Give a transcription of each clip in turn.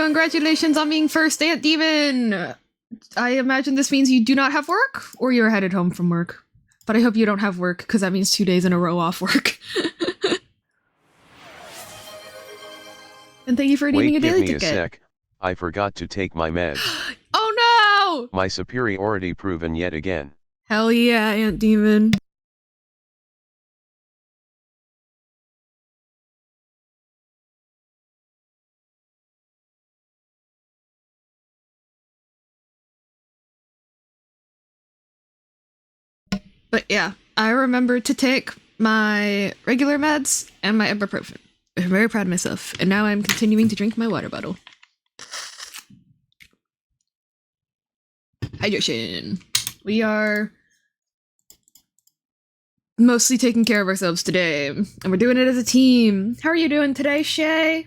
Congratulations on being first Ant Demon! I imagine this means you do not have work, or you're headed home from work. But I hope you don't have work, because that means 2 days in a row off work. And thank you for redeeming a daily ticket. Wait, give me a sec. I forgot to take my meds. Oh no! My superiority proven yet again. Hell yeah, Ant Demon. But yeah, I remember to take my regular meds and my ibuprofen. I'm very proud of myself, and now I'm continuing to drink my water bottle. Hydration. We are mostly taking care of ourselves today, and we're doing it as a team. How are you doing today, Shay?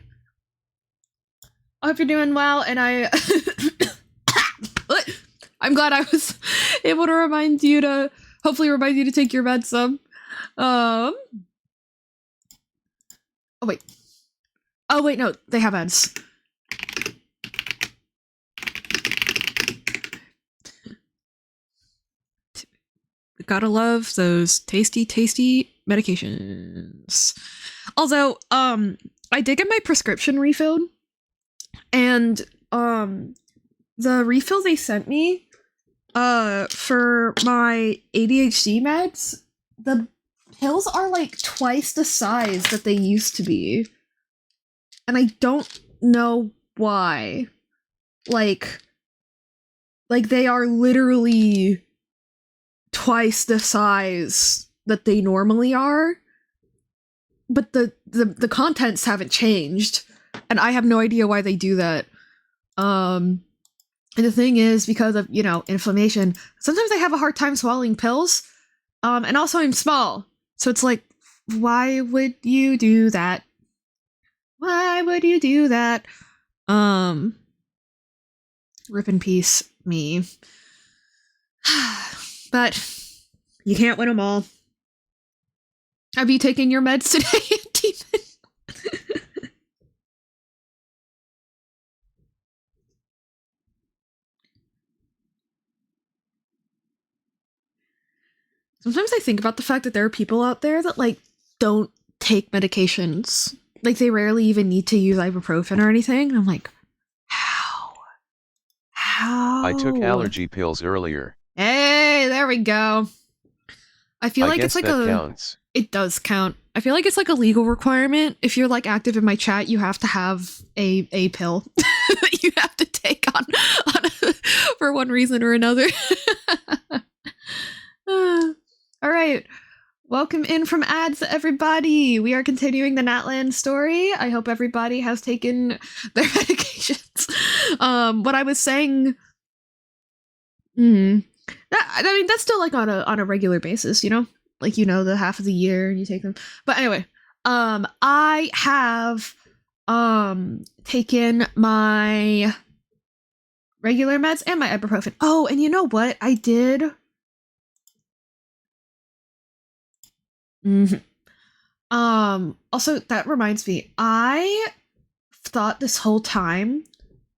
I hope you're doing well, and I'm glad I was able to hopefully remind you to take your meds some. Oh wait, no, they have ads. Gotta love those tasty medications. Also, I did get my prescription refilled, and the refill they sent me for my ADHD meds, the pills are like twice the size that they used to be. And I don't know why. Like they are literally twice the size that they normally are. But the contents haven't changed. And I have no idea why they do that. And the thing is, because of, inflammation, sometimes I have a hard time swallowing pills. And also I'm small. So it's like, why would you do that? Why would you do that? Rip in peace, me. But you can't win them all. Have you taken your meds today, Demon? Sometimes I think about the fact that there are people out there that, don't take medications. They rarely even need to use ibuprofen or anything. I'm like, how? I took allergy pills earlier. Hey, there we go. I feel like it's like counts. It does count. I feel like it's like a legal requirement. If you're active in my chat, you have to have a pill that you have to take on for one reason or another. All right. Welcome in from ads, everybody. We are continuing the Natland story. I hope everybody has taken their medications. What I was saying, that's still on a regular basis, the half of the year you take them. But anyway, I have taken my regular meds and my ibuprofen. Oh, and you know what? I did. Also, that reminds me, I thought this whole time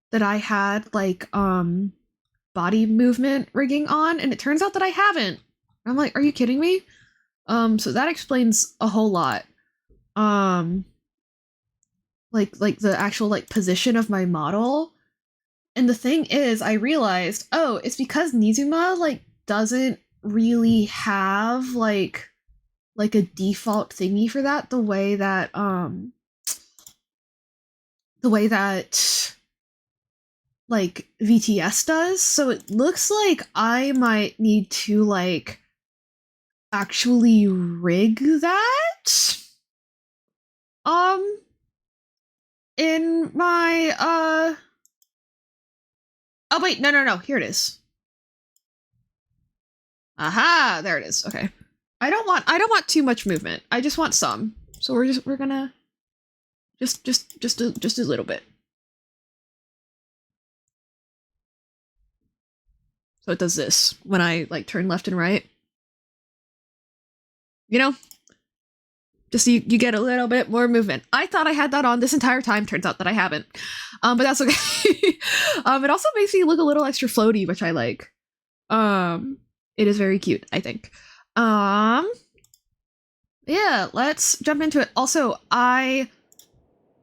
that I had body movement rigging on, and it turns out that I haven't. I'm like, are you kidding me? So that explains a whole lot. Like the actual position of my model. And the thing is, I realized, it's because Nizuma doesn't really have a default thingy for that, the way that VTS does. So it looks like I might need to actually rig that in my oh wait, no, here it is. Aha, there it is. Okay. I don't want too much movement. I just want some. So we're gonna just a little bit. So it does this when I turn left and right. Just so you get a little bit more movement. I thought I had that on this entire time. Turns out that I haven't. But that's okay. It also makes me look a little extra floaty, which I like. It is very cute, I think. Yeah, let's jump into it. Also, I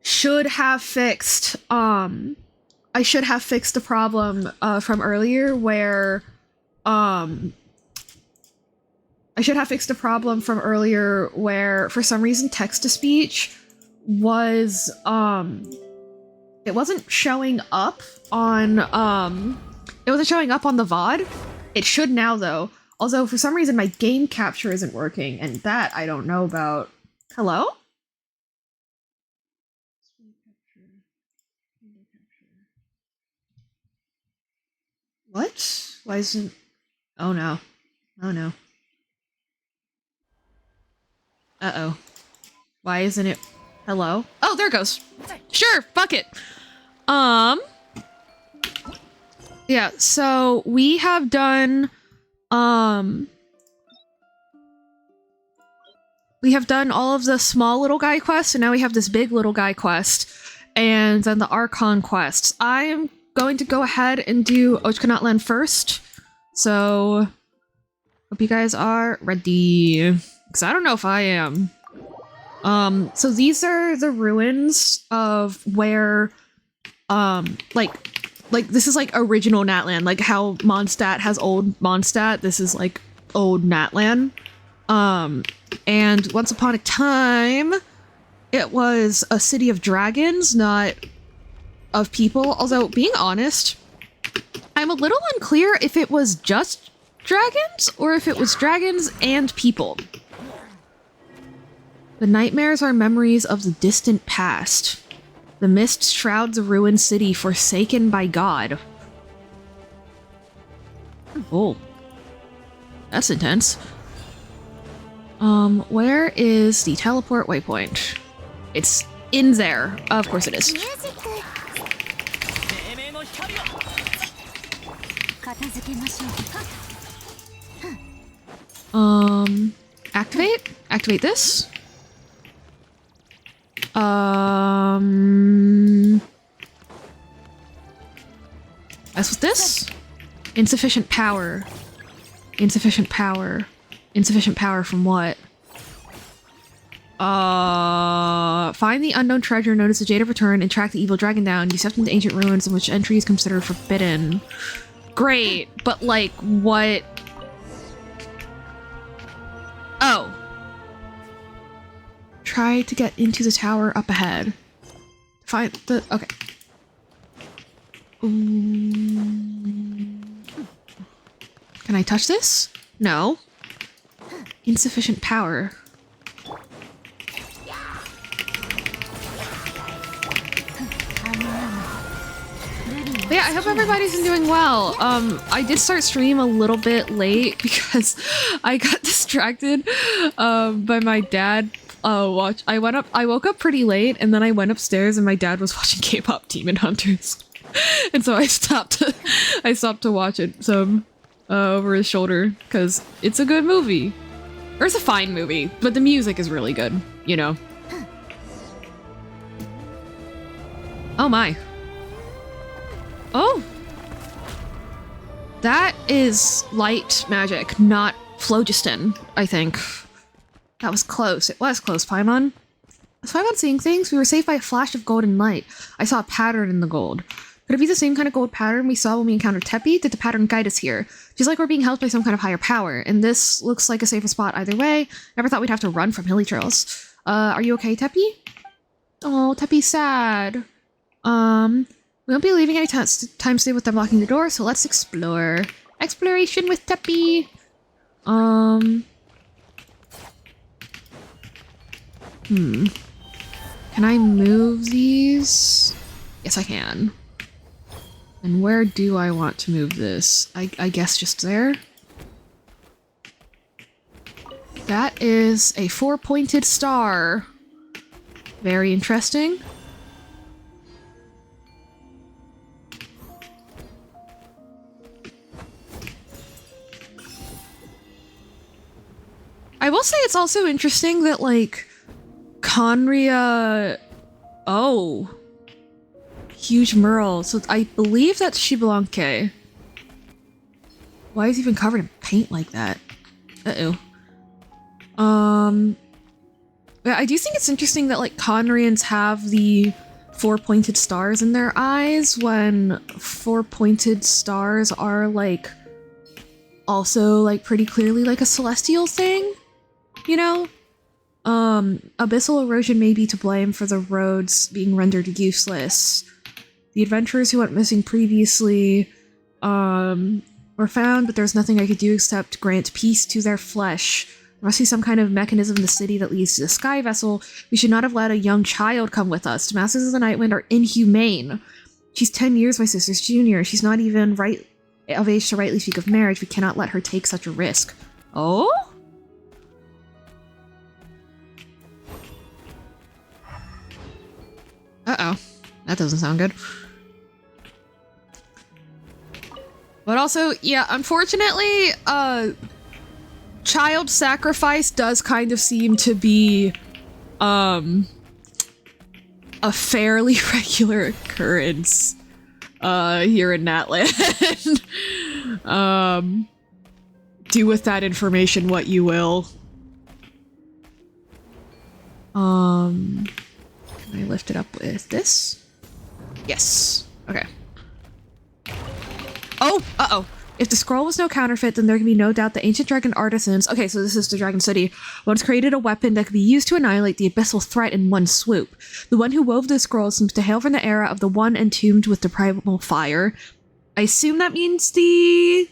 should have fixed the problem from earlier where for some reason text to speech was it wasn't showing up on the VOD. It should now though. Also, for some reason my game capture isn't working, and that I don't know about. Hello? What? Why isn't... Oh no. Oh no. Uh-oh. Why isn't it... Hello? Oh, there it goes. Sure, fuck it. Yeah, so we have done all of the small little guy quests, and now we have this big little guy quest, and then the Archon quests. I am going to go ahead and do Ochkanatland first, so hope you guys are ready, because I don't know if I am. So these are the ruins of where, like this is like original Natland, like how Mondstadt has old Mondstadt, this is like old Natland. And once upon a time, it was a city of dragons, not of people. Although, being honest, I'm a little unclear if it was just dragons or if it was dragons and people. The nightmares are memories of the distant past. The mist shrouds a ruined city forsaken by God. Oh. That's intense. Where is the teleport waypoint? It's in there. Of course it is. Activate? Activate this? As with this? Insufficient power. Insufficient power. Insufficient power from what? Find the unknown treasure known as the Jade of Return and track the evil dragon down. You step into ancient ruins in which entry is considered forbidden. Great, but like, what? Oh. Try to get into the tower up ahead. Find the... okay. Can I touch this? No. Insufficient power. But yeah, I hope everybody's been doing well. I did start stream a little bit late because I got distracted by my dad. I woke up pretty late, and then I went upstairs and my dad was watching K-pop Demon Hunters. And so I stopped to watch it some over his shoulder because it's a good movie. Or it's a fine movie, but the music is really good, you know. Oh my. Oh. That is light magic, not phlogiston, I think. That was close. It was close, Paimon. Was Paimon seeing things? We were saved by a flash of golden light. I saw a pattern in the gold. Could it be the same kind of gold pattern we saw when we encountered Teppy? Did the pattern guide us here? Feels like we're being helped by some kind of higher power, and this looks like a safer spot either way. Never thought we'd have to run from hilly trails. Are you okay, Teppy? Oh, Teppy's sad. We won't be leaving any time soon with them locking the door, so let's explore. Exploration with Teppy. Can I move these? Yes, I can. And where do I want to move this? I guess just there? That is a 4-pointed star. Very interesting. I will say it's also interesting that, like, Conria... Oh. Huge Merle. So I believe that's Xbalanque. Why is he even covered in paint like that? Uh-oh. Yeah, I do think it's interesting that, like, Conrians have the 4 pointed stars in their eyes when 4 pointed stars are, like, also, like, pretty clearly, like, a celestial thing, you know? Abyssal erosion may be to blame for the roads being rendered useless. The adventurers who went missing previously, were found, but there's nothing I could do except grant peace to their flesh. There must be some kind of mechanism in the city that leads to the sky vessel. We should not have let a young child come with us. The Masters of the Nightwind are inhumane. She's 10 years my sister's junior. She's not even of age to rightly speak of marriage. We cannot let her take such a risk. Oh? Uh-oh. That doesn't sound good. But also, yeah, unfortunately, child sacrifice does kind of seem to be, a fairly regular occurrence, here in Natland. Do with that information what you will. Can I lift it up with this? Yes. Okay. Oh! Uh-oh. If the scroll was no counterfeit, then there can be no doubt the ancient dragon artisans— okay, so this is the Dragon City— once created a weapon that could be used to annihilate the abyssal threat in one swoop. The one who wove the scroll seems to hail from the era of the one entombed with the primal fire. I assume that means the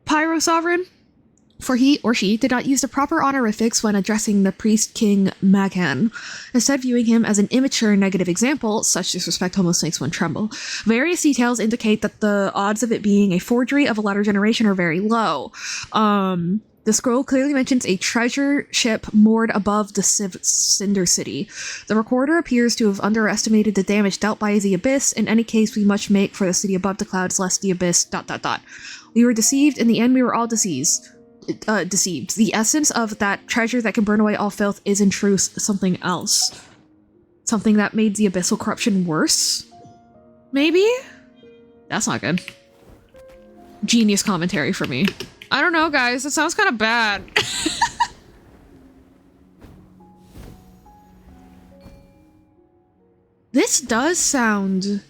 Pyro Sovereign? For he or she did not use the proper honorifics when addressing the priest king Maghan, instead viewing him as an immature negative example. Such disrespect almost makes one tremble. Various details indicate that the odds of it being a forgery of a latter generation are very low. The scroll clearly mentions a treasure ship moored above the Cinder City. The recorder appears to have underestimated the damage dealt by the abyss. In any case, we must make for the city above the clouds, lest the abyss... ... We were deceived. In the end, we were all deceived. The essence of that treasure that can burn away all filth is in truth something else. Something that made the abyssal corruption worse? Maybe? That's not good. Genius commentary for me. I don't know, guys. That sounds kind of bad. This does sound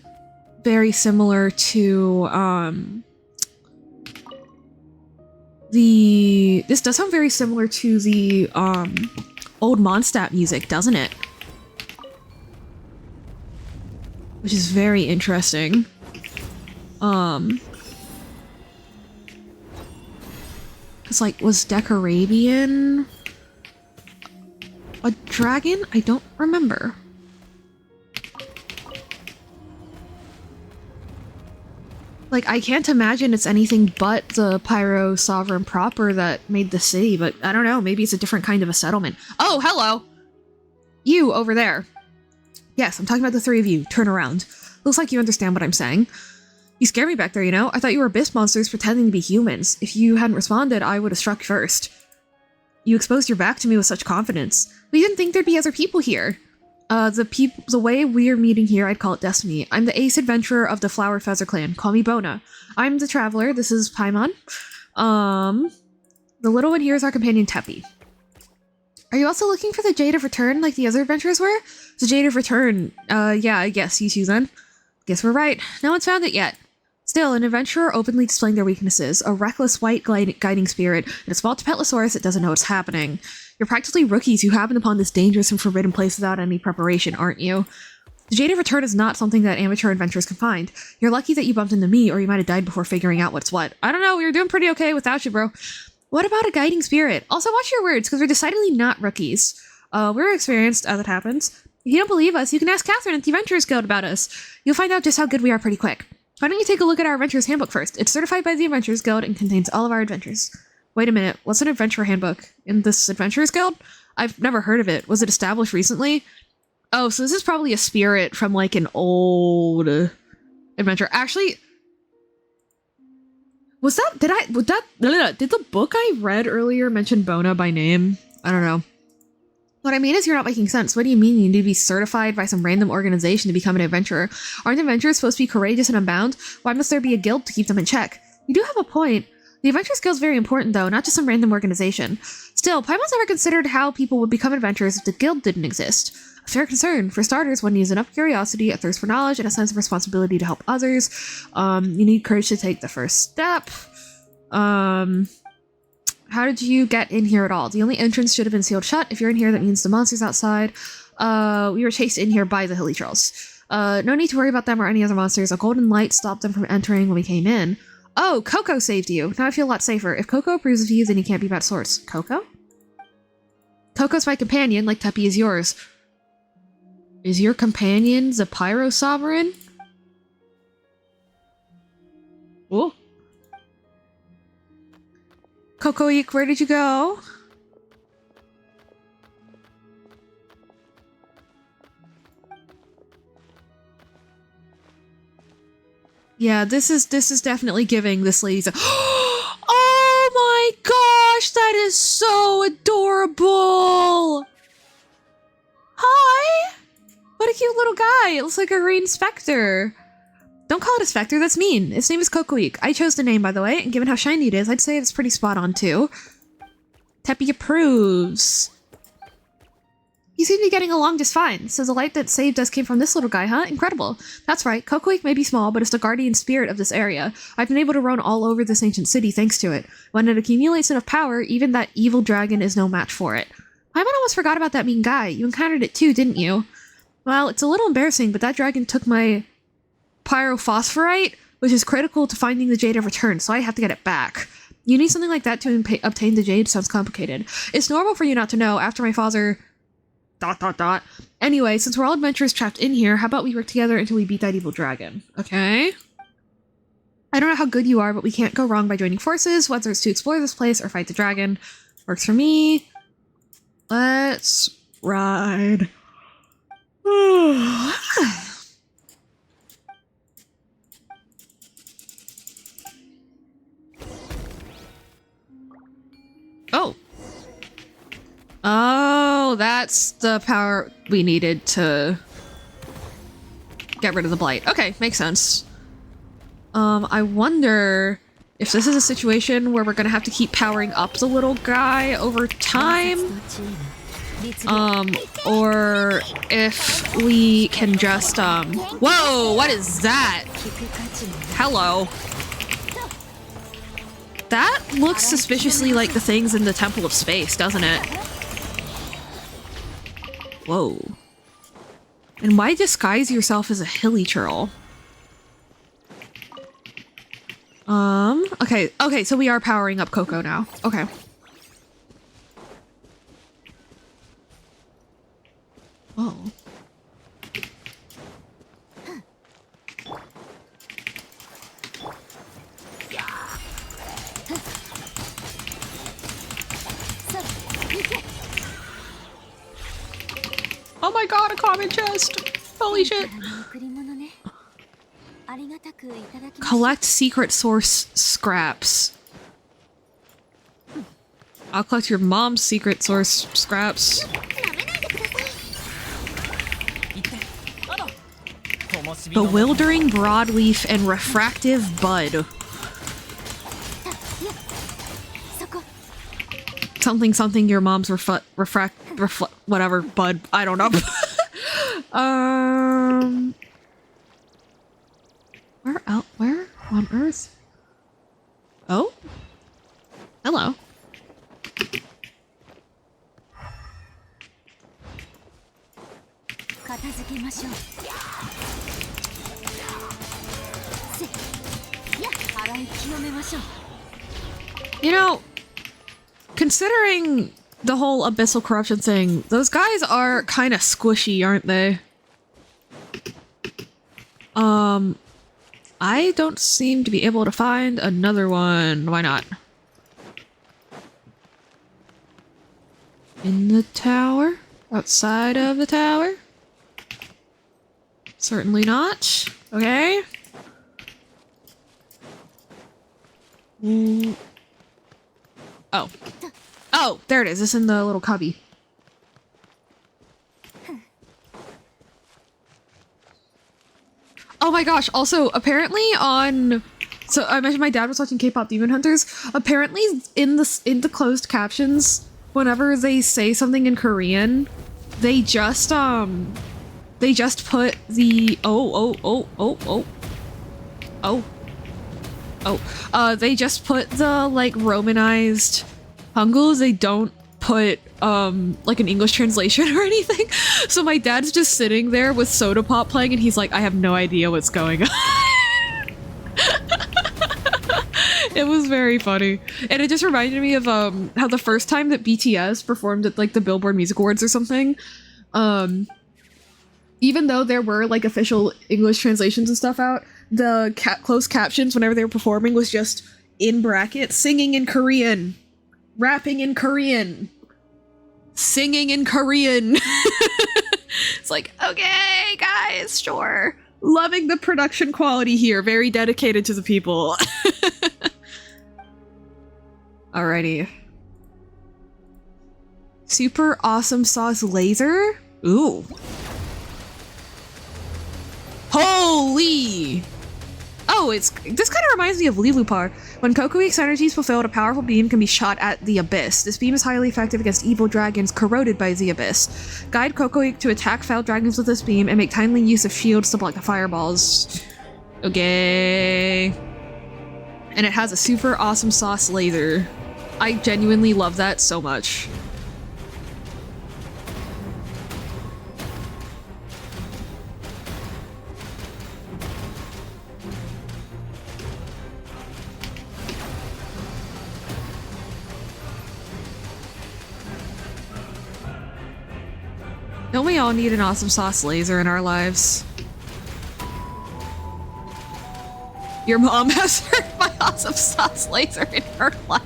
very similar to, this does sound very similar to the, old Mondstadt music, doesn't it? Which is very interesting. Cause, like, was Decarabian a dragon? I don't remember. Like, I can't imagine it's anything but the Pyro Sovereign proper that made the city, but I don't know, maybe it's a different kind of a settlement. Oh, hello! You, over there. Yes, I'm talking about the three of you. Turn around. Looks like you understand what I'm saying. You scared me back there, you know? I thought you were abyss monsters pretending to be humans. If you hadn't responded, I would have struck first. You exposed your back to me with such confidence. We didn't think there'd be other people here. The way we're meeting here, I'd call it destiny. I'm the ace adventurer of the Flower Feather clan. Call me Bona. I'm the traveler. This is Paimon. The little one here is our companion Teppy. Are you also looking for the Jade of Return like the other adventurers were? The Jade of Return. Yeah, I guess you two then. Guess we're right. No one's found it yet. Still, an adventurer openly displaying their weaknesses. A reckless white guiding spirit, and a small Tapetlosaurus that doesn't know what's happening. You're practically rookies who happened upon this dangerous and forbidden place without any preparation, aren't you? The Jade of Return is not something that amateur adventurers can find. You're lucky that you bumped into me, or you might have died before figuring out what's what. I don't know, we were doing pretty okay without you, bro. What about a guiding spirit? Also, watch your words, because we're decidedly not rookies. We're experienced, as it happens. If you don't believe us, you can ask Catherine at the Adventurers Guild about us. You'll find out just how good we are pretty quick. Why don't you take a look at our Adventurers Handbook first? It's certified by the Adventurers Guild and contains all of our adventures. Wait a minute, what's an Adventurer Handbook? In this Adventurers Guild? I've never heard of it. Was it established recently? Oh, so this is probably a spirit from, like, an old adventure. Actually, did the book I read earlier mention Bona by name? I don't know. What I mean is you're not making sense. What do you mean you need to be certified by some random organization to become an adventurer? Aren't adventurers supposed to be courageous and unbound? Why must there be a guild to keep them in check? You do have a point. The adventure skill is very important, though, not just some random organization. Still, Paimon's never considered how people would become adventurers if the guild didn't exist. A fair concern. For starters, one needs enough curiosity, a thirst for knowledge, and a sense of responsibility to help others. You need courage to take the first step. How did you get in here at all? The only entrance should have been sealed shut. If you're in here, that means the monster's outside. We were chased in here by the hilly trolls. No need to worry about them or any other monsters. A golden light stopped them from entering when we came in. Oh, Coco saved you. Now I feel a lot safer. If Coco approves of you, then you can't be bad source. Coco? Coco's my companion, like Teppy is yours. Is your companion the Pyro Sovereign? Oh. Coco-Eek, where did you go? Yeah, this is definitely giving this lady's a oh my gosh, that is so adorable! Hi! What a cute little guy. It looks like a green specter. Don't call it a specter, that's mean. Its name is Coco-Eek. I chose the name, by the way, and given how shiny it is, I'd say it's pretty spot on, too. Teppy approves. You seem to be getting along just fine. So the light that saved us came from this little guy, huh? Incredible. That's right, Coco-Eek may be small, but it's the guardian spirit of this area. I've been able to roam all over this ancient city thanks to it. When it accumulates enough power, even that evil dragon is no match for it. Paimon almost forgot about that mean guy. You encountered it too, didn't you? Well, it's a little embarrassing, but that dragon took my pyrophosphorite, which is critical to finding the jade of return, so I have to get it back. You need something like that to obtain the jade? Sounds complicated. It's normal for you not to know after my father... ... Anyway, since we're all adventurers trapped in here, how about we work together until we beat that evil dragon? Okay? I don't know how good you are, but we can't go wrong by joining forces, whether it's to explore this place or fight the dragon. Works for me. Let's ride. Oh. Oh, that's the power we needed to get rid of the blight. Okay, makes sense. I wonder if this is a situation where we're gonna have to keep powering up the little guy over time. Or if we can just, whoa, what is that? Hello. That looks suspiciously like the things in the Temple of Space, doesn't it? Whoa. And why disguise yourself as a hilly churl? Okay, so we are powering up Coco now. Okay. Oh. Oh my god, a common chest! Holy shit! Collect secret source scraps. I'll collect your mom's secret source scraps. Bewildering broadleaf and refractive bud. Something your mom's whatever bud. I don't know. Where on earth? Oh? Hello. You know, considering the whole abyssal corruption thing, those guys are kind of squishy, aren't they? I don't seem to be able to find another one. Why not? In the tower? Outside of the tower? Certainly not. Okay. Oh. Oh, there it is. It's in the little cubby. gosh, also, apparently on... So, I mentioned my dad was watching K-pop Demon Hunters. Apparently, in the closed captions, whenever they say something in Korean, they just put the... they just put the, like, Romanized Hangul. They don't put, like, an English translation or anything. So my dad's just sitting there with Soda Pop playing, and he's like, I have no idea what's going on. It was very funny. And it just reminded me of, how the first time that BTS performed at, like, the Billboard Music Awards or something, even though there were, like, official English translations and stuff out, the closed captions whenever they were performing was just, in brackets, singing in Korean, rapping in Korean, singing in Korean. It's like, okay, guys, sure. Loving the production quality here. Very dedicated to the people. Alrighty. Super awesome sauce laser? Ooh. Holy! Oh, this kind of reminds me of Lilupar. When Coco Week's energy is fulfilled, a powerful beam can be shot at the Abyss. This beam is highly effective against evil dragons corroded by the Abyss. Guide Coco Week to attack foul dragons with this beam and make timely use of shields to block the fireballs. Okay. And it has a super awesome sauce laser. I genuinely love that so much. Don't we all need an awesome sauce laser in our lives? Your mom has heard my awesome sauce laser in her life.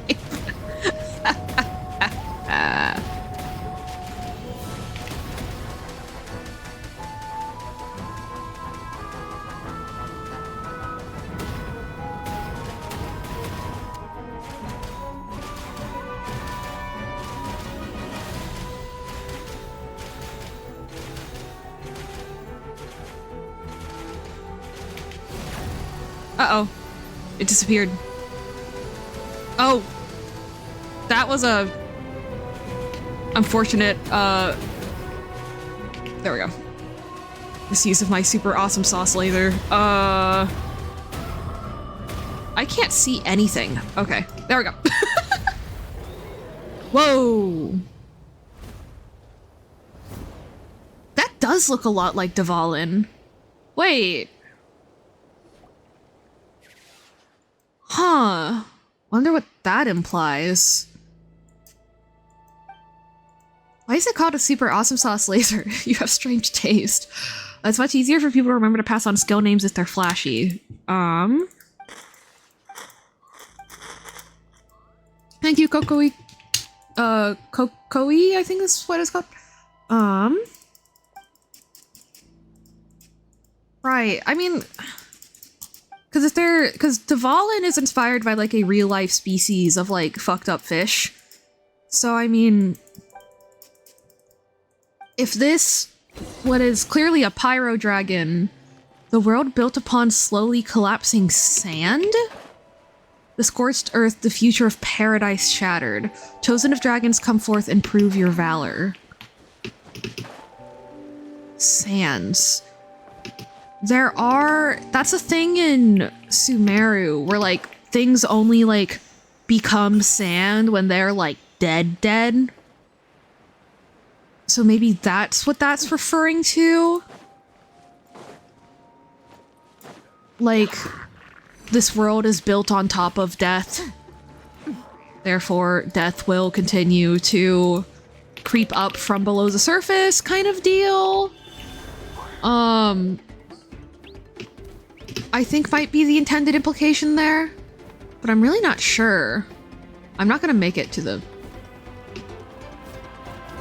Uh-oh. It disappeared. Oh. That was a... unfortunate, there we go. Misuse of my super awesome sauce laser. I can't see anything. Okay. There we go. Whoa. That does look a lot like Dvalin. Wait. Huh. Wonder what that implies. Why is it called a super awesome sauce laser? You have strange taste. It's much easier for people to remember to pass on skill names if they're flashy. Thank you, Kokoi. Kokoi, I think that's what it's called. Right. I mean, because Dvalin is inspired by like a real life species of like fucked up fish. So I mean, if this, what is clearly a pyro dragon, the world built upon slowly collapsing sand? The scorched earth, the future of paradise shattered. Chosen of dragons, come forth and prove your valor. Sands. That's a thing in Sumeru, where like things only like become sand when they're like dead. So maybe that's what that's referring to? Like, this world is built on top of death. Therefore, death will continue to creep up from below the surface, kind of deal. I think might be the intended implication there, but I'm really not sure. I'm not gonna make it to the...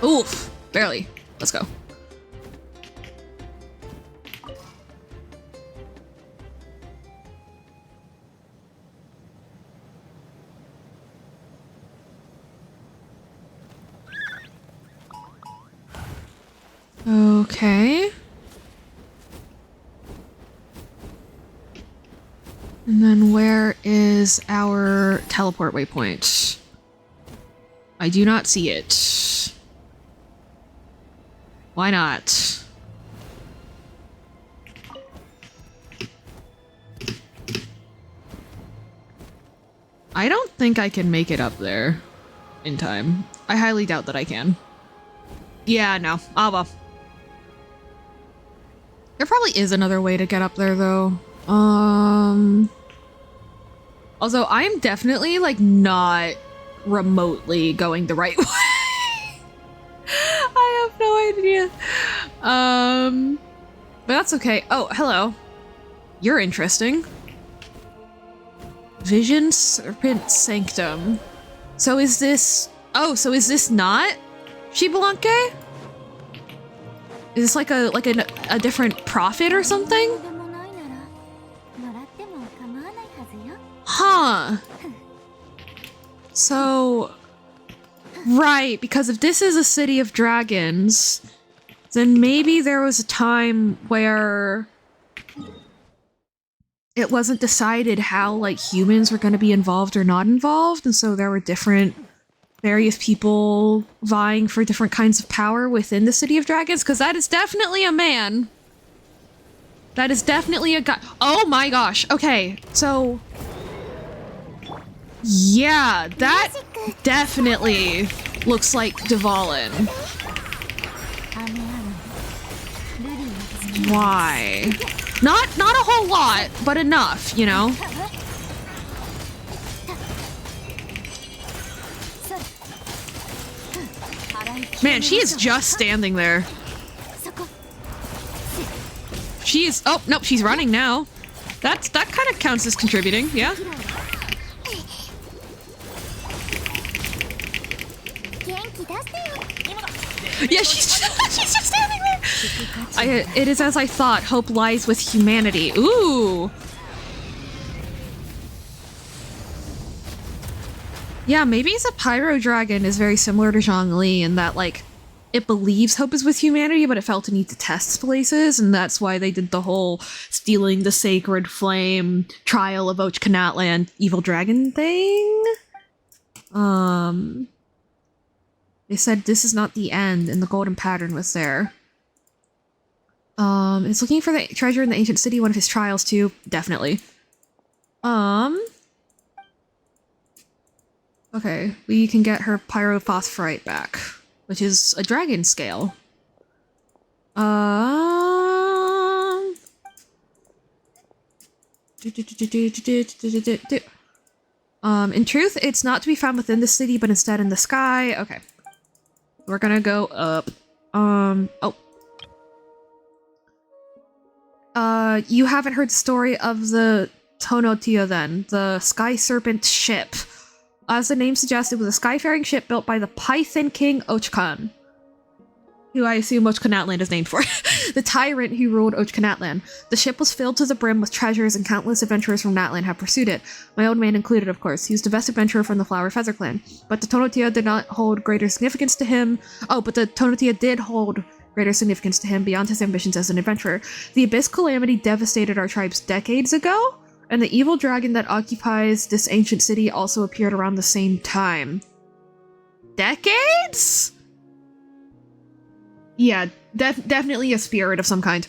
Oof, barely. Let's go. Okay. And then where is our teleport waypoint? I do not see it. Why not? I don't think I can make it up there in time. I highly doubt that I can. Yeah, no. Ah, well. There probably is another way to get up there, though. Also, I'm definitely, like, not remotely going the right way. I have no idea. But that's okay. Oh, hello. You're interesting. Vision Serpent Sanctum. So is this... Oh, so is this not Xbalanque? Is this like a different prophet or something? Huh. So... Right, because if this is a city of dragons, then maybe there was a time where it wasn't decided how, like, humans were going to be involved or not involved, and so there were various people vying for different kinds of power within the City of Dragons, because that is definitely a man. That is definitely a guy. Oh my gosh, okay, so... Yeah, that definitely looks like Dvalin. Why? Not a whole lot, but enough, you know? Man, she is just standing there. She's... Oh, nope, she's running now. That kind of counts as contributing, yeah? Yeah, she's just standing there. It is as I thought. Hope lies with humanity. Ooh. Yeah, maybe the Pyro Dragon is very similar to Zhongli in that, like, it believes hope is with humanity, but it felt a need to test places, and that's why they did the whole stealing the sacred flame, trial of Ochkanatlan, evil dragon thing. They said this is not the end, and the golden pattern was there. It's looking for the treasure in the ancient city, one of his trials too. Definitely. Okay, we can get her pyrophosphorite back, which is a dragon scale. In truth, it's not to be found within the city, but instead in the sky. Okay. We're gonna go up. Oh. You haven't heard the story of the Tonotia then, the Sky Serpent ship. As the name suggests, it was a skyfaring ship built by the Python King Ochkan, who I assume Ochkanatlan is named for, the tyrant who ruled Ochkanatlan. The ship was filled to the brim with treasures, and countless adventurers from Natlan have pursued it. My old man included, of course. He was the best adventurer from the Flower Feather clan. But the Tonotia did not hold greater significance to him. Oh, but the Tonotia did hold greater significance to him beyond his ambitions as an adventurer. The Abyss Calamity devastated our tribes decades ago, and the evil dragon that occupies this ancient city also appeared around the same time. Decades? Yeah, definitely a spirit of some kind.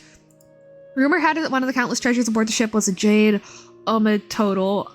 Rumor had it that one of the countless treasures aboard the ship was a jade total,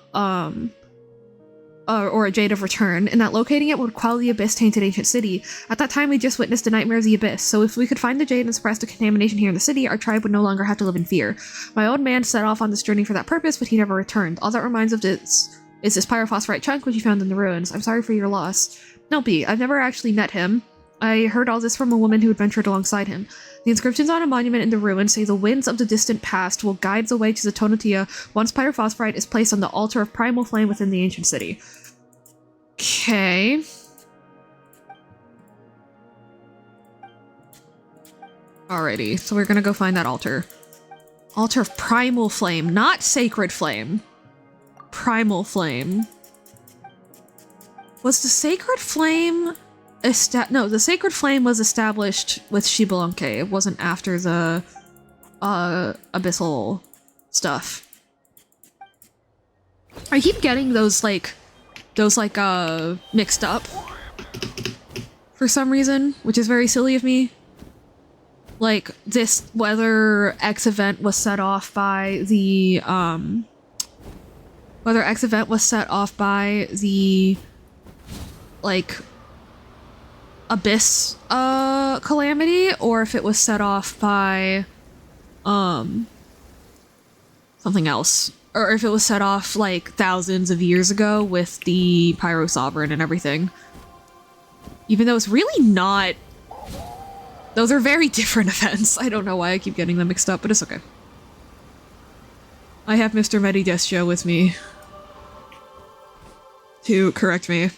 or a jade of return, and that locating it would quell the abyss-tainted ancient city. At that time, we just witnessed the nightmare of the abyss, so if we could find the jade and suppress the contamination here in the city, our tribe would no longer have to live in fear. My old man set off on this journey for that purpose, but he never returned. All that reminds of this is this pyrophosphorite chunk which you found in the ruins. I'm sorry for your loss. No, B, I've never actually met him. I heard all this from a woman who adventured alongside him. The inscriptions on a monument in the ruins say the winds of the distant past will guide the way to the Tonotia once pyrophosphorite is placed on the altar of primal flame within the ancient city. Okay. Alrighty, so we're gonna go find that altar. Altar of primal flame, not sacred flame. Primal flame. Was the sacred flame... No, the sacred flame was established with Xbalanque. It wasn't after the abyssal stuff. I keep getting those mixed up for some reason, which is very silly of me. Like this, whether X event was set off by the like abyss calamity, or if it was set off by something else, or if it was set off like thousands of years ago with the Pyro Sovereign and everything. Even though it's really not. Those are very different events. I don't know why I keep getting them mixed up, but it's okay. I have Mr. Medidestio with me to correct me.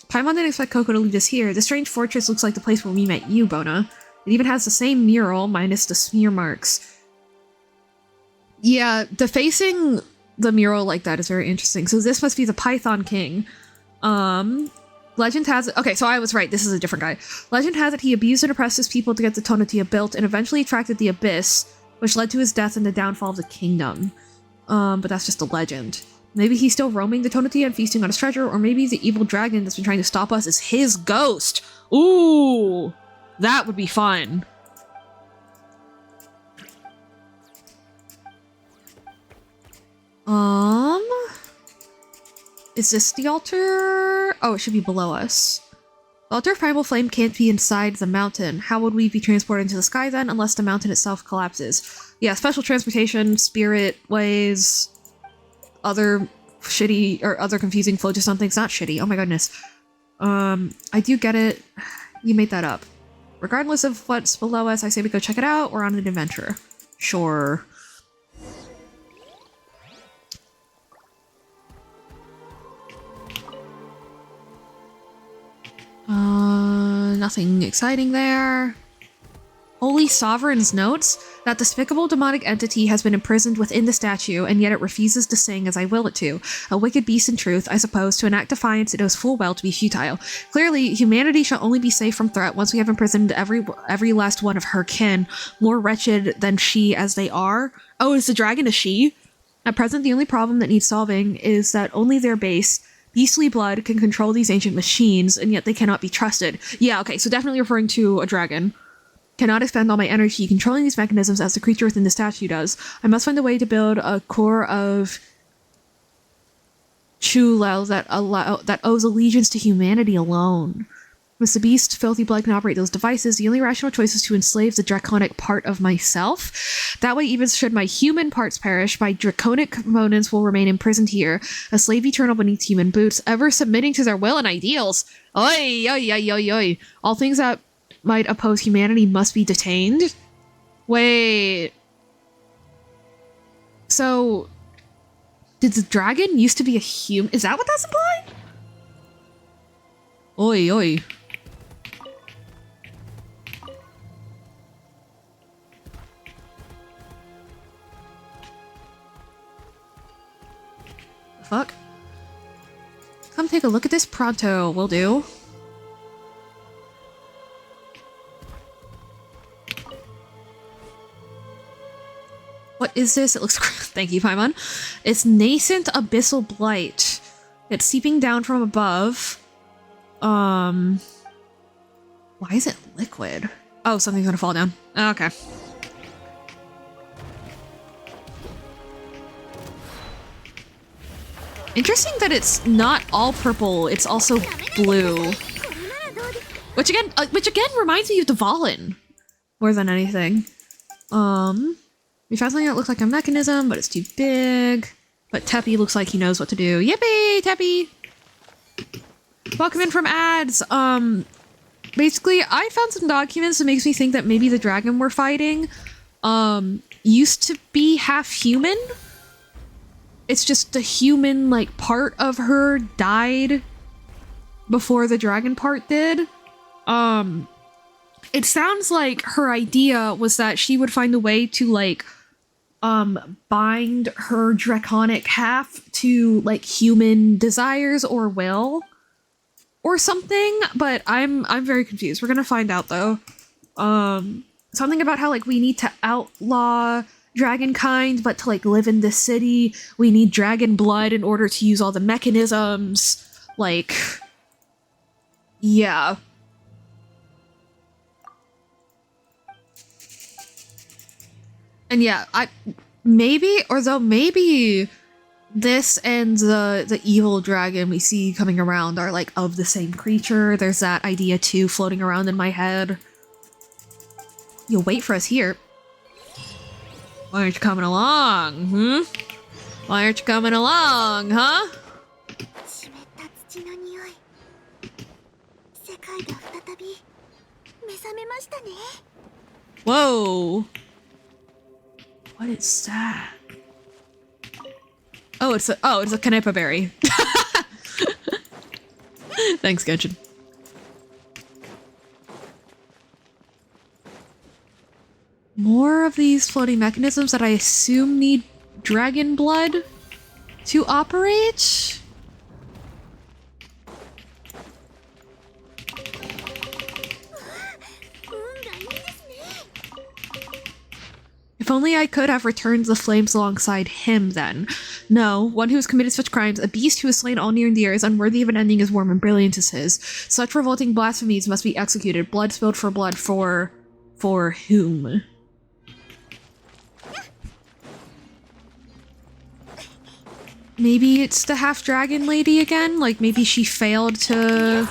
Paimon didn't expect Coco to lead us here. This strange fortress looks like the place where we met you, Bona. It even has the same mural, minus the smear marks. Yeah, defacing the mural like that is very interesting. So this must be the Python King. Legend has it. Okay, so I was right. This is a different guy. Legend has it he abused and oppressed his people to get the Tonatia built and eventually attracted the Abyss, which led to his death and the downfall of the kingdom. But that's just a legend. Maybe he's still roaming the Tonatia and feasting on his treasure, or maybe the evil dragon that's been trying to stop us is his ghost. Ooh, that would be fun. Is this the altar? Oh, it should be below us. The altar of primal flame can't be inside the mountain. How would we be transported into the sky then, unless the mountain itself collapses? Yeah, special transportation, spirit ways, other shitty or other confusing flow to something's not shitty. Oh my goodness. I do get it. You made that up. Regardless of what's below us, I say we go check it out. We're on an adventure. Sure. Nothing exciting there. Holy Sovereign's notes that despicable demonic entity has been imprisoned within the statue, and yet it refuses to sing as I will it to. A wicked beast in truth, I suppose, to enact defiance it knows full well to be futile. Clearly, humanity shall only be safe from threat once we have imprisoned every last one of her kin, more wretched than she as they are. Oh, is the dragon a she? At present, the only problem that needs solving is that only their base, beastly blood, can control these ancient machines, and yet they cannot be trusted. Yeah, okay, so definitely referring to a dragon. Cannot expend all my energy controlling these mechanisms as the creature within the statue does. I must find a way to build a core of Chulel that owes allegiance to humanity alone. Once the beast, filthy blood, can operate those devices, the only rational choice is to enslave the draconic part of myself. That way, even should my human parts perish, my draconic components will remain imprisoned here, a slave eternal beneath human boots, ever submitting to their will and ideals. Oi, oi, oi, oi, oi. All things that might oppose humanity must be detained. Wait. So, did the dragon used to be a human? Is that what that's implying? Oi, oi. Fuck. Come take a look at this pronto, will do. What is this? It looks thank you, Paimon. It's nascent abyssal blight. It's seeping down from above. Why is it liquid? Oh, something's gonna fall down. Okay. Interesting that it's not all purple, it's also blue. Which again reminds me of Dvalin more than anything. We found something that looks like a mechanism, but it's too big. But Teppy looks like he knows what to do. Yippee, Teppy! Welcome in from ads. Basically, I found some documents that makes me think that maybe the dragon we're fighting, used to be half human. It's just the human, like, part of her died before the dragon part did. It sounds like her idea was that she would find a way to, like, bind her draconic half to, like, human desires or will or something, but I'm very confused. We're gonna find out, though. Something about how, like, we need to outlaw dragon kind, but to like live in this city, we need dragon blood in order to use all the mechanisms. Like, yeah. And yeah, maybe this and the evil dragon we see coming around are like of the same creature. There's that idea too floating around in my head. You'll wait for us here. Why aren't you coming along, Why aren't you coming along, huh? Whoa. What is that? Oh, it's a Canepa berry. Thanks, Genshin. More of these floating mechanisms that I assume need dragon blood to operate? If only I could have returned the flames alongside him then. No, one who has committed such crimes, a beast who has slain all near and dear, is unworthy of an ending as warm and brilliant as his. Such revolting blasphemies must be executed. Blood spilled for blood for whom? Maybe it's the half-dragon lady again? Like, maybe she failed to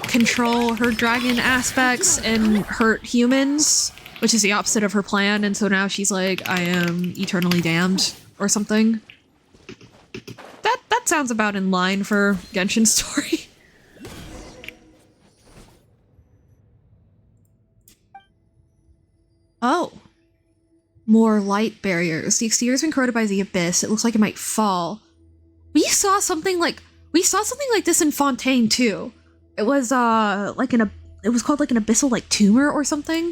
control her dragon aspects and hurt humans? Which is the opposite of her plan, and so now she's like, I am eternally damned, or something. That sounds about in line for Genshin's story. Oh. More light barriers. The exterior has been corroded by the abyss. It looks like it might fall. We saw something like this in Fontaine too. It was it was called like an abyssal like tumor or something.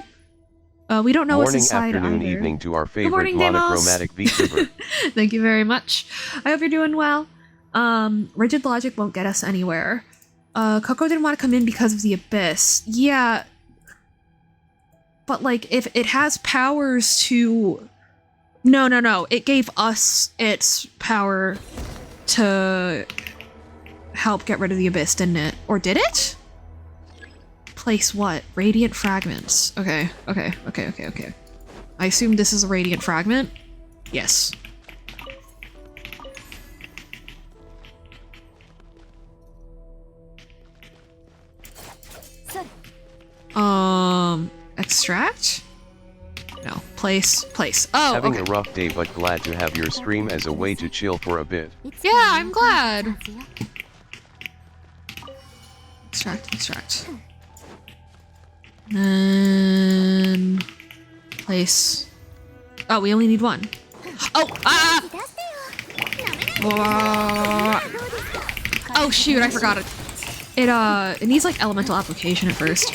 We don't know what's inside Morning, afternoon, either. evening to our favorite morning, monochromatic VTuber. Thank you very much. I hope you're doing well. Rigid logic won't get us anywhere. Coco didn't want to come in because of the abyss. Yeah. But like, if it has powers to... No. It gave us its power to help get rid of the abyss, didn't it? Or did it? Place what? Radiant fragments. Okay. I assume this is a radiant fragment? Yes. Extract? No. Place. Oh, Having okay. a rough day but glad to have your stream as a way to chill for a bit. Yeah, I'm glad. Extract. And place. Oh, we only need one. Oh, oh shoot, I forgot it. It needs like elemental application at first.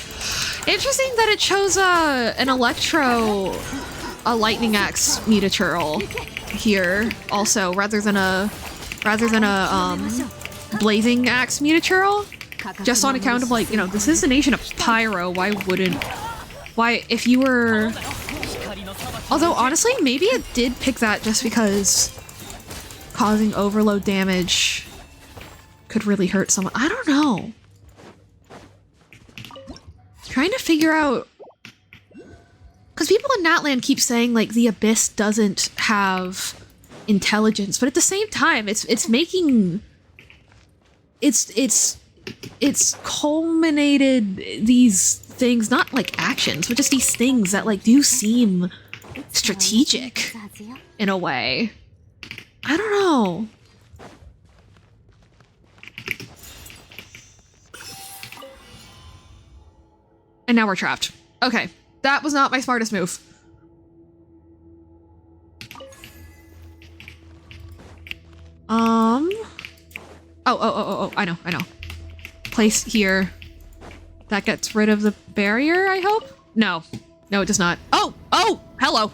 Interesting that it chose a lightning axe mutaturl here also rather than a blazing axe mutaturl. Just on account of like, you know, this is the nation of pyro. Why if you were... Although honestly, maybe it did pick that just because causing overload damage could really hurt someone. I don't know. Trying to figure out... Because people in Natland keep saying like the Abyss doesn't have intelligence, but at the same time, it's making... It's culminated these things, not like actions, but just these things that like do seem strategic in a way. I don't know. And now we're trapped. Okay, that was not my smartest move. Oh, I know. Place here. That gets rid of the barrier, I hope? No, it does not. Oh, hello.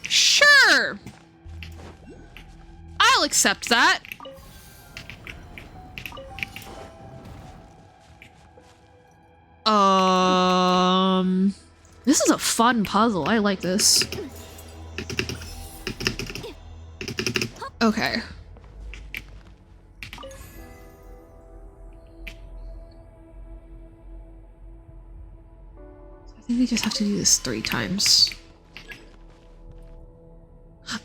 Sure. I'll accept that. This is a fun puzzle. I like this. Okay. I think we just have to do this 3 times.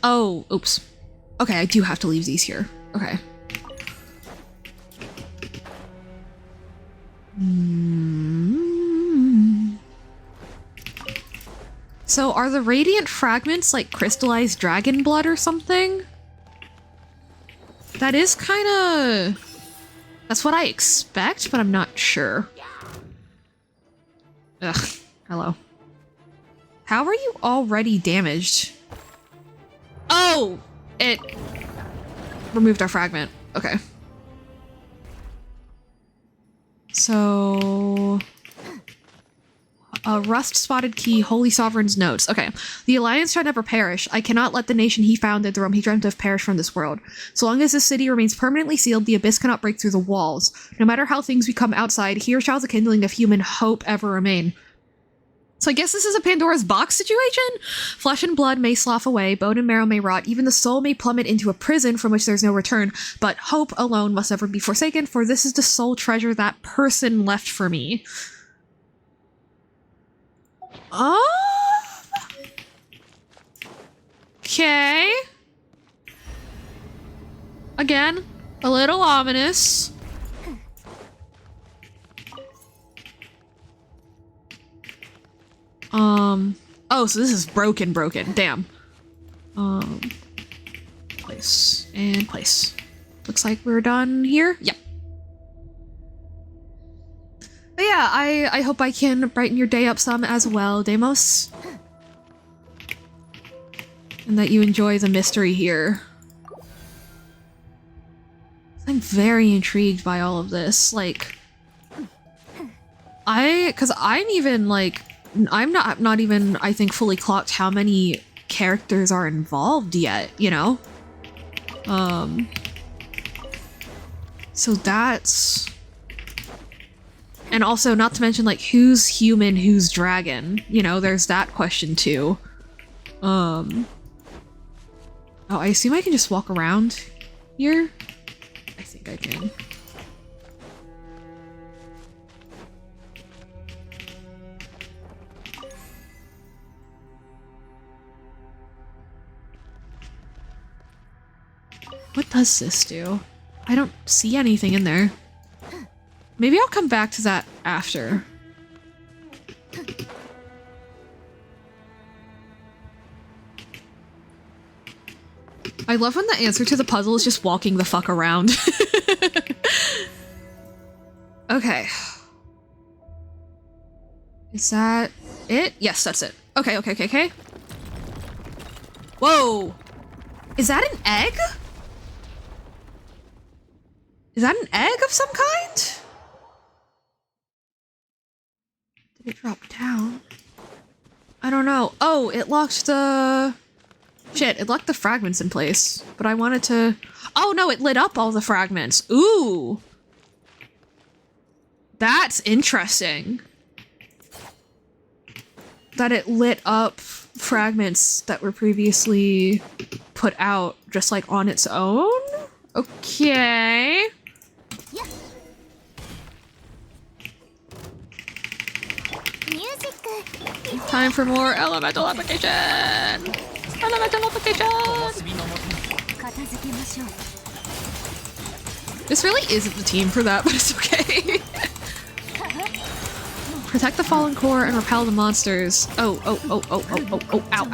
Oh, oops. Okay, I do have to leave these here. Okay. So are the radiant fragments like crystallized dragon blood or something? That is kind of... That's what I expect, but I'm not sure. Ugh, hello. How are you already damaged? Oh! It removed our fragment. Okay. So... rust-spotted key, Holy Sovereign's notes. Okay. The Alliance shall never perish. I cannot let the nation he founded, the realm he dreamt of, perish from this world. So long as this city remains permanently sealed, the abyss cannot break through the walls. No matter how things become outside, here shall the kindling of human hope ever remain. So I guess this is a Pandora's box situation? Flesh and blood may slough away, bone and marrow may rot, even the soul may plummet into a prison from which there's no return, but hope alone must never be forsaken, for this is the sole treasure that person left for me. Okay. Again, a little ominous. Oh, so this is broken. Damn. Place and place. Looks like we're done here. Yep. But yeah, I hope I can brighten your day up some as well, Deimos. And that you enjoy the mystery here. I'm very intrigued by all of this. Like, cause I'm even like, I'm not even, I think, fully clocked how many characters are involved yet, you know? So that's... And also, not to mention, like, who's human, who's dragon? You know, there's that question, too. Oh, I assume I can just walk around here? I think I can. What does this do? I don't see anything in there. Maybe I'll come back to that after. I love when the answer to the puzzle is just walking the fuck around. Okay. Is that it? Yes, that's it. Okay. Whoa! Is that an egg? Is that an egg of some kind? Did it drop down? I don't know. Oh, it locked the... Shit, it locked the fragments in place. But I wanted to... Oh no, it lit up all the fragments. Ooh! That's interesting. That it lit up fragments that were previously put out just like on its own? Okay. Time for more elemental application! Elemental application! This really isn't the team for that, but it's okay. Protect the fallen core and repel the monsters. Oh, ow.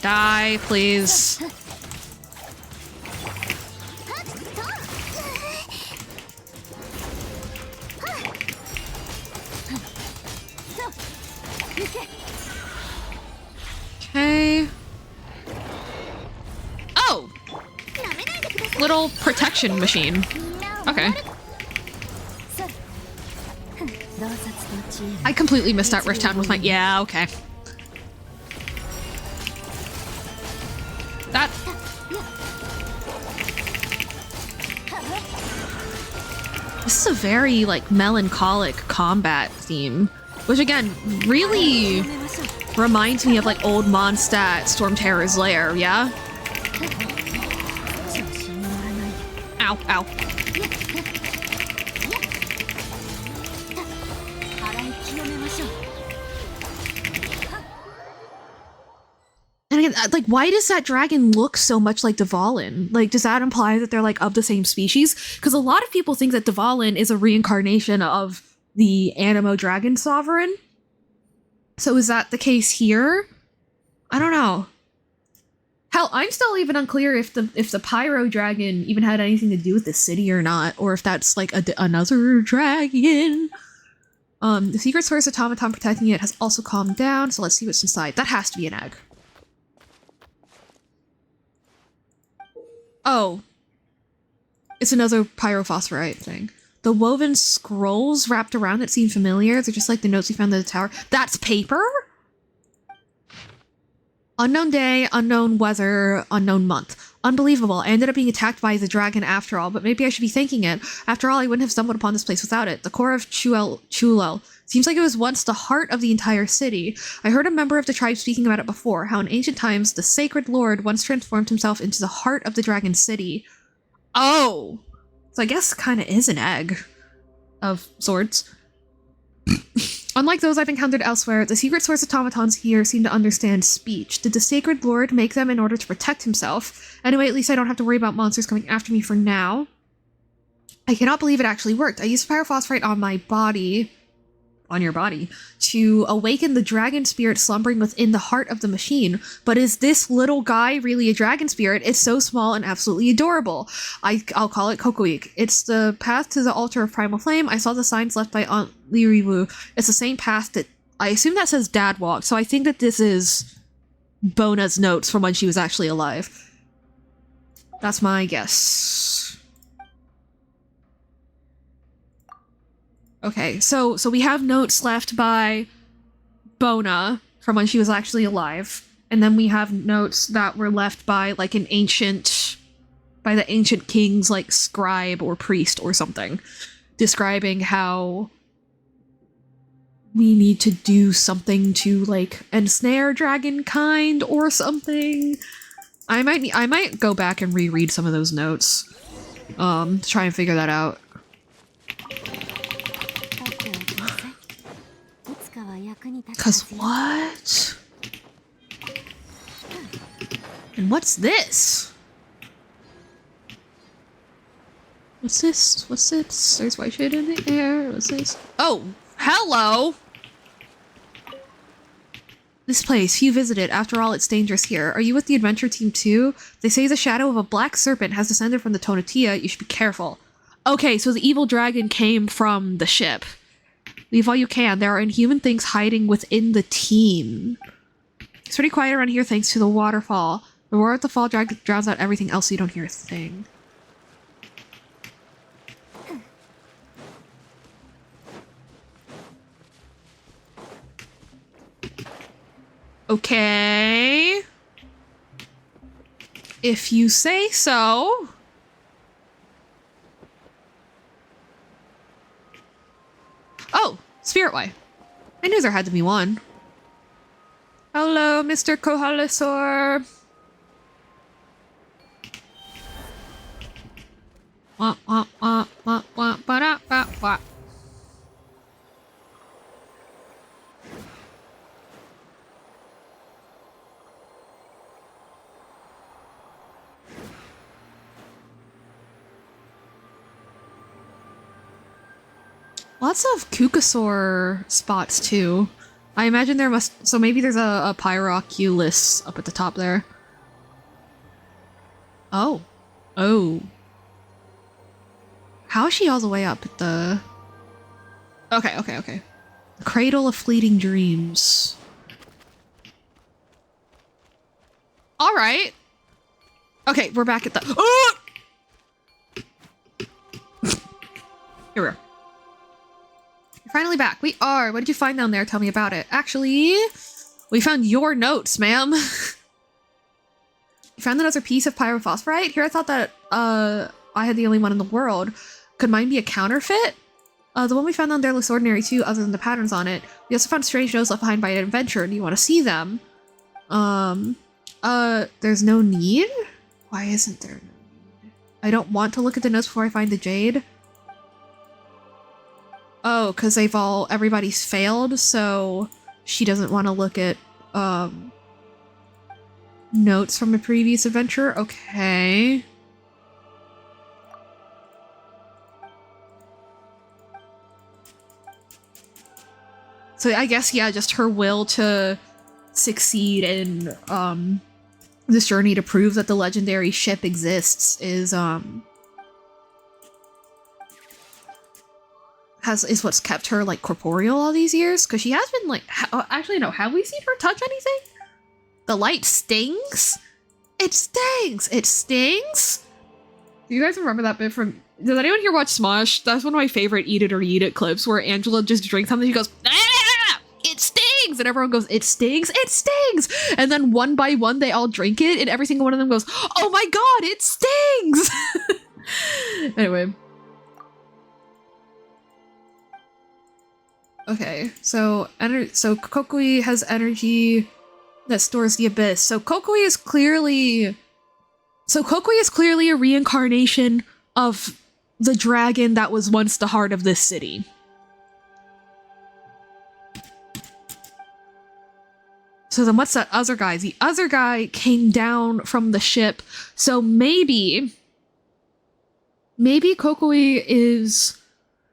Die, please. Okay. Oh! Little protection machine. Okay. I completely missed out Rift Town with my... Yeah, okay. That... This is a very, like, melancholic combat theme, which, again, really reminds me of, like, old Mondstadt Storm Terror's lair, yeah? Ow, ow. And again, like, why does that dragon look so much like Dvalin? Like, does that imply that they're, like, of the same species? Because a lot of people think that Dvalin is a reincarnation of the Anemo Dragon Sovereign. So is that the case here? I don't know. Hell, I'm still even unclear if the Pyro Dragon even had anything to do with the city or not, or if that's, like, another dragon. The secret source automaton protecting it has also calmed down, so let's see what's inside. That has to be an egg. Oh. It's another pyrophosphorite thing. The woven scrolls wrapped around it seem familiar. They're just like the notes we found in the tower. That's paper? Unknown day, unknown weather, unknown month. Unbelievable. I ended up being attacked by the dragon after all, but maybe I should be thanking it. After all, I wouldn't have stumbled upon this place without it. The core of Chulel. Seems like it was once the heart of the entire city. I heard a member of the tribe speaking about it before, how in ancient times, the sacred lord once transformed himself into the heart of the dragon city. Oh! So I guess kind of is an egg. Of sorts. Unlike those I've encountered elsewhere, the secret source automatons here seem to understand speech. Did the sacred lord make them in order to protect himself? Anyway, at least I don't have to worry about monsters coming after me for now. I cannot believe it actually worked. I used pyrophosphorite on my body... on your body, to awaken the dragon spirit slumbering within the heart of the machine. But is this little guy really a dragon spirit? It's so small and absolutely adorable. I'll call it Kokoik. It's the path to the altar of primal flame. I saw the signs left by Aunt Liriwu. It's the same path that I assume that says Dad walked, so I think that this is Bona's notes from when she was actually alive. That's my guess. Okay, so we have notes left by Bona from when she was actually alive, and then we have notes that were left by, like, the ancient king's, like, scribe or priest or something, describing how we need to do something to, like, ensnare dragonkind or something. I might go back and reread some of those notes, to try and figure that out. Cause what? And what's this? What's this? What's this? There's white shade in the air. What's this? Oh, hello! This place, few visit it. After all, it's dangerous here. Are you with the adventure team too? They say the shadow of a black serpent has descended from the Tonatia. You should be careful. Okay, so the evil dragon came from the ship. Leave all you can. There are inhuman things hiding within the team. It's pretty quiet around here thanks to the waterfall. The roar of the fall drowns out everything else so you don't hear a thing. Okay. If you say so. Oh, Spirit Way. I knew there had to be one. Hello, Mr. Kohalisor. Wah, wah, wah, wah, wah, ba-da, ba, wah. Lots of Kukasaur spots, too. I imagine there must... So maybe there's a Pyroculus up at the top there. Oh. Oh. How is she all the way up at the... Okay, okay, okay. Cradle of Fleeting Dreams. Alright. Okay, we're back at the... Oh! Here we are. You're finally back. We are. What did you find down there? Tell me about it. Actually, we found your notes, ma'am. You found another piece of pyrophosphorite? Here I thought that I had the only one in the world. Could mine be a counterfeit? The one we found on there looks ordinary too, other than the patterns on it. We also found strange notes left behind by an adventurer. Do you want to see them? There's no need? Why isn't there no need? I don't want to look at the notes before I find the jade. Oh, because everybody's failed, so she doesn't want to look at, notes from a previous adventure? Okay. So I guess, yeah, just her will to succeed in, this journey to prove that the legendary ship exists is what's kept her, like, corporeal all these years? Because she has been, like, actually, no, have we seen her touch anything? The light stings? It stings! It stings? Do you guys remember that bit from... Does anyone here watch Smosh? That's one of my favorite Eat It or Eat It clips, where Angela just drinks something, she goes, ah, it stings! And everyone goes, it stings? It stings! And then one by one, they all drink it, and every single one of them goes, oh my god, it stings! Anyway. Okay, so Kokui has energy that stores the abyss. So Kokui is clearly a reincarnation of the dragon that was once the heart of this city. So then what's that other guy? The other guy came down from the ship. So maybe Kokui is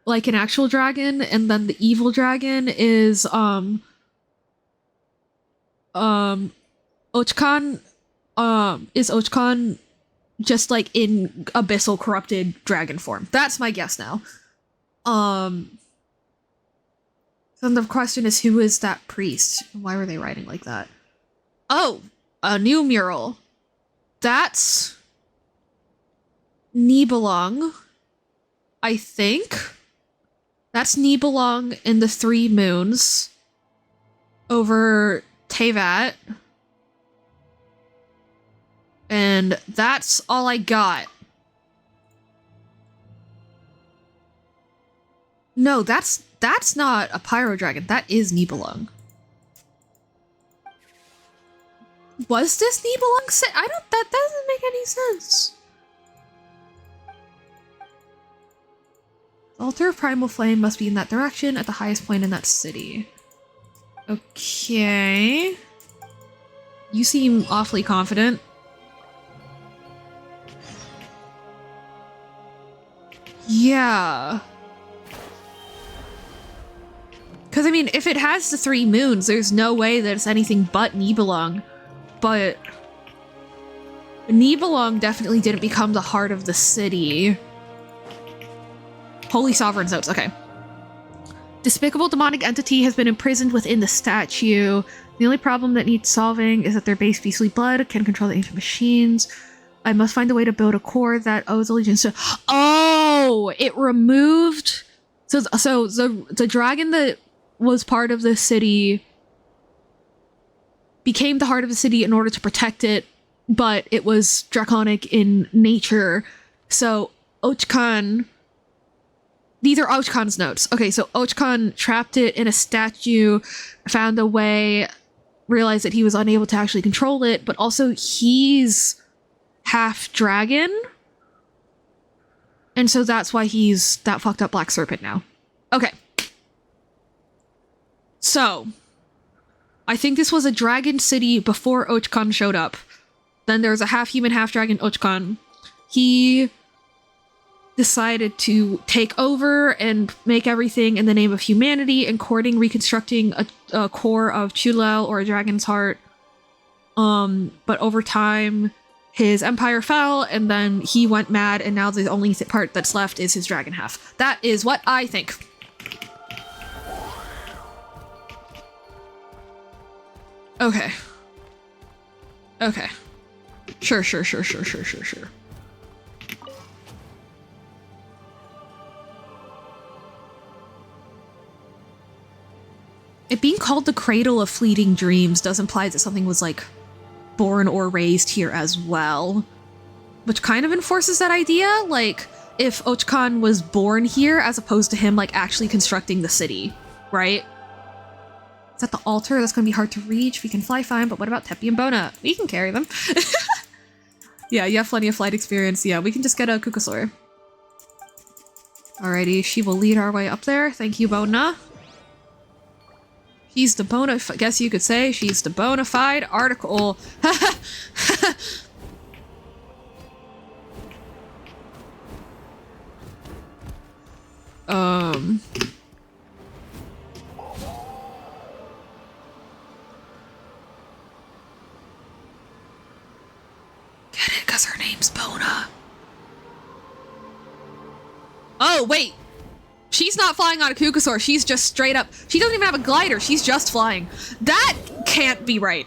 like an actual dragon, and then the evil dragon is Ochkan just like in abyssal corrupted dragon form. That's my guess now. Then the question is, who is that priest? Why were they writing like that? Oh, a new mural. That's Nibelung, I think. That's Nibelung in the Three Moons over Tevat. And that's all I got. No, that's not a pyro dragon. That is Nibelung. Was this Nibelung? That doesn't make any sense. The altar of primal flame must be in that direction at the highest point in that city. Okay. You seem awfully confident. Yeah. Because, I mean, if it has the Three Moons, there's no way that it's anything but Nibelung. But Nibelung definitely didn't become the heart of the city. Holy Sovereign's notes, okay. Despicable demonic entity has been imprisoned within the statue. The only problem that needs solving is that their base beastly blood can control the ancient machines. I must find a way to build a core that owes allegiance to... Oh! It removed... So the dragon that was part of the city became the heart of the city in order to protect it, but it was draconic in nature. So Ochkan... These are Ochkan's notes. Okay, so Ochkan trapped it in a statue, found a way, realized that he was unable to actually control it, but also he's half dragon. And so that's why he's that fucked up black serpent now. Okay. So, I think this was a dragon city before Ochkan showed up. Then there was a half-human, half-dragon Ochkan. He decided to take over and make everything in the name of humanity, including reconstructing a core of Chulel, or a dragon's heart. But over time, his empire fell, and then he went mad, and now the only part that's left is his dragon half. That is what I think. Okay. Okay. Sure. It being called the Cradle of Fleeting Dreams does imply that something was, like, born or raised here as well. Which kind of enforces that idea. Like, if Ochkan was born here as opposed to him like actually constructing the city, right? Is that the altar? That's gonna be hard to reach. We can fly fine, but what about Tepi and Bona? We can carry them. Yeah, you have plenty of flight experience. Yeah, we can just get a Kukasaur. Alrighty, she will lead our way up there. Thank you, Bona. She's the guess you could say she's the bona fide article. Get it, cause her name's Bona. Oh, wait. She's not flying on a Kukasaur, she's just straight up. She doesn't even have a glider, she's just flying. That can't be right.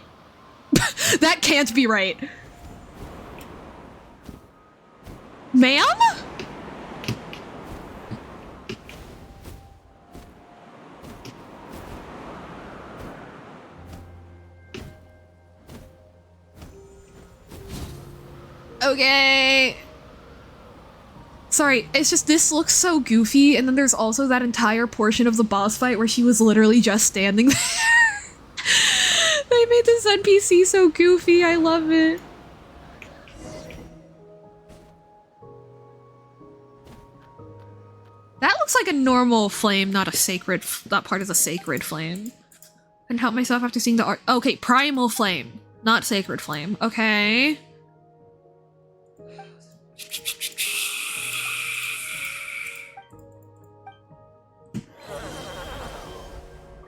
That can't be right. Ma'am? Okay. Sorry, it's just this looks so goofy, and then there's also that entire portion of the boss fight where she was literally just standing there. They made this NPC so goofy, I love it. That looks like a normal flame, not a sacred, that part is a sacred flame. Couldn't help myself after seeing the art. Okay, primal flame, not sacred flame, okay.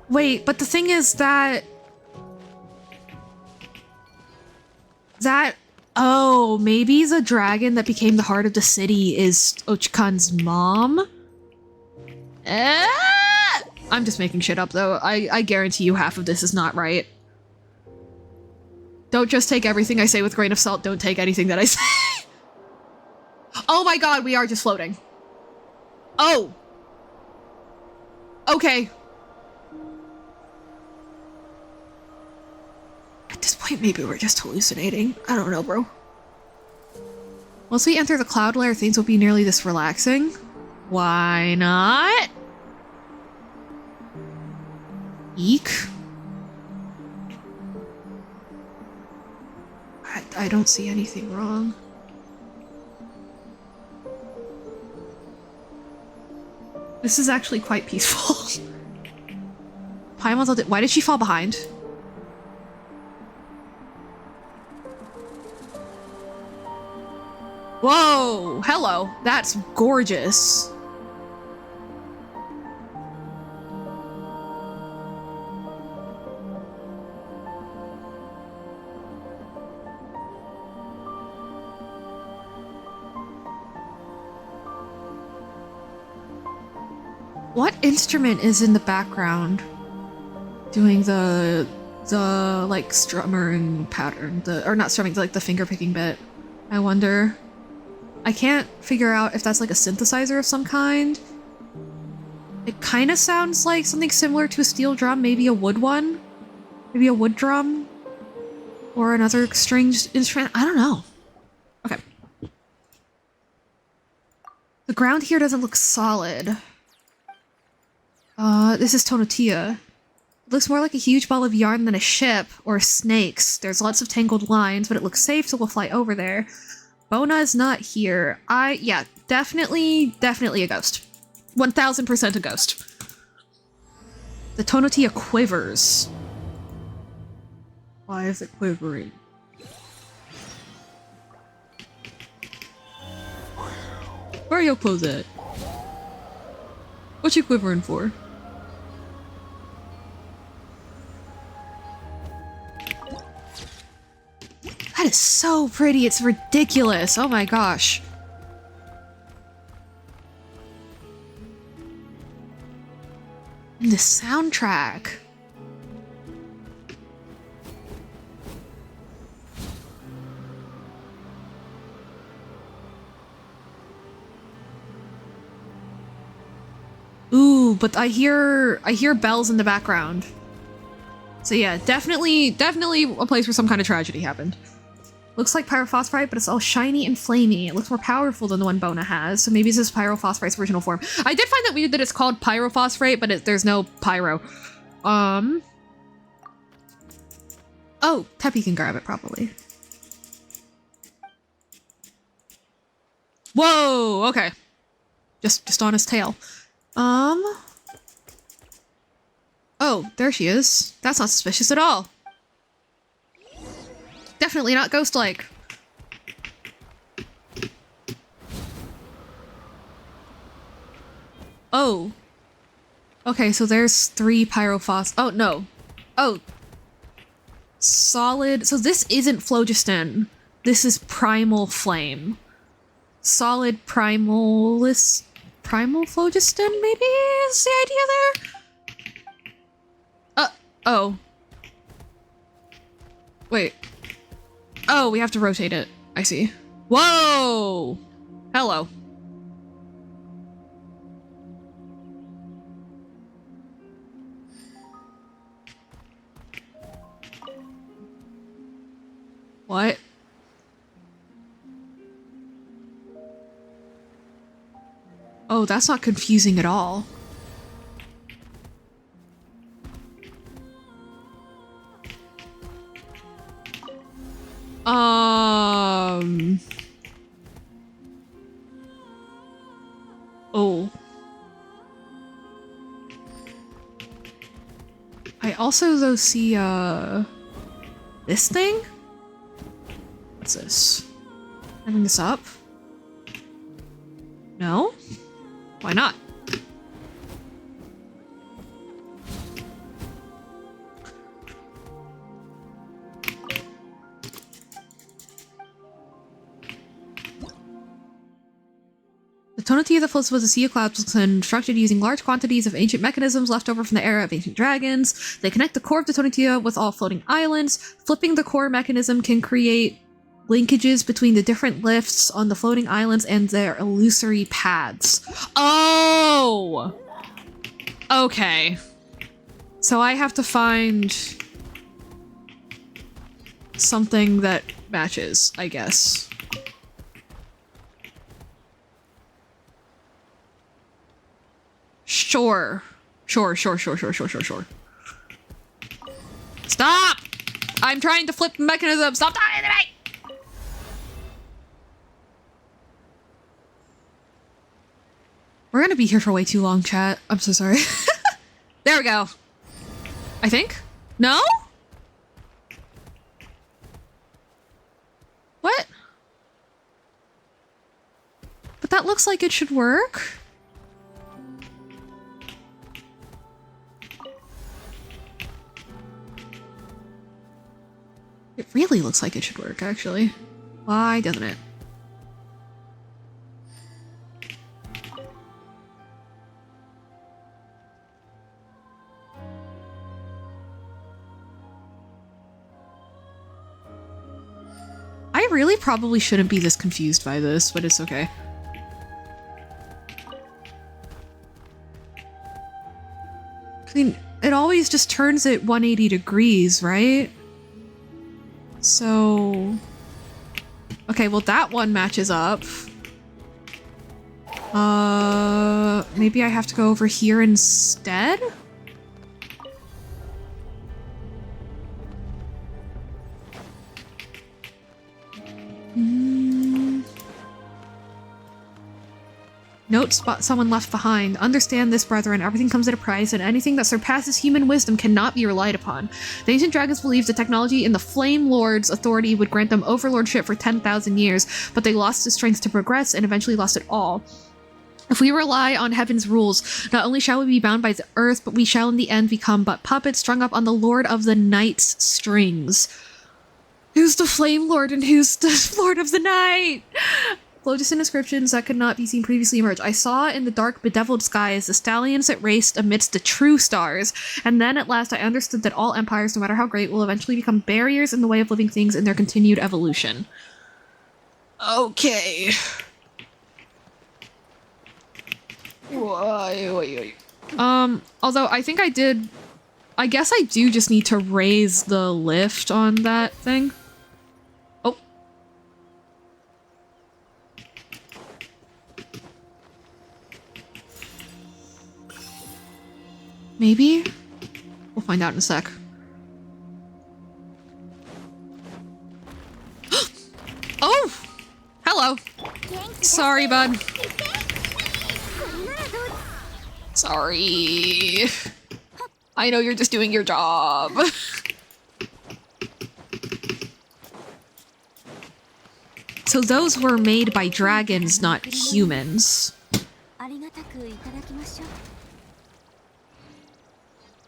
Wait, but the thing is that... Oh, maybe the dragon that became the heart of the city is Ochkan's mom? I'm just making shit up, though. I guarantee you half of this is not right. Don't just take everything I say with a grain of salt. Don't take anything that I say. Oh my god, we are just floating. Oh! Okay. At this point, maybe we're just hallucinating. I don't know, bro. Once we enter the cloud layer, things will be nearly this relaxing. Why not? Eek. I don't see anything wrong. This is actually quite peaceful. Paimon, why did she fall behind? Whoa! Hello! That's gorgeous. What instrument is in the background doing the like strumming pattern, or not strumming, like the finger picking bit? I wonder. I can't figure out if that's like a synthesizer of some kind. It kind of sounds like something similar to a steel drum, maybe a wood one, maybe a wood drum, or another stringed instrument. I don't know. Okay. The ground here doesn't look solid. This is Tonotia. It looks more like a huge ball of yarn than a ship, or snakes. There's lots of tangled lines, but it looks safe, so we'll fly over there. Bona is not here. Yeah, definitely a ghost. 1000% a ghost. The Tonotia quivers. Why is it quivering? Where are your clothes at? What you quivering for? That is so pretty, it's ridiculous. Oh my gosh. And the soundtrack. Ooh, but I hear bells in the background. So yeah, definitely a place where some kind of tragedy happened. Looks like pyrophosphorite, but it's all shiny and flamey. It looks more powerful than the one Bona has, so maybe this is pyrophosphorite's original form. I did find that weird that it's called pyrophosphorite, but there's no pyro. Oh, Teppy can grab it, probably. Whoa, okay. Just on his tail. Oh, there she is. That's not suspicious at all. Definitely not ghost-like. Oh. Okay, so there's 3 pyrophos- oh, no. Oh. Solid- so this isn't phlogiston. This is primal flame. Solid primal phlogiston, maybe, is the idea there? Oh. Wait. Oh, we have to rotate it. I see. Whoa! Hello. What? Oh, that's not confusing at all. Oh. I also, though, see, this thing? What's this? Having this up? No? Why not? The tonality that floats above the sea of clouds was constructed using large quantities of ancient mechanisms left over from the era of ancient dragons. They connect the core of the tonatia with all floating islands. Flipping the core mechanism can create linkages between the different lifts on the floating islands and their illusory paths. Oh! Okay. So I have to find something that matches, I guess. Sure. Sure. Stop! I'm trying to flip the mechanism. Stop talking to me! We're gonna be here for way too long, chat. I'm so sorry. There we go. I think? No? What? But that looks like it should work. It really looks like it should work, actually. Why doesn't it? I really probably shouldn't be this confused by this, but it's okay. I mean, it always just turns it 180 degrees, right? So... okay, well that one matches up. Maybe I have to go over here instead? Note spot someone left behind. Understand this, brethren. Everything comes at a price, and anything that surpasses human wisdom cannot be relied upon. The ancient dragons believed the technology in the Flame Lord's authority would grant them overlordship for 10,000 years, but they lost the strength to progress and eventually lost it all. If we rely on heaven's rules, not only shall we be bound by the earth, but we shall in the end become but puppets strung up on the Lord of the Night's strings. Who's the Flame Lord and who's the Lord of the Night? Phlogiston inscriptions that could not be seen previously emerge. I saw in the dark, bedeviled skies the stallions that raced amidst the true stars, and then at last I understood that all empires, no matter how great, will eventually become barriers in the way of living things in their continued evolution. Okay. Although I think I guess I do just need to raise the lift on that thing. Oh, Maybe? We'll find out in a sec. Oh! Hello. Sorry, bud. Sorry. I know you're just doing your job. So those were made by dragons, not humans.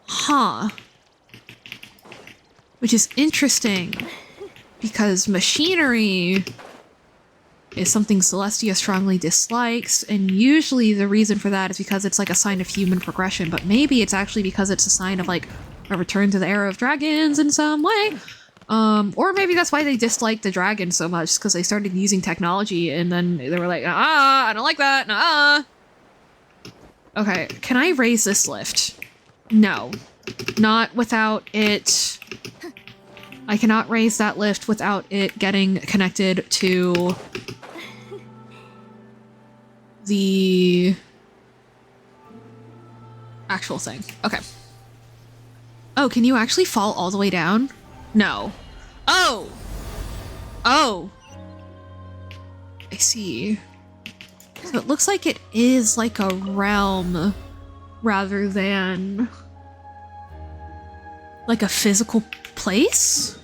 Huh. Which is interesting, because machinery is something Celestia strongly dislikes, and usually the reason for that is because it's like a sign of human progression, but maybe it's actually because it's a sign of like a return to the era of dragons in some way. Or maybe that's why they disliked the dragons so much, because they started using technology and then they were like, I don't like that, nah. Okay, can I raise this lift? No. Not without it... I cannot raise that lift without it getting connected to the actual thing. Okay. Oh, can you actually fall all the way down? No. Oh! Oh! I see. So it looks like it is like a realm rather than like a physical place?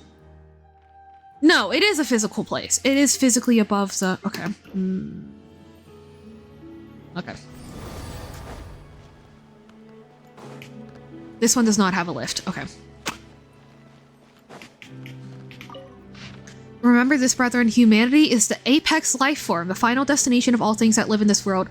No, it is a physical place. It is physically above the... Okay. Okay. This one does not have a lift. Okay. Remember this, brethren, humanity is the apex life form, the final destination of all things that live in this world.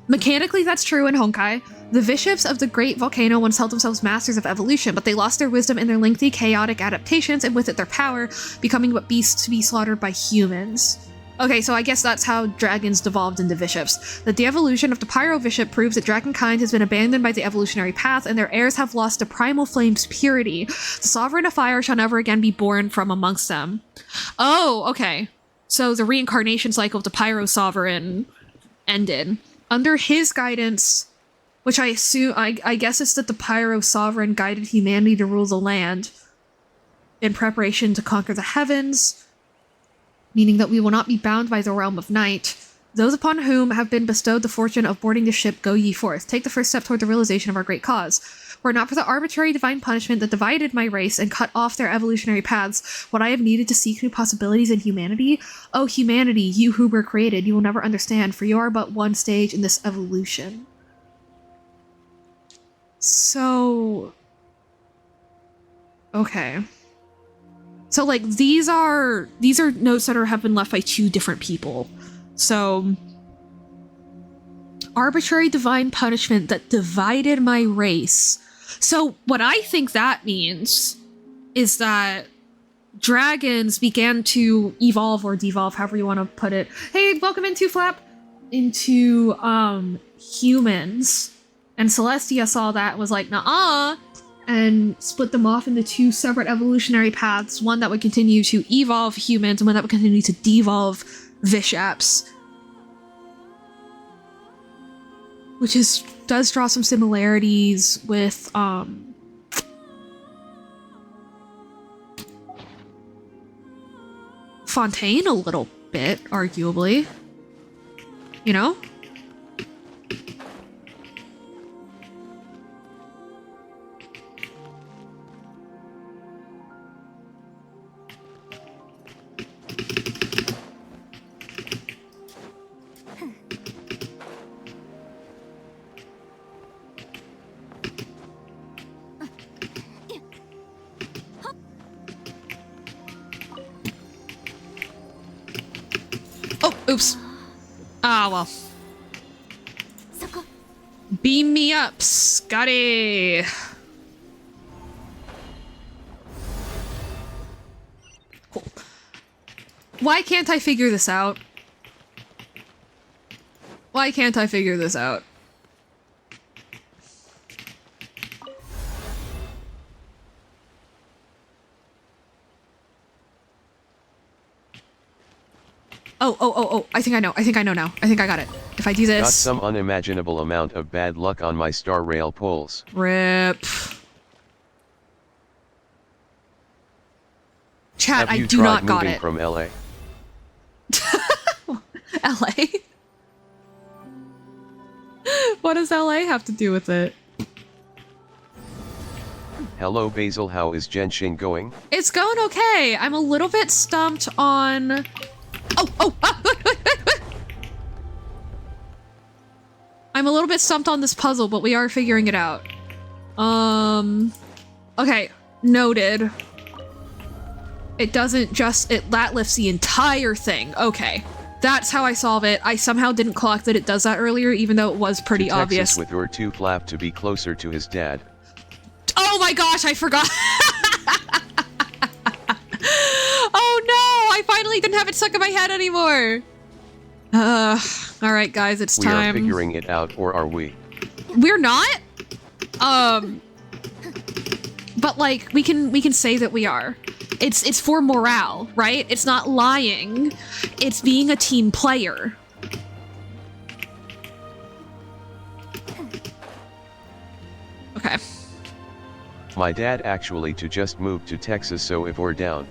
Mechanically, that's true in Honkai. The bishops of the great volcano once held themselves masters of evolution, but they lost their wisdom in their lengthy, chaotic adaptations, and with it their power, becoming but beasts to be slaughtered by humans. Okay, so I guess that's how dragons devolved into bishops. The de-evolution of the Pyro Bishop proves that dragonkind has been abandoned by the evolutionary path, and their heirs have lost the primal flame's purity. The sovereign of fire shall never again be born from amongst them. Oh, okay. So the reincarnation cycle of the Pyro Sovereign ended. Under his guidance, which I assume, I guess it's that the Pyro Sovereign guided humanity to rule the land in preparation to conquer the heavens, meaning that we will not be bound by the realm of night. Those upon whom have been bestowed the fortune of boarding the ship, go ye forth. Take the first step toward the realization of our great cause. Were it not for the arbitrary divine punishment that divided my race and cut off their evolutionary paths, would I have needed to seek new possibilities in humanity? Oh, humanity, you who were created, you will never understand, for you are but one stage in this evolution. So... Okay. So, like, these are notes that have been left by two different people. So, arbitrary divine punishment that divided my race. So, what I think that means is that dragons began to evolve or devolve, however you want to put it. Hey, welcome into Flap! Into, humans. And Celestia saw that and was like, nah-uh! And split them off into two separate evolutionary paths, one that would continue to evolve humans and one that would continue to devolve Vishaps. Which does draw some similarities with, Fontaine a little bit, arguably. You know? Oh, oops. Ah, well. Beam me up, Scotty! Cool. Why can't I figure this out? Why can't I figure this out? Oh, I think I know now. I think I got it. if I do this. Got some unimaginable amount of bad luck on my star rail pulls. Rip. Chat, Have I you do tried not got moving it. from LA? LA? What does LA have to do with it? Hello Basil, how is Genshin going? It's going okay. I'm a little bit stumped on... I'm a little bit stumped on this puzzle, but we are figuring it out. Okay, noted. It doesn't just, that lifts the entire thing. Okay, that's how I solve it. I somehow didn't clock that it does that earlier, even though it was pretty to Texas obvious. with your 2 flap to be closer to his dad. Oh my gosh, I forgot. Oh no, I finally didn't have it stuck in my head anymore. All right, guys, it's time. We are figuring it out, or are we? We're not. But like we can say that we are. It's for morale, right? It's not lying. It's being a team player. Okay. My dad actually just moved to Texas, so if we're down.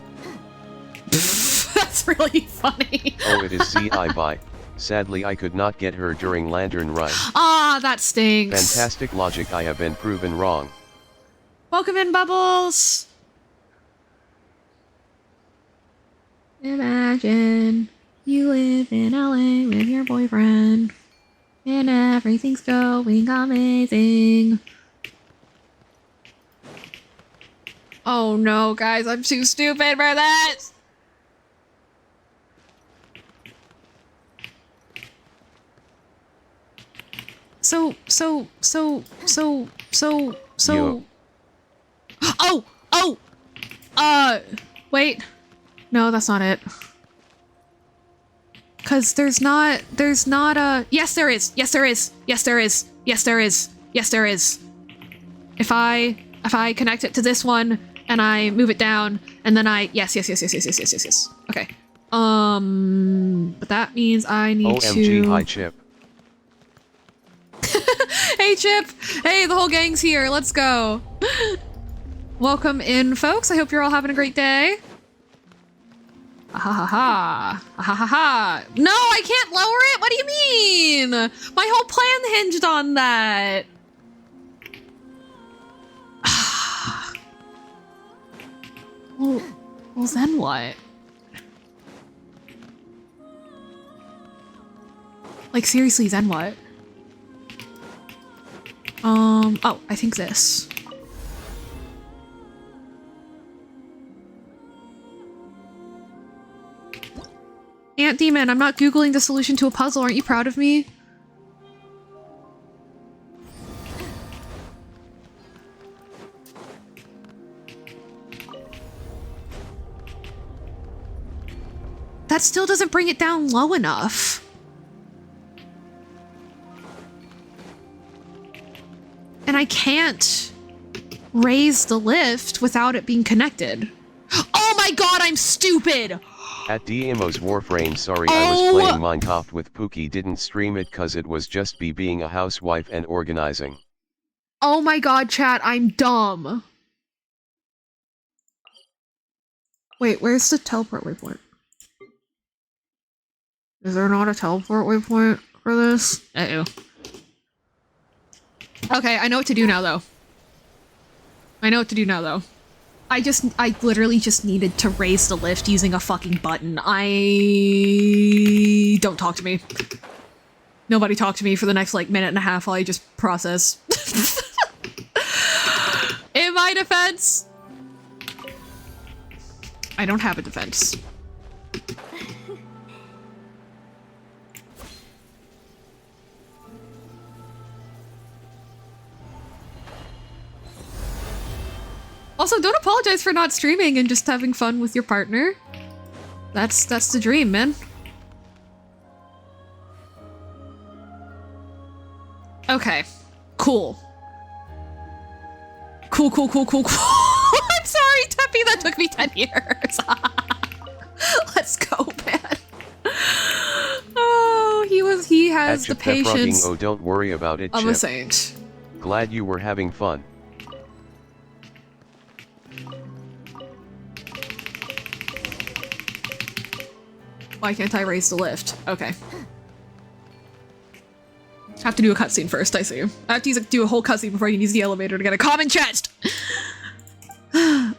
That's really funny. Oh, it is ZI by. Sadly, I could not get her during Lantern Ride. Ah, that stinks. Fantastic logic, I have been proven wrong. Welcome in, Bubbles. Imagine you live in LA with your boyfriend and everything's going amazing. Oh no, guys, I'm too stupid for this. So. Yo. Wait. No, that's not it. Cause there's not a, yes there is. If I connect it to this one and I move it down and then yes. Okay. But that means I need OMG, to. hi Chip. Hey Chip! Hey, the whole gang's here. Let's go. Welcome in, folks. I hope you're all having a great day. Ha ha ha. Ha ha ha. No, I can't lower it. What do you mean? My whole plan hinged on that. Well, then what? Like, seriously, then what? Oh, I think this. Ant Demon, I'm not Googling the solution to a puzzle. Aren't you proud of me? That still doesn't bring it down low enough. And I can't raise the lift without it being connected. Oh my god, I'm stupid! At DMO's Warframe, sorry, I was playing Minecraft with Pookie, didn't stream it cause it was just me being a housewife and organizing. Oh my god, chat, I'm dumb. Wait, where's the teleport waypoint? Is there not a teleport waypoint for this? Uh-oh. Okay, I know what to do now, though. I literally just needed to raise the lift using a fucking button. Don't talk to me. Nobody talk to me for the next, like, minute and a half while I just process. In my defense, I don't have a defense. Also, don't apologize for not streaming and just having fun with your partner. That's the dream, man. Okay. Cool. Cool. I'm sorry, Teppy, that took me 10 years. Let's go, man. Oh, he has the Chip defrogging. patience Oh, don't worry about it, of a Chip. saint. Glad you were having fun. Why can't I raise the lift? Okay. Have to do a cutscene first, I see. I have to do a whole cutscene before I can use the elevator to get a common chest!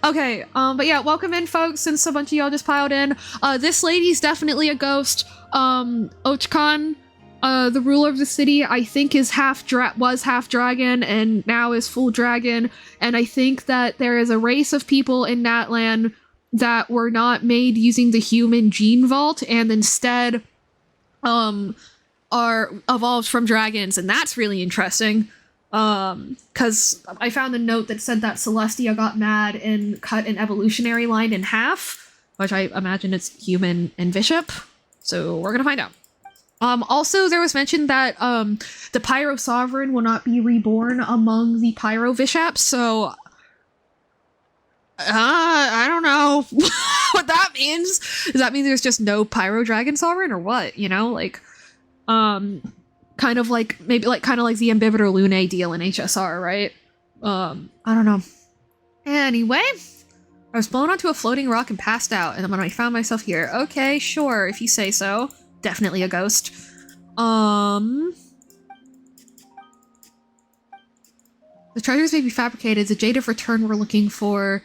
Okay, but yeah, welcome in, folks, since a bunch of y'all just piled in. This lady's definitely a ghost. Ochkan, the ruler of the city, I think was half dragon and now is full dragon, and I think that there is a race of people in Natlan that were not made using the human gene vault and instead, are evolved from dragons, and that's really interesting. Because I found a note that said that Celestia got mad and cut an evolutionary line in half, which I imagine it's human and bishop. So we're gonna find out. Also, there was mention that the Pyro Sovereign will not be reborn among the Pyro Bishops, so I don't know what that means. Does that mean there's just no Pyro Dragon Sovereign or what? You know, like, kind of like the Ambivitor Lunae deal in HSR, right? I don't know. Anyway, I was blown onto a floating rock and passed out, and then when I found myself here, okay, sure, if you say so. Definitely a ghost. The treasures may be fabricated. The Jade of Return we're looking for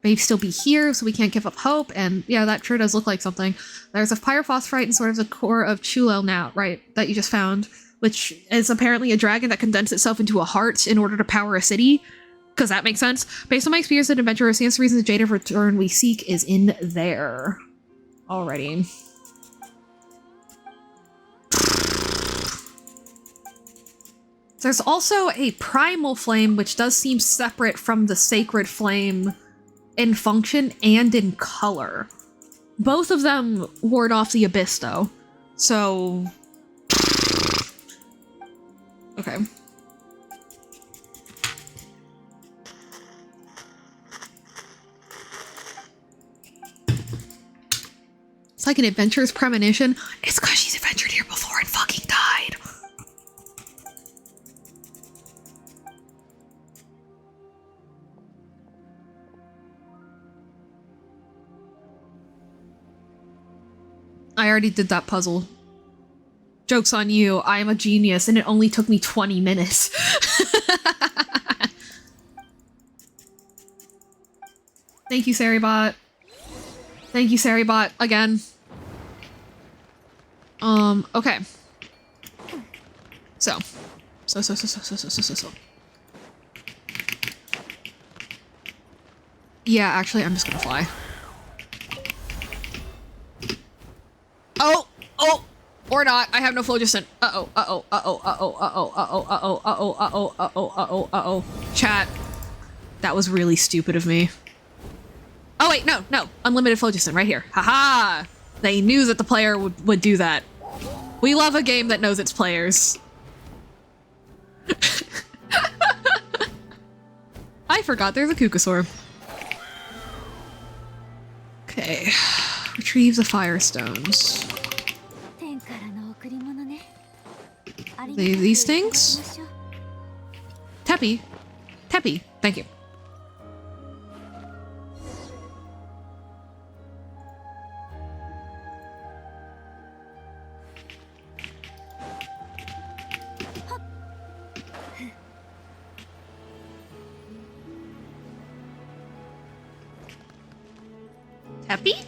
may still be here, so we can't give up hope. And yeah, that sure does look like something. There's a pyrophosphorite and sort of the core of Chulel now, right, that you just found, which is apparently a dragon that condensed itself into a heart in order to power a city. Because that makes sense. Based on my experience as an adventurer, stands to reason the Jade of Return we seek is in there. Alrighty. There's also a primal flame, which does seem separate from the sacred flame in function and in color. Both of them ward off the abyss, though. So... okay. It's like an adventurer's premonition. It's because she's adventured here before and fucking died. I already did that puzzle. Joke's on you, I am a genius and it only took me 20 minutes. Thank you, Saribot. Thank you, Saribot, again. Okay. So. Yeah, actually, I'm just gonna fly. Oh, or not. I have no phlogiston. Chat. That was really stupid of me. Oh wait, no. Unlimited phlogiston right here. Haha! They knew that the player would do that. We love a game that knows its players. I forgot there's a Kukasaur. Okay. Retrieve the Firestones. These things? Teppy. Teppy. Thank you. Teppy?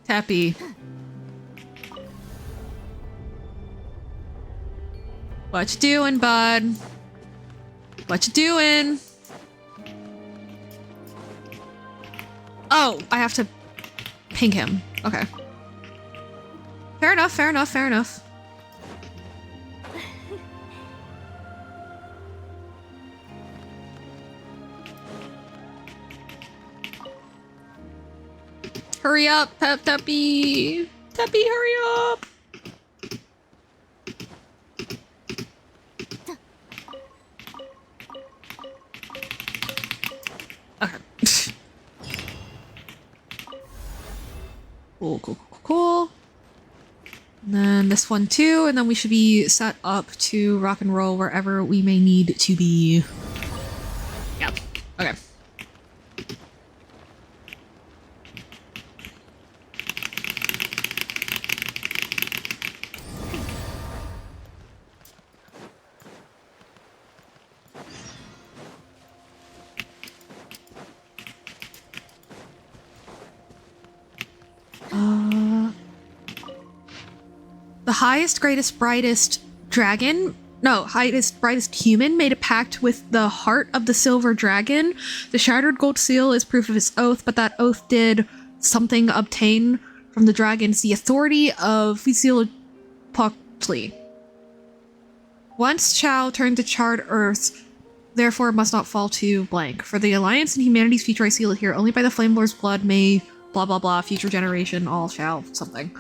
Teppy. What you doing, bud? What you doing? Oh, I have to ping him. Okay. Fair enough, fair enough, fair enough. Hurry up, Teppy! Teppy, hurry up! Okay. Cool. And then this one too, and then we should be set up to rock and roll wherever we may need to be. Yep. Okay. The highest, greatest, brightest dragon, no, highest, brightest human made a pact with the heart of the silver dragon. The shattered gold seal is proof of his oath, but that oath did something obtain from the dragons the authority of Huitzilopochtli. Once Chow turned to charred earth, therefore must not fall to blank. For the alliance and humanity's future, I seal it here. Only by the Flame Lord's blood may blah blah blah, future generation, all shall something.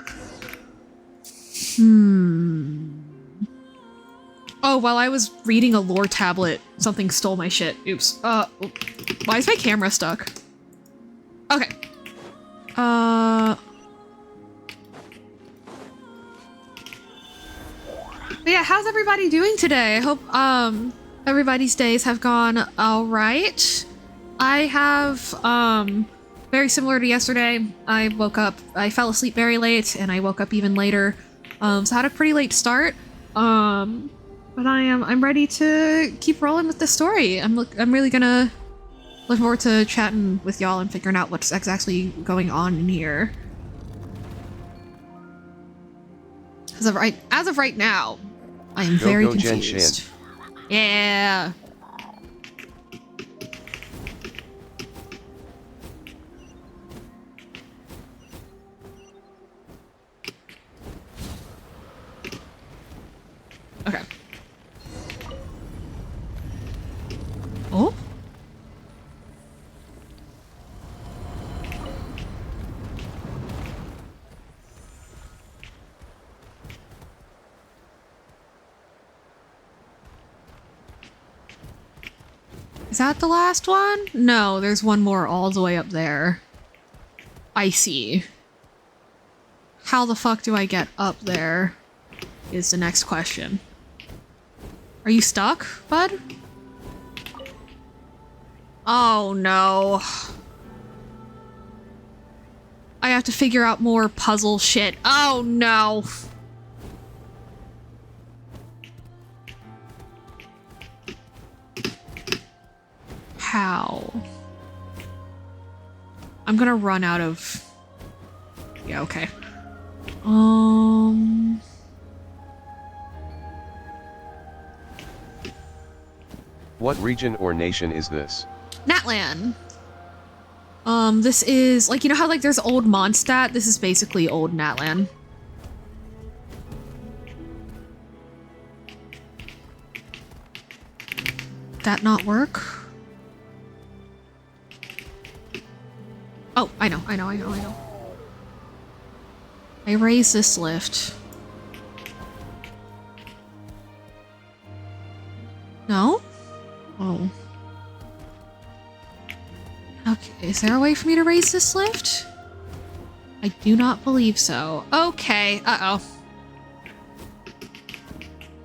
Oh, while I was reading a lore tablet, something stole my shit. Oops. Why is my camera stuck? Okay. But yeah, how's everybody doing today? I hope, everybody's days have gone alright. I have, very similar to yesterday. I fell asleep very late, and I woke up even later. So I had a pretty late start. But I'm ready to keep rolling with the story. I'm really gonna look forward to chatting with y'all and figuring out what's exactly going on in here. As of right now, I am very confused. Yeah. Okay. Oh? Is that the last one? No, there's one more all the way up there. I see. How the fuck do I get up there? Is the next question. Are you stuck, bud? Oh no. I have to figure out more puzzle shit. Oh no. How? I'm gonna run out of... Yeah, okay. What region or nation is this? Natlan. This is, like, you know how, like, there's old Mondstadt? This is basically old Natlan. That not work? Oh, I know. I raise this lift. No? Oh. Okay, is there a way for me to raise this lift? I do not believe so. Okay, uh-oh.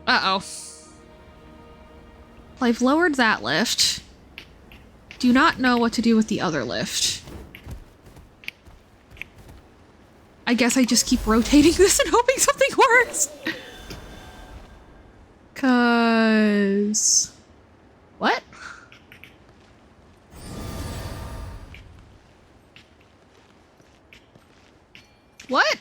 Uh-oh. I've lowered that lift. Do not know what to do with the other lift. I guess I just keep rotating this and hoping something works. 'Cause... What? What?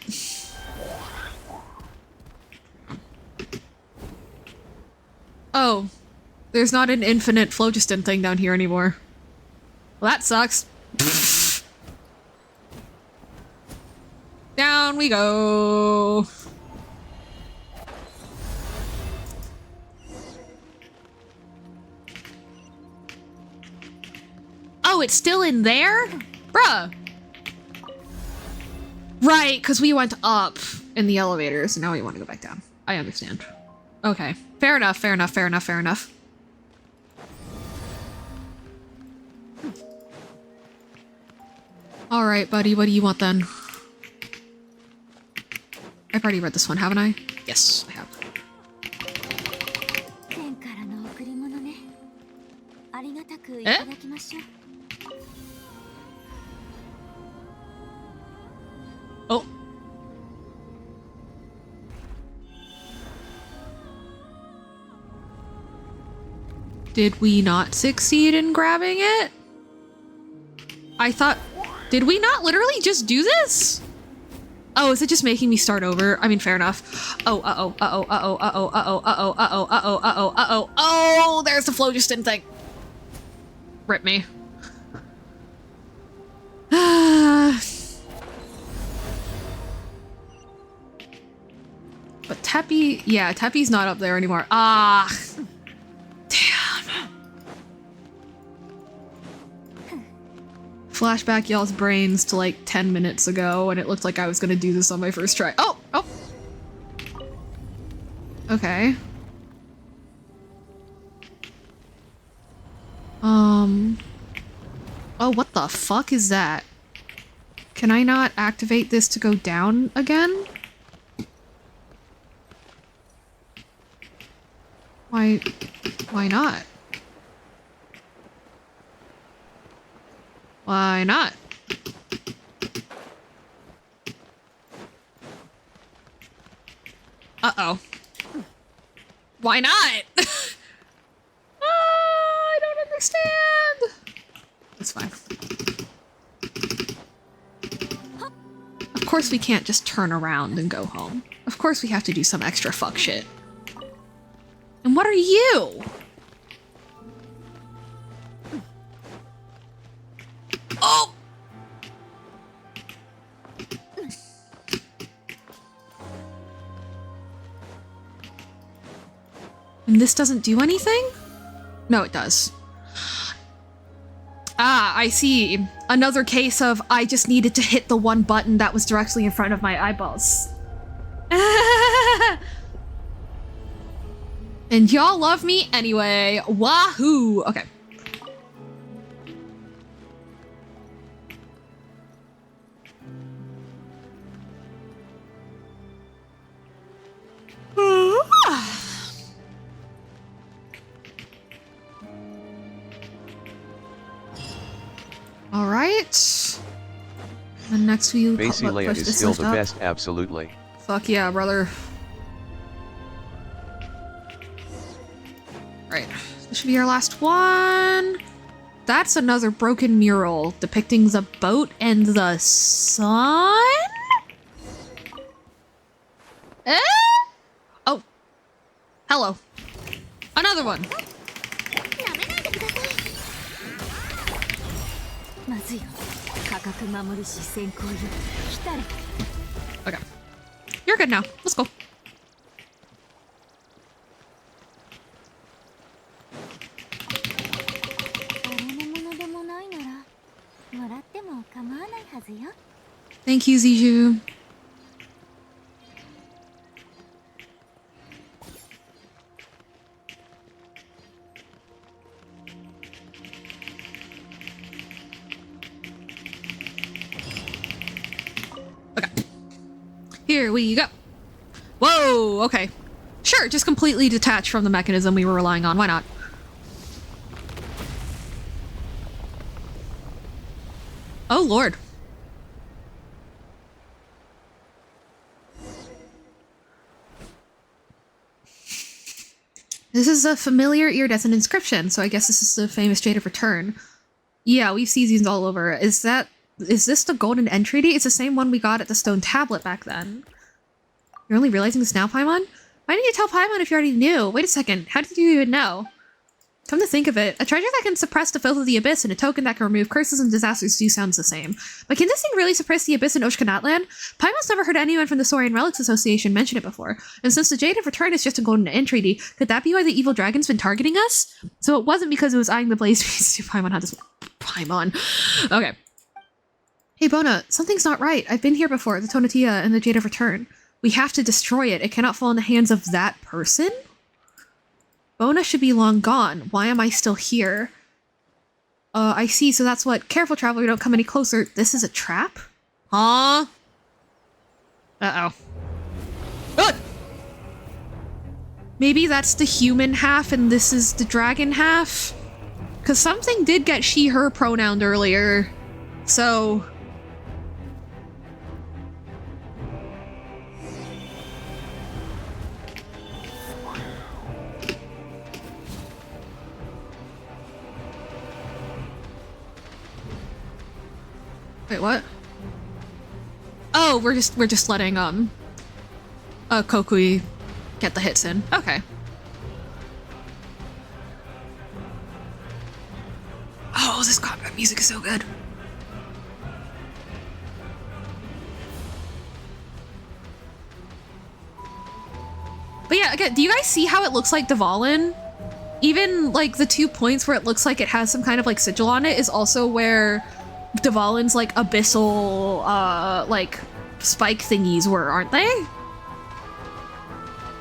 Oh. There's not an infinite phlogiston thing down here anymore. Well, that sucks. Down we go. Oh, it's still in there? Bruh. Right, because we went up in the elevator, so now we want to go back down. I understand. Okay. Fair enough, fair enough, fair enough, fair enough. Alright, buddy, what do you want then? I I've already read this one, haven't I? Yes, I have. Eh? Oh. Did we not succeed in grabbing it? I thought... Did we not literally just do this? Oh, is it just making me start over? I mean, fair enough. Oh, uh-oh, uh-oh, uh-oh, uh-oh, uh-oh, uh-oh, uh-oh, uh-oh, uh-oh, uh-oh. Oh, there's the phlogiston thing. Rip me. But Teppy... Yeah, Teppy's not up there anymore. Ah. Damn. Flashback y'all's brains to like 10 minutes ago, and it looked like I was gonna do this on my first try. Oh! Oh! Okay. Oh, what the fuck is that? Can I not activate this to go down again? Why not? Why not? Uh-oh. Why not? I don't understand. It's fine. Of course we can't just turn around and go home. Of course we have to do some extra fuck shit. And what are you? Oh! And this doesn't do anything? No, it does. Ah, I see. Another case of I just needed to hit the one button that was directly in front of my eyeballs. And y'all love me anyway. Wahoo! Okay. All right. And next we Basically, it is still the best, absolutely. Fuck yeah, brother. Right. This should be our last one. That's another broken mural depicting the boat and the sun? Eh? Oh. Hello. Another one. Okay. You're good now. Let's go. Thank you, Ziju. Okay. Here we go. Whoa, okay. Sure, just completely detached from the mechanism we were relying on. Why not? Oh, Lord. This is a familiar iridescent inscription, so I guess this is the famous Jade of Return. Yeah, we see these all over. Is this the golden entreaty? It's the same one we got at the stone tablet back then. You're only realizing this now, Paimon? Why didn't you tell Paimon if you already knew? Wait a second, how did you even know? Come to think of it, a treasure that can suppress the filth of the abyss and a token that can remove curses and disasters do sound the same. But can this thing really suppress the abyss in Oshkanatland? Paimon's never heard anyone from the Saurian Relics Association mention it before. And since the Jade of Return is just a golden entreaty, could that be why the evil dragon's been targeting us? So it wasn't because it was eyeing the blaze beast. Paimon had this. Paimon. Okay. Hey Bona, something's not right. I've been here before, the Tonatia and the Jade of Return. We have to destroy it. It cannot fall in the hands of that person? Bona should be long gone. Why am I still here? I see. So that's what. Careful, traveler. Don't come any closer. This is a trap? Huh? Uh-oh. Maybe that's the human half and this is the dragon half? Because something did get she, her pronounced earlier. So... Wait, what? Oh, we're just letting, Kokui get the hits in. Okay. Oh, this combat music is so good. But yeah, again, do you guys see how it looks like Dvalin? Even, like, the 2 points where it looks like it has some kind of, like, sigil on it is also where Dvalin's, like, abyssal, like, spike thingies were, aren't they?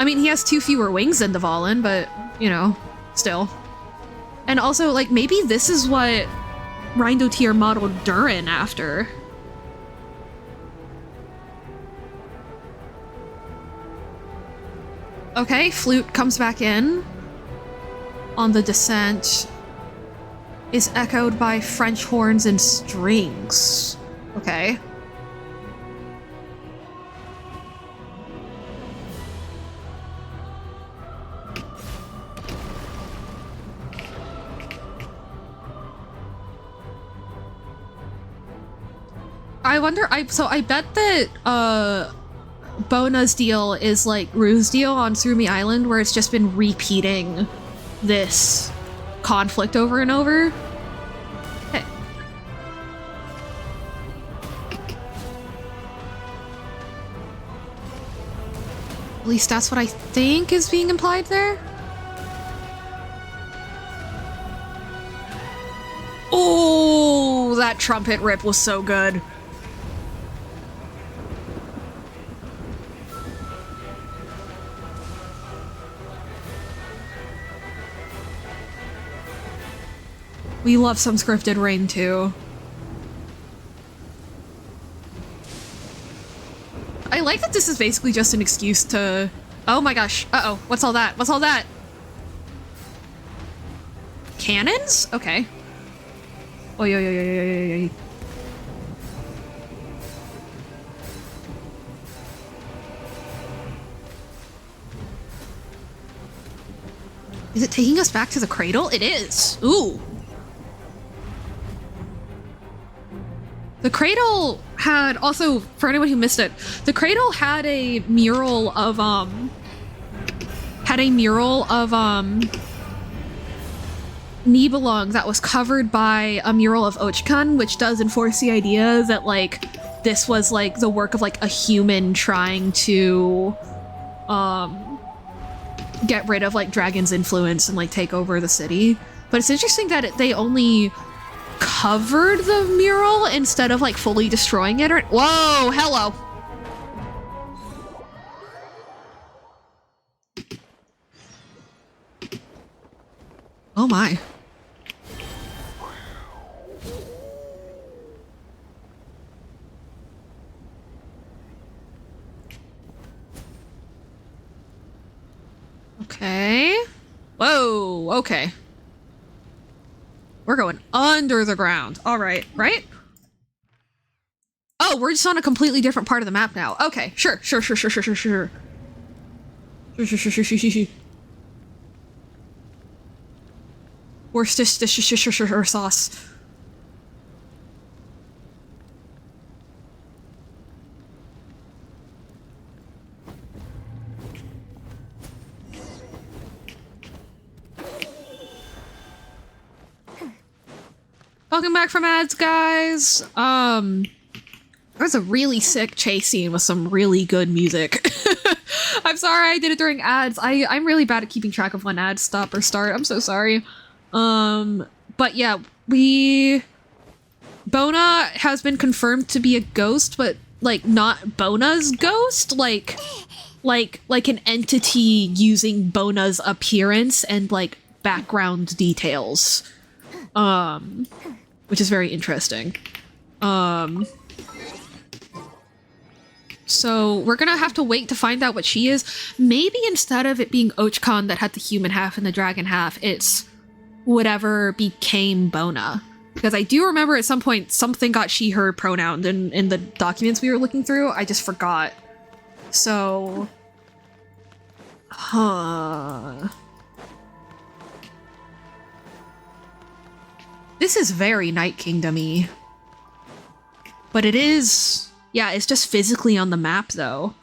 I mean, he has 2 fewer wings than Dvalin, but, you know, still. And also, like, maybe this is what Reindotir modeled Durin after. Okay, flute comes back in on the descent. Is echoed by French horns and strings. Okay. I wonder, so I bet that, Bona's deal is like Rue's deal on Surumi Island, where it's just been repeating this conflict over and over. Hey. At least that's what I think is being implied there. Oh, that trumpet rip was so good. We love some scripted rain too. I like that this is basically just an excuse to... Oh my gosh. Uh-oh. What's all that? What's all that? Cannons? Okay. Oy, oy, oy, oy, oy, oy. Is it taking us back to the cradle? It is. Ooh. The cradle had, also, for anyone who missed it, the cradle had a mural of, Nibelung that was covered by a mural of Ochkan, which does enforce the idea that, like, this was, like, the work of, like, a human trying to, get rid of, like, Dragon's influence and, like, take over the city. But it's interesting that they only covered the mural instead of, like, fully destroying it, or- Whoa, hello! Oh my. Okay. Whoa, okay. We're going under the ground. All right, right? Oh, we're just on a completely different part of the map now. Okay, sure. Worcestershire sauce. Welcome back from ads, guys. There's a really sick chase scene with some really good music. I'm sorry I did it during ads. I'm really bad at keeping track of when ads stop or start. I'm so sorry. But yeah, Bona has been confirmed to be a ghost, but like not Bona's ghost, like an entity using Bona's appearance and like background details. Which is very interesting. So we're gonna have to wait to find out what she is. Maybe instead of it being Ochkon that had the human half and the dragon half, it's whatever became Bona. Because I do remember at some point something got she, her pronouns in the documents we were looking through. I just forgot. So... This is very Night Kingdom-y. But it is... Yeah, it's just physically on the map, though.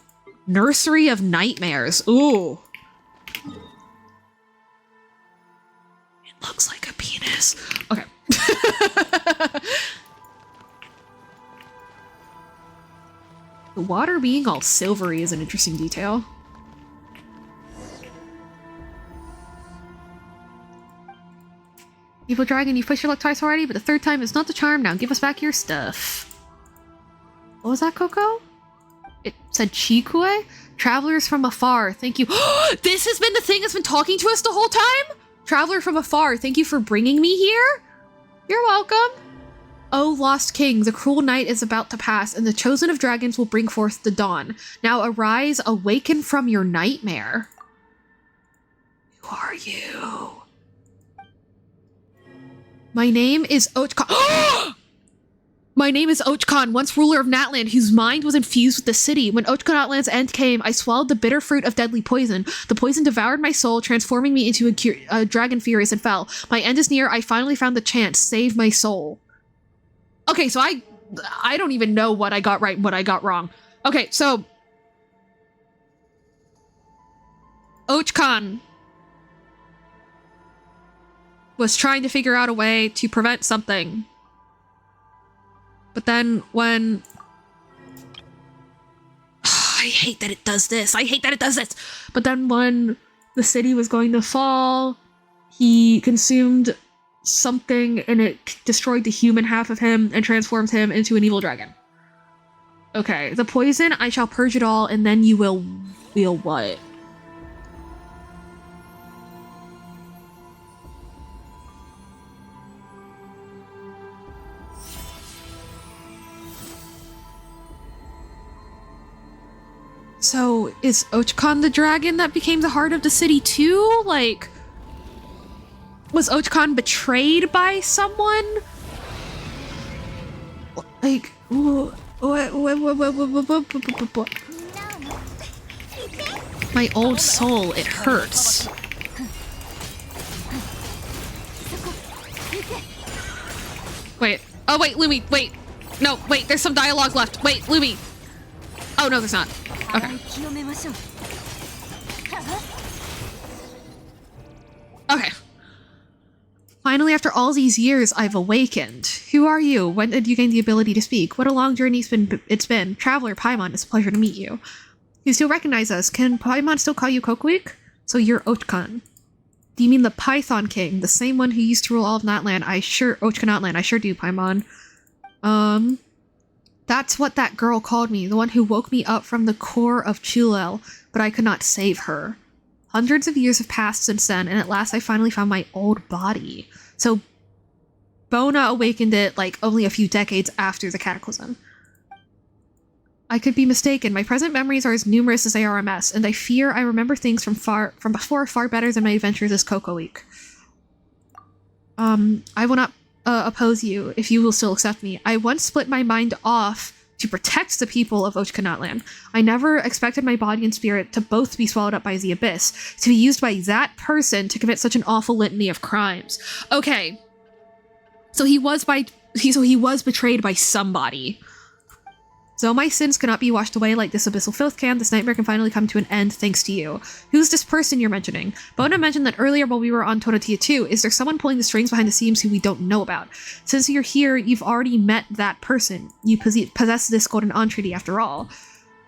Nursery of Nightmares. Ooh. It looks like a penis. Okay. The water being all silvery is an interesting detail. Evil Dragon, you've pushed your luck twice already, but the third time is not the charm. Now give us back your stuff. What was that, Coco? It said Chikue? Travelers from afar, thank you. This has been the thing that's been talking to us the whole time? Traveler from afar, thank you for bringing me here? You're welcome. Oh, lost king, the cruel night is about to pass, and the chosen of dragons will bring forth the dawn. Now arise, awaken from your nightmare. Who are you? My name is Ochkon. My name is Ochkon, once ruler of Natland, whose mind was infused with the city. When Ochkonatland's end came, I swallowed the bitter fruit of deadly poison. The poison devoured my soul, transforming me into a dragon furious and fell. My end is near. I finally found the chance. Save my soul. Okay, so I don't even know what I got right and what I got wrong. Okay, so Ochkon was trying to figure out a way to prevent something. But then when... I hate that it does this. I hate that it does this. But then when the city was going to fall, he consumed something and it destroyed the human half of him and transformed him into an evil dragon. Okay, the poison, I shall purge it all, and then you will what? So, is Ochkon the dragon that became the heart of the city too? Like, was Ochkon betrayed by someone? Like, my old soul, it hurts. Wait. Oh, wait, Lumi, wait. No, wait, there's some dialogue left. Wait, Lumi. Oh, no, there's not. Okay. Okay. Finally, after all these years, I've awakened. Who are you? When did you gain the ability to speak? What a long journey it's been. Traveler Paimon, it's a pleasure to meet you. You still recognize us. Can Paimon still call you Kokwik? So you're Ochkon. Do you mean the Python King? The same one who used to rule all of Natland? Ochkonatland. I sure do, Paimon. That's what that girl called me, the one who woke me up from the core of Chulel, but I could not save her. Hundreds of years have passed since then, and at last I finally found my old body. So, Bona awakened it, like, only a few decades after the Cataclysm. I could be mistaken. My present memories are as numerous as they are a mess, and I fear I remember things from before far better than my adventures as Coco Week. I will not oppose you if you will still accept me. I once split my mind off to protect the people of Ochkonatland. I never expected my body and spirit to both be swallowed up by the abyss, to be used by that person to commit such an awful litany of crimes. Okay. So he was betrayed by somebody. Though my sins cannot be washed away like this abyssal filth can, this nightmare can finally come to an end thanks to you. Who's this person you're mentioning? Bona mentioned that earlier while we were on Tonotia 2. Is there someone pulling the strings behind the scenes who we don't know about? Since you're here, you've already met that person. You possess this golden entreaty after all.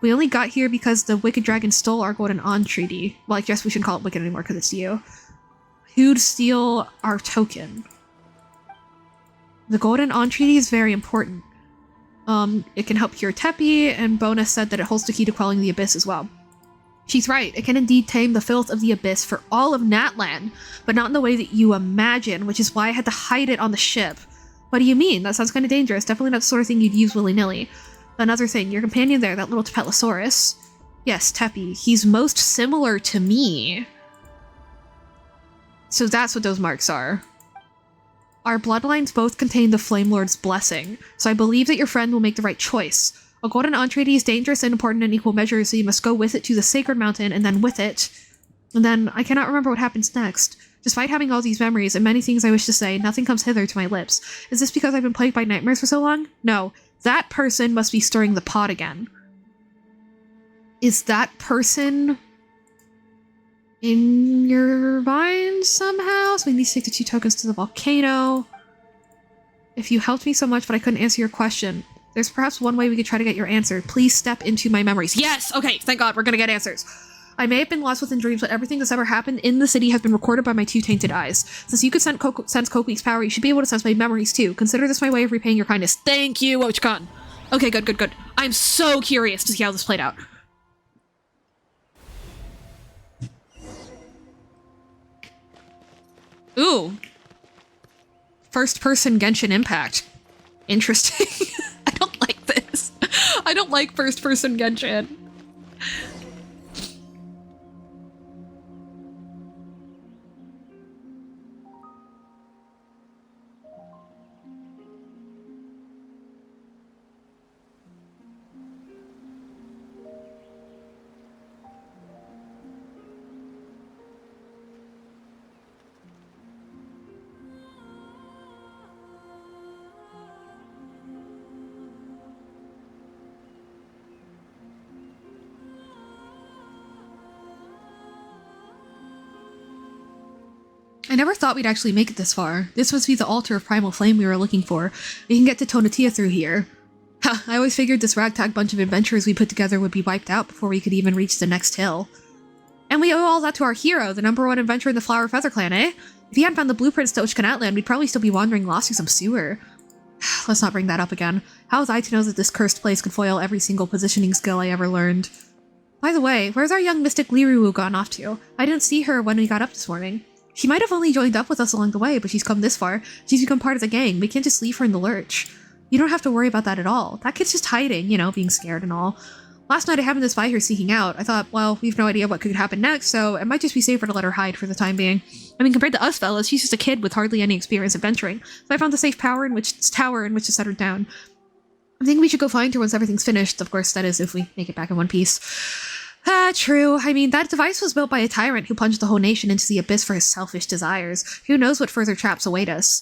We only got here because the wicked dragon stole our golden entreaty. Well, I guess we shouldn't call it wicked anymore because it's you. Who'd steal our token? The golden entreaty is very important. It can help cure Tepi, and Bona said that it holds the key to quelling the abyss as well. She's right, it can indeed tame the filth of the abyss for all of Natland, but not in the way that you imagine, which is why I had to hide it on the ship. What do you mean? That sounds kind of dangerous. Definitely not the sort of thing you'd use willy-nilly. Another thing, your companion there, that little Tepetlosaurus. Yes, Teppy. He's most similar to me. So that's what those marks are. Our bloodlines both contain the Flame Lord's blessing, so I believe that your friend will make the right choice. A golden entreaty is dangerous and important in equal measure, so you must go with it to the Sacred Mountain, and then with it. And then, I cannot remember what happens next. Despite having all these memories and many things I wish to say, nothing comes hither to my lips. Is this because I've been plagued by nightmares for so long? No. That person must be stirring the pot again. Is that person in your mind somehow? So we need to take the 2 tokens to the volcano. If you helped me so much, but I couldn't answer your question, there's perhaps one way we could try to get your answer. Please step into my memories. Yes! Okay, thank God, we're gonna get answers. I may have been lost within dreams, but everything that's ever happened in the city has been recorded by my 2 tainted eyes. Since you could sense Kokwik's power, you should be able to sense my memories too. Consider this my way of repaying your kindness. Thank you, Ochkan! Okay, good. I'm so curious to see how this played out. Ooh. First-person Genshin Impact. Interesting. I don't like this. I don't like first-person Genshin. I never thought we'd actually make it this far. This must be the altar of primal flame we were looking for. We can get to Tonatia through here. Ha, I always figured this ragtag bunch of adventurers we put together would be wiped out before we could even reach the next hill. And we owe all that to our hero, the #1 adventurer in the Flower Feather Clan, eh? If he hadn't found the blueprints to Ochkanatland, we'd probably still be wandering lost through some sewer. Let's not bring that up again. How was I to know that this cursed place could foil every single positioning skill I ever learned? By the way, where's our young mystic Liruwu gone off to? I didn't see her when we got up this morning. She might have only joined up with us along the way, but she's come this far. She's become part of the gang. We can't just leave her in the lurch. You don't have to worry about that at all. That kid's just hiding, you know, being scared and all. Last night I happened to spy her sneaking out. I thought, well, we've no idea what could happen next, so it might just be safer to let her hide for the time being. I mean, compared to us fellas, she's just a kid with hardly any experience adventuring. So I found the safe tower in which to set her down. I think we should go find her once everything's finished. Of course, that is if we make it back in one piece. True. I mean, that device was built by a tyrant who plunged the whole nation into the abyss for his selfish desires. Who knows what further traps await us.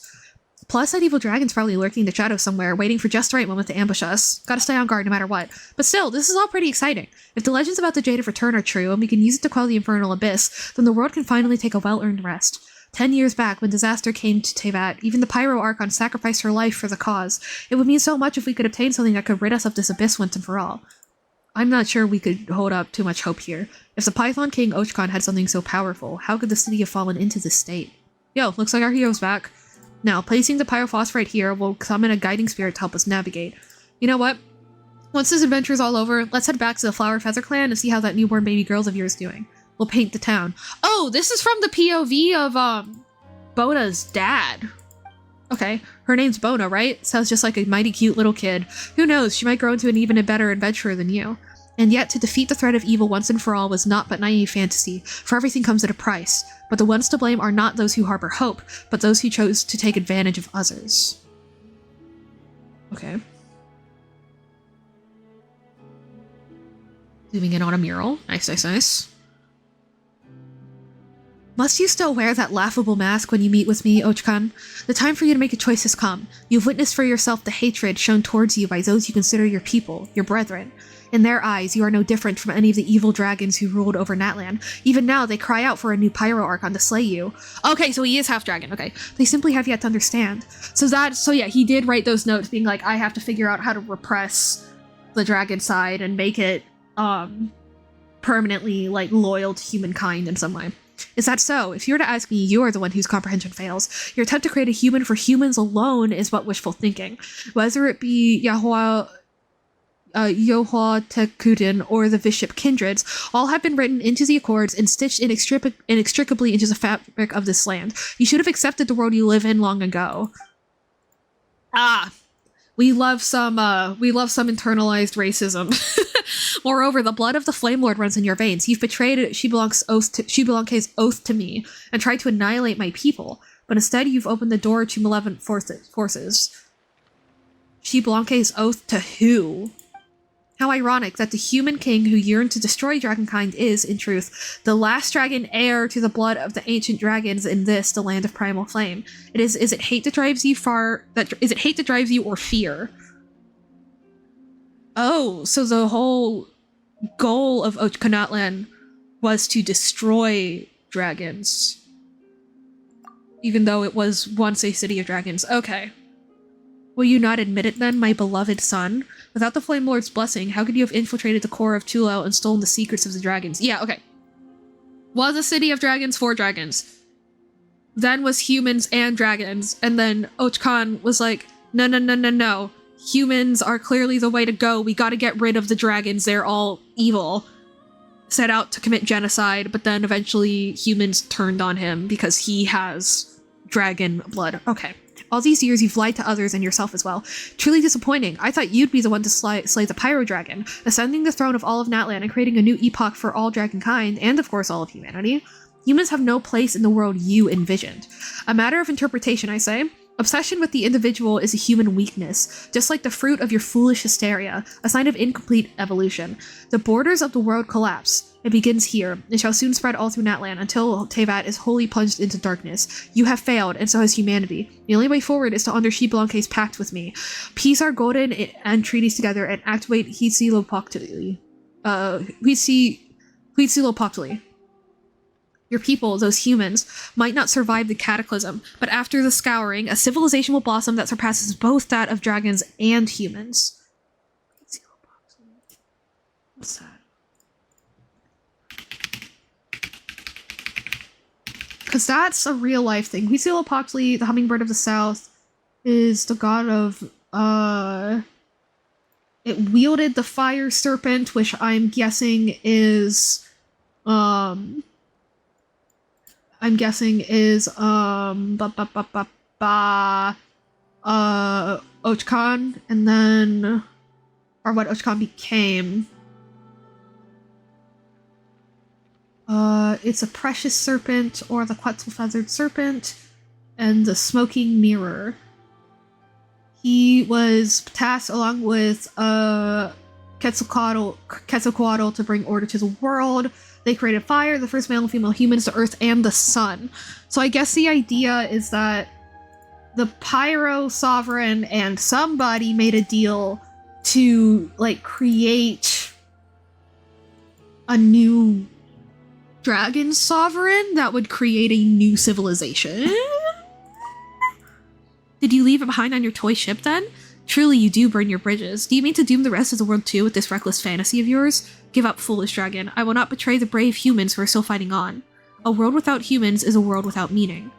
Plus, that evil dragon's probably lurking in the shadows somewhere, waiting for just the right moment to ambush us. Gotta stay on guard no matter what. But still, this is all pretty exciting. If the legends about the Jade of Return are true, and we can use it to quell the infernal abyss, then the world can finally take a well-earned rest. 10 years back, when disaster came to Tevat, even the Pyro-Archon sacrificed her life for the cause. It would mean so much if we could obtain something that could rid us of this abyss once and for all. I'm not sure we could hold up too much hope here. If the Python King Ochkan had something so powerful, how could the city have fallen into this state? Yo, looks like our hero's back. Now, placing the pyrophosphorite here will summon a guiding spirit to help us navigate. You know what? Once this adventure's all over, let's head back to the Flower Feather Clan and see how that newborn baby girl of yours doing. We'll paint the town. Oh, this is from the POV of, Bona's dad. Okay, her name's Bona, right? Sounds just like a mighty cute little kid. Who knows, she might grow into an even better adventurer than you. And yet, to defeat the threat of evil once and for all was not but naive fantasy, for everything comes at a price. But the ones to blame are not those who harbor hope, but those who chose to take advantage of others. Okay. Zooming in on a mural. Nice. Must you still wear that laughable mask when you meet with me, Ochkan? The time for you to make a choice has come. You've witnessed for yourself the hatred shown towards you by those you consider your people, your brethren. In their eyes, you are no different from any of the evil dragons who ruled over Natlan. Even now, they cry out for a new Pyro-Archon to slay you. Okay, so he is half-dragon, okay. They simply have yet to understand. So yeah, he did write those notes being like, I have to figure out how to repress the dragon side and make it, permanently, like, loyal to humankind in some way. Is that so? If you were to ask me, you are the one whose comprehension fails. Your attempt to create a human for humans alone is but wishful thinking. Whether it be Yohua Tekudin or the Viship Kindreds, all have been written into the Accords and stitched inextricably into the fabric of this land. You should have accepted the world you live in long ago. Ah! We love some internalized racism. Moreover, the blood of the Flame Lord runs in your veins. You've betrayed Xibelonke's oath to me and tried to annihilate my people, but instead you've opened the door to malevolent forces. Xibelonke's oath to who? How ironic that the human king who yearned to destroy dragonkind is, in truth, the last dragon heir to the blood of the ancient dragons in this, the land of primal flame. Is it hate that drives you or fear? Oh, so the whole goal of Ochkonatlan was to destroy dragons. Even though it was once a city of dragons. Okay. Will you not admit it then, my beloved son? Without the Flame Lord's blessing, how could you have infiltrated the core of Tulel and stolen the secrets of the dragons? Yeah, okay. Was a city of dragons for dragons. Then was humans and dragons. And then Ochkon was like, no. Humans are clearly the way to go. We gotta get rid of the dragons. They're all evil. Set out to commit genocide, but then eventually humans turned on him because he has dragon blood. Okay. All these years you've lied to others and yourself as well. Truly disappointing. I thought you'd be the one to slay the Pyro Dragon, ascending the throne of all of Natlan and creating a new epoch for all dragonkind, and of course all of humanity. Humans have no place in the world you envisioned. A matter of interpretation, I say. Obsession with the individual is a human weakness, just like the fruit of your foolish hysteria, a sign of incomplete evolution. The borders of the world collapse. It begins here. It shall soon spread all through Natlan until Tevat is wholly plunged into darkness. You have failed, and so has humanity. The only way forward is to honor Xibelonke's pact with me. Piece our golden and treaties together and activate Huitzilopochtli. Huitzilopochtli. Your people, those humans, might not survive the cataclysm, but after the scouring, a civilization will blossom that surpasses both that of dragons and humans. What's that? Because that's a real life thing. Huitzilopochtli, the hummingbird of the south, is the god of, it wielded the fire serpent, which I'm guessing is, Ochkon, and then, or what Ochkon became. It's a precious serpent, or the Quetzal-feathered serpent, and the smoking mirror. He was tasked along with Quetzalcoatl to bring order to the world. They created fire, the first male and female humans, the earth, and the sun. So I guess the idea is that the Pyro Sovereign and somebody made a deal to, like, create a new dragon sovereign that would create a new civilization. Did you leave it behind on your toy ship then? Truly you do burn your bridges. Do you mean to doom the rest of the world too with this reckless fantasy of yours? Give up, foolish dragon. I will not betray the brave humans who are still fighting on. A world without humans is a world without meaning.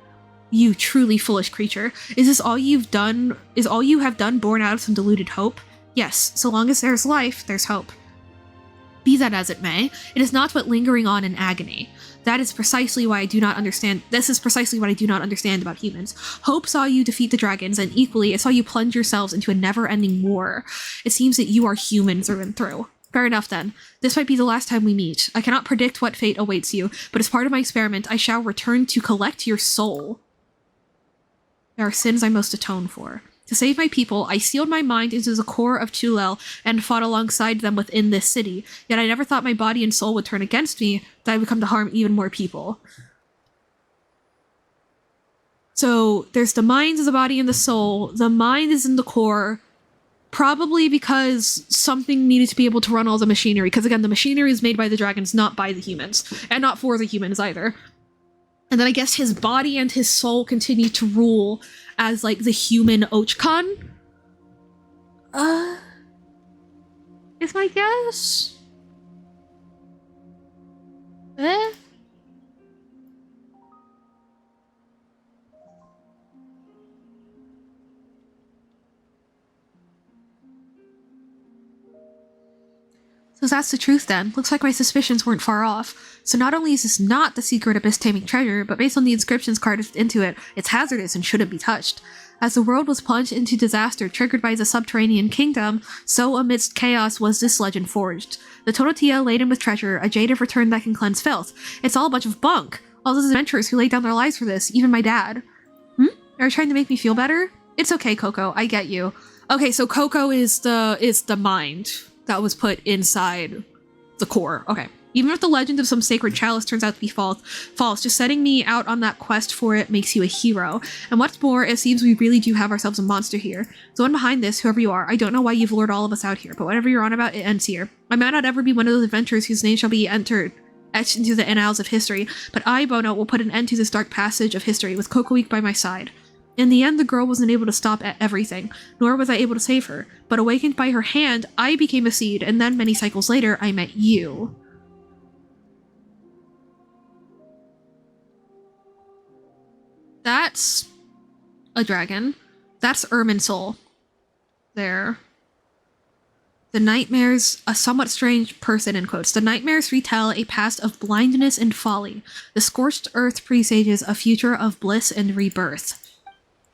You truly foolish creature. Is this all you've done? Is all you have done born out of some deluded hope? Yes, so long as there's life, there's hope. Be that as it may, it is not but lingering on in agony. That is precisely why I do not understand. This is precisely what I do not understand about humans. Hope saw you defeat the dragons, and equally, it saw you plunge yourselves into a never-ending war. It seems that you are human through and through. Fair enough then. This might be the last time we meet. I cannot predict what fate awaits you, but as part of my experiment, I shall return to collect your soul. There are sins I must atone for. To save my people, I sealed my mind into the core of Tulel and fought alongside them within this city, yet I never thought my body and soul would turn against me, that I would come to harm even more people. So, there's the mind, the body, and the soul. The mind is in the core, probably because something needed to be able to run all the machinery, because again, the machinery is made by the dragons, not by the humans, and not for the humans either. And then I guess his body and his soul continue to rule as, like, the human Ochkon? Is my guess? So that's the truth then. Looks like my suspicions weren't far off. So not only is this not the secret abyss taming treasure, but based on the inscriptions carved into it, it's hazardous and shouldn't be touched. As the world was plunged into disaster triggered by the subterranean kingdom, so amidst chaos was this legend forged. The Tototia laden with treasure, a jade of return that can cleanse filth. It's all a bunch of bunk. All those adventurers who laid down their lives for this, even my dad. Are you trying to make me feel better? It's okay, Coco. I get you. Okay, so Coco is the mind that was put inside the core. Okay. Even if the legend of some sacred chalice turns out to be false, just setting me out on that quest for it makes you a hero. And what's more, it seems we really do have ourselves a monster here. The one behind this, whoever you are, I don't know why you've lured all of us out here, but whatever you're on about, it ends here. I might not ever be one of those adventurers whose name shall be etched into the annals of history, but I, Bono, will put an end to this dark passage of history with Coco Week by my side. In the end, the girl wasn't able to stop at everything, nor was I able to save her. But awakened by her hand, I became a seed, and then many cycles later, I met you. That's a dragon. That's Irminsul. There. The nightmares, a somewhat strange person in quotes. The nightmares retell a past of blindness and folly. The scorched earth presages a future of bliss and rebirth.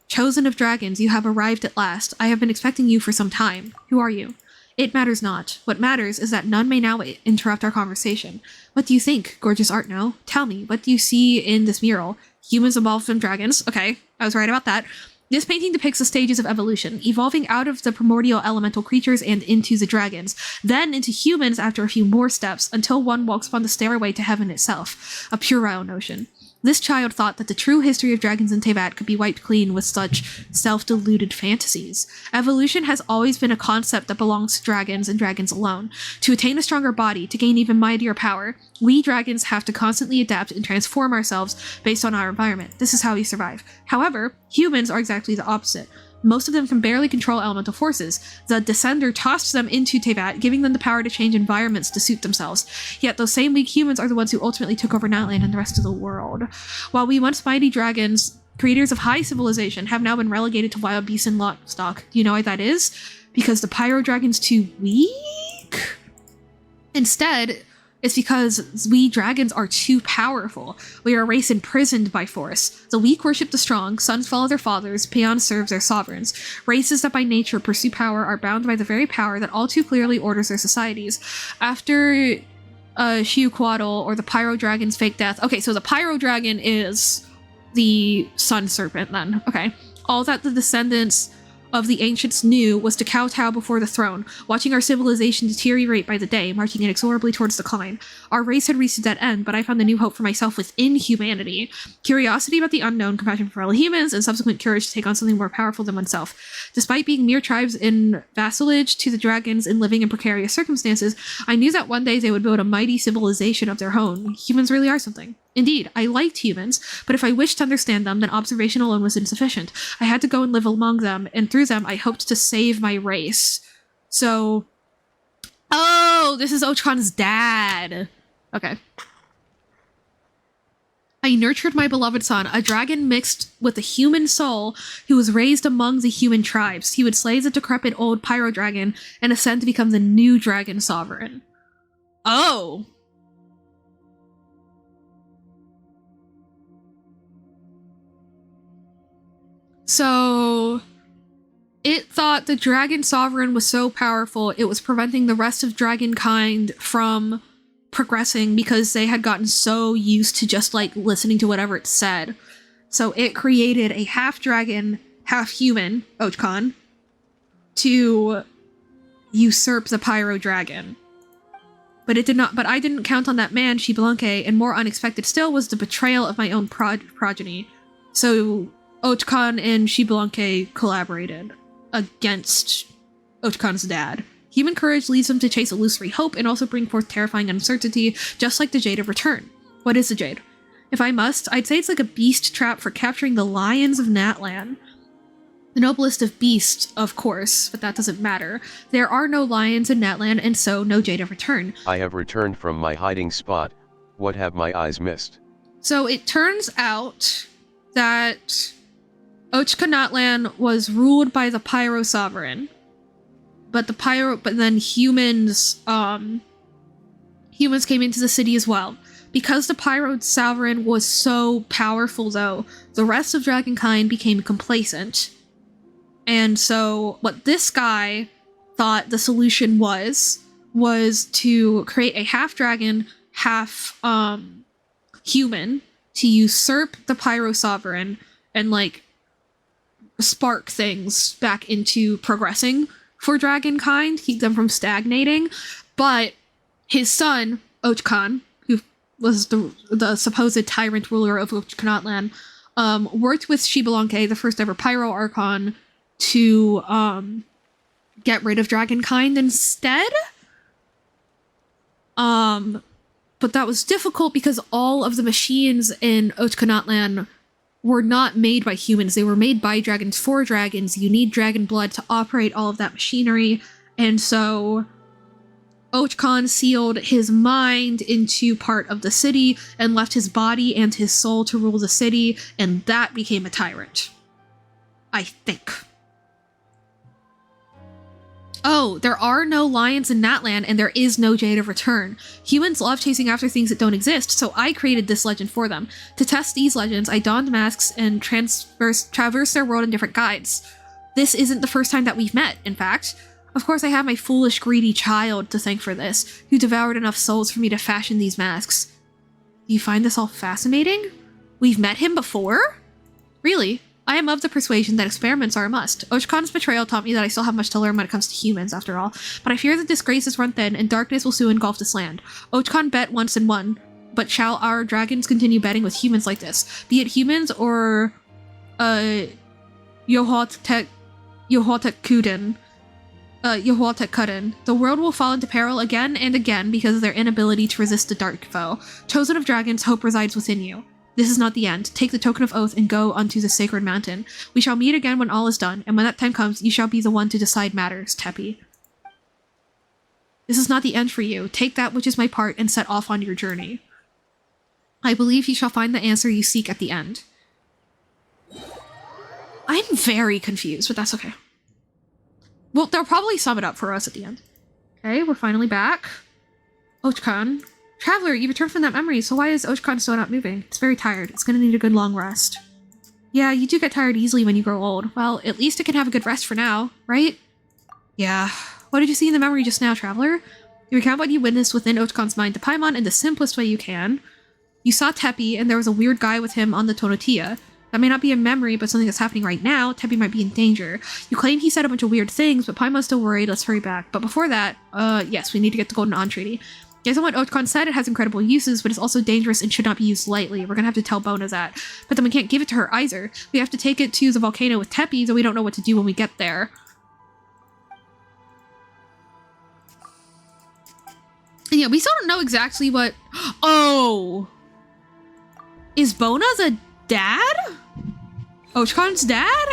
Chosen of dragons, you have arrived at last. I have been expecting you for some time. Who are you? It matters not. What matters is that none may now interrupt our conversation. What do you think, gorgeous Artno? Tell me, what do you see in this mural? Humans evolved from dragons. Okay, I was right about that. This painting depicts the stages of evolution, evolving out of the primordial elemental creatures and into the dragons, then into humans after a few more steps, until one walks upon the stairway to heaven itself, a puerile notion. This child thought that the true history of dragons in Teyvat could be wiped clean with such self-deluded fantasies. Evolution has always been a concept that belongs to dragons and dragons alone. To attain a stronger body, to gain even mightier power, we dragons have to constantly adapt and transform ourselves based on our environment. This is how we survive. However, humans are exactly the opposite. Most of them can barely control elemental forces. The Descender tossed them into Teyvat, giving them the power to change environments to suit themselves. Yet those same weak humans are the ones who ultimately took over Natlan and the rest of the world. While we once mighty dragons, creators of high civilization, have now been relegated to wild beasts and livestock. Do you know why that is? Because the Pyro Dragon's too weak? Instead, it's because we dragons are too powerful. We are a race imprisoned by force. The weak worship the strong, sons follow their fathers, peons serve their sovereigns. Races that by nature pursue power are bound by the very power that all too clearly orders their societies. After Shiuquaddle, or the Pyro Dragon's fake death. Okay, so the Pyro Dragon is the Sun Serpent then. Okay. All that the descendants of the ancients knew was to kowtow before the throne, watching our civilization deteriorate by the day, marching inexorably towards decline. Our race had reached a dead end, but I found a new hope for myself within humanity. Curiosity about the unknown, compassion for fellow humans, and subsequent courage to take on something more powerful than oneself. Despite being mere tribes in vassalage to the dragons and living in precarious circumstances, I knew that one day they would build a mighty civilization of their own. Humans really are something. Indeed, I liked humans, but if I wished to understand them, then observation alone was insufficient. I had to go and live among them, and through them I hoped to save my race. So... Oh, this is Ochkon's dad. Okay. I nurtured my beloved son, a dragon mixed with a human soul who was raised among the human tribes. He would slay the decrepit old Pyro Dragon and ascend to become the new dragon sovereign. Oh! So, it thought the Dragon Sovereign was so powerful, it was preventing the rest of dragonkind from progressing because they had gotten so used to just, like, listening to whatever it said. So it created a half-dragon, half-human, Ochkon, to usurp the Pyro Dragon. But I didn't count on that man, Xbalanque, and more unexpected still was the betrayal of my own progeny. So Ochkon and Xbalanque collaborated against Ochkon's dad. Human courage leads them to chase illusory hope and also bring forth terrifying uncertainty, just like the Jade of Return. What is the Jade? If I must, I'd say it's like a beast trap for capturing the lions of Natlan. The noblest of beasts, of course, but that doesn't matter. There are no lions in Natlan, and so no Jade of Return. I have returned from my hiding spot. What have my eyes missed? So it turns out that Ochkonatlan was ruled by the Pyro Sovereign, but then humans came into the city as well. Because the Pyro Sovereign was so powerful, though, the rest of dragonkind became complacent And so what this guy thought the solution was to create a half dragon, half human to usurp the Pyro Sovereign and like spark things back into progressing for dragonkind, keep them from stagnating. But his son, Ochkan, who was the supposed tyrant ruler of Ochkanatlan, worked with Xbalanque, the first ever Pyro Archon, to get rid of dragonkind instead. But that was difficult because all of the machines in Ochkanatlan were not made by humans. They were made by dragons for dragons. You need dragon blood to operate all of that machinery. And so Ochkan sealed his mind into part of the city and left his body and his soul to rule the city, and that became a tyrant. I think. Oh, there are no lions in Natlan, and there is no Jade of Return. Humans love chasing after things that don't exist, so I created this legend for them. To test these legends, I donned masks and traversed their world in different guides. This isn't the first time that we've met, in fact. Of course, I have my foolish, greedy child to thank for this, who devoured enough souls for me to fashion these masks. Do you find this all fascinating? We've met him before? Really? I am of the persuasion that experiments are a must. Ochkan's betrayal taught me that I still have much to learn when it comes to humans, after all. But I fear that disgrace is run thin, and darkness will soon engulf this land. Ochkan bet once and won, but shall our dragons continue betting with humans like this? Be it humans or, Yohuatek Kuden. The world will fall into peril again and again because of their inability to resist the dark foe. Chosen of dragons, hope resides within you. This is not the end. Take the token of oath and go unto the sacred mountain. We shall meet again when all is done, and when that time comes, you shall be the one to decide matters, Tepi. This is not the end for you. Take that which is my part and set off on your journey. I believe you shall find the answer you seek at the end. I'm very confused, but that's okay. Well, they'll probably sum it up for us at the end. Okay, we're finally back. Ochkan. Traveler, you returned from that memory, so why is Ochkan still not moving? It's very tired. It's gonna need a good long rest. Yeah, you do get tired easily when you grow old. Well, at least it can have a good rest for now, right? Yeah. What did you see in the memory just now, Traveler? You recount what you witnessed within Ochkan's mind to Paimon in the simplest way you can. You saw Tepi, and there was a weird guy with him on the Tonotia. That may not be a memory, but something that's happening right now. Tepi might be in danger. You claim he said a bunch of weird things, but Paimon's still worried. Let's hurry back. But before that, yes, we need to get the Golden Entreaty. Based on what Ochkan said, it has incredible uses, but it's also dangerous and should not be used lightly. We're gonna have to tell Bona that. But then we can't give it to her either. We have to take it to the volcano with Tepi, so we don't know what to do when we get there. And yeah, we still don't know exactly what... Oh! Is Bona the dad? Ochkan's dad?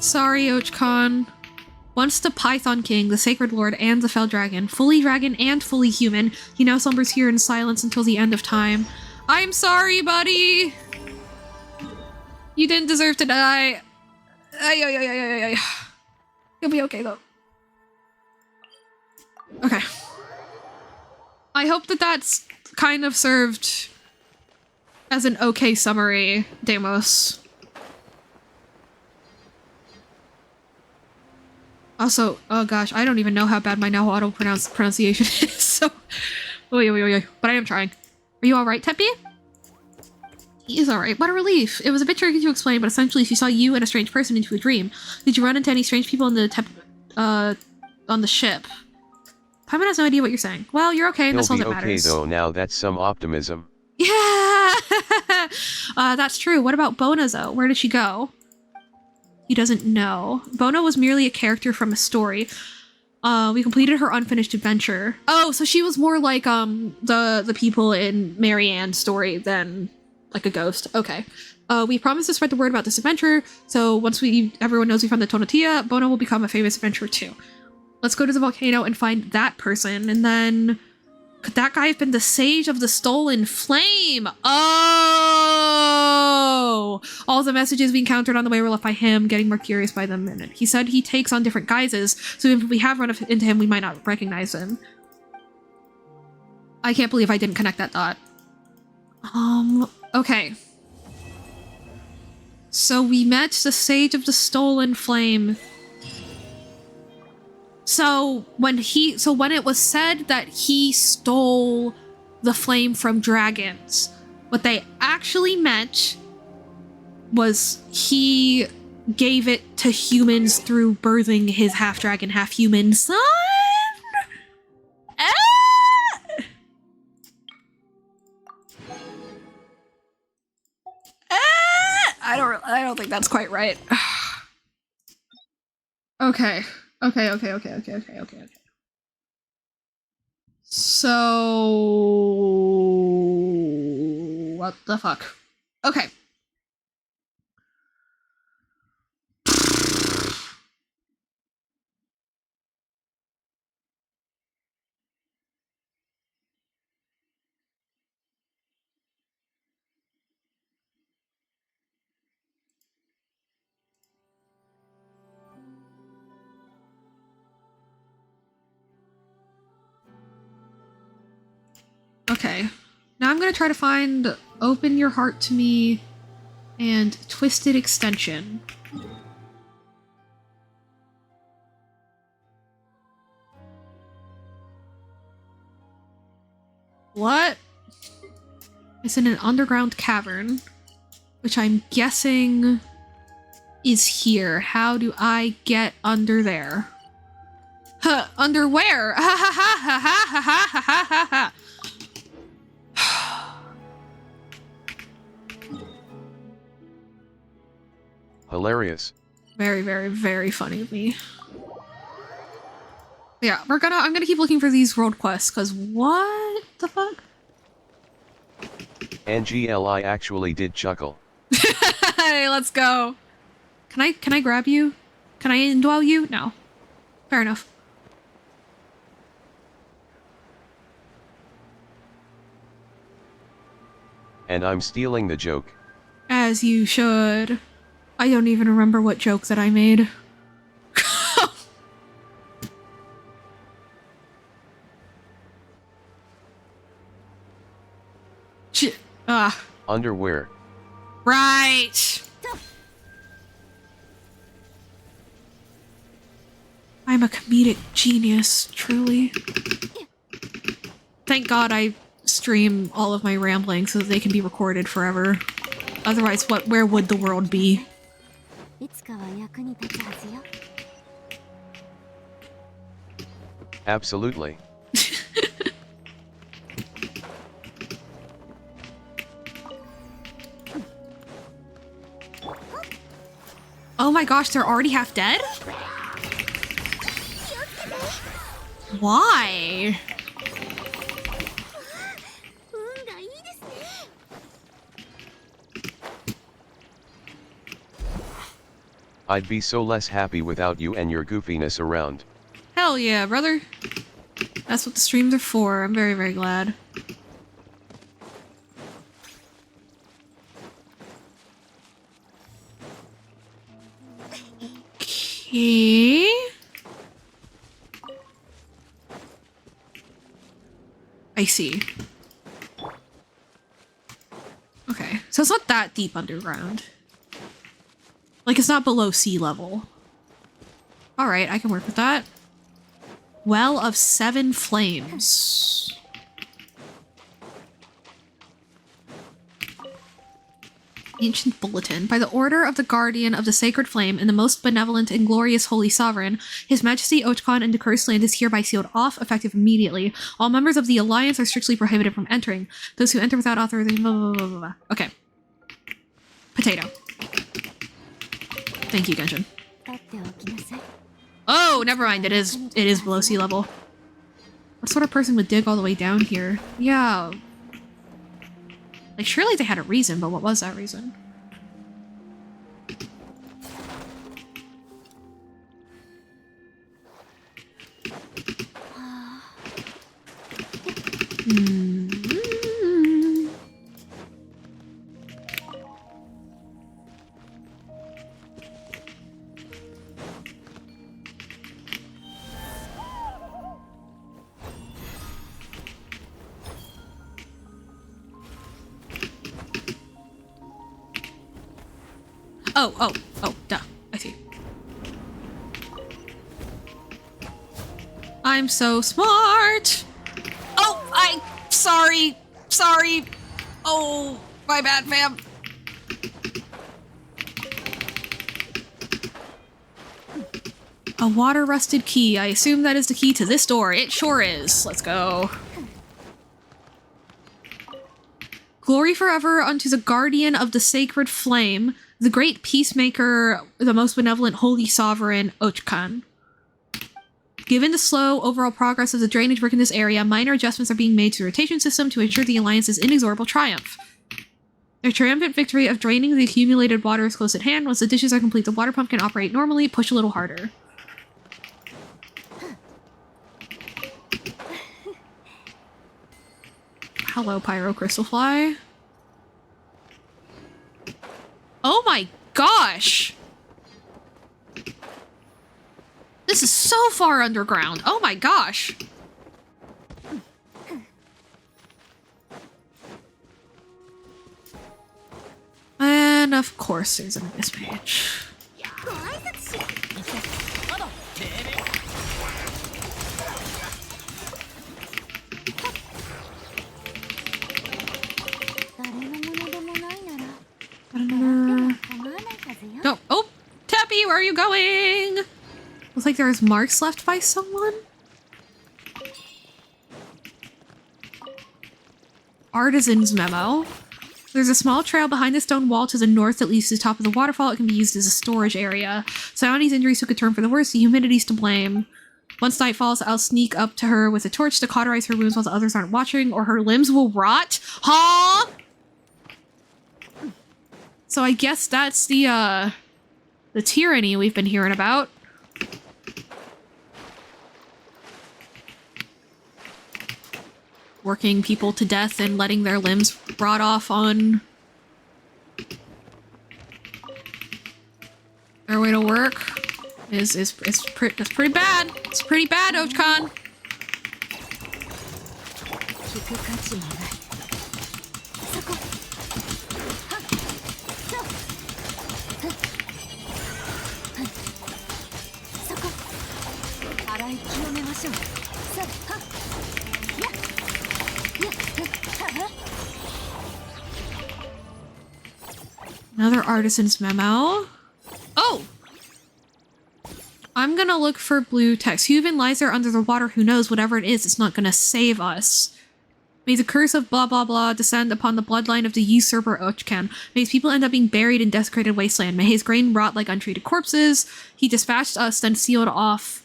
Sorry, Ochkan. Once the Python King, the Sacred Lord, and the Fell Dragon, fully dragon and fully human, he now slumbers here in silence until the end of time. I'm sorry, buddy! You didn't deserve to die. You'll be okay, though. Okay. I hope that that's kind of served as an okay summary, Deimos. Also, oh gosh, I don't even know how bad my Nahuatl pronunciation is, so... But I am trying. Are you alright, Tepi? He is alright. What a relief. It was a bit tricky to explain, but essentially she saw you and a strange person into a dream. Did you run into any strange people in the on the ship? Paimon has no idea what you're saying. Well, you're okay, and that's all that matters. He'll be okay, though, now that's some optimism. Yeah! That's true. What about Bona, though? Where did she go? He doesn't know. Bona was merely a character from a story. We completed her unfinished adventure. Oh, so she was more like the people in Marianne's story than like a ghost. Okay. We promised to spread the word about this adventure, so once everyone knows we found the Tonotia, Bona will become a famous adventurer too. Let's go to the volcano and find that person, and then... Could that guy have been the Sage of the Stolen Flame? Oh! All the messages we encountered on the way were left by him, getting more curious by the minute. He said he takes on different guises, so if we have run into him, we might not recognize him. I can't believe I didn't connect that thought. Okay. So we met the Sage of the Stolen Flame. So when it was said that he stole the flame from dragons, what they actually meant was he gave it to humans through birthing his half-dragon, half-human son? I don't think that's quite right. Okay. Okay. So what the fuck? Okay. Okay. Now I'm gonna try to find Open Your Heart to Me and Twisted Extension. What? It's in an underground cavern, which I'm guessing is here. How do I get under there? Huh, under where? Ha ha ha ha ha ha ha ha ha ha. Hilarious. Very, very, very funny of me. Yeah, I'm gonna keep looking for these world quests, cause what the fuck? NGLI actually did chuckle. Hey, let's go. Can I grab you? Can I indwell you? No. Fair enough. And I'm stealing the joke. As you should. I don't even remember what joke that I made. Underwear. Right. I'm a comedic genius, truly. Thank God I stream all of my rambling so that they can be recorded forever. Otherwise, where would the world be? Absolutely. Oh my gosh, they're already half dead? Why? I'd be so less happy without you and your goofiness around. Hell yeah, brother. That's what the streams are for. I'm very, very glad. Okay. I see. Okay, so it's not that deep underground. Like, it's not below sea level. Alright, I can work with that. Well of 7 Flames. Ancient Bulletin. By the order of the Guardian of the Sacred Flame and the most benevolent and glorious Holy Sovereign, His Majesty Ochcon and the Cursed Land is hereby sealed off, effective immediately. All members of the Alliance are strictly prohibited from entering. Those who enter without authorization... Blah, blah, blah, blah, blah. Okay. Potato. Thank you, Genshin. Oh, never mind. It is below sea level. What sort of person would dig all the way down here? Yeah. Like, surely they had a reason, but what was that reason? Oh, duh. I see. I'm so smart! Oh, sorry. Sorry. Oh, my bad, fam. A water-rusted key. I assume that is the key to this door. It sure is. Let's go. Glory forever unto the guardian of the sacred flame, the great peacemaker, the most benevolent holy sovereign, Ochkan. Given the slow overall progress of the drainage work in this area, minor adjustments are being made to the rotation system to ensure the Alliance's inexorable triumph. Their triumphant victory of draining the accumulated water is close at hand. Once the dishes are complete, the water pump can operate normally. Push a little harder. Hello, Pyro Crystal Fly. Oh my gosh! This is so far underground. Oh my gosh. And of course there's an abyss page. No. Oh, Tappy, where are you going? Looks like there's marks left by someone. Artisan's memo. There's a small trail behind the stone wall to the north that leads to the top of the waterfall. It can be used as a storage area. Sayani's injuries took a turn for the worse. The humidity's to blame. Once night falls, I'll sneak up to her with a torch to cauterize her wounds while the others aren't watching, or her limbs will rot. Huh? So I guess that's the tyranny we've been hearing about. Working people to death and letting their limbs rot off on their way to work that's pretty bad. It's pretty bad, Ochkan. Another artisan's memo. Oh! I'm gonna look for blue text. Who even lies there under the water? Who knows? Whatever it is, it's not gonna save us. May the curse of blah blah blah descend upon the bloodline of the usurper Ochkan. May his people end up being buried in desecrated wasteland. May his grain rot like untreated corpses. He dispatched us, then sealed us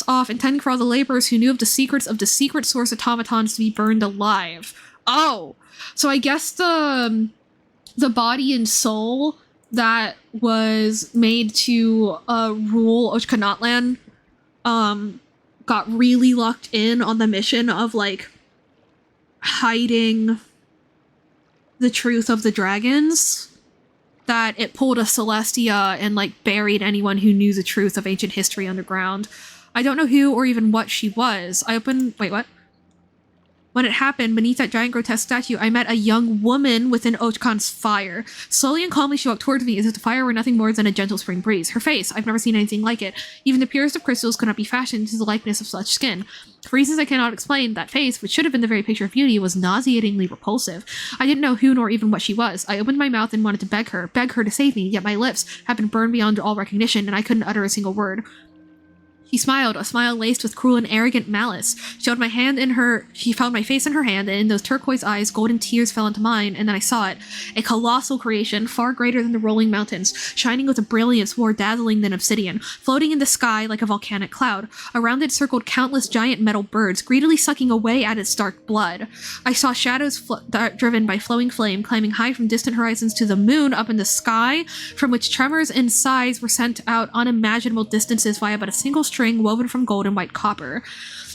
off, intending for all the laborers who knew of the secrets of the secret source automatons to be burned alive. Oh! So I guess the body and soul that was made to rule Ochkanatlan got really locked in on the mission of like hiding the truth of the dragons, that it pulled a Celestia and like buried anyone who knew the truth of ancient history underground. I don't know who or even what she was. Wait, what? When it happened, beneath that giant grotesque statue, I met a young woman within Ochkan's fire. Slowly and calmly she walked towards me as if the fire were nothing more than a gentle spring breeze. Her face, I've never seen anything like it. Even the purest of crystals could not be fashioned into the likeness of such skin. For reasons I cannot explain, that face, which should have been the very picture of beauty, was nauseatingly repulsive. I didn't know who nor even what she was. I opened my mouth and wanted to beg her to save me, yet my lips had been burned beyond all recognition, and I couldn't utter a single word. She smiled, a smile laced with cruel and arrogant malice. She found my face in her hand, and in those turquoise eyes, golden tears fell into mine, and then I saw it. A colossal creation, far greater than the rolling mountains, shining with a brilliance more dazzling than obsidian, floating in the sky like a volcanic cloud. Around it circled countless giant metal birds, greedily sucking away at its dark blood. I saw shadows driven by flowing flame, climbing high from distant horizons to the moon up in the sky, from which tremors and sighs were sent out unimaginable distances via but a single string woven from gold and white copper.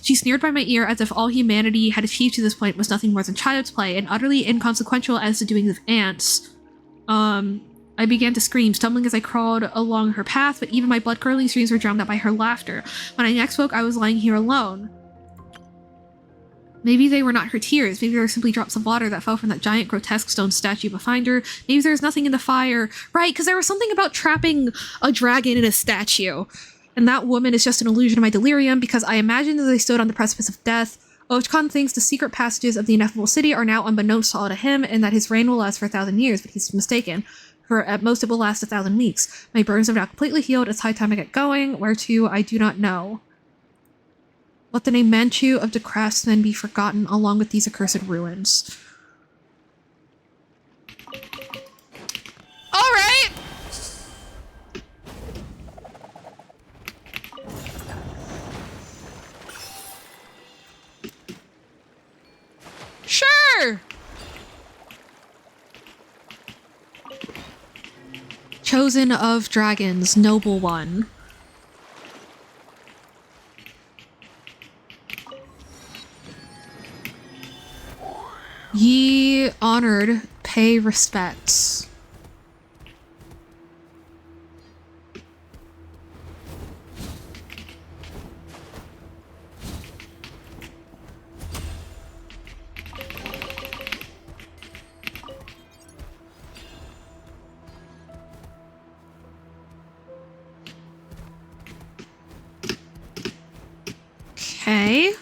She sneered by my ear as if all humanity had achieved to this point was nothing more than child's play and utterly inconsequential as the doings of ants. I began to scream, stumbling as I crawled along her path, but even my blood-curdling screams were drowned out by her laughter. When I next woke, I was lying here alone. Maybe they were not her tears. Maybe they were simply drops of water that fell from that giant grotesque stone statue behind her. Maybe there was nothing in the fire. Right, because there was something about trapping a dragon in a statue. And that woman is just an illusion of my delirium, because I imagined that they stood on the precipice of death. Ochkon thinks the secret passages of the ineffable city are now unbeknownst to all to him, and that his reign will last for 1,000 years, but he's mistaken. For at most it will last 1,000 weeks. My burns have now completely healed. It's high time I get going. Where to, I do not know. Let the name Manchu of the craftsmen be forgotten along with these accursed ruins. Alright! Sure! Chosen of dragons, noble one. Ye honored, pay respects. Okay.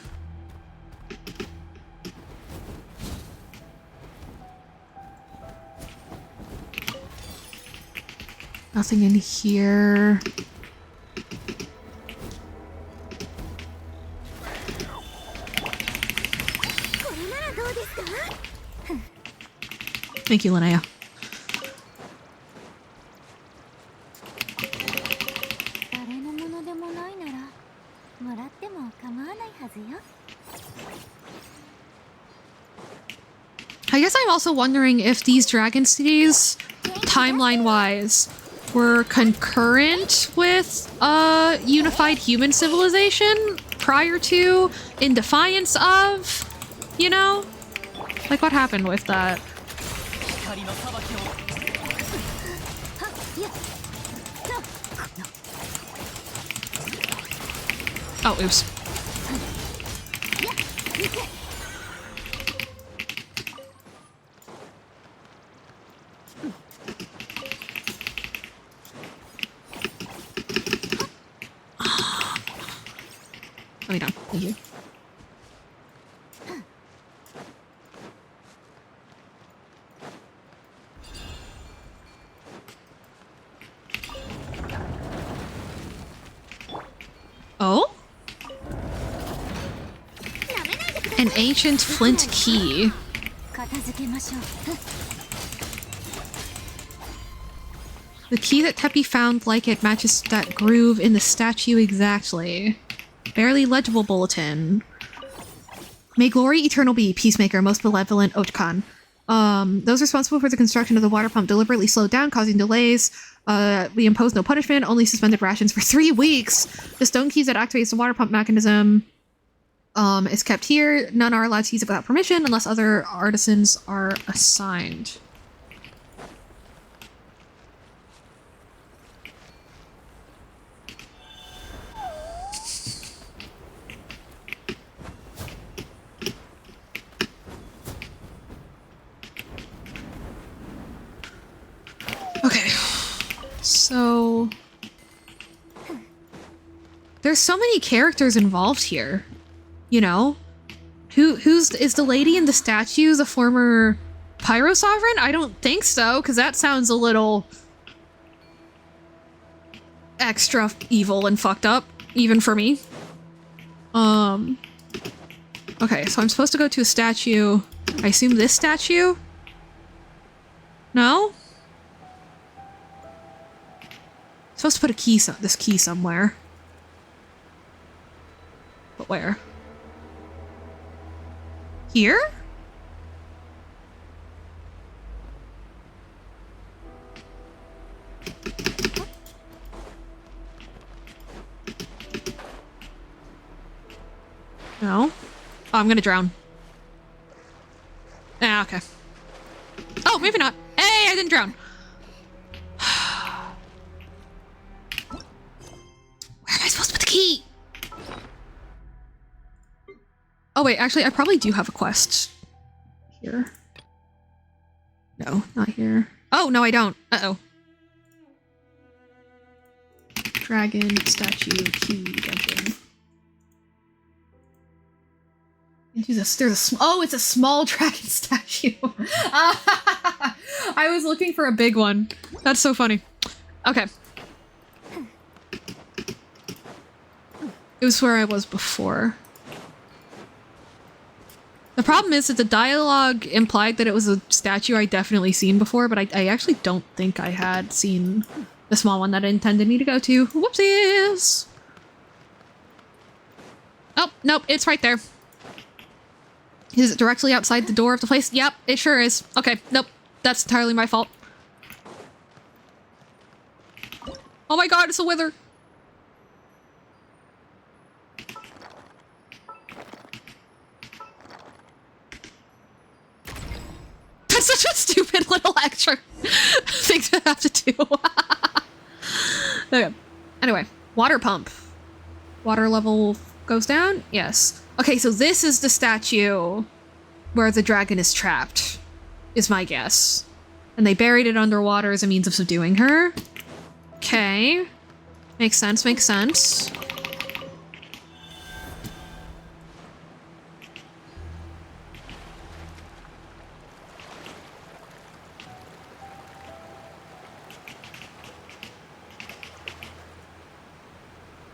Nothing in here. Thank you, Linnea. I guess I'm also wondering if these dragon cities, timeline-wise, were concurrent with a unified human civilization prior to, in defiance of, you know? Like, what happened with that? Oh, oops. Let me down. Thank you. Oh? An ancient flint key. The key that Teppy found like it matches that groove in the statue exactly. Barely legible bulletin. May glory eternal be, Peacemaker, most benevolent Ochkan. Those responsible for the construction of the water pump deliberately slowed down, causing delays. We imposed no punishment, only suspended rations for 3 weeks. The stone keys that activates the water pump mechanism is kept here. None are allowed to use it without permission unless other artisans are assigned. Okay, so there's so many characters involved here, you know? Is the lady in the statue the former Pyro Sovereign? I don't think so, because that sounds a little extra evil and fucked up, even for me. Okay, so I'm supposed to go to a statue. I assume this statue? No? Supposed to put a key, this key somewhere. But where? Here? No? Oh, I'm gonna drown. Ah, okay. Oh, maybe not. Hey, I didn't drown. Where am I supposed to put the key? Oh wait, actually I probably do have a quest here. No, not here. Oh, no I don't. Uh-oh. Dragon statue key dungeon. Into this, there's a oh, it's a small dragon statue. I was looking for a big one. That's so funny. Okay. It was where I was before. The problem is that the dialogue implied that it was a statue I'd definitely seen before, but I actually don't think I had seen the small one that it intended me to go to. Whoopsies! Oh, nope, it's right there. Is it directly outside the door of the place? Yep, it sure is. Okay, nope, that's entirely my fault. Oh my god, it's a wither! That's such a stupid little extra thing to have to do. Okay. Anyway, water pump. Water level goes down? Yes. Okay, so this is the statue where the dragon is trapped, is my guess. And they buried it underwater as a means of subduing her. Okay. Makes sense, makes sense.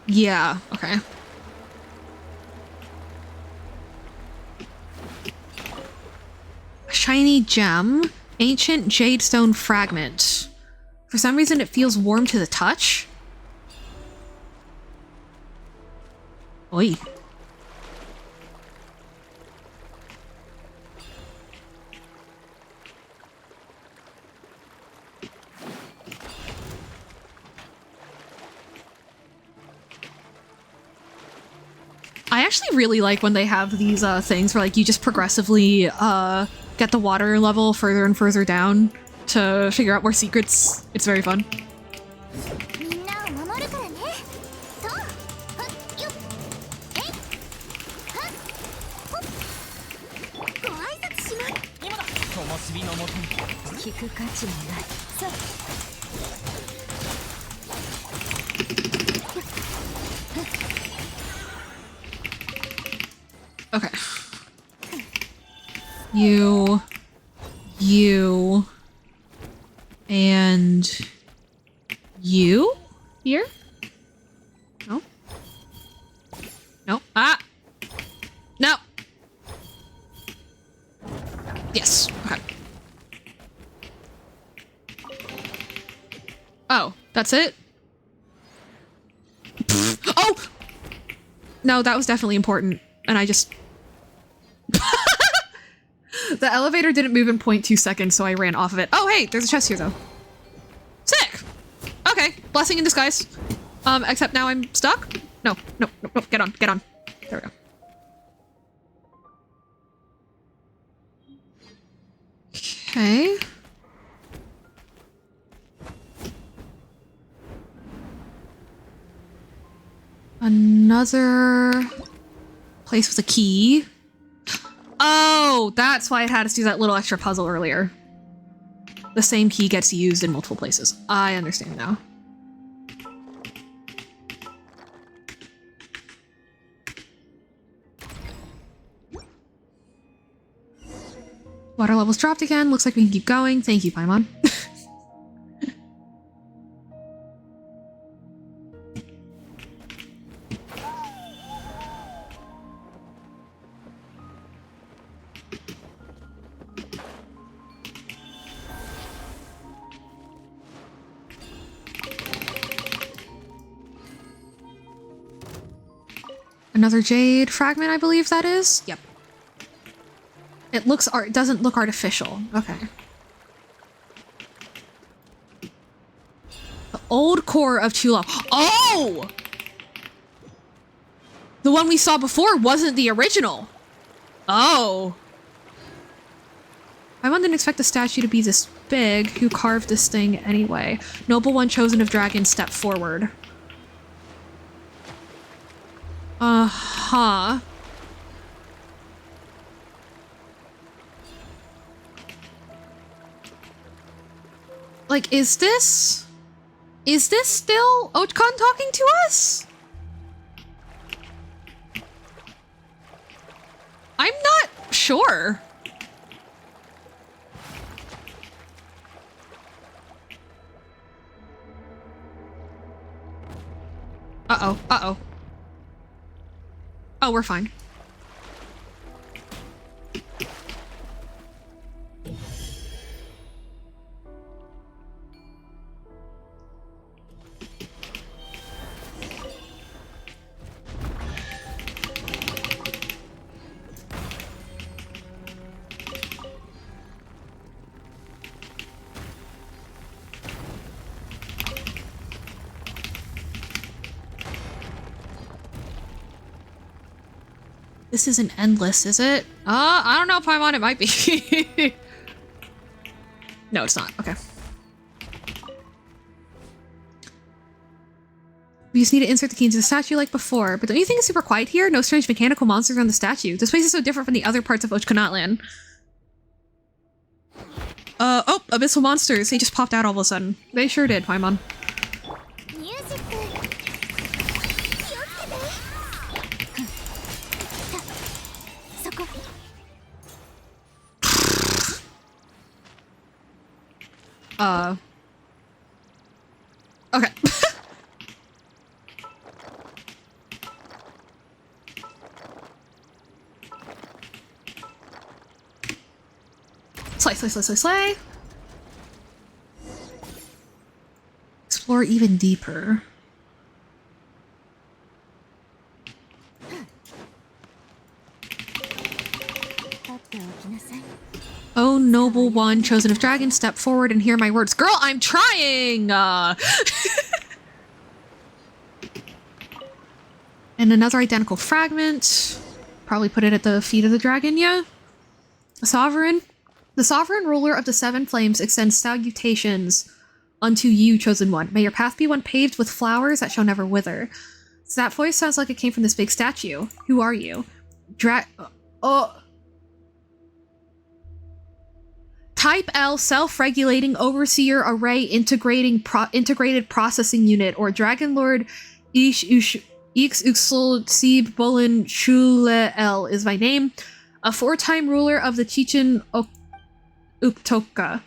Yeah, okay. Shiny gem. Ancient jadestone fragment. For some reason it feels warm to the touch. Oi. I actually really like when they have these things where like you just progressively get the water level further and further down to figure out more secrets. It's very fun. Okay. You, and you here? No? No? Ah! No! Yes. Okay. Oh, that's it? Oh! No, that was definitely important. And I just... The elevator didn't move in 0.2 seconds, so I ran off of it. Oh, hey! There's a chest here, though. Sick! Okay. Blessing in disguise. Except now I'm stuck? No. No. No. No. Get on. Get on. There we go. Okay. Another place with a key. Oh, that's why it had us do that little extra puzzle earlier. The same key gets used in multiple places. I understand now. Water levels dropped again. Looks like we can keep going. Thank you, Paimon. Another jade fragment, I believe that is. Yep. It looks it doesn't look artificial. Okay. The old core of Chula. Oh! The one we saw before wasn't the original. Oh. I didn't expect the statue to be this big. Who carved this thing anyway? Noble one chosen of dragons, step forward. Uh-huh. Like, is this still Ochkon talking to us? I'm not sure. Uh-oh, uh-oh. Oh, we're fine. This isn't endless, is it? I don't know, Paimon, it might be. No, it's not. Okay. We just need to insert the key into the statue like before, but don't you think it's super quiet here? No strange mechanical monsters around the statue. This place is so different from the other parts of Ochkonatland. Oh, abyssal monsters. They just popped out all of a sudden. They sure did, Paimon. Okay. Slay, slay, slay, slay, slay. Explore even deeper. Oh, noble one, chosen of dragons, step forward and hear my words. Girl, I'm trying! And another identical fragment. Probably put it at the feet of the dragon, yeah? Sovereign. The sovereign ruler of the seven flames extends salutations unto you, chosen one. May your path be one paved with flowers that shall never wither. So that voice sounds like it came from this big statue. Who are you? Type L, self-regulating overseer array integrated processing unit, or Dragon Lord Ish Uxul Sib Bolin Shule L is my name. A 4-time ruler of the Chichen Uktoka.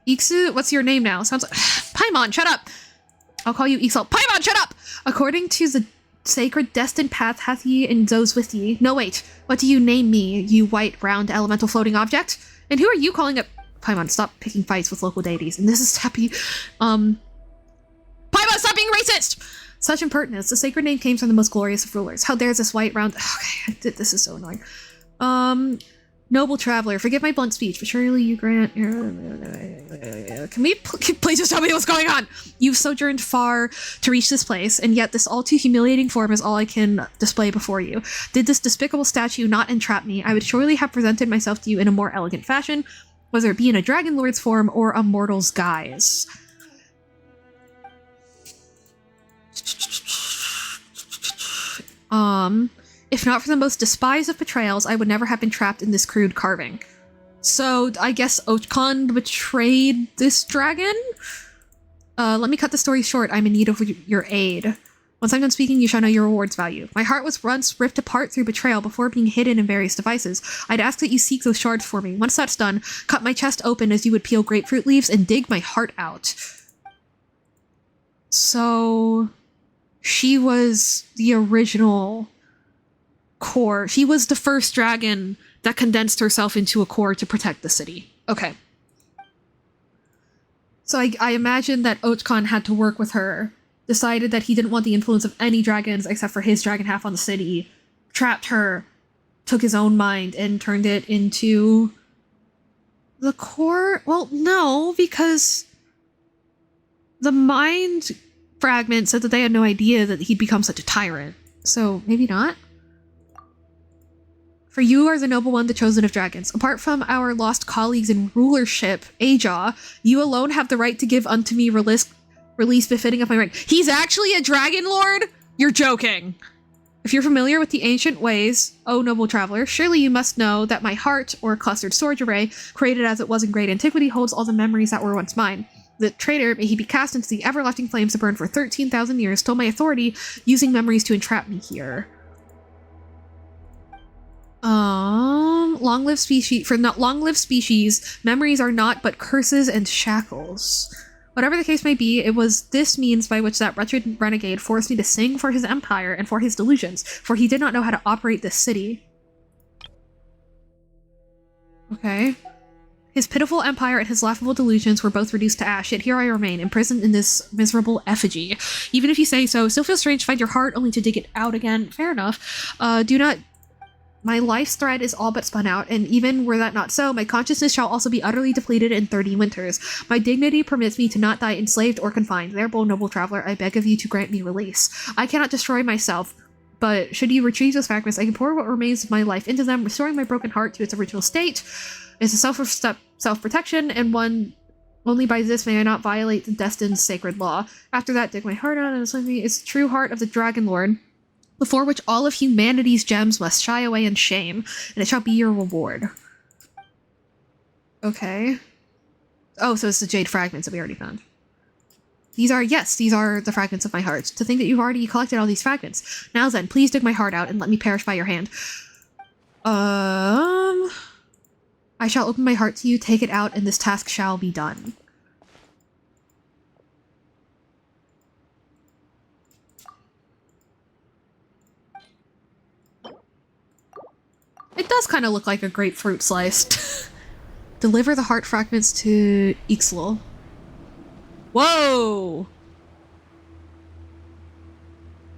Ixu, what's your name now? Sounds like Paimon, shut up! I'll call you Ixel. Paimon, shut up! According to the sacred destined path hath ye and those with ye. No, wait. What do you name me, you white, round, elemental floating object? And who are you calling up? Paimon, stop picking fights with local deities. And this is happy. Paimon, stop being racist! Such impertinence. The sacred name came from the most glorious of rulers. How dares this white, round... Okay, this is so annoying. Noble traveler, forgive my blunt speech, but surely you grant... Can we please just tell me what's going on? You've sojourned far to reach this place, and yet this all too humiliating form is all I can display before you. Did this despicable statue not entrap me, I would surely have presented myself to you in a more elegant fashion, whether it be in a dragon lord's form or a mortal's guise. If not for the most despised of betrayals, I would never have been trapped in this crude carving. So, I guess Ochkon betrayed this dragon? Let me cut the story short. I'm in need of your aid. Once I'm done speaking, you shall know your reward's value. My heart was once ripped apart through betrayal before being hidden in various devices. I'd ask that you seek those shards for me. Once that's done, cut my chest open as you would peel grapefruit leaves and dig my heart out. So... she was the original core. She was the first dragon that condensed herself into a core to protect the city. Okay. So I imagine that Ochkon had to work with her, decided that he didn't want the influence of any dragons except for his dragon half on the city, trapped her, took his own mind, and turned it into the core? Well, no, because the mind fragment said that they had no idea that he'd become such a tyrant. So maybe not? For you are the noble one, the chosen of dragons. Apart from our lost colleagues in rulership, Ajaw, you alone have the right to give unto me release befitting of my rank. He's actually a dragon lord? You're joking. If you're familiar with the ancient ways, O noble traveler, surely you must know that my heart, or clustered storage array, created as it was in great antiquity, holds all the memories that were once mine. the traitor, may he be cast into the everlasting flames to burn for 13,000 years, stole my authority, using memories to entrap me here. Long-lived species, for not long-lived species, memories are naught but curses and shackles. Whatever the case may be, it was this means by which that wretched renegade forced me to sing for his empire and for his delusions, for he did not know how to operate this city. Okay. His pitiful empire and his laughable delusions were both reduced to ash, yet here I remain, imprisoned in this miserable effigy. Even if you say so, still feels strange to find your heart only to dig it out again. Fair enough. Do not... My life's thread is all but spun out, and even were that not so, my consciousness shall also be utterly depleted in 30 winters. My dignity permits me to not die enslaved or confined. Therefore, noble traveler, I beg of you to grant me release. I cannot destroy myself, but should you retrieve those fragments, I can pour what remains of my life into them, restoring my broken heart to its original state. It's a self-protection, and one only by this may I not violate the destined sacred law. After that, dig my heart out, and it's the true heart of the Dragon Lord, before which all of humanity's gems must shy away in shame, and it shall be your reward. Okay. Oh, so it's the jade fragments that we already found. These are the fragments of my heart. To think that you've already collected all these fragments. Now then, please dig my heart out and let me perish by your hand. I shall open my heart to you, take it out, and this task shall be done. It does kind of look like a grapefruit sliced. Deliver the heart fragments to Ixlil. Whoa!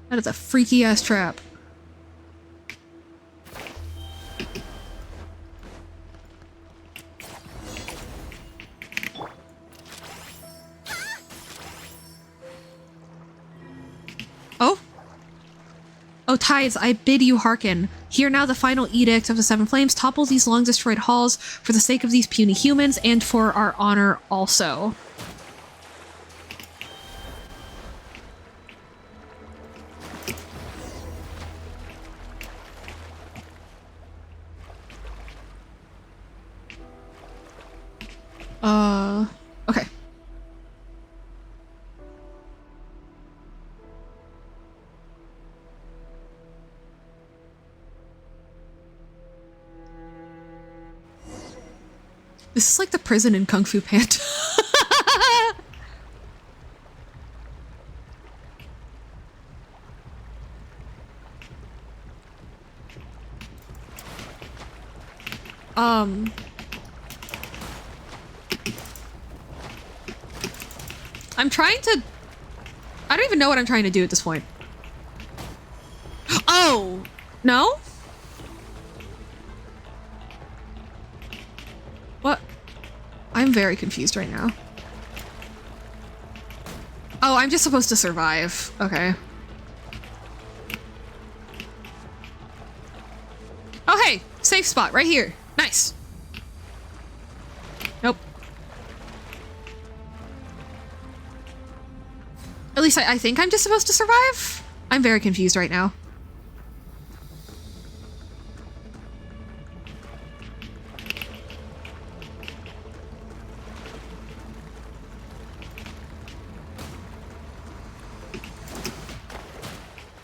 That is a freaky ass trap. Oh? Oh, tides, I bid you hearken. Hear now the final edict of the Seven Flames. Topple these long-destroyed halls for the sake of these puny humans and for our honor also. Okay. This is like the prison in Kung Fu Panda. I'm trying to... I don't even know what I'm trying to do at this point. Oh! No? What? I'm very confused right now. Oh, I'm just supposed to survive. Okay. Oh, hey! Safe spot, right here. Nice. Nope. At least I think I'm just supposed to survive? I'm very confused right now.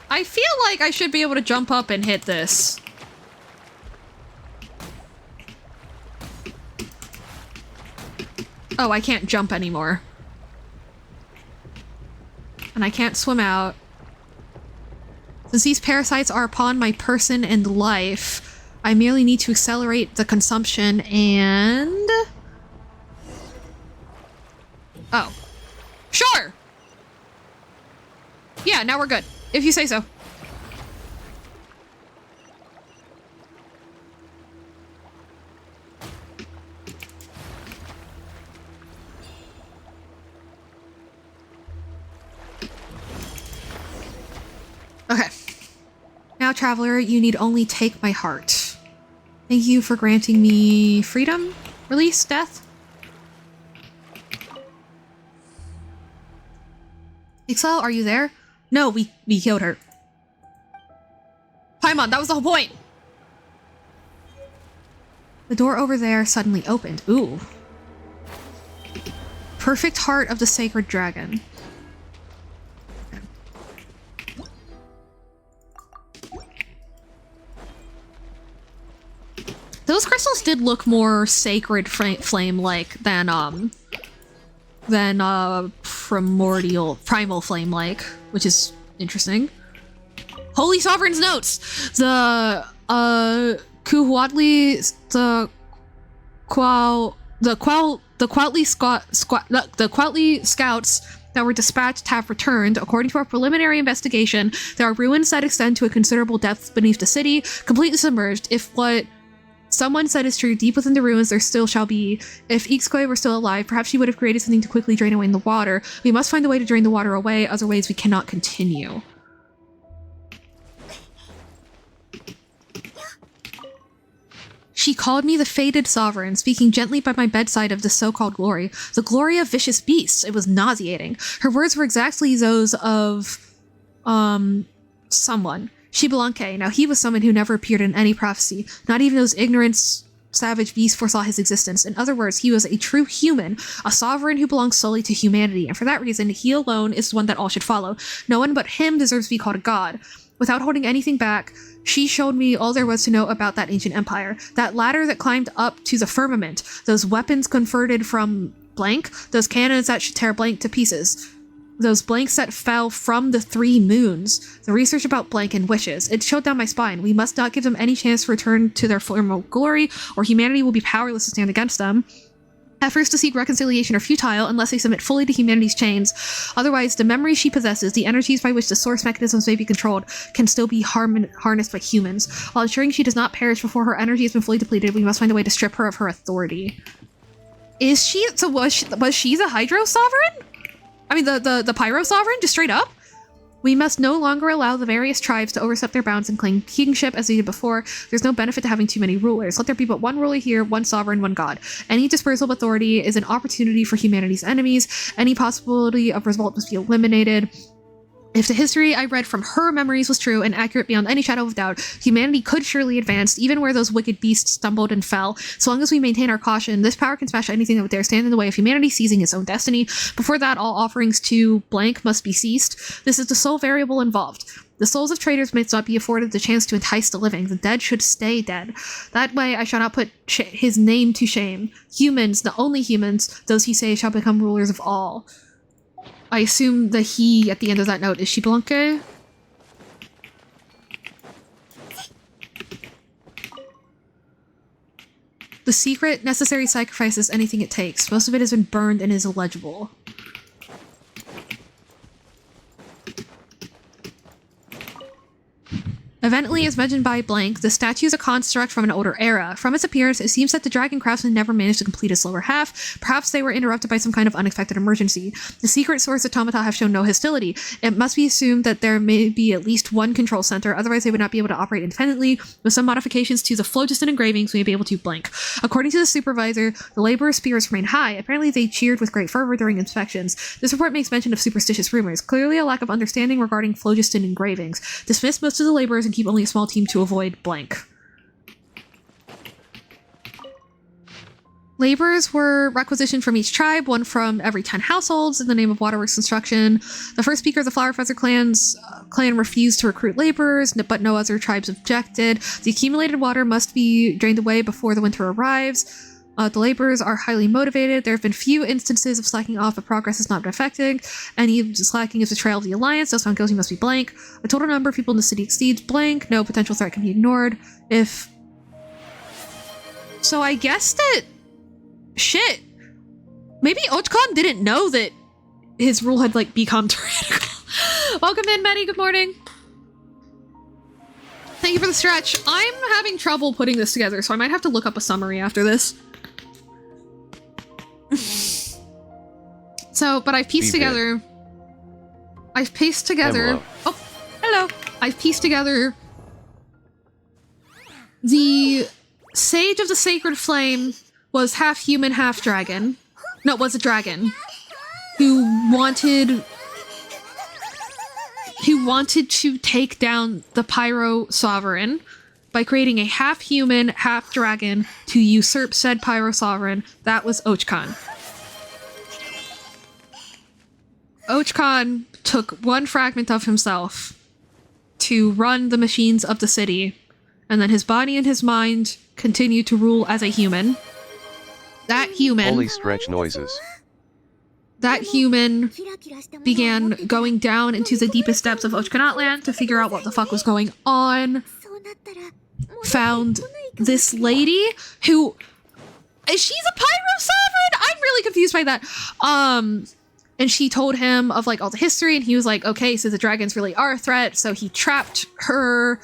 I feel like I should be able to jump up and hit this. Oh, I can't jump anymore. And I can't swim out. Since these parasites are upon my person and life, I merely need to accelerate the consumption and... Oh. Sure! Yeah, now we're good. If you say so. Okay. Now, traveler, you need only take my heart. Thank you for granting me freedom, release, death. Ixlil, are you there? No, we killed her. Paimon, that was the whole point! The door over there suddenly opened. Ooh. perfect heart of the sacred dragon. Those crystals did look more sacred flame-like than primal flame-like, which is interesting. Holy Sovereign's notes! The Quautli scouts that were dispatched have returned. According to our preliminary investigation, there are ruins that extend to a considerable depth beneath the city, completely submerged. If what someone said is true, deep within the ruins there still shall be. If Ixque were still alive, perhaps she would have created something to quickly drain away in the water. We must find a way to drain the water away, otherwise we cannot continue. She called me the fated sovereign, speaking gently by my bedside of the so-called glory. The glory of vicious beasts. It was nauseating. Her words were exactly those of, someone. Xbalanque. Now he was someone who never appeared in any prophecy. Not even those ignorant, savage beasts foresaw his existence. In other words, he was a true human, a sovereign who belongs solely to humanity, and for that reason, he alone is the one that all should follow. No one but him deserves to be called a god. Without holding anything back, she showed me all there was to know about that ancient empire. That ladder that climbed up to the firmament, those weapons converted from blank, those cannons that should tear blank to pieces, those blanks that fell from the 3 moons, the research about blank and wishes. It chilled down my spine. We must not give them any chance to return to their former glory, or humanity will be powerless to stand against them. Efforts to seek reconciliation are futile unless they submit fully to humanity's chains. Otherwise, the memories she possesses, the energies by which the source mechanisms may be controlled, can still be harnessed by humans. While ensuring she does not perish before her energy has been fully depleted, we must find a way to strip her of her authority. Is she? So was she the Hydro Sovereign? I mean, the Pyro Sovereign, just straight up? We must no longer allow the various tribes to overstep their bounds and claim kingship as they did before. There's no benefit to having too many rulers. Let there be but one ruler here, one sovereign, one god. Any dispersal of authority is an opportunity for humanity's enemies. Any possibility of revolt must be eliminated. If the history I read from her memories was true and accurate beyond any shadow of doubt, humanity could surely advance, even where those wicked beasts stumbled and fell. So long as we maintain our caution, this power can smash anything that would dare stand in the way of humanity seizing its own destiny. Before that, all offerings to blank must be ceased. This is the sole variable involved. The souls of traitors may not be afforded the chance to entice the living. The dead should stay dead. That way I shall not put his name to shame. Humans, the only humans, those he saves shall become rulers of all. I assume the he at the end of that note is Xbalanque. The secret necessary sacrifice is anything it takes. Most of it has been burned and is illegible. Evidently, as mentioned by Blank, the statue is a construct from an older era. From its appearance, it seems that the dragon craftsman never managed to complete its lower half. Perhaps they were interrupted by some kind of unexpected emergency. The secret source automata have shown no hostility. It must be assumed that there may be at least one control center, otherwise they would not be able to operate independently. With some modifications to the phlogiston engravings, we may be able to Blank. According to the supervisor, the laborers' spirits remain high. Apparently they cheered with great fervor during inspections. This report makes mention of superstitious rumors. Clearly a lack of understanding regarding phlogiston engravings. Dismiss most of the laborers and keep only a small team to avoid Blank. Laborers were requisitioned from each tribe, one from every 10 households, in the name of Waterworks Construction. The first speaker of the Flower Feather clan refused to recruit laborers, but no other tribes objected. The accumulated water must be drained away before the winter arrives. The laborers are highly motivated. There have been few instances of slacking off, but progress has not been affected. Any slacking is betrayal of the alliance. Those found guilty must be Blank. The total number of people in the city exceeds Blank. No potential threat can be ignored. So I guess that... Shit. Maybe Ochkon didn't know that his rule had, like, become tyrannical. Welcome in, Maddie. Good morning. Thank you for the stretch. I'm having trouble putting this together, so I might have to look up a summary after this. But I've pieced together... Oh, hello. I've pieced together... The Sage of the Sacred Flame was half human, half dragon. No, was a dragon. Who wanted to take down the Pyro Sovereign by creating a half human, half dragon to usurp said Pyro Sovereign. That was Ochkon. Ochkon took one fragment of himself to run the machines of the city, and then his body and his mind continued to rule as a human. That human... Holy stretch noises. That human began going down into the deepest depths of Ochkonatland to figure out what the fuck was going on. Found this lady who... She's a pyro sovereign? I'm really confused by that. And she told him of like all the history, and he was like, okay, so the dragons really are a threat, so he trapped her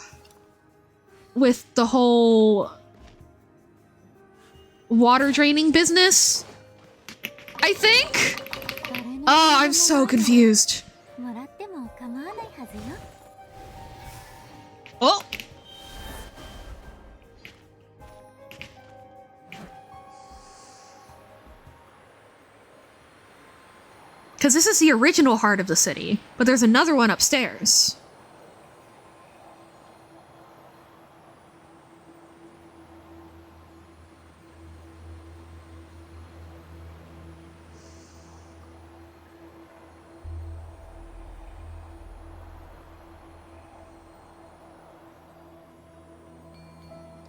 with the whole water draining business, I think? Oh, I'm so confused. Oh! Because this is the original heart of the city, but there's another one upstairs.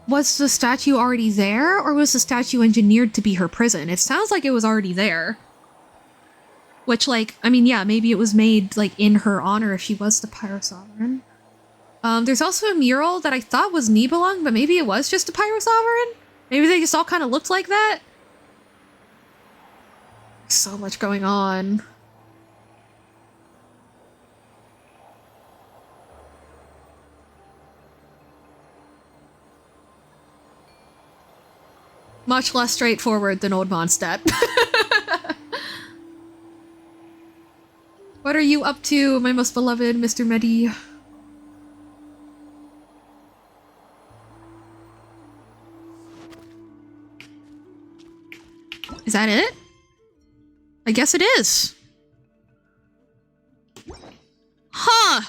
Was the statue already there, or was the statue engineered to be her prison? It sounds like it was already there. Which, like, I mean, yeah, maybe it was made, like, in her honor if she was the Pyro Sovereign. There's also a mural that I thought was Nibelung, but maybe it was just a Pyro Sovereign? Maybe they just all kind of looked like that? So much going on. Much less straightforward than Old Mondstadt. What are you up to, my most beloved Mr. Medi? Is that it? I guess it is. Huh!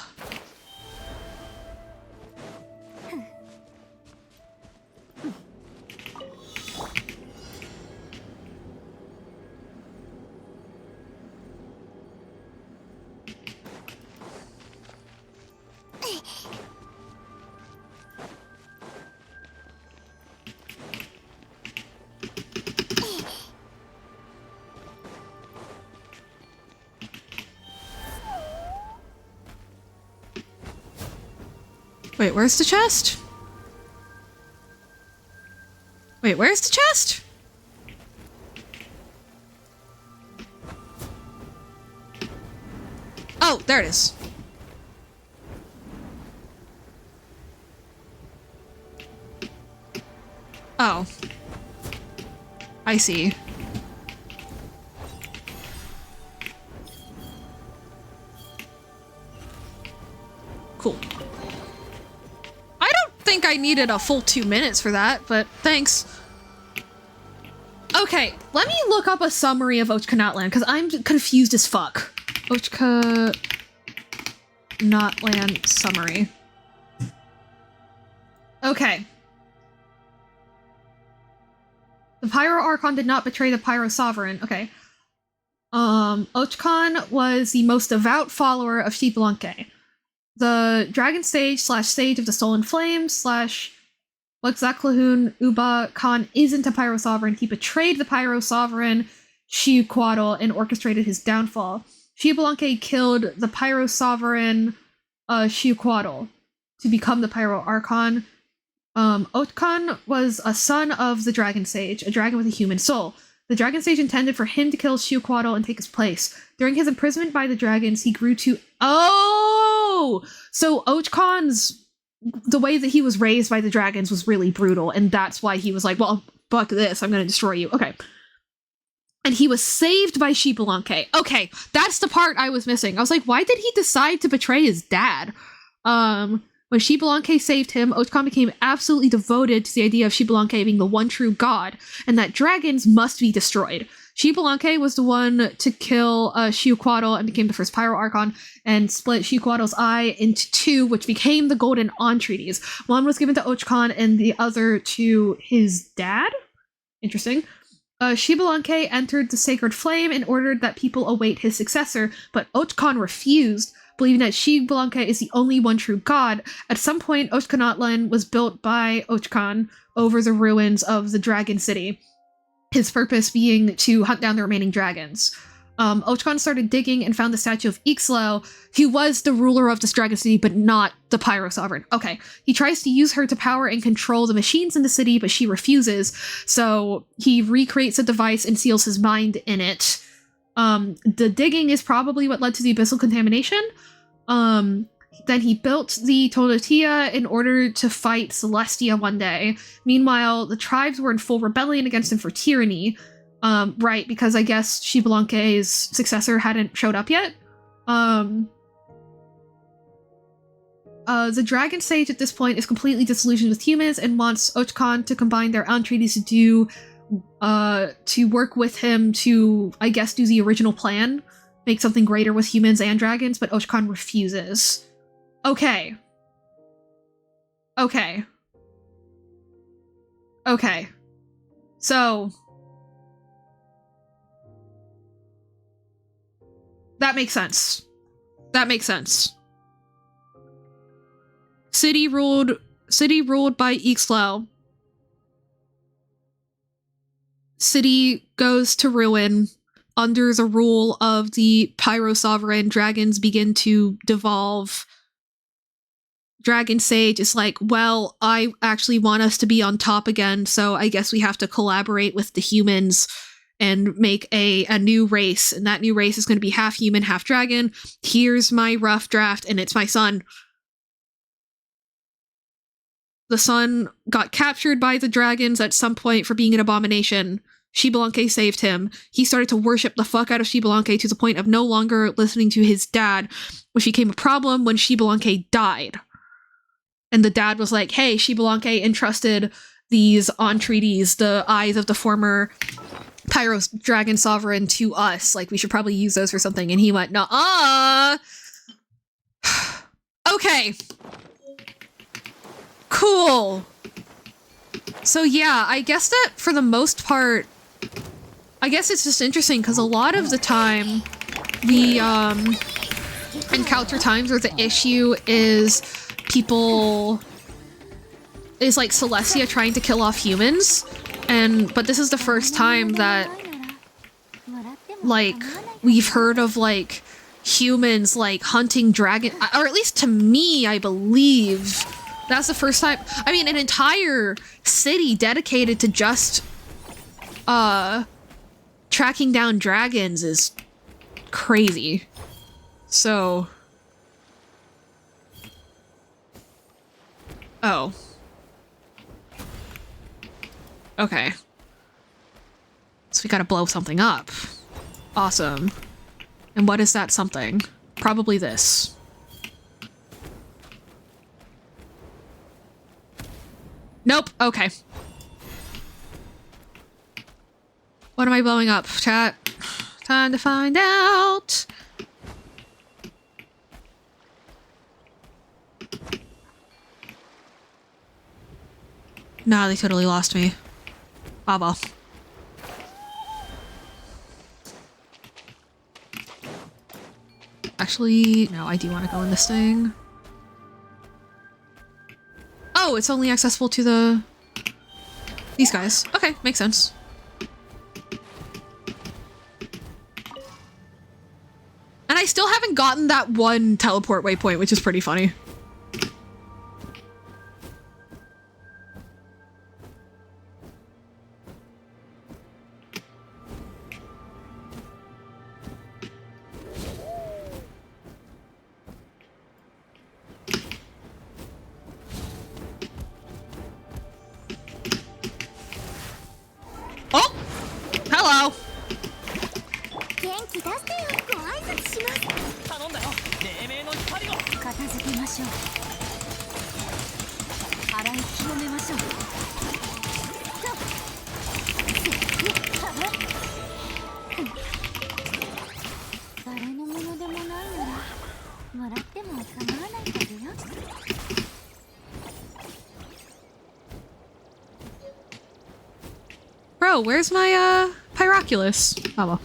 Wait, where's the chest? Wait, where's the chest? Oh, there it is. Oh. I see. Cool. I think I needed a full 2 minutes for that, but thanks. Okay, let me look up a summary of Ochkonatland, because I'm confused as fuck. Ochkonatland summary. Okay. The Pyro Archon did not betray the Pyro Sovereign. Okay. Ochkon was the most devout follower of Xbalanque. The Dragon Sage / Sage of the Stolen Flames / Lexaklahun Uba Khan isn't a Pyro Sovereign. He betrayed the Pyro Sovereign, Xiuquatl, and orchestrated his downfall. Xbalanque killed the Pyro Sovereign, Xiuquatl, to become the Pyro Archon. Ochkon was a son of the Dragon Sage, a dragon with a human soul. The Dragon Sage intended for him to kill Xiuquatl and take his place. During his imprisonment by the dragons, he grew to... Oh! So Ochkon's... The way that he was raised by the dragons was really brutal, and that's why he was like, well, fuck this, I'm gonna destroy you. Okay. And he was saved by Xbalanque. Okay, that's the part I was missing. I was like, why did he decide to betray his dad? When Xbalanque saved him, Ochkon became absolutely devoted to the idea of Xbalanque being the one true god, and that dragons must be destroyed. Xbalanque was the one to kill Xiuquatl and became the first Pyro Archon, and split Xiuquatl's eye into two, which became the Golden Entreaties. One was given to Ochkon and the other to his dad? Interesting. Xbalanque entered the Sacred Flame and ordered that people await his successor, but Ochkan refused, believing that Xbalanque is the only one true god. At some point, Ochkanatlan was built by Ochkan over the ruins of the Dragon City, his purpose being to hunt down the remaining dragons. Ochkan started digging and found the statue of Ixtlau, who was the ruler of this dragon city, but not the Pyro Sovereign. Okay, he tries to use her to power and control the machines in the city, but she refuses, so he recreates a device and seals his mind in it. The digging is probably what led to the abyssal contamination. Then he built the Tonotia in order to fight Celestia one day. Meanwhile, the tribes were in full rebellion against him for tyranny. Right, because I guess Xbalanque's successor hadn't showed up yet. The Dragon Sage at this point is completely disillusioned with humans and wants Ochkan to combine their entreaties to work with him to, I guess, do the original plan, make something greater with humans and dragons, but Ochkan refuses. Okay. So that makes sense. City ruled by Ixtlau. City goes to ruin. Under the rule of the Pyro Sovereign, dragons begin to devolve. Dragon Sage is like, well, I actually want us to be on top again, so I guess we have to collaborate with the humans and make a new race, and that new race is going to be half human, half dragon. Here's my rough draft, and it's my son. The son got captured by the dragons at some point for being an abomination. Xbalanque saved him. He started to worship the fuck out of Xbalanque to the point of no longer listening to his dad, which became a problem when Xbalanque died. And the dad was like, hey, Xbalanque entrusted these entreaties, the eyes of the former Pyro Dragon Sovereign, to us. Like, we should probably use those for something. And he went, nuh-uh. Okay. Cool. So yeah, I guess that for the most part, I guess it's just interesting because a lot of the time the encounter times where the issue is like Celestia trying to kill off humans, but this is the first time that like we've heard of like humans like hunting dragon, or at least to me, I believe that's the first time. I mean, an entire city dedicated to just tracking down dragons is crazy. So oh. Okay. So we gotta blow something up. Awesome. And what is that something? Probably this. Nope. Okay. What am I blowing up, chat? Time to find out. Nah, they totally lost me. Ah, well. Actually, no, I do want to go in this thing. Oh, it's only accessible to these guys. Okay, makes sense. And I still haven't gotten that one teleport waypoint, which is pretty funny. Oh! Hello! Bro, where's my, Pyroculus? Oh well.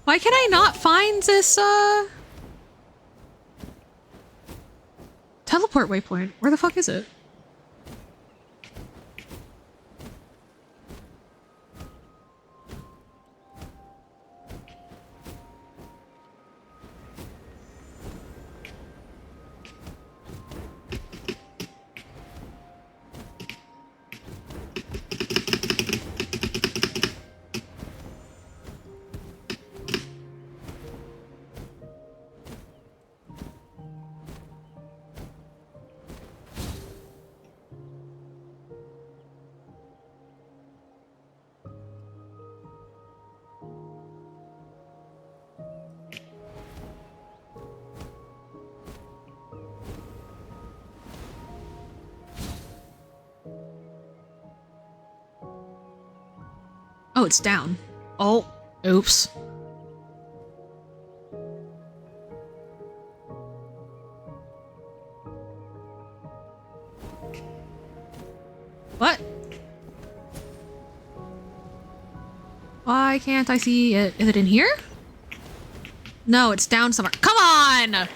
Why can I not find this, teleport waypoint? Where the fuck is it? Oh, it's down. Oh, oops. What? Why can't I see it? Is it in here? No, it's down somewhere. Come on!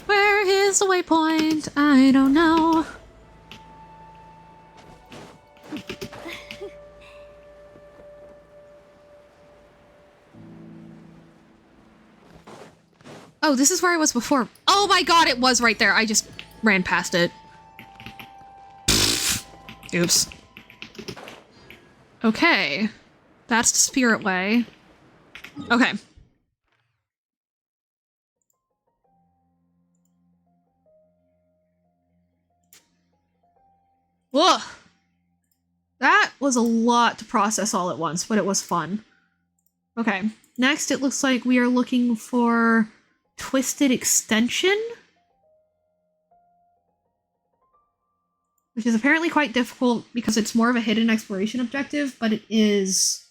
Where is the waypoint? I don't know. Oh, this is where I was before. Oh my god, it was right there. I just ran past it. Oops. Okay. That's the spirit way. Okay. Whoa! That was a lot to process all at once, but it was fun. Okay. Next, it looks like we are looking for Twisted Extension, which is apparently quite difficult because it's more of a hidden exploration objective, but it is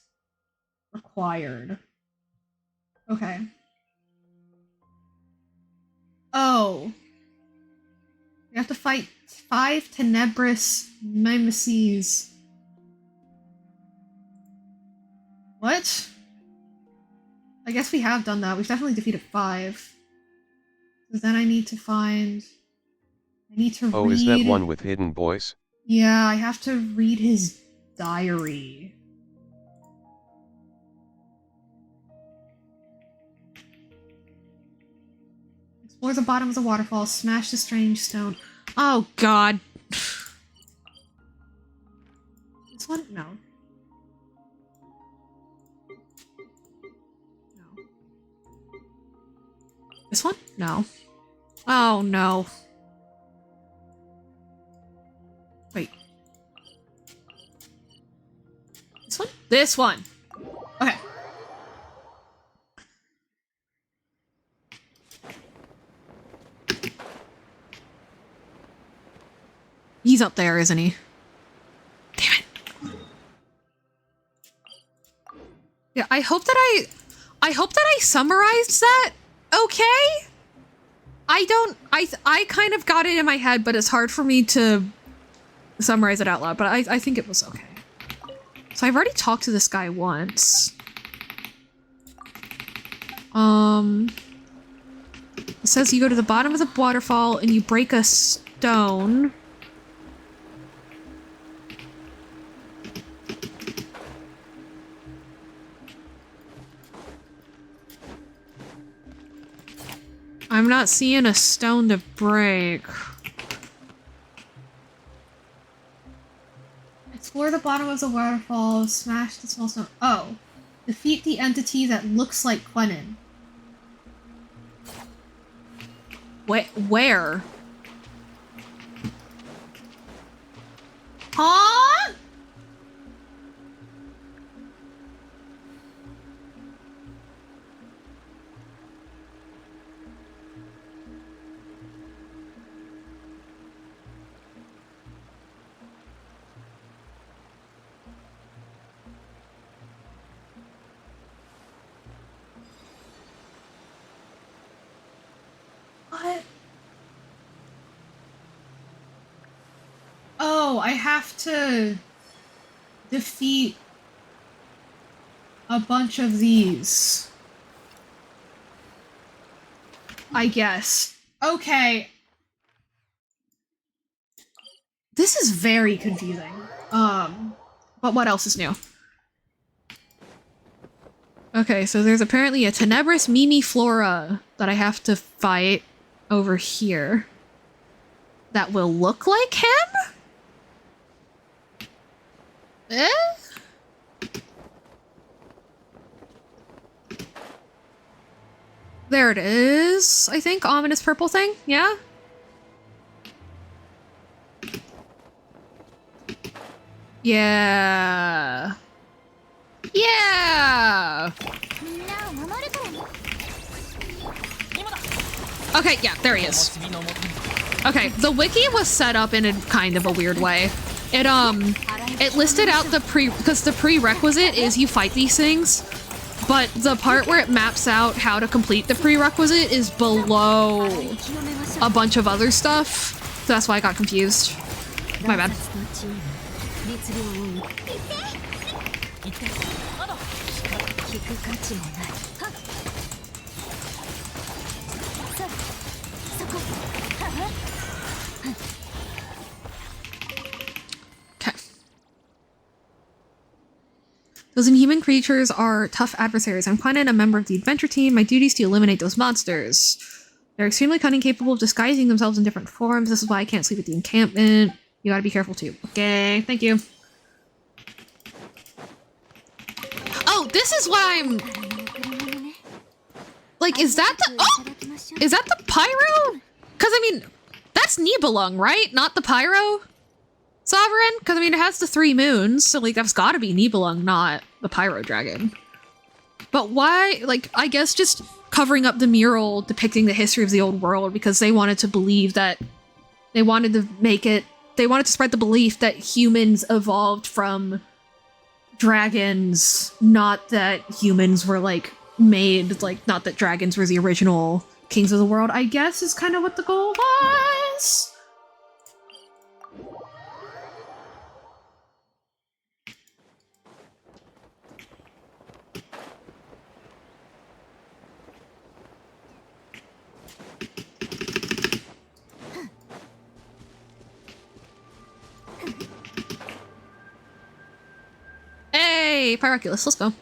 required. Okay. Oh. We have to fight 5 Tenebrous Mimeses. What? I guess we have done that. We've definitely defeated 5. So then I need to find... I need to read... Oh, is that one with hidden boys? Yeah, I have to read his diary. Explore the bottom of the waterfall, smash the strange stone. Oh god. This one? No. No. This one? No. Oh no. Wait. This one? This one! Okay. He's up there, isn't he? Damn it. Yeah, I hope that I summarized that okay? I kind of got it in my head, but it's hard for me to summarize it out loud, but I think it was okay. So I've already talked to this guy once. It says you go to the bottom of the waterfall and you break a stone. I'm not seeing a stone to break. Explore the bottom of the waterfall, smash the small stone. Oh. Defeat the entity that looks like Quenin. Where? Huh? What? Oh, I have to defeat a bunch of these. I guess. Okay. This is very confusing. But what else is new? Okay, so there's apparently a Tenebris Mimiflora that I have to fight over here. That will look like him? Eh? There it is, I think. Ominous purple thing, yeah? Yeah. Yeah! Okay, yeah, there he is. Okay, the wiki was set up in a kind of a weird way. It listed out because the prerequisite is you fight these things, but the part where it maps out how to complete the prerequisite is below a bunch of other stuff, so that's why I got confused. My bad. Okay. Those inhuman creatures are tough adversaries. I'm Quinnan, a member of the adventure team. My duty is to eliminate those monsters. They're extremely cunning, capable of disguising themselves in different forms. This is why I can't sleep at the encampment. You gotta be careful too. Okay, thank you. Oh, this is what I'm... Like, is that the... Oh! Is that the Pyro? Because, I mean, that's Nibelung, right? Not the Pyro Sovereign? Because, I mean, it has the 3 moons, so, like, that's gotta be Nibelung, not the Pyro Dragon. But why... Like, I guess just covering up the mural depicting the history of the old world because they wanted to believe that... They wanted to make it... They wanted to spread the belief that humans evolved from dragons, not that humans were, like, made, like, not that dragons were the original kings of the world, I guess is kind of what the goal was. Hey, Pyroculus, let's go.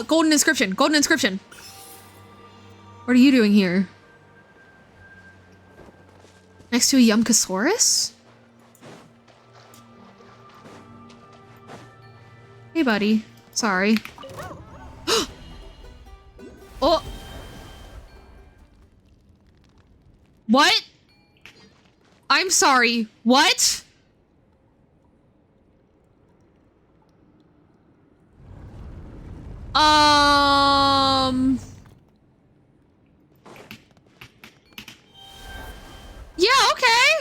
Golden inscription, golden inscription. What are you doing here? Next to a Yumkasaurus? Hey, buddy. Sorry. Oh! What? I'm sorry. What? Yeah, okay.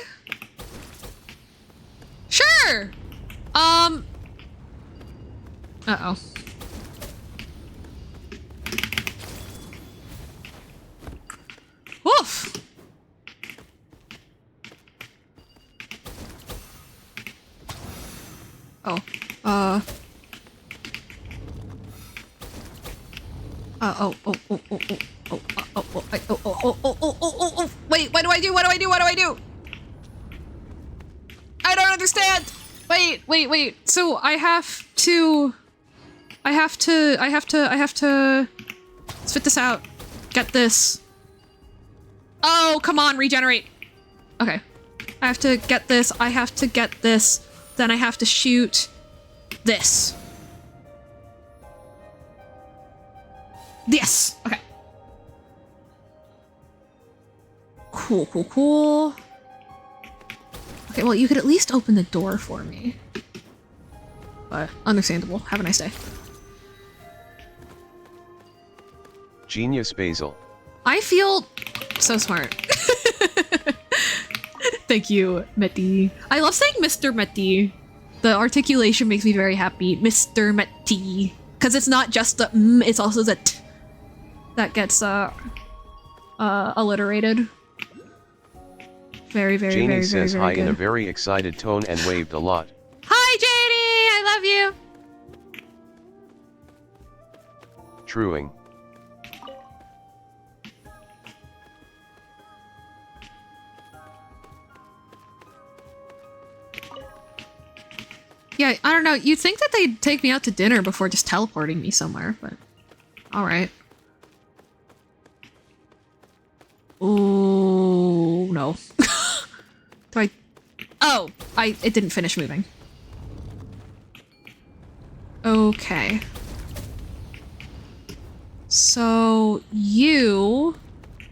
Sure. Uh-oh. Woof. Oh, wait, what do I do? What do I do? What do I do? I don't understand. Wait. So I have to spit this out. Get this. Oh, come on, regenerate. Okay. I have to get this. I have to get this. Then I have to shoot this. Yes! Okay. Cool. Okay, well, you could at least open the door for me. But, understandable. Have a nice day. Genius Basil. I feel so smart. Thank you, Meti. I love saying Mr. Meti. The articulation makes me very happy. Mr. Mati. Because it's not just the it's also the t that gets alliterated. Very, very, Janie very, says very, hi very in a good. very excited tone and waved a lot. Hi, Janie! I love you! Truing. Yeah, I don't know. You'd think that they'd take me out to dinner before just teleporting me somewhere, but... Alright. Oh no. Do I... Oh! It didn't finish moving. Okay. So, you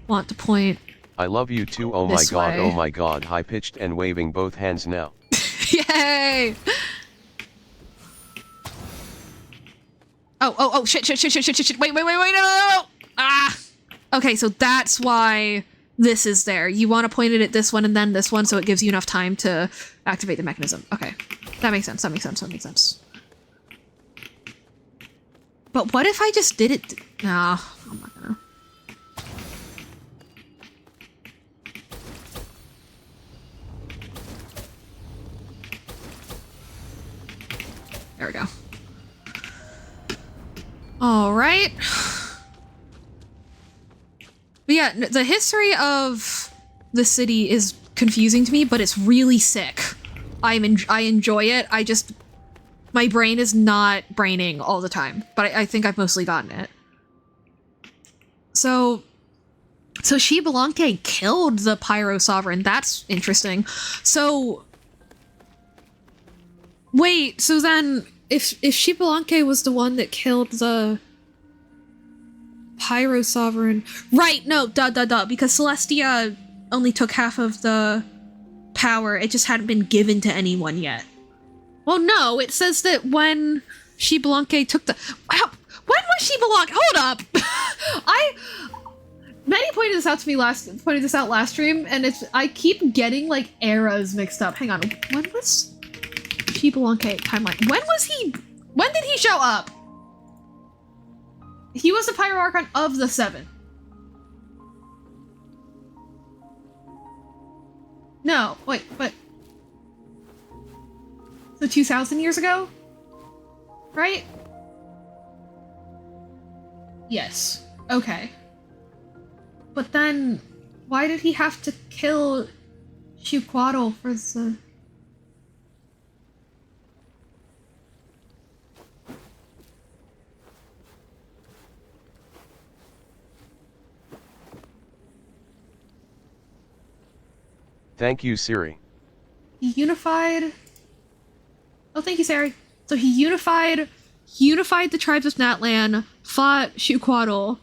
want to point... I love you too, oh my god, way. oh my god, high-pitched and waving both hands now. Yay! Oh, shit, wait, no! Ah! Okay, so that's why this is there. You want to point it at this one and then this one so it gives you enough time to activate the mechanism. Okay. That makes sense. But what if I just did it? Nah, I'm not gonna. There we go. All right. But yeah, the history of the city is confusing to me, but it's really sick. I enjoy it. My brain is not braining all the time, but I think I've mostly gotten it. So Xbalanque killed the Pyro Sovereign. That's interesting. So wait, so then if Xbalanque was the one that killed the Pyro Sovereign, right? No, duh, because Celestia only took half of the power. It just hadn't been given to anyone yet. Well, no, it says that when Xbalanque took the... Wow, when was Xbalanque? Hold up! Manny pointed this out last stream, and I keep getting, like, eras mixed up. Hang on, when was Xbalanque timeline? When did he show up? He was the Pyro Archon of the 7. No, wait, but... So 2,000 years ago? Right? Yes. Okay. But then, why did he have to kill Xuquatl for the... Thank you, Siri. He unified... Oh, thank you, Sari. So he unified the tribes of Natlan, fought Xuquatl,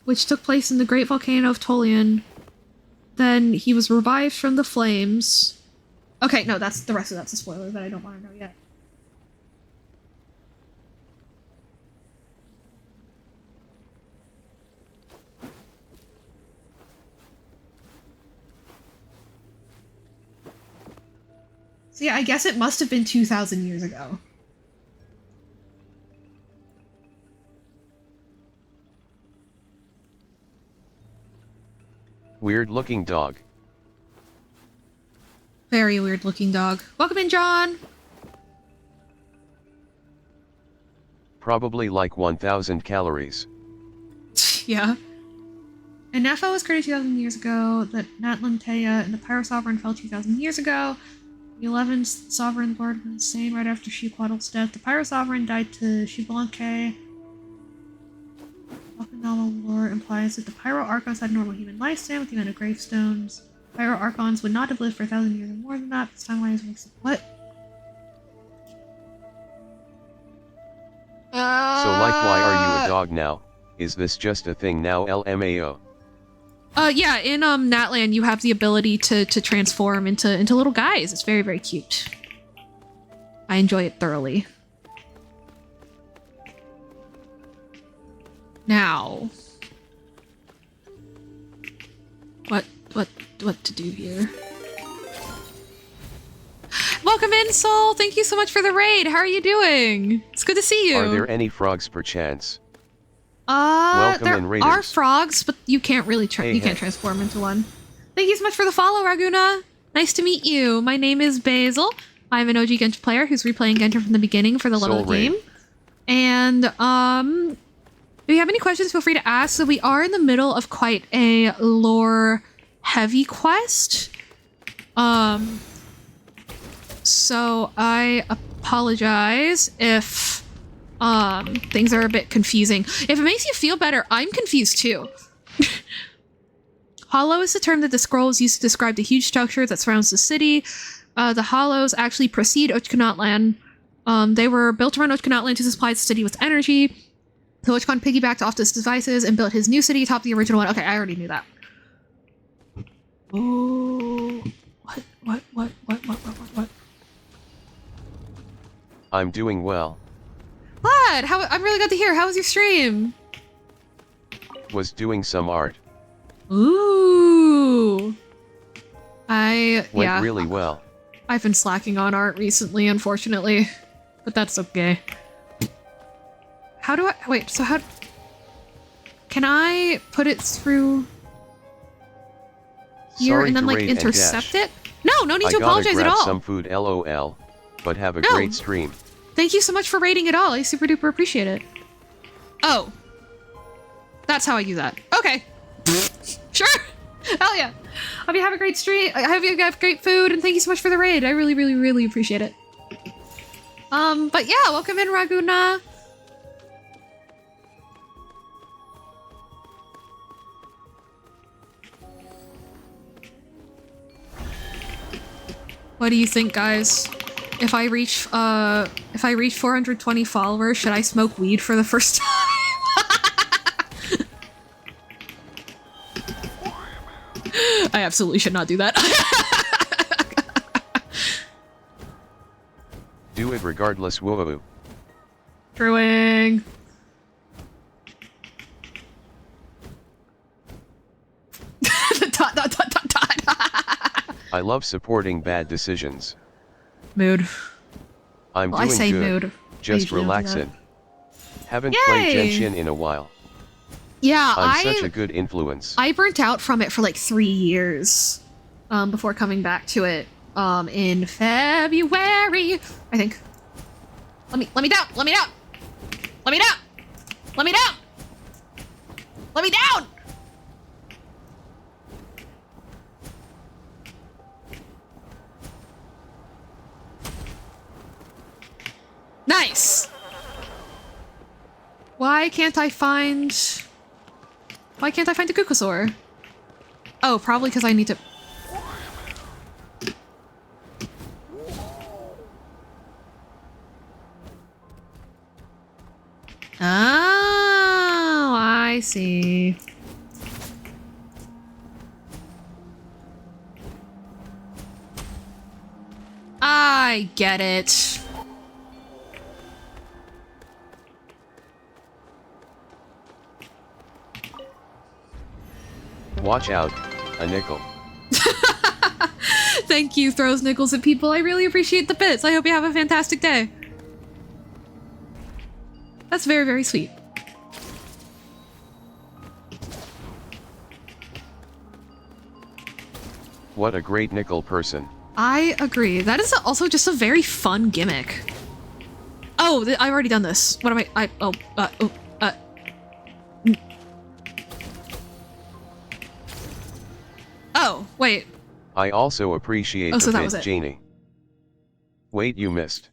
which took place in the Great Volcano of Tolian. Then he was revived from the flames. Okay, no, that's a spoiler that I don't want to know yet. So yeah, I guess it must have been 2,000 years ago. Weird looking dog. Very weird looking dog. Welcome in, John! Probably like 1,000 calories. Yeah. And Nefo was created 2,000 years ago, that Natlantea and the Pyro Sovereign fell 2,000 years ago. The 11th Sovereign Lord was insane right after Xuquatl's death. The Pyro Sovereign died to Xbalanque. Okinawa lore implies that the Pyro Archons had normal human lifespan with the amount of gravestones. Pyro Archons would not have lived for 1,000 years or more than that. This timeline is makes what? So like, why are you a dog now? Is this just a thing now, LMAO? Yeah, in Natlan you have the ability to transform into little guys. It's very, very cute. I enjoy it thoroughly. Now, what to do here? welcome in, Soul. Thank you so much for the raid. How are you doing? It's good to see you. Are there any frogs perchance? Welcome there in, raiders. are frogs, but you can't really can't transform into one. Thank you so much for the follow, Raguna. Nice to meet you. My name is Basil. I'm an OG Genshin player who's replaying Genshin from the beginning for the love of the game. And if you have any questions, feel free to ask. So we are in the middle of quite a lore heavy quest. So I apologize if things are a bit confusing. If it makes you feel better, I'm confused too. Hollow is the term that the scroll is used to describe the huge structure that surrounds the city. The Hollows actually precede Ochkonotland. They were built around Ochkonotland to supply the city with energy. So Ochkon piggybacked off this devices and built his new city atop the original one. Okay, I already knew that. Oh, what? I'm doing well. Glad. I'm really glad to hear. How was your stream? Was doing some art. Ooh. Went really well. I've been slacking on art recently, unfortunately, but that's okay. How do I wait? So how can I put it through here Sorry and then to like raid intercept and it? No need to I apologize gotta at grab all. some food, lol. But have a No. great stream. Thank you so much for rating it all. I super duper appreciate it. Oh, that's how I do that. Okay, sure. Hell yeah. Hope you have a great stream. I hope you have great food, and thank you so much for the raid. I really appreciate it. But yeah, welcome in, Raguna. What do you think, guys? If I reach 420 followers, should I smoke weed for the first time? I absolutely should not do that. Do it regardless, woo. Truing. I love supporting bad decisions. Mood. I'm Well, doing I say good. mood. Just relaxing. Haven't played Genshin in a while. Yeah, I'm such a good influence. I burnt out from it for like 3 years before coming back to it in February, I think. Let me down! Let me down! Let me down! Let me down! Let me down! Nice! Why can't I find the Kukosaur? Oh, probably because I need to... Oh, I see. I get it. Watch out, a nickel. Thank you, throws nickels at people. I really appreciate the bits. I hope you have a fantastic day. That's very sweet. What a great nickel person. I agree. That is also just a very fun gimmick. Oh, I've already done this. What am I? Oh, wait. I also appreciate so that the was bit, it. Janie. Wait, you missed.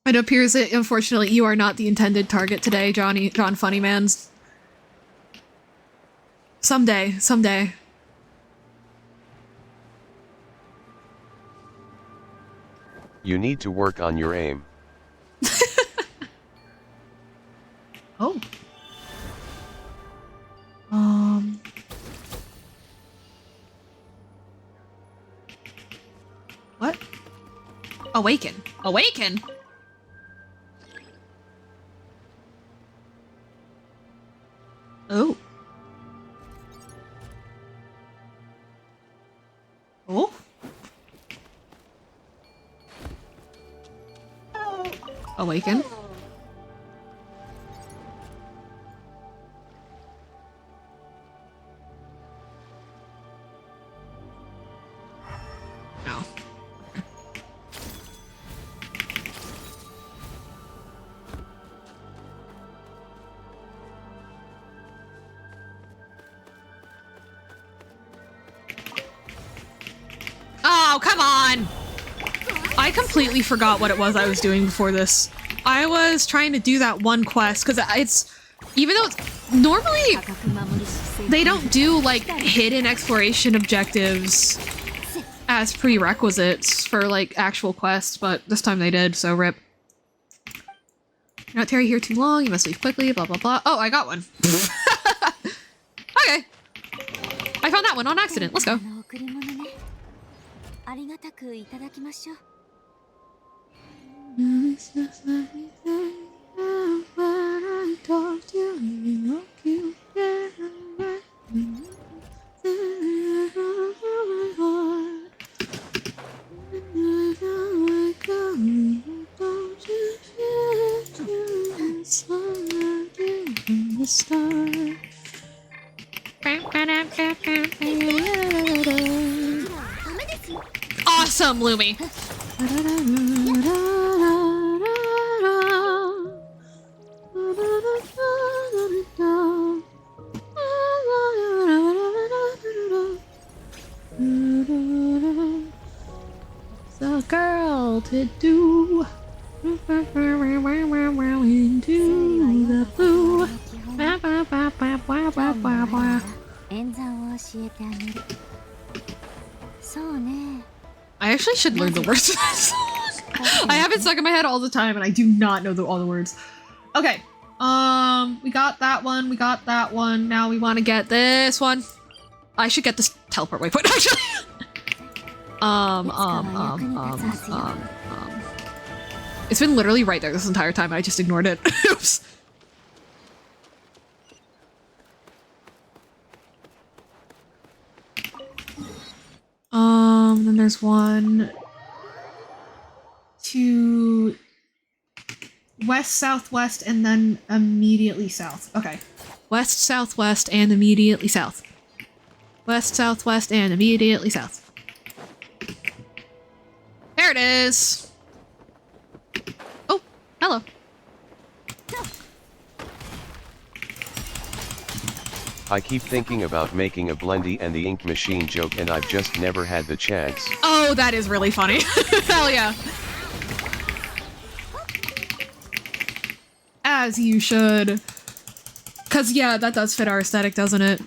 It appears that, unfortunately, you are not the intended target today, John Funnymans. Someday. You need to work on your aim. Oh. What? Awaken. Oh. awaken. No. Oh, come on! I completely forgot what it was I was doing before this. I was trying to do that one quest, because it's... Even though it's... Normally, they don't do, like, hidden exploration objectives as prerequisites for, like, actual quests, but this time they did, so rip. You're not tarry here too long, you must leave quickly, blah blah blah. Oh, I got one. Okay. I found that one on accident. Let's go. Awesome, Lumi. The girl to do into the blue. I actually should learn the words to this song. I have it stuck in my head all the time and I do not know all the words. Okay. We got that one. We got that one. Now we want to get this one. I should get this teleport waypoint actually. It's been literally right there this entire time. I just ignored it. Oops. Then there's one to west, southwest, and then immediately south. Okay. West, southwest, and immediately south. West, southwest, and immediately south. There it is. Oh, hello. I keep thinking about making a Blendy and the ink machine joke and I've just never had the chance. Oh, that is really funny. Hell yeah. As you should. Cause yeah, that does fit our aesthetic, doesn't it?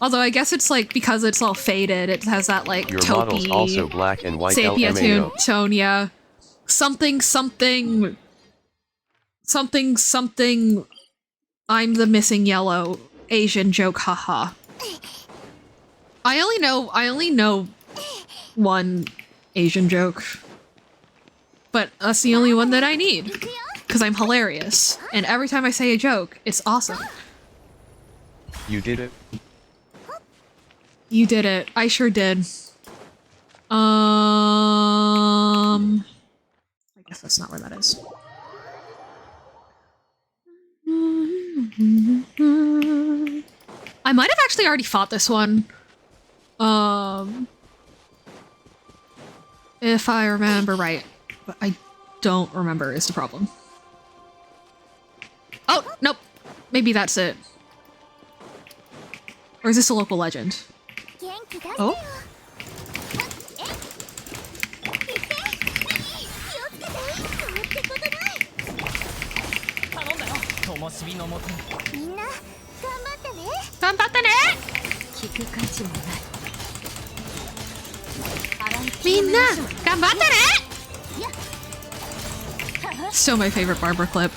Although I guess it's like, because it's all faded, it has that like Your taupey, model's also black and white sepia LMAO. tone, yeah. Something, I'm the missing yellow Asian joke, haha. I only know one Asian joke. But that's the only one that I need. Because I'm hilarious. And every time I say a joke, it's awesome. You did it? You did it. I sure did. I guess that's not where that is. I might have actually already fought this one. If I remember right. But I don't remember is the problem. Oh, nope. Maybe that's it. Or is this a local legend? Oh? So my favorite Barbara clip.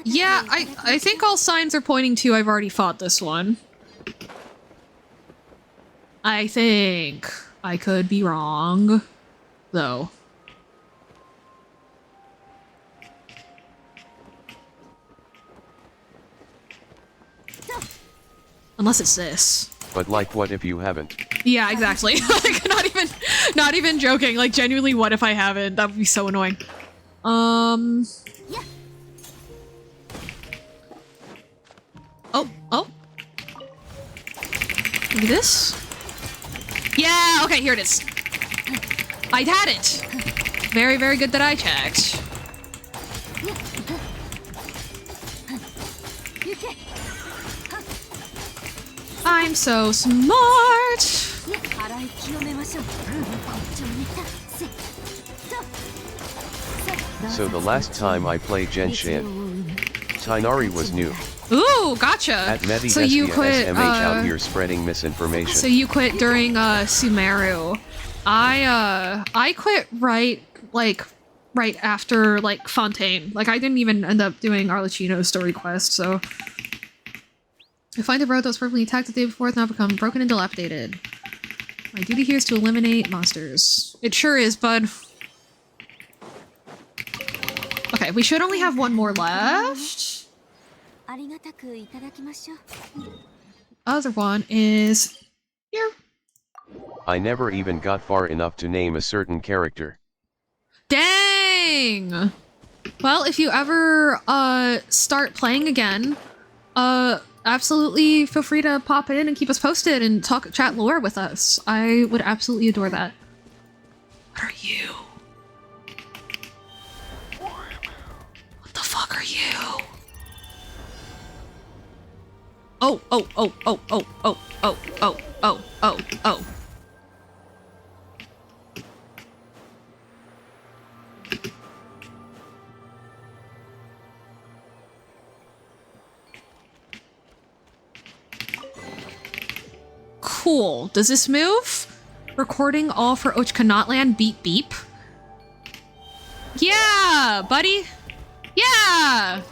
Yeah, I think all signs are pointing to I've already fought this one. I think. I could be wrong, though. Unless it's this. But like, what if you haven't? Yeah, exactly. Like, not even joking. Like, genuinely, what if I haven't? That would be so annoying. Oh. Maybe this? Yeah, okay, here it is. I'd had it. Very, very good that I checked. I'm so smart. So the last time I played Genshin, Tighnari was new. Ooh, gotcha. At Medi so you quit, SMH out here spreading misinformation. So you quit during Sumeru. I quit right after like Fontaine. Like I didn't even end up doing Arlecchino's story quest, so I find the road that was perfectly intact the day before has now become broken and dilapidated. My duty here is to eliminate monsters. It sure is, bud. Okay, we should only have one more left. Other one is here. I never even got far enough to name a certain character. Dang! Well, if you ever start playing again, absolutely feel free to pop in and keep us posted and chat lore with us. I would absolutely adore that. What are you? What the fuck are you? Oh. Cool. Does this move? Recording all for Ochkanotland beep beep. Yeah, buddy. Yeah.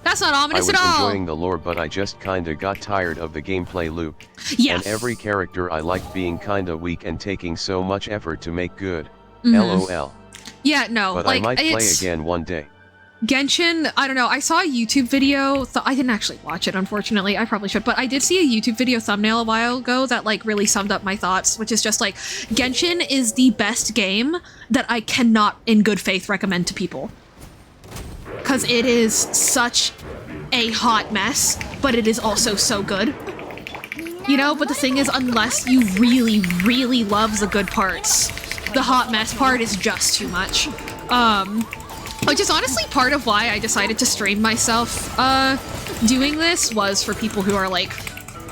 That's not ominous at all. I was enjoying the lore, but I just kinda got tired of the gameplay loop. Yeah. And every character I liked being kinda weak and taking so much effort to make good. LOL. Yeah, no. But like, I might play again one day. Genshin, I don't know, I saw a YouTube video, I didn't actually watch it, unfortunately, I probably should, but I did see a YouTube video thumbnail a while ago that, like, really summed up my thoughts, which is just, like, Genshin is the best game that I cannot, in good faith, recommend to people. Because it is such a hot mess, but it is also so good. You know, but the thing is, unless you really, really love the good parts, the hot mess part is just too much. Which is honestly part of why I decided to stream myself doing this, was for people who are like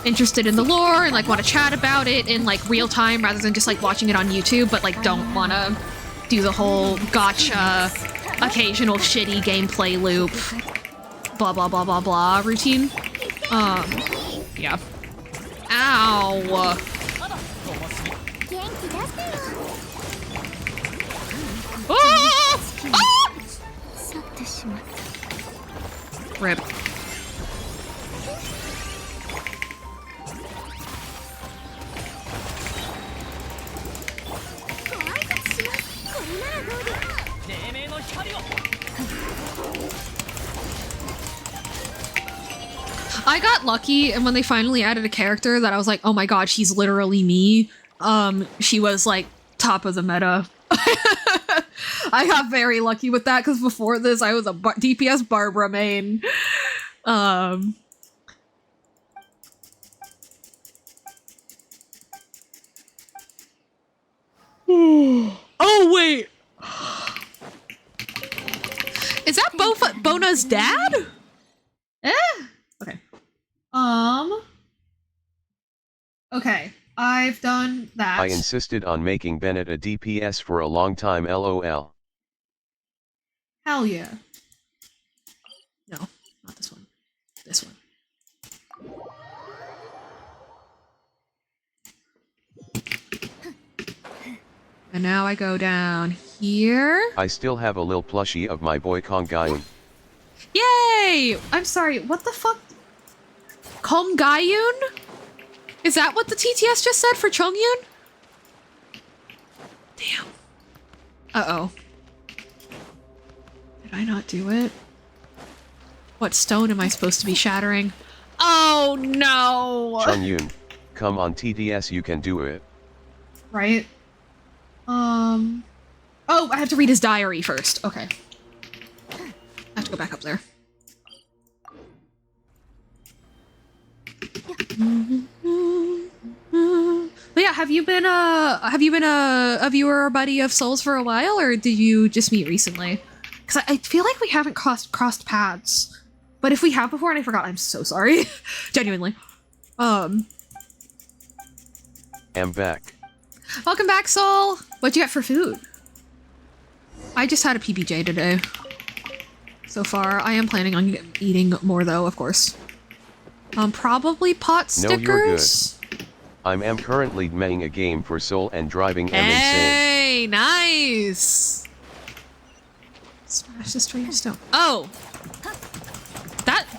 interested in the lore and like want to chat about it in like real time rather than just like watching it on YouTube, but like don't want to do the whole gotcha, occasional shitty gameplay loop, blah blah blah blah blah routine. Yeah. Ow. Ah! Ah! Rip. I got lucky, and when they finally added a character that I was like, oh my god, she's literally me, she was like top of the meta. I got very lucky with that, because before this I was a DPS Barbara main. Oh wait! Is that Bona's dad? Eh? Okay. Okay, I've done that. I insisted on making Bennett a DPS for a long time, LOL. Hell yeah. No, not this one. This one. And now I go down here. I still have a lil plushie of my boy Kongayun. Yay! I'm sorry, what the fuck? Kongayun? Is that what the TTS just said for Chongyun? Damn. Uh-oh. Did I not do it? What stone am I supposed to be shattering? Oh no! Chongyun, come on TDS, you can do it. Right? Oh, I have to read his diary first. Okay. I have to go back up there. But yeah, have you been a viewer or buddy of Souls for a while, or did you just meet recently? Because I feel like we haven't crossed paths. But if we have before and I forgot, I'm so sorry. Genuinely. I'm back. Welcome back, Soul! What'd you get for food? I just had a PBJ today. So far, I am planning on eating more though, of course. Probably pot stickers? No, you're good. I'm currently playing a game for Soul and driving insane. Hey, nice! Smash the stream stone. Oh!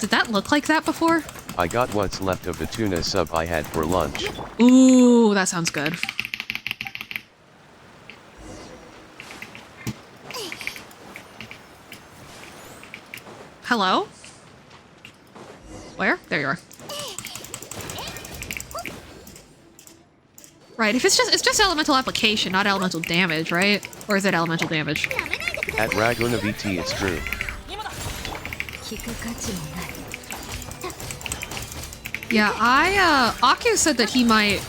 Did that look like that before? I got what's left of the tuna sub I had for lunch. Ooh, that sounds good. Hello? Where? There you are. Right, if it's just elemental application, not elemental damage, right? Or is it elemental damage? At Raguna VT, it's true. Yeah, Aku said that he might,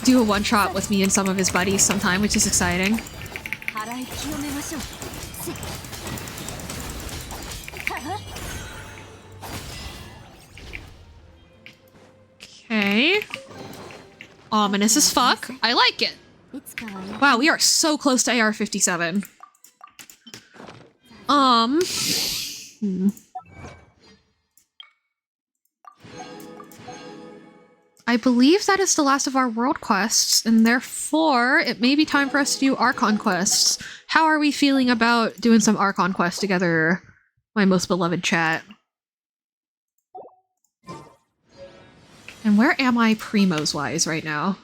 do a one-shot with me and some of his buddies sometime, which is exciting. Okay. Ominous as fuck. I like it. Wow, we are so close to AR-57. I believe that is the last of our world quests, and therefore it may be time for us to do Archon quests. How are we feeling about doing some Archon quests together, my most beloved chat? And where am I primos-wise right now?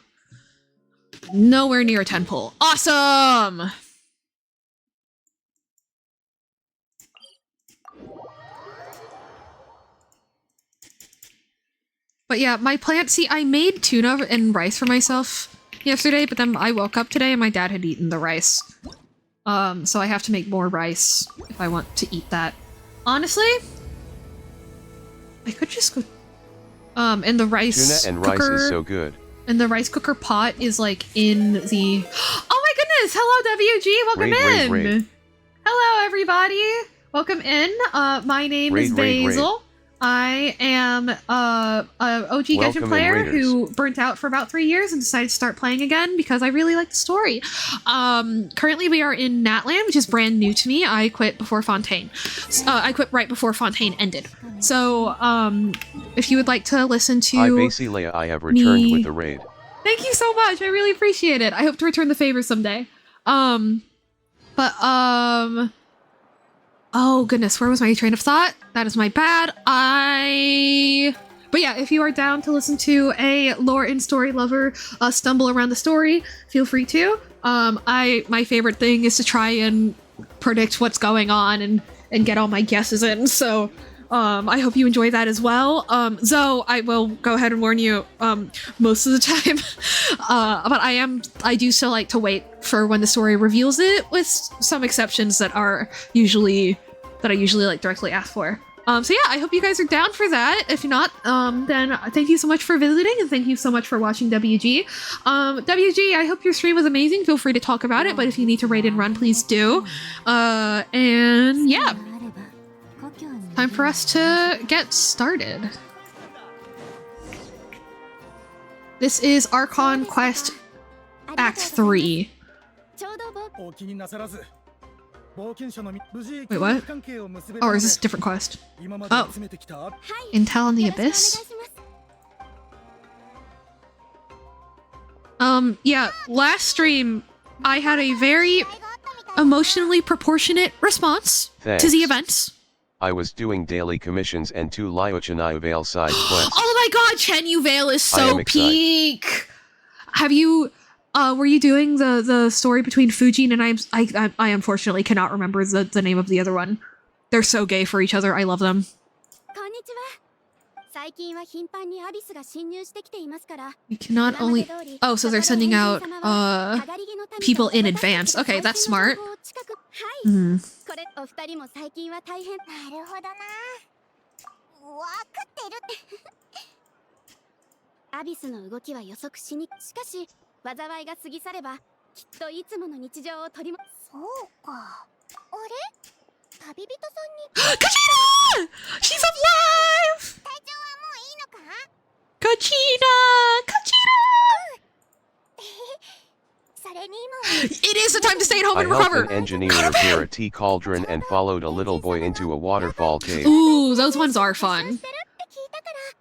Nowhere near a 10 pull. Awesome! But yeah, my plan- see, I made tuna and rice for myself yesterday, but then I woke up today and my dad had eaten the rice. So I have to make more rice if I want to eat that. Honestly, I could just go... and the rice Tuna and cooker, rice is so good. And the rice cooker pot is like in the... Oh my goodness! Hello, WG! Welcome in! Hello, everybody! Welcome in. My name is Basil. I am a OG Genshin player who burnt out for about 3 years and decided to start playing again because I really like the story. Currently we are in Natland, which is brand new to me. I quit before Fontaine. I quit right before Fontaine ended. So, if you would like to listen to Hi, basically, I have returned with the raid. Thank you so much. I really appreciate it. I hope to return the favor someday. Oh goodness, where was my train of thought? That is my bad. But yeah, if you are down to listen to a lore and story lover stumble around the story, feel free to. My favorite thing is to try and predict what's going on and get all my guesses in, so I hope you enjoy that as well. Zoe, I will go ahead and warn you, most of the time, but I do still like to wait for when the story reveals it, with some exceptions that I usually like directly ask for. So yeah, I hope you guys are down for that. If not, then thank you so much for visiting, and thank you so much for watching WG. WG, I hope your stream was amazing. Feel free to talk about it, but if you need to raid and run, please do. And yeah. Time for us to get started. This is Archon Quest Act 3. Wait, what? Oh, or is this a different quest? Oh. Intel in the Abyss? Yeah, last stream, I had a very emotionally proportionate response to the events. I was doing daily commissions and 2 Lio Chennai Vale side quests. Oh my god, Chen Yu Vale is so peak! Have you, were you doing the story between Fujin and I unfortunately cannot remember the name of the other one. They're so gay for each other, I love them. You cannot only. Oh, so they're sending out people in advance. Okay, that's smart. Hmm. お二人も最近は大変。なるほどな。わかってる。アビスの動きは予測しに。しかし、災いが過ぎ去れば、きっといつもの日常を取りも。そうか。あれ？旅人さんに。Kachina! She's alive! 体調はもういいのか？ Kachina! Kachina! それに今。 It is the time to stay at home I and helped recover. an engineer repair a tea cauldron and followed a little boy into a waterfall cave. Ooh, those ones are fun.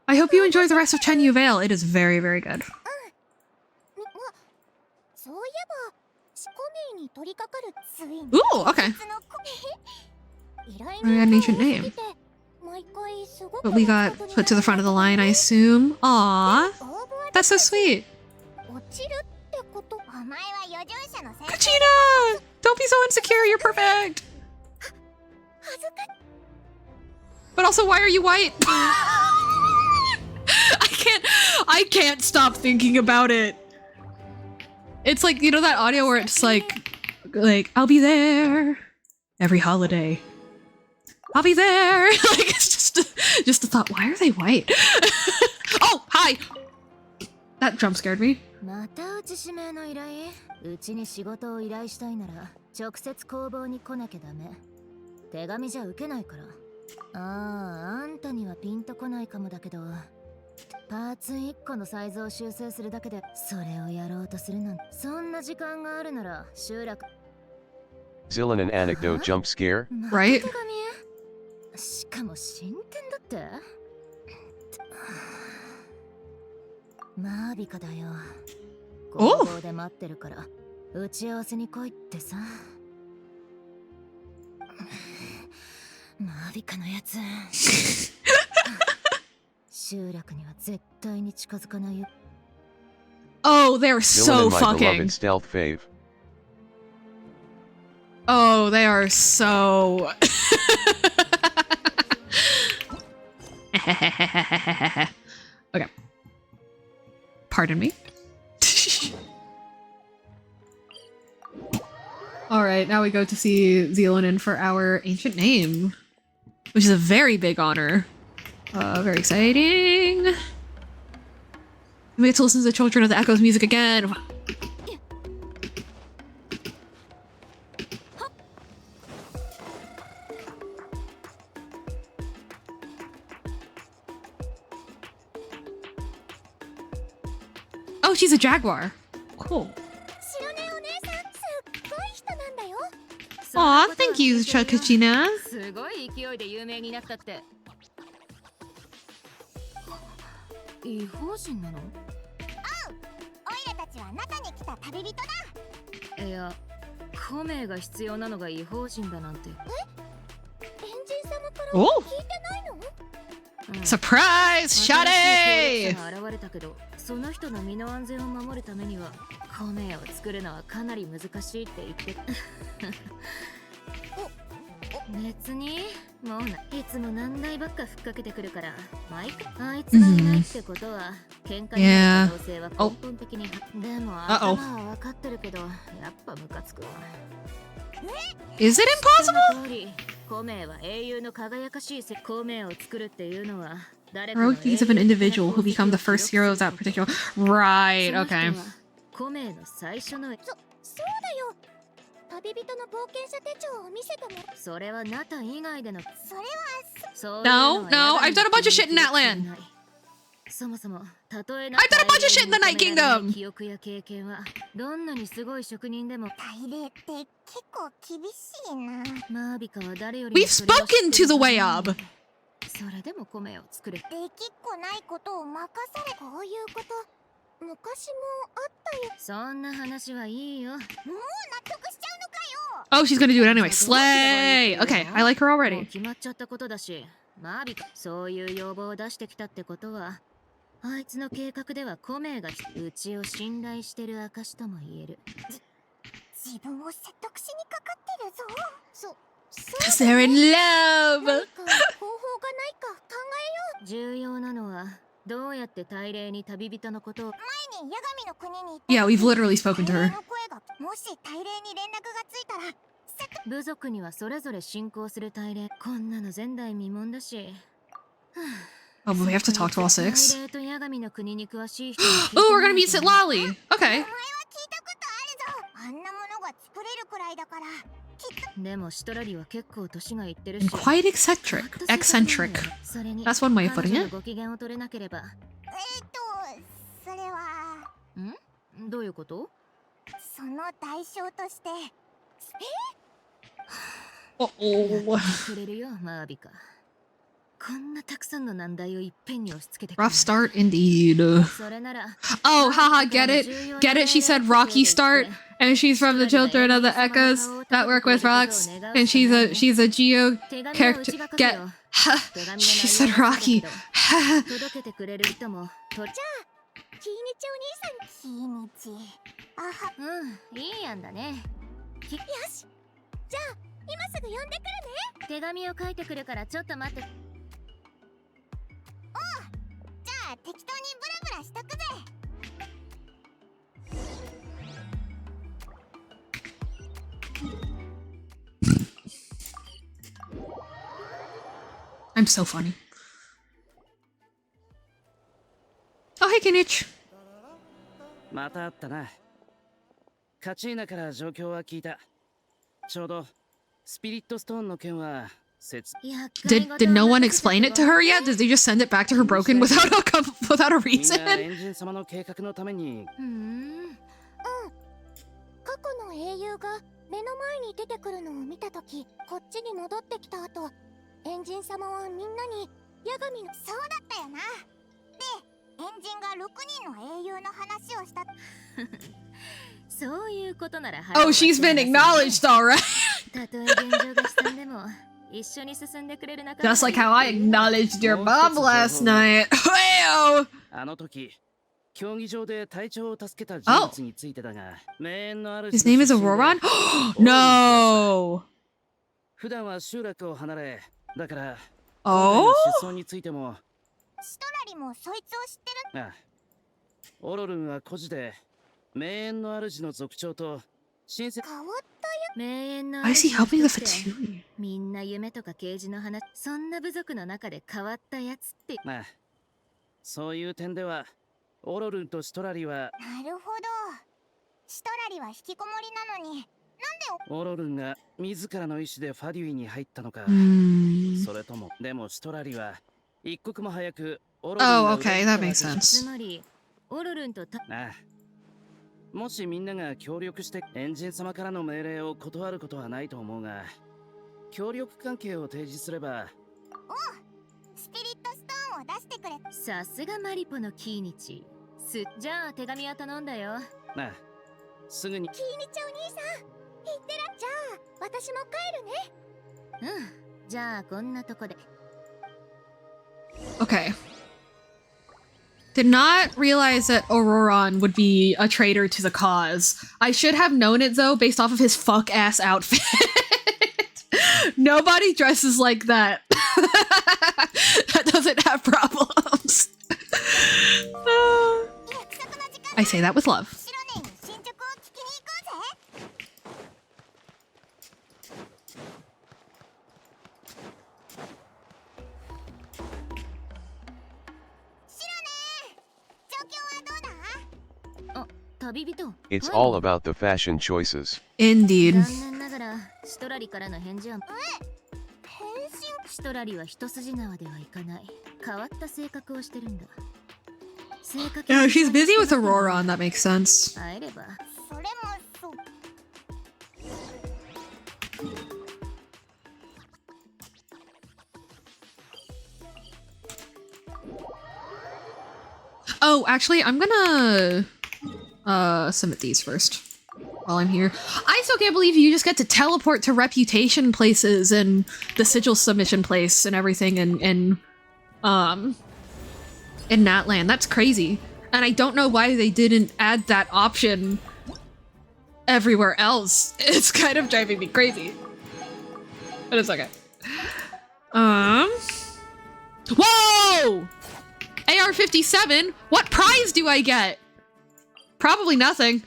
I hope you enjoy the rest of Chen Yu Vale. It is very, very good. そういえば、コメに取り掛かるついに。 Ooh, okay. I got an ancient name. But we got put to the front of the line, I assume. Aww. That's so sweet. Kachina! Don't be so insecure, you're perfect! But also, why are you white? I can't stop thinking about it. It's like, you know that audio where it's like, I'll be there every holiday. I'll be there. Like, it's just a thought. Why are they white? Oh, hi. That jump scared me. またうち指名の依頼？うちに仕事を依頼したいなら直接工房に来なきゃダメ。手紙じゃ受けないから。ああ、あんたにはピンとこないかもだけど、パーツ1個のサイズを修正するだけでそれをやろうとするなんて、そんな時間があるなら集落。Zillion an anecdote jump scare? Right? しかも進展だって。マービカだよ。工房で待ってるから打ち合わせに来いってさ。マービカのやつ。集落には絶対に近づかないよ。Oh, they're so Zillion, my fucking. beloved stealth fave. Oh, they are so. Okay. Pardon me. Alright, now we go to see Zealonin for our ancient name, which is a very big honor. Very exciting. We get to listen to the Children of the Echoes music again. Oh, she's a jaguar. Cool. Aw, thank you, Kachina. すごい勢いで有名になったって。異邦人なの？おう、オイラたちは中に来た旅人だ。いや、コメが必要なのが異邦人だなんて。え？エンジン様から聞いてないの？Surprise! Shade! 現れたけど、その人の身の安全を守るためにはコメを作るのはかなり難しいって言ってた。別にもうないつも難題ばっかふっかけてくるから毎回あいつがいないってことは喧嘩になる可能性は根本的にでも頭は分かってるけどやっぱムカつくわ。 Is it impossible? コメは英雄の輝かしいコメを作るっていうのは Heroic deeds of an individual who become the first hero of that particular. Right, okay. コメの最初のそうだよ。旅人の冒険者手帳を見せてもそれはナタ以外でのそれは No, no, I've done a bunch of shit in that land. そもそもたとえ I've done a bunch of shit in the Night Kingdom. 記憶や経験はどんなにすごい職人でも大礼って結構厳しいな。マービカは誰よりも We've spoken to the way up. それでも米を作れ。できっこないことを任されこういうこと昔もあったよ。そんな話はいいよ。もう納得しちゃうのかよ。 Oh, she's gonna do it anyway. Slay! Okay, I like her もう already. 決まっちゃったことだし、マービカそういう要望を出してきたってことはあいつの計画ではコメがうちを信頼してる証とも言える。自分を説得しにかかってるぞ。Cause they're in love. 何か方法がないか考えよう。重要なのはどうやって大霊に旅人のことを。Yeah, we've literally spoken to her. もし大霊に連絡がついたら、部族にはそれぞれ信仰する大霊。こんなの前代未聞だし。 Oh, but we have to talk to all 大 6. 霊とヤガミの国に詳しい人に聞いて Oh, we're みな gonna い meet と Sit ね。 Lolly. Okay. お前は聞いたことあるぞ。あんなものが作れるくらいだから、きっと。でもシトラリは結構年がいってる And し。 quite eccentric. Eccentric. それに That's one way of 彼 putting 女の it. ご機嫌を取れなければ。それは、どういうこと？その代償として。Uh-oh. くれるよ、マービカ。こんなたくさんの難題をいっぺんに押し付けてく Rough start indeed. それなら Oh, haha, get it? Get it? She said rocky start, and she's from the children of the echoes that work with rocks, and she's a geo 手紙を character. 打ちがかる Get よ。 she said rocky. 届けてくれる人もと。キイニチお兄さん。キイニチ。あは。いい案だね。よし。じゃあ、今すぐ呼んでくるね。手紙を書いてくるからちょっと待って。じゃあ、適当にブラブラしとくぜ。I'm so funny. Oh, hey, Kinich. また会ったな。カチーナから状況は聞いた。ちょうどスピリットストーンの件は説。Did no one explain it to her yet? Did they just send it back to her broken without a みんな reason? エンジン様の計画のために。過去の英雄が目の前に出てくるのを見たとき、こっちに戻ってきた後、エンジン様はみんなにヤガミの。そうだったよな。で、エンジンが6人の英雄の話をした。そういうことなら。 Oh, she's been acknowledged, alright. たとえ現状が悲惨でも一緒に進んでくれる仲間。 Just like how I acknowledged your mom last night. Wow. あの時競技場で隊長を助けた人物についてだが、名園のある His name is Auroron? No. 普段は集落を離れ、だから Oh? 失踪についても。シトラリもそいつを知ってる。ああ、オロルンは孤児で名園の主の族長と親戚。変わったよ。名園の Why is he helping the 主として Fatui? みんな夢とか啓示の話。そんな部族の中で変わったやつって。まあ、そういう点ではオロルンとシトラリは。なるほど。シトラリは引きこもりなのに、なんでオロルンが自らの意志でファデュイに入ったのか、それとも。でもシトラリは一刻も早くオロルンが Oh, okay, that makes つ sense. まりオロルンとああ、もしみんなが協力してエンジン様からの命令を断ることはないと思うが、協力関係を提示すれば。スピリットストーンを出してくれ。さすがマリポのキーニチ。じゃあ手紙は頼んだよ。ああ、すぐに。キイニチお兄さん、いってら。じゃあ私も帰るね。じゃあこんなとこで。 Okay. Did not realize that Auroron would be a traitor to the cause. I should have known it though, based off of his fuck ass outfit. Nobody dresses like that. That doesn't have problems. I say that with love. シロネに進捗を聞きに行こうぜ。シロネ、状況はどうだ？あ、旅人。 It's はい all about the fashion choices. Indeed. 残念ながらシトラリからの返事は。変身。シトラリは一筋縄ではいかない。変わった性格をしてるんだ。性格。 Yeah, she's busy with Auroron, that makes sense. 会えれば。それもそう。Oh, actually, I'm gonna submit these first while I'm here. I still can't believe you just get to teleport to reputation places and the sigil submission place and everything in Natland. That's crazy. And I don't know why they didn't add that option everywhere else. It's kind of driving me crazy. But it's okay. Whoa! AR-57? What prize do I get? Probably nothing.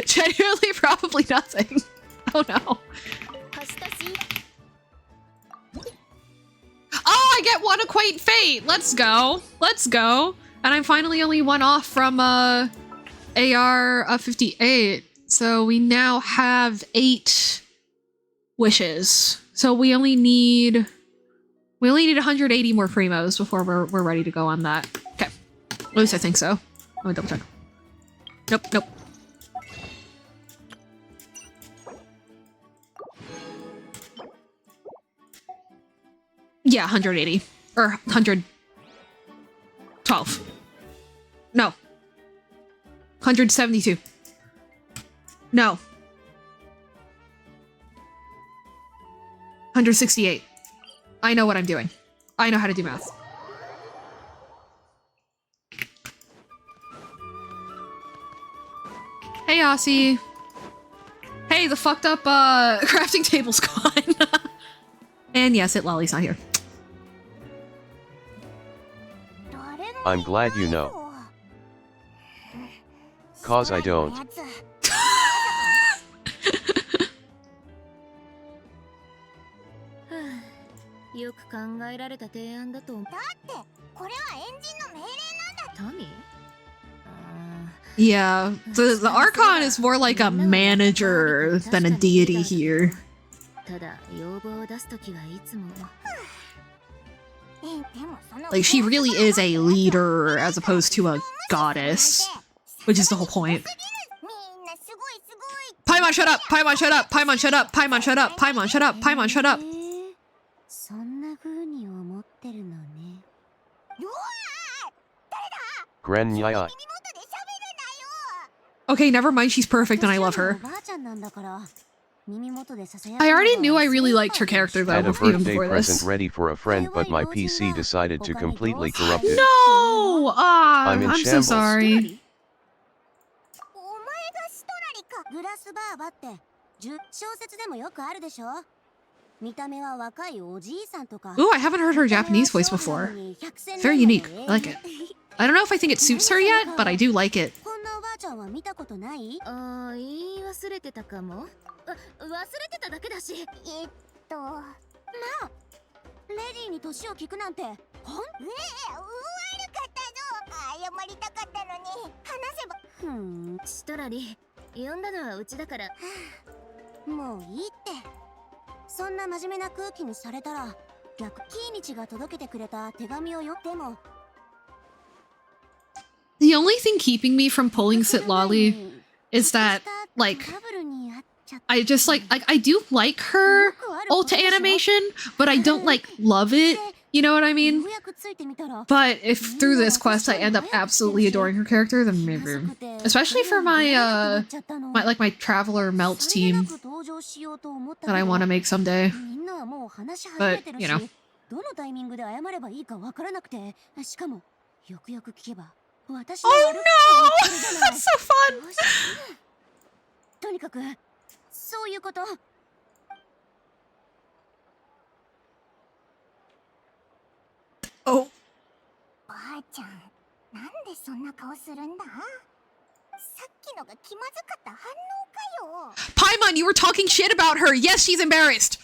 Genuinely, probably nothing. Oh no. Oh, I get one Acquaint Fate! Let's go. Let's go. And I'm finally only one off from AR-58. So we now have 8 wishes. So we only need 180 more primos before we're ready to go on that. Okay. At least I think so. Let me double check. Nope, nope. Yeah, 180. Or 112. No. 172. No. 168. I know what I'm doing. I know how to do math. Hey, Aussie. Hey, the fucked up crafting table's gone. And yes, Lolly's not here. I'm glad you know. 'Cause I don't. Yeah, the Archon is more like a manager than a deity here. Like, she really is a leader as opposed to a goddess, which is the whole point. Paimon, shut up! Paimon, shut up! Paimon, shut up! Paimon, shut up! Paimon, shut up! Paimon, shut up! Grenya. Okay, never mind, she's perfect and I love her. I already knew I really liked her character though, Had a even birthday before present this. ready for a friend, but my PC decided to completely corrupt it. No! Ah, I'm in I'm so shambles. sorry. Ooh, I haven't heard her Japanese voice before. Very unique. I like it. I don't know if I think it suits her yet, but I do like it. The only thing keeping me from pulling Sitlali is that, like, I just like I do like her ult animation, but I don't like love it. You know what I mean? But if through this quest I end up absolutely adoring her character, then maybe, especially for my my Traveler Melt team that I want to make someday. But you know. Oh no! That's so fun! Oh. Paimon, you were talking shit about her! Yes, she's embarrassed!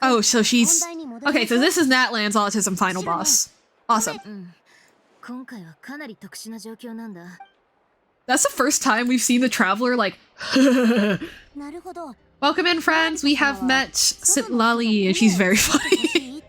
Oh, so she's... Okay, so this is Natlan's autism final boss. Awesome. That's the first time we've seen the Traveler, like... Welcome in, friends! We have met Sitlali, and she's very funny.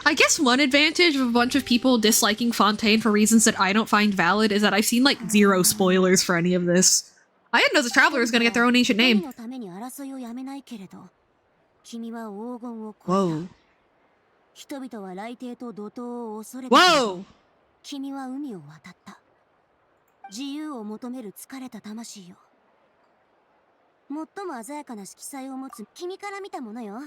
I guess one advantage of a bunch of people disliking Fontaine for reasons that I don't find valid is that I've seen like 0 spoilers for any of this. I didn't know the Traveler was gonna get their own ancient name. Whoa. Whoa! 自由を求める疲れた魂よ。最も鮮やかな色彩を持つ君から見たものよ。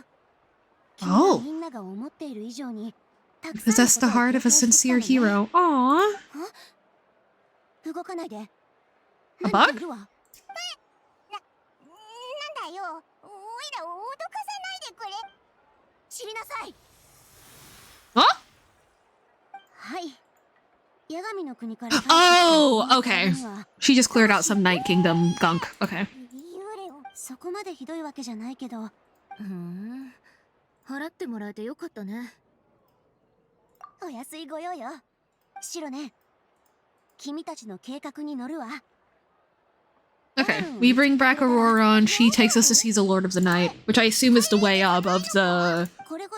君はみんなが思っている以上にたくさんの Possess the heart of a sincere hero. Aww. 動かないで。 A 何か bug? いるわ。なんだよ。おいらを脅かさないでくれ。知りなさい。 Huh? はい。ヤガミの国から Oh, okay. She just cleared out some Night Kingdom gunk. Okay. そこまでひどいわけじゃないけど。払ってもらえてよかったね。お安いご用よ。シロね。君たちの計画に乗るわ。 Okay. We bring back Auroron. She takes us to see the Lord of the Night, which I assume is the way up of the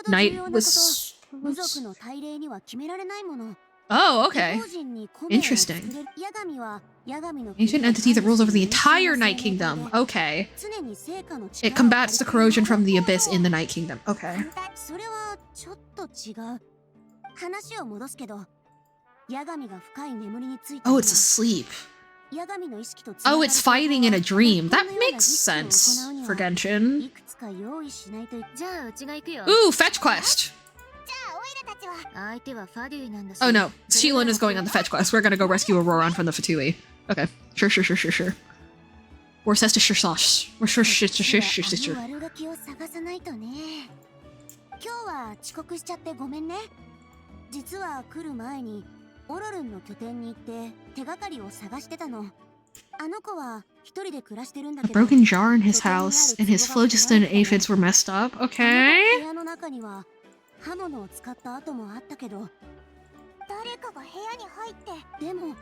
night was. 部族の大礼には決められないもの。 Oh, okay. Interesting. Ancient entity that rules over the entire Night Kingdom. Okay. It combats the corrosion from the abyss in the Night Kingdom. Okay. それはちょっと違う。話を戻すけど、ヤガミが深い眠りについて。 Oh, it's asleep. Oh, it's fighting in a dream. That makes sense for Genshin. いくつか用意しないと。じゃあうちが行くよ。 Ooh, fetch quest. じゃあオイラたちは。相手はファデュイなんだし。 Oh no, Sheilin is going on the fetch quest. We're gonna go rescue Auroron from the Fatui. Okay, sure. Worcester. 悪ガキを探さないとね。今日は遅刻しちゃってごめんね。実は来る前にオロルンの拠点に行って手がかりを探してたの。あの子は一人で暮らしてるんだ A けど。 broken jar in his house, and his phlogiston aphids were messed up. 部 Okay. 屋の中には刃物を使った跡もあったけど、誰かが部屋に入って。でも。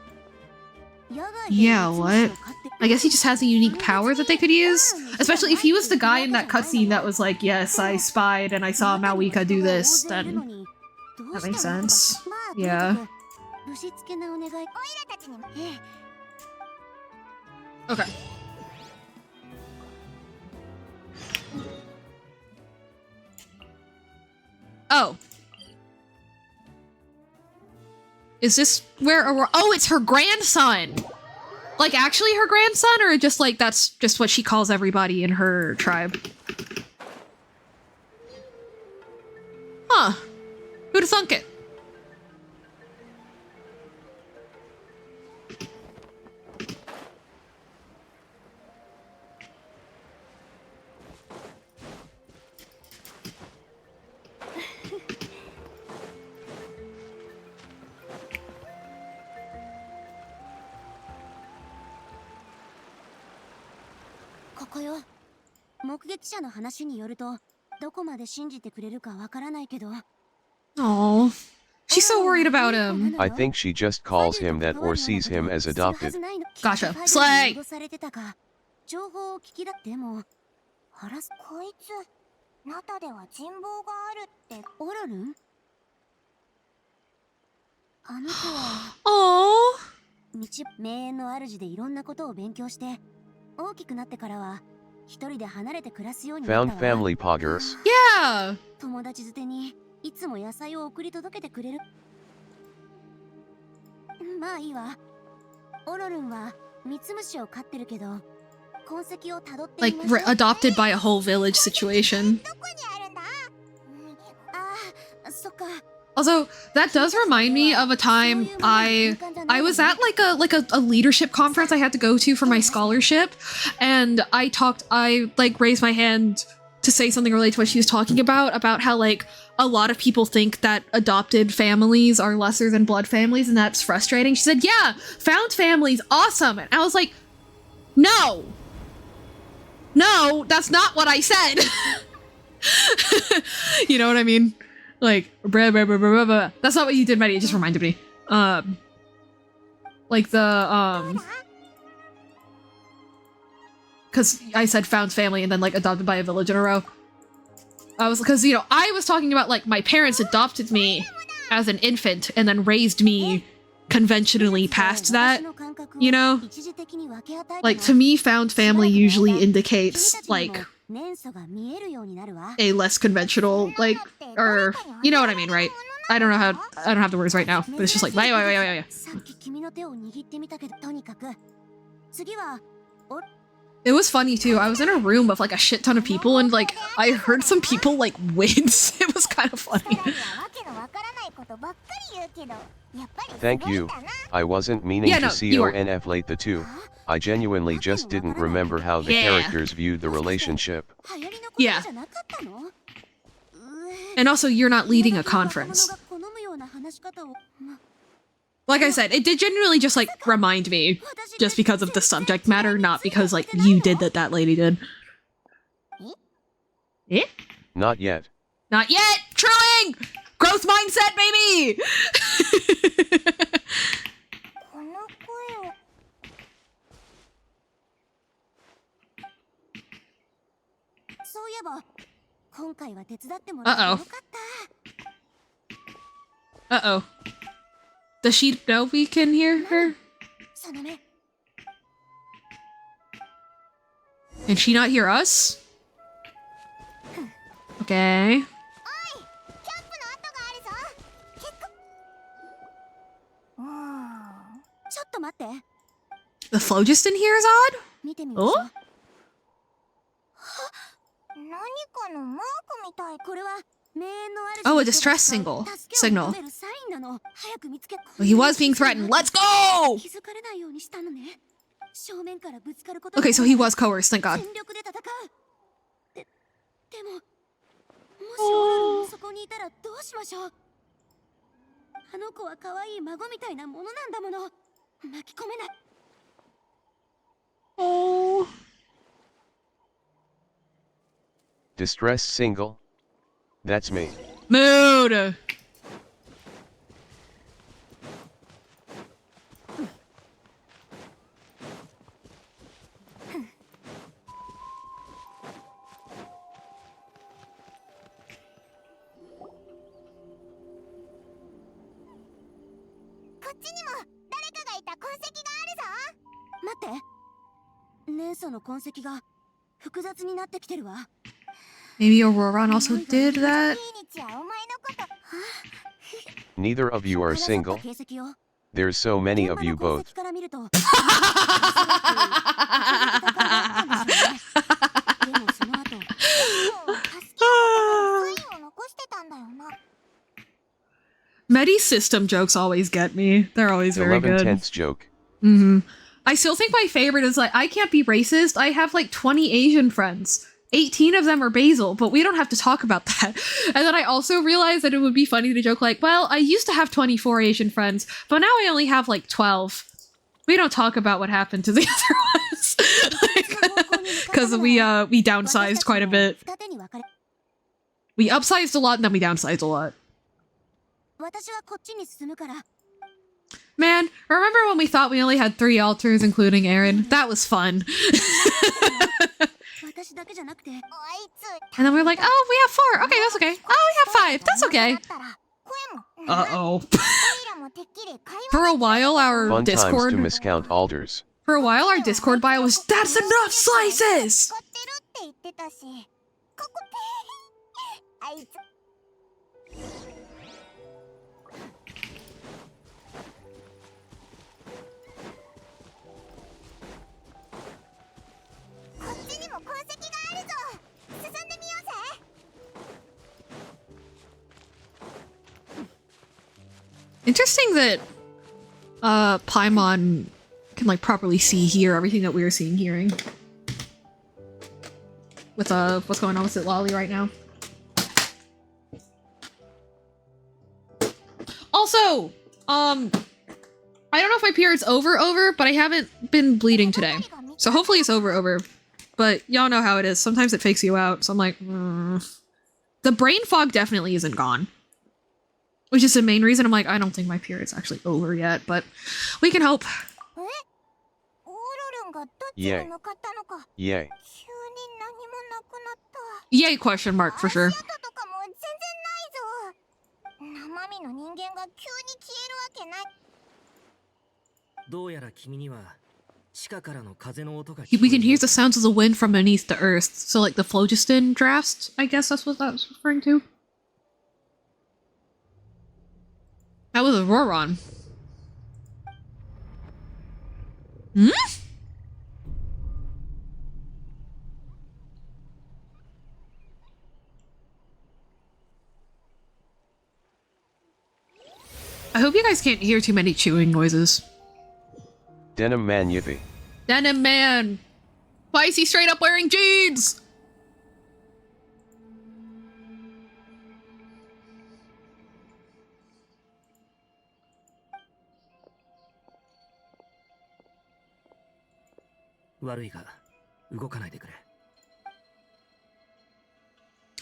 Yeah, what? I guess he just has a unique power that they could use. Especially if he was the guy in that cutscene that was like, yes, I spied and I saw Mawika do this, then that makes sense. Yeah. Okay. Oh. Is this where Aurora— oh, it's her grandson! Like, actually her grandson, or just like that's just what she calls everybody in her tribe? Huh. Who'd have thunk it? Oh, she's so worried about him. I think she just calls him that or sees him as adopted. Gotcha. Slay! 情報を聞きだっても、こいつ、中では人望があるって。オロルン？あの子は。Aww. 名園の主でいろんなことを勉強して、大きくなってからは一人で離れて暮らすようになったわ。 Found family poggers. Yeah! 友達づてにいつも野菜を送り届けてくれる。まあいいわ。オロルンはミツムシを飼ってるけど、痕跡をたどってみ Like, ましょう。 adopted by a whole village situation. どこにあるんだ？あ、そっか。Also, that does remind me of a time I was at like a leadership conference I had to go to for my scholarship, and I raised my hand to say something related to what she was talking about how like a lot of people think that adopted families are lesser than blood families, and that's frustrating. She said, yeah, found families, awesome. And I was like, no, that's not what I said. You know what I mean? Like, that's not what you did, Maddie. It just reminded me. Like the, because I said found family and then, like, adopted by a village in a row. Because, you know, I was talking about, like, my parents adopted me as an infant and then raised me conventionally past that, you know? Like, to me, found family usually indicates, like, a less conventional, like, or, you know what I mean, right? I don't have the words right now, but it's just like, wait. さっき君の手を握ってみたけど、とにかく次は It was funny too. I was in a room with like a shit ton of people and like I heard some people like wince. It was kind of funny. Thank you. I wasn't meaning Yeah, to no, you weren't. CONFlate the two. I genuinely just didn't remember how the Yeah. characters viewed the relationship. Yeah. And also, you're not leading a conference. Like I said, it did genuinely just like remind me just because of the subject matter, not because like you did that lady did. Eh? Not yet. Not yet! Truing! Growth mindset, baby! この声をそういえば今回は手伝ってもらってよかった Uh-oh. Does she know we can hear her? その目 Can she not hear us? Okay. キャンプの跡があるぞ結構ちょっと待って The phlogiston here is odd? 見てみましょう Oh? 何かのマークみたい。これは名園の主 Oh, a の人 distress が使う signal. 助けを Signal. 求めるサインなの早く見つけ Well, he was being threatened. Let's go! 気づかれないようにしたのね正面からぶつかること Okay, so he was coerced, thank God. 全力で戦うでももしオラルもそこにいたらどうしましょうあの子は可愛い孫みたいなものなんだもの巻き込めない Oh. Distress single? That's me. Mood!「待って姉さんの痕跡が複雑になってきてるわ Maybe Auroron also did that? 毎日はお前のこと Neither of you are single. 形跡よ There's so many of you 現場の痕 both. 跡から見るとでもその後助けをサインを残してたんだよな Medi's system jokes always get me. They're always very 11 good. tenths joke. I still think my favorite is like, I can't be racist. I have like 20 Asian friends. 18 of them are basil, but we don't have to talk about that. And then I also realized that it would be funny to joke like, well, I used to have 24 Asian friends, but now I only have like 12. We don't talk about what happened to the other ones. Because we downsized quite a bit. 二手に分かれ We upsized a lot and then we downsized a lot. 私はこっちに進むから Man, remember when we thought we only had 3 altars, including Aaron? That was fun. 私だけじゃなくて あいつ And then we were like, oh, we have 4. Okay, that's okay. Oh, we have 5. That's okay. だったら声も Uh-oh. オイラもてっきり会話 For a while, our Fun times to Discord... miscount alders. For a while, our Discord bio was, that's enough slices! 使ってるって言ってたしここってあいつこっちにも痕跡があるぞ進んでみようぜ Interesting that, Paimon can, like, properly see, hear everything that we were seeing, hearing. With, what's going on with it, Lolly, right now. Also, I don't know if my period's over, but I haven't been bleeding today. So hopefully it's over. But y'all know how it is. Sometimes it fakes you out, so I'm like, The brain fog definitely isn't gone. Which is the main reason I'm like, I don't think my period's actually over yet, but we can hope. えオーロルンがどっち Yay. に向かったのか Yay. 急に何もなくなった Yay, question mark, for sure. 足跡とかも全然ないぞ生身の人間が急に消えるわけないどうやら君には地下からの風の音が We can hear the sounds of the wind from beneath the earth. So like the phlogiston drafts, I guess that's what that was referring to. That was a Roron. Hmm? I hope you guys can't hear too many chewing noises. Denim man yippee. Denim man! Why is he straight up wearing jeans?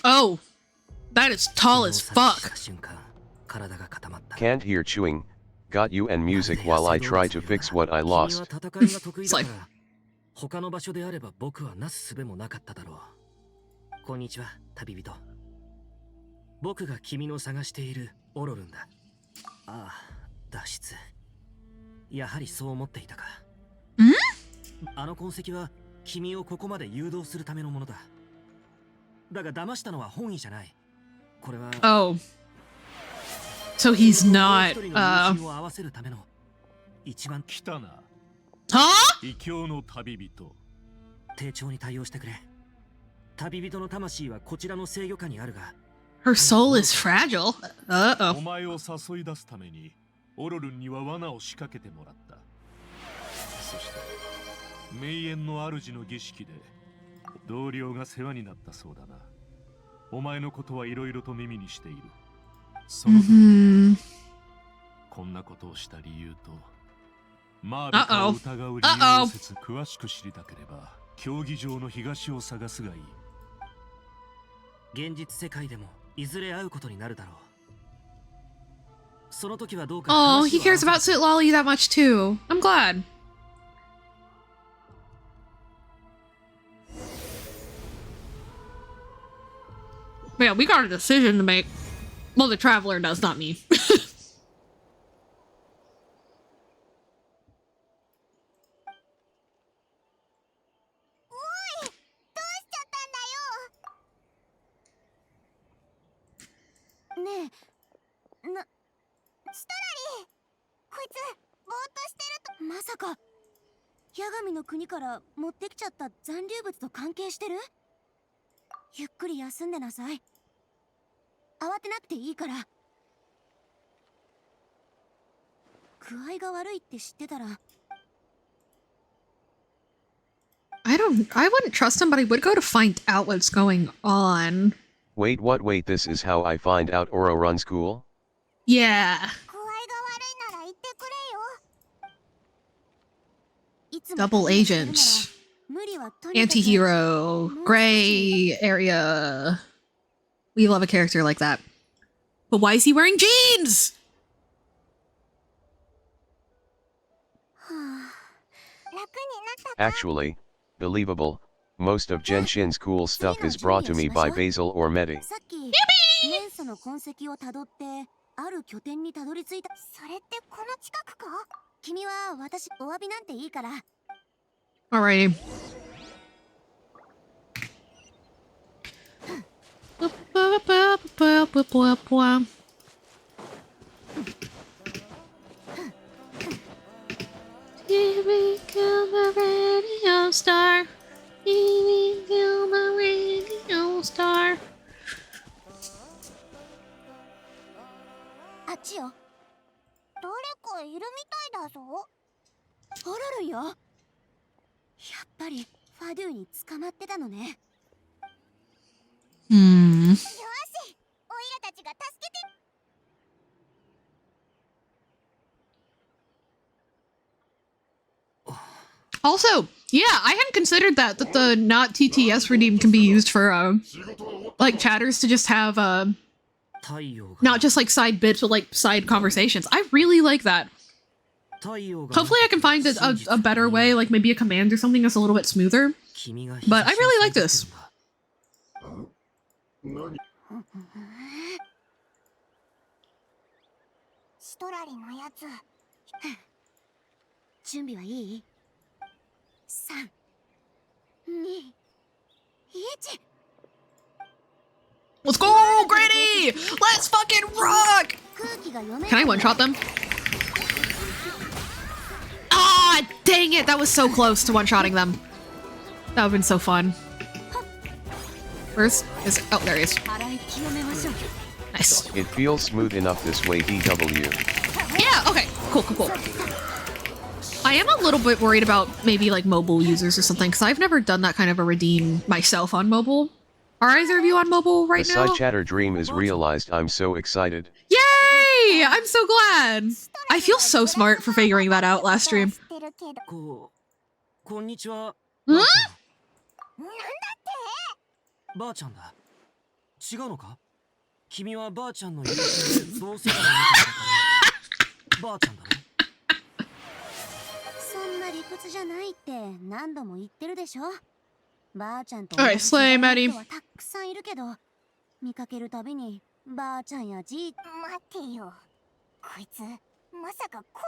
Oh, that is tall as fuck. Can't hear chewing, got you and music while I try to fix what I lost. It's like, 他の場所であれば僕はなすすべもなかっただろう。こんにちは、旅人。僕が君の探しているオロルンだ。ああ、脱出。やはりそう思っていたか。ん？あの痕跡は君をここまで誘導するためのものだ。だが騙したのは本意じゃない。これは。oh. So he's not, を合わせるための一番来たな。Huh? 異教の旅人。丁重に対応してくれ。旅人の魂はこちらの制御下にあるが。Her soul is fragile. お Uh-oh. 前を誘い出すためにオロルンには罠を仕掛けてもらった。そして名園の主の儀式で同僚が世話になったそうだな。お前のことはいろいろと耳にしている。その時、Mm-hmm. こんなことをした理由とマービカを疑う理由を説詳しく知りたければ競技場の東を探すがいい。現実世界でもいずれ会うことになるだろう。その時はどうか。Oh, he cares about Sit Lolly that much too. I'm glad. Yeah, we got a decision to make. Well, the Traveler does, not me. ねえ、ストラリー、こいつぼーっとしてると。まさかヤガミの国から持ってきちゃった残留物と関係してる？ゆっくり休んでなさい。慌てなくていいから。具合が悪いって知ってたら。I wouldn't trust him, but I would go to find out what's going on. Wait, what? Wait, this is how I find out Oro Run School? Yeah. 具合が悪いなら言ってくれよ。いつも Double agent. 無理はとにかく。 Anti-hero. Gray area. We love a character like that. But why is he wearing jeans? はあ、楽になったか？ Actually, believable, most of Genshin's cool stuff is brought to me by Basil or Medi. さっき元素の痕跡をたどってある拠点にたどり着いた。それってこの近くか？君は私お詫びなんていいから。 Alrighty. Here we come, a radio star. Here we come, a radio star. あっちよ。誰かいるみたいだぞ。オロルよ。やっぱりファドゥに捕まってたのね。Hmm. よし、オイラたちが助けて。 Also, yeah, I hadn't considered that the not TTS redeem can be used for like chatters to just have not just like side bits but like side conversations. I really like that. Hopefully I can find a better way, like maybe a command or something that's a little bit smoother. But I really like this. ストラリのやつ。準備はいい？ 3、2、1。 Let's go, Grady! Let's fucking rock! Can I one-shot them? Ah, dang it! That was so close to one-shotting them. That would've been so fun. Where's is? Oh, there he is. Nice. It feels smooth enough this way, DW. Yeah. Okay. Cool. Cool. Cool. I am a little bit worried about maybe like mobile users or something because I've never done that kind of a redeem myself on mobile. Are either of you on mobile right The now? side chatter dream is realized. I'm so excited. Yay! I'm so glad. I feel so smart for figuring that out last stream. こんにちは。ん？ばあちゃんだ。違うのか？君はばあちゃんの友人で同世代の仲だからばあちゃんだろ？そんな理屈じゃないって何度も言ってるでしょ。ばあちゃんと Alright, slay, Maddie. 人はたくさんいるけど、見かけるたびにばあちゃんやじい。待てよ。こいつまさか子供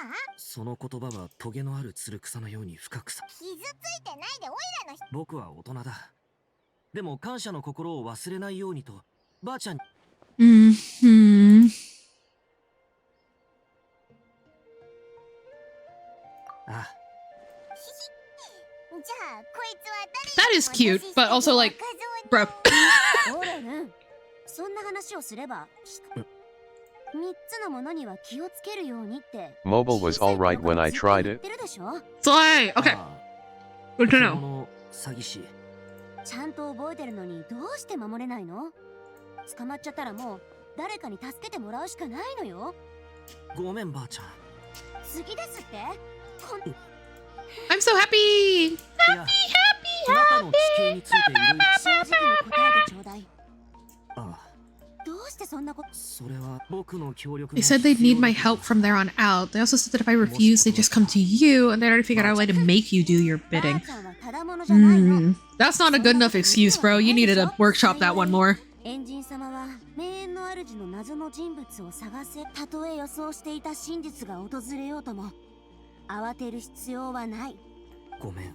なのか？その言葉はトゲのあるつる草のように深くさ。傷ついてないでオイラの人。僕は大人だ。でも感謝の心を忘れないようにとばあちゃんに。あ。That is cute, but also like, bro. オレルン、そんな話をすれば3つのものには気をつけるようにって。 Mobile was alright when I tried it. Slay. Okay. Good to know. 詐欺師。ちゃんと覚えてるのにどうして守れないの？捕まっちゃったらもう誰かに助けてもらうしかないのよ。ごめんばあちゃん。次ですって？I'm so happy. Happy. あなたの地形についていろいろ正直に答えてちょうだい。ああ。どうしてそんなこと？それは僕の協力。 They said they'd need my help from there on out. They also said that if I refuse, they just come to you, and they already figured out a way to make you do your bidding. That's not a good enough excuse, bro. You needed to workshop that one more. エンジン様は名園の主の謎の人物を探せ。たとえ予想していた真実が訪れようとも慌てる必要はない。ごめん。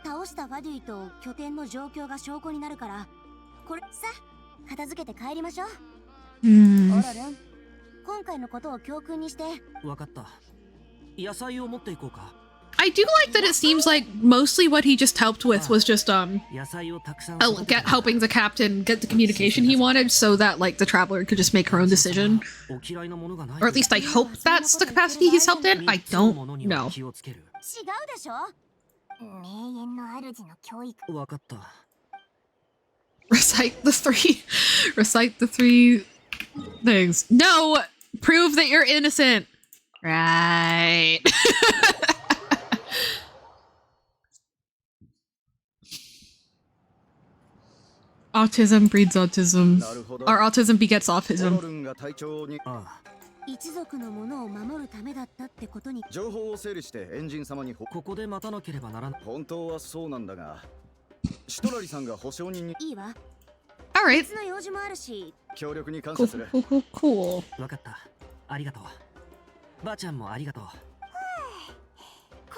倒したファデュイと拠点の状況が証拠になるから、これさ、片付けて帰りましょう。オロルン、今回のことを教訓にして。わかった。野菜を持っていこうか。I do like that it seems like mostly what he just helped with was just helping the captain get the communication he wanted so that like the traveler could just make her own decision. Or at least I hope that's the capacity he's helped in. I don't know. 違うでしょ？名園の主の教育。わかった。Recite the three things. No! Prove that you're innocent. Right. Autism breeds autism. Or autism begets autism. 一族のものを守るためだったってことに。情報を整理してエンジン様に。ここで待たなければならない。本当はそうなんだが、シトラリさんが保証人に。いいわ。Alright. 別の用事もあるし。協力に感謝する。Cool. わかった。ありがとう。ばあちゃんもありがとう。こ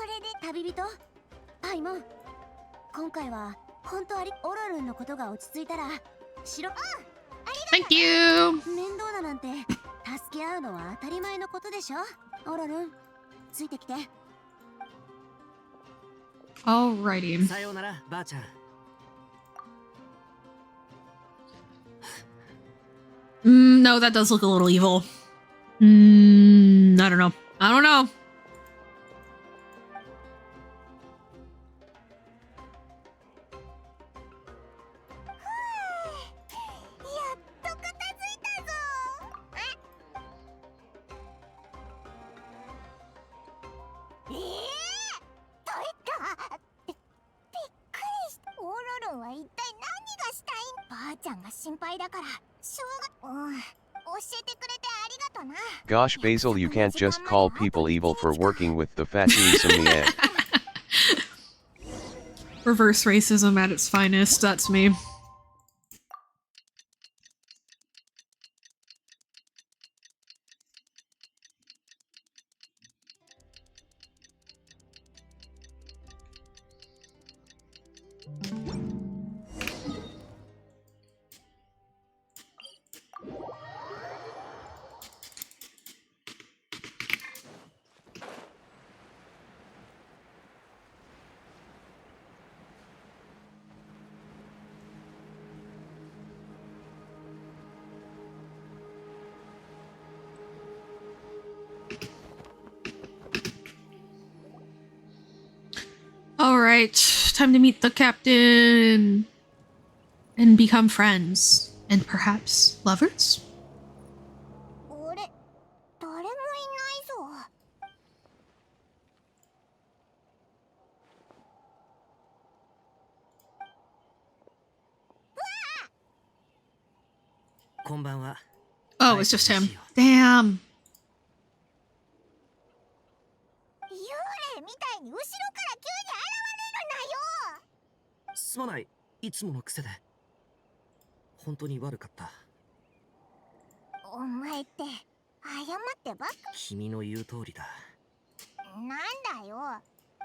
れで旅人。パイモン。今回は本当オロルンのことが落ち着いたらしろ。Thank you. 面倒だなんて助け合うのは当たり前のことでしょ。オロルン、ついてきて。Alrighty. さようなら、ばあちゃん。No, that does look a little evil. I don't know. I don't know. Gosh, Basil, you can't just call people evil for working with the fascism man. Reverse racism at its finest, that's me. Alright, time to meet the captain. And become friends. And perhaps lovers? 俺誰もいないぞ。こんばんは。 Oh, it's just him. Damn. 幽霊みたいに後ろから急に現れるなよ。すまない。いつもの癖で。本当に悪かった。お前って謝ってばっか。君の言う通りだ。なんだよ。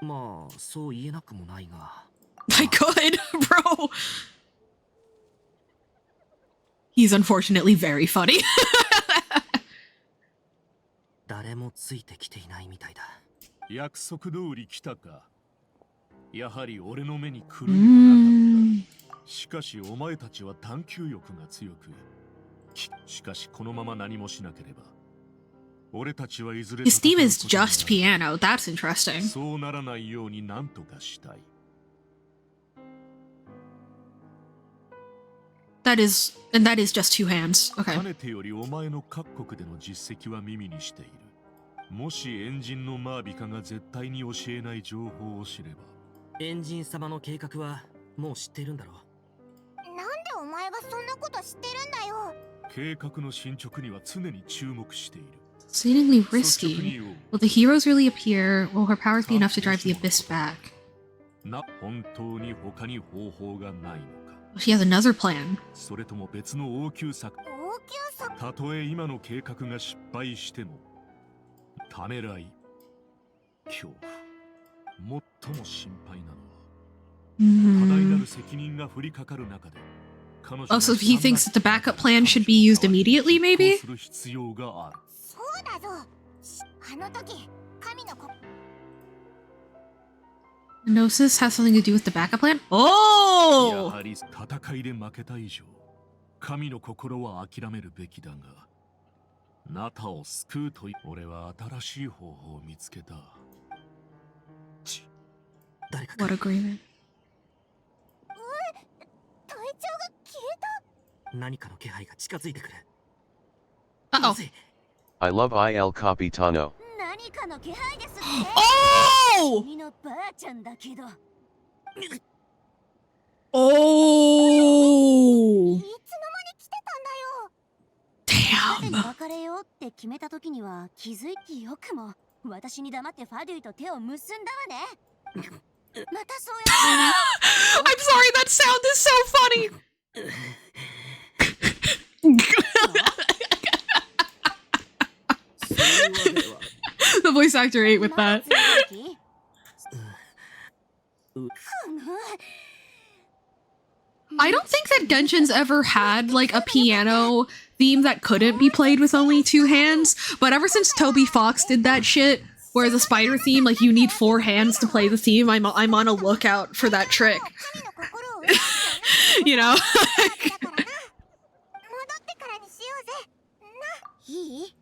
まあ、そう言えなくもないが。My god, bro. He's unfortunately very funny. 誰もついてきていないみたいだ。約束通り来たか。やはり俺の目に狂いはなかった。しかしお前たちは探求欲が強く、しかしこのまま何もしなければ俺たちはいずれ His theme is just piano. That's interesting. そうならないように何とかしたい。 That is just two hands. Okay. かねてよりお前の各国での実績は耳にしている。もしエンジンのマービカが絶対に教えない情報を知れば。エンジン様の計画はもう知っているんだろう。なんでお前がそんなこと知ってるんだよ。計画の進捗には常に注目している。 Exceedingly risky. Will the heroes really appear? Will her powers be enough to drive the abyss back? な、本当に他に方法がないのか。 She has another plan. それとも別の応急策。応急策。たとえ今の計画が失敗しても、ためらい、恐怖、最も心配なのは、多大なる責任が降りかかる中で、彼女が Oh, so he thinks that the backup plan should be used immediately, maybe? する必要がある。そうだぞ。あの時、神の子。 Gnosis has something to do with the backup plan? や Oh! はり戦いで負けた以上、神の心は諦めるべきだが、ナタを救うと俺は新しい方法を見つけた。誰か What agreement? 隊長が消えた。何かの気配が近づいてくる。 Uh-oh. I love Il Capitano. 何かの気配ですって。 Oh! 君のばあちゃんだけど。 Oh! いつの間に来てたんだよ。 Damn. 別れようって決めた時には気づいてよくも私に黙ってファデュイと手を結んだわね。またそうや I'm sorry, that sound is so funny! The voice actor ate with that. I don't think that Genshin's ever had like a piano theme that couldn't be played with only two hands, but ever since Toby Fox did that shit, where the spider theme, like you need 4 hands to play the theme, I'm on a lookout for that trick. 神の心を奪う You know? だからな。戻ってからにしようぜ。いい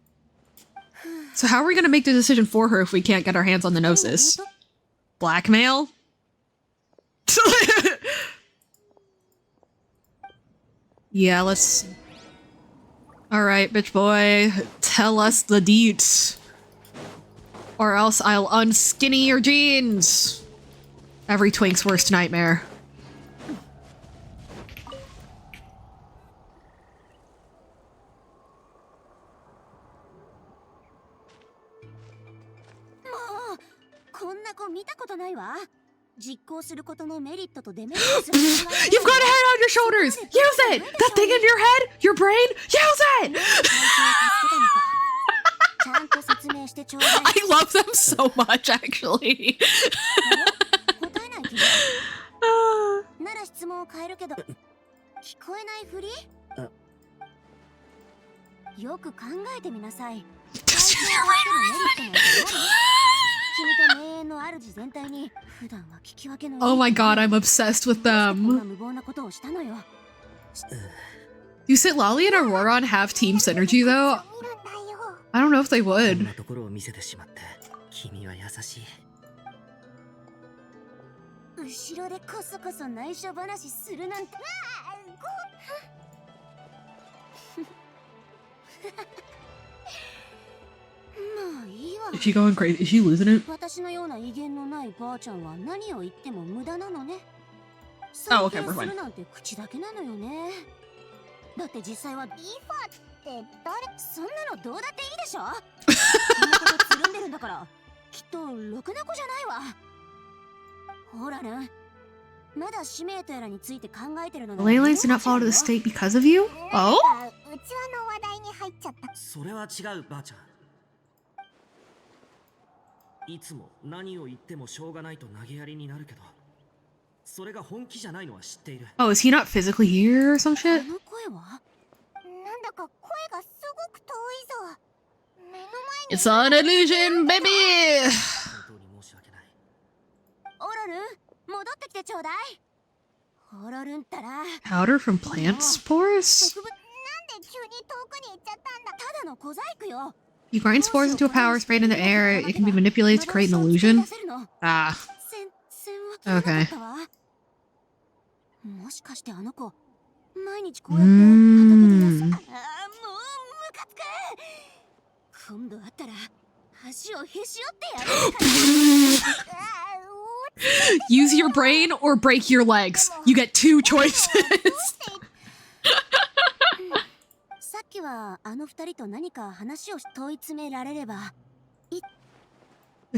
So how are we gonna make the decision for her if we can't get our hands on the Gnosis? Blackmail? Yeah, let's... Alright, bitch boy. Tell us the deets. Or else I'll unskinny your jeans! Every twink's worst nightmare. こんな子見たことないわ。実行することのメリットとデメリットする You've got a head on your shoulders! Use it! That thing in your head? Your brain? Use it! ちゃんと説明してちょうだい。 I love them so much, actually. 答えない気なら質問を変えるけど、聞こえないふり？よく考えてみなさい。君と名園の主全体に普段は聞き分けの Oh my god, I'm obsessed with こん them. な無謀なことをしたのよ。 Do Citlali and Auroron have team synergy, though? 見るんだよ。 I don't know if they こん would. なところを見せてしまって君は優しい。後ろでこそこそ内緒話するなんて。まあいいわ。 Is she going crazy? Is she losing it? 私のような威厳のないばあちゃんは何を言っても無駄なのね。 Oh, 尊 okay, 敬 we're す fine. るなんて口だけなのよね。だって実際はリファって誰？そんなのどうだっていいでしょ。そんなことつるんでるんだから、きっとろくな子じゃないわ。ほらね、まだ使命とやらについて考えてるの The が Leylands did not fall to the state because of you? なん Oh? かうちわの話題に入っちゃった。それは違う、ばあちゃん。いつも何を言ってもしょうがないと投げやりになるけど、それが本気じゃないのは知っている。 Oh, is he not physically here or some あ shit? の声はなんだか声がすごく遠いぞ。目の前に It's an illusion, baby! 本当に申し訳ない。オロルン、戻ってきてちょうだい。オロルンったら Powder from plant spores? 植物なんで急に遠くに行っちゃったんだ。ただの小細工よ。 You grind spores into a powder sprayed in the air. It can be manipulated to create an illusion. Ah. 全然わからなかったわ。もしかしてあの子毎日こうやって畑に出す。ああ、もうムカつく。今度会ったら足をへし折ってやるから。Use your brain or break your legs. You get two choices. さっきはあの二人と何か話を問い詰められれば。 The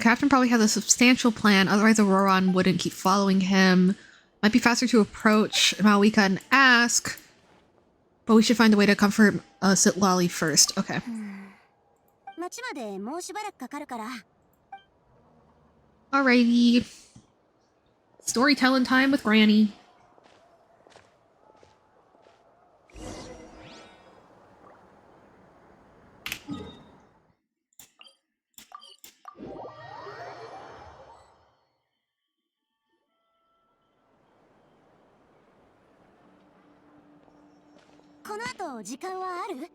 captain probably has a substantial plan, otherwise Auroron wouldn't keep following him. Might be faster to approach Malwika and ask, but we should find a way to comfort Sitlali first. Okay. 町までもうしばらくかかるから。 Alrighty. Storytelling time with Granny. Tonight, この後時間はある？確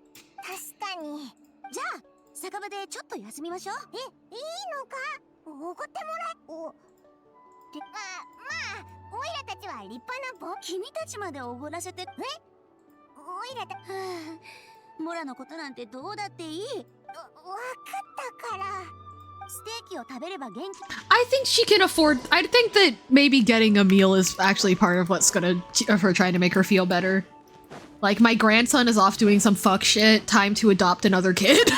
かに。じゃあ酒場でちょっと休みましょう。え、いいのか？おごってもらえ。お。ってまあ、オイラたちは立派なボ。君たちまでおごらせて。え？オイラた。はあ、モラのことなんてどうだっていい。わかったから。ステーキを食べれば元気。 I think she can afford. I think that maybe getting a meal is actually part of what's gonna of her trying to make her feel better. Like, my grandson is off doing some fuck shit. Time to adopt another kid.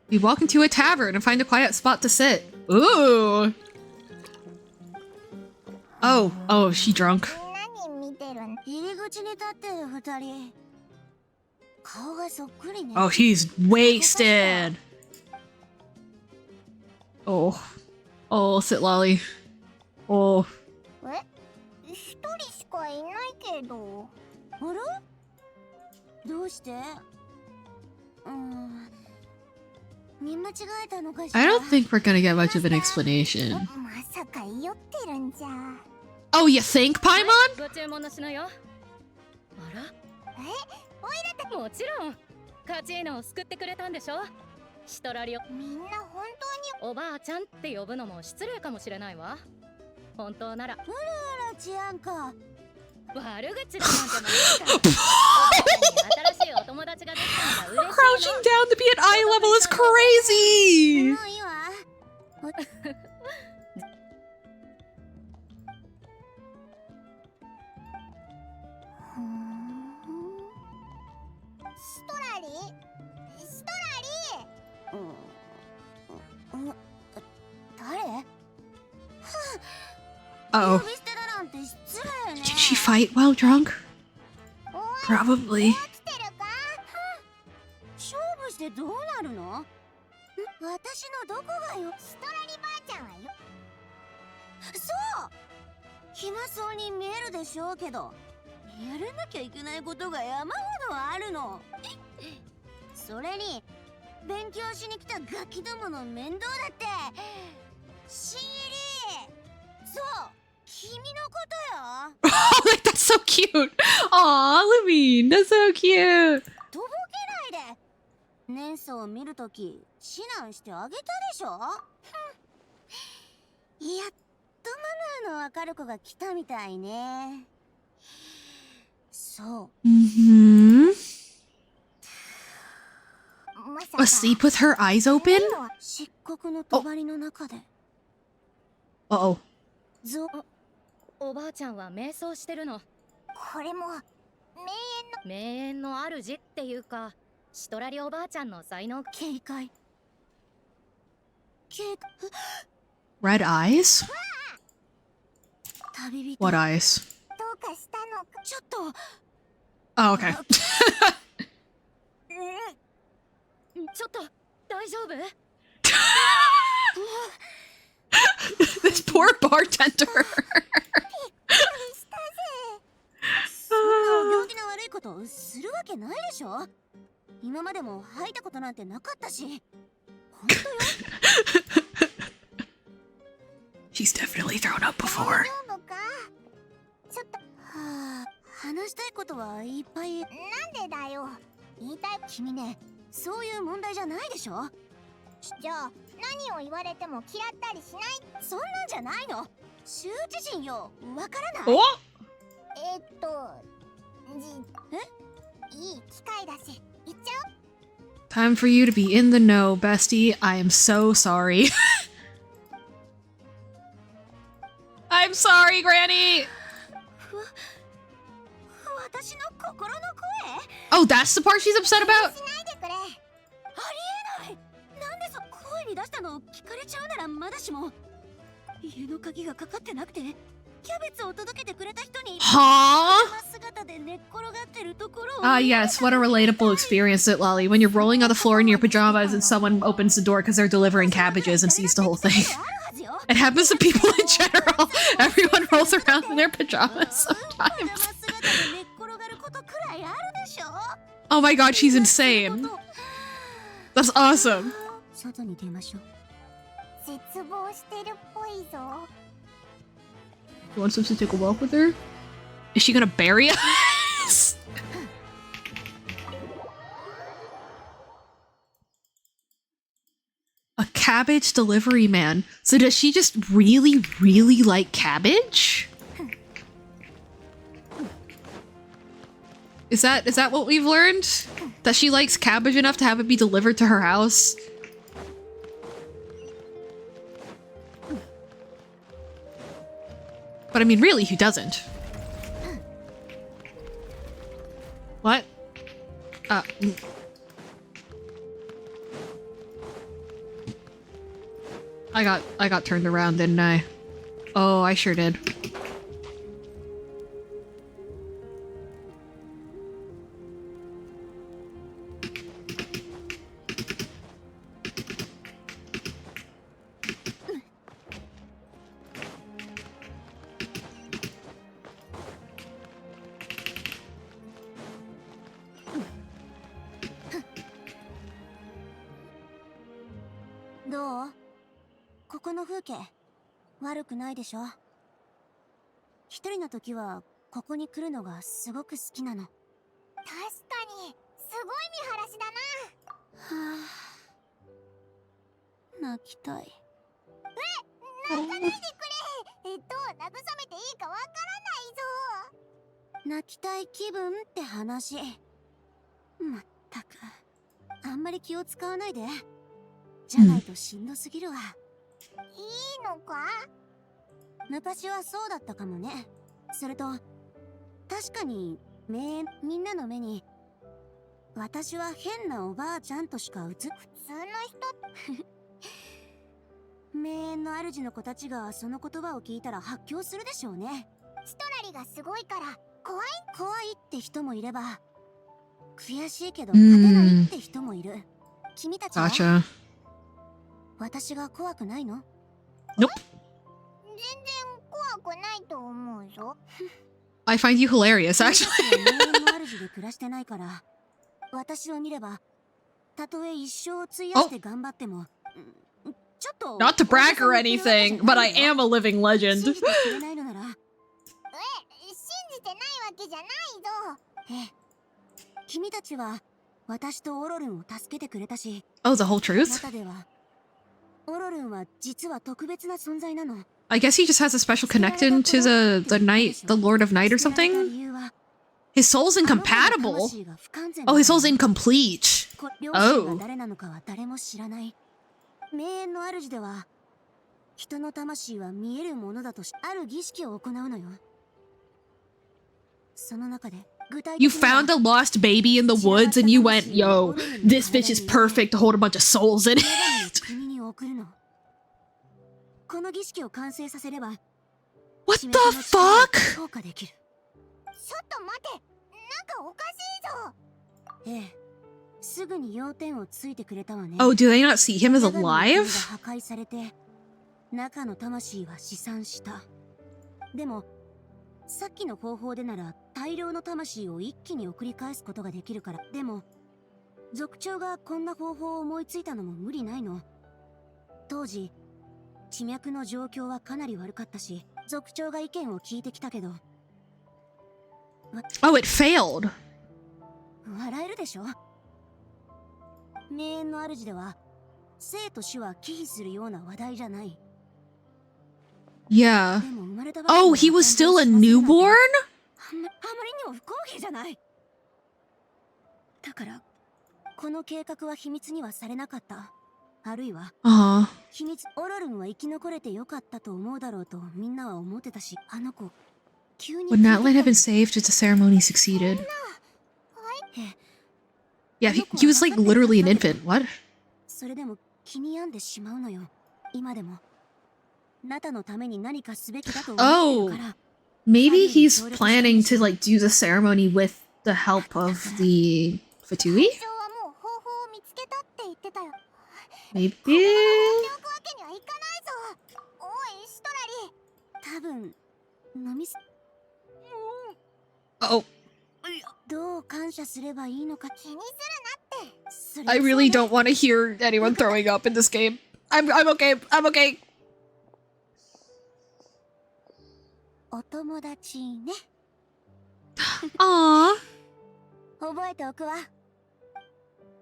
We walk into a tavern and find a quiet spot to sit. Ooh. Oh, is she drunk? 何見てるん？入り口に立ってる二人。顔がそっくりね。 Oh, he's wasted. Oh, Sitlali. Oh. え？一人しかいないけど。あら？どうして？見間違えたのかしら。 I don't think we're gonna get much of an explanation. まさか酔ってるんじゃ。 Oh, you think, Paimon? ご注文の品よ。あら、オイラたもちろんカチーナを救ってくれたんでしょ。シトラリオ、みんな本当に。おばあちゃんって呼ぶのも失礼かもしれないわ。本当ならあらチアンか。悪口だなんてもいいから。おばあちゃんに新しいお友達ができたのが嬉しい Crouching down to be at eye level is crazy! もういいわ。ストラリー？ストラリー？誰？ Uh-oh. 呼び捨てだなんて失礼ね。 Did she fight while drunk? Probably. 起きてるか？勝負してどうなるの？私のどこがよ？ストラリばあちゃんはよ。そう！暇そうに見えるでしょうけど、やらなきゃいけないことが山ほどあるの。それに、勉強しに来たガキどもの面倒だって新入りそう君のことよ Oh, like that's so cute. Aw, Levine, that's so cute. とぼけないで年相を見るとき指南してあげたでしょやっとマナーのわかる子が来たみたいねそう Mm-hmm. まさか Asleep with her eyes open? 漆黒の帳の中で Uh-oh. ぞおばあちゃんは瞑想してるの。これも名園の主っていうか、シトラリおばあちゃんの才能。警戒 Red eyes? 旅人 What eyes? どうかしたのかちょっと Oh, okay. ちょっと大丈夫？ This poor bartender. したぜそんな行儀の悪いことするわけないでしょ今までも吐いたことなんてなかったし本当よ She's definitely thrown up 大 before. 丈夫かちょっとはあ話したいことはいっぱいなんでだよ言いたい君ねそういう問題じゃないでしょじゃあ何を言われても嫌ったりしないそんなんじゃないの羞恥心よわからない Oh? いい機会だし言っちゃう Time for you to be in the know, bestie. I am so sorry. I'm sorry, Granny! 私の心の声 Oh, that's the part she's upset about? しないでくれありえないなんでそ声に出したのを聞かれちゃうならまだしも家の鍵がかかってなくてキャベツを届けてくれた人に Huh? 姿で寝っ転がってるところを Ah, yes, what a relatable experience it, Lolly. When you're rolling on the floor in your pajamas and someone opens the door because they're delivering cabbages and sees the whole thing. It happens to people in general. Everyone rolls around in their pajamas sometimes. Oh my god, she's insane. That's awesome. 外に出ましょう絶望してるっぽいぞ You want us to take a walk with her? Is she gonna bury us? A cabbage delivery man. So does she just really, really like cabbage? Is that what we've learned? That she likes cabbage enough to have it be delivered to her house? But I mean, really, who doesn't? What? I got turned around, didn't I? Oh, I sure did.どうここの風景悪くないでしょ一人の時はここに来るのがすごく好きなの確かにすごい見晴らしだなはあ泣きたい泣かないでくれどう慰めていいかわからないぞ泣きたい気分って話まったくあんまり気を使わないでじゃないとしんどすぎるわ、いいのか昔はそうだったかもねそれと確かにみんなの目に私は変なおばあちゃんとしか普通の人名園の主の子たちがその言葉を聞いたら発狂するでしょうねストラリがすごいから怖いって人もいれば悔しいけど勝てないって人もいる君たちは Gotcha. 私が怖くないの Nope. 全然怖くないと思うぞ I find you hilarious, actually. 名園の主で暮らしてないから私を見れば Not to brag or anything, but I am a living legend. 信じてないわけじゃないぞ。ええ、君たちは私とオロルンを助けてくれたし、 Oh, the whole truth? 中ではオロルンは実は特別な存在なの。 I guess he just has a special connection to the knight, the Lord of Night or something? His soul's incompatible? Oh, his soul's incomplete. Oh. 誰なのかは誰も知らない。名園の主では人の魂は見えるものだとし、ある儀式を行うのよ。その中で You found a lost baby in the woods and you went, yo, this bitch is perfect to hold a bunch of souls in it. この儀式を完成させれば What the fuck? 評価できる。ちょっと待て、なんかおかしいぞ。ええ、すぐに要点をついてくれたわね。 Oh, do they not see him as alive? 破壊されて中の魂は死散した。でもさっきの方法でなら大量の魂を一気に送り返すことができるから。でも族長がこんな方法を思いついたのも無理ないの。当時地脈の状況はかなり悪かったし、族長が意見を聞いてきたけど。Oh, it failed. 笑えるでしょ。名園の主では生と死は忌避するような話題じゃない。 Yeah. Oh, he was still a newborn? あまりにも不公平じゃない。だからこの計画は秘密にはされなかった。あるいは秘密。オロルンは生き残れてよかったと思うだろうとみんなは思ってたし、あの子急に Would Natlan have been saved if the ceremony succeeded? Yeah, he was like literally an infant. What? それでも気に病んでしまうのよ。今でもナタのために何かすべきだと思ってるから。 Maybe he's planning to like do the ceremony with the help of the Fatui? Maybe? Oh. I really don't want to hear anyone throwing up in this game. I'm okay. I'm okay. お友達ね。 Aww. 覚えておくわ。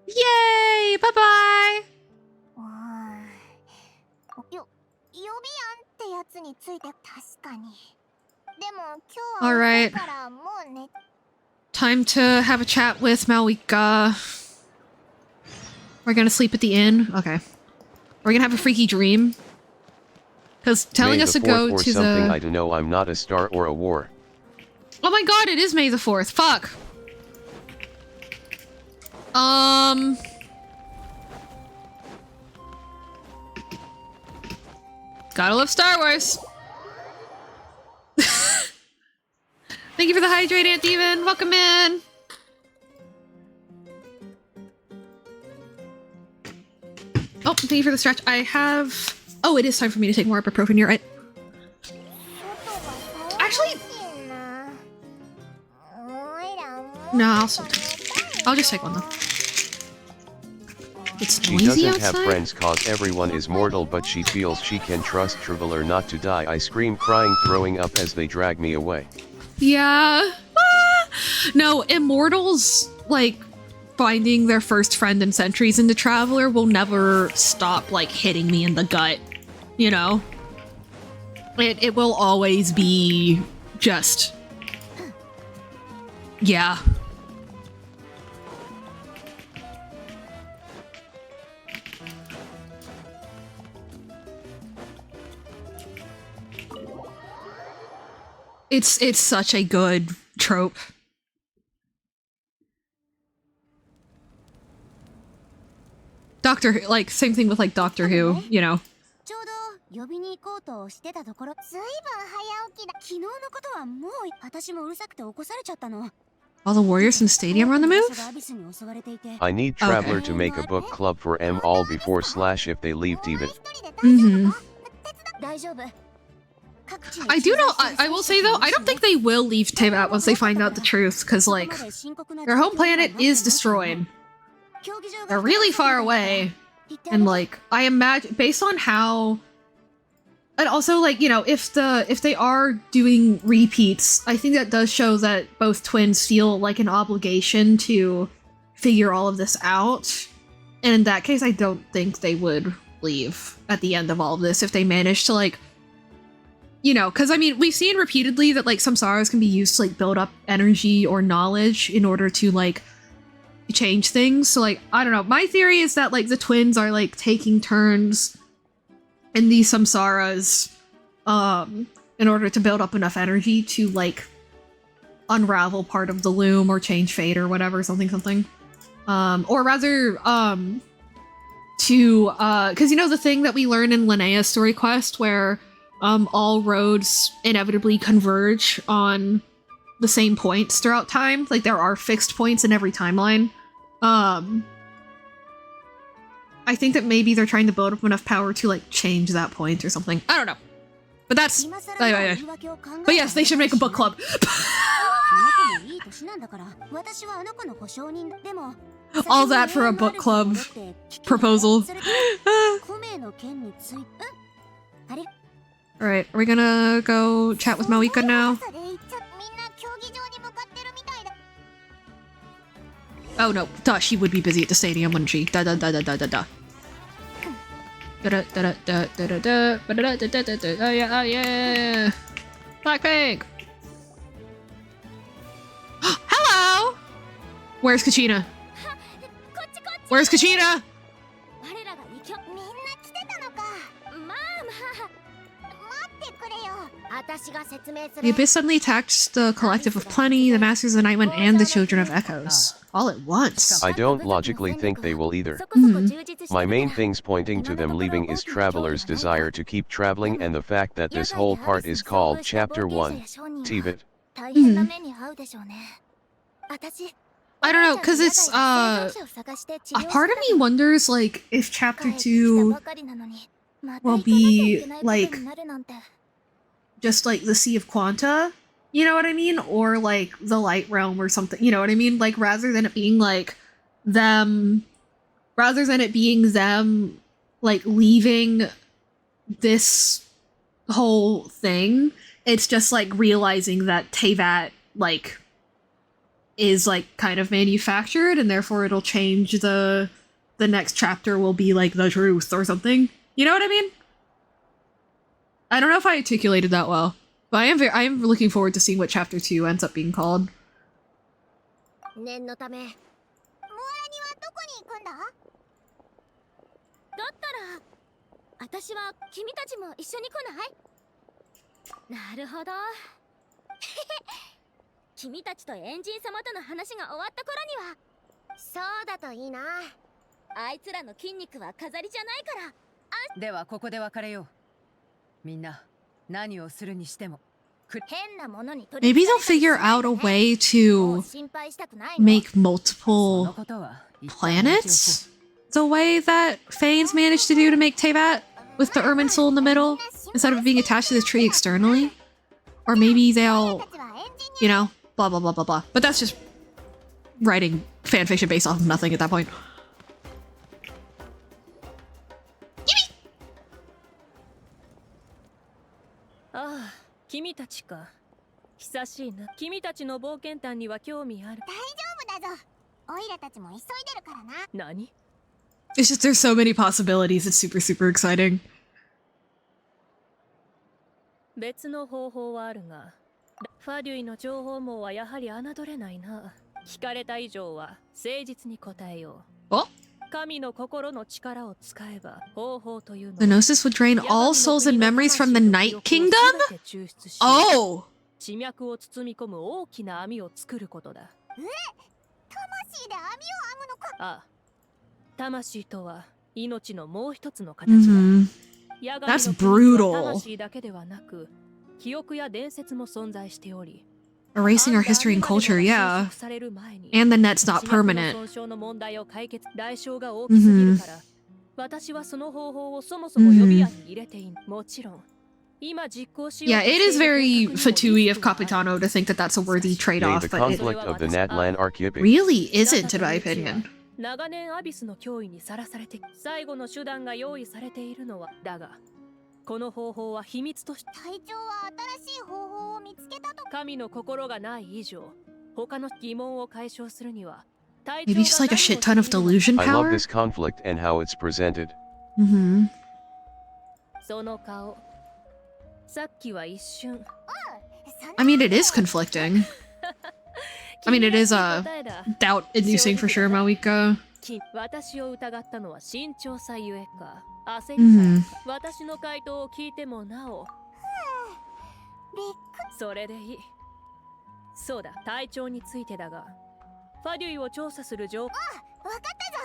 Yay! Bye bye! 予備案ってやつについて確かに。でも今日は Alright. からもうね。 Time to have a chat with Malwika. We're gonna sleep at the inn. Okay. We're gonna have a freaky dream. Because telling us to go to something the... I don't know, I'm not a star or a war. Oh my god, it is May the 4th. Fuck. Gotta love Star Wars. Thank you for the hydrate, Aunt Demon. Welcome in. Oh, thank you for the stretch. I have... Oh, it is time for me to take more ibuprofen. You're right. Actually... No, I'll just take one though. It's She noisy doesn't outside? have friends cause everyone is mortal, but she feels she can trust Traveler not to die. I scream, crying, throwing up as they drag me away. Yeah. Ah! No, immortals, like, finding their first friend in Centuries into Traveler will never stop, like, hitting me in the gut. You know? It will always be just... Yeah. It's such a good trope. Doctor, like, same thing with, like, Doctor Who, you know. ちょうど呼びに行こうとしてたところ、ずいぶん早起きだ。昨日のことはもう私もうるさくて起こされちゃったの。 All the warriors in the stadium are on the move? I need Traveler to make a book club for M all before / if they leave Tibet. I do know, I will say though, I don't think they will leave Tibet once they find out the truth, because like, their home planet is destroyed. they're really far away. And like, I imagine based on how, and also like, you know, if they are doing repeats, I think that does show that both twins feel like an obligation to figure all of this out. And in that case, I don't think they would leave at the end of all of this if they manage to like, you know, because I mean, we've seen repeatedly that like samsaras can be used to like build up energy or knowledge in order to like change things. So like, I don't know, my theory is that like the twins are like taking turns in these samsaras in order to build up enough energy to like unravel part of the loom or change fate or whatever, something. Or rather, to, because you know the thing that we learn in Linnea's story quest where all roads inevitably converge on the same points throughout time? Like, there are fixed points in every timeline. I think that maybe they're trying to build up enough power to, like, change that point or something. I don't know. But that's... But yes, they should make a book club. All that for a book club proposal. Alright, are we gonna go chat with Mawika now? Oh no, duh, she would be busy at the stadium, wouldn't she? Da da da da da da da. Da da da da da da da da da da da. Oh yeah, oh yeah. Blackpink. Hello. Where's Kachina? Where's Kachina? The Abyss suddenly attacked the Collective of Plenty, the Masters of the Nightwind, and the Children of Echoes. All at once. I don't logically think they will either. My main things pointing to them leaving is Traveler's desire to keep traveling and the fact that this whole part is called Chapter 1. Tibet. I don't know, because it's, a part of me wonders, like, if Chapter 2 will be, like, just, like, the Sea of Quanta, you know what I mean? Or, like, the Light Realm or something, you know what I mean? Like, rather than it being, like, them, like, leaving this whole thing, it's just, like, realizing that Teyvat, like, is, like, kind of manufactured, and therefore it'll change the next chapter will be, like, the truth or something. You know what I mean? I don't know if I articulated that well, but I am looking forward to seeing what Chapter 2 ends up being called. Maybe they'll figure out a way to make multiple planets the way that Fanes managed to do to make Teyvat with the Irminsul in the middle, instead of being attached to the tree externally. Or maybe they'll, you know, blah blah blah blah blah. But that's just writing fanfiction based off of nothing at that point. It's just there's so many possibilities, it's super super exciting. Oh? The Gnosis would drain all souls and memories from the Night Kingdom? Oh! Mm-hmm. That's brutal. Erasing our history and culture, yeah. And the net's not permanent. Mm-hmm. Yeah, it is very Fatui of Capitano to think that that's a worthy trade-off, The but conflict of the Natlan Archipelago really isn't, in my opinion. 長年アビスの脅威にさらされて最後の手段が用意されているのはだがこの方法は秘密として隊長は新しい方法を見つけたと。神の心がない以上他の疑問を解消するには Maybe just like a shit ton of delusion I love power? this conflict and how it's presented. Mm-hmm. その顔さっきは一瞬 I mean, it is conflicting. I mean, it is, doubt-inducing for sure, Mawika. 私を疑ったのは慎重さゆえか焦り Mm-hmm. か私の回答を聞いてもなおそれでいいそうだ隊長についてだがファデュイを調査する情報わかったぞ。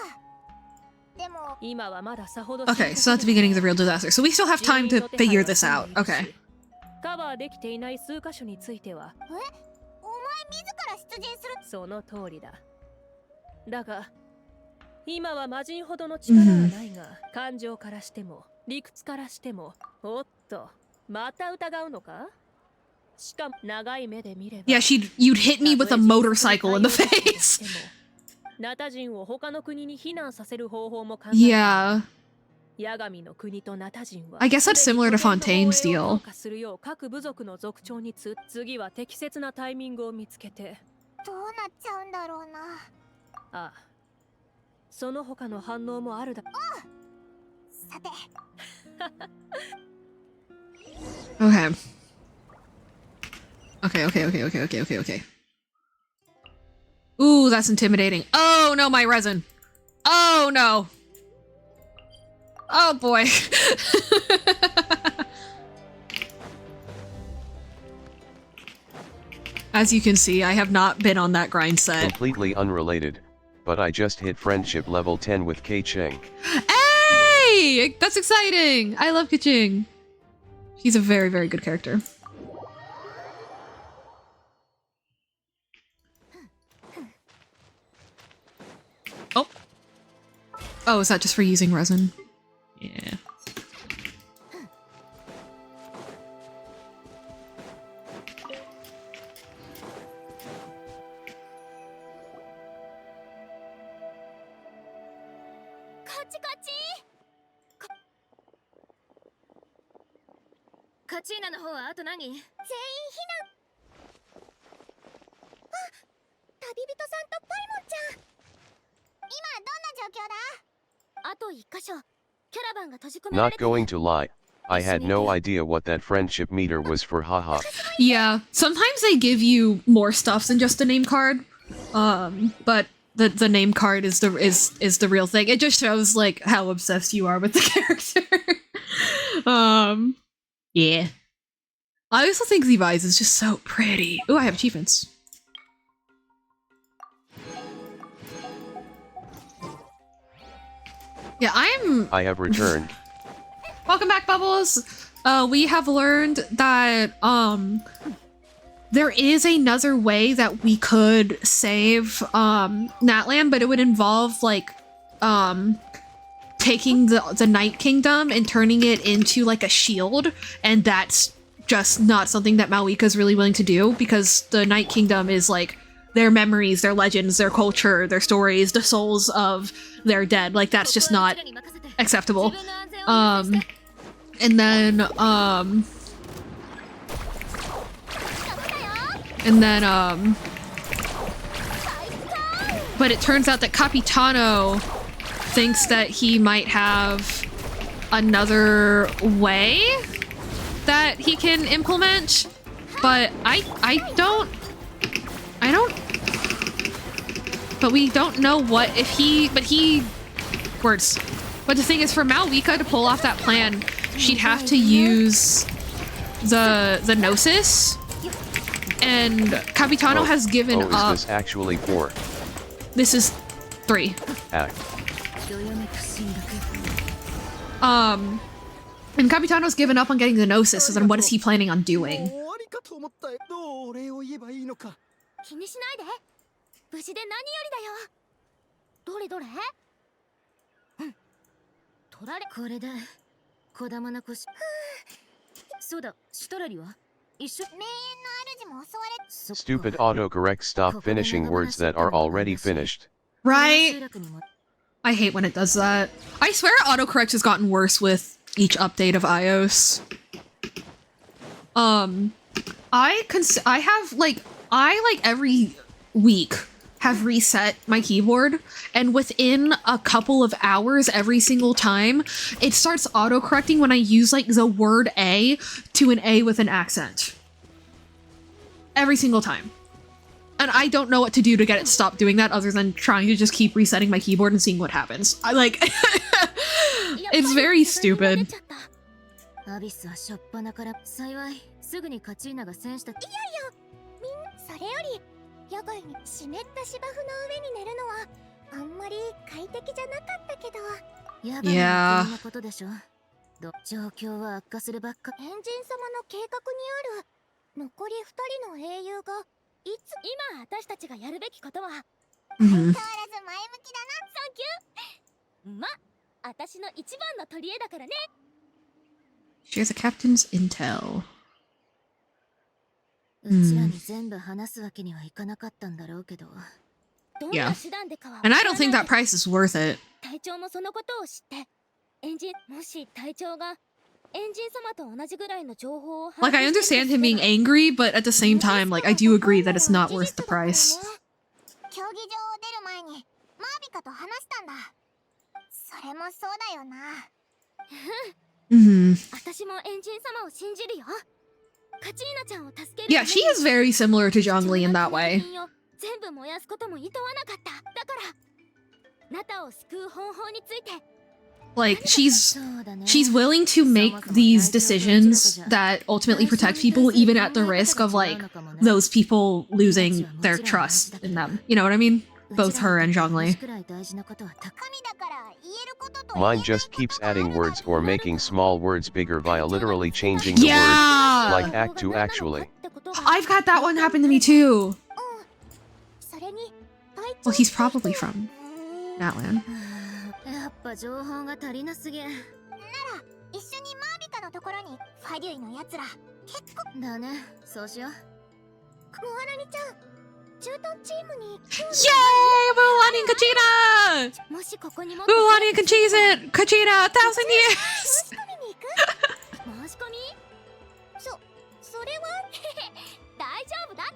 でも今はまださほど Okay, so that's the beginning of the real disaster. So we still have time to figure this out. Okay. カバーできていない数箇所についてはお前自ら出陣する。その通りだだが今は魔人ほどの力はないが、感情からしても理屈からしてもおっとまた疑うのかしかも長い目で見れば Yeah, you'd hit me with a motorcycle in the face. ナタ人を他の国に避難させる方法も考え Yeah. ヤガミの国とナタ人は I guess that's similar to Fontaine's deal. するよう各部族の族長に次は適切なタイミングを見つけてどうなっちゃうんだろうな。ああその他の反応もあるださて Okay. Okay. Ooh, that's intimidating. Oh no, my resin. Oh no. Oh boy. As you can see, I have not been on that grind set. Completely unrelated, but I just hit friendship level 10 with Kei Cheng. Hey! That's exciting! I love Kaching. He's a very, very good character. Oh. Oh, is that just for using resin? Yeah. Kachina の方はあと何？全員避難。あ、旅人さんとパイモンちゃん。今どんな状況だ？あと一箇所。キャラバンが閉じ込められ Not て going to lie, I had no idea what that friendship meter was for, haha. Yeah, sometimes they give you more stuff than just a name card. But the name card is the real thing. It just shows like how obsessed you are with the character. Yeah. I also think Levi's is just so pretty. Ooh, I have achievements. Yeah, I have returned. Welcome back, Bubbles! We have learned that, there is another way that we could save, Natlan, but it would involve, like, taking the Night Kingdom and turning it into, like, a shield, and that's just not something that Malika's really willing to do, because the Night Kingdom is, like, their memories, their legends, their culture, their stories, the souls of their dead. Like, that's just not acceptable. And then, but it turns out that Capitano thinks that he might have another way that he can implement, but I don't, but we don't know what if he, words. But the thing is, for Malwika to pull off that plan, she'd have to use the Gnosis, and Capitano has given up. Is this actually 4? This is 3. Act. And Capitano's given up on getting the Gnosis, so then what is he planning on doing? 気にしないで。無事で何よりだよ。どれどれ？取られこれで小玉な腰。そうだ、シュトラリは一緒。名園の主も襲われ。 Stupid autocorrect, stop finishing words that are already finished. Right? I hate when it does that. I swear autocorrect has gotten worse with each update of iOS. I every week have reset my keyboard, and within a couple of hours every single time, it starts autocorrecting when I use like the word A to an A with an accent. Every single time. And I don't know what to do to get it to stop doing that other than trying to just keep resetting my keyboard and seeing what happens. I like it's very stupid. アビスはしょっぱなから幸いすぐにカチーナが戦士たちそれより野外に湿った芝生の上に寝るのはあんまり快適じゃなかったけど野外の国のことでしょ状況は悪化するばっかエンジン様の計画にある残り2人の英雄がいつ今私たちがやるべきことは相変わらず前向きだなサンキューま私の一番の取り柄だからね Shares a captain's intel. うちらに全部話すわけにはいかなかったんだろうけど Yeah. And I don't think that price is worth it. 隊長もそのことを知ってエンジンもし隊長がエンジン様と同じぐらいの情報を Like, I understand him being angry, but at the same time, like, I do agree that it's not worth the price. 競技場を出る前にマービカと話したんだそれもそうだよな私もエンジン様を信じるよカチーナちゃんを助ける Yeah, she is very similar to Zhongli in that way. 全部燃やすことも厭わなかっただからナタを救う方法について Like, she's willing to make these decisions that ultimately protect people, even at the risk of, like, those people losing their trust in them. You know what I mean? Both her and Zhongli. Mine just keeps adding words or making small words bigger via literally changing the Yeah! word, like act to actually. I've had that one happen to me too. Well, he's probably from Natlan. やっぱ情報が足りなすぎなら一緒にマービカのところにファデュイのやつら結構だねそうしようモアラニちゃん駐屯チームに Yay! Mulan and Kachina! もしここにも Mulan and Kachina! 1,000 years! 申し込みに行く申し込みそれは大丈夫だって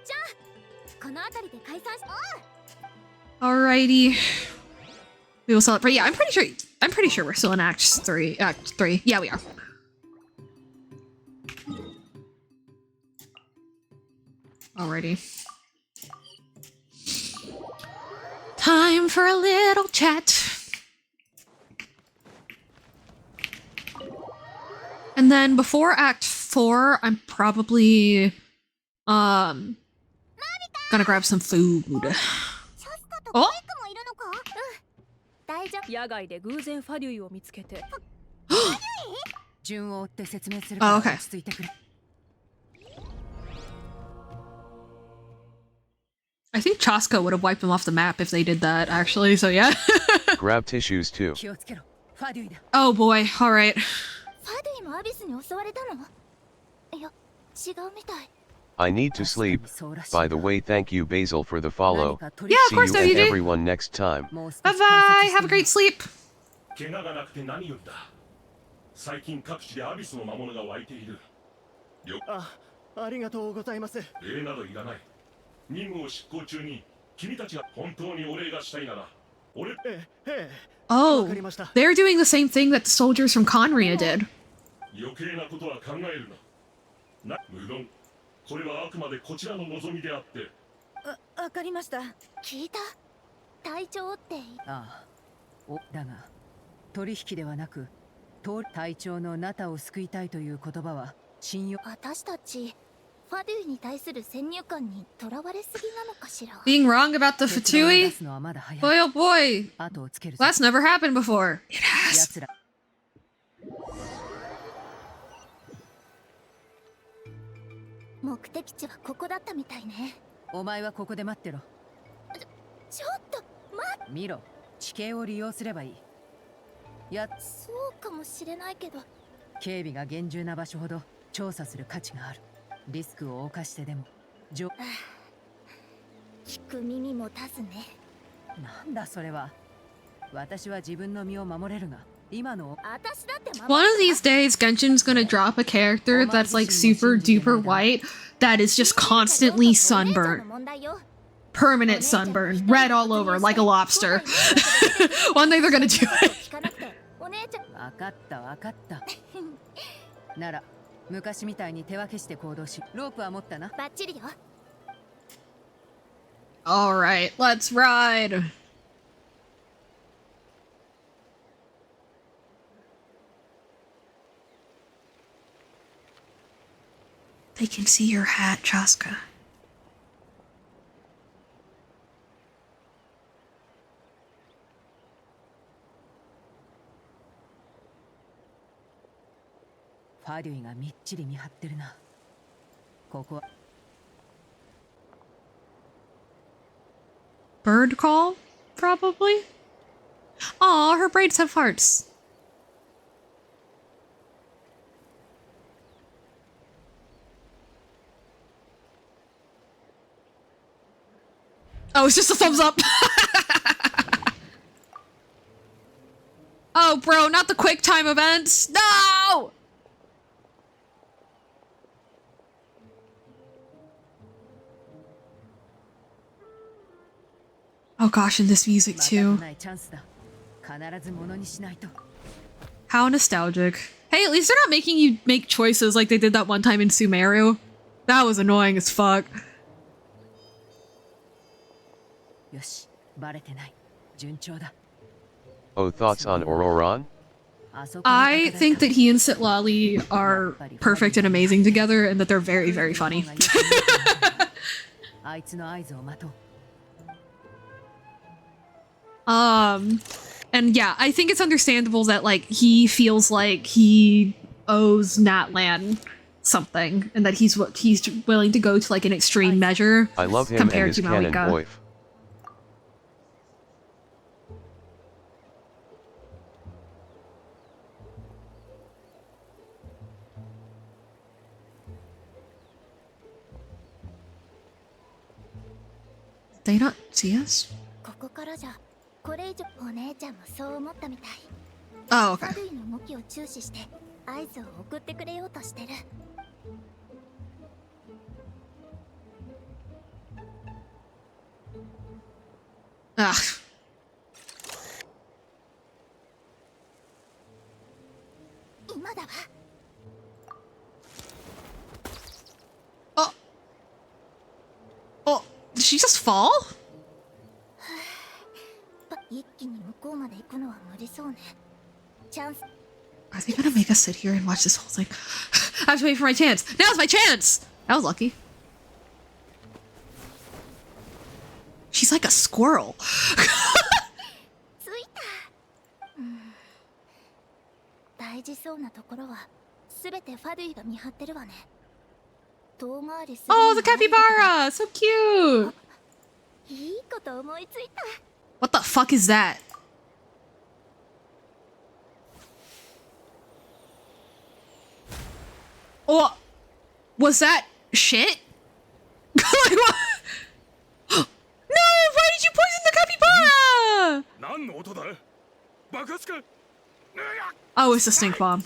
じゃあこの辺りで解散し Alrighty. We will celebrate. Yeah, I'm pretty sure we're still in Act 3. Act 3. Yeah, we are. Alrighty. Time for a little chat. And then before Act 4, I'm probably gonna grab some food. Oh! 野外で偶然ファデュイを見つけて順を追って説明するから落ち着いてくれ I think Chaska would have wiped them off the map if they did that, actually, so yeah. Grab tissues too. 気をつけろファデュイだ Oh boy, alright. ファデュイもアビスに襲われたのいや違うみたい I need to sleep. By the way, thank you Basil for the follow. Yeah, of See course, you and WD. everyone next time. Bye bye, have a great sleep. 怪我がなくて何よりだ最近各地でアビスの魔物が湧いているありがとうございます礼などいらない任務を執行中に君たちが本当にお礼がしたいなら俺Oh, they're doing the same thing that the soldiers from Conria did. 余計なことは考えるな無論これはあくまでこちらの望みであってわかりました聞いた隊長ってああだが取引ではなく隊長のナタを救いたいという言葉は信用私たちファデュイに対する先入観にとらわれすぎなのかしら Being wrong about the Fatui? Boy oh boy, that's never happened before. It has. 目的地はここだったみたいねお前はここで待ってろちょっと見ろ地形を利用すればいいそうかもしれないけど警備が厳重な場所ほど調査する価値があるリスクを冒してでも聞く耳持たずねなんだそれは。私は自分の身を守れるが、今の。 One of these days, Genshin's gonna drop a character that's like super duper white that is just constantly sunburned. Permanent sunburn. Red all over, like a lobster. One day they're gonna do it. わかったわかった。なら、昔みたいに手分けして行動し、ロープは持ったな。バッチリよ。Alright, let's ride. They can see your hat, Chaska. Faduiがみっちり見張ってるな。ここは Bird call? Probably? Aw, her braids have hearts. Oh, it's just a thumbs up. Oh, bro, not the quick time events. No! Oh gosh, and this music too. How nostalgic. Hey, at least they're not making you make choices like they did that one time in Sumeru. That was annoying as fuck. Oh, thoughts on Auroron? I think that he and Sitlali are perfect and amazing together, and that they're very, very funny. And yeah, I think it's understandable that like he feels like he owes Natlan something, and that he's willing to go to like an extreme measure. I love him compared and his to canon Malika. wife. They not see us? ここからじゃこれ以上お姉ちゃんもそう思ったみたい。 Oh, okay. ファドゥイの動きを注視して合図を送ってくれようとしてる。Ugh. 今だわ。 Oh, did she just fall? 一気に向こうまで行くのは無理そうね。チャンス。 Are they gonna make us sit here and watch this whole thing? I have to wait for my chance. Now's my chance! That was lucky. She's like a squirrel. ついた。大事そうなところはすべてファドゥイが見張ってるわね。遠回りする。Oh, the capybara! So cute! いいこと思いついた。 What the fuck is that? Oh, was that shit? Like what? No! Why did you poison the capybara? Oh, it's a stink bomb.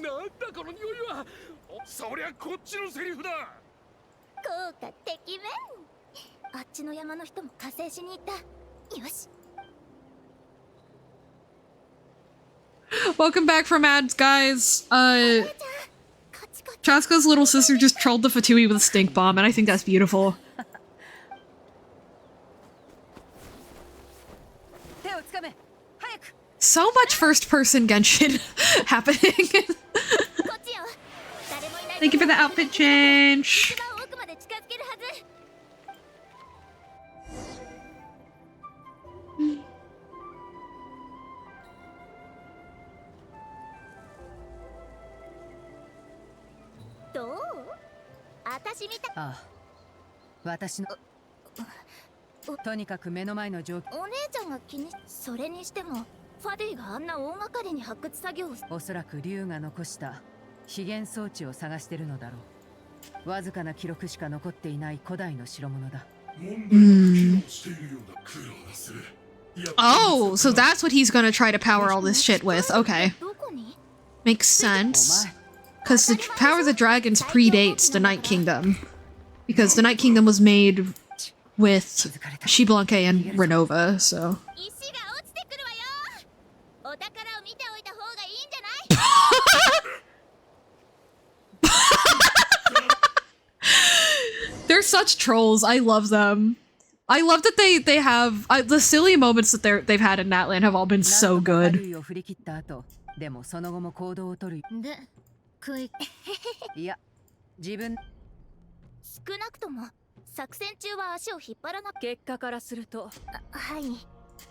なんだこの匂いは。そりゃこっちのセリフだ。効果てきめん。あっちの山の人も加勢しに行った。よし。 Welcome back from ads, guys. Chaska's little sister just trolled the Fatui with a stink bomb, and I think that's beautiful. So much first-person Genshin happening. Thank you for the outfit change. Ah, 私のとにかく目の前の状況。お姉ちゃんが気に。それにしてもファディがあんな大掛かりに発掘作業を。おそらく竜が残した資源装置を探してるのだろう。わずかな記録しか残っていない古代の代物だ。Oh, so that's what he's gonna try to power all this shit with. Okay. Makes sense. Because the Power of the Dragons predates the Night Kingdom. Because the Night Kingdom was made with Xiblanque and Renova, so... They're such trolls. I love them. I love that they have the silly moments that they've had in Natlan have all been so good. でもその後も行動を取る。で、いや、自分少なくとも作戦中は足を引っ張らな結果からすると、はい。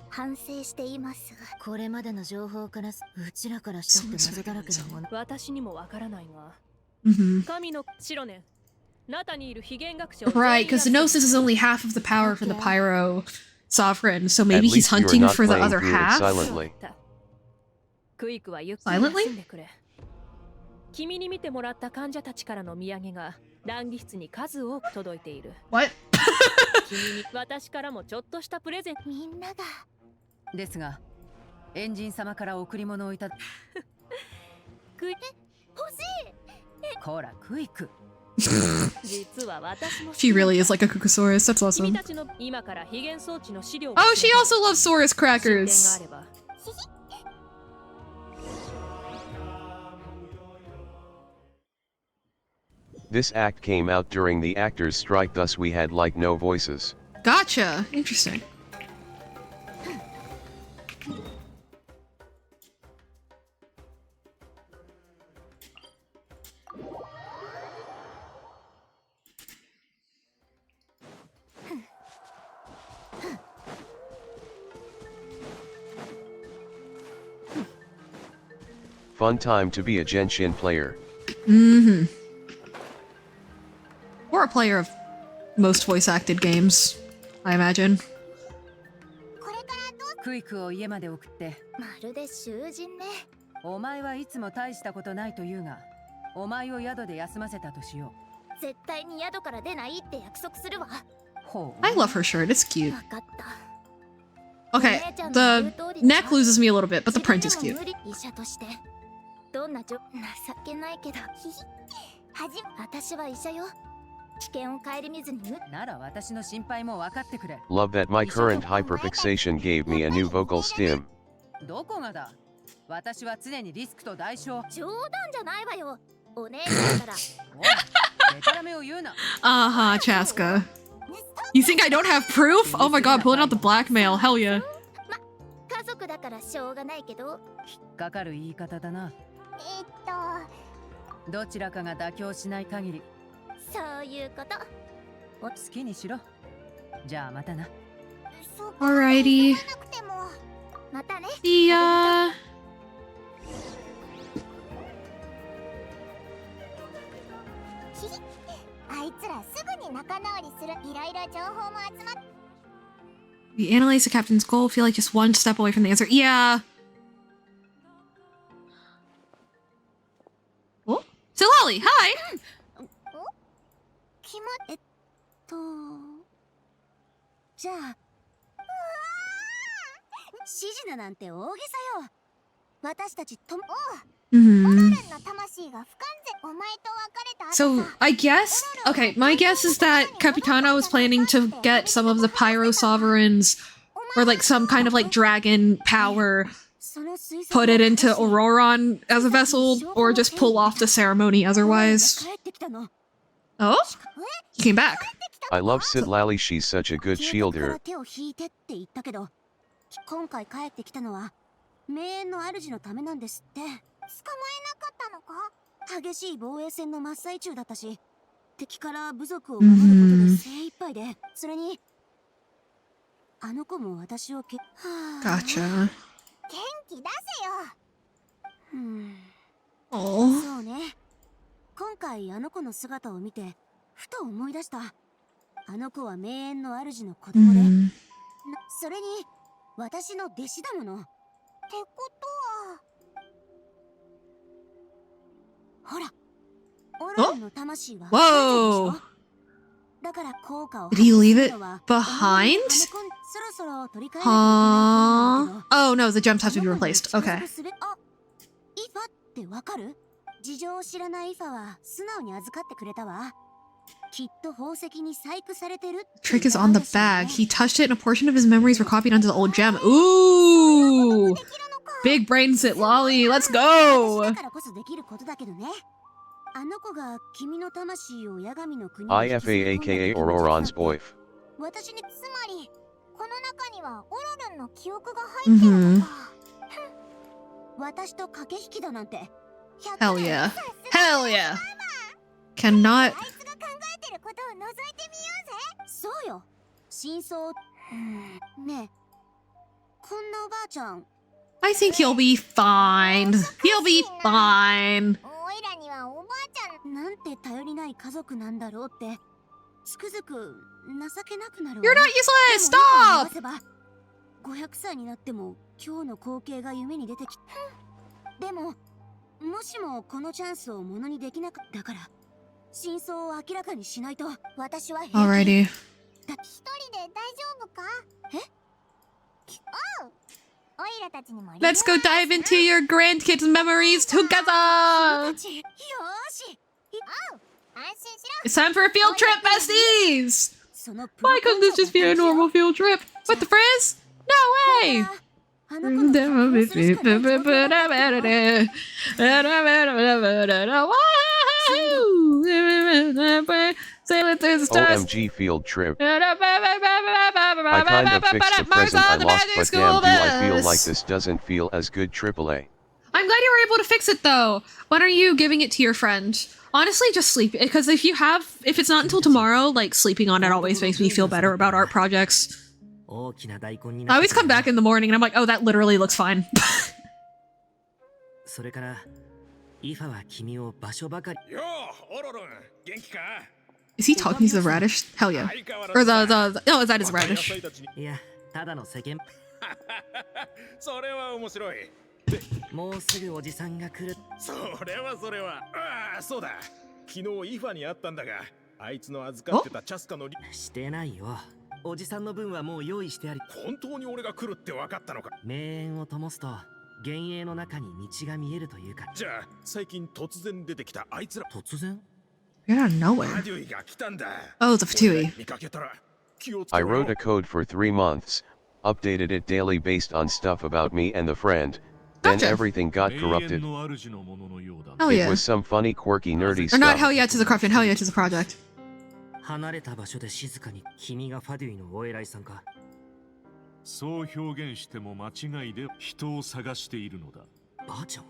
反省しています。これまでの情報からうちらからしたって謎だらけのもの。私にもわからないが。Mm-hmm. 神の白年。Right, because Gnosis is only half of the power for the Pyro Sovereign, so maybe he's hunting for the other half? Silently? 君に見てもらった患者たちからの土産が談義室に数多く届いている。What? 君に私からもちょっとしたプレゼント。みんなが。ですが、エンジン様から贈り物をいただ。欲しい。こら、クイック。She really is like a Kukusaurus. That's awesome. Oh, she also loves Saurus crackers. This act came out during the actors' strike, thus we had like no voices. Gotcha. Interesting. Fun time to be a Genshin player. Mm-hmm. Or a player of most voice-acted games, I imagine. クイックを家まで送って。まるで囚人ね。お前はいつも大したことないと言うが、お前を宿で休ませたとしよう。絶対に宿から出ないって約束するわ。I love her shirt, it's cute. わかった。Okay, the neck loses me a little bit, but the print is cute. 医者としてどんな情けないけど、私は医者よ。危険を顧みずに。なら私の心配も分かってくれ。Love that my current hyperfixation gave me a new vocal stim. どこがだ。私は常にリスクと代償。冗談じゃないわよ。お姉さんから。デタラメを言うな。Uh-huh, Chaska. You think I don't have proof? Oh my god, pulling out the blackmail. Hell yeah. 家族だからしょうがないけど。引っかかる言い方だな。どちらかが妥協しない限り。そういうこと。好きにしろ。じゃあまたな。Alrighty. またね。See ya. あいつらすぐに仲直りする。いろいろ情報も集まっ。We analyze the captain's goal, feel like just one step away from the answer. Yeah. Oh, Silali, hi. じゃあ指示だなんて大げさよ。私たちとも。So, I guess, okay, my guess is that Capitana was planning to get some of the Pyro Sovereigns, or like some kind of like dragon power, put it into Auroron as a vessel, or just pull off the ceremony otherwise. Oh? He came back. I love Sitlali, she's such a good shielder. 今回帰ってきたのは名園の主のためなんですって。捕まえなかったのか？激しい防衛戦の真っ最中だったし、敵から部族を守ることで精一杯で、それにあの子も私をGotcha. 元気出せよ。そうね。今回あの子の姿を見てふと思い出した。あの子は名園の主の子供で、それに私の弟子だもの。ってことは、ほら、オランの魂は。Whoa! Did he leave it behind? Huh? Oh no, the gems have to be replaced. Okay. ってわかる？事情を知らないイファは素直に預かってくれたわ。きっと宝石に細工されてる。Trick is on the bag. He touched it and a portion of his memories were copied onto the old gem. Ooh! Big brains it, Lolly. Let's go! IFA aka Auroron's boyf. 私につまりこの中にはオロルンの記憶が入ってるのか。私と駆け引きだなんて。Hell yeah. Hell yeah. Cannot. そうよ。真相。ねえ。こんなおばあちゃん。I think he'll be fine. He'll be fine. おいらにはおばあちゃんなんて頼りない家族なんだろうって。つくづく情けなくなるわ。 You're not useless! Stop! 500歳になっても今日の光景が夢に出てきでももしもこのチャンスをものにできなかったから真相を明らかにしないと私は Alrighty. 一人で大丈夫か？え？おう。おいらたちにも Let's go dive into your grandkids' memories together! よし。おう。安心しろ。 It's time for a field trip, besties! Why couldn't this just be a normal field trip? With the frizz? No way! OMG field trip. I kind of fixed the present I lost, but damn do I feel like this doesn't feel as good. AAA. I'm glad you were able to fix it though. When are you giving it to your friend? Honestly, just sleep, because if it's not until tomorrow, like sleeping on it always makes me feel better about art projects. I always come back in the morning and I'm like, oh, that literally looks fine. Is he talking to the radish? Hell yeah. Or no, that is radish. もうすぐおじさんが来る。それは。ああ、そうだ。昨日イファに会ったんだが、あいつの預かってたチャスカのしてないよ。おじさんの分はもう用意してあり。本当に俺が来るって分かったのか。名園を灯すと幻影の中に道が見えるというか。じゃあ最近突然出てきたあいつら。突然 You're out of nowhere. Oh, the Fatui. I wrote a code for 3 months, updated it daily based on stuff about me and the friend. Then everything got corrupted. Hell yeah. It was some funny, quirky, nerdy Or stuff. not hell yeah to the corruption, hell yeah to the project. 離れた場所で静かに君がファデュイのお偉いさんか。そう表現しても間違いで人を探しているのだ。ばあちゃん。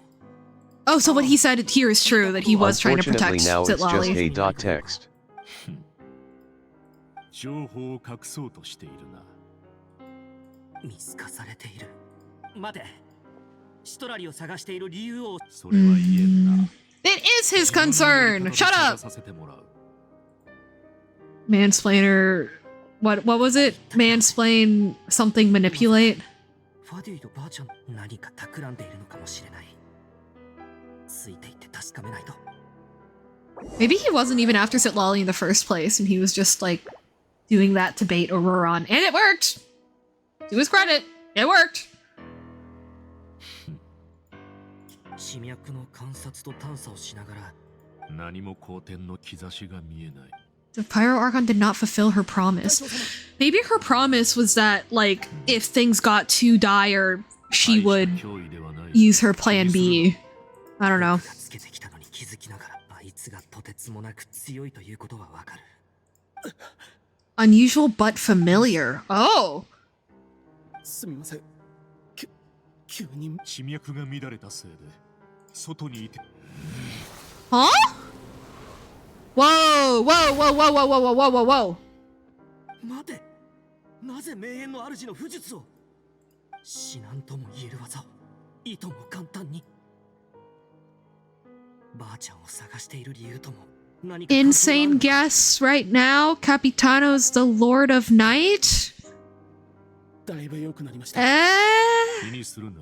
Oh, so what he said here is true, that he was trying to protect Unfortunately, now it's just Zitlali. a dot text. 情報を隠そうとしているな。見透かされている。待て。シトラリを探している理由を。それは言えんな。It is his concern! Shut up! Mansplainer. What was it? Mansplain something manipulate? ファデュイとばあちゃん何か企んでいるのかもしれない。ついていって確かめないと。 Maybe he wasn't even after Zitlali in the first place, and he was just like doing that to bait Auroron, and it worked! To his credit, it worked! 地脈の観察と探査をしながら何も好転の兆しが見えない。 The Pyro Archon did not fulfill her promise. Maybe her promise was that, like, if things got too dire, she would use her plan B. I don't know. Unusual but familiar. Oh! すみません。急に地脈が乱れたせいで外にいて。 Huh? Whoa! Whoa! Whoa! Whoa! Whoa! Whoa! Whoa! Whoa! Whoa! 待て。なぜ名園の主の不術を。至難とも言える技をいとも簡単に。ばあちゃんを探している理由とも何か。 Insane guess right now. Capitano's the Lord of Night? だいぶ良くなりました。気にするな。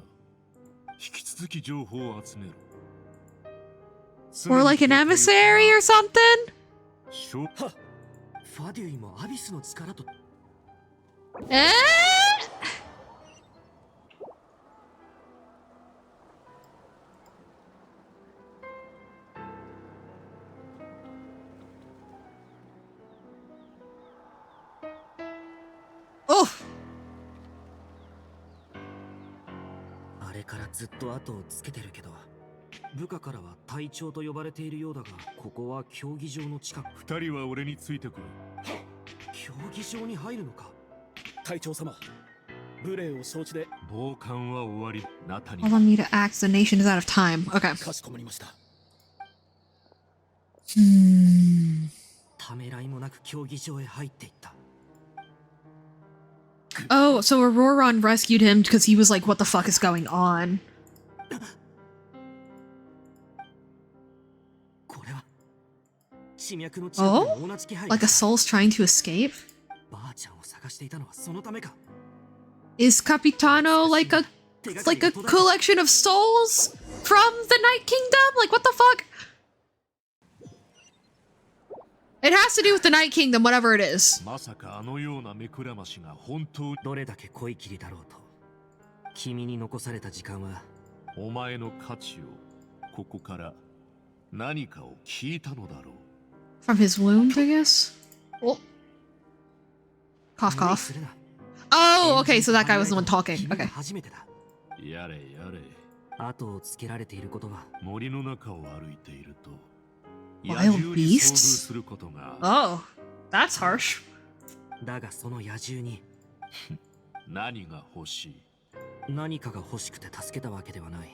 引き続き情報を集める。 Or like an emissary or something? フファデュイもアビスの力と。Oh! あれからずっと後をつけてるけど、部下からは隊長と呼ばれているようだが、ここは競技場の近く。二人は俺についてくる。競技場に入るのか。隊長様、無礼を承知で傍観は終わり。ナタに Allow me to act. The nation is out of time. Okay. かしこまりました。ためらいもなく競技場へ入っていった。Oh, so Auroron rescued him because he was like, what the fuck is going on? これは地脈の近くに同じ気配。Like a soul's trying to escape? ばあちゃんを探していたのはそのためか。Is Capitano like a collection of souls from the Night Kingdom? Like what the fuck? It has to do with the Night Kingdom, whatever it is. まさかあのような目くらましが本当に。どれだけ恋切りだろうと、君に残された時間は。お前の価値をここから何かを聞いたのだろう。 From his wound, I guess? Oh. Cough, cough. Oh, okay, so that guy was the one talking. Okay. 初めてだ。やれやれ。後をつけられていることは。森の中を歩いていると Wild beasts? Oh, that's harsh. だがその野獣に何が欲しい？何かが欲しくて助けたわけではない。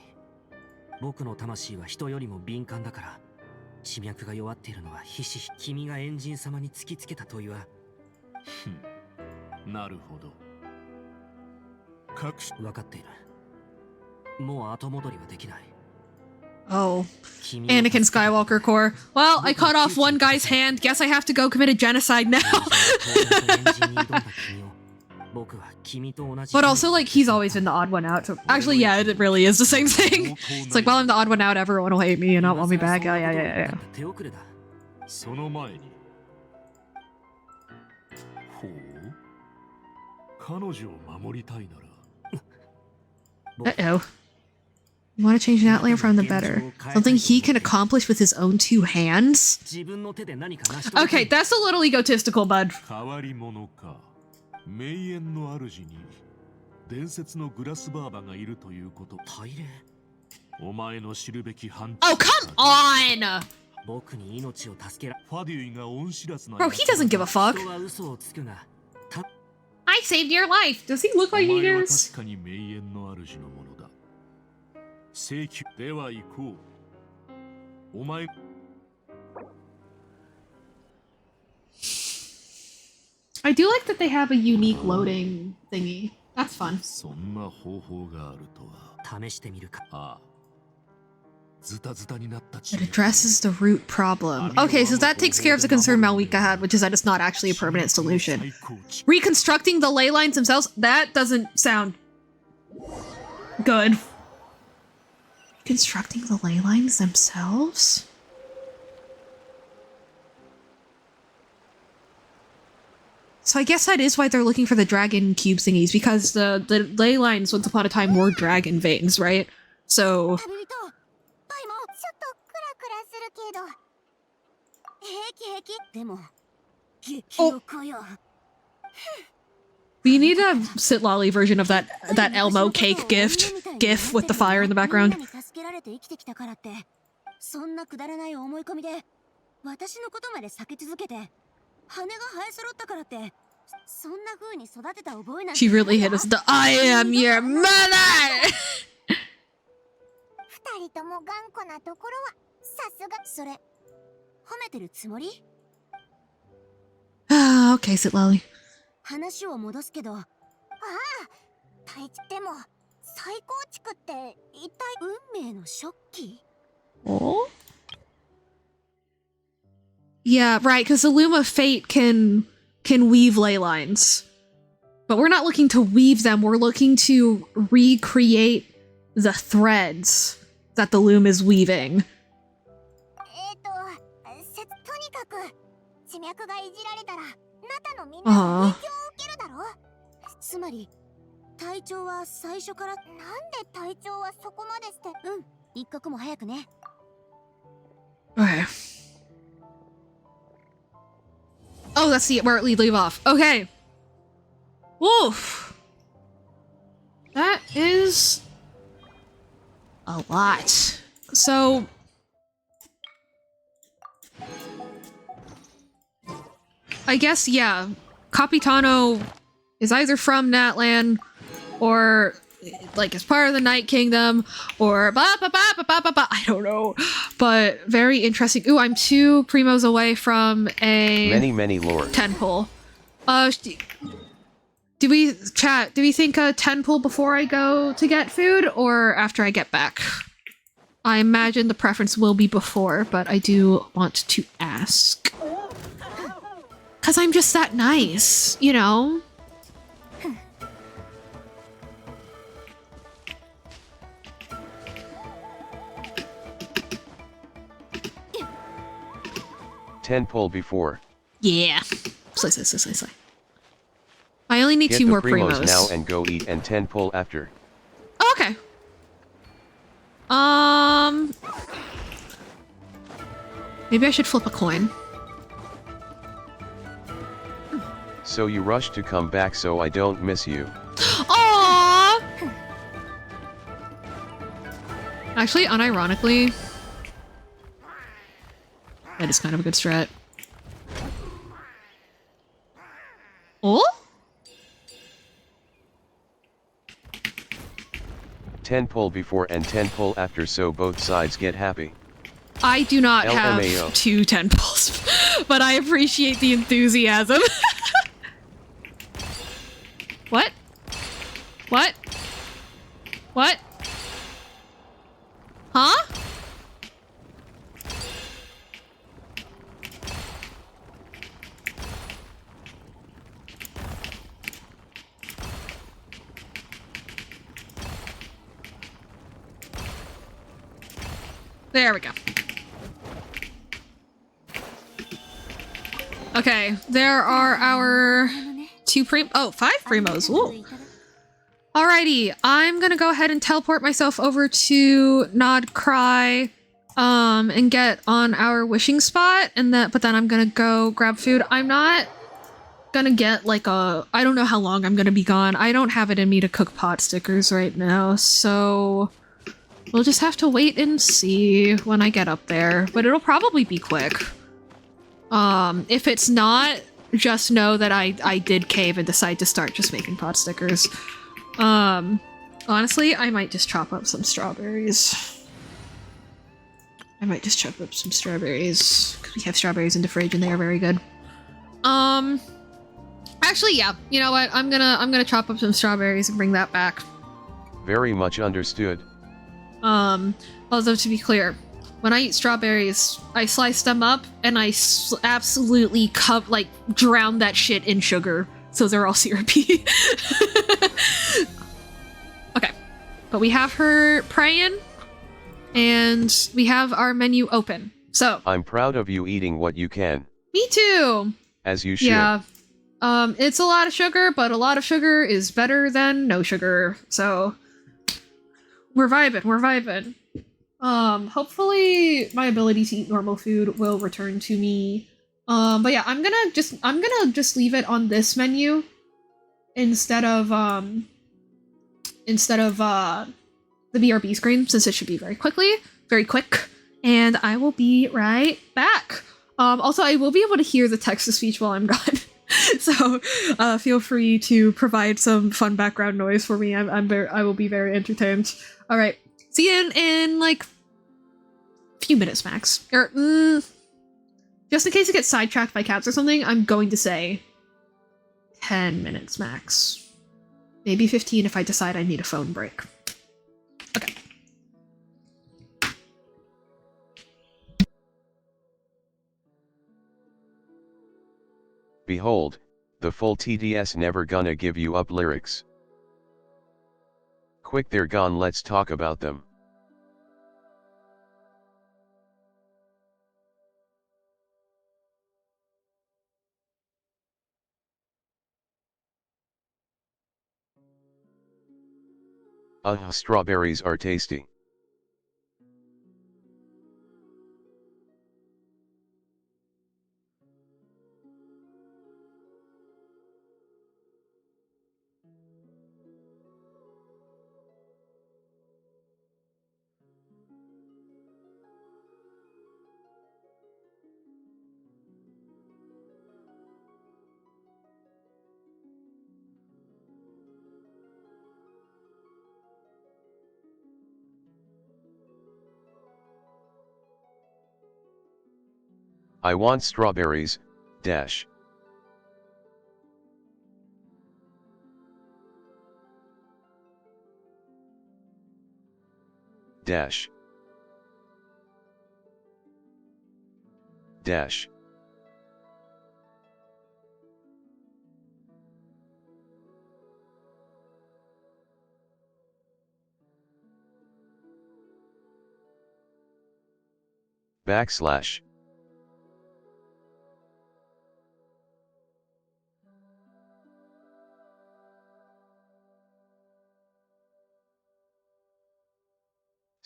僕の魂は人よりも敏感だから、地脈が弱っているのはひしひし。君がエンジン様に突きつけた問いは。なるほど。分かっている。もう後戻りはできない。Oh, Anakin Skywalker core. Well, I cut off one guy's hand. Guess I have to go commit a genocide now. But also, like, he's always been the odd one out. So actually, yeah, it really is the same thing. It's like, well, I'm the odd one out, everyone will hate me and not want me back. Yeah. その前に。ほう。彼女を守りたいなら。Uh-oh. You want to change an outlayer from the better. Something he can accomplish with his own two hands? Okay, that's a little egotistical, bud. 変わり者か。名園の主に伝説のグラスバーバがいるということ。大礼。お前の知るべき犯。Oh, come on! 僕に命を助けら。ファデュイが恩知らずな。Bro, he doesn't give a fuck. I saved your life. Does he look like he does? 確かに名園の主のものだ。請求では行こう。お前。I do like that they have a unique loading thingy. That's fun. そんな方法があるとは。試してみるか。ああ。ズタズタになった。It addresses the root problem. Okay, so that takes care of the concern Malwika had, which is that it's not actually a permanent solution. Reconstructing the ley lines themselves? That doesn't sound good. Reconstructing the ley lines themselves? So I guess that is why they're looking for the dragon cube thingies, because the ley lines once upon a time were dragon veins, right? So... Oh. We need a Sit Lolly version of that Elmo cake gif with the fire in the background. そんなくだらない思い込みで私のことまで避け続けて羽が生え揃ったからってそんな風に育てた覚えなんて She really hit us the I am your mother! 二人とも頑固なところはさすがそれ褒めてるつもり Ah, okay, Sit Lolly. 話を戻すけどああでも再構築って一体運命の食器 Oh? Yeah, right, because the Loom of Fate can weave ley lines. But we're not looking to weave them, we're looking to recreate the threads that the loom is weaving. とにかく地脈がいじられたらナタのみんなが影響を受けるだろ。つまり隊長は最初から。なんで隊長はそこまでして。一刻も早くね。 Okay. Oh, that's the where we leave off. Okay. Woof. That is a lot. So I guess, yeah, Capitano is either from Natlan or like is part of the Night Kingdom or I don't know, but very interesting. Ooh, I'm 2 primos away from a many lord 10 pull. Do we think a 10 pull before I go to get food or after I get back? I imagine the preference will be before, but I do want to ask. 'Cause I'm just that nice, you know? Ten pull before. Yeah. Slay. I only need Get 2 the more primos primos. now and go eat, and 10 pull after. Oh, okay. Maybe I should flip a coin. So you rush to come back so I don't miss you. Aww! Actually, unironically, that is kind of a good strat. Oh? 10 pull before and 10 pull after so both sides get happy. I do not LMAO. have 2 10 pulls, but I appreciate the enthusiasm. What? What? What? Huh? There we go. Okay, there are our 5 primos. Ooh. Alrighty, I'm gonna go ahead and teleport myself over to Nod Cry, and get on our wishing spot, but then I'm gonna go grab food. I'm not gonna get like I don't know how long I'm gonna be gone. I don't have it in me to cook pot stickers right now, so we'll just have to wait and see when I get up there, but it'll probably be quick. If it's not, just know that I did cave and decide to start just making pot stickers. Honestly, I might just chop up some strawberries. Because we have strawberries in the fridge and they are very good. Actually, yeah, you know what? I'm gonna chop up some strawberries and bring that back. Very much understood. Although to be clear, when I eat strawberries, I slice them up and I absolutely drown that shit in sugar, so they're all syrupy. Okay, but we have her praying, and we have our menu open. So I'm proud of you eating what you can. Me too. As you should. Yeah. It's a lot of sugar, but a lot of sugar is better than no sugar. So we're vibing. Hopefully my ability to eat normal food will return to me. But yeah, I'm gonna just leave it on this menu instead of the BRB screen, since it should be very quick, and I will be right back. Also, I will be able to hear the text-to-speech while I'm gone. So feel free to provide some fun background noise for me. I will be very entertained. All right, see you in like a few minutes max. Or just in case it gets sidetracked by cats or something, I'm going to say 10 minutes max. Maybe 15 if I decide I need a phone break. Okay. Behold, the full TDS never gonna give you up lyrics. Quick, they're gone, let's talk about them. Strawberries are tasty. I want strawberries, dash. Dash. Dash. Backslash.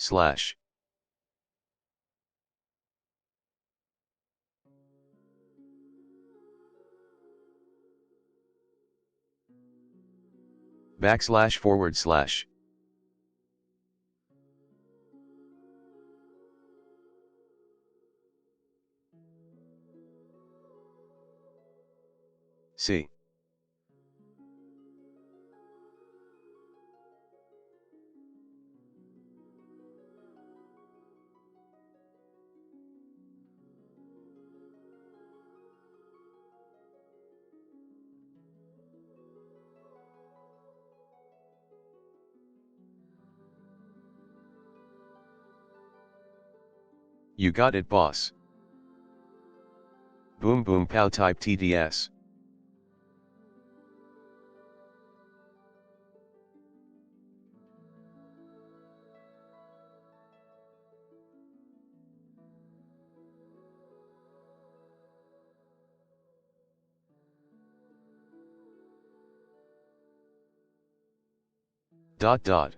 Slash. Backslash forward slash. C. You got it, boss. Boom boom pow type TDS. Dot dot.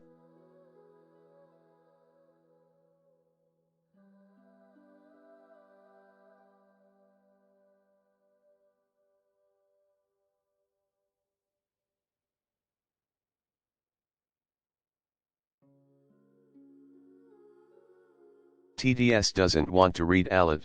TDS doesn't want to read alid.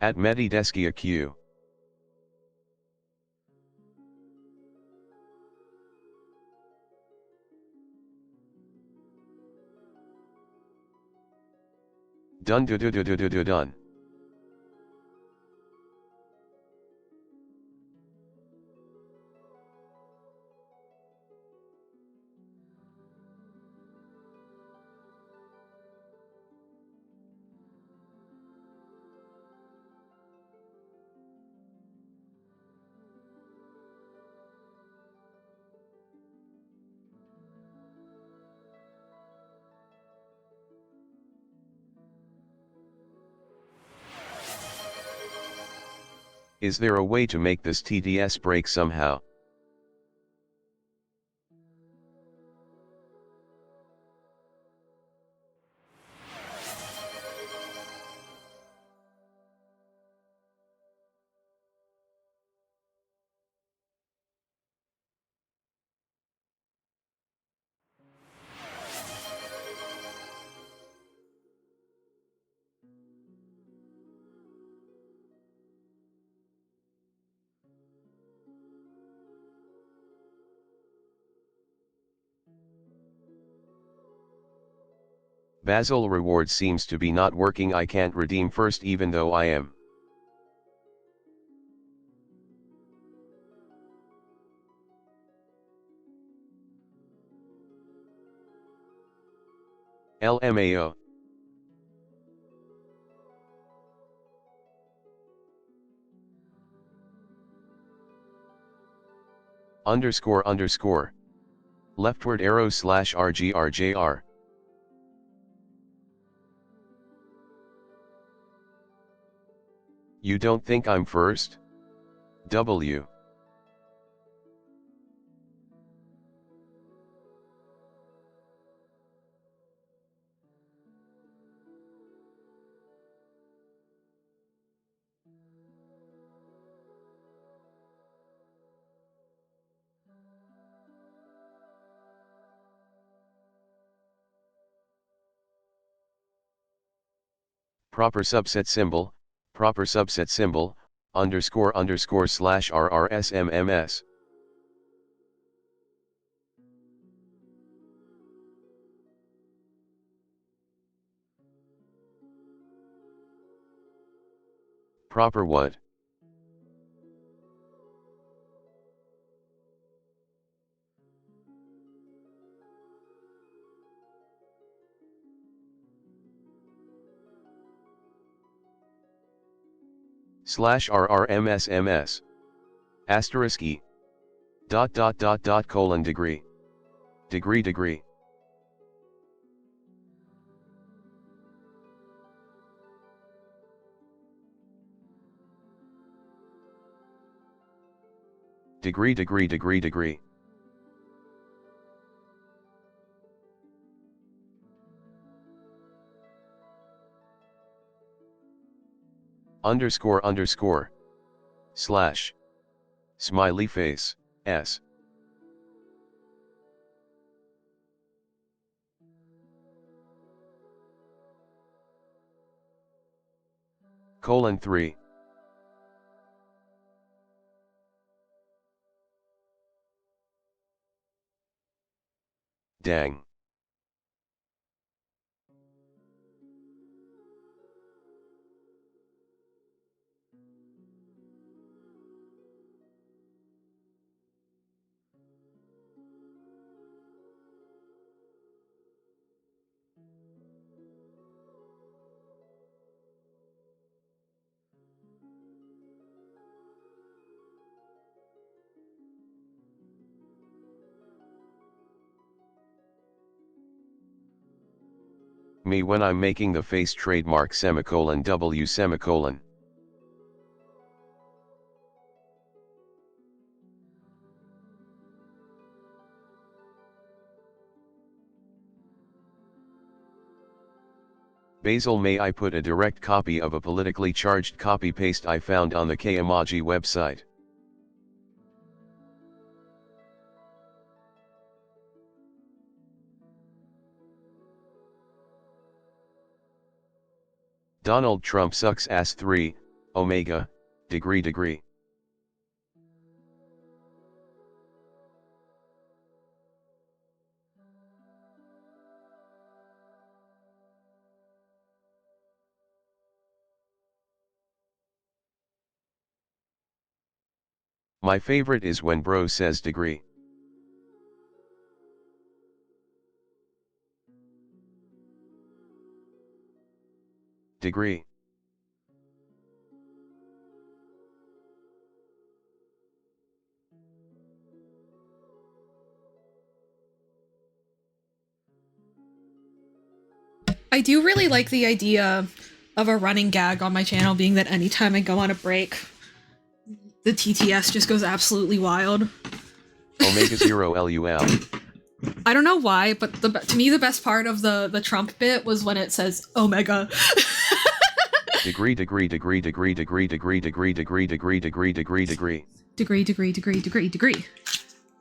At Medideskia Q. Done do do do do do do done. Is there a way to make this TDS break somehow? Basil reward seems to be not working. I can't redeem first even though I am. LMAO. Underscore underscore. Leftward arrow slash RGRJR. You don't think I'm first? W. Proper subset symbol, underscore underscore slash RRSMMS. Proper what? Slash RRMSMS. Asterisk E. Colon degree. Degree. Degree. Underscore. Slash. Smiley face, S. Colon 3. Dang. Me when I'm making the face trademark semicolon W semicolon. Basil, may I put a direct copy of a politically charged copy paste I found on the K-Emoji website? Donald Trump sucks ass 3, omega, degree. My favorite is when bro says degree. Degree. I do really like the idea of a running gag on my channel being that anytime I go on a break, the TTS just goes absolutely wild. Omega 0 LUL. I don't know why, but to me the best part of the Trump bit was when it says Omega. Degree.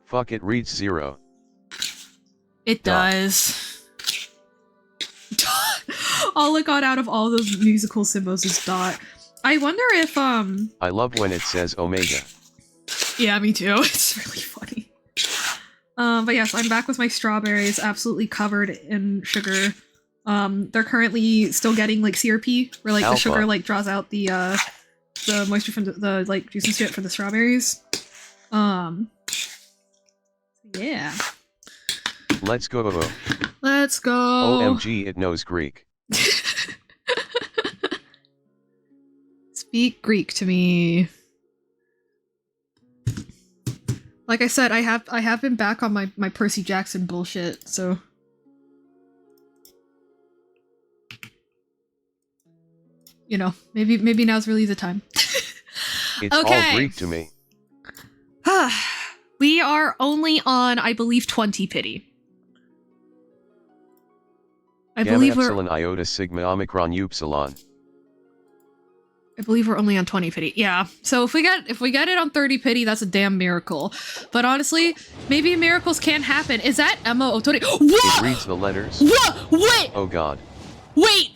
Fuck, it reads 0. It does. All it got out of all those musical symbols is dot. I wonder if I love when it says omega. Yeah, me too. It's really funny. But yes, I'm back with my strawberries absolutely covered in sugar. They're currently still getting like CRP, where like Alpha. the sugar like draws out the moisture from the like juice and shit for the strawberries. Yeah. Let's go. Let's go. OMG, it knows Greek. Speak Greek to me. Like I said, I have been back on my Percy Jackson bullshit, so. you know, maybe now's really the time. It's Okay. all Greek to me. We are only on, I believe, 20 pity. I Gamma believe epsilon iota sigma omicron upsilon. we're only on 20 pity. Yeah. So if we get it on 30 pity, that's a damn miracle. But honestly, maybe miracles can happen. Is that Emma Otori? It reads the letters. What? Wait! Oh god. Wait!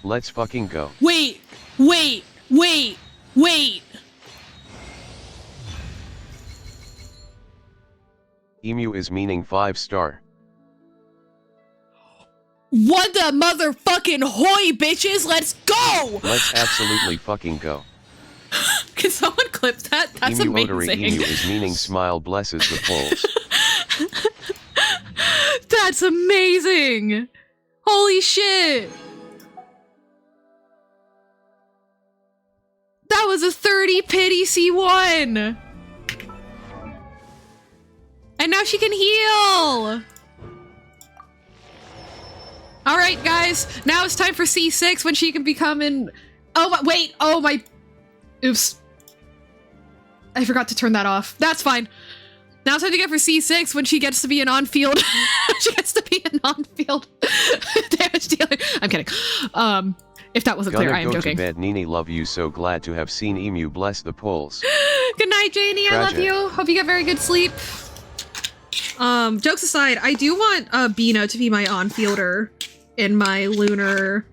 Let's fucking go. Wait! Emu is meaning 5-star. What the motherfucking hoy, bitches? Let's go! Let's absolutely fucking go. Can someone clip that? That's Emu amazing. Otori emu is meaning smile blesses the poles. That's amazing! Holy shit! That was a 30 pity C1! And now she can heal! Alright guys, now it's time for C6 when she can become in... Oh, wait, oh my... Oops. I forgot to turn that off. That's fine. Now it's time to get for C6 when she gets to be an on-field... she gets to be an on-field damage dealer. I'm kidding. If that wasn't clear, I am Gonna go joking. to bed, Nini. Love you. So glad to have seen Emu bless the poles. Good night, Janie. I love Tragic. you. Hope you get very good sleep. Jokes aside, I do want Bina to be my on-fielder in my lunar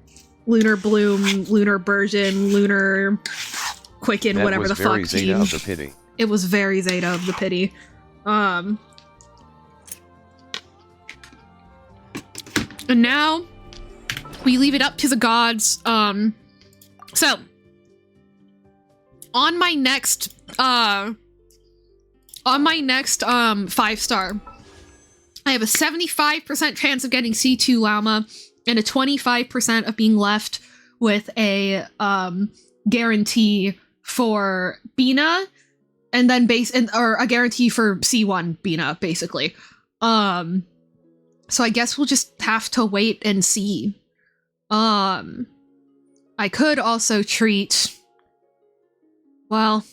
bloom, lunar version, lunar quicken, That whatever was the very fuck Zeta team. of the pity. It was very Zeta of the pity. And now we leave it up to the gods. So on my next 5-star, I have a 75% chance of getting C2 Llama and a 25% of being left with a guarantee for Bina, and then or a guarantee for C1 Bina, basically. So I guess we'll just have to wait and see. I could also treat, well,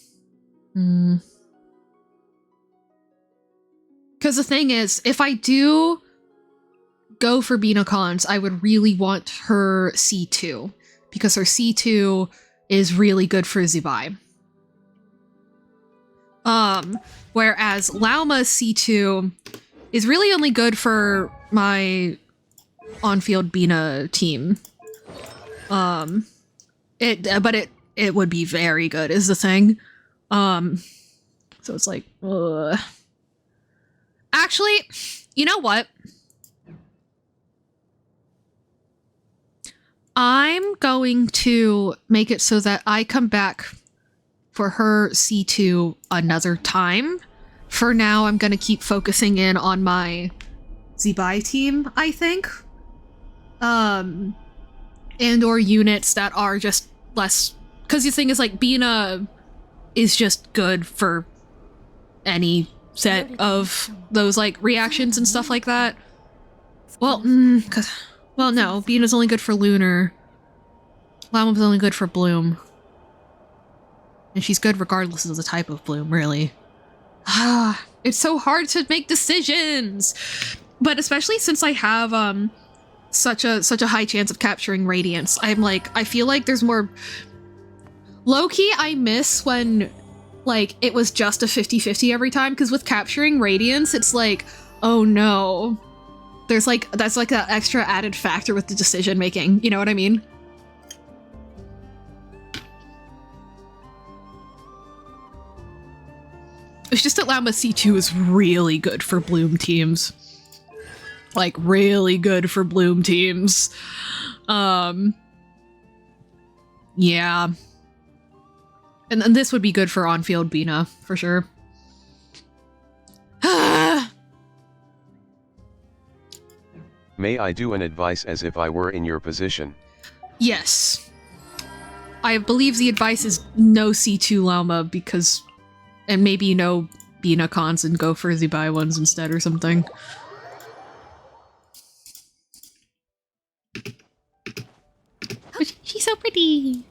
because the thing is, if I do go for Bina Cons, I would really want her C2, because her C2 is really good for Zubai. Whereas Lauma's C2 is really only good for my on-field Bina team. But it would be very good is the thing. So it's like, ugh. Actually, you know what? I'm going to make it so that I come back for her C2 another time. For now, I'm going to keep focusing in on my Zubai team, I think. And or units that are just less... Because the thing is, like, Bina is just good for any set of those, like, reactions and stuff like that. Well, well, no, Bina's only good for Lunar. Llama's only good for Bloom. And she's good regardless of the type of Bloom, really. It's so hard to make decisions! But especially since I have, such a high chance of capturing Radiance, I'm like, I feel like there's more... Low-key, I miss when, like, it was just a 50-50 every time, because with capturing Radiance, it's like, oh no. There's like, that's like that extra added factor with the decision making, you know what I mean? It's just that Llama C2 is really good for Bloom teams. Like, really good for Bloom teams. Yeah. And this would be good for on-field Bina, for sure. May I do an advice as if I were in your position? Yes. I believe the advice is no C2 Llama because... And maybe no Bina Cons and go for Zubai ones instead or something. She's so pretty.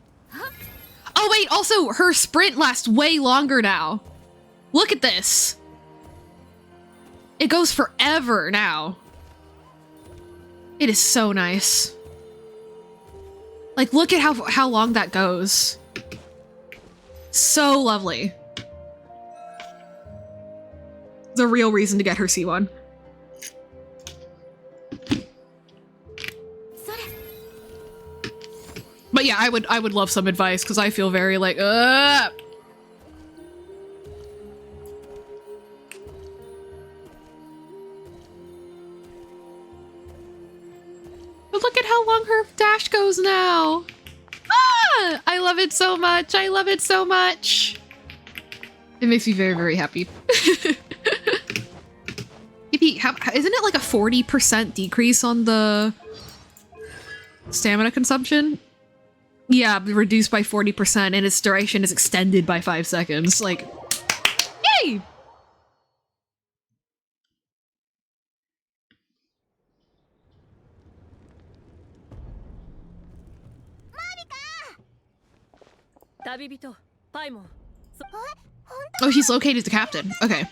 Oh wait, also her sprint lasts way longer now. Look at this. It goes forever now. It is so nice. Like, look at how long that goes. So lovely. The real reason to get her C1. But yeah, I would love some advice because I feel very like, But look at how long her dash goes now. Ah! I love it so much. I love it so much. It makes me very, very happy. Isn't it like a 40% decrease on the stamina consumption? Yeah, reduced by 40% and its duration is extended by 5 seconds. Like, yay! Oh, she's located the captain. Okay.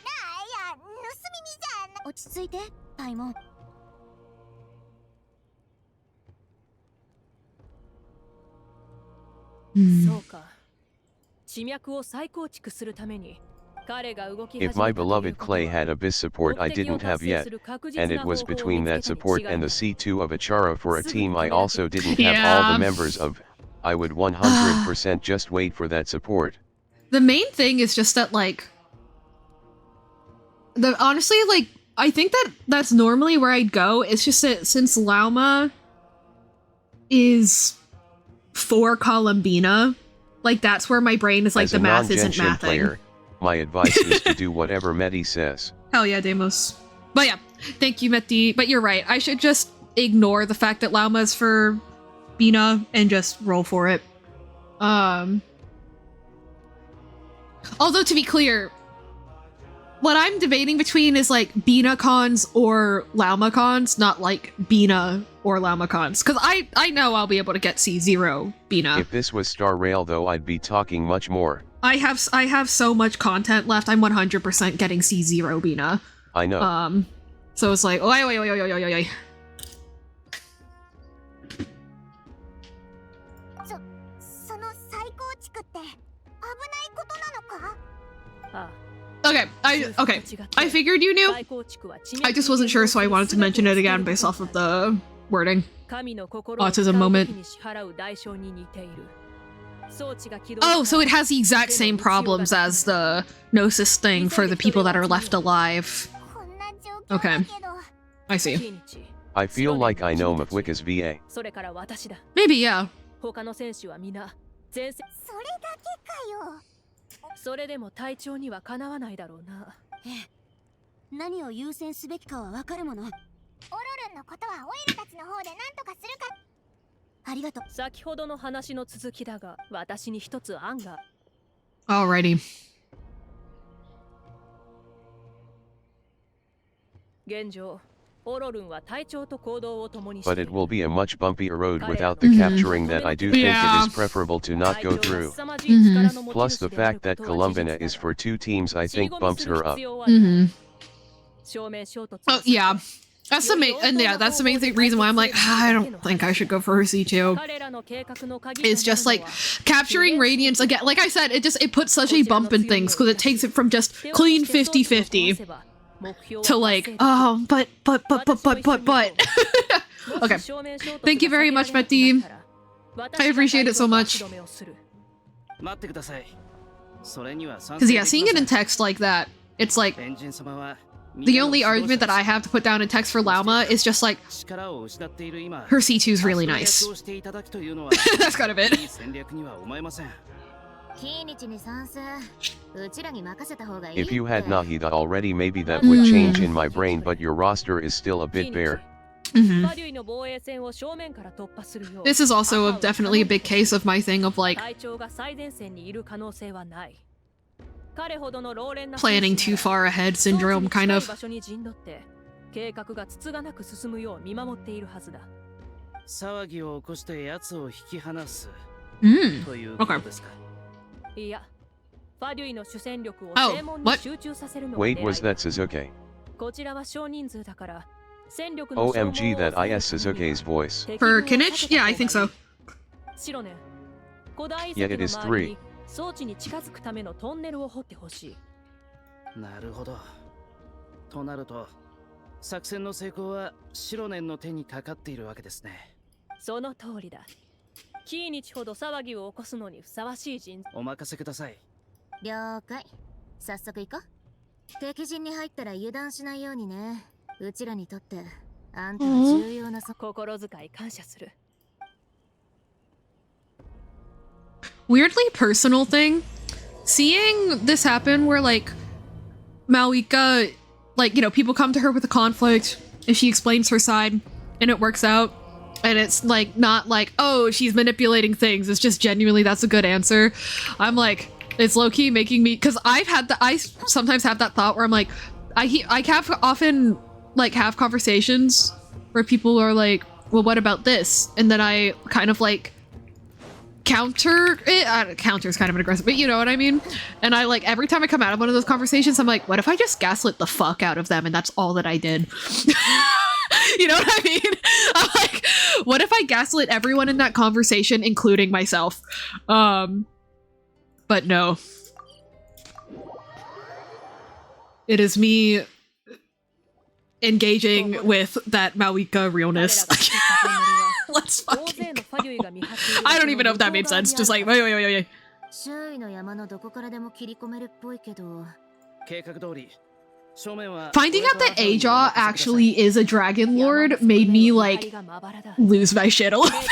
If my beloved Clay had abyss support I didn't have yet, and it was between that support and the C2 of Achara for a team I also didn't have all the members of, I would 100% just wait for that support. The main thing is just that, like, honestly, like, I think that's normally where I'd go. It's just that since Lauma is for Columbina, like, that's where my brain is like, As the math isn't mathing. Player, my advice is to do whatever Meti says. Hell yeah, Deimos. But yeah, thank you, Meti. But you're right. I should just ignore the fact that Lauma is for Bina and just roll for it. Although, to be clear, what I'm debating between is like Bina cons or Lauma cons, not like Bina or Lauma cons. Because I know I'll be able to get C0 Bina. If this was Star Rail though, I'd be talking much more. I have so much content left. I'm 100% getting C0 Bina. I know. So it's like, oi. Okay, I figured you knew. I just wasn't sure, so I wanted to mention it again based off of the wording. Autism moment. Oh, so it has the exact same problems as the Gnosis thing for the people that are left alive. Okay, I see. I feel like I know Mafwika's VA. Maybe, yeah. それでも隊長にはかなわないだろうな。何を優先すべきかはわかるもの。オロルンのことはオイルたちの方で何とかするか。ありがとう。先ほどの話の続きだが、私に一つ案が。Alrighty. 現状。 But it will be a much bumpier road without the capturing that I do think it is preferable to not go through. Plus the fact that Columbina is for 2 teams I think bumps her up. Oh yeah. That's the main reason why I'm like, I don't think I should go for her C2. It's just like capturing Radiance again, like I said, it puts such a bump in things because it takes it from just clean 50-50 to like, oh, but. Okay. Thank you very much, Betty. I appreciate it so much. Because yeah, seeing it in text like that, it's like, the only argument that I have to put down in text for Lauma is just like, her C2 is really nice. That's kind of it. If you had Nahida already, maybe that would change in my brain, but your roster is still a bit bare. This is also definitely a big case of my thing of like planning too far ahead syndrome, kind of. 騒ぎを起こして奴を引き離す という Okay. ことですか。いや、ファデュイの主戦力を Oh, 正門に what? 集中させるのが Wait, 狙い was that Suzuki? こちらは少人数だから戦力の消耗を OMG, that 抑える is Suzuki's voice. 敵 For 軍を避 Kinich? けた Yeah, I 方がい think い so. 白ね古代遺 Yet 跡 it の is 周り three. に装置に近づくためのトンネルを掘ってほしい。なるほど。となると、作戦の成功は白年の手にかかっているわけですね。その通りだ。キーニチほど騒ぎを起こすのにふさわしい人お任せください。了解。早速行こう。敵陣に入ったら油断しないようにね。うちらにとってあんたは重要な心遣い感謝する。Weirdly personal thing. Seeing this happen where like Malika, like, you know, people come to her with a conflict and she explains her side and it works out. And it's like not like, oh, she's manipulating things. It's just genuinely that's a good answer. I'm like, it's low-key making me, because I sometimes have that thought where I'm like, I have often like have conversations where people are like, well, what about this? And then I kind of like counter it. Counter is kind of an aggressive, but you know what I mean? And I like, every time I come out of one of those conversations, I'm like, what if I just gaslit the fuck out of them and that's all that I did? You know what I mean? I'm like, what if I gaslit everyone in that conversation, including myself? But no. It is me engaging with that Mawika realness. Let's fucking go. I don't even know if that made sense. Just like, wait. 周囲の山のどこからでも切り込めるっぽいけど。計画通り。Finding out that Ajaw actually is a Dragon Lord made me, like, lose my shit a little bit.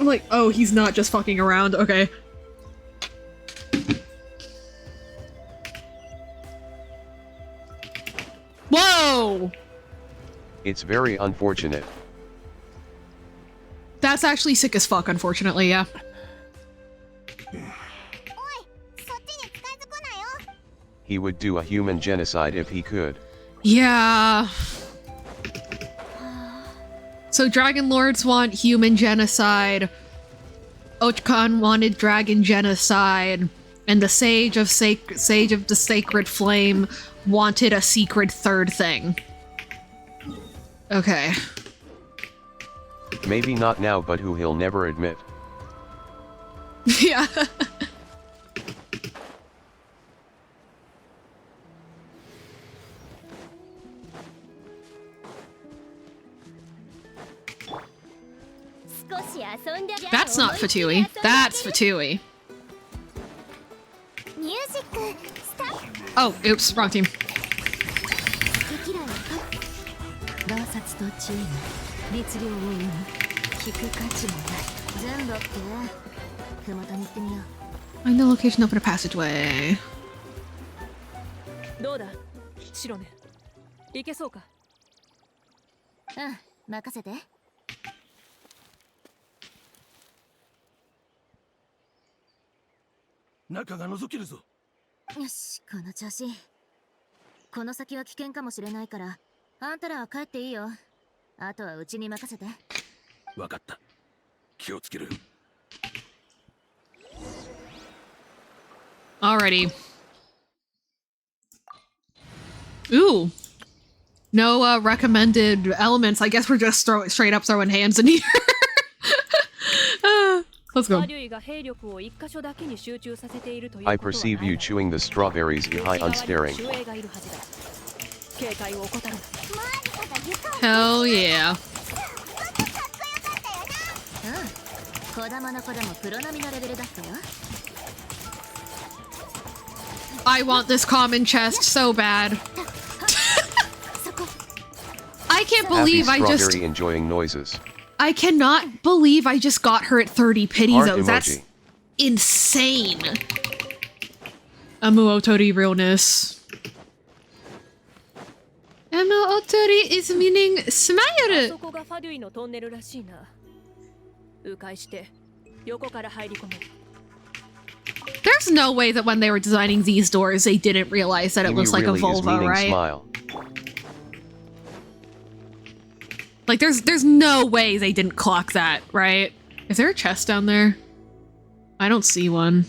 I'm like, oh, he's not just fucking around. Okay. Whoa! It's very unfortunate. That's actually sick as fuck, unfortunately, yeah. He would do a human genocide if he could. Yeah. So Dragon Lords want human genocide. Ochkan wanted dragon genocide. And the Sage of the Sacred Flame wanted a secret third thing. Okay. Maybe not now, but who he'll never admit. Yeah. That's not Fatui. That's Fatui. Oh, oops, wrong team. Find the location, open a passageway. どうだ、白ね。行けそうか。うん、任せて。中が覗けるぞ。よし、この調子。この先は危険かもしれないから、あんたらは帰っていいよ。あとはうちに任せて。わかった。気をつける。Alrighty. Ooh. No recommended elements. I guess we're just straight up throwing hands in here. Let's go. I perceive you chewing the strawberries high on staring. Hell yeah. I want this common chest so bad. I can't believe Happy I just strawberry enjoying noises. I cannot believe I just got her at 30 pity Heart zones. That's emoji. insane. Amu Otori realness. Amu Otori is meaning smile. There's no way that when they were designing these doors, they didn't realize that it looks like a really is vulva, meaning right? Smile. Like, there's no way they didn't clock that, right? Is there a chest down there? I don't see one.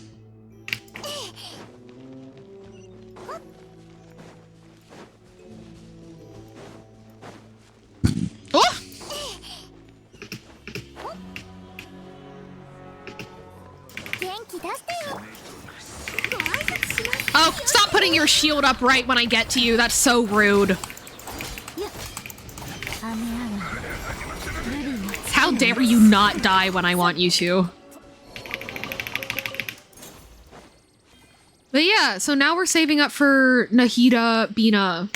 Oh! Oh, stop putting your shield up right when I get to you. That's so rude. How dare you not die when I want you to? But yeah, so now we're saving up for Nahida Bina.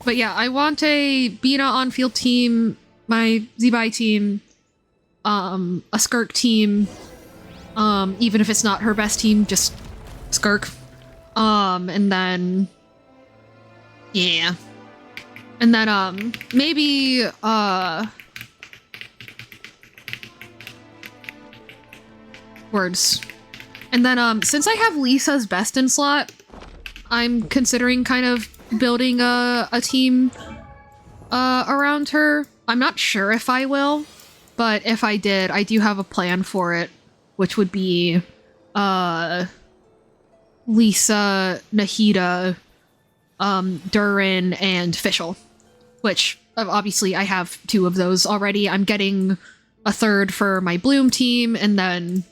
But yeah, I want a Bina on-field team, my Zebai team, a Skirk team, even if it's not her best team, just Skirk. And then... yeah. And then, maybe, words. And then, since I have Lisa's best in slot, I'm considering kind of building a team, around her. I'm not sure if I will, but if I did, I do have a plan for it, which would be, Lisa, Nahida, Durin, and Fischl, which obviously I have 2 of those already. I'm getting a 3rd for my Bloom team, and then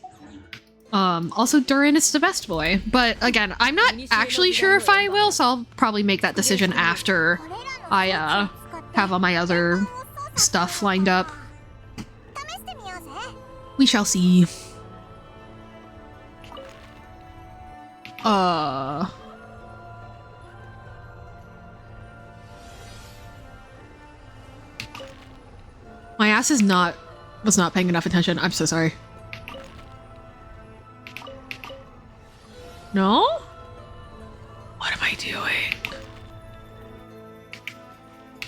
also Durin is the best boy. But again, I'm not actually sure if I will, so I'll probably make that decision after I have all my other stuff lined up. We shall see. My ass was not paying enough attention. I'm so sorry. No? What am I doing?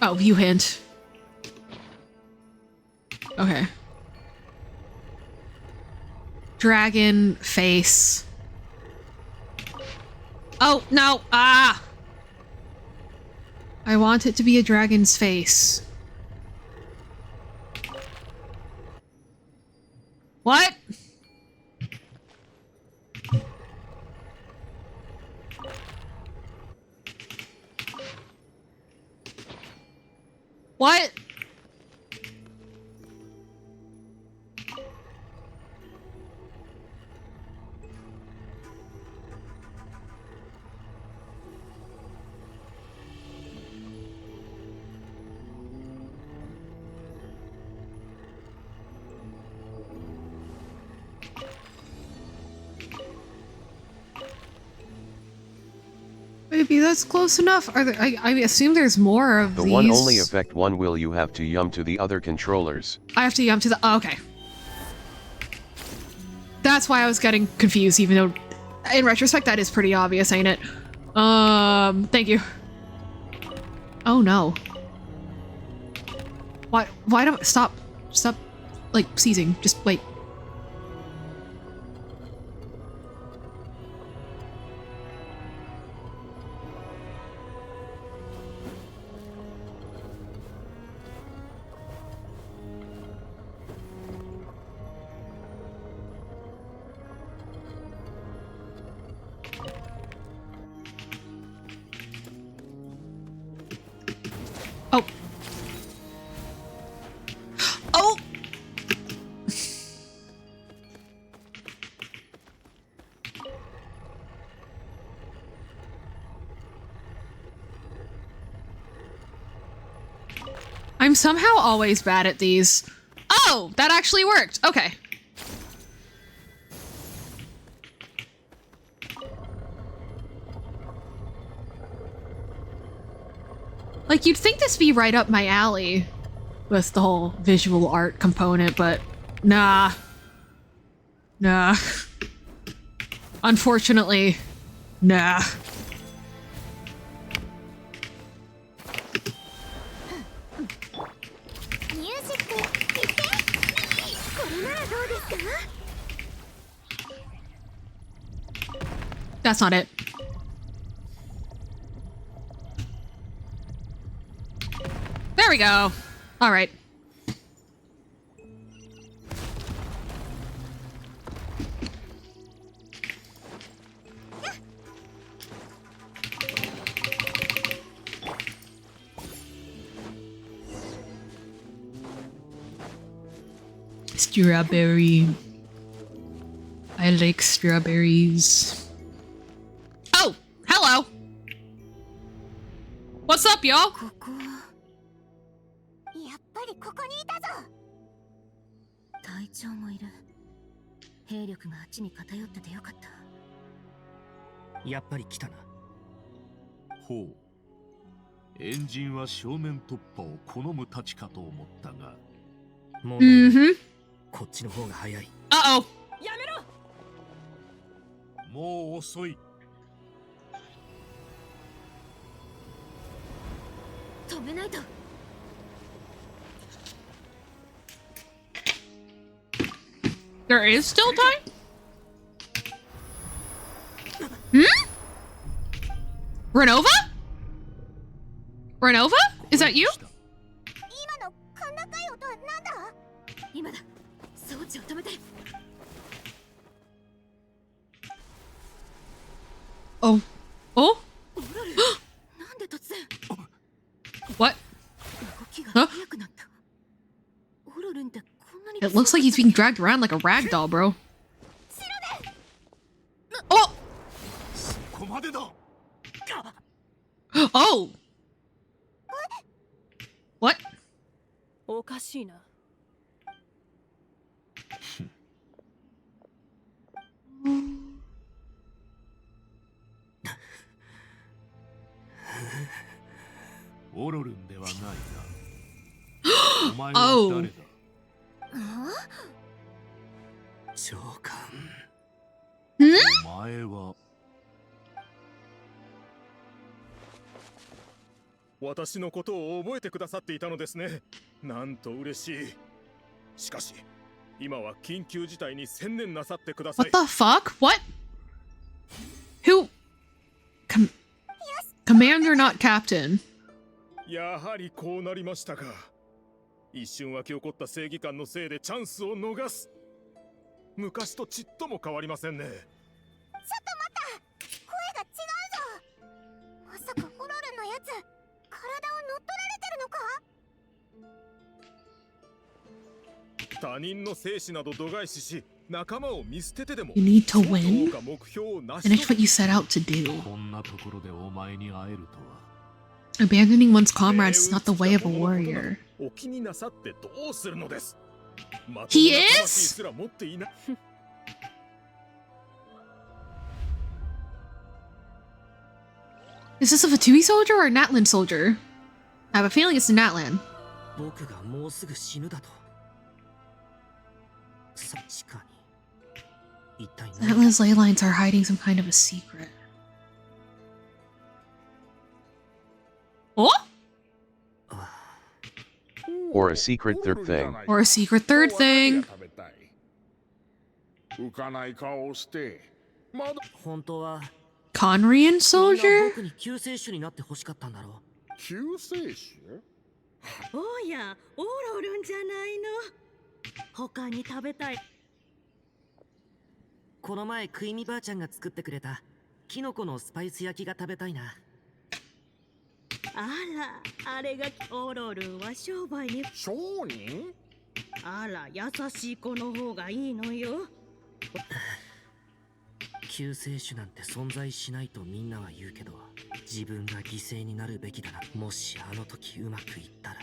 Oh, view hint. Okay. Dragon face. Oh, no! Ah! I want it to be a dragon's face. What? What? Maybe that's close enough. Are there, I assume there's more of these. The one only affect one will you have to yum to the other controllers. I have to yum to the... oh, okay. That's why I was getting confused, even though in retrospect that is pretty obvious, ain't it? Thank you. Oh no. Why don't... stop, like, seizing. Just wait. Oh. Oh! I'm somehow always bad at these. Oh, that actually worked. Okay. Like, you'd think this be right up my alley with the whole visual art component, but nah. Nah. Unfortunately, nah. That's not it. There we go. All right. Strawberry. I like strawberries. Oh, hello. What's up, y'all? やっぱりここにいたぞ。隊長もいる。兵力があっちに偏っててよかった。やっぱり来たな。ほう。エンジンは正面突破を好むたちかと思ったが。問題ない。こっちの方が早い。Uh oh. やめろ。もう遅い。止めないと。There is still time? Hmm? Renova? Renova? Is that you? 今の甲高い音はなんだ？今だ。装置を止めて。Oh. Oh? なんで突然 What? 動きが Huh? 速くなった。オロルンってこんなに It looks like he's being dragged around like a rag doll, bro. Oh! ここまでだ。Oh! What? おかしいな。オロルンではないな。お前は誰だ？召喚。お前は。私のことを覚えてくださっていたのですね。なんと嬉しい。しかし、今は緊急事態に専念なさってください。 What the fuck? What? Who? Commander, not captain. やはりこうなりましたか。一瞬湧き起こった正義感のせいでチャンスを逃す。昔とちっとも変わりませんね。ちょっと待った。声が違うぞ。まさかオロルンのやつ、体を乗っ取られてるのか？他人の生死など度外視し、仲間を見捨ててでも You need to win, どうか目標を成し and it's what you set out to do. こんなところでお前に会えるとは。 Abandoning one's comrades is not the way of a warrior. お気になさってどうするのです。 He まともな is? 魂すら持っていない。 Is this a Fatui soldier or a Natlan soldier? I have a feeling it's a Natlan. 僕がもうすぐ死ぬだと。確かに。一体何？ Natlan's ley lines are hiding some kind of a secret. Oh? Or a secret third thing. Or a secret third thing. 浮かない顔をしてまだ本当は Conrian みんな soldier? 僕に救世主になって欲しかったんだろう。救世主？おや、オロルンじゃないの。他に食べたい。この前クイミばあちゃんが作ってくれたキノコのスパイス焼きが食べたいな。あら、あれがオロルンは商売に。商人？あら、優しい子の方がいいのよ。救世主なんて存在しないとみんなは言うけど、自分が犠牲になるべきだな。もしあの時うまくいったら。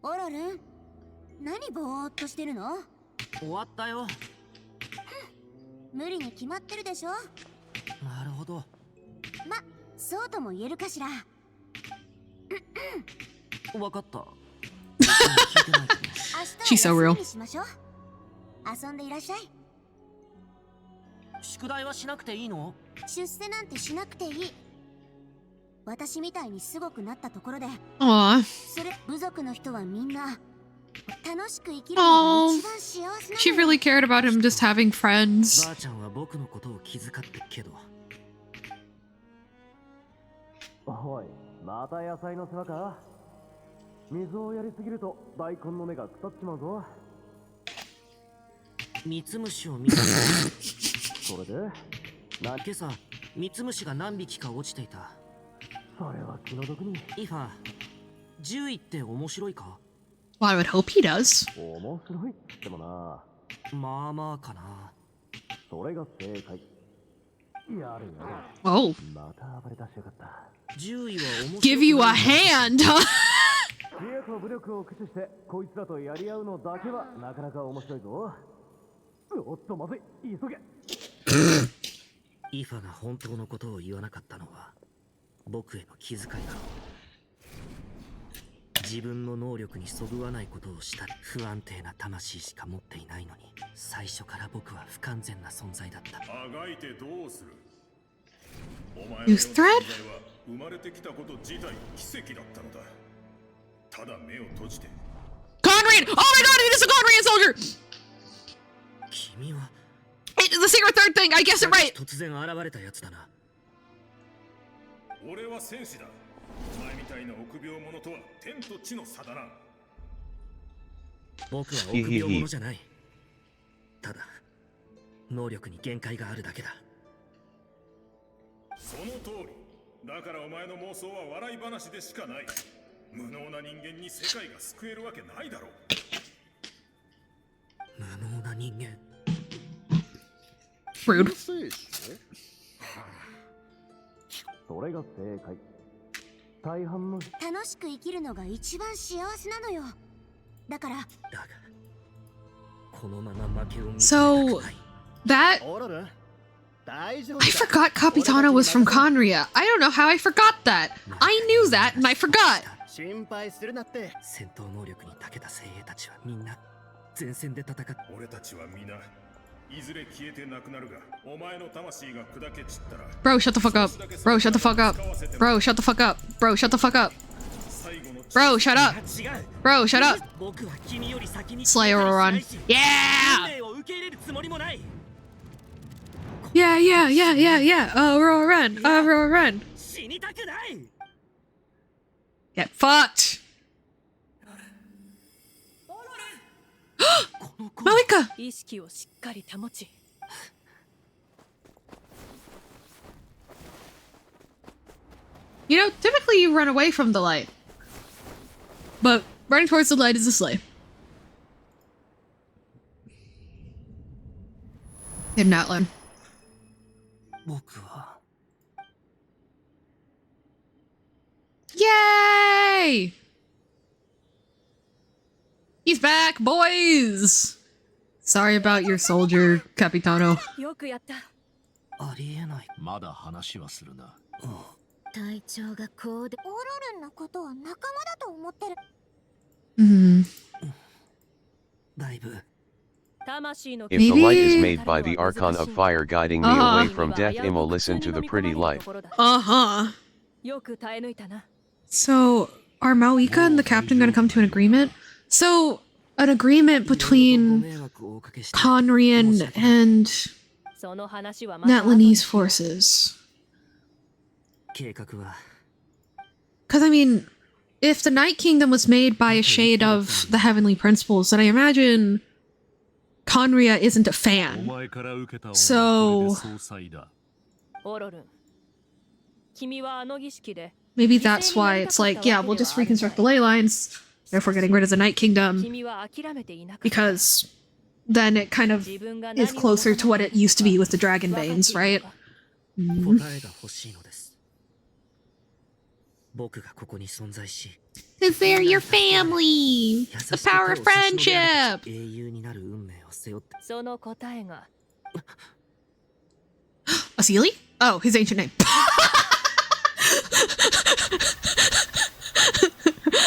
オロルン、何ぼーっとしてるの？終わったよ。無理に決まってるでしょ。なるほど。ま、そうとも言えるかしら。わかった。 She's so real. 遊んでいらっしゃい。宿題はしなくていいの？出世なんてしなくていい。私みたいにすごくなったところで、 Aw. それ部族の人はみんな楽しく生きるのが一番幸せなの。 She really cared about him just having friends. ばあちゃんは僕のことを気遣ってけど。おい、また野菜の世話か。水をやりすぎると大根の根が腐っちまうぞ。ミツムシを見た。それで今朝ミツムシが何匹か落ちていた。それは気の毒に。イファ、獣医って面白いか？ Well, I would hope he does. 面白いってもな。まあまあかな。それが正解。やるやる。Oh. また暴れ出しやがった。獣医は面白い。Give you a hand, huh? 知恵と武力を駆使してこいつらとやり合うのだけはなかなか面白いぞ。おっとまずい、急げ。イファが本当のことを言わなかったのは僕への気遣いだろう。自分の能力にそぐわないことをしたり、不安定な魂しか持っていないのに、最初から僕は不完全な存在だった。あがいてどうする。お前の Use thread? 生まれてきたこと自体奇跡だったのだ。ただ目を閉じて。Conrian! Oh my god, it is a Conrian soldier! 君は It is the secret third thing, I guessed it right! 突然現れたやつだな。俺は戦士だ。お前みたいな臆病者とは天と地の差だな。僕は臆病者じゃない。ただ能力に限界があるだけだ。その通り。だからお前の妄想は笑い話でしかない。無能な人間に世界が救えるわけないだろう。無能な人間。Rude. それが正解。大半の楽しく生きるのが一番幸せなのよ。だから。だがこのまま負けを見 So, that... I forgot Capitano was from Conria. I don't know how I forgot that. I knew that, and I forgot. 心配するなって。戦闘能力に長けた精鋭たちはみんな前線で戦って。俺たちは皆いずれ消えてなくなるが、お前の魂が砕け散ったら。 Bro, shut the fuck up. Bro, shut the fuck up. Bro, shut the fuck up. Bro, shut the fuck up. Bro, shut up. Bro, shut up. Slayer will run. Yeah! Yeah, yeah, yeah, yeah, yeah. Overall run. Overall run. Get fucked. Malika! You know, typically you run away from the light. But running towards the light is a slay. Did not learn. Yay! He's back, boys! Sorry about your soldier, Capitano. ありえない。まだ話はするな。隊長がこうで。オロルンのことは仲間だと思ってる。だいぶ。If the light is made by the Archon of Fire guiding me away from death, I will listen to the pretty light. So, are Malika and the captain gonna come to an agreement? So, an agreement between Conrian and Natlanese forces. Because, I mean, if the Night Kingdom was made by a shade of the Heavenly Principles, then I imagine Conria isn't a fan. So, maybe that's why it's like, yeah, we'll just reconstruct the ley lines, therefore getting rid of the Night Kingdom, because then it kind of is closer to what it used to be with the Dragonbanes, right? Because they're your family! The power of friendship! Asili? Oh, his ancient name.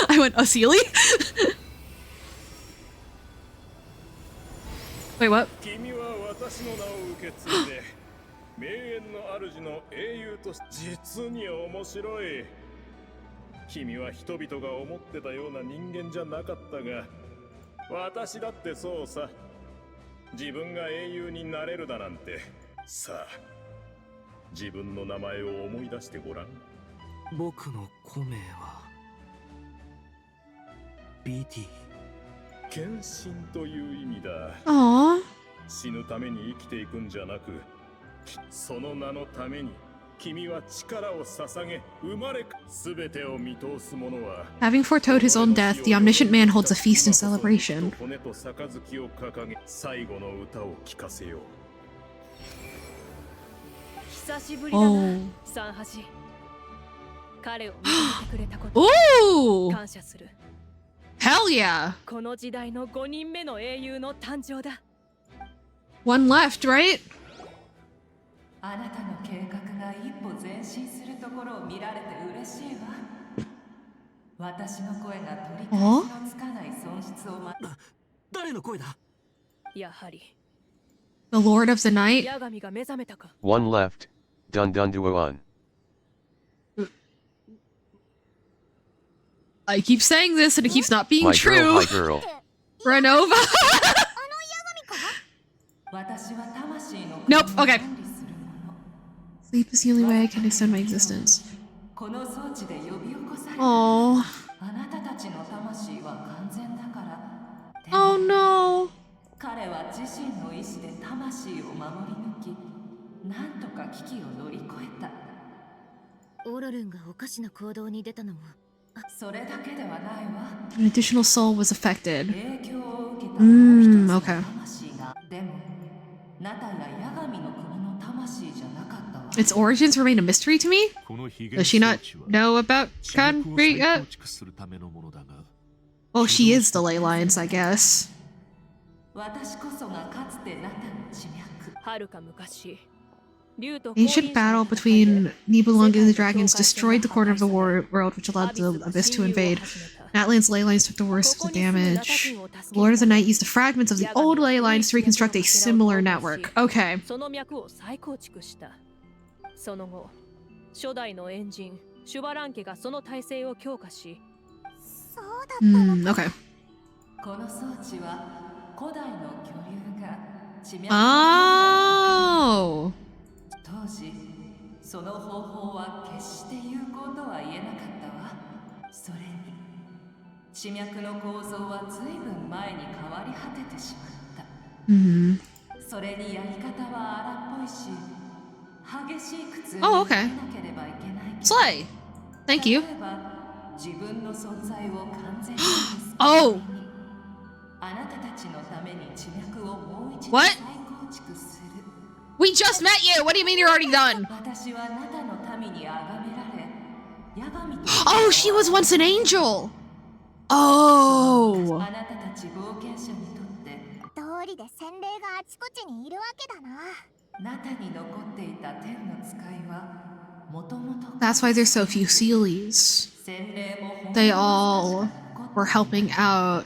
I went Asili? Wait, what? 君は人々が思ってたような人間じゃなかったが、私だってそうさ。自分が英雄になれるだなんて。さあ、自分の名前を思い出してごらん。僕の古名は BT。 献身という意味だ。 Aww. 死ぬために生きていくんじゃなく、その名のために君は力を捧げ生まれ全てを見通す者は Having foretold his own death, the omniscient man holds a feast in celebration. 骨と杯を掲げ最後の歌を聴かせよう。久しぶりだな、三橋。彼を認めてくれたこと Ooh! 感謝する。 Hell yeah! この時代の5人目の英雄の誕生だ。 One left, right? あなたの計画が一歩前進するところを見られて嬉しいわ。私の声が取り返しのつかない損失を誰の声だ？やはり The Lord of the Night? ヤガミが目覚めたか。 One left. Dun dun duan. I keep saying this and it keeps not being My true. girl, Renova? Nope, okay. Sleep is the only way I can extend my existence. Oh. Oh no. 彼は自身の意志で魂を守り抜き、なんとか危機を乗り越えた。オロルンがおかしな行動に出たのも、それだけではないわ。 An additional soul was affected. 影響を受けたもう一つの Okay. 魂が、でも、ナタやヤガミの国の魂じゃなかったわ。 Its origins remain a mystery to me? Does she not know about Kanri yet? Well, she is the ley lines, I guess. 私こそがかつてナタの地脈。はるか昔、 Ancient battle between Nibelung and the dragons destroyed the corner of the world which allowed the abyss to invade. Atlan's ley lines took the worst of the damage. The Lord of the Night used the fragments of the old ley lines to reconstruct a similar network. Okay. その脈を再構築した。その後、初代のエンジン、シュバラン家がその体制を強化し、Okay. この装置は古代の巨竜が地脈 Oh. 当時その方法は決して有効とは言えなかったわ。それに地脈の構造は随分前に変わり果ててしまった。それにやり方は荒っぽいし、激しい苦痛に耐えなければいけないけど。Slay. Thank you. 例えば自分の存在を完全に Oh. あなたたちのために地脈をもう一度 What? 再構築する。 We just met you! What do you mean you're already done? 私はナタの民に崇められ、ヤガミと Oh, she was once an angel! Oh! あなたたち冒険者にとって通りで洗礼があちこちにいるわけだな。ナタに残っていた天の使いはもともと That's why there's so few Sealies. 洗礼も They all were helping out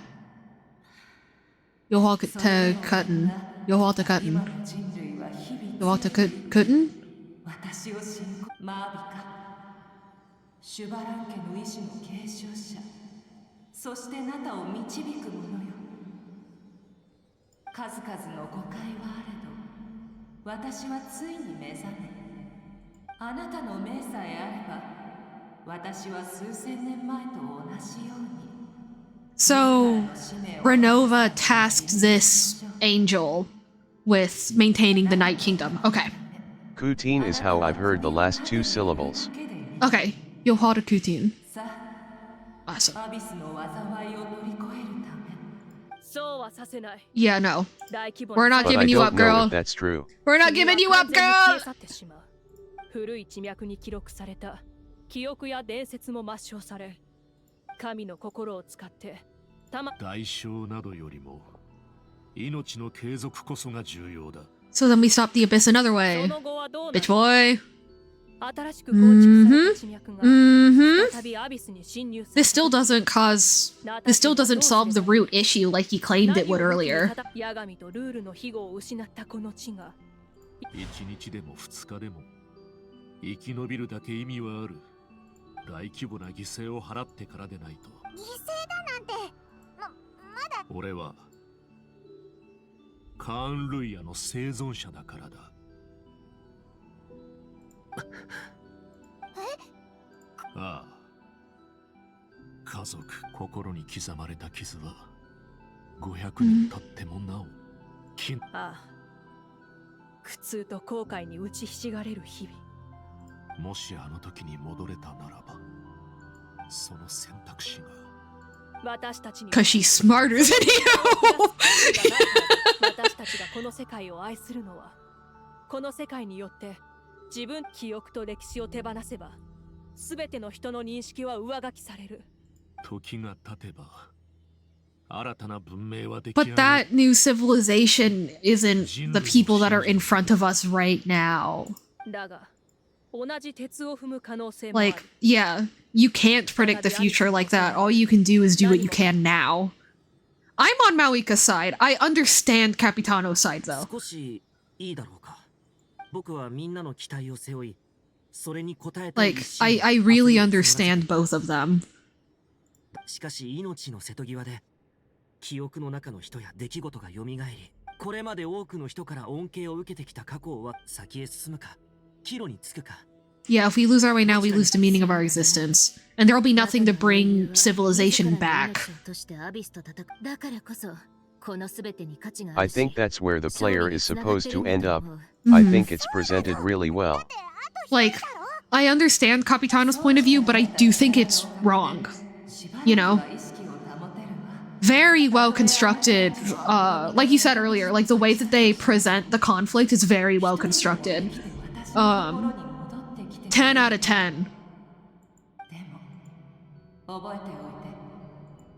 Yohal to Kutton. Yohal to Kutton. Yohal to Kutton? 私を信仰マービカシュバラン家の意志の継承者、そしてナタを導く者よ。数々の誤解はあれど、私はついに目覚め、あなたの命さえあれば、私は数千年前と同じように。 So, Renova tasked this angel with maintaining the Night Kingdom. Okay. Kutin is how I've heard the last two syllables. Okay. Yohal to Kutin. Awesome. アビスの災いを乗り越えるため。そうはさせない。 Yeah, no. 大規模 We're な not But I giving you don't up, know girl. if that's true. We're not giving you up, 完全に消え girl! 去ってしまう。古い地脈に記録された記憶や伝説も抹消され、神の心を使って代償などよりも命の継続こそが重要だ。 So then we stop the abyss another そ way. の後はどうな Bitch る？ boy. 新しく構築された地脈が 再びアビスに侵入する。 This still doesn't cause. This still doesn't solve the root issue like he claimed it would earlier. ヤガミとルールの庇護を失ったこの地が1日でも2日でも生き延びるだけ意味はある。大規模な犠牲を払ってからでないと。犠牲だなんてまだ。俺はカーン・ルイヤの生存者だからだ。ああ。家族、心に刻まれた傷は500年経ってもなお。ああ。苦痛と後悔に打ちひしがれる日々。もしあの時に戻れたならば、その選択肢が。私たちに。 Cause she's smarter than you! 私たちがこの世界を愛するのは、この世界によって自分記憶と歴史を手放せば、すべての人の認識は上書きされる。時が経てば、新たな文明は出来 But that new civilization isn't the people that are in front of us right now. だが、同じ鉄を踏む可能性もある。 Like, yeah, you can't predict the future like that. All you can do is do what you can now. I'm on Mauika's side. I understand Capitano's side, though. 少しいいだろうか。僕はみんなの期待を背負い、それに応えたい。 Like, I really understand both of them. しかし命の瀬戸際で記憶の中の人や出来事が蘇り、これまで多くの人から恩恵を受けてきた過去は先へ進むか、岐路につくか。 Yeah, if we lose our way now, we lose the meaning of our existence. And there'll be nothing to bring civilization back. I think that's where the player is supposed to end up. I think it's presented really well. Like, I understand Capitano's point of view, but I do think it's wrong. You know? Very well constructed. Like you said earlier, like the way that they present the conflict is very well constructed. 10 out of 10. 覚えておいて。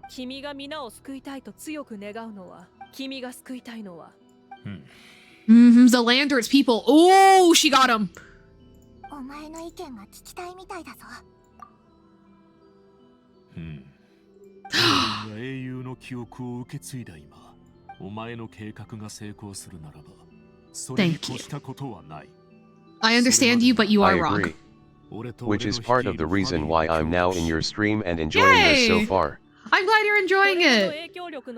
君が皆を救いたいと強く願うのは、君が救いたいのは。The Landers people. Oh, she got him. お前の意見が聞きたいみたいだぞ。英雄の記憶を受け継いだ今、お前の計画が成功するならば、それに越したことはない。I understand you, but you are I wrong. agree. Which is part of the reason why I'm now in your stream and enjoying this so far. I'm glad you're enjoying it.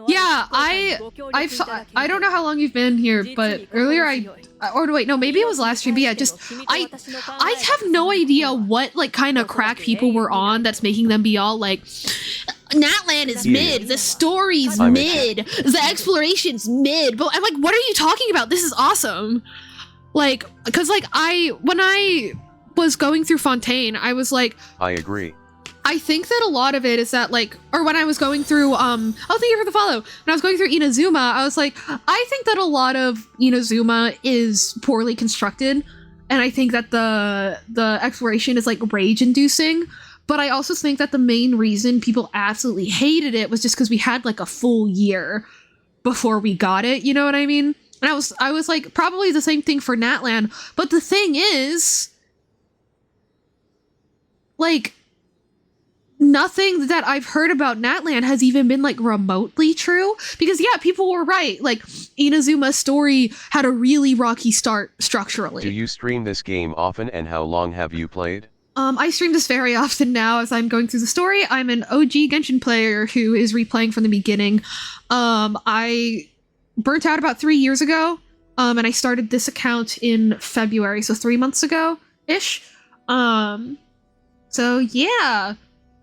Yeah, I don't know how long you've been here, but earlier or wait, no, maybe it was last stream, but yeah, just, I have no idea what, like, kind of crack people were on that's making them be all like, Natland is mid, the story's mid, the exploration's mid, but I'm like, what are you talking about? This is awesome. Like, because, like, when I was going through Fontaine, I was like... I agree. I think that a lot of it is that, like... Or when I was going through, oh, thank you for the follow! When I was going through Inazuma, I was like, I think that a lot of Inazuma is poorly constructed, and I think that the exploration is, like, rage-inducing, but I also think that the main reason people absolutely hated it was just because we had, like, a full year before we got it, you know what I mean? And I was like, probably the same thing for Natland. But the thing is, like, nothing that I've heard about Natland has even been, like, remotely true. Because, yeah, people were right. Like, Inazuma's story had a really rocky start structurally. Do you stream this game often, and how long have you played? I stream this very often now as I'm going through the story. I'm an OG Genshin player who is replaying from the beginning. I burnt out about 3 years ago, and I started this account in February, so 3 months ago-ish. So yeah.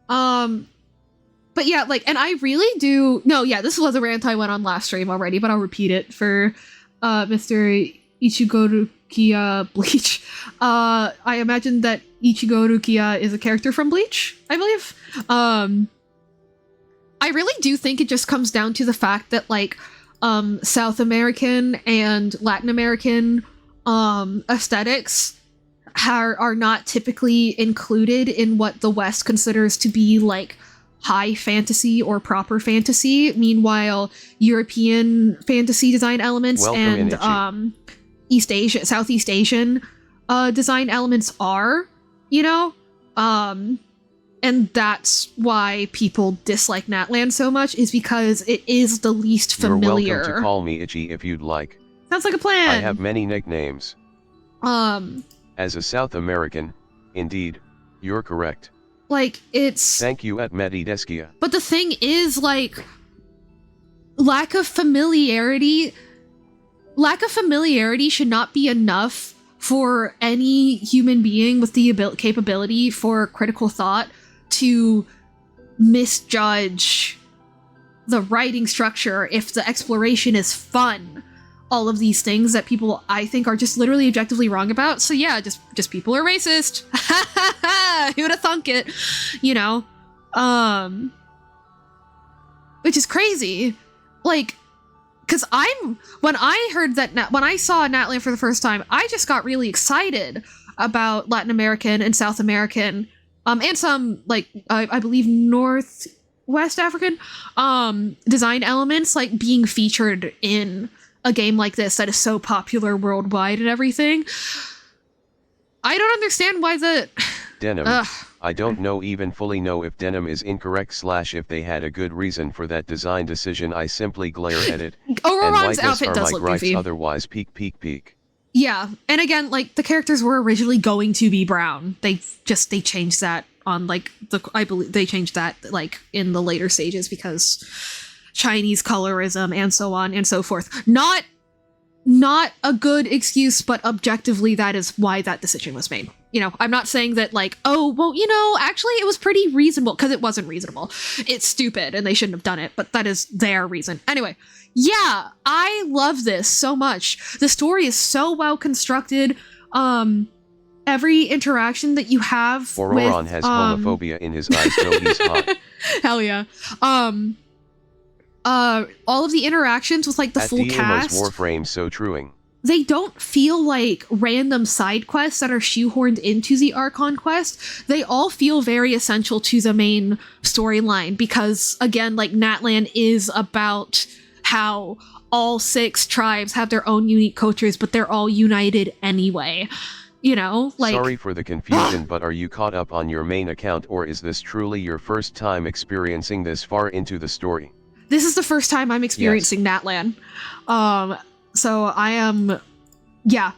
But yeah, like, and I really do... No, yeah, this was a rant I went on last stream already, but I'll repeat it for Mr. Ichigo Rukia Bleach. I imagine that Ichigo Rukia is a character from Bleach, I believe. I really do think it just comes down to the fact that, like, South American and Latin American aesthetics are not typically included in what the West considers to be, like, high fantasy or proper fantasy. Meanwhile, European fantasy design elements and Southeast Asian design elements are, you know? And that's why people dislike Natland so much, is because it is the least familiar. You're welcome to call me Ichi if you'd like. Sounds like a plan. I have many nicknames. As a South American, indeed, you're correct. Like, it's... Thank you at Medideskia. But the thing is, like, lack of familiarity should not be enough for any human being with the capability for critical thought to misjudge the writing structure if the exploration is fun. All of these things that people, I think, are just literally objectively wrong about. So yeah, just people are racist. Who'd have thunk it? You know? Which is crazy. Like, because when I saw Natland for the first time, I just got really excited about Latin American and South American, and some, like, I believe Northwest African, design elements, like, being featured in a game like this that is so popular worldwide and everything. I don't understand why Denim. I don't even fully know if Denim is incorrect / if they had a good reason for that design decision. I simply glare at it. Ororon's outfit does look goofy. Otherwise peak. Yeah, and again, like, the characters were originally going to be brown. They changed that on, like, I believe they changed that, like, in the later stages because Chinese colorism and so on and so forth. Not a good excuse, but objectively that is why that decision was made. You know, I'm not saying that, like, oh, well, you know, actually it was pretty reasonable, because it wasn't reasonable. It's stupid and they shouldn't have done it, but that is their reason. Anyway, yeah, I love this so much. The story is so well constructed. Every interaction that you have Ororon has homophobia in his eyes, so he's hot. Hell yeah. All of the interactions with, like, the full cast, Warframe so truing. They don't feel like random side quests that are shoehorned into the Archon quest. They all feel very essential to the main storyline because, again, like, Natland is about how all 6 tribes have their own unique cultures, but they're all united anyway. You know, like... Sorry for the confusion, but are you caught up on your main account, or is this truly your first time experiencing this far into the story? This is the first time I'm experiencing Natland. So I am, yeah.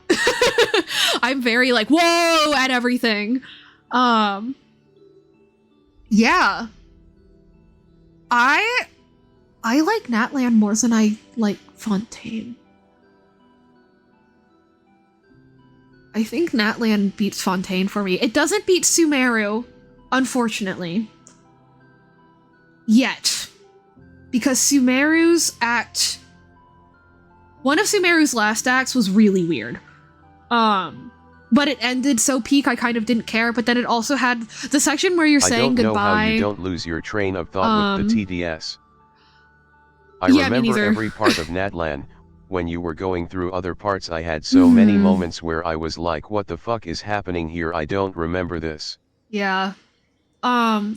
I'm very, like, whoa at everything. Yeah. I like Natland more than I like Fontaine. I think Natland beats Fontaine for me. It doesn't beat Sumeru, unfortunately. Yet. Because Sumeru's act... One of Sumeru's last acts was really weird. But it ended so peak I kind of didn't care, but then it also had the section where you're saying goodbye. I don't know how you don't lose your train of thought with the TDS. I remember every part of Natland. When you were going through other parts, I had so many moments where I was like, what the fuck is happening here? I don't remember this. Yeah. I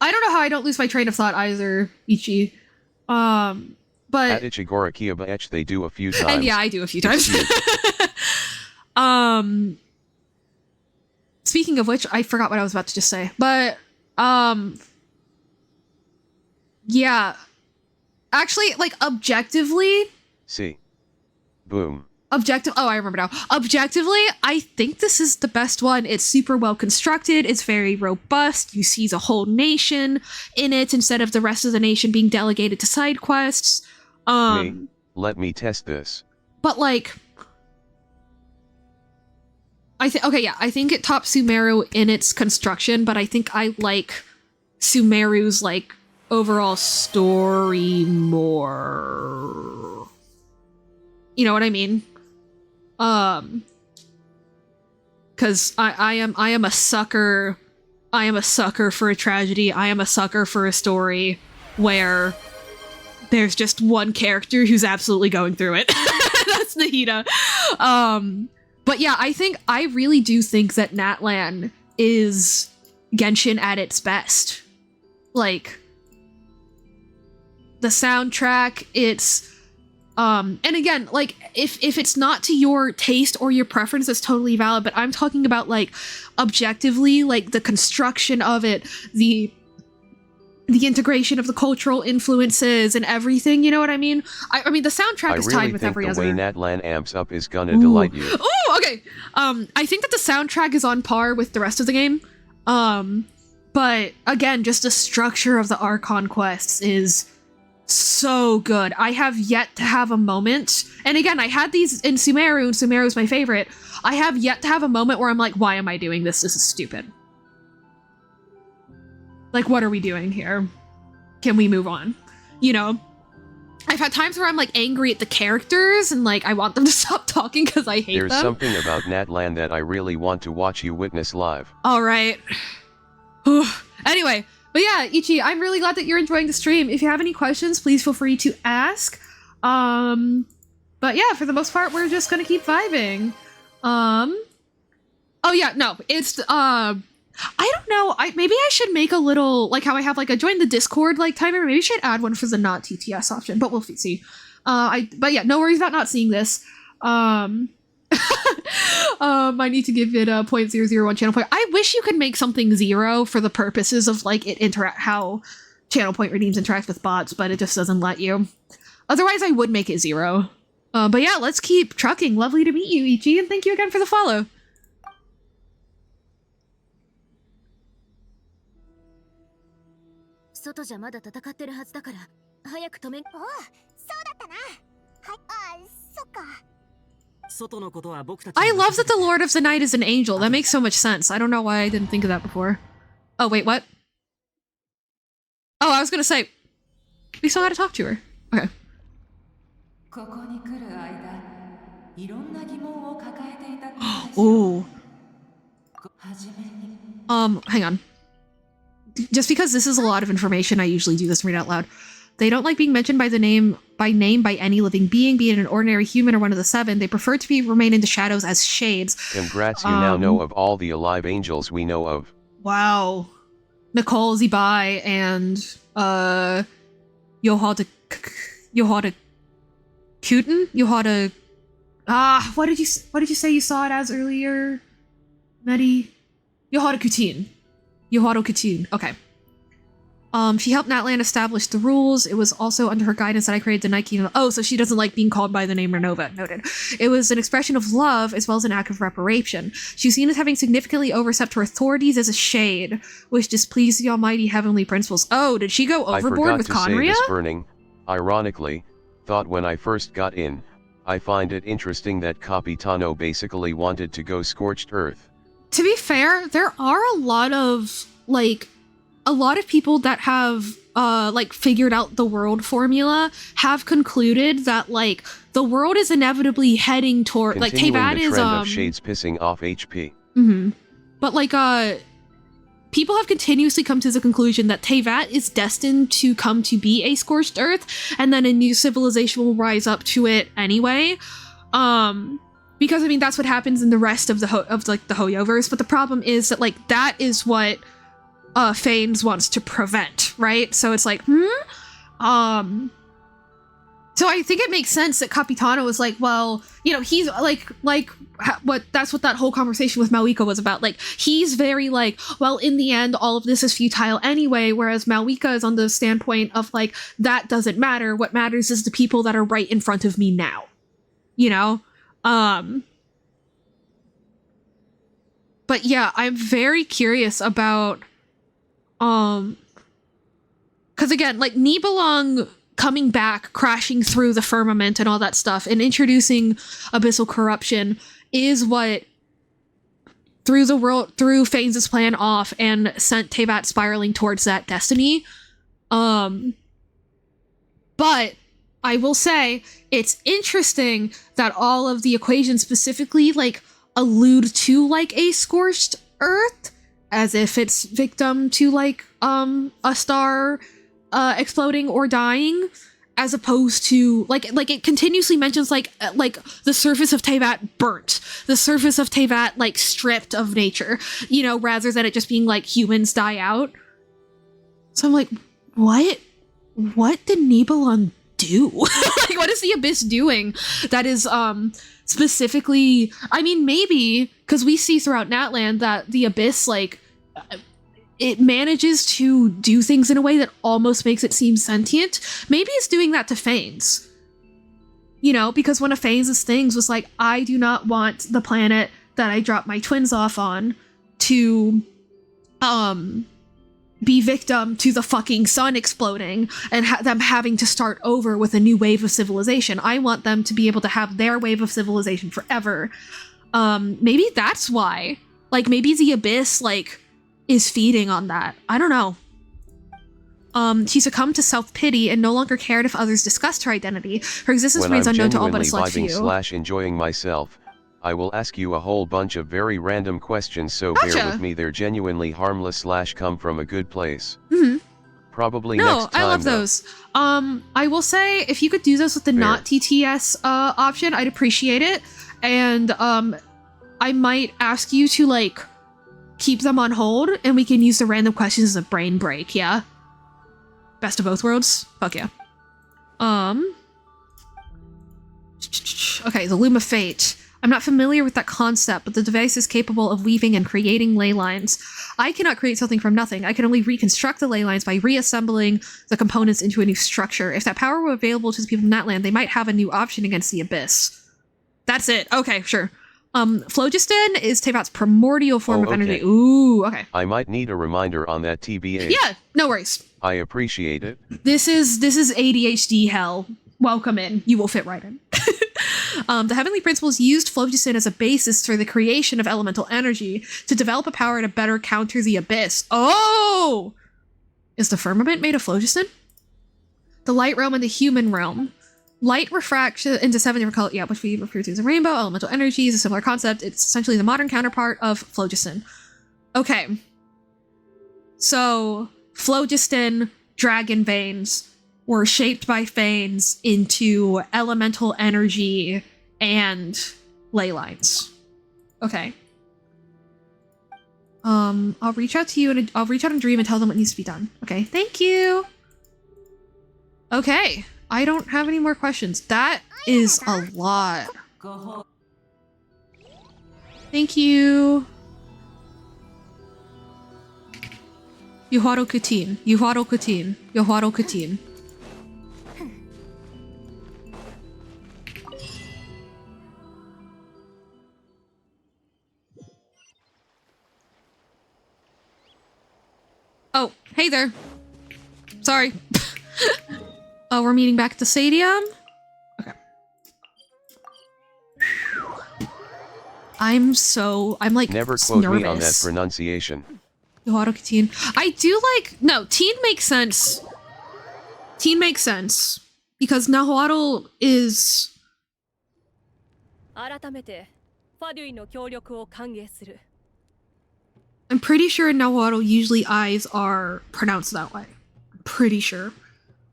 don't know how I don't lose my train of thought either, Ichi. But at Ichigora Kiyoba they do a few times. And yeah, I do a few times. Speaking of which, I forgot what I was about to just say. But yeah. Actually, like, objectively... See. Boom. Oh, I remember now. Objectively, I think this is the best one. It's super well constructed. It's very robust. You see the whole nation in it instead of the rest of the nation being delegated to side quests. Let me test this. But, like... I think it tops Sumeru in its construction, but I think I like Sumeru's, like, overall story more. You know what I mean? Because I am a sucker. I am a sucker for a tragedy. I am a sucker for a story where there's just one character who's absolutely going through it. That's Nahida. But yeah, I really do think that Natland is Genshin at its best. Like, the soundtrack, it's and again, like, if it's not to your taste or your preference, that's totally valid, but I'm talking about, like, objectively, like, the construction of it, the integration of the cultural influences and everything, you know what I mean? I mean, the soundtrack is tied with every other. I really think the way Natland amps up is gonna delight you. Ooh, okay. I think that the soundtrack is on par with the rest of the game. But again, just the structure of the Archon quests is so good. I have yet to have a moment, and again, I had these in Sumeru, and Sumeru is my favorite. I have yet to have a moment where I'm like, why am I doing this? This is stupid. Like, what are we doing here? Can we move on? You know? I've had times where I'm like angry at the characters and like I want them to stop talking because I hate them. There's something about Natlan that I really want to watch you witness live. All right. Anyway, but yeah, Ichi, I'm really glad that you're enjoying the stream. If you have any questions, please feel free to ask. But yeah, for the most part, we're just gonna keep vibing. Oh yeah, no, it's I don't know. Maybe I should make a little, like how I have like a join the Discord like timer. Maybe I should add one for the not TTS option, but we'll see. But yeah, no worries about not seeing this. I need to give it a 0.001 channel point. I wish you could make something 0 for the purposes of like how channel point redeems interact with bots, but it just doesn't let you. Otherwise, I would make it 0. But yeah, let's keep trucking. Lovely to meet you, Ichi, and thank you again for the follow. 外じゃまだ戦ってるはずだから早く止め。おう、そうだったな。はい、あ、そっか。外のことは僕たち。I love that the Lord of the Night is an angel. That makes so much sense. I don't know why I didn't think of that before. Oh wait, what? Oh, I was gonna say we still had to talk to her. Okay. ここに来る間、いろんな疑問を抱えていたことでしょう。 Ooh. Hang on. Just because this is a lot of information, I usually do this and read out loud. They don't like being mentioned by name by any living being, be it an ordinary human or one of the 7. They prefer to remain in the shadows as shades. Congrats, you now know of all the alive angels we know of. Wow. Nicole, Zibai, and Yohada Kuten? What did you say you saw it as earlier? Medi? Yohada Kutin. Yohado Katoon. Okay. She helped Natlan establish the rules. It was also under her guidance that I created the Night Kingdom. Oh, so she doesn't like being called by the name Renova. Noted. It was an expression of love as well as an act of reparation. She's seen as having significantly overstepped her authorities as a shade, which displeased the almighty heavenly principles. Oh, did she go overboard with Conria? I forgot to say this, Burning. Ironically, thought when I first got in, I find it interesting that Capitano basically wanted to go scorched earth. To be fair, there are a lot of people that have figured out the world formula, have concluded that like the world is inevitably heading toward like Teyvat is of shades pissing off HP. But like people have continuously come to the conclusion that Teyvat is destined to come to be a scorched earth, and then a new civilization will rise up to it anyway. Because I mean that's what happens in the rest of the Hoyoverse, but the problem is that like that is what Fanes wants to prevent, right? So it's like, So I think it makes sense that Capitano was like, well, you know, he's that's what that whole conversation with Malika was about. Like, he's very like, well, in the end, all of this is futile anyway, whereas Malika is on the standpoint of like, that doesn't matter. What matters is the people that are right in front of me now, you know? But yeah, I'm very curious about, because again, like Nibelung coming back, crashing through the firmament and all that stuff, and introducing abyssal corruption is what threw Fanes' plan off and sent Teyvat spiraling towards that destiny. But I will say it's interesting that all of the equations specifically like allude to like a scorched earth, as if it's victim to like a star exploding or dying, as opposed to like it continuously mentions like the surface of Teyvat burnt, the surface of Teyvat like stripped of nature, you know, rather than it just being like humans die out. So I'm like, what did Nibelung do? Like, what is the Abyss doing that is specifically, I mean, maybe because we see throughout Natlan that the Abyss like it manages to do things in a way that almost makes it seem sentient. Maybe it's doing that to Fanes, you know, because one of Fanes' things was like, I do not want the planet that I dropped my twins off on to be victim to the fucking sun exploding and them having to start over with a new wave of civilization. I want them to be able to have their wave of civilization forever. Maybe that's why. Like, maybe the Abyss, like, is feeding on that. I don't know. She succumbed to self-pity and no longer cared if others discussed her identity. Her existence remains unknown to all but a select few. Enjoying myself, I will ask you a whole bunch of very random questions, so bear with me. They're genuinely harmless / come from a good place. Probably next time. I love those. I will say, if you could do those with the not TTS option, I'd appreciate it. And I might ask you to, like, keep them on hold, and we can use the random questions as a brain break, yeah? Best of both worlds? Fuck yeah. Okay, the Loom of Fate. I'm not familiar with that concept, but the device is capable of weaving and creating ley lines. I cannot create something from nothing. I can only reconstruct the ley lines by reassembling the components into a new structure. If that power were available to the people from that land, they might have a new option against the Abyss. That's it. Okay, sure. Phlogiston is Tevat's primordial form of energy. Ooh, okay. I might need a reminder on that TBA. Yeah, no worries. I appreciate it. This is ADHD hell. Welcome in. You will fit right in. The Heavenly Principles used phlogiston as a basis for the creation of elemental energy to develop a power to better counter the Abyss. Oh! Is the firmament made of phlogiston? The light realm and the human realm. Light refracts into 7 different colors, yeah, which we refer to as a rainbow. Elemental energy is a similar concept. It's essentially the modern counterpart of phlogiston. Okay. So, phlogiston dragon veins were shaped by Fanes into elemental energy and ley lines. Okay. I'll reach out to you and I'll reach out in Dream and tell them what needs to be done. Okay, thank you. Okay. I don't have any more questions. That is a lot. Thank you. Yuharo Kutin. Yuharo Kutin. Yuharo Kutin. Oh, hey there. Sorry. Oh, we're meeting back at the stadium? Okay. I'm like, never quote nervous. Me on that pronunciation. Teen. I do like, no, teen makes sense. Teen makes sense. Because Nahuatl is... I'm pretty sure in Nahuatl usually I's are pronounced that way. I'm pretty sure.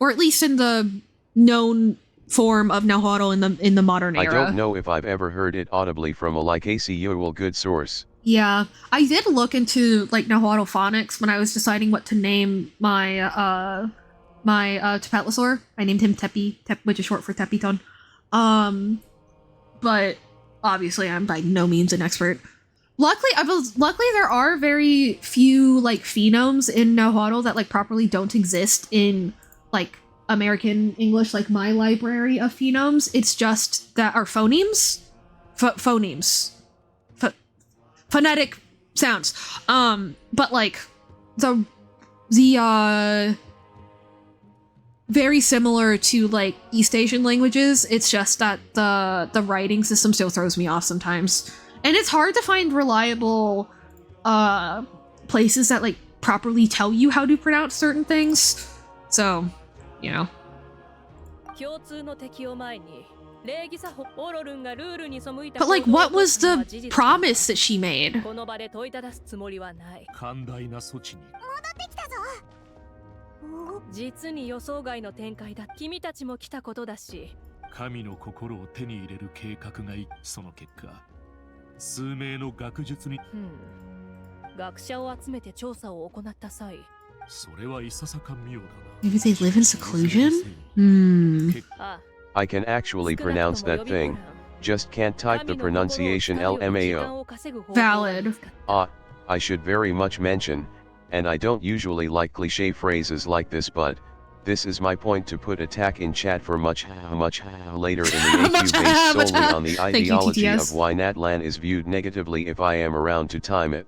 Or at least in the known form of Nahuatl in the modern era. I don't know if I've ever heard it audibly from a like ACUL good source. Yeah, I did look into like Nahuatl phonics when I was deciding what to name my Tepetlosaur. I named him Tepi, which is short for Tepiton. But obviously I'm by no means an expert. Luckily there are very few like phonemes in Nahuatl that like properly don't exist in like American English, like my library of phonemes. It's just that are phonemes, phonemes, phonetic sounds. But like the very similar to like East Asian languages. It's just that the writing system still throws me off sometimes, and it's hard to find reliable places that like properly tell you how to pronounce certain things. So, you know. But like, what was the promise that she made? Maybe they live in seclusion? I can actually pronounce that thing, just can't type the pronunciation LMAO. Valid. I should very much mention, and I don't usually like cliché phrases like this, but this is my point to put attack in chat for much later in the AQ based solely on the ideology of why Natlan is viewed negatively if I am around to time it.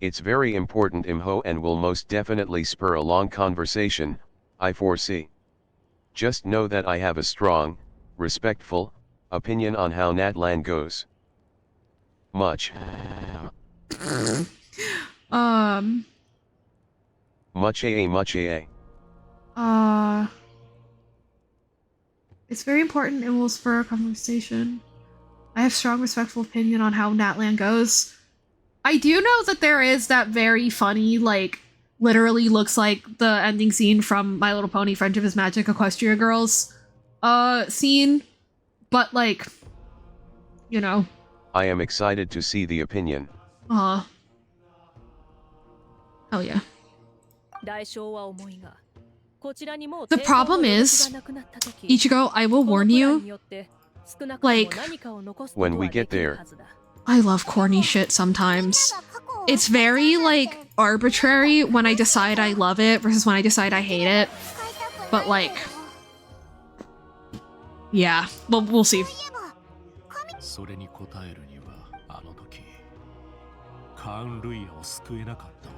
It's very important imho and will most definitely spur a long conversation, I foresee. Just know that I have a strong, respectful, opinion on how Natlan goes. Much. Much AA. It's very important and will spur a conversation. I have strong, respectful opinion on how Natlan goes. I do know that there is that very funny, like, literally looks like the ending scene from My Little Pony Friendship is Magic Equestria Girls, scene. But, like, you know. I am excited to see the opinion. Hell yeah. The problem is, Ichigo, I will warn you, like, when we get there, I love corny shit sometimes. It's very, like, arbitrary when I decide I love it versus when I decide I hate it. But, like, yeah, well, we'll see.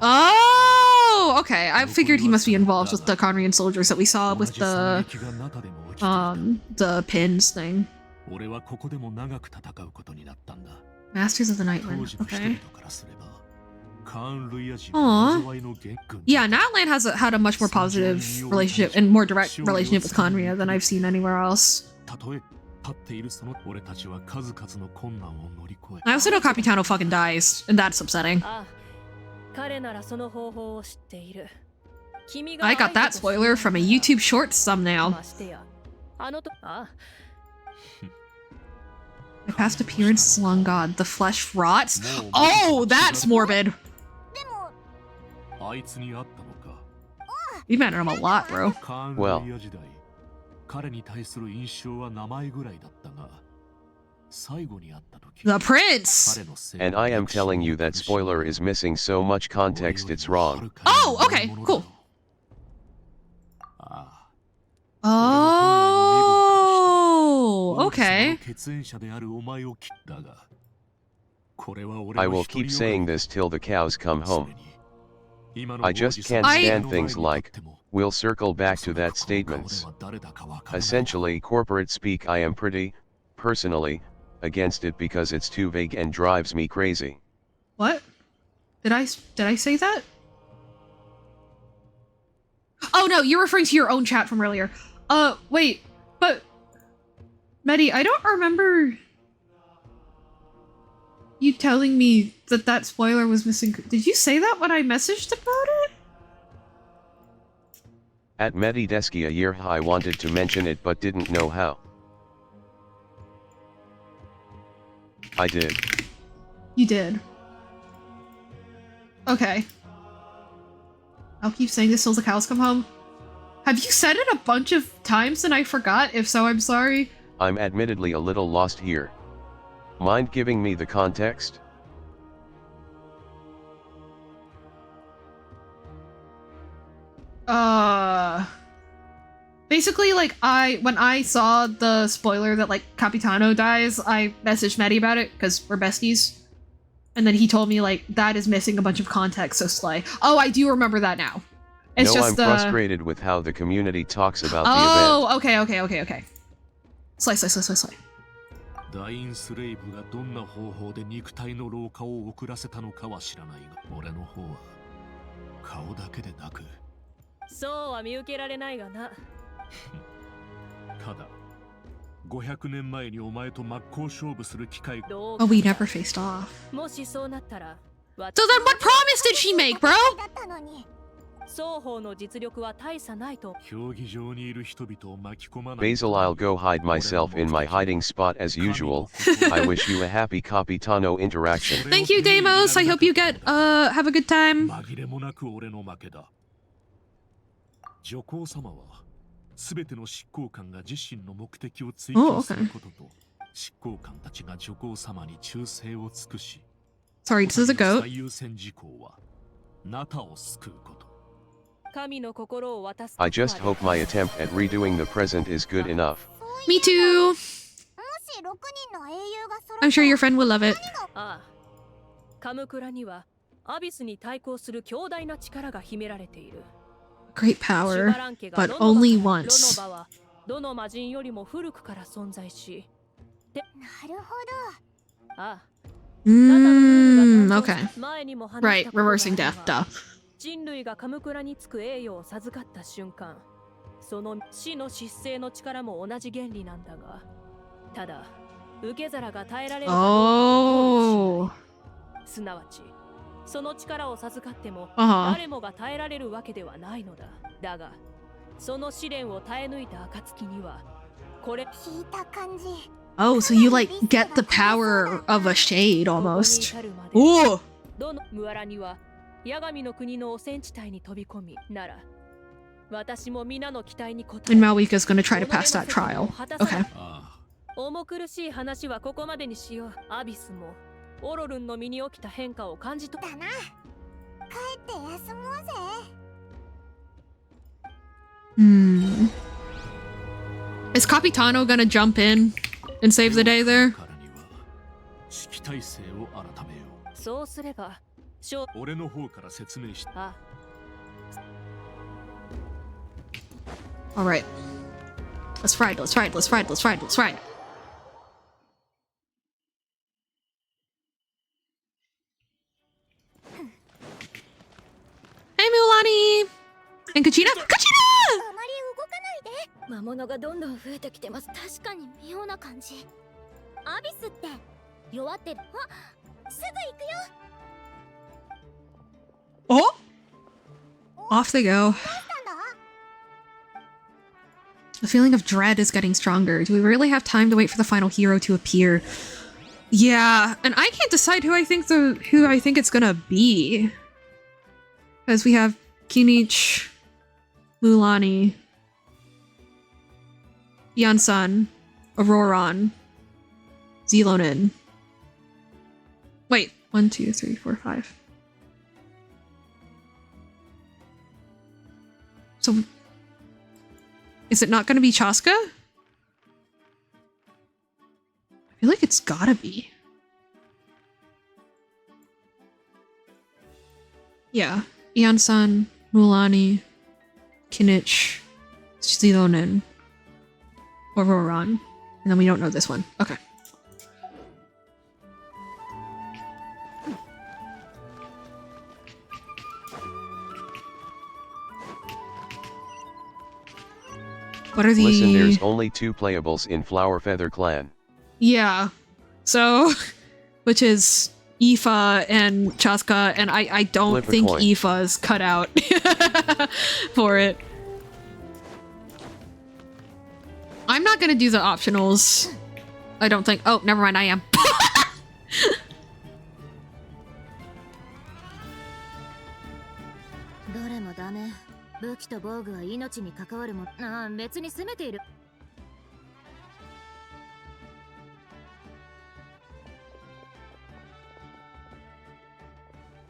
Oh, okay. I figured he must be involved with the Conrian soldiers that we saw with the pins thing. Masters of the Nightland. Okay. Aww. Yeah, Natlan has had a much more positive relationship and more direct relationship with Conria than I've seen anywhere else. I also know Capitano fucking dies, and that's upsetting. I got that spoiler from a YouTube Shorts thumbnail. My past appearance, Slung God. The flesh rots? Oh, that's morbid! You matter him a lot, bro. Well. The prince! And I am telling you that spoiler is missing so much context it's wrong. Oh, okay, cool. Oh, okay. I will keep saying this till the cows come home. I just can't stand things like, we'll circle back to that statements. Essentially corporate speak. I am pretty, personally, against it because it's too vague and drives me crazy. What? Did I say that? Oh no, you're referring to your own chat from earlier. Wait, but Medi, I don't remember you telling me that that spoiler was missing. Did you say that when I messaged about it? At Medideski a year I wanted to mention it but didn't know how. I did. You did. Okay. I'll keep saying this till the cows come home. Have you said it a bunch of times and I forgot? If so, I'm sorry. I'm admittedly a little lost here. Mind giving me the context? Basically, like, when I saw the spoiler that, like, Capitano dies, I messaged Maddie about it, because we're besties. And then he told me, like, that is missing a bunch of context, so Slay. Oh, I do remember that now. It's no, just, I'm frustrated with how the community talks about the event. Oh, okay. Slay. ダインスレイブがどんな方法で肉体の老化を遅らせたのかは知らないが、俺の方は顔だけでなく。そうは見受けられないがな。ただ、500年前にお前と真っ向勝負する機会。Oh, we never faced off. もしそうなったら。So then what promise did she make, bro? 双方の実力は大差ないと。 Basil, I'll go hide myself in my hiding spot as usual. I wish you a happy Capitano interaction. Thank you, Deimos. I hope you get, have a good time. 女皇様は全ての執行官が自身の目的を追求することと、執行官たちが女皇様に忠誠を尽くし、 Sorry, this is a goat. 最優先事項はナタを救うこと。 I just hope my attempt at redoing the present is good enough. Me too. I'm sure your friend will love it. アビスに対抗する強大な力が秘められている。 Great power, but only ロノ once. バはどの魔人よりも古くから存在し、なるほど。ああ、 Okay. 前にも話 Right, したことがある reversing が death, duh. 人類がカムクラにつく栄誉を授かった瞬間、その死の疾生の力も同じ原理なんだが、ただ受け皿が耐えられるかどうかは考慮しない。すなわちその力を授かっても誰もが耐えられるわけではないのだ。だがその試練を耐え抜いた暁にはこれ聞いた感じ。 Oh, so you like get the power of a shade almost. Ooh! どのムアラにはヤガミの国の汚染地帯に飛び込みなら、私も皆の期待に応え And Malwika's gonna try to pass that trial. Okay. 重苦しい話はここまでにしよう。アビスもオロルンの身に起きた変化を感じ取ったな。帰って休もうぜ。Is Capitano gonna jump in and save the day there? 指揮体制を改めよう。そうすれば、俺の方から説明した。あ。 All right. Let's ride, let's ride, let's ride, let's ride, let's ride. Hey, Mulani! And Kachina! Kachina! あまり動かないで。魔物がどんどん増えてきてます。確かに妙な感じ。アビスって弱ってる。あ、すぐ行くよ。 Oh! Off they go. The feeling of dread is getting stronger. Do we really have time to wait for the final hero to appear? Yeah, and I can't decide who I think it's gonna be. Because we have Kinich, Mulani, Yansan, Auroron, Zelonin. Wait, 1, 2, 3, 4, 5. So, is it not going to be Chaska? I feel like it's gotta be. Yeah. Ian-san, Mulani, Kinich, Zelonin, Auroron. And then we don't know this one. Okay. What are the... Listen, there's only 2 playables in Flower Feather Clan. Yeah. So, which is Aoife and Chaska, and I don't think Aoife's cut out for it. I'm not gonna do the optionals. I don't think. Oh, never mind, I am. どれもダメ。武器と防具は命に関わるもん。別に攻めている。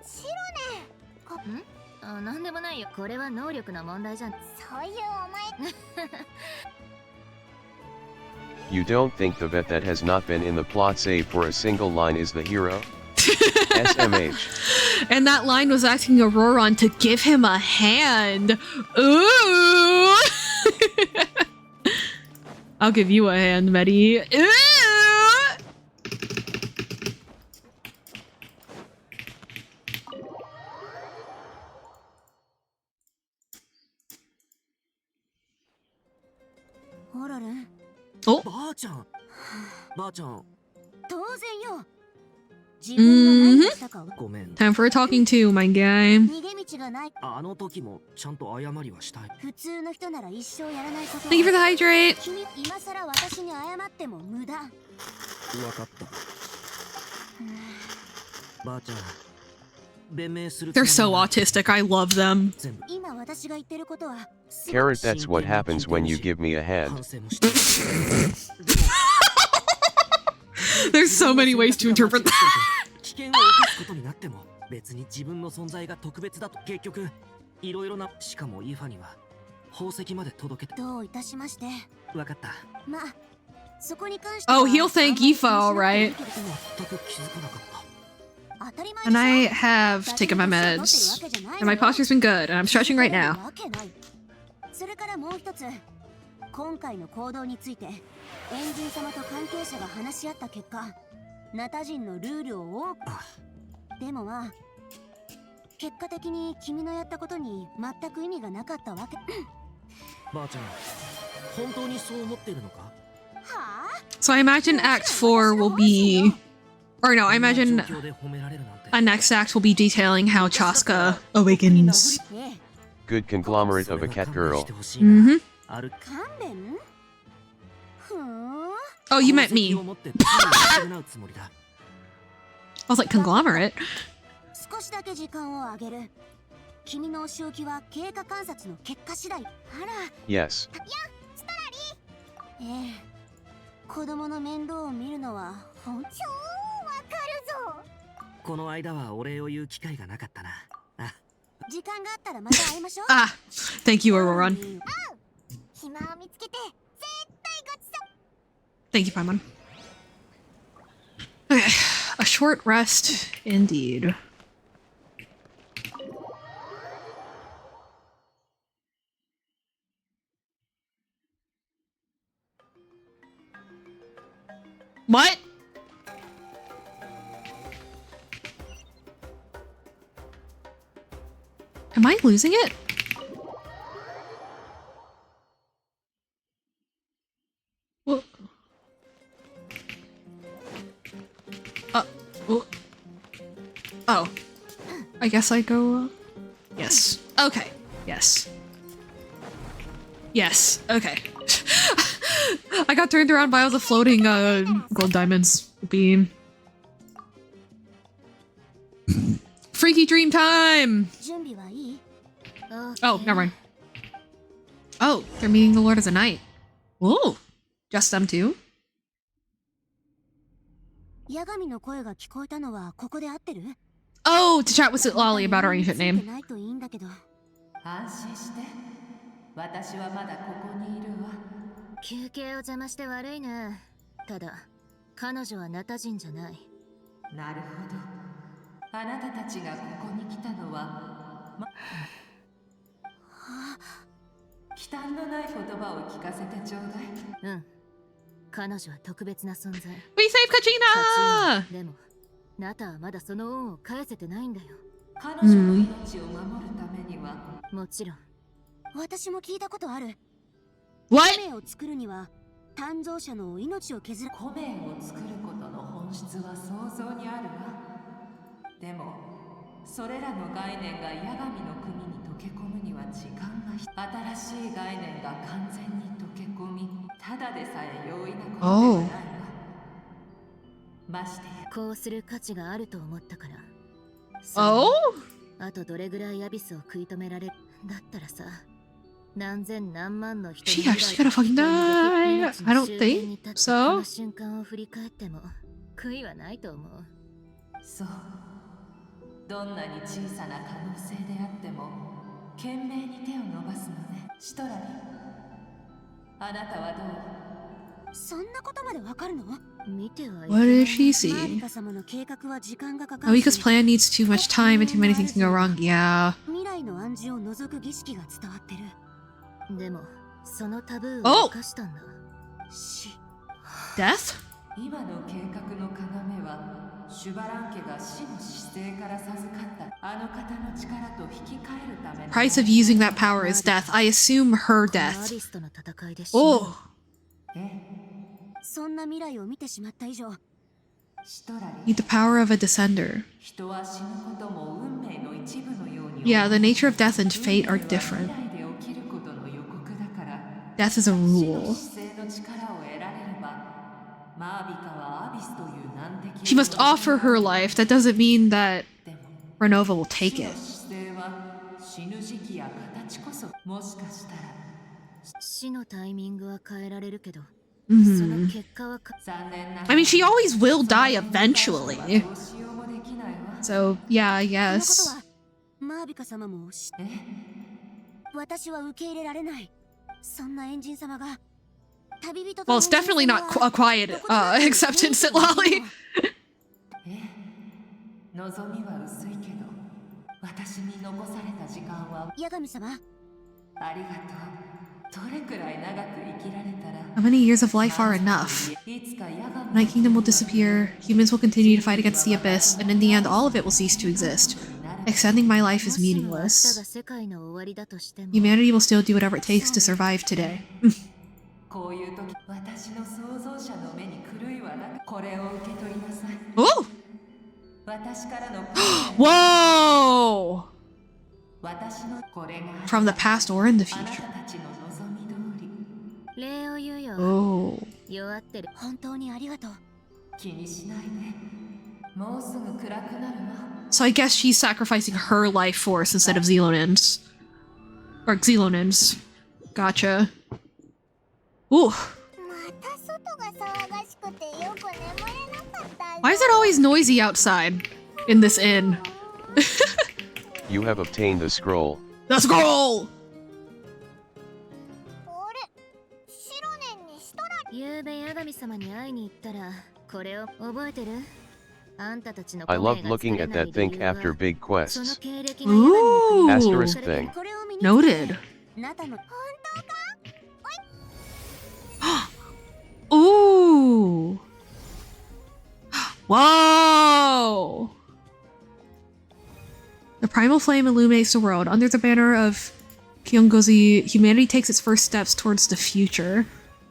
シロネ。なんでもないよ。これは能力の問題じゃん。そういうお前。 You don't think the vet that has not been in the plot save for a single line is the hero? SMH. And that line was asking Auroron to give him a hand. Ooh! I'll give you a hand, Medi. Ooh! Oh. ばあちゃん。ばあちゃん。当然よ。 ごめん。 Time for a talking to, my guy. 逃げ道がない。あの時もちゃんと謝りはしたい。普通の人なら一生やらないこと。 Thank you for the hydrate. 君今さら私に謝っても無駄。わかった。ばあちゃん。弁明する。 They're so autistic. I love them. 今私が言ってることは。 Carrot, that's what happens when you give me a hand. There's so many ways to interpret that. 危険を起こすことになっても別に自分の存在が特別だと結局いろいろなしかもイーファには宝石まで届けてどういたしましてわかったまあそこに関しては Oh, he'll thank Aoife, all right. 全く気づかなかった And I have taken my meds. And my posture's been good, and I'm stretching right now. それからもう一つ、今回の行動についてエンジン様と関係者が話し合った結果、ナタ人のルールを多く。でもまあ、結果的に君のやったことに全く意味がなかったわけ。ばあちゃん、本当にそう思ってるのか？ So I imagine Act 4 will be... Or no, I imagine a next act will be detailing how Chaska awakens. Good conglomerate of a cat girl. Mm-hmm. Oh, you meant me. I was like, conglomerate? 少しだけ時間をあげる。君のお仕置きは経過観察の結果次第。あら。Yes. や、ストラリー。ええ。子供の面倒を見るのは超わかるぞ。この間はお礼を言う機会がなかったな。あ。時間があったらまた会いましょう。Ah, thank you, Auroron. 暇を見つけて絶対ごちそう。 Thank you, Paimon. Okay, a short rest indeed. What? Am I losing it? Well, oh. I guess I go, yes. Okay. Yes. Yes. Okay. I got turned around by all the floating, gold diamonds. Beam. Freaky dream time! Oh, never mind. Oh, they're meeting the Lord of the Night. Ooh. Just them two? ヤガミの声が聞こえたのはここで合ってる？ Oh, to chat with Lolly about our ancient name. 安心して。私はまだここにいるわ。休憩を邪魔して悪いね。ただ、彼女はナタ人じゃない。なるほど。あなたたちがここに来たのは、忌憚のない言葉を聞かせてちょうだい。うん。彼女は特別な存在。We save Kachina! でも、ナタはまだその恩を返せてないんだよ。彼女の命を守るためには、もちろん。私も聞いたことある。 What? 米を作るには誕生者の命を削る。米を作ることの本質は想像にあるわ。でも、それらの概念がヤガミの国に溶け込むには時間が新しい概念が完全に溶け込み、ただでさえ容易なことではないわ。ましてやこうする価値があると思ったから。Oh? あとどれぐらいアビスを食い止められる。だったらさ。何千何万の人 She actually gonna fucking die. I don't think so. 瞬間を振り返っても悔いはないと思う。そう。どんなに小さな可能性であっても懸命に手を伸ばすのね。シトラリ。あなたはどう？そんなことまでわかるの？ What did she see? Awika's plan needs too much time and too many things can go wrong. Yeah. 未来の暗示を除く儀式が伝わってる。でもそのタブーを犯したんだ。Death? 今の計画の要はシュバラン家が死の姿勢から授かったあの方の力と引き換えるための Price of using that power is death. I assume her death. Oh. そんな未来を見てしまった以上、 Need the power of a descender. 人は死ぬことも運命の一部のように Yeah, the nature of death and fate are different. Death is a rule. She must offer her life. That doesn't mean that Renova will take it. 死のタイミングは変えられるけど、 Mm-hmm. I mean, she always will die eventually. So, yeah, I guess. マービカ様も知って。私は受け入れられない。そんなエンジン様が Well, it's definitely not a quiet acceptance at Lolly. 望みは薄いけど私に残された時間は八神様ありがとう。どれくらい長く生きられたら How many years of life are enough? いつかヤガミ Night Kingdom will disappear, humans will continue to fight against the abyss, and in the end all of it will cease to exist. Extending my life is もしも明日 meaningless. が世界の終わりだとしても Humanity will still do whatever it takes to survive today. こういう時私の創造者の目に狂いはなくこれを受け取りなさい。 Oh! 私からの Whoa! 私のこれが From the past or in the あなた future. たちの望み通り礼を言うよ Oh. 弱ってる本当にありがとう気にしないで。もうすぐ暗くなるわ。 So I guess she's sacrificing her life force instead of Xelonins. Or Xelonins. Gotcha. Ooh. また外が騒がしくてよく眠れなかった Why is it always noisy outside in this inn? You have obtained the scroll. The scroll! あれ白年にしたらゆうべ八神様に会いに行ったらこれを覚えてるあんたたちの I 声 loved が looking 作れ at ない that 理 think 由は after big その quests. 経歴が八神に Asterisk thing. これを身につけて Noted. あなたの本当か Ooh. Whoa! The primal flame illuminates the world. Under the banner of Kyongozi, humanity takes its first steps towards the future.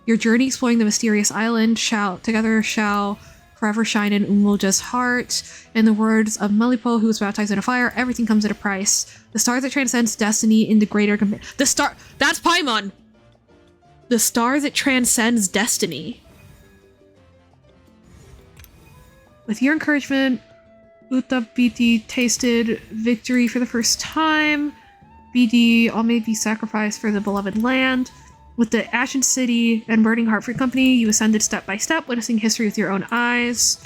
Your journey exploring the mysterious island shall forever shine in Umulja's heart. In the words of Malipo, who was baptized in a fire, everything comes at a price. The star that transcends destiny in the greater... The star... That's Paimon! The star that transcends destiny. With your encouragement, Uta BD tasted victory for the first time. BD all may be sacrificed for the beloved land. With the Ashen City and Burning Heart for company, you ascended step by step, witnessing history with your own eyes.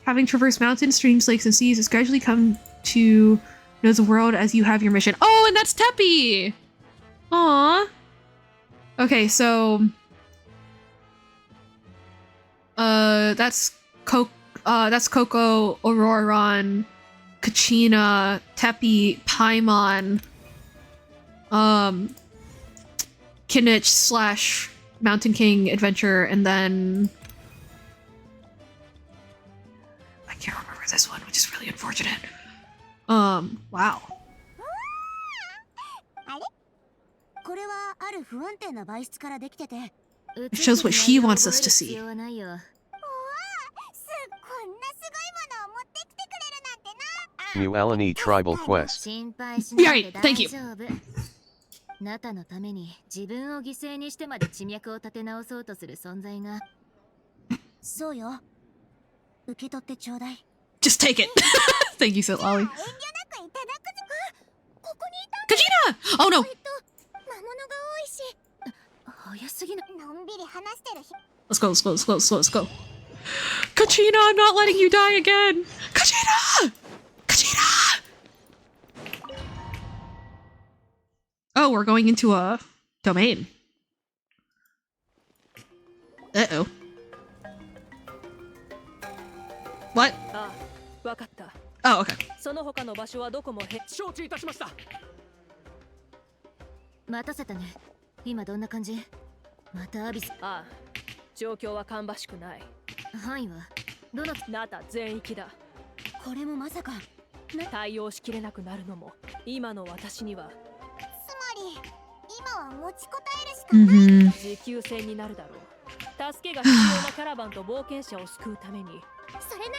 Having traversed mountains, streams, lakes, and seas, it's gradually come to know the world as you have your mission. Oh, and that's Teppy! Aww. Okay, so... that's Coco, Auroron, Kachina, Teppy, Paimon, Kinich / Mountain King Adventure, and then... I can't remember this one, which is really unfortunate. Wow. あれこれはある不安定な媒質からできてて It shows what she wants us to see. すこんなすごいものを持ってきてくれるなんてな Mualani Tribal Quest. 心配しないで Yeah, 大 thank you. 丈夫ナタのために自分を犠牲にしてまで地脈を立て直そうとする存在がそうよ受け取ってちょうだい Just take it. Thank you, Silali. 遠慮なくいただくぜここにいたんだ Kachina! Oh no! 魔物が多いし早すぎないのんびり話してる日 Let's go, let's go, let's go, let's go, let's go. Kachina, I'm not letting you die again! Kachina! Kachina! Oh, we're going into a domain. Uh-oh. What? あ、わかった。 Oh, okay. その他の場所はどこも承知いたしました。待たせたね今どんな感じまたアビスああ、状況は芳しくない。範囲はどのナタ全域だ。これもまさか対応しきれなくなるのも今の私にはつまり今は持ちこたえるしかない、持久戦になるだろう。助けが必要なキャラバンと冒険者を救うためにそれなら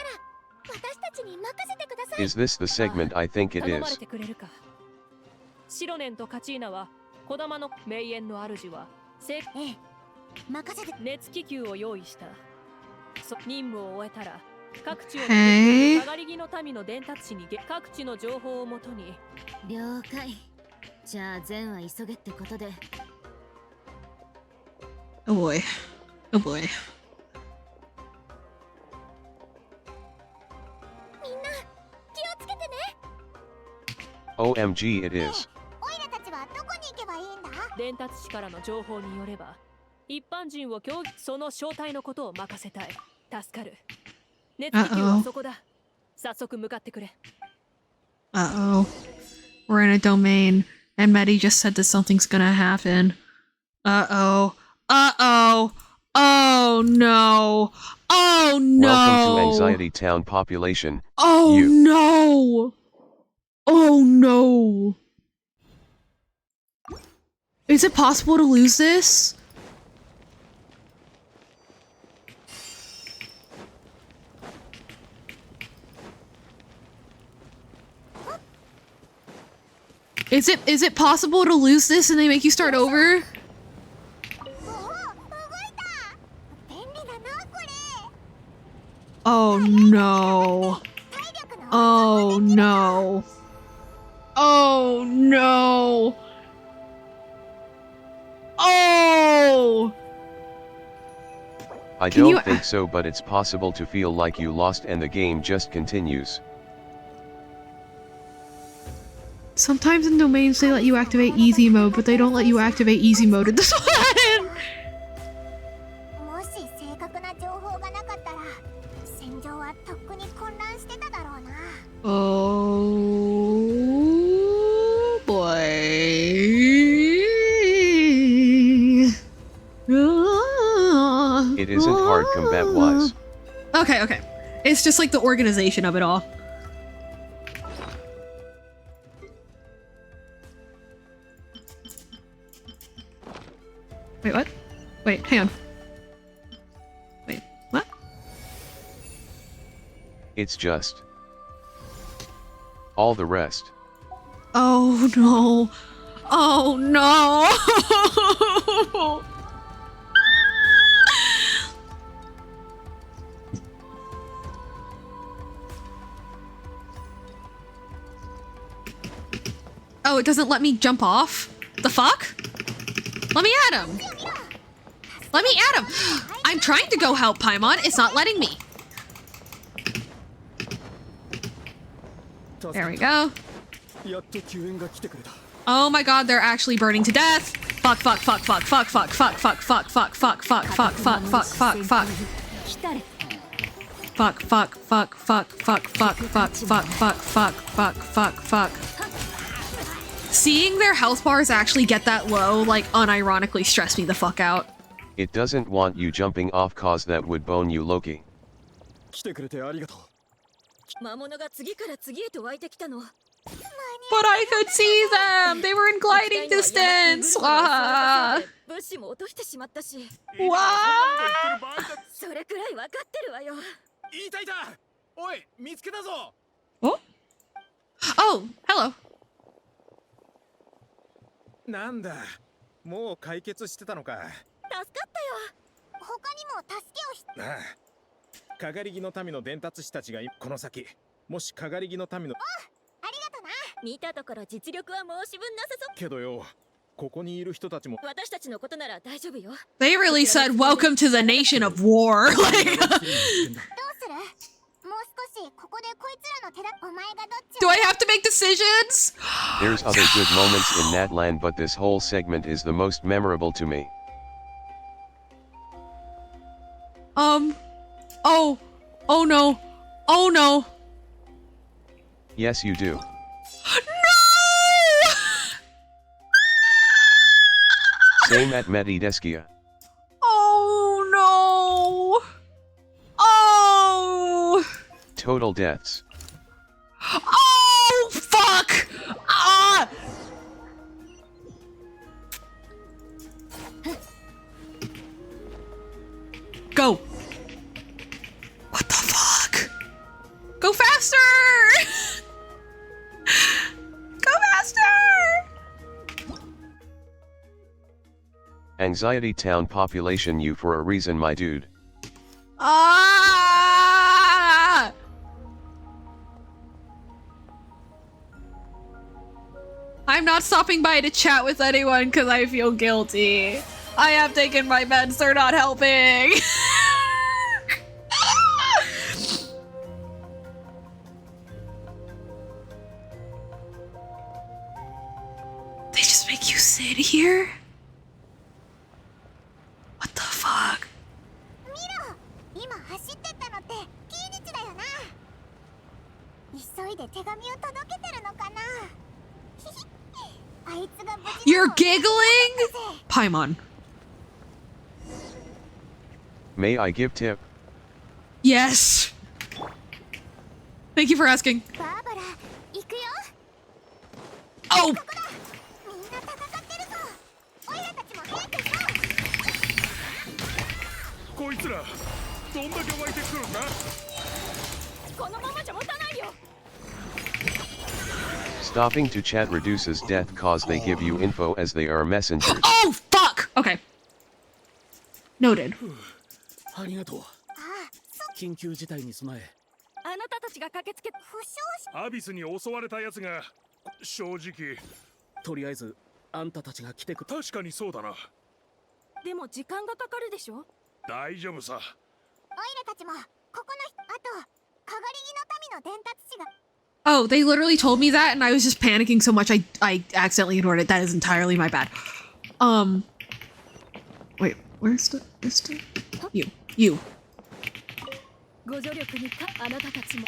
私たちに任せてください Is this the segment I think it 頼まれ is? てくれるか。シロネンとカチーナは児玉の名園の主は任せて熱気球を用意した。任務を終えたら各地をへーかがり木の民の伝達地に各地の情報をもとに了解じゃあ善は急げってことで Oh boy. Oh boy. みんな気をつけてね OMG it is. オイラたちはどこに行けばいいんだ伝達地からの情報によれば一般人をその正体のことを任せたい。助かる。熱気球はそこだ。早速向かってくれ。 Uh-oh. We're in a domain, and Medi just said that something's gonna happen. Uh-oh. Uh-oh. Oh no. Oh no. Welcome to Anxiety Town population. Oh no. Oh no. Is it possible to lose this? Is it possible to lose this and they make you start over? Oh no. Oh no. Oh no. Oh! I don't think so, but it's possible to feel like you lost and the game just continues. Sometimes in domains they let you activate easy mode, but they don't let you activate easy mode in this one! もし正確な情報がなかったら戦場はとっくに混乱してただろうな。 Oh boy. It isn't hard combat-wise. Okay, okay. It's just like the organization of it all. Wait, what? Wait, hang on. Wait, what? It's just all the rest. Oh no. Oh no. Oh, it doesn't let me jump off? The fuck? Let me at him. Let me at him. I'm trying to go help Paimon. It's not letting me. There we go. Oh my god, they're actually burning to death. Fuck, fuck, fuck, fuck, fuck, fuck, fuck, fuck, fuck, fuck, fuck, fuck, fuck, fuck, fuck, fuck, fuck. Fuck, fuck, fuck, fuck, fuck, fuck, fuck, fuck, fuck, fuck, fuck, fuck, fuck. Seeing their health bars actually get that low, like, unironically stressed me the fuck out. It doesn't want you jumping off cause that would bone you, Loki. 来てくれてありがとう。魔物が次から次へと湧いてきたの。 But I could see them! They were in gliding distance! Wow! 物資も落としてしまったし。Wow! それくらい分かってるわよ。いたいた。おい、見つけたぞ。 Oh? Oh, hello. なんだ、もう解決してたのか。助かったよ。他にも助けをああ、かがりぎの民の伝達師たちがこの先、もしかがりぎの民の。ありがとな。見たところ実力は申し分なさそう。けどよ、ここにいる人たちも。私たちのことなら大丈夫よ。 They really said, welcome to the nation of war. どうする？もう少しここでこいつらの手だ。お前がどっち？ Do I have to make decisions? There's other good moments in Natland, but this whole segment is the most memorable to me. Oh. Oh no. Oh no. Yes, you do. No! Same at Medideskia. Oh no. Oh. Total deaths. Oh fuck. Ah. Go. What the fuck? Go faster! Go faster! Anxiety Town population you for a reason, my dude. Ah! I'm not stopping by to chat with anyone because I feel guilty. I have taken my meds, they're not helping. They just make you sit here? What the fuck? 見ろ。今走ってったのってキーリチだよな。You're giggling? Paimon. May I give tip? Yes. Thank you for asking. Oh! こいつらどんだけ湧いてくるんだ。このままじゃ持たないよ。 Stopping to chat reduces death cause they give you info as they are messengers. Oh, fuck! Okay. Noted. ありがとう。緊急事態に備え。あなたたちが駆けつけアビスに襲われたやつが正直。とりあえずあんたたちが来てく。確かにそうだな。でも時間がかかるでしょ。大丈夫さ。オイラたちもここのあとかがりぎの民の伝達士が。 Oh, they literally told me that, and I was just panicking so much I accidentally ignored it. That is entirely my bad. Wait, where's the you? ご助力にかあなたたちも。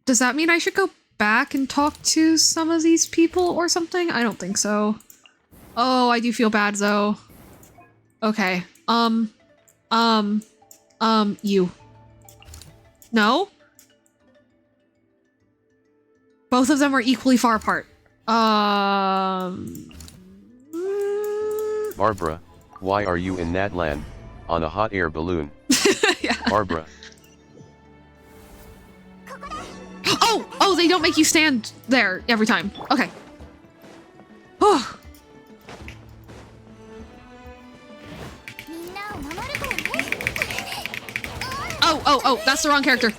Does that mean I should go back and talk to some of these people or something? I don't think so. Oh, I do feel bad though. Okay. You. No? Both of them are equally far apart. Barbara, why are you in Natland, on a hot air balloon? Yeah. Barbara. Oh, they don't make you stand there every time. Okay. Oh. Oh, that's the wrong character.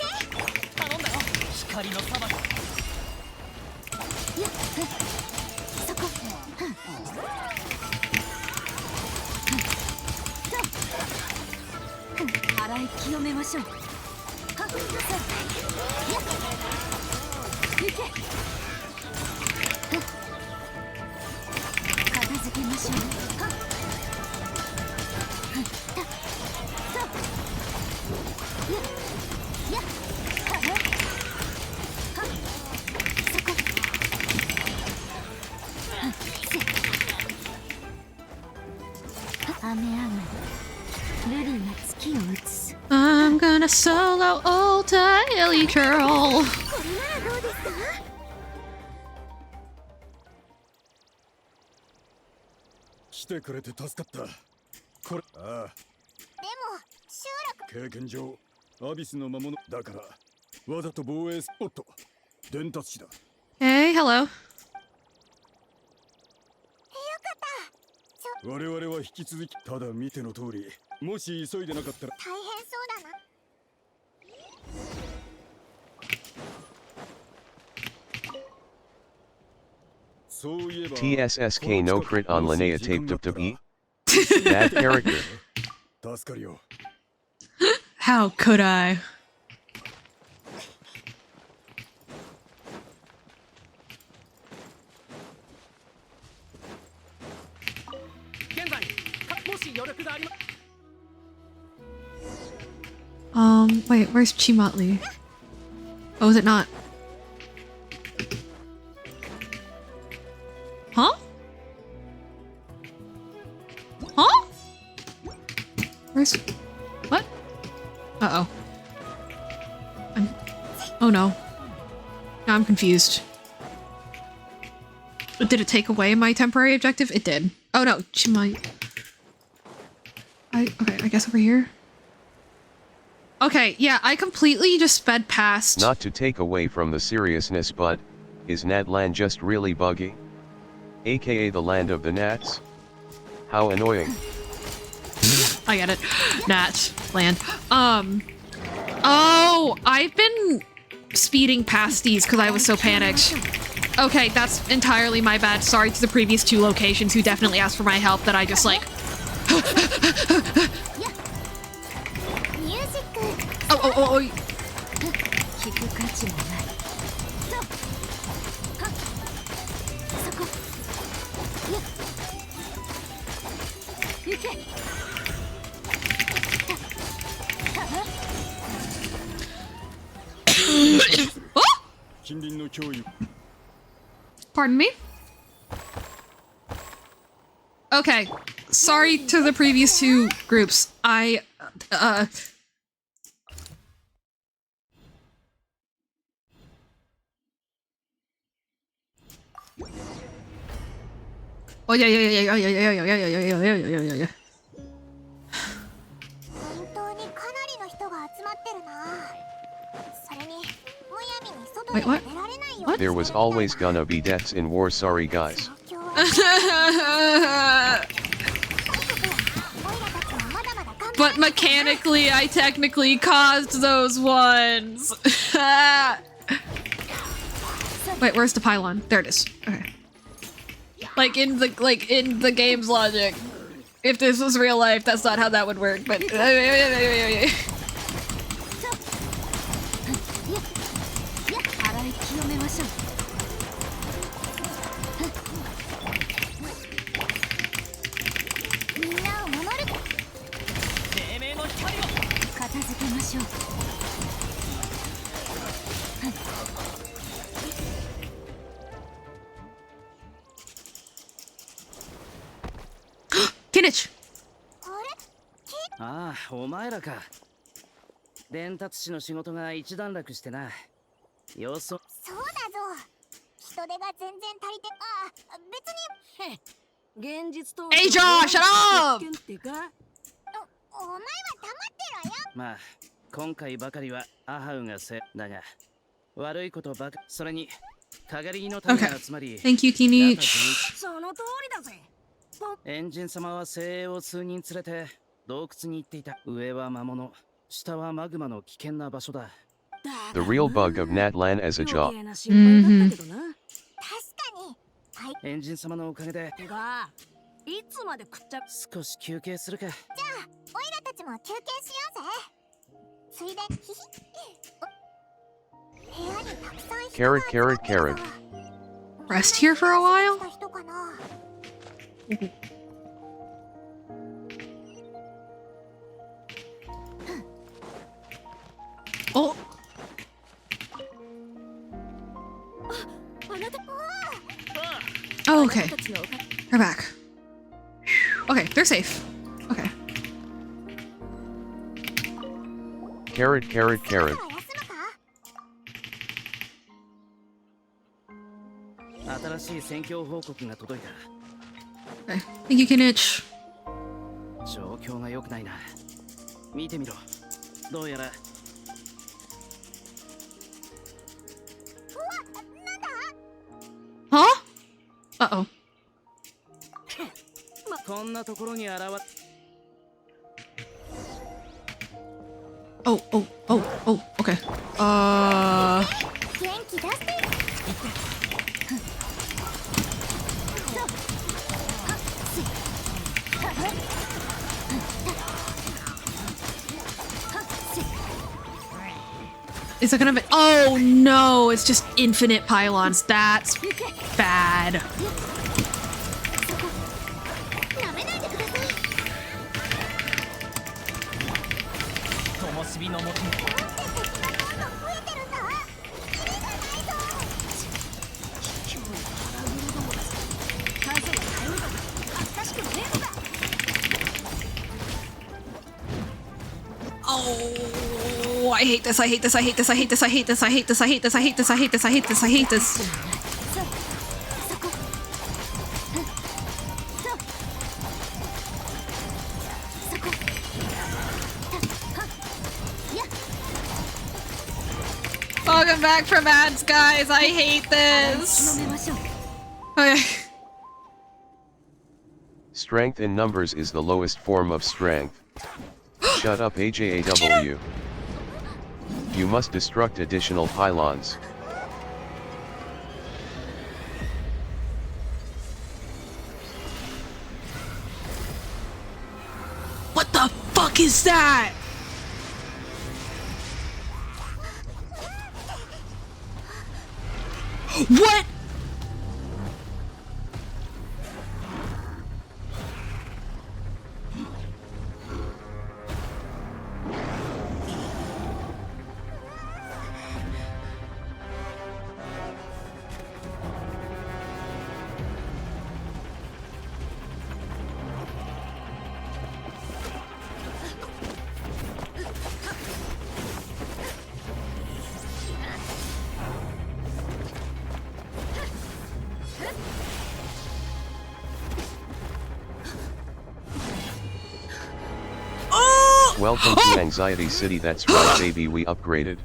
I'm gonna solo ulta Illy Curl. 来てくれて助かった。これ、ああ。でも集落経験上アビスの魔物だからわざと防衛スポット伝達士だ。Hey, hello. 我々は引き続きただ見ての通りもし急いでなかったら大変そうだな。 TSSK no crit on Linnea tape tup E? Bad character. How could I? Wait, where's Chimotley? Oh, is it not? Huh? Huh? Where's... What? Uh-oh. Oh no. Now I'm confused. Did it take away my temporary objective? It did. Oh no, Chimai... Okay, I guess over here? Okay, yeah, I completely just sped past... Not to take away from the seriousness, but is Natland just really buggy? AKA the land of the gnats? How annoying. I get it. Nat land. Oh, I've been speeding past these because I was so panicked. Okay, that's entirely my bad. Sorry to the previous two locations who definitely asked for my help that I just like... Oh. Pardon me? Okay. Sorry to the previous two groups. Oh yeah. 本当にかなりの人が集まってるな。それにむやみに外に Wait, what? 出られないように There was always gonna be deaths in war, sorry guys. But mechanically, I technically caused those ones. Wait, where's the pylon? There it is. Okay. Like in the game's logic. If this was real life, that's not how that would work, but Kinich! ああ、お前らか。伝達士の仕事が一段落してな。よそ。そうだぞ。人手が全然足りて、別に。現実と。Hey Josh, shut up! お前は黙ってろよ。まあ、今回ばかりはアハウがせだが、悪いことばか。それに、かがりの民が集まり。Thank you, Kinich. その通りだぜ。エンジン様は精鋭を数人連れて洞窟に行っていた。上は魔物、下はマグマの危険な場所だ。The real bug of Natlan as a jaw. エンジン様のおかげで。いつまで食っちゃ。少し休憩するか。じゃあ、オイラたちも休憩しようぜ。ついで、部屋にたくさん人が集まってるな。 Rest here for a while? Oh. Oh, okay. They're back. Okay, they're safe. Okay. Carrot. 新しい戦況報告が届いた。Okay. Thank you, Kinich. 状況が良くないな。見てみろ。どうやら。Huh? Uh-oh. こんなところに現れ。Oh, okay. 元気出して。 Is it gonna be— oh no, it's just infinite pylons. That's bad. Oh, I hate this. Welcome back from ads, guys. I hate this. Okay. Strength in numbers is the lowest form of strength. Shut up, AJAW. You must destruct additional pylons. What the fuck is that? What? Welcome to Anxiety City. That's right, baby, we upgraded.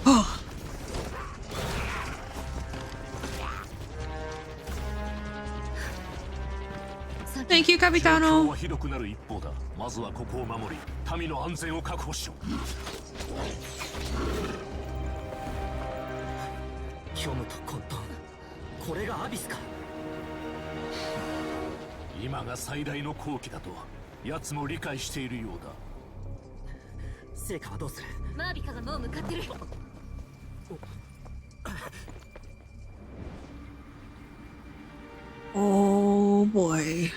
Oh. Thank you, Capitano. ひどくなる一方だ。まずはここを守り、民の安全を確保しろ。虚無と混沌。これがアビスか。今が最大の好機だと、奴も理解しているようだ。成果はどうする？マービカがもう向かってる。Oh boy.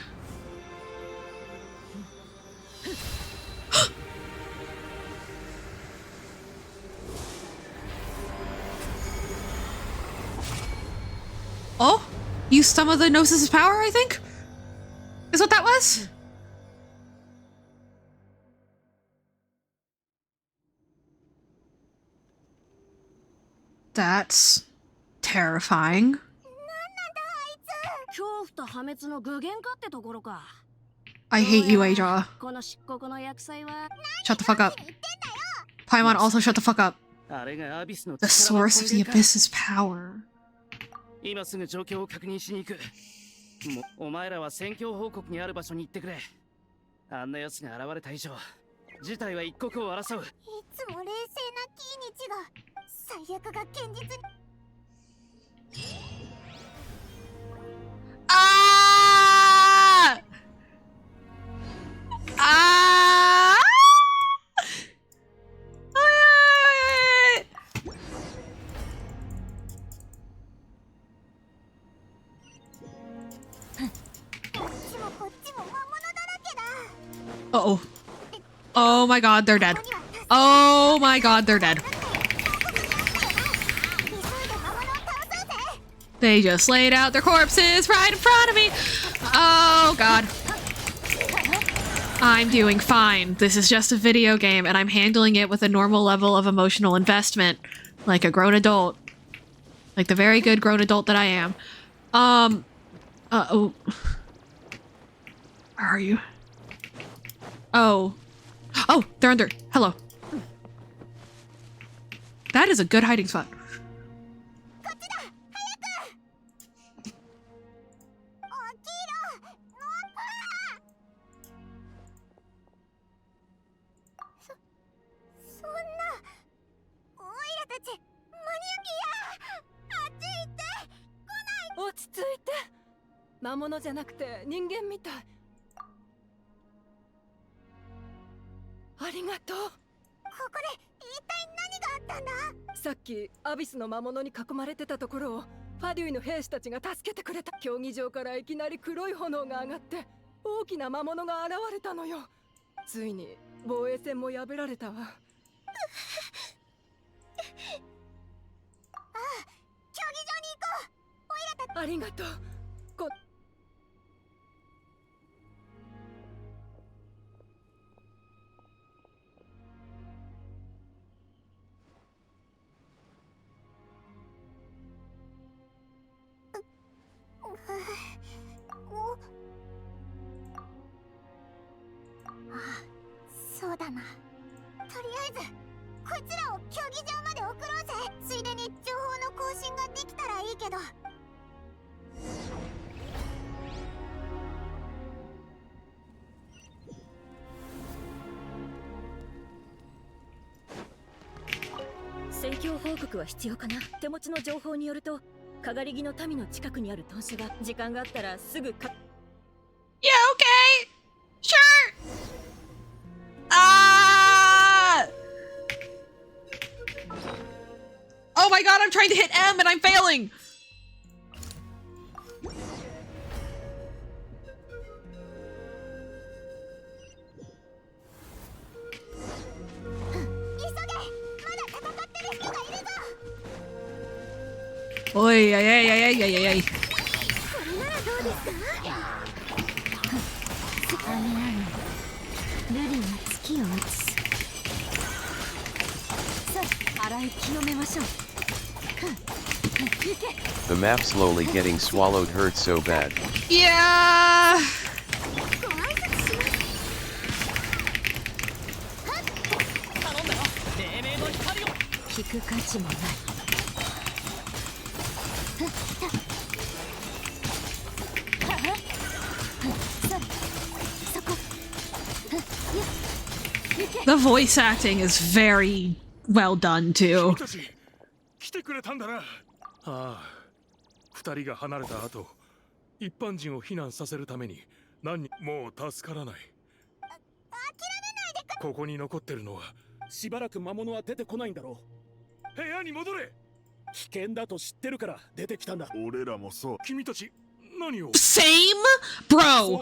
Oh, use some of the Gnosis' power, I think? Is what that was? That's terrifying. 恐怖と破滅の具現化ってところか。 I hate you, Aja. この漆黒の厄災は Shut the fuck up. Paimon, also shut the fuck up. あれがアビスの The source of the Abyss's power. 今すぐ状況を確認しに行く。お前らは戦況報告にある場所に行ってくれ。あんな奴が現れた以上、事態は一刻を争う。いつも冷静なキーニチが最悪が現実に。Ah! Ah! Uh-oh. Oh my god, they're dead. Oh my god, they're dead. They just laid out their corpses right in front of me. Oh god. I'm doing fine. This is just a video game and I'm handling it with a normal level of emotional investment. Like a grown adult. Like the very good grown adult that I am. Oh. Where are you? Oh. Oh, they're under. Hello. That is a good hiding spot. Otsutsuite. 魔物じゃなくて人間みたい。ありがとう。ここで一体何があったんだ？さっきアビスの魔物に囲まれてたところをファデュイの兵士たちが助けてくれた。競技場からいきなり黒い炎が上がって大きな魔物が現れたのよ。ついに防衛線も破られたわ。ああ、競技場に行こう。オイラたち。ありがとう。そうだな。とりあえずこいつらを競技場まで送ろうぜ。ついでに情報の更新ができたらいいけど。戦況報告は必要かな。手持ちの情報によるとかがり木の民の近くにある屯所が時間があったらすぐか。 Yeah, okay. Sure. Ah! Oh my god, I'm trying to hit M and I'm failing. Oi, ay, ay, ay, ay, ay, ay. ルリが月を打つ。The map slowly getting swallowed hurts so bad. Yeah. The voice acting is very well done too. 来てくれたんだな。ああ、二人が離れた後、一般人を避難させるためにもう助からない。諦めないでここに残ってるのはしばらく魔物は出てこないんだろう。部屋に戻れ。危険だと知ってるから出てきたんだ。俺らもそう。君たち何を Same? Bro!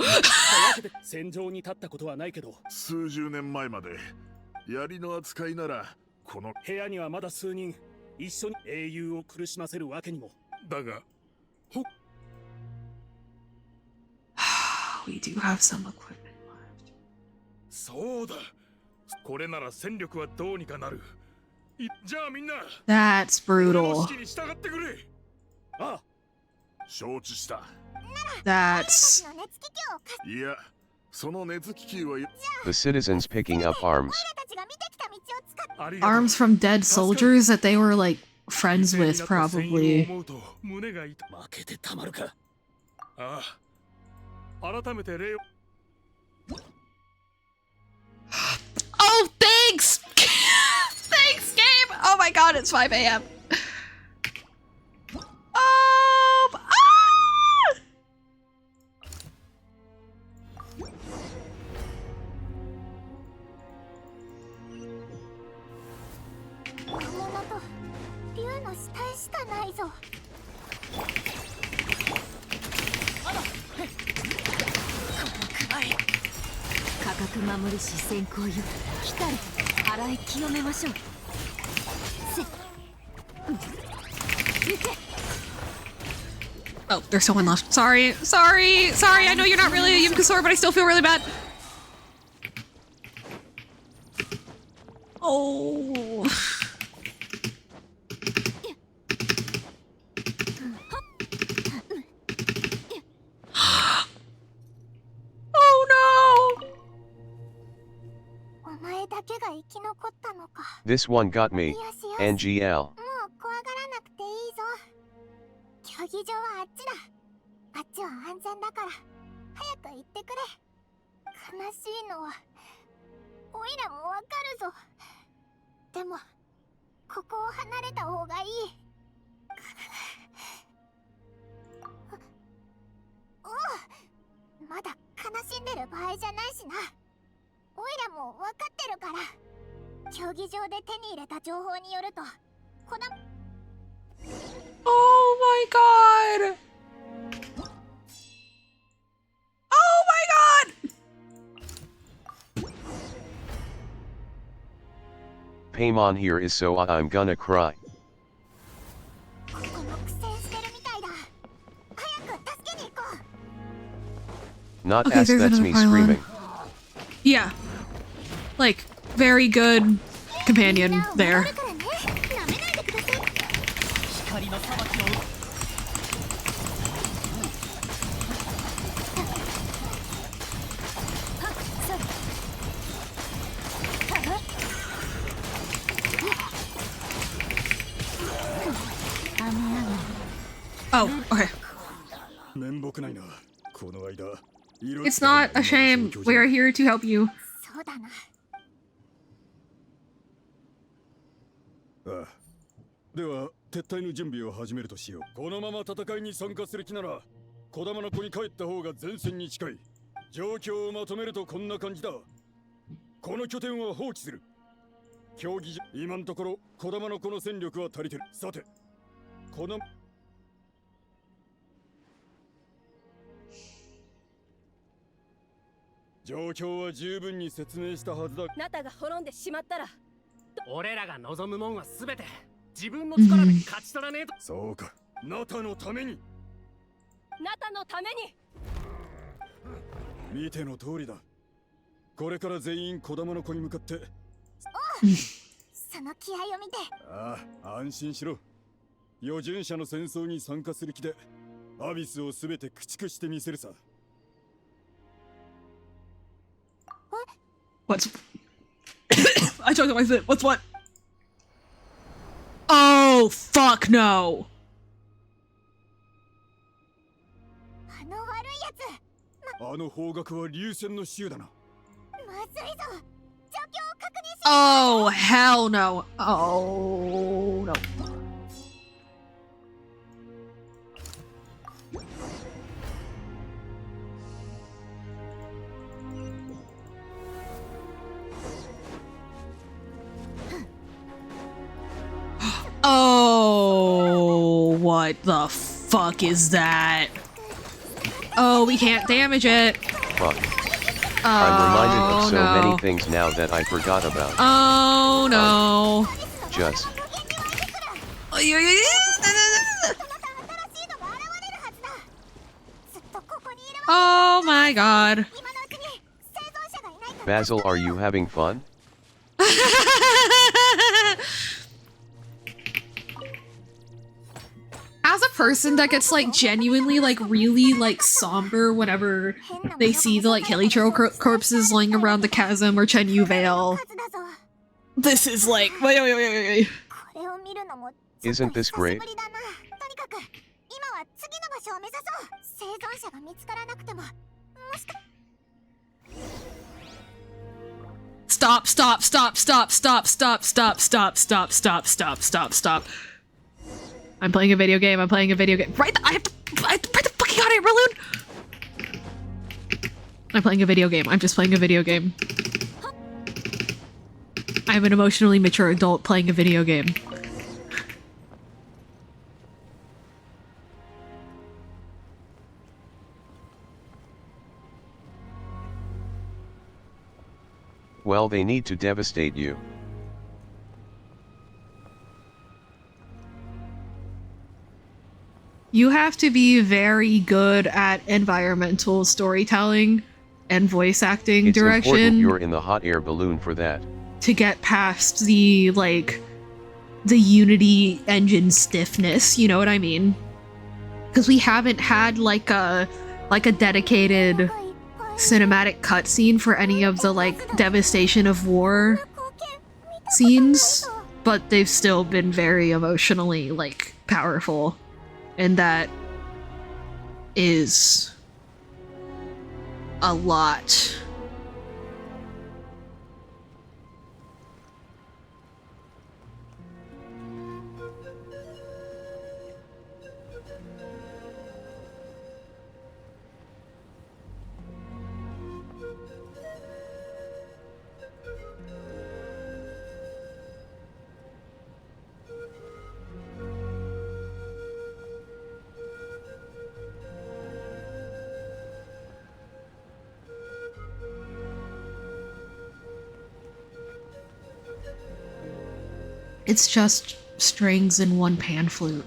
戦場に立ったことはないけど、数十年前まで槍の扱いならこの部屋にはまだ数人一緒に英雄を苦しませるわけにも。だが、We do have some equipment left. そうだ。これなら戦力はどうにかなる。じゃあみんな。That's brutal. に従ってくれ。ああ、承知した。That's いや、その熱気球は The citizens picking up arms. arms from dead soldiers that they were like friends with, probably. 負けてたまるか。ああ、改めて礼を。Oh, thanks! Thanks, game! Oh my god, it's 5 a.m. Oh, there's someone left. Sorry. I know you're not really a Yimkasor, but I still feel really bad. Oh. Oh no! This one got me. NGL. 競技場はあっちだ。あっちは安全だから早く行ってくれ。悲しいのはオイラもわかるぞ。でもここを離れた方がいい。おう、まだ悲しんでる場合じゃないしな。オイラもわかってるから。競技場で手に入れた情報によると子供Oh my god! Oh my god! Paimon here is so I'm gonna cry. Not Okay, us, there's that's another me pylon. screaming. Yeah. Like, very good companion there. Oh, okay. It's not a shame. We are here to help you. そうだな。ああ、では撤退の準備を始めるとしよう。このまま戦いに参加する気なら児玉の子に帰った方が前線に近い。状況をまとめるとこんな感じだ。この拠点は放棄する。競技場、今のところ児玉の子の戦力は足りてる。さて、この状況は十分に説明したはずだ。ナタが滅んでしまったら俺らが望むもんはすべて自分の力で勝ち取らねえと。そうか、ナタのために。ナタのために。見ての通りだ。これから全員児玉の子に向かって。おう、そその気合を見て。ああ、安心しろ。預順者の戦争に参加する気でアビスをすべて駆逐してみせるさ。What's I choked on my foot. What's what? Oh fuck no. あの悪いやつ。あの方角は流線の衆だな。まずいぞ。状況を確認し。Oh hell no. Oh no. Oh, what the fuck is that? Oh, we can't damage it. Fuck. Oh, I'm reminded of so no. many things now that I forgot about. Oh no. Just. Oh my god. Basil, are you having fun? As a person that gets like genuinely like really like somber whenever they see the like Hilichurl corpses lying around the chasm or Chen Yu Vale, this is like wait. Isn't this great? Stop. I'm playing a video game. Right, I have to right the fucking out of here, Balloon! I'm playing a video game. I'm just playing a video game. I'm an emotionally mature adult playing a video game. Well, they need to devastate you. You have to be very good at environmental storytelling and voice acting It's important direction you're in the hot air balloon for that. to get past the, like, the Unity engine stiffness, you know what I mean? Because we haven't had, like a dedicated cinematic cutscene for any of the, like, devastation of war scenes, but they've still been very emotionally, like, powerful. And that is a lot. It's just strings and one pan flute.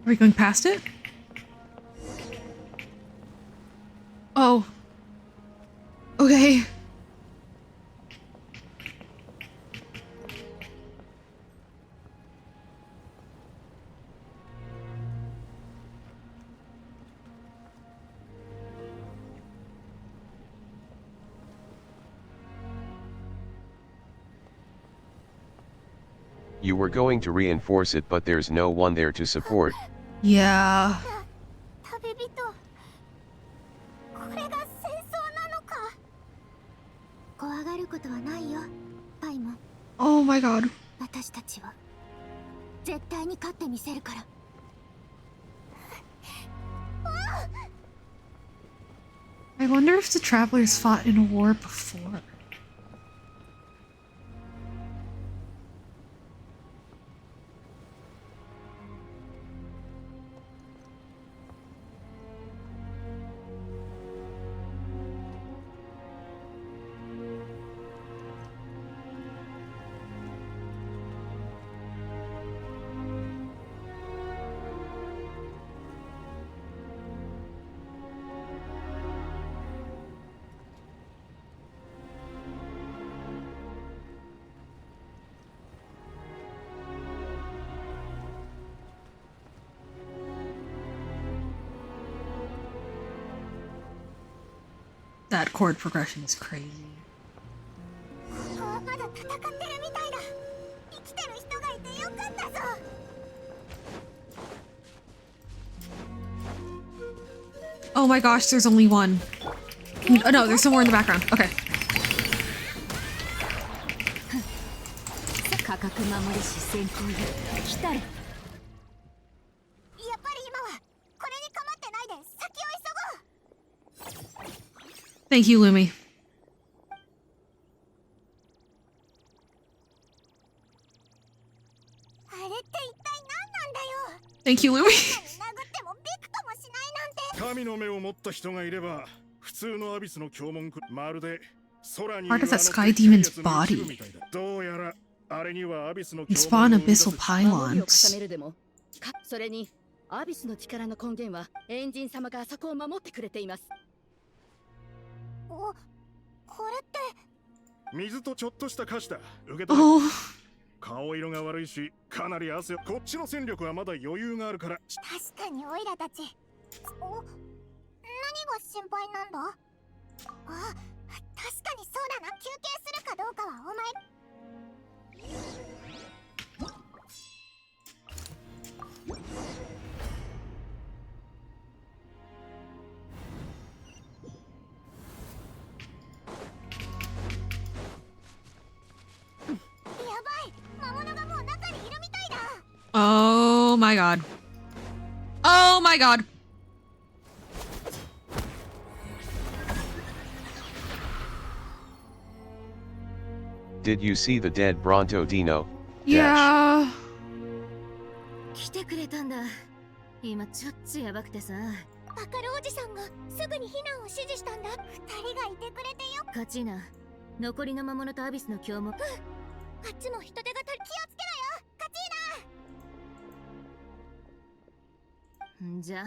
Are we going past it? Oh. Okay. You were going to reinforce it, but there's no one there to support. Yeah. 旅人、これが戦争なのか。怖がることはないよ、パイモン。 Oh my god. 私たちは絶対に勝ってみせるから。I wonder if the travelers fought in a war before. That chord progression is crazy. まだ戦ってるみたいだ。生きてる人がいてよかったぞ。 Oh my gosh, there's only one. Oh no, there's some more in the background. Okay. 価格守りし先行よ。来たれ。やっぱり今はこれに構ってないで先を急ごう。 Thank you, Lumi. あれって一体何なんだよ。 Thank you, Lumi. 殴ってもびくともしないなんて。神の目を持った人がいれば普通のアビスの教文まるで空に Part of that sky demon's body. どうやらあれにはアビスの It spawned abyssal 守りを pylons. 固めるでもそれにアビスの力の根源はエンジン様があそこを守ってくれています。お、これって。水とちょっとした菓子だ。受け取れ。 Oh. 顔色が悪いしかなり汗を。こっちの戦力はまだ余裕があるから。確かにオイラたち。お、何が心配なんだ。あ、確かにそうだな。休憩するかどうかはお前。 Oh my god. Oh my god. Did you see the dead Bronto Dino? Yeah. 来てくれたんだ。今ちょっとやばくてさ。バカルおじさんがすぐに避難を指示したんだ。二人がいてくれてよ。カチーナ、残りの魔物とアビスの今日も。あっちも人手が足り。気をつけろよ、カチーナ。じゃあ、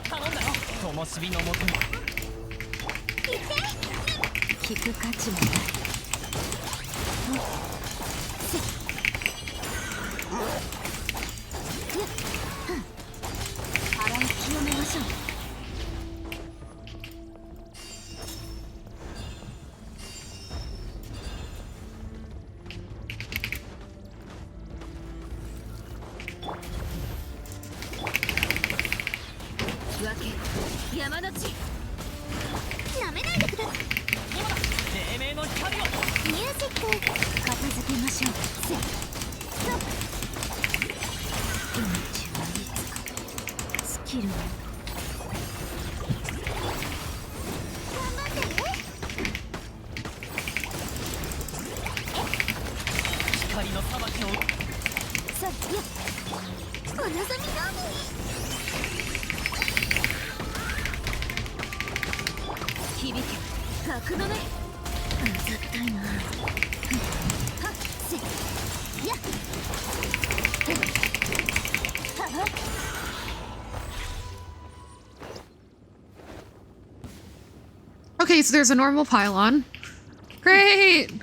頼んだよ。灯火のもとに。聞く価値もない。洗い清めましょう。分け山の地。なめないでください。黎明の光を。ミュージック片付けましょう。命はいつかスキルを。頑張ってね。光の裁きを。さあ、よっ。お望み通りに。 響け角の目。当たったいな。はっせやっはっ Okay, so there's a normal pylon. Great!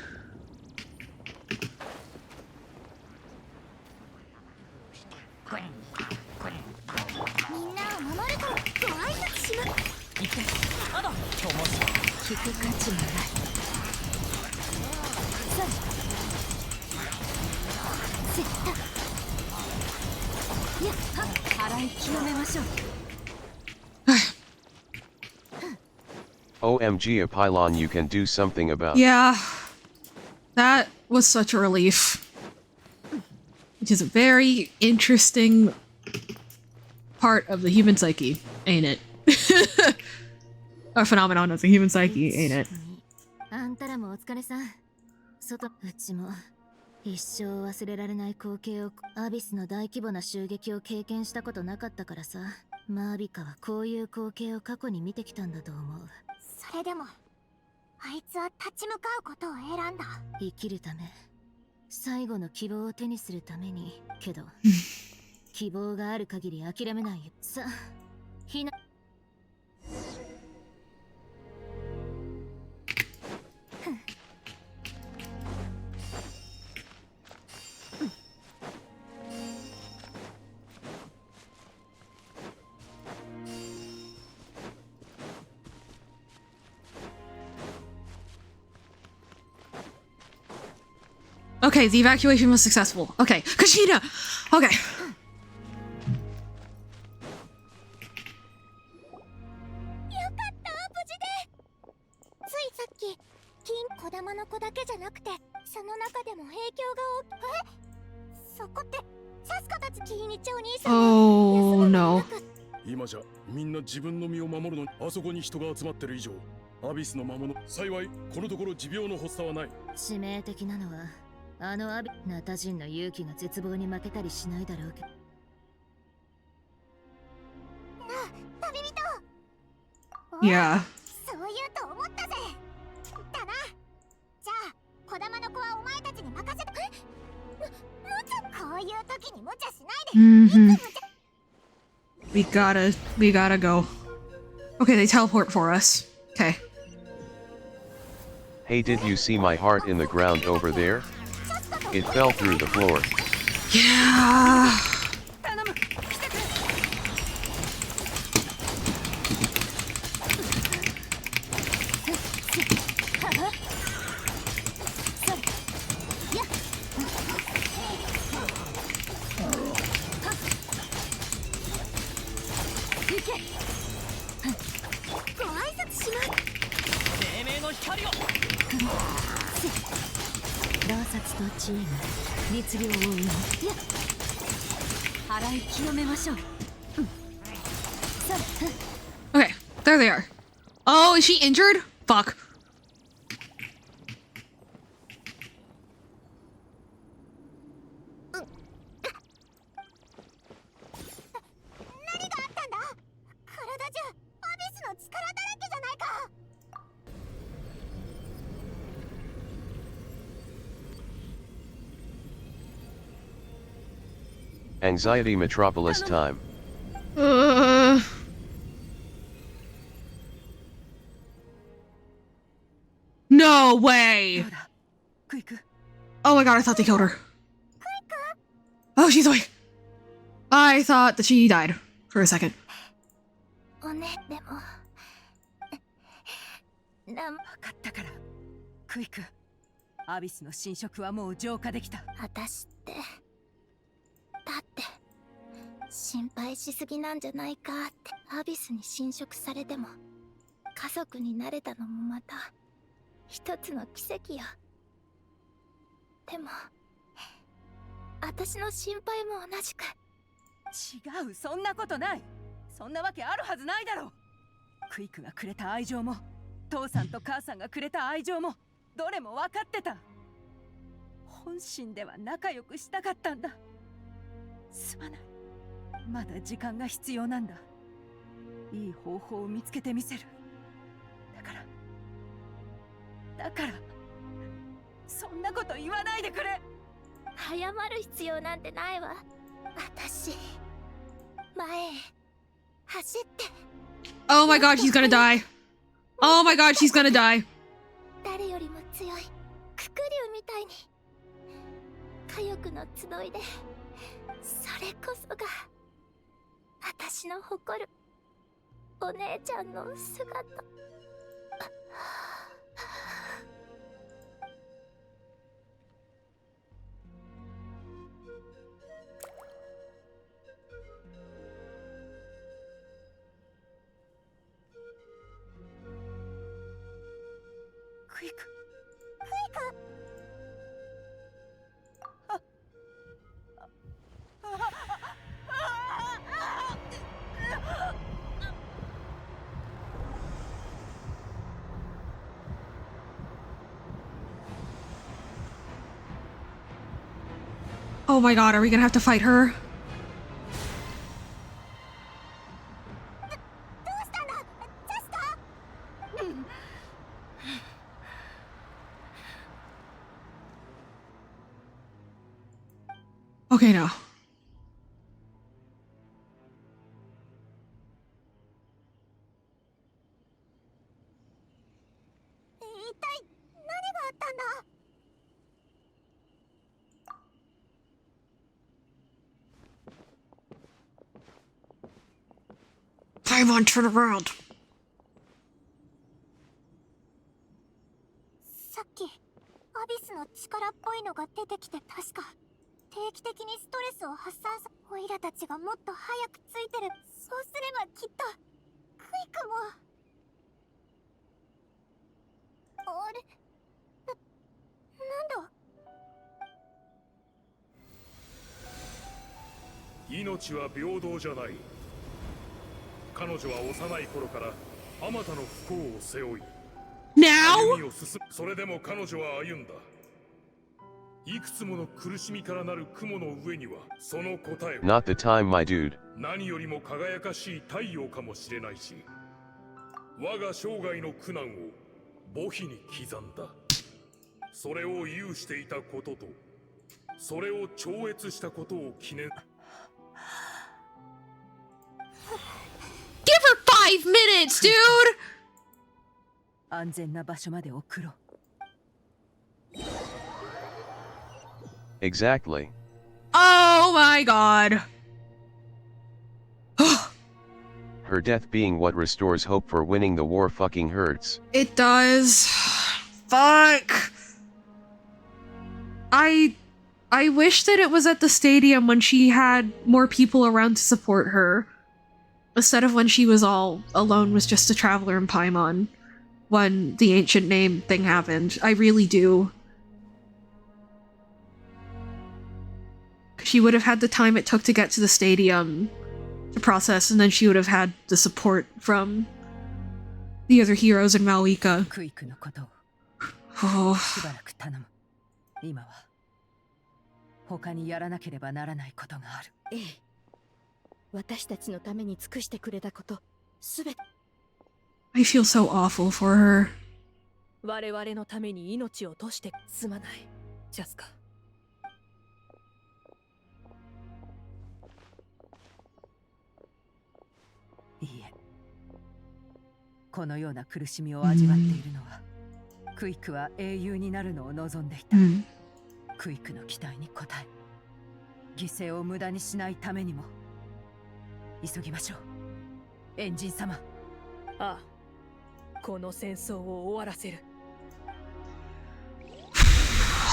OMG, a pylon you can do something about. Yeah. That was such a relief. Which is a very interesting part of the human psyche, ain't it? A phenomenon of the human psyche, ain't it? あんたらもお疲れさん。外、うちも一生忘れられない光景を、アビスの大規模な襲撃を経験したことなかったからさ。マービカはこういう光景を過去に見てきたんだと思う。それでも、あいつは立ち向かうことを選んだ。生きるため、最後の希望を手にするために。けど、希望がある限り諦めないよ。さあ、ひな。Okay, the evacuation was successful. Okay, Kushina! Okay. 小玉の子だけじゃなくて、その中でも影響が大きい。そこってサスカたちキーニチお兄さん。Oh no. 今じゃみんな自分の身を守るのに、あそこに人が集まってる以上、アビスの魔物。幸いこのところ持病の発作はない。致命的なのはあのアビナタ人の勇気が絶望に負けたりしないだろうけど。なあ、旅人。Yeah. そう言うと思ったぜ。だな。じゃあ、小玉の子はお前たちに任せて。こういう時に無茶しないで。We gotta go. Okay, they teleport for us. Okay. Hey, did you see my heart in the ground over there? It fell through the floor. Yeah. Okay, there they are. Oh, is she injured? Fuck. Anxiety Metropolis time. No way! Oh my god, I thought they killed her. Oh, she's awake. I thought that she died for a second. おね、でも分かったから。クイック、アビスの侵食はもう浄化できた。私ってだって心配しすぎなんじゃないかって。アビスに侵食されても家族になれたのもまた一つの奇跡よ。でも私の心配も同じく。違う、そんなことない。そんなわけあるはずないだろう。クイックがくれた愛情も父さんと母さんがくれた愛情もどれも分かってた。本心では仲良くしたかったんだ。すまない。まだ時間が必要なんだ。いい方法を見つけてみせる。だからそんなこと言わないでくれ。謝る必要なんてないわ。私前へ走って。 Oh my god, he's gonna die. Oh my god, she's gonna die. 誰よりも強いククリュウみたいに火力の集いで、それこそが私の誇るお姉ちゃんの姿。クイク、Oh my god, are we gonna have to fight her? Okay, now. Paimon, turn around. さっきアビスの力っぽいのが出てきて、確か定期的にストレスを発散さ。オイラたちがもっと早くついてる。そうすればきっとクイクも。あれ、なんだ。命は平等じゃない。彼女は幼い頃からあまたの不幸を背負い、歩みを進む。それでも彼女は歩んだ。いくつもの苦しみからなる雲の上にはその答えは Not the time, my dude. 何よりも輝かしい太陽かもしれないし、我が生涯の苦難を墓碑に刻んだ。それを有していたことと、それを超越したことを記念。 Give her 5 minutes, dude! 安全な場所まで送ろう。 Exactly. Oh my god. Her death being what restores hope for winning the war fucking hurts. It does. Fuck. I wish that it was at the stadium when she had more people around to support her, instead of when she was all alone with just a traveler in Paimon when the ancient name thing happened. I really do. She would have had the time it took to get to the stadium to process, and then she would have had the support from the other heroes in Malika. クイクのことを Oh. しばらく頼む。今は他にやらなければならないことがある。ええ。私たちのために尽くしてくれたこと、すべて。I feel so awful for her. 我々のために命を落としてすまない、ジャスカ。いいえ。このような苦しみを味わっているのは、クイクは英雄になるのを望んでいた。クイクの期待に応え、犠牲を無駄にしないためにも急ぎましょう、エンジン様。ああ、この戦争を終わらせる。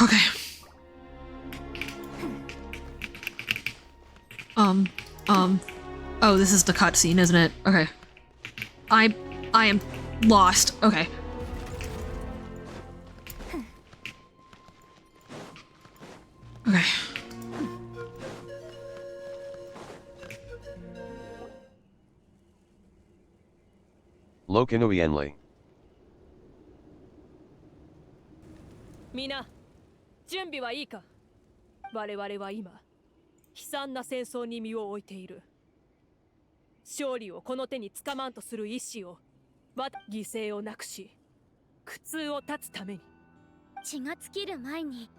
Okay. Oh, this is the cutscene, isn't it? Okay. I am lost. Okay. Okay. Lokinuienli. みな、準備はいいか。我々は今、悲惨な戦争に身を置いている。勝利をこの手につかまんとする意志を、犠牲をなくし、苦痛を断つために。血が尽きる前に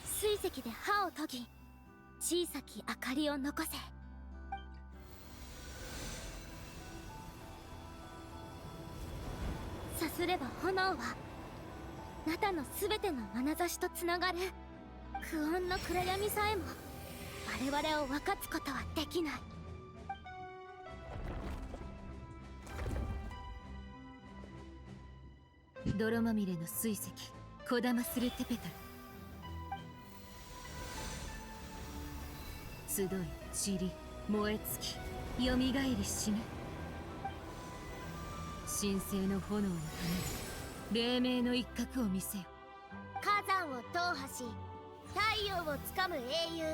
水石で歯を研ぎ、小さき明かりを残せ。さすれば炎はあなたのすべての眼差しとつながる。不穏の暗闇さえも我々を分かつことはできない。泥まみれの水石、こだまするテペタル。集い、散り、燃え尽き、よみがえり死ぬ。神聖の炎のために黎明の一角を見せよ。火山を踏破し太陽をつかむ英雄。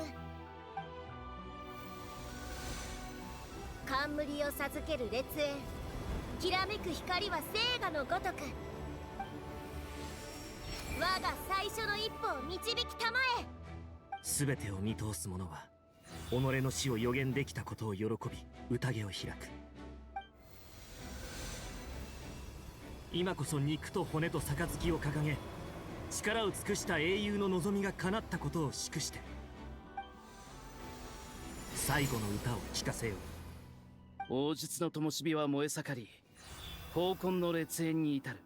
冠を授ける烈焰。きらめく光は聖火のごとく。我が最初の一歩を導きたまえ。全てを見通す者は己の死を予言できたことを喜び宴を開く。今こそ肉と骨と杯を掲げ、力を尽くした英雄の望みが叶ったことを祝して、最後の歌を聴かせよう。王術の灯火は燃え盛り、宝魂の烈焰に至る。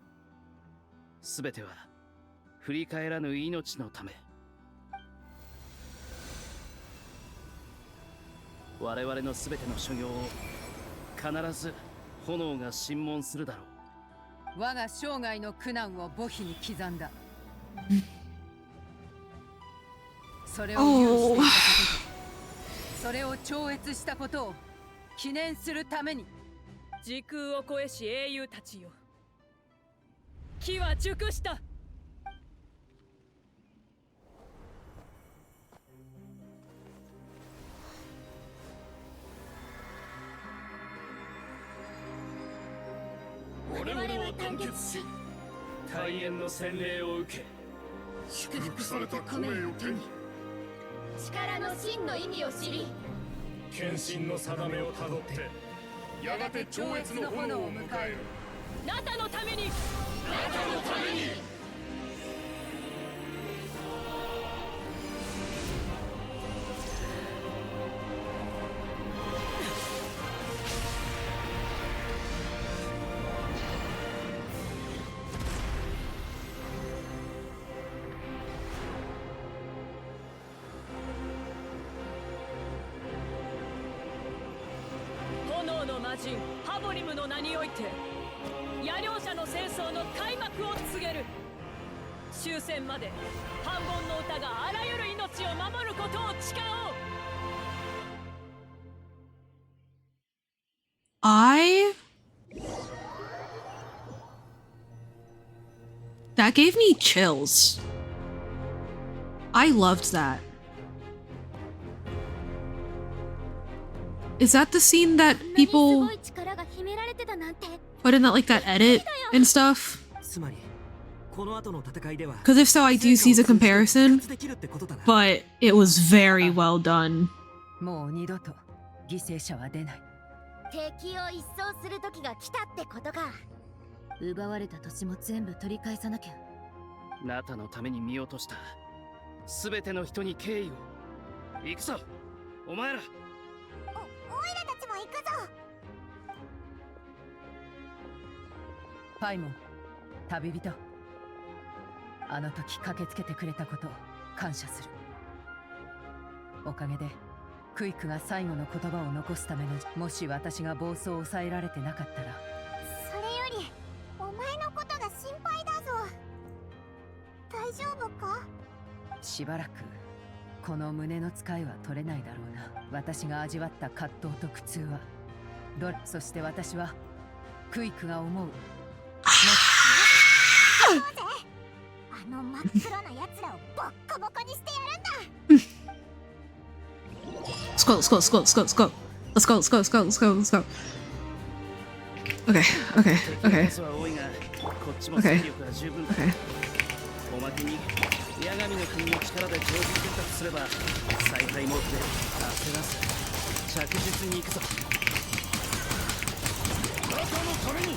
すべては振り返らぬ命のため。我々のすべての所業を必ず炎が審問するだろう。我が生涯の苦難を墓碑に刻んだ。それを有していたことで、それを超越したことを記念するために。時空を超えし英雄たちよ、木は熟した。我々は団結し大円の洗礼を受け、祝福された米を手に力の真の意味を知り、献身の定めをたどってやがて超越の炎を迎える。ナタのために、ナタのために。炎の魔人ハボリムの名において野両者の戦争の開幕を告げる。終戦まで反凡の歌があらゆる命を守ることを誓おう。That gave me chills. I loved that. Is that the scene that people put in that, like, that edit and stuff? Because if so, I do see the comparison, but it was very well done. もう二度と犠牲者は出ない。敵を一掃する時が来たってことか。奪われた土地も全部取り返さなきゃ。ナタのために見落としたすべての人に敬意を。行くぞお前ら。おいらたちも行くぞ。パイモン、旅人。あの時駆けつけてくれたことを感謝する。おかげでクイックが最後の言葉を残すための、もし私が暴走を抑えられてなかったら。それよりお前のことが心配だぞ。大丈夫か？しばらくこの胸の使いは取れないだろうな。私が味わった葛藤と苦痛はそして私はクイックが思うあの真っ黒な奴らをボッコボコにしてやるんだ。Let's go, let's go, let's go, let's go, let's go. Let's go, let's go, let's go, let's go, let's go. Okay, okay, okay. Okay, okay. おまけに八神の国の力で常時選択すれば再開モードで焦らず着実に行くぞ。中のために。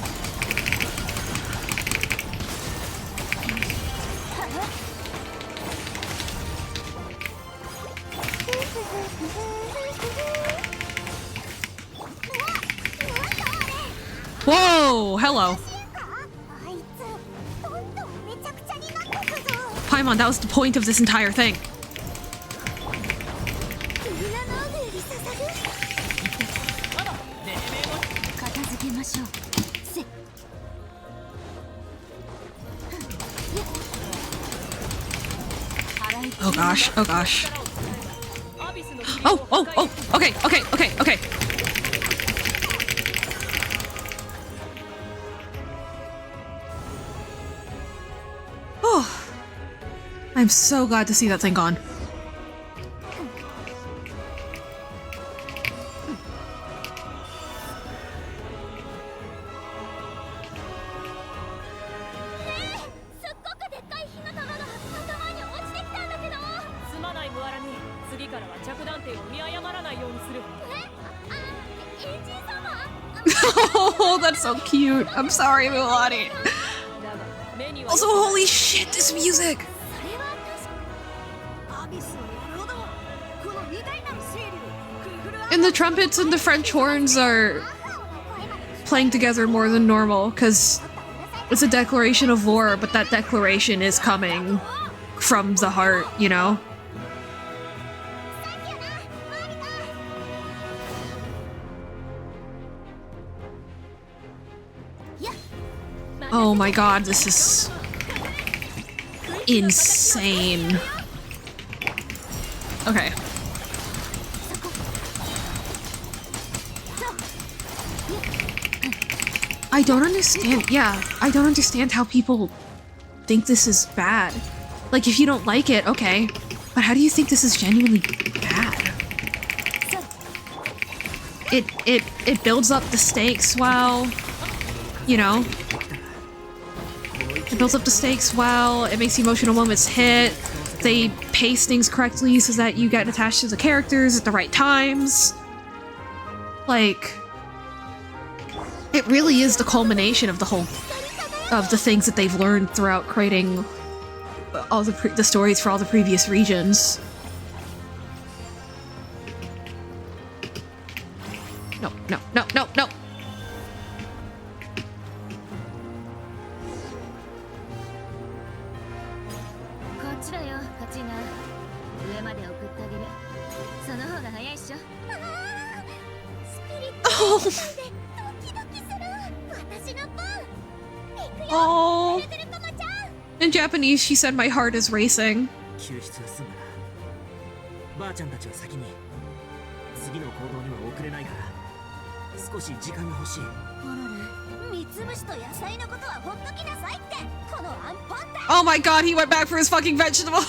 Whoa, hello. あいつ Paimon, that was the point of this entire thing. Oh gosh, oh gosh. Oh, okay. Oh, I'm so glad to see that thing gone. Oh, that's so cute. I'm sorry, Mulani. Also, holy shit, this music! And the trumpets and the French horns are playing together more than normal, because it's a declaration of war, but that declaration is coming from the heart, you know? Oh my god, this is insane. Okay. I don't understand, I don't understand how people think this is bad. Like, if you don't like it, okay. But how do you think this is genuinely bad? It builds up the stakes while, you know, it builds up the stakes well, it makes emotional moments hit, they pace things correctly so that you get attached to the characters at the right times. Like, it really is the culmination of the whole, of the things that they've learned throughout creating all the stories for all the previous regions. No. Oh. In Japanese, she said, "My heart is racing." Oh my god, he went back for his fucking vegetables!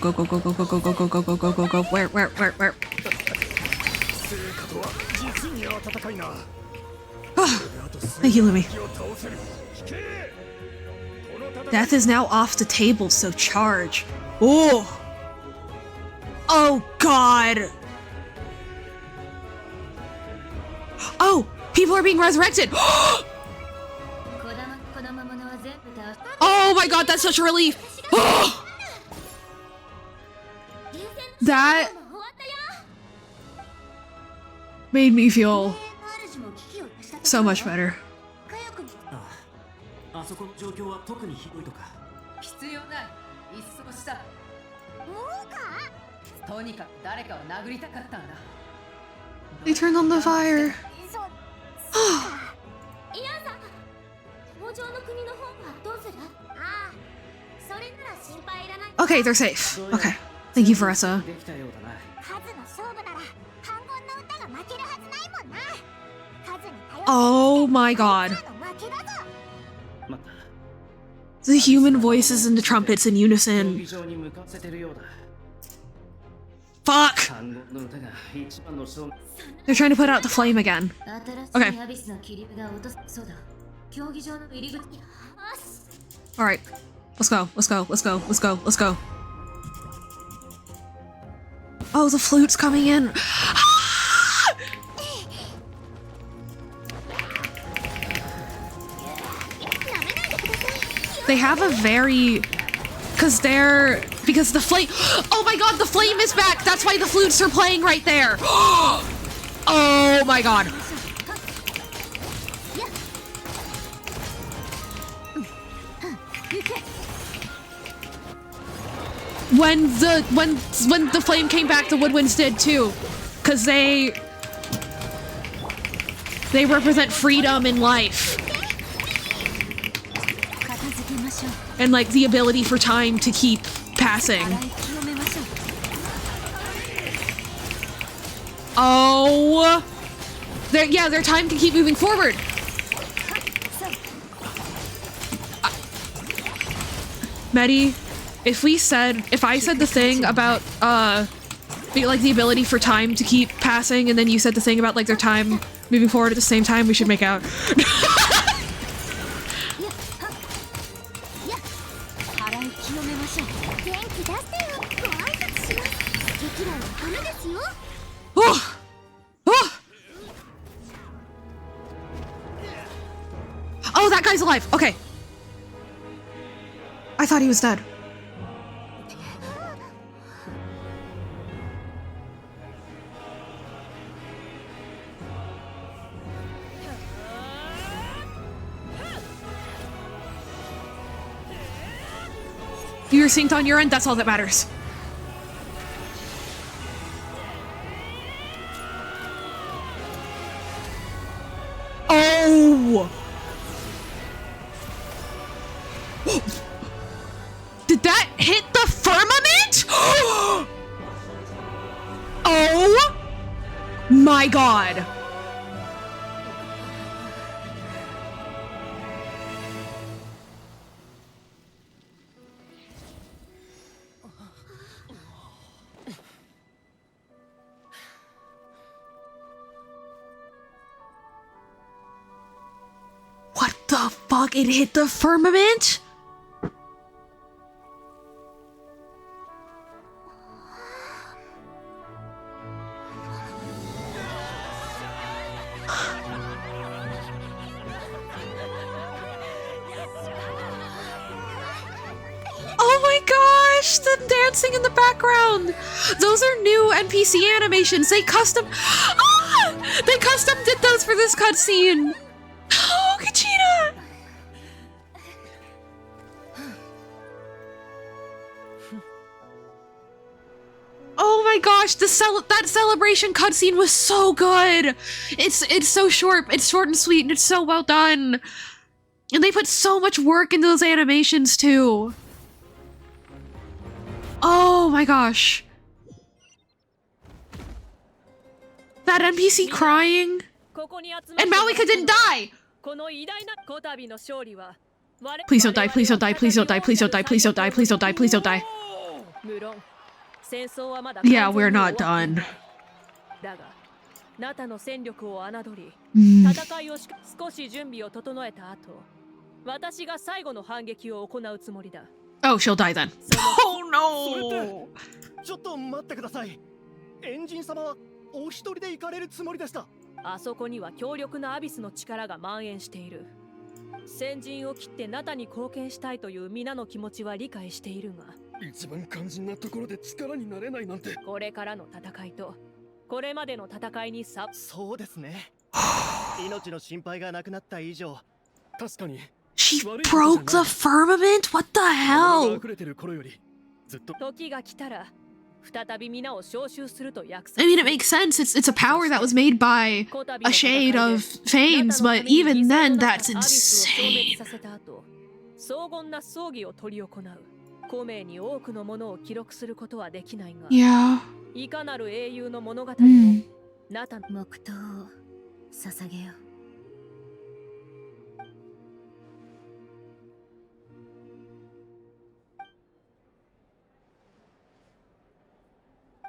Go. Where? Thank you, Lumi. Death is now off the table, so charge. Oh! Oh, God! Oh! People are being resurrected! Oh my god, that's such a relief! That made me feel so much better. They turned on the fire. Okay, they're safe. Okay. Thank you, Veressa. Oh my god. The human voices and the trumpets in unison. Fuck! They're trying to put out the flame again. Okay. Alright. Let's go. Let's go. Let's go. Let's go. Let's go. Oh, the flute's coming in. They have a very... Because the flame... Oh my god, the flame is back! That's why the flutes are playing right there! Oh my god. When the flame came back, the woodwinds did too. Because they represent freedom in life. And like the ability for time to keep passing. Oh, their time can keep moving forward. Medi, if I said the thing about like the ability for time to keep passing, and then you said the thing about like their time moving forward at the same time, we should make out. Oh! Oh! Oh, that guy's alive! Okay. I thought he was dead. You're synced on your end, that's all that matters. Oh! Did that hit the firmament? Oh my god. What the fuck? It hit the firmament? Oh my gosh, the dancing in the background. Those are new NPC animations. They custom did those for this cutscene. Oh, Kachina! Oh my gosh, that celebration cutscene was so good. It's so short. It's short and sweet, and it's so well done. And they put so much work into those animations too. Oh my gosh. That NPC crying. And Malika didn't die! Please don't die, please don't die, please don't die, please don't die, please don't die, please don't die, please don't die. Yeah, we're not done. Oh, she'll die then. Oh no! ちょっと待ってください。エンジン様はお一人で行かれるつもりでした。あそこには強力なアビスの力が蔓延している。先陣を切ってナタに貢献したいという皆の気持ちは理解しているが、一番肝心なところで力になれないなんて。これからの戦いとこれまでの戦いに差。そうですね。命の心配がなくなった以上、確かに。She broke the firmament? What the hell? 時が来たら再び皆を召集すると約束。 I mean, it makes sense. It's a power that was made by a shade of Fames, but even then, that's insane. 荘厳な葬儀を執り行う。孔明に多くのものを記録することはできないが、Yeah. いかなる英雄の物語も、ナタの黙祷を捧げよう。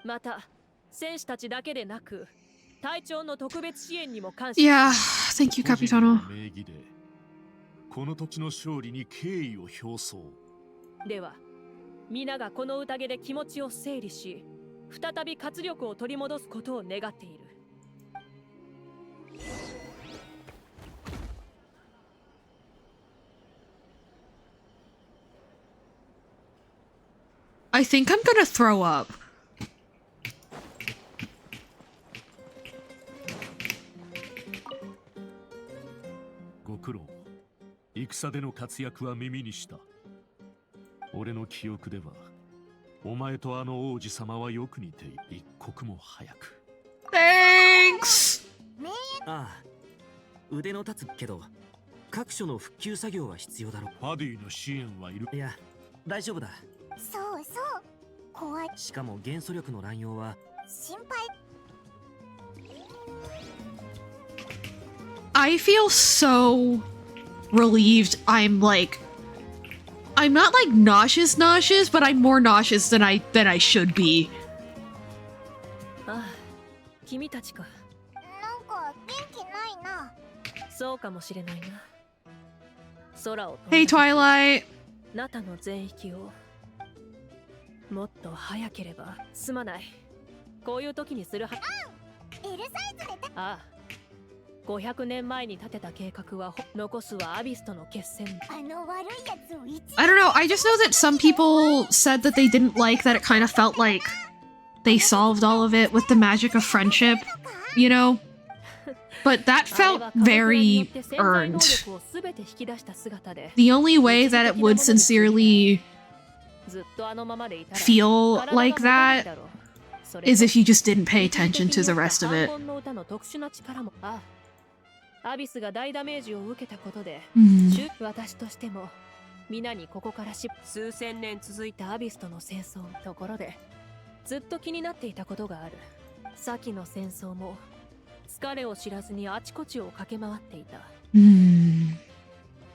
また戦士たちだけでなく隊長の特別支援にも感謝。 Yeah, thank you, Capitano. この時の勝利に敬意を表そう。では皆がこの宴で気持ちを整理し、再び活力を取り戻すことを願っている。I think I'm gonna throw up. ご苦労。戦での活躍は耳にした。俺の記憶では、お前とあの王子様はよく似ている。一刻も早く。Thanks! ああ、腕の立つけど、各所の復旧作業は必要だろう。パディの支援はいる。いや、大丈夫だ。そうそう、怖い。しかも元素力の乱用は心配。I feel so relieved. I'm not like nauseous, but I'm more nauseous than I should be. ああ、君たちか。なんか元気ないな。そうかもしれないな。空を Hey, Twilight. ナタの全域をもっと早ければすまない。こういう時にするは。L サイズで。ああ、500年前に立てた計画は残すはアビスとの決戦。あの悪いやつを I don't know. I just know that some people said that they didn't like that it kind of felt like they solved all of it with the magic of friendship, you know? But that felt very earned. The only way that it would sincerely feel like that is if you just didn't pay attention to the rest of it. アビスが大ダメージを受けたことで、私としても皆にここから数千年続いたアビスとの戦争のところでずっと気になっていたことがある。先の戦争も疲れを知らずにあちこちを駆け回っていた。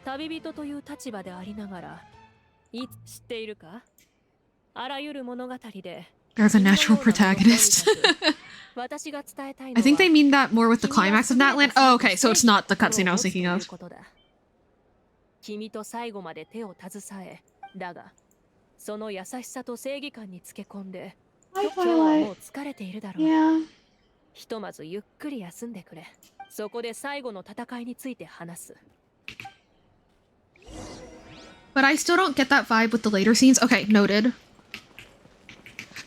旅人という立場でありながら、知っているか？あらゆる物語で They're the natural protagonist. I think they mean that more with the climax of Natland. Oh, okay, so it's not the cutscene I was thinking of. 君と最後まで手を携え、だがその優しさと正義感につけ込んで、今日はもう疲れているだろう。ひとまずゆっくり休んでくれ。そこで最後の戦いについて話す。But I still don't get that vibe with the later scenes. Okay, noted.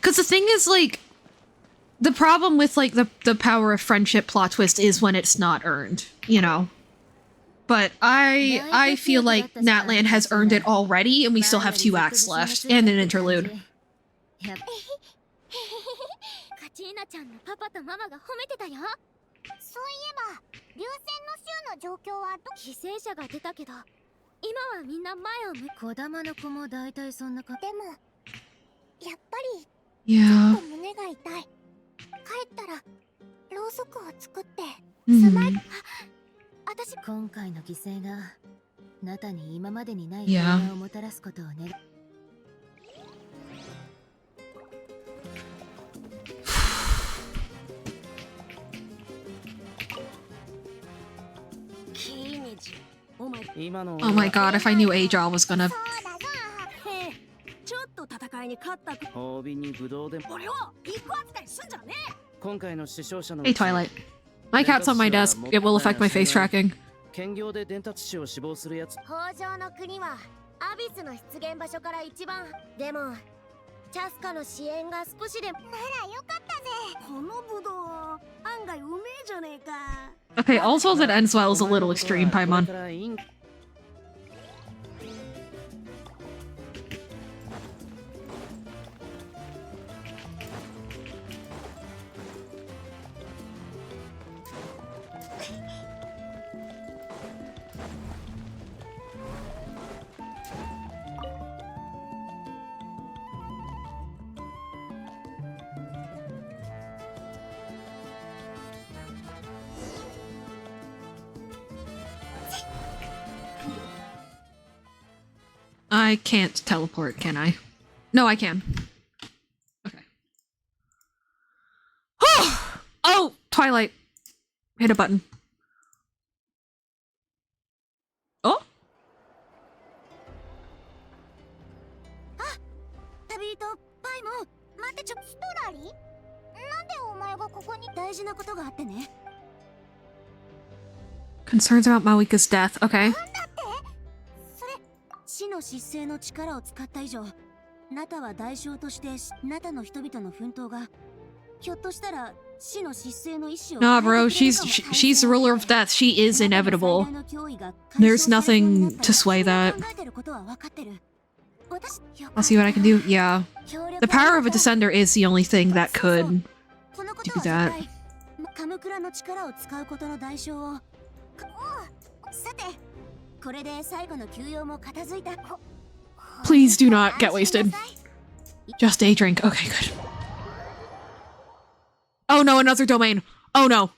Because the thing is, like, the problem with, like, the power of friendship plot twist is when it's not earned, you know? But I feel like Natland has earned it already, and we still have 2 acts left, and an interlude. カチーナちゃんのパパとママが褒めてたよ。そういえば、流星の州の状況は犠牲者が出たけど、今はみんな前を向く。子供の子も大体そんなか。でも、やっぱり、Yeah. ちょっと胸が痛い。帰ったら、ろうそくを作って、私、今回の犠牲が、ナタに今までにない平和をもたらすことを願う。Oh my god, if I knew Ajal was gonna... ちょっと戦いに勝った。褒美にブドウでも。俺をビッグ扱いすんじゃねえ。今回の死傷者の。Hey, Twilight. My cat's on my desk. It will affect my face tracking. 兼業で伝達師を死亡するやつ。北条の国はアビスの出現場所から一番。でもチャスカの支援が少しでも。ならよかったぜ。このブドウ案外うめえじゃねえか。Okay, also that ends well is a little extreme, Paimon. I can't teleport, can I? No, I can. Okay. Oh! Twilight. Hit a button. Oh? パイも待ってストラリー、なんでお前がここに大事なことがあってね。 Concerns about Malika's death. Okay. 死の失勢の力を使った以上、ナタは代償としてナタの人々の奮闘がひょっとしたら死の失勢の意志を Nah, bro, she's the ruler of death. She is inevitable. There's nothing to sway that. I'll see what I can do. Yeah. The power of a descender is the only thing that could do that. カムクラの力を使うことの代償を。さて、これで最後の休養も片付いた。 Please do not get wasted. Just a drink. Okay, good. Oh no, another domain. Oh no.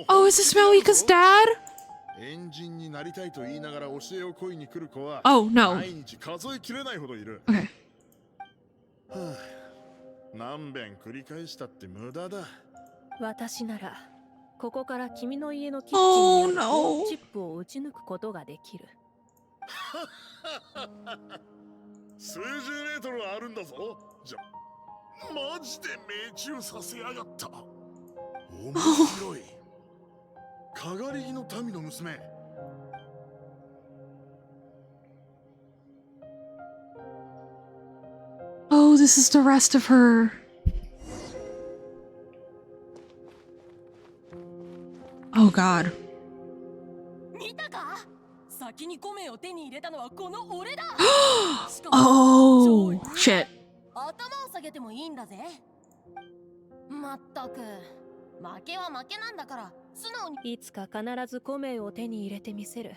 Oh, is this Malika's dad? Oh no. Okay. 私ならここから君の家のキッチンにあるチップを打ち抜くことができる。数十メートルあるんだぞ。じゃ、マジで命中させやがった。面白い。かがり木の民の娘。Oh, this is the rest of her. Oh god. 見たか？先に米を手に入れたのはこの俺だ。Oh shit. 頭を下げてもいいんだぜ。まったく負けは負けなんだから素直に。いつか必ず米を手に入れてみせる。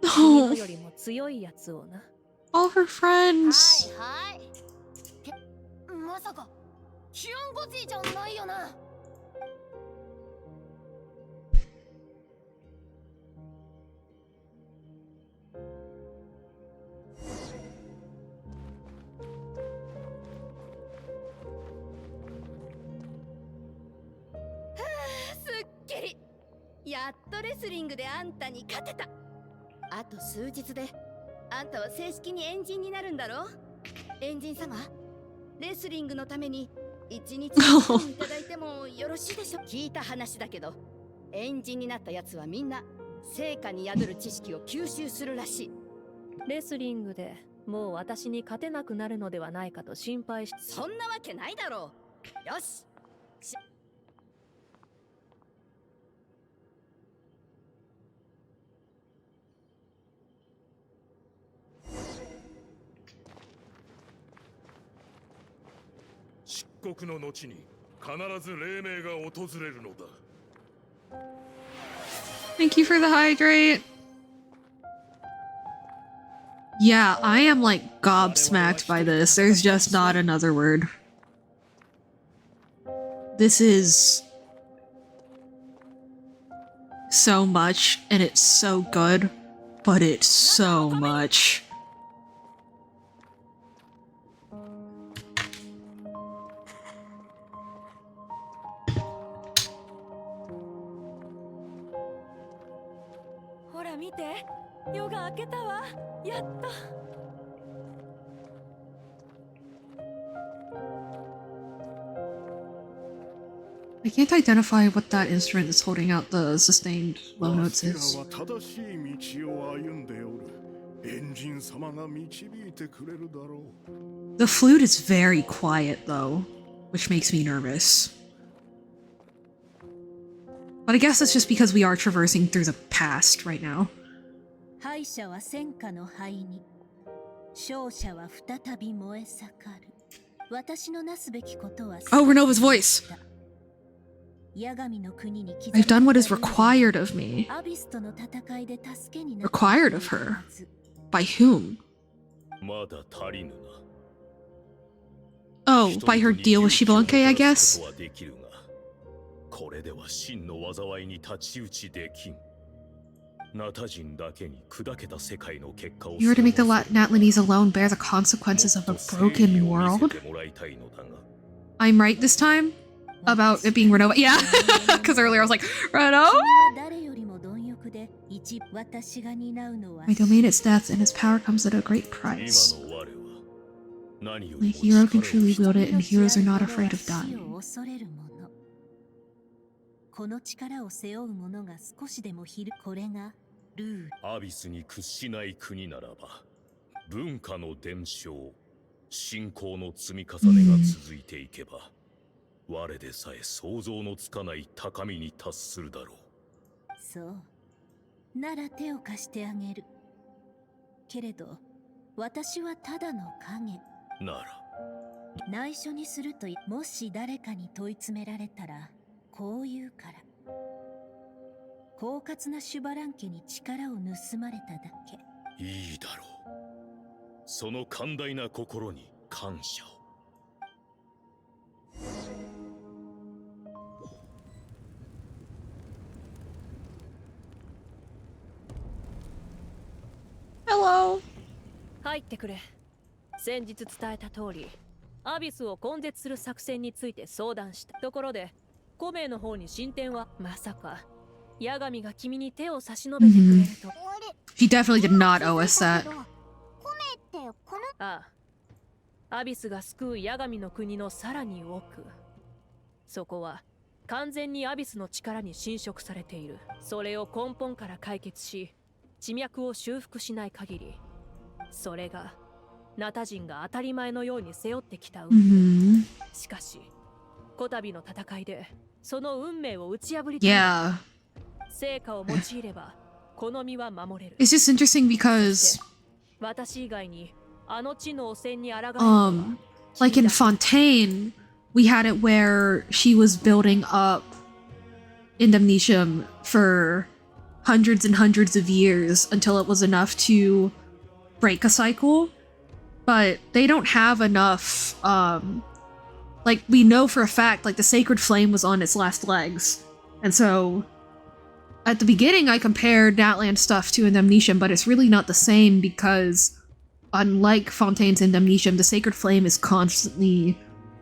Oh. 君よりも強いやつをな。 All her friends. はいはい。まさかキュンゴジーじゃないよな。やっとレスリングであんたに勝てた。あと数日であんたは正式にエンジンになるんだろ。エンジン様、レスリングのために一日の時間いただいてもよろしいでしょう。聞いた話だけど、エンジンになったやつはみんな成果に宿る知識を吸収するらしい。レスリングでもう私に勝てなくなるのではないかと心配し。そんなわけないだろう。よし。漆黒の後に必ず黎明が訪れるのだ。Thank you for the hydrate. Yeah, I am like gobsmacked by this. There's just not another word. This is so much, and it's so good, but it's so much. I can't identify what that instrument that's holding out the sustained low notes is. The flute is very quiet though, which makes me nervous. But I guess that's just because we are traversing through the past right now. Oh, Renova's voice! I've done what is required of me. Required of her? By whom? Oh, by her deal with Shibalanke, I guess? You were to make the Natlanese alone bear the consequences of a broken world? I'm right this time? About it being Renova? Yeah, because earlier I was like, Renova? My domain is death, and his power comes at a great price. Only a hero can truly wield it, and heroes are not afraid of dying. この力を背負う者が少しでもこれがルール。アビスに屈しない国ならば、文化の伝承、信仰の積み重ねが続いていけば、我でさえ想像のつかない高みに達するだろう。そう。なら手を貸してあげる。けれど、私はただの影。なら。内緒にすると、もし誰かに問い詰められたら、こう言うから。狡猾なシュバラン家に力を盗まれただけ。いいだろう。その寛大な心に感謝を。Hello. 入ってくれ。先日伝えた通り、アビスを根絶する作戦について相談したところで、コメの方に進展はまさかヤガミが君に手を差し伸べてくれると。He definitely did not owe us that. ああ、アビスが救うヤガミの国のさらに奥。そこは完全にアビスの力に侵食されている。それを根本から解決し、地脈を修復しない限り、それがナタ人が当たり前のように背負ってきた運命。しかし、こたびの戦いでその運命を打ち破りたい。Yeah. 成果を用いればこの身は守れる。It's just interesting because 私以外にあの地の汚染に抗う。Like in Fontaine, we had it where she was building up Indemnitium for hundreds and hundreds of years until it was enough to break a cycle. But they don't have enough, like, we know for a fact, like, the Sacred Flame was on its last legs. And so, at the beginning, I compared Natland stuff to Indemnitium, but it's really not the same because, unlike Fontaine's Indemnitium, the Sacred Flame is constantly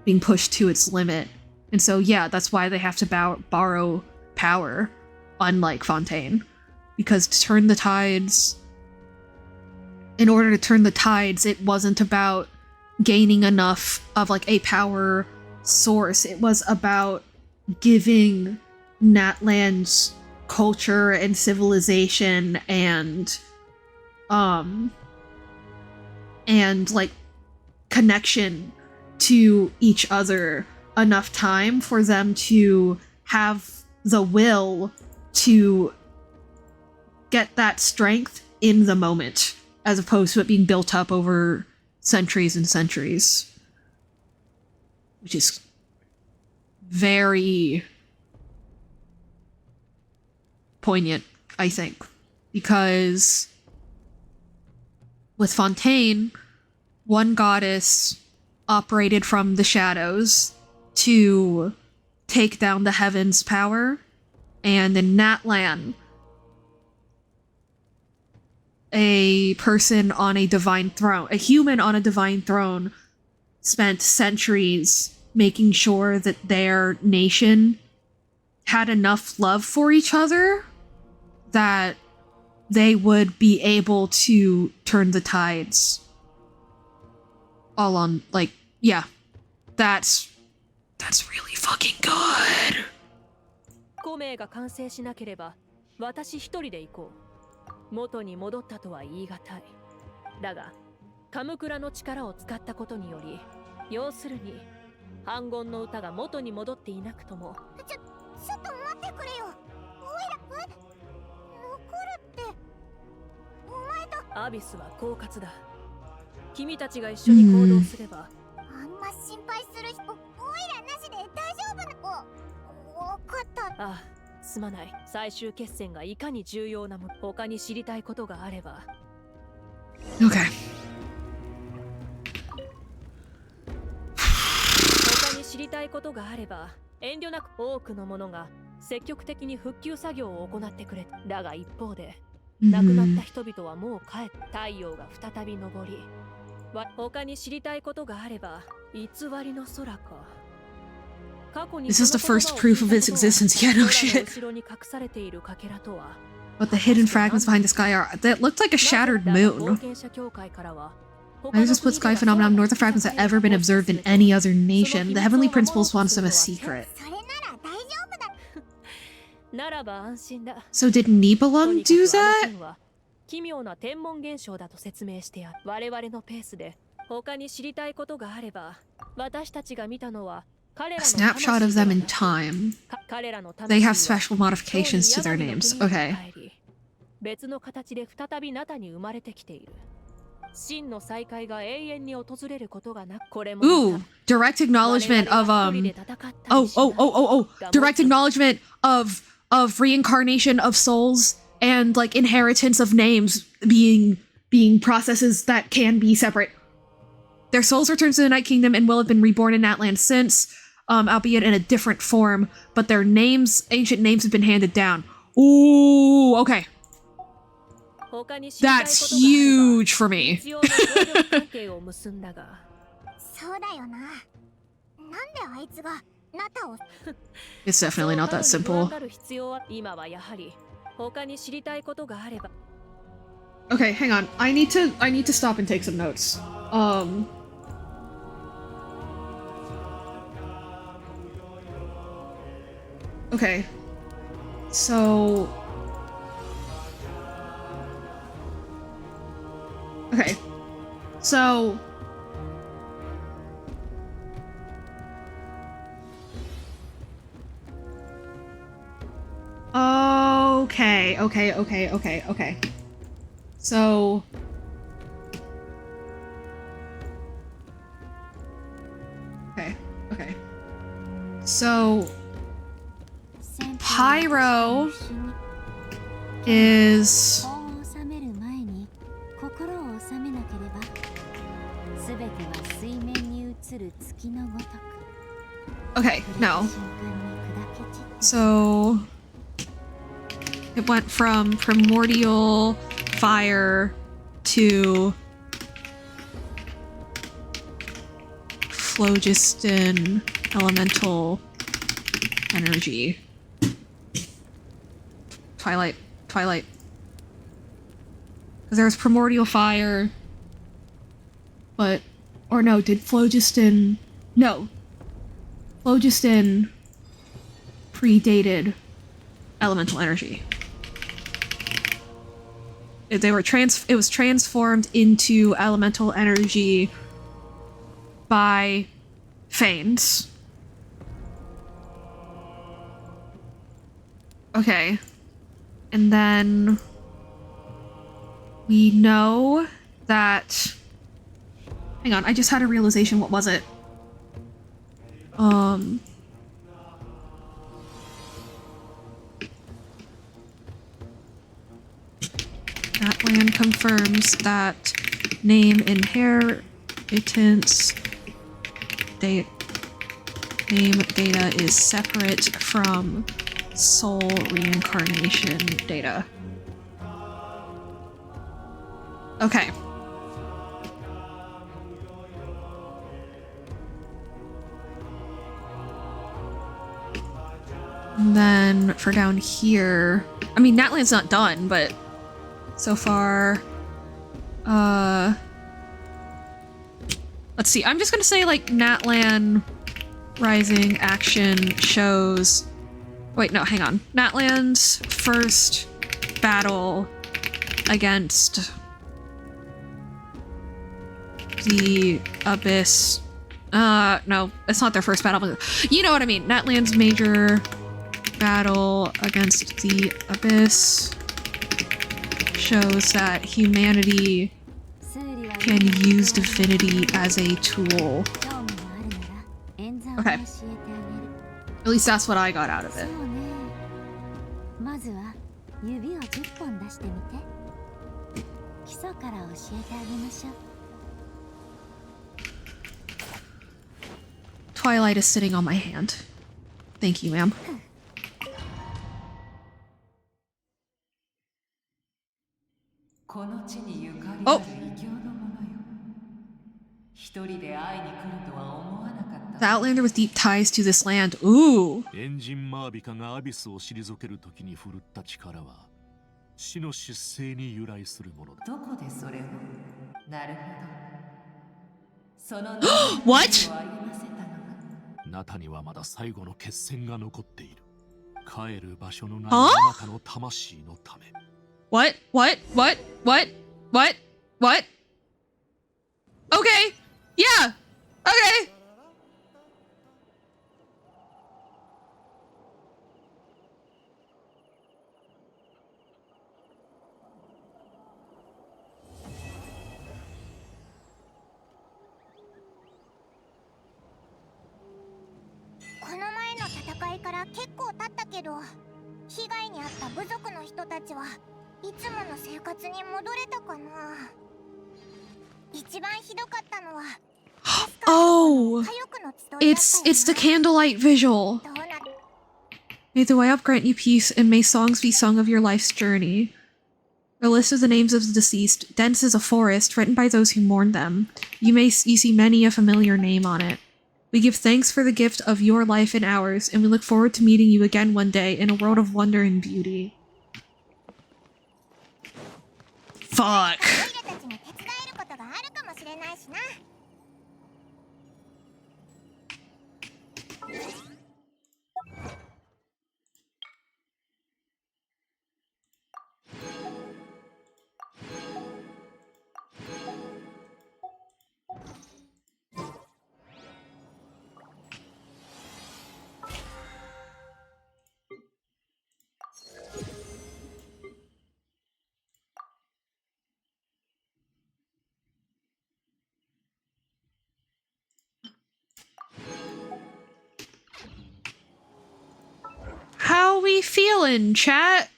being pushed to its limit. And so, yeah, that's why they have to borrow power, unlike Fontaine. Because to turn the tides... In order to turn the tides, it wasn't about gaining enough of, like, a power source. It was about giving Natland's culture and civilization and like, connection to each other enough time for them to have the will to get that strength in the moment, as opposed to it being built up over centuries and centuries. Which is very poignant, I think. Because with Fontaine, one goddess operated from the shadows to take down the heavens' power, and in Natlan, a person on a divine throne, a human on a divine throne, spent centuries making sure that their nation had enough love for each other that they would be able to turn the tides. All on, like, yeah. That's really fucking good. 5名が完成しなければ私一人で行こう。元に戻ったとは言い難い。だがカムクラの力を使ったことにより、要するに反言の歌が元に戻っていなくとも。ちょっと待ってくれよ。おいら残るってお前と。アビスは狡猾だ。君たちが一緒に行動すれば。あんま心配する人、おいらなしで大丈夫な。わかった。ああ、すまない。最終決戦がいかに重要なもの。他に知りたいことがあれば。Okay. 他に知りたいことがあれば遠慮なく。多くの者が積極的に復旧作業を行ってくれた。だが一方で亡くなった人々はもう帰って太陽が再び昇り。他に知りたいことがあれば偽りの空か。This is the first proof of its existence. Yeah, no shit. 後ろに隠されているかけらとは What the hidden fragments behind the sky are. That looked like a shattered moon. Neither the split sky phenomenon nor the fragments have ever been observed in any other nation. The heavenly principles wants them a secret. So did Nibelung do that? 奇妙な天文現象だと説明してある。我々のペースで他に知りたいことがあれば、私たちが見たのは A snapshot of them in time. They have special modifications to their names. Okay. 別の形で再びナタに生まれてきている。真の再会が永遠に訪れることがなく、これも Ooh, direct acknowledgement of direct acknowledgement of reincarnation of souls and like inheritance of names being processes that can be separate. Their souls return to the Night Kingdom and will have been reborn in Natland since, albeit in a different form, but their names, ancient names, have been handed down. Ooh, okay. That's huge for me. It's definitely not that simple. Okay, hang on. I need to stop and take some notes. Okay. So okay. So okay. So okay. So Pyro is okay, no. So it went from primordial fire to phlogiston elemental energy. Twilight. Because there was primordial fire, but or no, did phlogiston? No, phlogiston predated elemental energy. It was transformed into elemental energy by Fanes. Okay. And then we know that... Hang on, I just had a realization. What was it? That land confirms that name inheritance name data is separate from soul reincarnation data. Okay. And then for down here, I mean, Natland's not done, but so far, let's see. I'm just gonna say like Natland Rising action shows. Wait, no, hang on. Natland's first battle against the Abyss. No, it's not their first battle. You know what I mean. Natland's major battle against the Abyss shows that humanity can use divinity as a tool. Okay. At least that's what I got out of it. Twilight is sitting on my hand. Thank you, ma'am. Oh! The Outlander with deep ties to this land. Ooh! エンジンマービカがアビスを退ける時に振るった力は死の出生に由来するものだ。どこでそれを？なるほど。その What? を歩ませたのがナタにはまだ最後の決戦が残っている。帰る場所のない Huh? あなたの魂のため。What? What? What? What? What? What? Okay. Yeah. Okay. This 戦いから結構経ったけど、被害に遭った部族の人たちはいつもの生活に戻れたかな。一番ひどかったのは Oh, it's the candlelight visual. May the way up grant you peace, and may songs be sung of your life's journey. A list of the names of the deceased, dense as a forest, written by those who mourn them. You see many a familiar name on it. We give thanks for the gift of your life and ours, and we look forward to meeting you again one day in a world of wonder and beauty. Fuck. How we feeling, chat?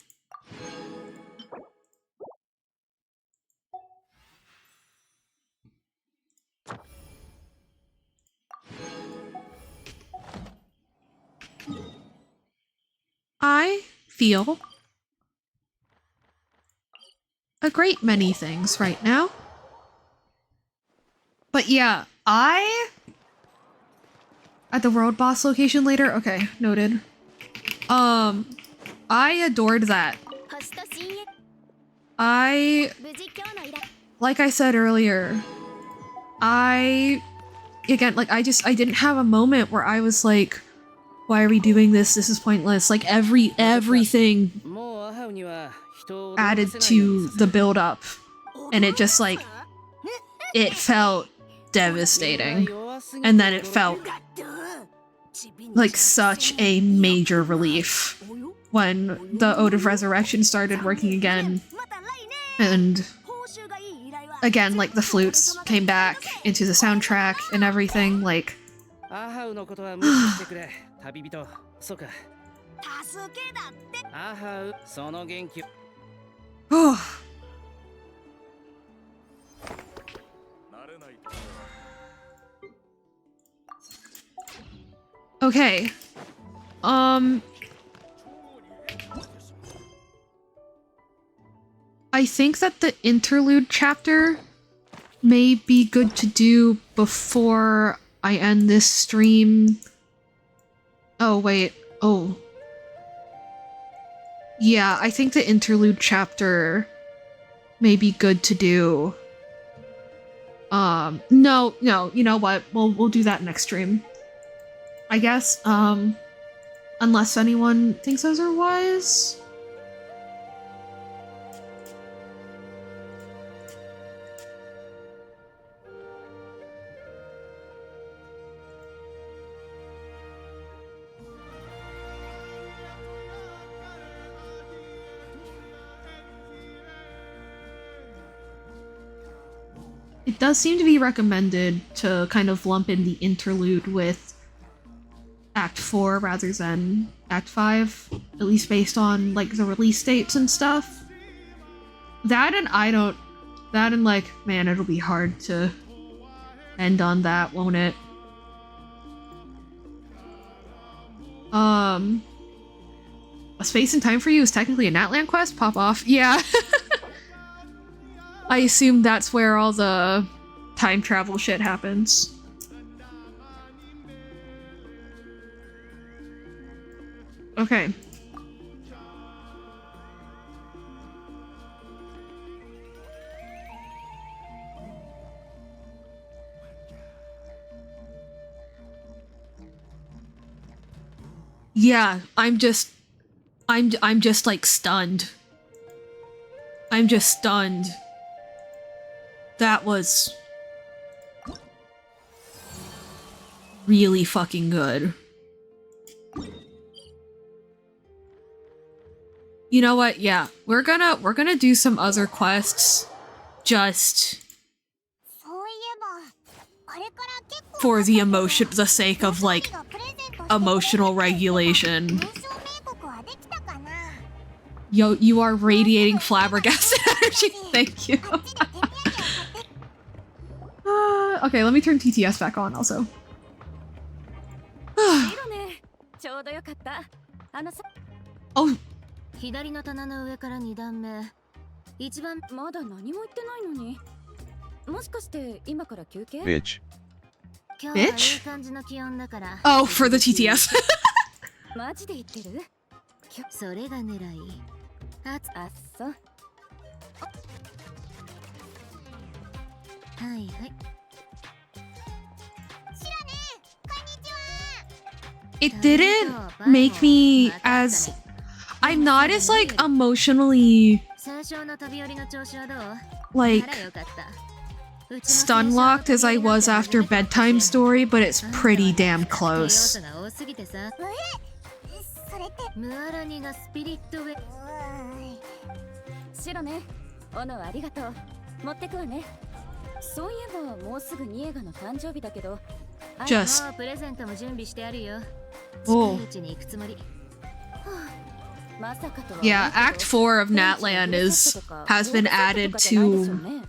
I feel a great many things right now. But yeah, at the world boss location later? Okay, noted. I adored that. Like I said earlier, again, like, I didn't have a moment where I was like, why are we doing this? This is pointless. Like, everything added to the build-up, and it just, like, it felt devastating. And then it felt like such a major relief when the Ode of Resurrection started working again. And again, like, the flutes came back into the soundtrack and everything, like... Okay. I think that the interlude chapter may be good to do before I end this stream. Oh, wait. Oh. Yeah, I think the interlude chapter may be good to do. No, you know what? We'll do that next stream. I guess, unless anyone thinks otherwise. It does seem to be recommended to kind of lump in the interlude with Act 4 rather than Act 5, at least based on, like, the release dates and stuff. That and like, man, it'll be hard to end on that, won't it? A Space and Time for You is technically a Natlan quest? Pop off. Yeah. I assume that's where all the time travel shit happens. Yeah, I'm just like stunned. I'm just stunned. That was really fucking good. You know what? Yeah, we're gonna do some other quests just for the sake of like emotional regulation. Yo, you are radiating flabbergasted energy. Thank you. Okay, let me turn TTS back on also. Oh. 左の棚の上から2段目。一番まだ何も言ってないのに。もしかして今から休憩？ Bitch. 今日はいい感じの気温だから。Oh, for the TTS. マジで言ってる？それが狙い。あっそう。はいはい。 It didn't make me as... I'm not as, like, emotionally... like... stun-locked as I was after Bedtime Story, but it's pretty damn close. シロね、オノありがとう。持ってくわね。そういえばもうすぐニエガの誕生日だけど、Just... プレゼントも準備してあるよ。 Oh. Yeah, Act 4 of Natlan has been added to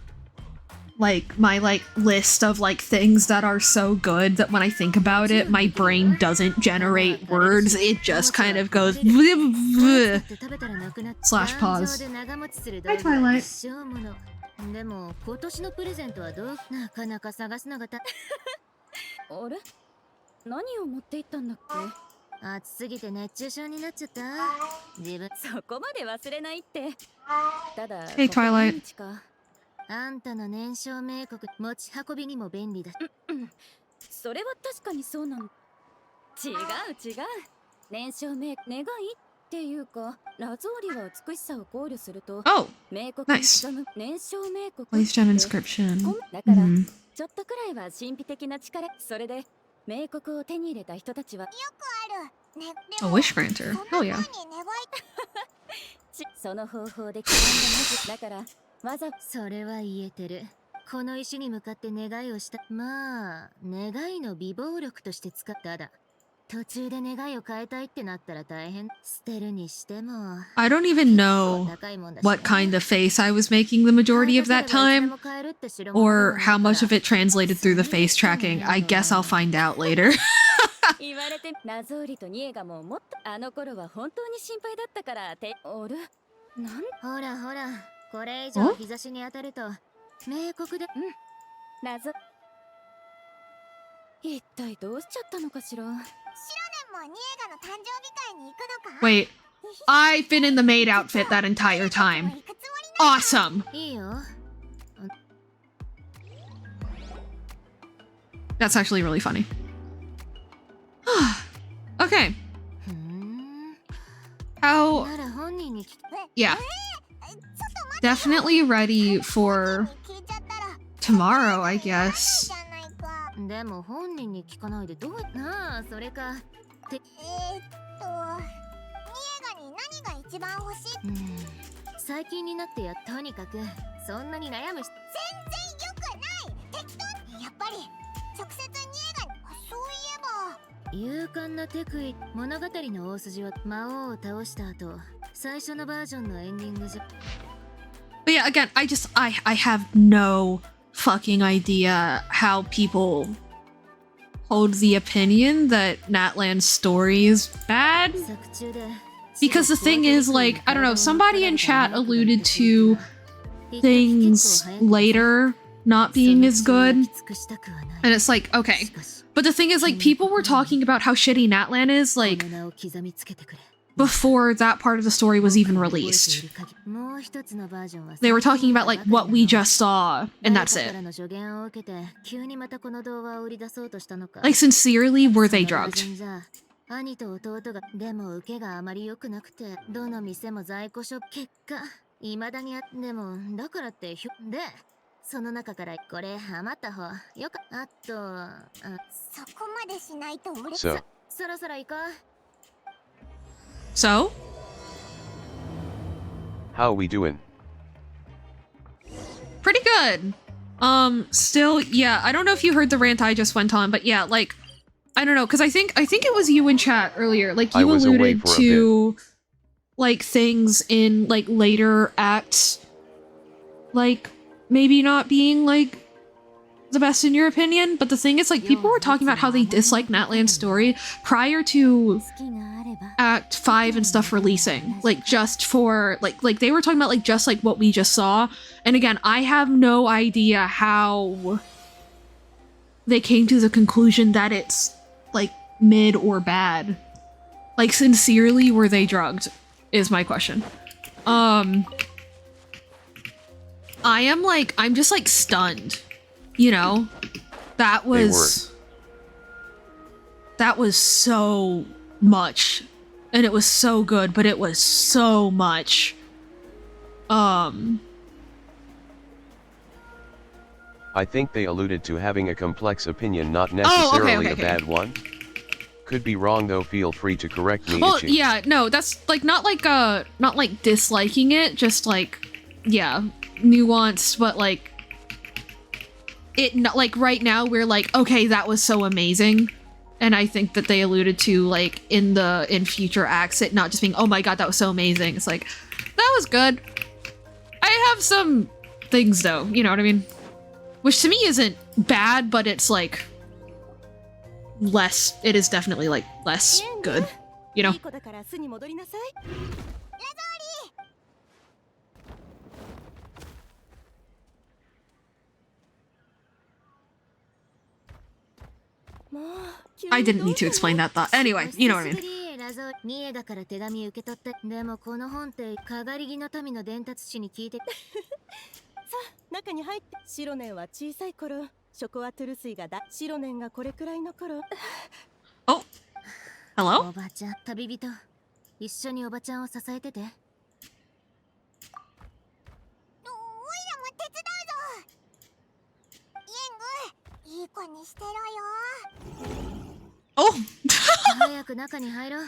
like my list of like things that are so good that when I think about it, my brain doesn't generate words. It just kind of goes slash pause. Hi, Twilight. でも今年のプレゼントはどう？なかなか探すのがた。あれ？何を持って行ったんだっけ？暑すぎて熱中症になっちゃった。自分そこまで忘れないって。ただ、Hey, Twilight. あんたの燃焼冥国持ち運びにも便利だ。それは確かにそうなの。違う。燃焼冥願いっていうか、ラゾーリは美しさを考慮すると、Oh, 冥国に nice. 刻む燃焼冥国。 Place gem inscription. だから、 Mm-hmm. ちょっとくらいは神秘的な力。それで冥国を手に入れた人たちはよくある。ね、 A wish granter. Oh yeah. その方法で刻んだまずだからわざそれは言えてる。この石に向かって願いをした。まあ願いの美貌力として使っただ。途中で願いを変えたいってなったら大変。捨てるにしても。 I don't even know what kind of face I was making the majority of that time, or how much of it translated through the face tracking. I guess I'll find out later. 言われてラゾーリとニエガももっとあの頃は本当に心配だったからておるなんほらこれ以上日差しに当たると冥国で謎一体どうしちゃったのかしら。シロネンもニエガの誕生日会に行くのか。 Wait, I've been in the maid outfit that entire time. Awesome. いいよ。 That's actually really funny. Okay. How... Yeah. Definitely ready for tomorrow, I guess. でも本人に聞かないでどうなあそれか。ニエガに何が一番欲しい？最近になってとにかくそんなに悩むし全然良くない。適当やっぱり直接ニエガにそういえば勇敢なテクイ物語の大筋は魔王を倒した後最初のバージョンのエンディングじゃ。 But yeah, again, I have no fucking idea how people hold the opinion that Natlan's story is bad. Because the thing is, like, I don't know, somebody in chat alluded to things later not being as good. And it's like, okay. But the thing is, like, people were talking about how shitty Natlan is, like, before that part of the story was even released. They were talking about, like, what we just saw, and that's it. Like, sincerely, were they drugged? 兄と弟がでも受けがあまり良くなくて、どの店も在庫処結果未だにでもだからってでその中からこれ余った方よかあとそこまでしないと俺 So そろそろ行こう。 So? How we doing? Pretty good. Still, yeah, I don't know if you heard the rant I just went on, but yeah, like, I don't know, because I think it was you in chat earlier. Like, you alluded to, like, things in, like, later acts, like, maybe not being, like, the best in your opinion, but the thing is, like, people were talking about how they dislike Natlan's story prior to Act 5 and stuff releasing, like, just for, like they were talking about, like, just, like, what we just saw, and again, I have no idea how they came to the conclusion that it's, like, mid or bad. Like, sincerely, were they drugged, is my question. I'm just, like, stunned. You know? That was so much. And it was so good, but it was so much. I think they alluded to having a complex opinion, not necessarily a bad one. Could be wrong though, feel free to correct me. Well, yeah, no, that's like not like disliking it, just like, yeah, nuanced, but like it not like right now we're like, okay, that was so amazing. And I think that they alluded to like in future acts it not just being, oh my god, that was so amazing. It's like, that was good. I have some things though, you know what I mean? Which to me isn't bad, but it's like less, it is definitely like less good, you know? I didn't need to explain that thought. Anyway, you know what I mean. ミエだから手紙受け取って。でもこの本ってかがりぎの民の伝達師に聞いて。さあ中に入って。シロネンは小さい頃、ショコアトゥルスイがシロネンがこれくらいの頃。Oh, hello? おばちゃん、旅人、一緒におばちゃんを支えてて。おいらも手伝うぞ。イエング、いい子にしてろよ。 Oh! 早く中に入ろう。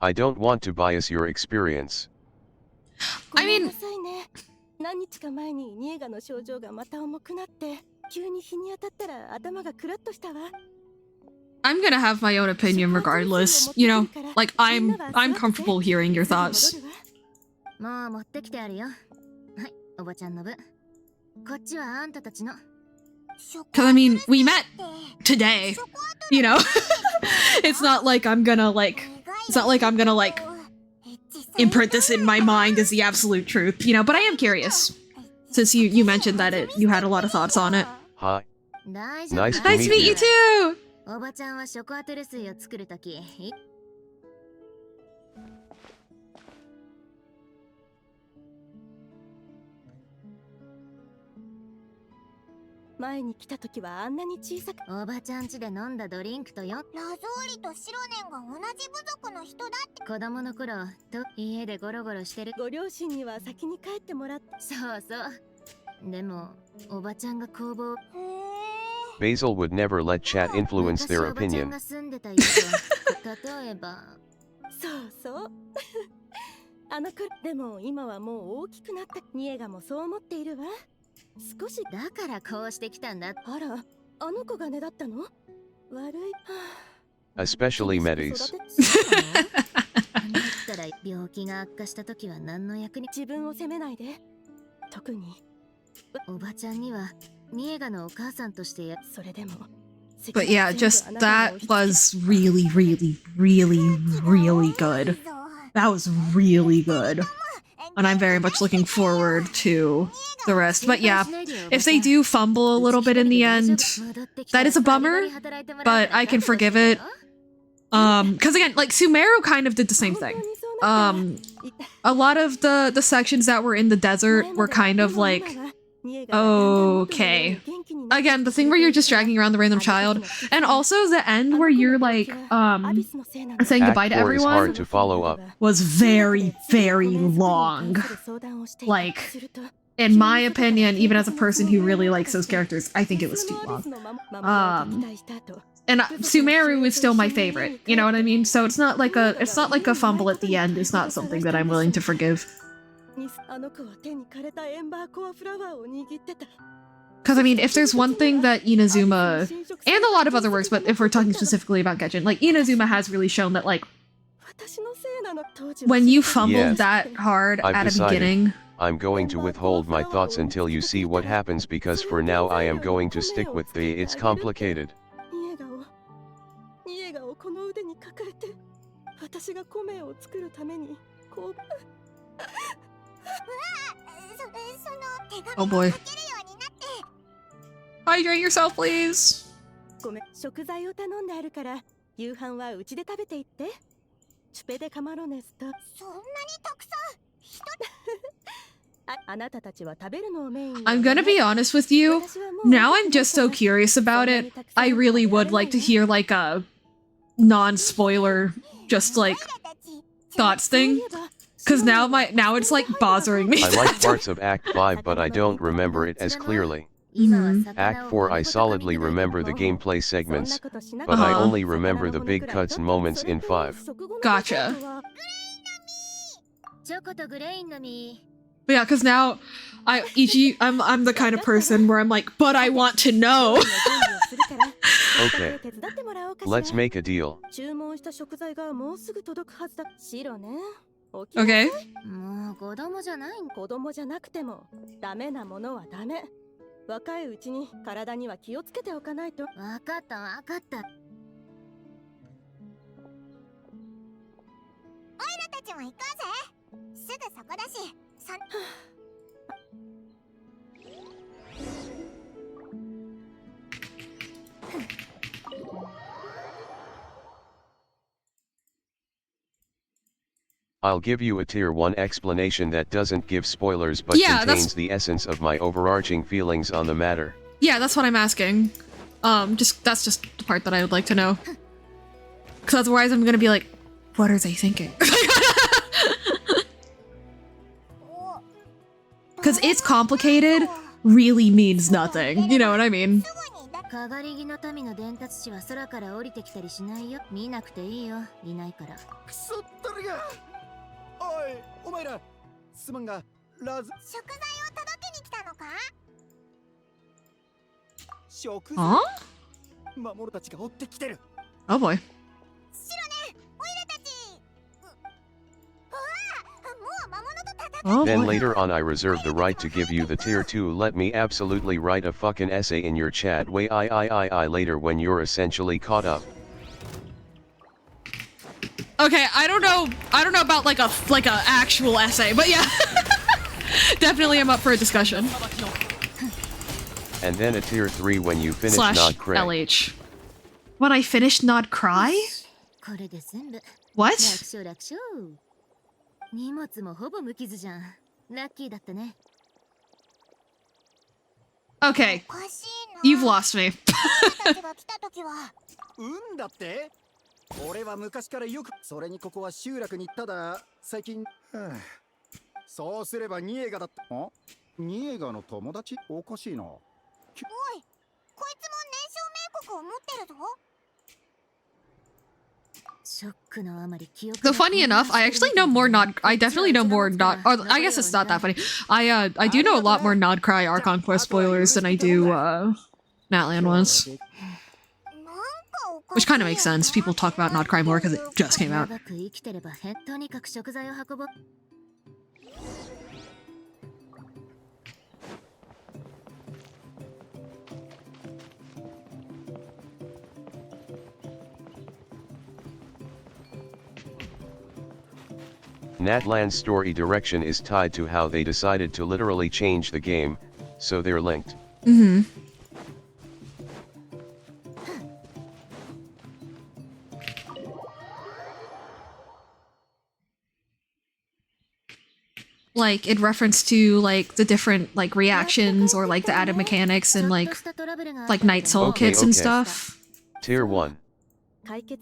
I don't want to bias your experience. I mean, 何日か前にニエガの症状がまた重くなって急に日に当たったら頭がクラッとしたわ。 I'm gonna have my own opinion regardless, you know? Like, I'm comfortable hearing your thoughts. もう持ってきてあるよ。はい、おばちゃんの分。こっちはあんたたちの。 Cause I mean, we met today, you know? It's not like I'm gonna like imprint this in my mind as the absolute truth, you know? But I am curious, since you mentioned that you had a lot of thoughts on it. Hi. Nice to meet you too! おばちゃんはショコアトル水を作るとき。前に来た時はあんなに小さく。おばちゃん家で飲んだドリンクとよ。ラゾーリとシロネンが同じ部族の人だって。子供の頃と家でゴロゴロしてる。ご両親には先に帰ってもらって。そうそう。でもおばちゃんが工房。 Basil would never let chat influence their opinion. 例えば。そうそう。あの子でも今はもう大きくなった。ニエガもそう思っているわ。 少しだからこうしてきたんだ。あら、あの子がねだったの？悪い。Especially Medes. だったら病気が悪化した時は何の役に自分を責めないで。特におばちゃんにはニエガのお母さんとしてそれでも。 But yeah, just that was really, really, really, really good. That was really good. And I'm very much looking forward to the rest. But yeah, if they do fumble a little bit in the end, that is a bummer, but I can forgive it. Because again, like, Sumeru kind of did the same thing. a lot of the sections that were in the desert were kind of like, okay. Again, the thing where you're just dragging around the random child, and also the end where you're like saying goodbye Act to 4 is everyone hard to follow up. was very, very long. Like, in my opinion, even as a person who really likes those characters, I think it was too long. And Sumeru is still my favorite, you know what I mean? So it's not like a fumble at the end. It's not something that I'm willing to forgive. Because, I mean, if there's one thing that Inazuma, and a lot of other works, but if we're talking specifically about Genshin, like, Inazuma has really shown that, like, when you fumbled that hard I've at a decided. beginning... I'm going to withhold my thoughts until you see what happens because for now I am going to stick with the it's complicated. Oh boy. Hydrate yourself, please! ごめん、食材を頼んであるから、夕飯はうちで食べていって。チュペデカマロネスと。そんなにたくさん。I'm gonna be honest with you. Now I'm just so curious about it. I really would like to hear like a non-spoiler, just like thoughts thing. Cause now it's like bothering me. I like parts of Act 5 but I don't remember it as clearly. Act 4 I solidly remember the gameplay segments, but I only remember the big cuts and moments in 5. Gotcha. But yeah, because now I'm the kind of person where I'm like, but I want to know. Okay. Let's make a deal. Okay. もう子供じゃない。子供じゃなくてもダメなものはダメ。若いうちに体には気をつけておかないと。わかったわかった。オイラたちも行こうぜ。すぐそこだし。I'll give you a tier 1 explanation that doesn't give spoilers but contains the essence of my overarching feelings on the matter. Yeah, that's what I'm asking. That's just the part that I would like to know. Because otherwise I'm gonna be like, what are they thinking? Because it's complicated really means nothing. You know what I mean? かがり木の民の伝達士は空から降りてきたりしないよ。見なくていいよ。いないから。くそったりが。おい、お前ら。すまんが、ラズ。食材を届けに来たのか？食材。魔物たちが追ってきてる。Oh boy. 白ね、オイラたち。うわ、もう魔物と戦って。Then later on I reserve the right to give you the tier 2. Let me absolutely write a fucking essay in your chat way I later when you're essentially caught up. Okay, I don't know about like a actual essay, but yeah. Definitely I'm up for a discussion. And then a tier 3 when you finish / Nod Cray. LH. When I finish Nod Cry? What? 荷物もほぼ無傷じゃん。ラッキーだったね。Okay. You've lost me. うんだって？俺は昔からよくそれにここは集落にただ最近そうすればニエガだった。ニエガの友達おかしいな。おい、こいつも燃焼名国を持ってるぞ。So funny enough, I actually know more I definitely know more or I guess it's not that funny. I do know a lot more Nod Cry Archon Quest spoilers than I do Natlan ones. Which kind of makes sense. People talk about Nod Cry more because it just came out. Natlan's story direction is tied to how they decided to literally change the game, so they're linked. Mm-hmm. like in reference to like the different like reactions or like the added mechanics and like Night Soul kits and stuff. Tier 1. 解決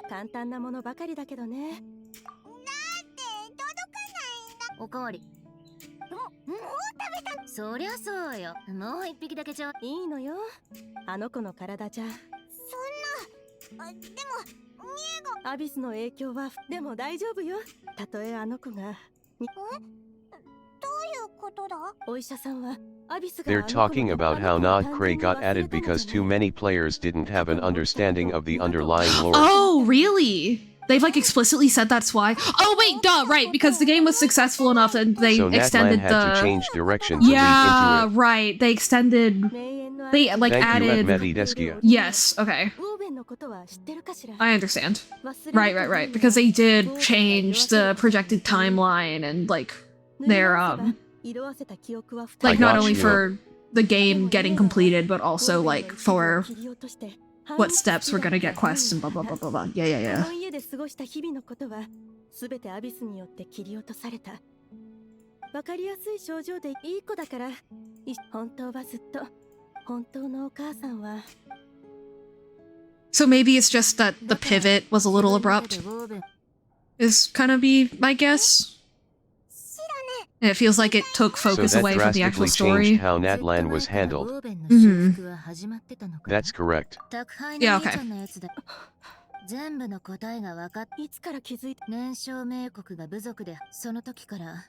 簡単なものばかりだけどね。だって届かないんだ。おかわり。もう食べた。そりゃそうよ。もう一匹だけちょう。いいのよ。あの子の体じゃ。そんな。でも、ニエが。アビスの影響は、でも大丈夫よ。たとえあの子が。どういうことだ？お医者さんは、アビスが They're talking about how Nod Cray got added because too many players didn't have an understanding of the underlying lore. Oh, really? They've like explicitly said that's why. Oh wait, duh, right, because the game was successful enough and they so extended had to change direction to yeah, lead into it. right. They extended. They like Thank added. You, Deskia. Yes. Okay. I understand. Right. Because they did change the projected timeline and like their like not only for the game getting completed, but also like for what steps we're gonna get quests and blah blah blah blah blah. Yeah. この家で過ごした日々のことは全てアビスによって切り落とされた。わかりやすい症状でいい子だから。本当はずっと本当のお母さんは。So maybe it's just that the pivot was a little abrupt. Is kind of be my guess. And it feels like it took focus so away from the actual story. Changed how Natlan was handled. That's correct. Yeah, okay. 全部の答えが分かっいつから気づいた年少冥国が部族でその時から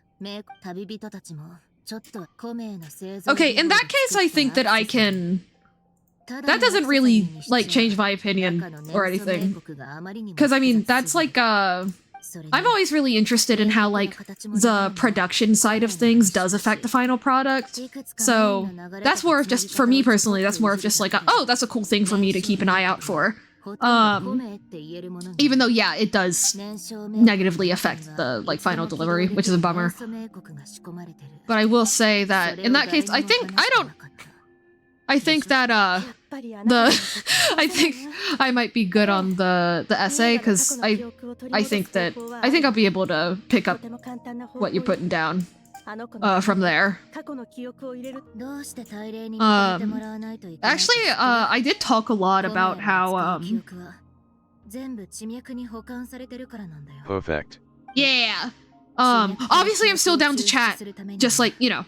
旅人たちもちょっと古名の製造 Okay, in that case I think that I can that doesn't really like change my opinion or anything. Because I mean that's like I'm always really interested in how like the production side of things does affect the final product. So that's more of just for me personally, that's more of just like oh, that's a cool thing for me to keep an eye out for. Even though yeah, it does negatively affect the like final delivery, which is a bummer. But I will say that in that case, I think that I think I might be good on the essay because I think I'll be able to pick up what you're putting down from there. Actually, I did talk a lot about how Perfect. yeah. Obviously I'm still down to chat, just like, you know.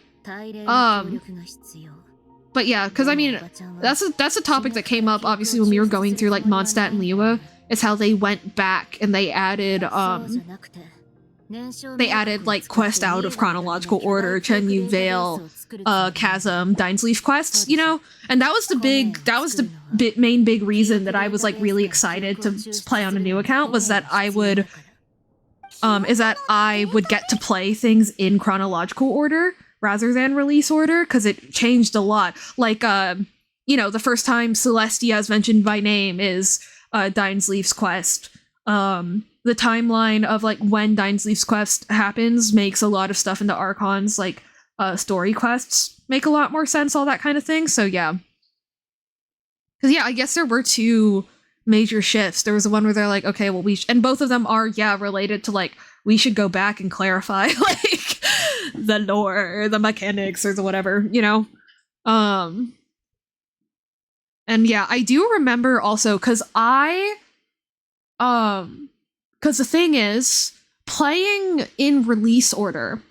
But yeah, because I mean, that's a topic that came up obviously when we were going through like Mondstadt and Liyue, is how they went back and they added like quest out of chronological order, Chenyu Vale, Chasm, Dinesleaf quests, you know? And that was the main big reason that I was like really excited to play on a new account, was that I would get to play things in chronological order rather than release order, because it changed a lot. Like, you know, the first time Celestia is mentioned by name is Dinesleaf's quest. The timeline of like when Dinesleaf's quest happens makes a lot of stuff into Archon's like story quests make a lot more sense, all that kind of thing. So yeah. Because yeah, I guess there were two major shifts. There was the one where they're like, okay, well and both of them are, yeah, related to like, we should go back and clarify like the lore, or the mechanics, or the whatever, you know? And yeah, I do remember also, because the thing is, playing in release order,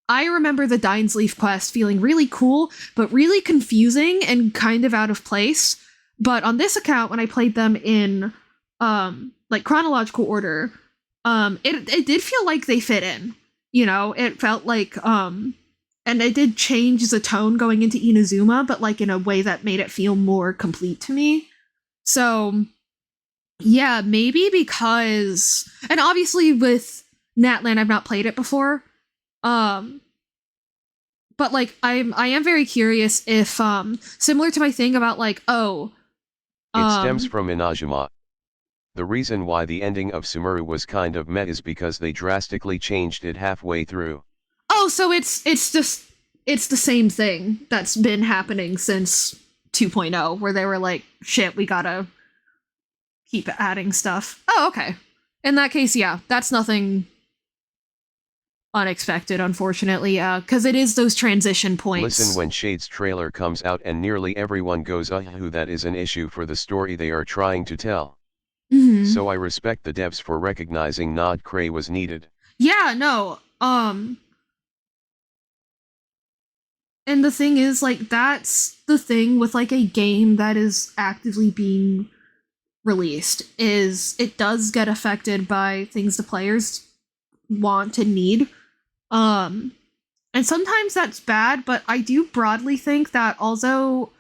I remember the Dinesleaf quest feeling really cool, but really confusing and kind of out of place. But on this account, when I played them in like chronological order, it did feel like they fit in. You know, it felt like and it did change the tone going into Inazuma, but like in a way that made it feel more complete to me. So yeah, maybe because, and obviously with Natlan I've not played it before. But like I am very curious if similar to my thing about like, oh, it stems from Inazuma. The reason why the ending of Sumuru was kind of meh is because they drastically changed it halfway through. Oh, so it's the same thing that's been happening since 2.0, where they were like, shit, we gotta keep adding stuff. Oh, okay. In that case, yeah, that's nothing unexpected, unfortunately, because it is those transition points. Listen, when Shade's trailer comes out and nearly everyone goes, who that is an issue for the story they are trying to tell. Mhm. So I respect the devs for recognizing Nod Cray was needed. Yeah, no, and the thing is, like, that's the thing with, like, a game that is actively being released, is it does get affected by things the players want and need. And sometimes that's bad, but I do broadly think that although,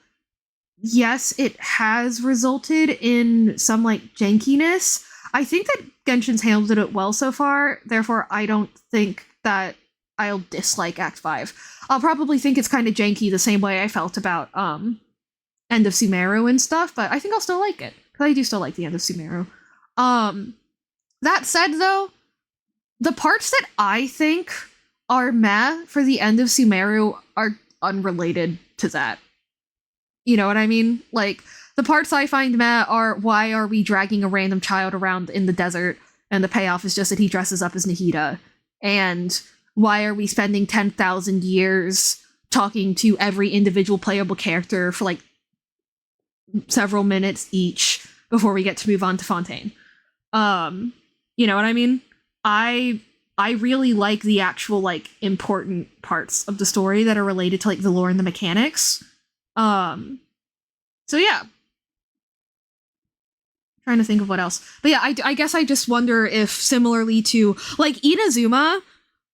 yes, it has resulted in some, like, jankiness, I think that Genshin's handled it well so far, therefore I don't think that I'll dislike Act 5. I'll probably think it's kind of janky the same way I felt about End of Sumeru and stuff, but I think I'll still like it, because I do still like the End of Sumeru. That said, though, the parts that I think are meh for the End of Sumeru are unrelated to that. You know what I mean? Like, the parts I find meh are, why are we dragging a random child around in the desert, and the payoff is just that he dresses up as Nahida, and why are we spending 10,000 years talking to every individual playable character for, like, several minutes each before we get to move on to Fontaine? You know what I mean? I really like the actual, like, important parts of the story that are related to, like, the lore and the mechanics. So yeah. Trying to think of what else. But yeah, I guess I just wonder if, similarly to, like, Inazuma,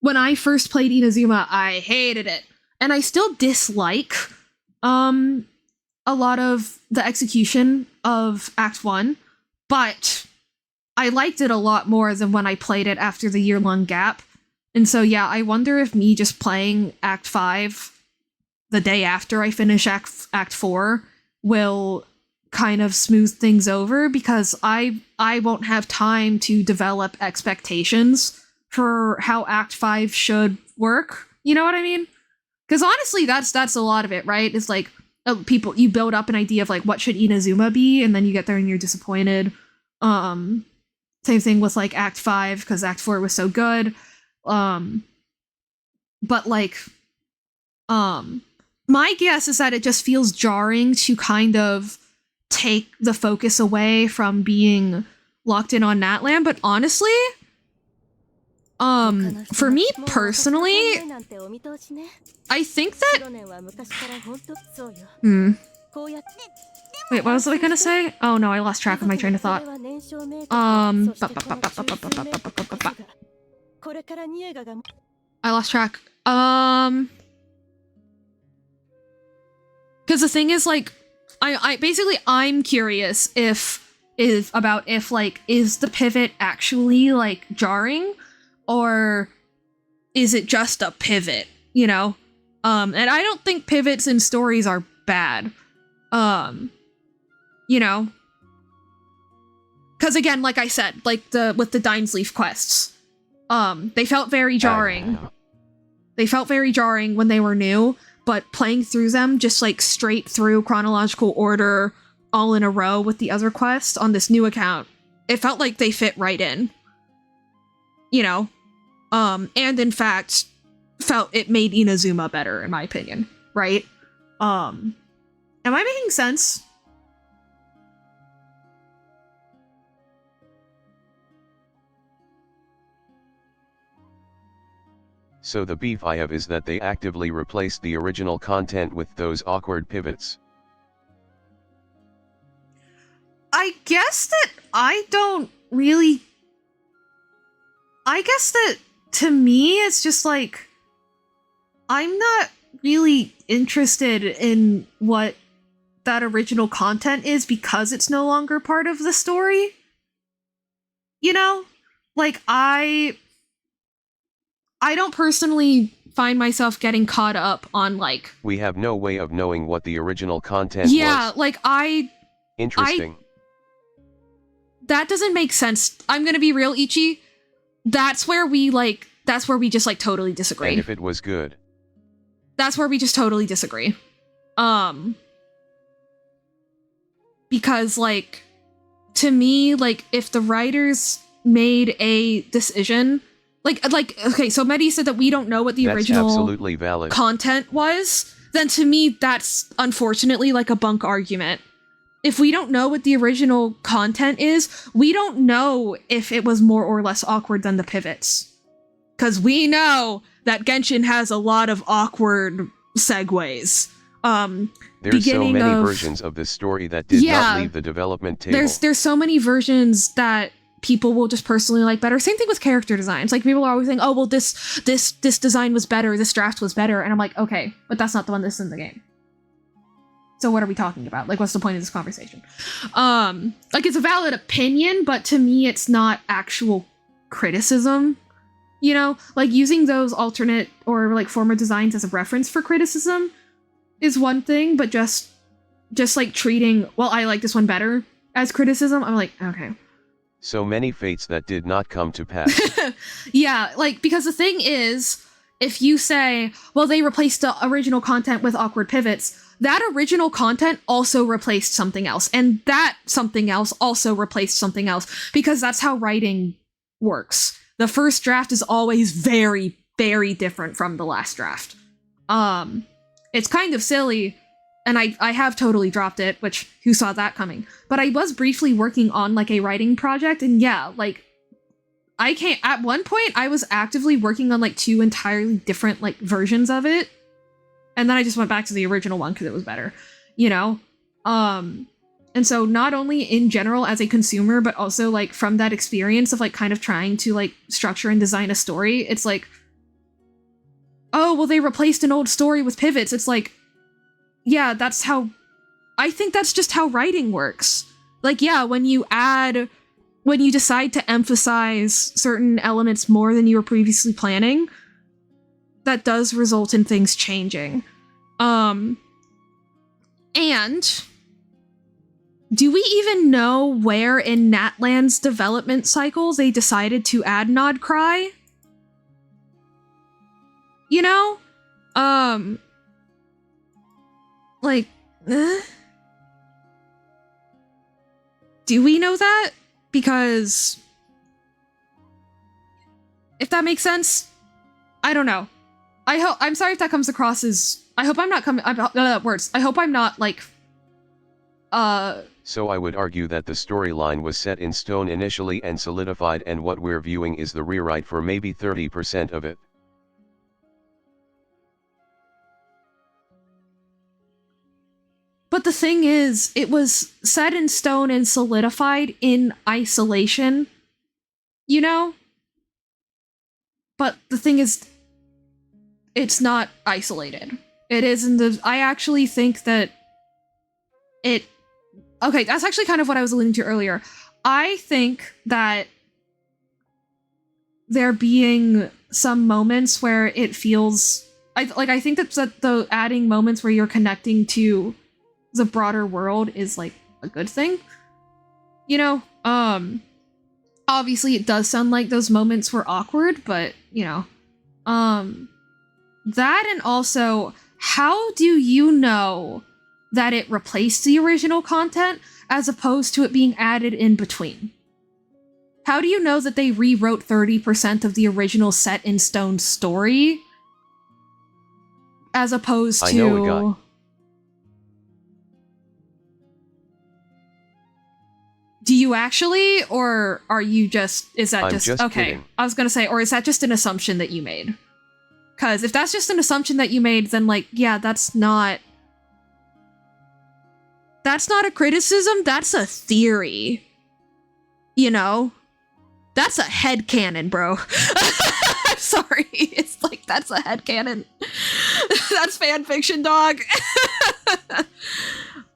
when I first played Inazuma, I hated it. And I still dislike a lot of the execution of Act 1, but I liked it a lot more than when I played it after the year-long gap. And so yeah, I wonder if me just playing Act 5 the day after I finish Act 4 will kind of smooth things over, because I won't have time to develop expectations for how Act 5 should work. You know what I mean? Because honestly, that's a lot of it, right? It's like, people, you build up an idea of, like, what should Inazuma be, and then you get there and you're disappointed. Same thing with, like, Act 5, because Act 4 was so good. But, like, my guess is that it just feels jarring to kind of take the focus away from being locked in on Natlan, but honestly, for me personally, I think that... Wait, what was I gonna say? Oh no, I lost track of my train of thought. I lost track. Because the thing is, like, I basically, I'm curious if like, is the pivot actually, like, jarring, or is it just a pivot, you know? And I don't think pivots in stories are bad. You know? Because again, like I said, like with the Dinesleaf quests, they felt very jarring. They felt very jarring when they were new, but playing through them just, like, straight through chronological order, all in a row with the other quests on this new account, it felt like they fit right in. You know? And in fact, it made Inazuma better, in my opinion, right? Am I making sense? So the beef I have is that they actively replaced the original content with those awkward pivots. I guess that I don't really... I guess that, to me, it's just like, I'm not really interested in what that original content is because it's no longer part of the story. You know? Like, I don't personally find myself getting caught up on, like... We have no way of knowing what the original content was. Yeah, like, Interesting. That doesn't make sense. I'm gonna be real, Ichi. That's where we just, like, totally disagree. And if it was good. That's where we just totally disagree. because, like, to me, like, if the writers made a decision, like, okay, so Mehdi said that we don't know what the That's original absolutely valid. content was, then to me, that's unfortunately like a bunk argument. If we don't know what the original content is, we don't know if it was more or less awkward than the pivots. Because we know that Genshin has a lot of awkward segues. There's so many versions of this story that did not leave the development table. There's so many versions that people will just personally like better. Same thing with character designs. Like, people are always saying, oh, well, this design was better, this draft was better, and I'm like, okay, but that's not the one that's in the game. So what are we talking about? Like, what's the point of this conversation? Like, it's a valid opinion, but to me, it's not actual criticism. You know, like, using those alternate or like former designs as a reference for criticism is one thing, but just like treating, well, I like this one better as criticism, I'm like, okay. So many fates that did not come to pass. Yeah, like, because the thing is, if you say, well, they replaced the original content with awkward pivots, that original content also replaced something else, and that something else also replaced something else, because that's how writing works. The first draft is always very, very different from the last draft. It's kind of silly, and I have totally dropped it, which, who saw that coming? But I was briefly working on, like, a writing project, and yeah, like, at one point, I was actively working on, like, 2 entirely different, like, versions of it, and then I just went back to the original one because it was better, you know? And so not only in general as a consumer, but also, like, from that experience of, like, kind of trying to, like, structure and design a story, it's like, oh, well, they replaced an old story with pivots. It's like, yeah, I think that's just how writing works. Like, yeah, when you decide to emphasize certain elements more than you were previously planning, that does result in things changing. And do we even know where in Natlan's development cycle they decided to add Nod Cry? You know? Like, do we know that? Because if that makes sense, I don't know. I'm sorry if that comes across as, I hope I'm not coming, words. I hope I'm not, like, So I would argue that the storyline was set in stone initially and solidified, and what we're viewing is the rewrite for maybe 30% of it. But the thing is, it was set in stone and solidified in isolation, you know? But the thing is, it's not isolated. It isn't I actually think that okay, that's actually kind of what I was alluding to earlier. I think that there being some moments where it feels, I think that the adding moments where you're connecting to the broader world is, like, a good thing, you know? Obviously it does sound like those moments were awkward, but, you know, that, and also, how do you know that it replaced the original content as opposed to it being added in between? How do you know that they rewrote 30% of the original set in stone story as opposed to... I know a guy. Do you actually, or are you just, is that I'm just okay? kidding. I was gonna say, or is that just an assumption that you made? Because if that's just an assumption that you made, then, like, yeah, that's not a criticism, that's a theory. You know? That's a headcanon, bro. I'm sorry. It's like, that's a headcanon. That's fanfiction, dog.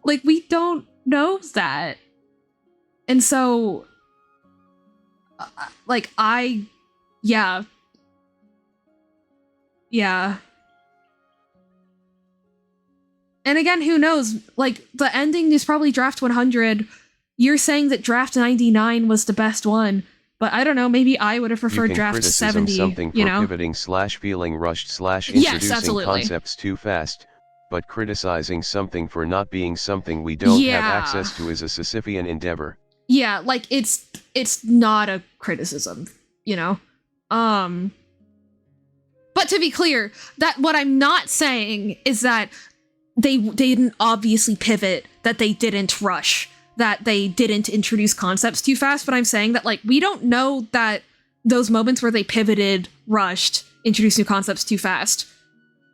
Like, we don't know that. And so, like, yeah. And again, who knows? Like, the ending is probably draft 100. You're saying that draft 99 was the best one, but I don't know, maybe I would have preferred draft 70, something you for know? pivoting / feeling rushed / introducing concepts too fast, but criticizing something for not being something we don't Yeah. have access to is a Sisyphean endeavor. Yeah, like it's not a criticism, you know? But to be clear, that what I'm not saying is that they didn't obviously pivot, that they didn't rush, that they didn't introduce concepts too fast, but I'm saying that, like, we don't know that those moments where they pivoted, rushed, introduced new concepts too fast,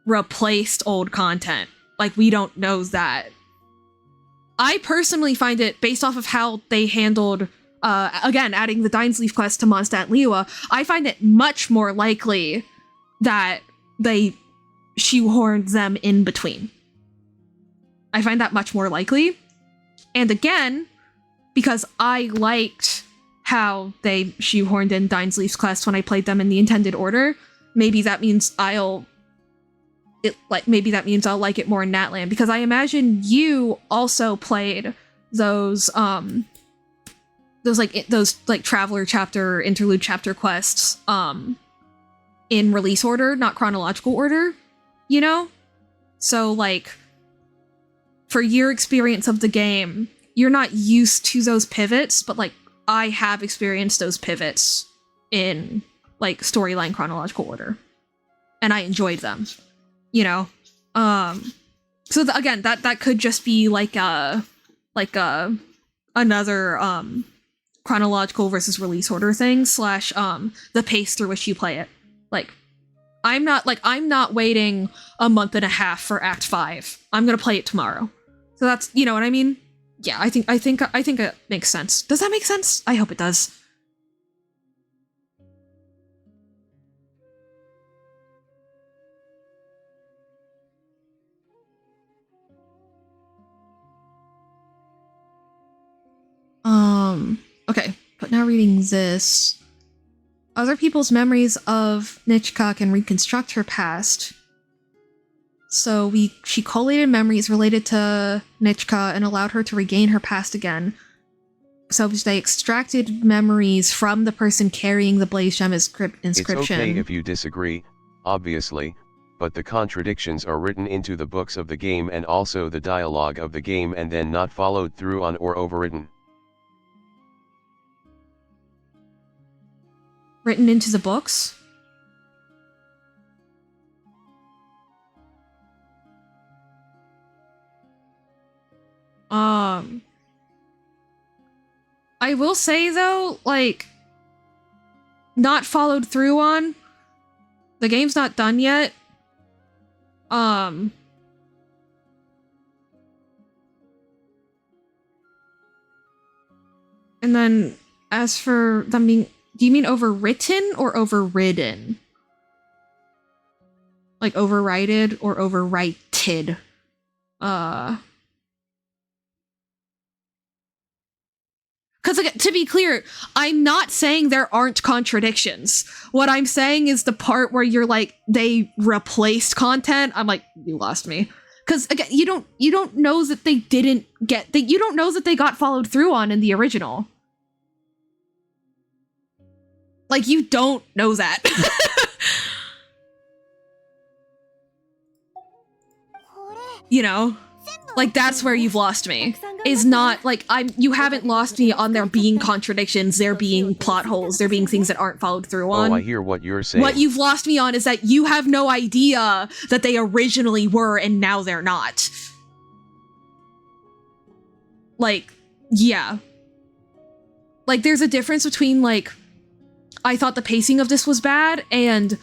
replaced old content. Like, we don't know that. I personally find it, based off of how they handled, again, adding the Dinesleaf quest to Mondstadt and Liyue, I find it much more likely that they shoehorned them in between. I find that much more likely. And again, because I liked how they shoehorned in Dinesleaf's quest when I played them in the intended order, maybe that means I'll like it more in Natlan, because I imagine you also played those Traveler chapter, interlude chapter quests in release order, not chronological order, you know? So, like, for your experience of the game, you're not used to those pivots, but, like, I have experienced those pivots in, like, storyline chronological order. And I enjoyed them, you know? So again, that could just be like another chronological versus release order thing / the pace through which you play it. Like, I'm not waiting a month and a half for Act 5. I'm gonna play it tomorrow. So that's, you know what I mean? Yeah, I think it makes sense. Does that make sense? I hope it does. Okay, but now reading this. Other people's memories of Nichka can reconstruct her past. So she collated memories related to Nichka and allowed her to regain her past again. So they extracted memories from the person carrying the Blaze Gem inscription. It's okay if you disagree, obviously, but the contradictions are written into the books of the game and also the dialogue of the game and then not followed through on or overwritten. Written into the books? I will say though, like, not followed through on. The game's not done yet. And then as for them being, do you mean overwritten or overridden? Like overrided or overwrited? Because, again, to be clear, I'm not saying there aren't contradictions. What I'm saying is the part where you're like, they replaced content. I'm like, you lost me. Because, again, you don't know that they didn't get, you don't know that they got followed through on in the original. Like, you don't know that. You know? Like, that's where you've lost me. Is not, like, you haven't lost me on there being contradictions, there being plot holes, there being things that aren't followed through on. Oh, I hear what you're saying. What you've lost me on is that you have no idea that they originally were and now they're not. Like, yeah. Like, there's a difference between, like, I thought the pacing of this was bad, and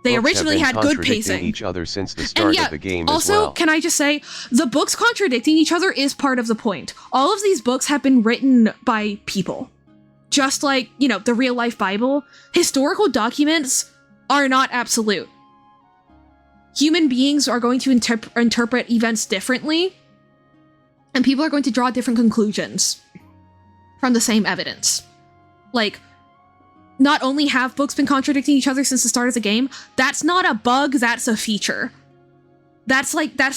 they Books originally have had been good contradicting pacing. each other since the start of the game also, as well. can I just say, the books contradicting each other is part of the point. All of these books have been written by people. Just like, you know, the real-life Bible, historical documents are not absolute. Human beings are going to interpret events differently, and people are going to draw different conclusions from the same evidence. Like, not only have books been contradicting each other since the start of the game, that's not a bug, that's a feature. That's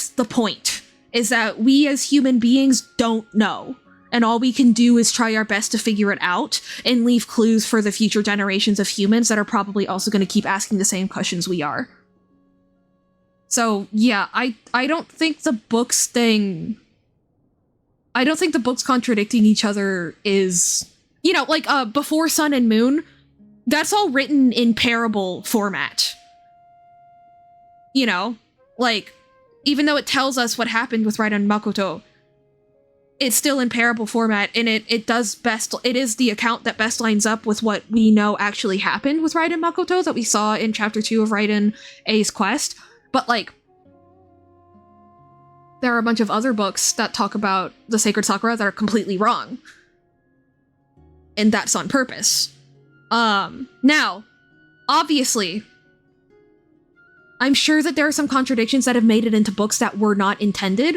the point, is that we as human beings don't know. And all we can do is try our best to figure it out and leave clues for the future generations of humans that are probably also going to keep asking the same questions we are. So yeah, I don't think the books thing. I don't think the books contradicting each other is, you know, like Before Sun and Moon. That's all written in parable format. You know, like even though it tells us what happened with Raiden Makoto, it's still in parable format, and it does best. It is the account that best lines up with what we know actually happened with Raiden Makoto that we saw in Chapter 2 of Raiden A's Quest. But like, there are a bunch of other books that talk about the Sacred Sakura that are completely wrong, and that's on purpose. Now, obviously, I'm sure that there are some contradictions that have made it into books that were not intended,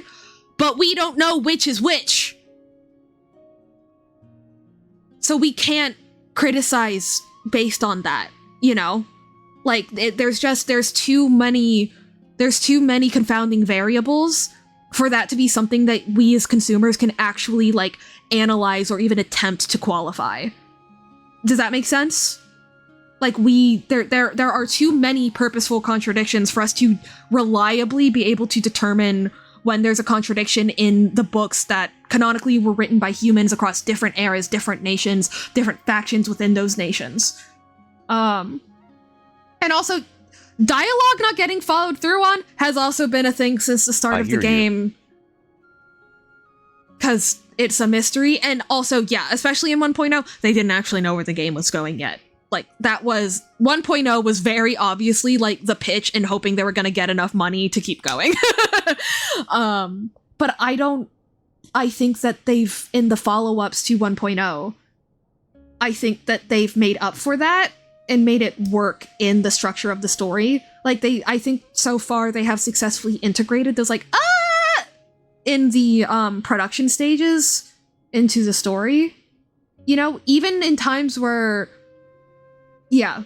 but we don't know which is which. So we can't criticize based on that, you know? Like, there's too many confounding variables for that to be something that we as consumers can actually, like, analyze or even attempt to qualify. Does that make sense? Like, there are too many purposeful contradictions for us to reliably be able to determine when there's a contradiction in the books that canonically were written by humans across different eras, different nations, different factions within those nations. And also, dialogue not getting followed through on has also been a thing since the start of the game. Because it's a mystery, and also, yeah, especially in 1.0, they didn't actually know where the game was going yet. Like, 1.0 was very obviously, like, the pitch and hoping they were gonna get enough money to keep going. But I think that they've, in the follow-ups to 1.0, I think that they've made up for that and made it work in the structure of the story. Like, I think so far they have successfully integrated those, like, in the, production stages into the story. You know, even in times where... Yeah.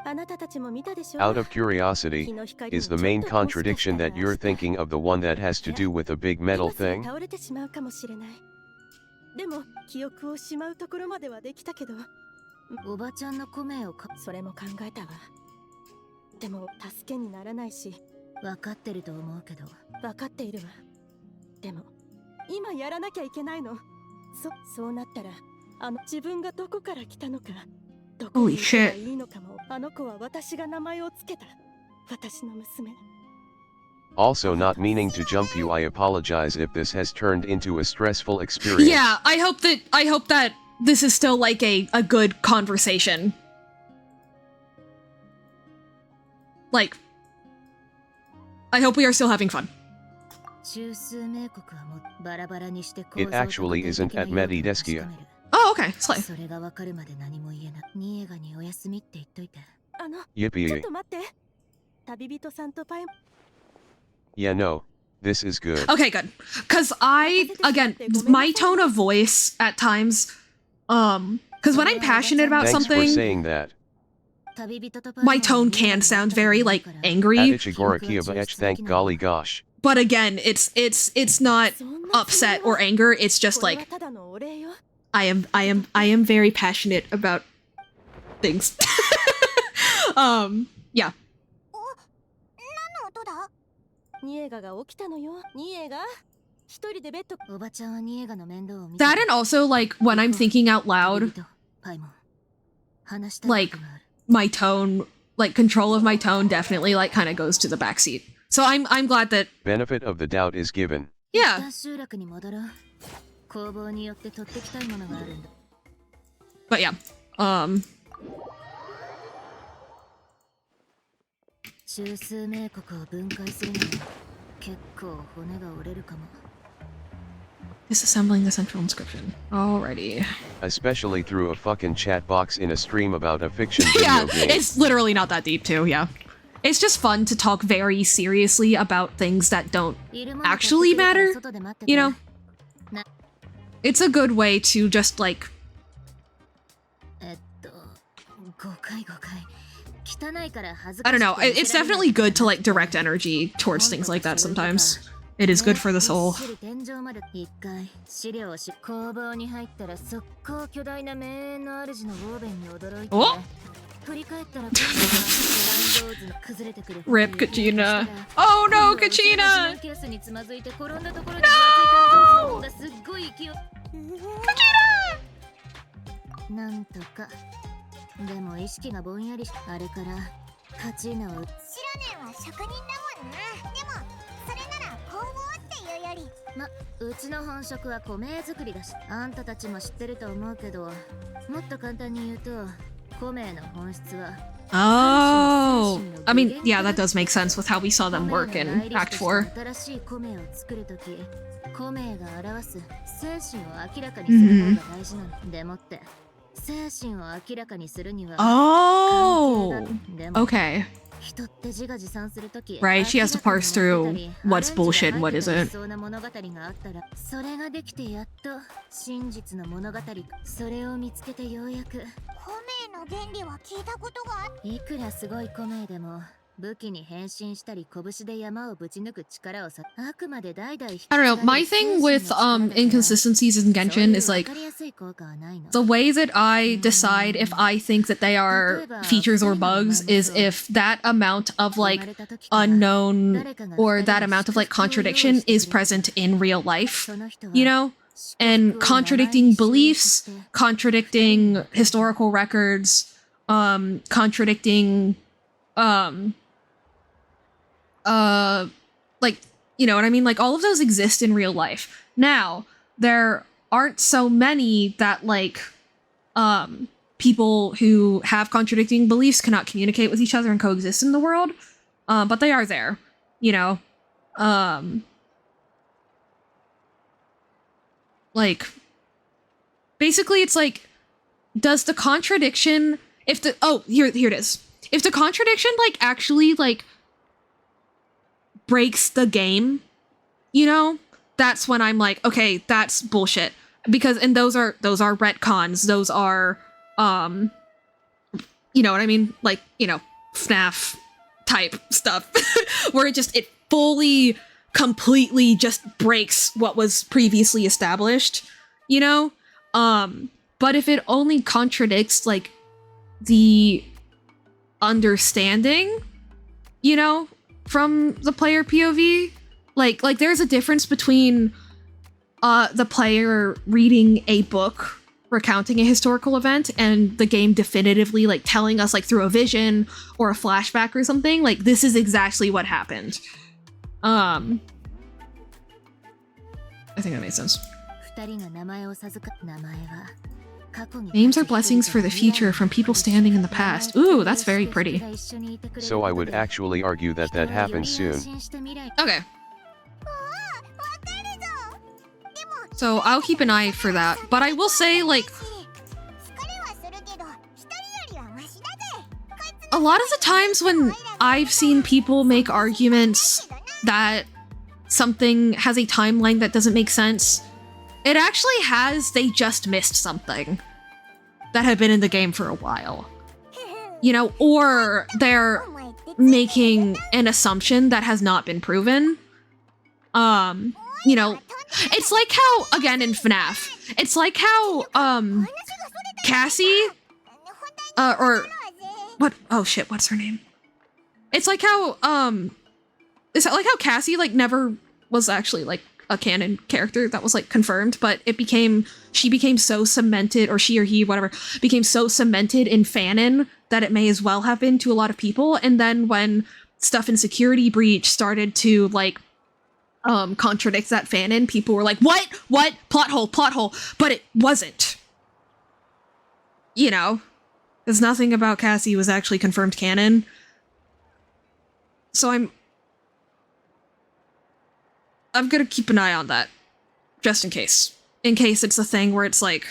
Out of curiosity, is the main contradiction that you're thinking of the one that has to do with a big metal thing? でも記憶をしまうところまではできたけど、おばちゃんの米をそれも考えたわ。でも助けにならないし、分かってると思うけど、分かっているわ。でも今やらなきゃいけないの。そうなったら、自分がどこから来たのか、どこに行けばいいのかも、あの子は私が名前をつけた。私の娘。Also, not meaning to jump you, I apologize if this has turned into a stressful experience. Yeah, I hope that this is still like a good conversation. Like, I hope we are still having fun. It actually isn't at Medideskia. Oh, okay, slay. Yippee. Yeah, no, this is good. Okay, good. Because again, my tone of voice at times, because when I'm passionate about Thanks something, for saying that. My tone can sound very, like, angry. Thank golly gosh. But again, it's not upset or anger, it's just like, I am very passionate about things. Yeah. That and also, like, when I'm thinking out loud, like, my tone, like, control of my tone definitely, like, kind of goes to the backseat. So I'm glad that... Benefit of the doubt is given. Yeah. But yeah, disassembling the central inscription. Alrighty. Especially through a fucking chat box in a stream about a fiction video Yeah, game. it's literally not that deep too, yeah. It's just fun to talk very seriously about things that don't actually matter, you know? It's a good way to just, like... I don't know, it's definitely good to, like, direct energy towards things like that sometimes. It is good for the soul. Oh! Rip Kachina. Oh no, Kachina! No! Kachina! なんとかでも意識がぼんやりしあれからカチーナを知らねえは職人だもんな。でもそれなら工房っていうよりうちの本職は米作りだし、あんたたちも知ってると思うけど、もっと簡単に言うと米の本質は Oh, I mean, yeah, that does make sense with how we saw them work in Act 4. 新しい米を作るとき、米が表す精神を明らかにする方が大事なの。でもって精神を明らかにするには Oh, okay. 人って自画自賛するとき、 Right, she has to parse through what's bullshit and what isn't. そんな物語があったら、それができてやっと真実の物語。それを見つけてようやく米の原理は聞いたことがある。いくらすごい米でも武器に変身したり拳で山をぶち抜く力をさ、あくまで代々 I don't know, my thing with inconsistencies in Genshin is like the way that I decide if I think that they are features or bugs is if that amount of like unknown or that amount of like contradiction is present in real life, you know? And contradicting beliefs, contradicting historical records, contradicting like, you know what I mean? Like, all of those exist in real life. Now, there aren't so many that, like, people who have contradicting beliefs cannot communicate with each other and coexist in the world. But they are there, you know? Like, basically, it's like, does the contradiction, if the, oh, here it is. If the contradiction, like, actually, like, breaks the game, you know, that's when I'm like, okay, that's bullshit. Because, and those are retcons, those are, you know what I mean? Like, you know, FNAF type stuff, where it fully, completely just breaks what was previously established, you know? But if it only contradicts, like, the understanding, you know, from the player POV, like there's a difference between the player reading a book recounting a historical event and the game definitively like telling us like through a vision or a flashback or something like this is exactly what happened. I think that makes sense. Names are blessings for the future from people standing in the past. Ooh, that's very pretty. So I would actually argue that that happens soon. Okay. So I'll keep an eye for that. But I will say, like, a lot of the times when I've seen people make arguments that something has a timeline that doesn't make sense, it actually has, they just missed something that had been in the game for a while. You know, or they're making an assumption that has not been proven. You know, it's like how, again in FNAF, it's like how, Cassie, or, what, oh shit, what's her name? It's like how, is that like how Cassie, like, never was actually, like, a canon character that was like confirmed, but she became so cemented, or she or he, whatever, became so cemented in fanon that it may as well have been to a lot of people. And then when stuff in Security Breach started to like contradict that fanon, people were like, what, plot hole, but it wasn't, you know, because nothing about Cassie was actually confirmed canon. So I'm gonna keep an eye on that, just in case. In case it's a thing where it's like,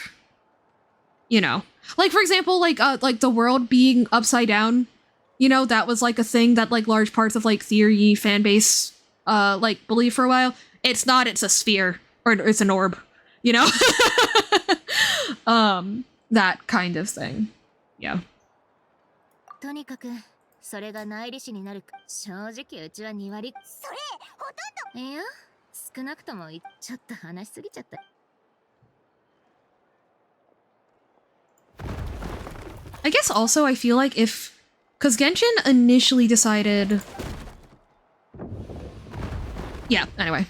you know, like for example, like the world being upside down, you know, that was like a thing that like large parts of like theory fan base like believe for a while. It's not, it's a sphere, or it's an orb, you know? That kind of thing. Yeah. とにかくそれが内裏視になるか、正直うちは2割。それほとんど。いや、少なくともちょっと話しすぎちゃった。I guess also I feel like if... Because Genshin initially decided... Yeah, anyway.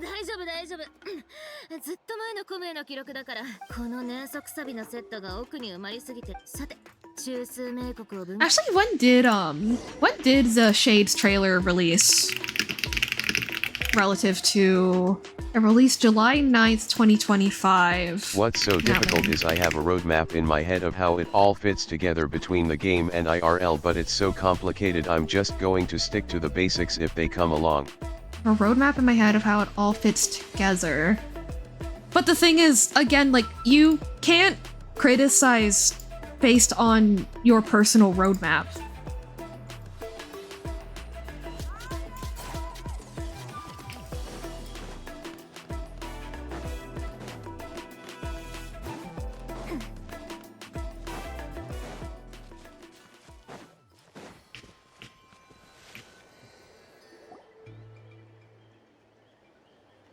大丈夫大丈夫ずっと前のコメの記録だからこの年速サビのセットが奥に埋まりすぎてさて中枢名国を分 Actually, when did the Shades trailer release? Relative to... It released July 9th, 2025. What's so difficult is I have a roadmap in my head of how it all fits together between the game and IRL, but it's so complicated I'm just going to stick to the basics if they come along. A roadmap in my head of how it all fits together. But the thing is, again, like, you can't criticize based on your personal roadmap.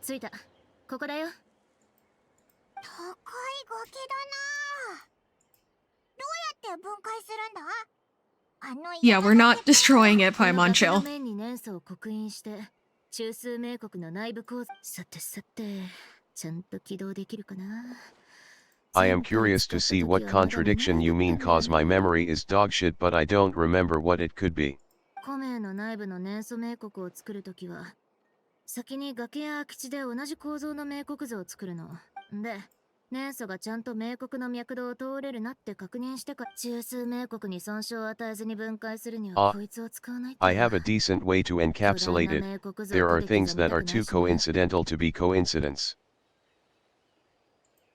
Tsuita. ここだよ。高い崖だな。どうやって分解するんだ？あの Yeah, we're not destroying it, Paimon, chill. 面に年素を刻印して中枢名国の内部構造さてさてちゃんと起動できるかな。 I am curious to see what contradiction you mean cause my memory is dogshit but I don't remember what it could be. コメの内部の年素名国を作るときは先に崖や空き地で同じ構造の名国図を作るの。で、年素がちゃんと名国の脈動を通れるなって確認してから中枢名国に損傷を与えずに分解するにはこいつを使わないと。 I have a decent way to encapsulate it. There are things that are too coincidental to be coincidence.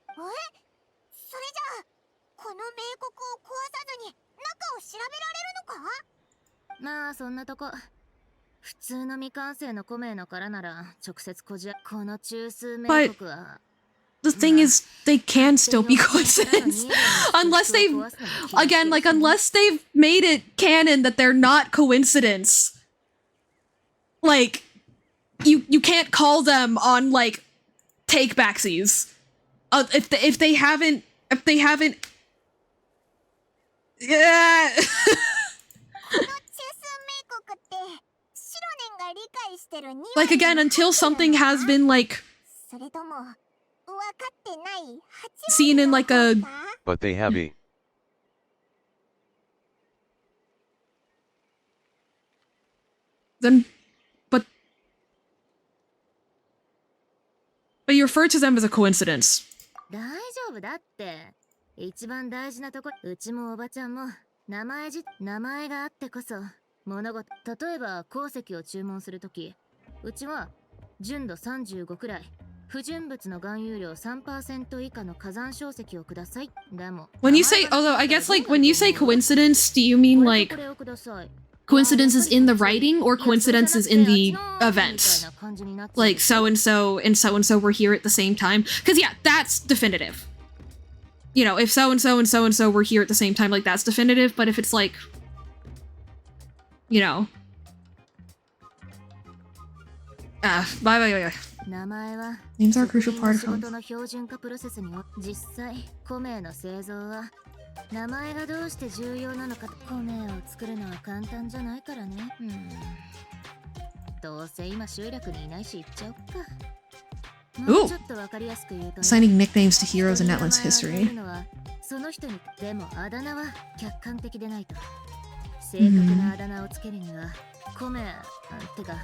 それじゃあこの名国を壊さずに中を調べられるのか？まあそんなとこ。普通の未完成のコメの殻なら直接こじゃこの中枢名国は。 The thing is, they can still be coincidence. Unless they've... Again, like, unless they've made it canon that they're not coincidence. Like, you can't call them on, like, take backsies. If they haven't... Yeah! Like, again, until something has been, like... seen in, like, a... But they have a... Then... But you refer to them as a coincidence. 大丈夫だって。一番大事なとこ、うちもおばちゃんも名前があってこそ物事。例えば鉱石を注文するとき、うちは純度35くらい、不純物の含有量 3% 以下の火山硝石をください。でも When you say, although I guess like when you say coincidence, do you mean like coincidences in the writing or coincidences in the event? Like so and so were here at the same time? Because yeah, that's definitive. You know, if so and so and so and so were here at the same time, like that's definitive. But if it's like, you know, bye. Names are a crucial part of them. 実際、コメの製造は名前がどうして重要なのか。コメを作るのは簡単じゃないからね。どうせ今集落にいないし言っちゃおっか。 Ooh! Assigning nicknames to heroes in Netland's history. その人にでもあだ名は客観的でないと。正確なあだ名をつけるには、コメてか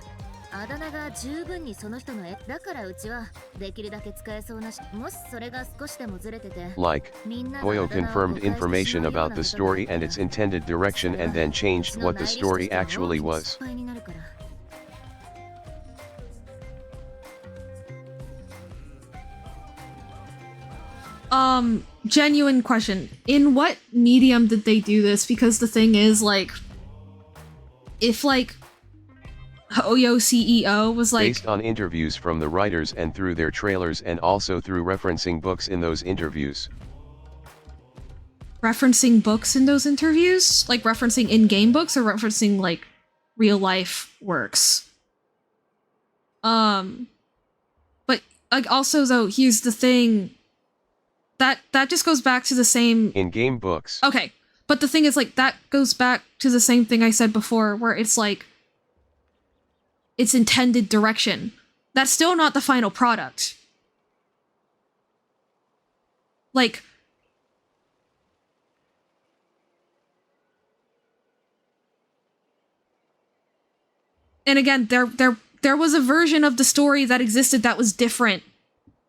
あだ名が十分にその人の絵だからうちはできるだけ使えそうなし、もしそれが少しでもずれてて。 Like, Boyo confirmed information about the story and its intended direction and then changed what the story actually was. Genuine question. In what medium did they do this? Because the thing is, like, if, like, Oyo CEO was, like... Based on interviews from the writers and through their trailers and also through referencing books in those interviews. Referencing books in those interviews? Like, referencing in-game books or referencing, like, real-life works? But, like, also, though, here's the thing... that just goes back to the same in game books. Okay, but the thing is, like, that goes back to the same thing I said before, where it's like it's intended direction. That's still not the final product. Like, and again, there was a version of the story that existed that was different.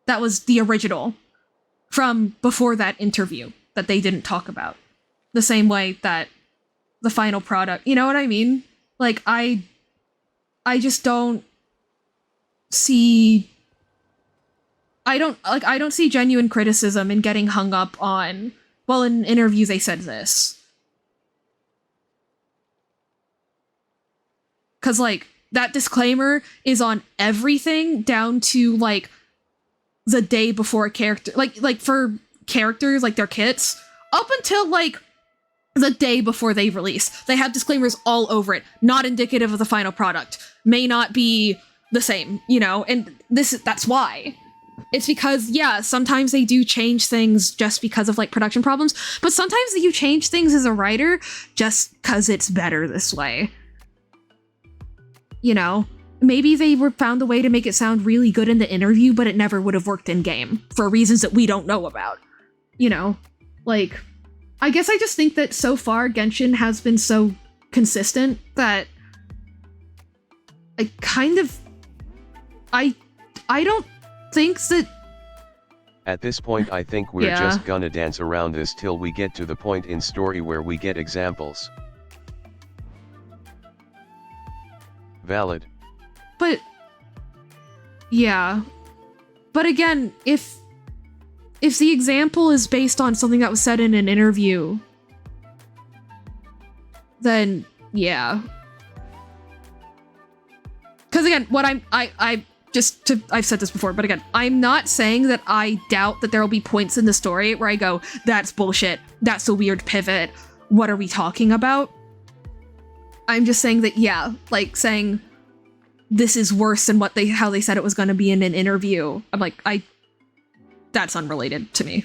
That was the original from before that interview that they didn't talk about. The same way that the final product, you know what I mean? Like, I just don't see, I don't see genuine criticism in getting hung up on, well, in interviews they said this. Cause like, that disclaimer is on everything down to like the day before a character, like for characters, like their kits, up until like the day before they release. They have disclaimers all over it, not indicative of the final product, may not be the same, you know, and that's why. It's because, yeah, sometimes they do change things just because of like production problems, but sometimes you change things as a writer just because it's better this way. You know, maybe they found a way to make it sound really good in the interview, but it never would have worked in game for reasons that we don't know about. You know, like, I guess I just think that so far Genshin has been so consistent that I kind of, I don't think that. At this point I think we're just gonna dance around this till we get to the point in story where we get examples. Valid. But, yeah. But again, if the example is based on something that was said in an interview, then, yeah. Because again, what I've said this before, but again, I'm not saying that I doubt that there will be points in the story where I go, that's bullshit, that's a weird pivot, what are we talking about? I'm just saying that, yeah, like saying this is worse than how they said it was going to be in an interview. I'm like, that's unrelated to me.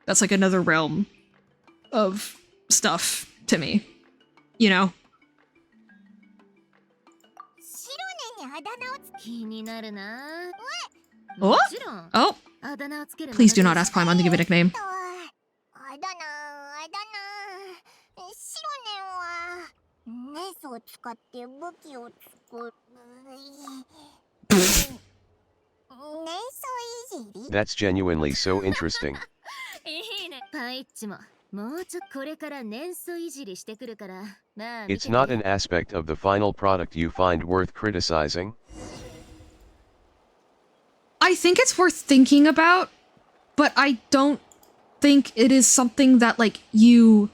That's like another realm of stuff to me, you know? Oh? Oh! Please do not ask Paimon to give a nickname. That's genuinely so interesting. It's not an aspect of the final product you find worth criticizing? I think it's worth thinking about, but I don't think it is something that, like, you,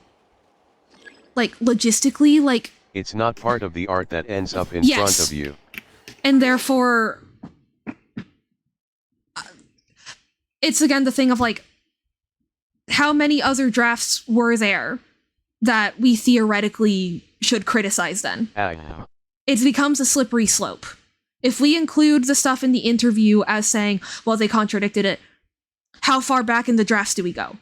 like, logistically, like... It's not part of the art that ends up in front of you. And therefore... it's again the thing of, like, how many other drafts were there that we theoretically should criticize then? It becomes a slippery slope. If we include the stuff in the interview as saying, well, they contradicted it, how far back in the drafts do we go?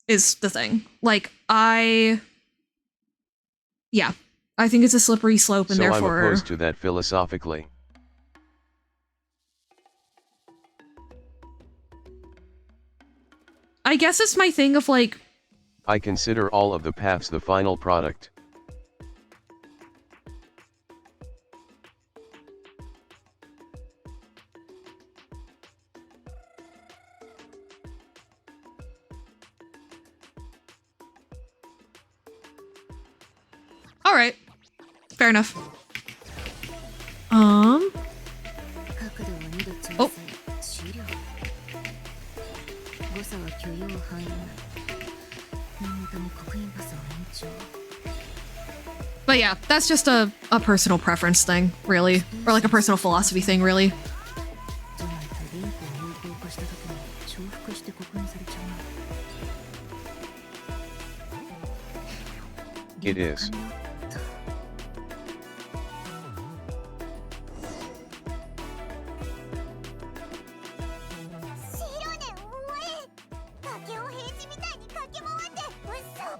Is the thing. Like, I think it's a slippery slope, and therefore... I'm opposed to that philosophically. I guess it's my thing of, like... I consider all of the paths the final product. Alright. Fair enough. Oh. But yeah, that's just a personal preference thing, really. Or like a personal philosophy thing, really. It is.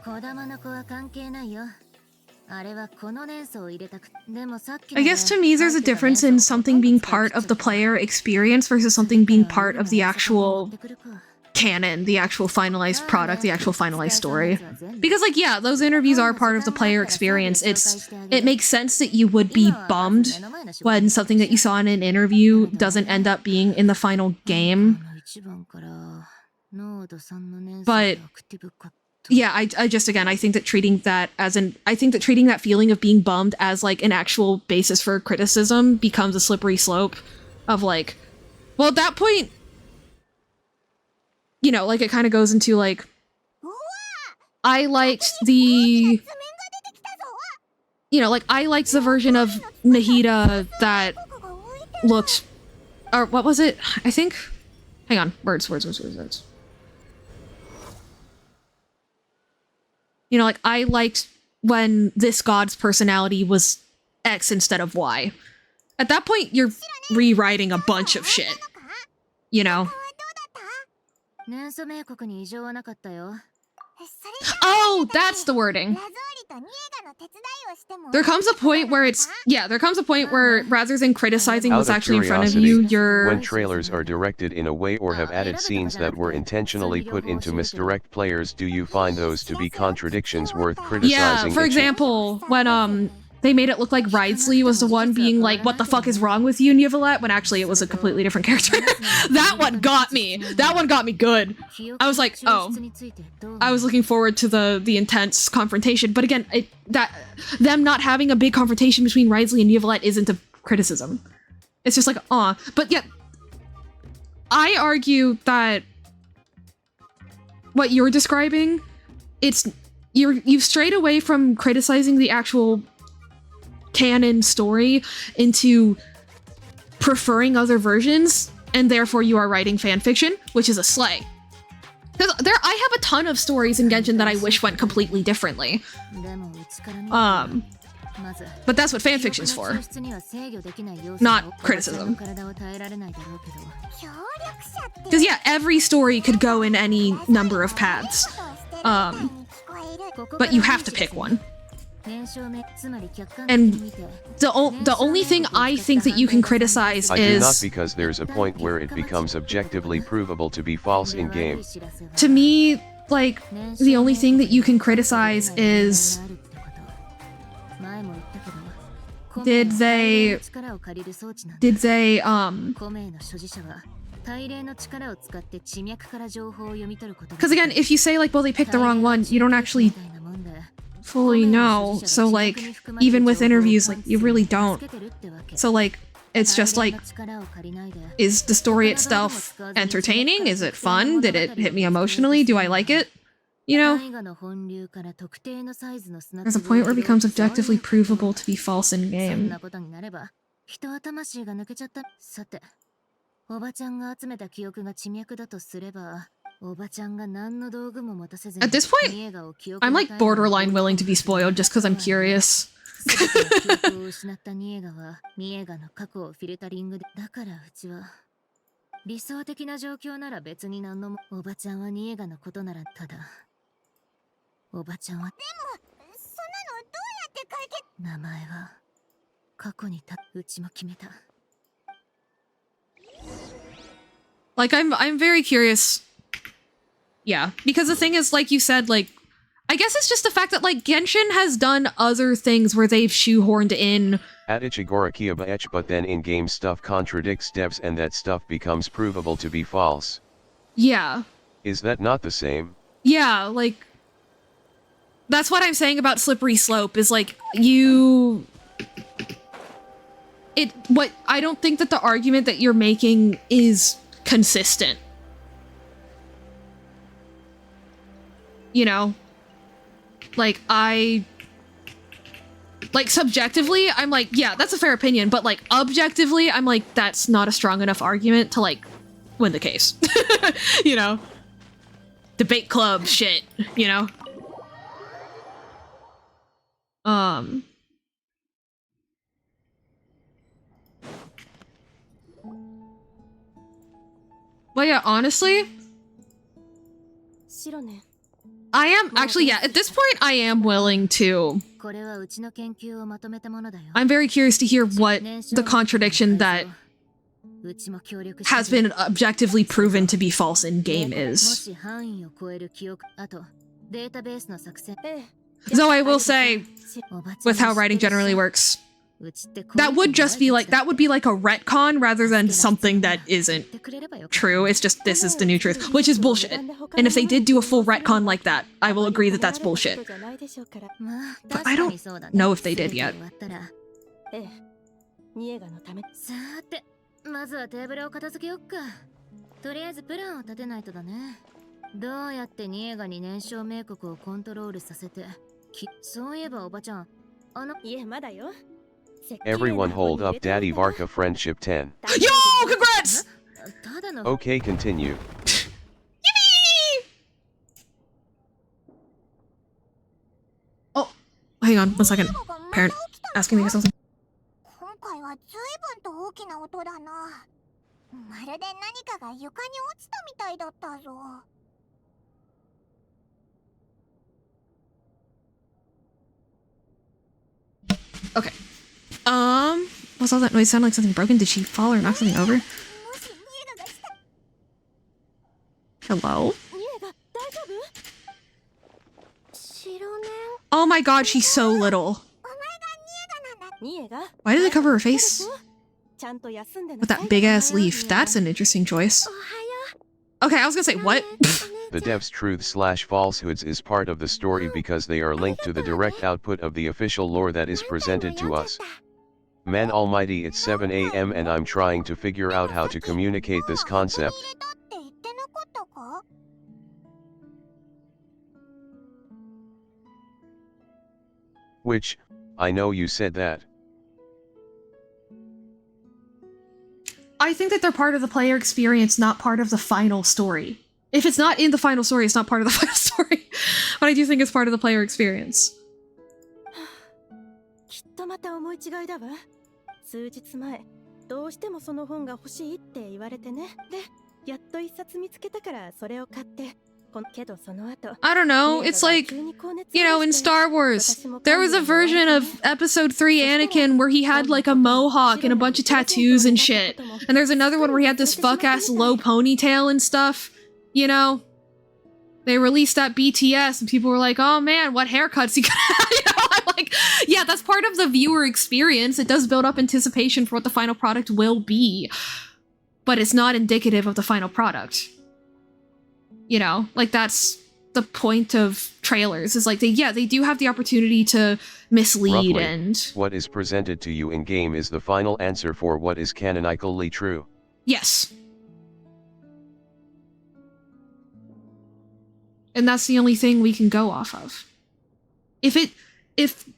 I guess to me there's a difference in something being part of the player experience versus something being part of the actual canon, the actual finalized product, the actual finalized story. Because like, yeah, those interviews are part of the player experience. It makes sense that you would be bummed when something that you saw in an interview doesn't end up being in the final game. But yeah, I just, again, I think that treating that feeling of being bummed as like an actual basis for criticism becomes a slippery slope of like, well, at that point, you know, like it kind of goes into like, I liked the, you know, like I liked the version of Nahida that looked, or what was it? I think, hang on, words. You know, like, I liked when this god's personality was X instead of Y. At that point, you're rewriting a bunch of shit. You know? Oh, that's the wording. There comes a point where rather than criticizing what's actually in front of you, you're... When trailers are directed in a way or have added scenes that were intentionally put in to misdirect players, do you find those to be contradictions worth criticizing? Yeah, for example, when they made it look like Ridesley was the one being like, what the fuck is wrong with you, Neuvillette? When actually it was a completely different character. That one got me. That one got me good. I was like, oh. I was looking forward to the intense confrontation. But again, them not having a big confrontation between Ridesley and Neuvillette isn't a criticism. It's just like, aw. But yeah, I argue that what you're describing, you've strayed away from criticizing the actual canon story into preferring other versions, and therefore you are writing fanfiction, which is a slay. I have a ton of stories in Genshin that I wish went completely differently. But that's what fanfiction's for. Not criticism. Because yeah, every story could go in any number of paths. But you have to pick one. And the only thing I think that you can criticize I is... do not, because there's a point where it becomes objectively provable to be false in-game. To me, like, the only thing that you can criticize is... Did they because again, if you say like, well, they picked the wrong one, you don't actually fully know. So like, even with interviews, like, you really don't. So like, it's just like, is the story itself entertaining? Is it fun? Did it hit me emotionally? Do I like it? You know? There's a point where it becomes objectively provable to be false in-game. At this point, I'm like borderline willing to be spoiled just because I'm curious. Like, I'm very curious. Yeah, because the thing is, like you said, like, I guess it's just the fact that, like, Genshin has done other things where they've shoehorned in... At Ichigora Kyoba but then in-game stuff contradicts devs and that stuff becomes provable to be false. Yeah. Is that not the same? Yeah, like... That's what I'm saying about Slippery Slope, is, like, I don't think that the argument that you're making is consistent. You know? Like, subjectively, I'm like, yeah, that's a fair opinion, but, like, objectively, I'm like, that's not a strong enough argument to, like, win the case. You know? Debate club shit, you know? Well, yeah, honestly, I am actually, yeah, at this point I am willing to. I'm very curious to hear what the contradiction that has been objectively proven to be false in game is. Though I will say, with how writing generally works, that would just be like, that would be like a retcon rather than something that isn't true. It's just, this is the new truth, which is bullshit. And if they did do a full retcon like that, I will agree that that's bullshit. But I don't know if they did yet. さて、まずはテーブルを片付けよっか。とりあえずプランを立てないとだね。どうやってニエガに燃焼冥国をコントロールさせて。そういえばおばちゃん、いえ、まだよ。Everyone hold up Daddy Varka Friendship 10. Yo, congrats! Okay, continue. Oh, hang on, 1 second. Parent asking me something. 今回は随分と大きな音だな。まるで何かが床に落ちたみたいだったぞ。Okay. What's all that noise? Sound like something broken? Did she fall or knock something over? Hello? Oh my god, she's so little. Why did they cover her face with that big ass leaf? That's an interesting choice. Okay, I was gonna say, what? The devs' truth/falsehoods is part of the story because they are linked to the direct output of the official lore that is presented to us. Man almighty, it's 7 AM and I'm trying to figure out how to communicate this concept. Which, I know you said that. I think that they're part of the player experience, not part of the final story. If it's not in the final story, it's not part of the final story. But I do think it's part of the player experience. きっとまた思い違いだわ。数日前、どうしてもその本が欲しいって言われてね。で、やっと一冊見つけたからそれを買って。I don't know, it's like, you know, in Star Wars, there was a version of Episode 3 Anakin where he had like a mohawk and a bunch of tattoos and shit. And there's another one where he had this fuck-ass low ponytail and stuff, you know? They released that BTS and people were like, oh man, what haircuts he got? You know, I'm like, yeah, that's part of the viewer experience. It does build up anticipation for what the final product will be. But it's not indicative of the final product. You know, like that's the point of trailers, is like they do have the opportunity to mislead. Roughly, and what is presented to you in game is the final answer for what is canonically true. Yes. And that's the only thing we can go off of. If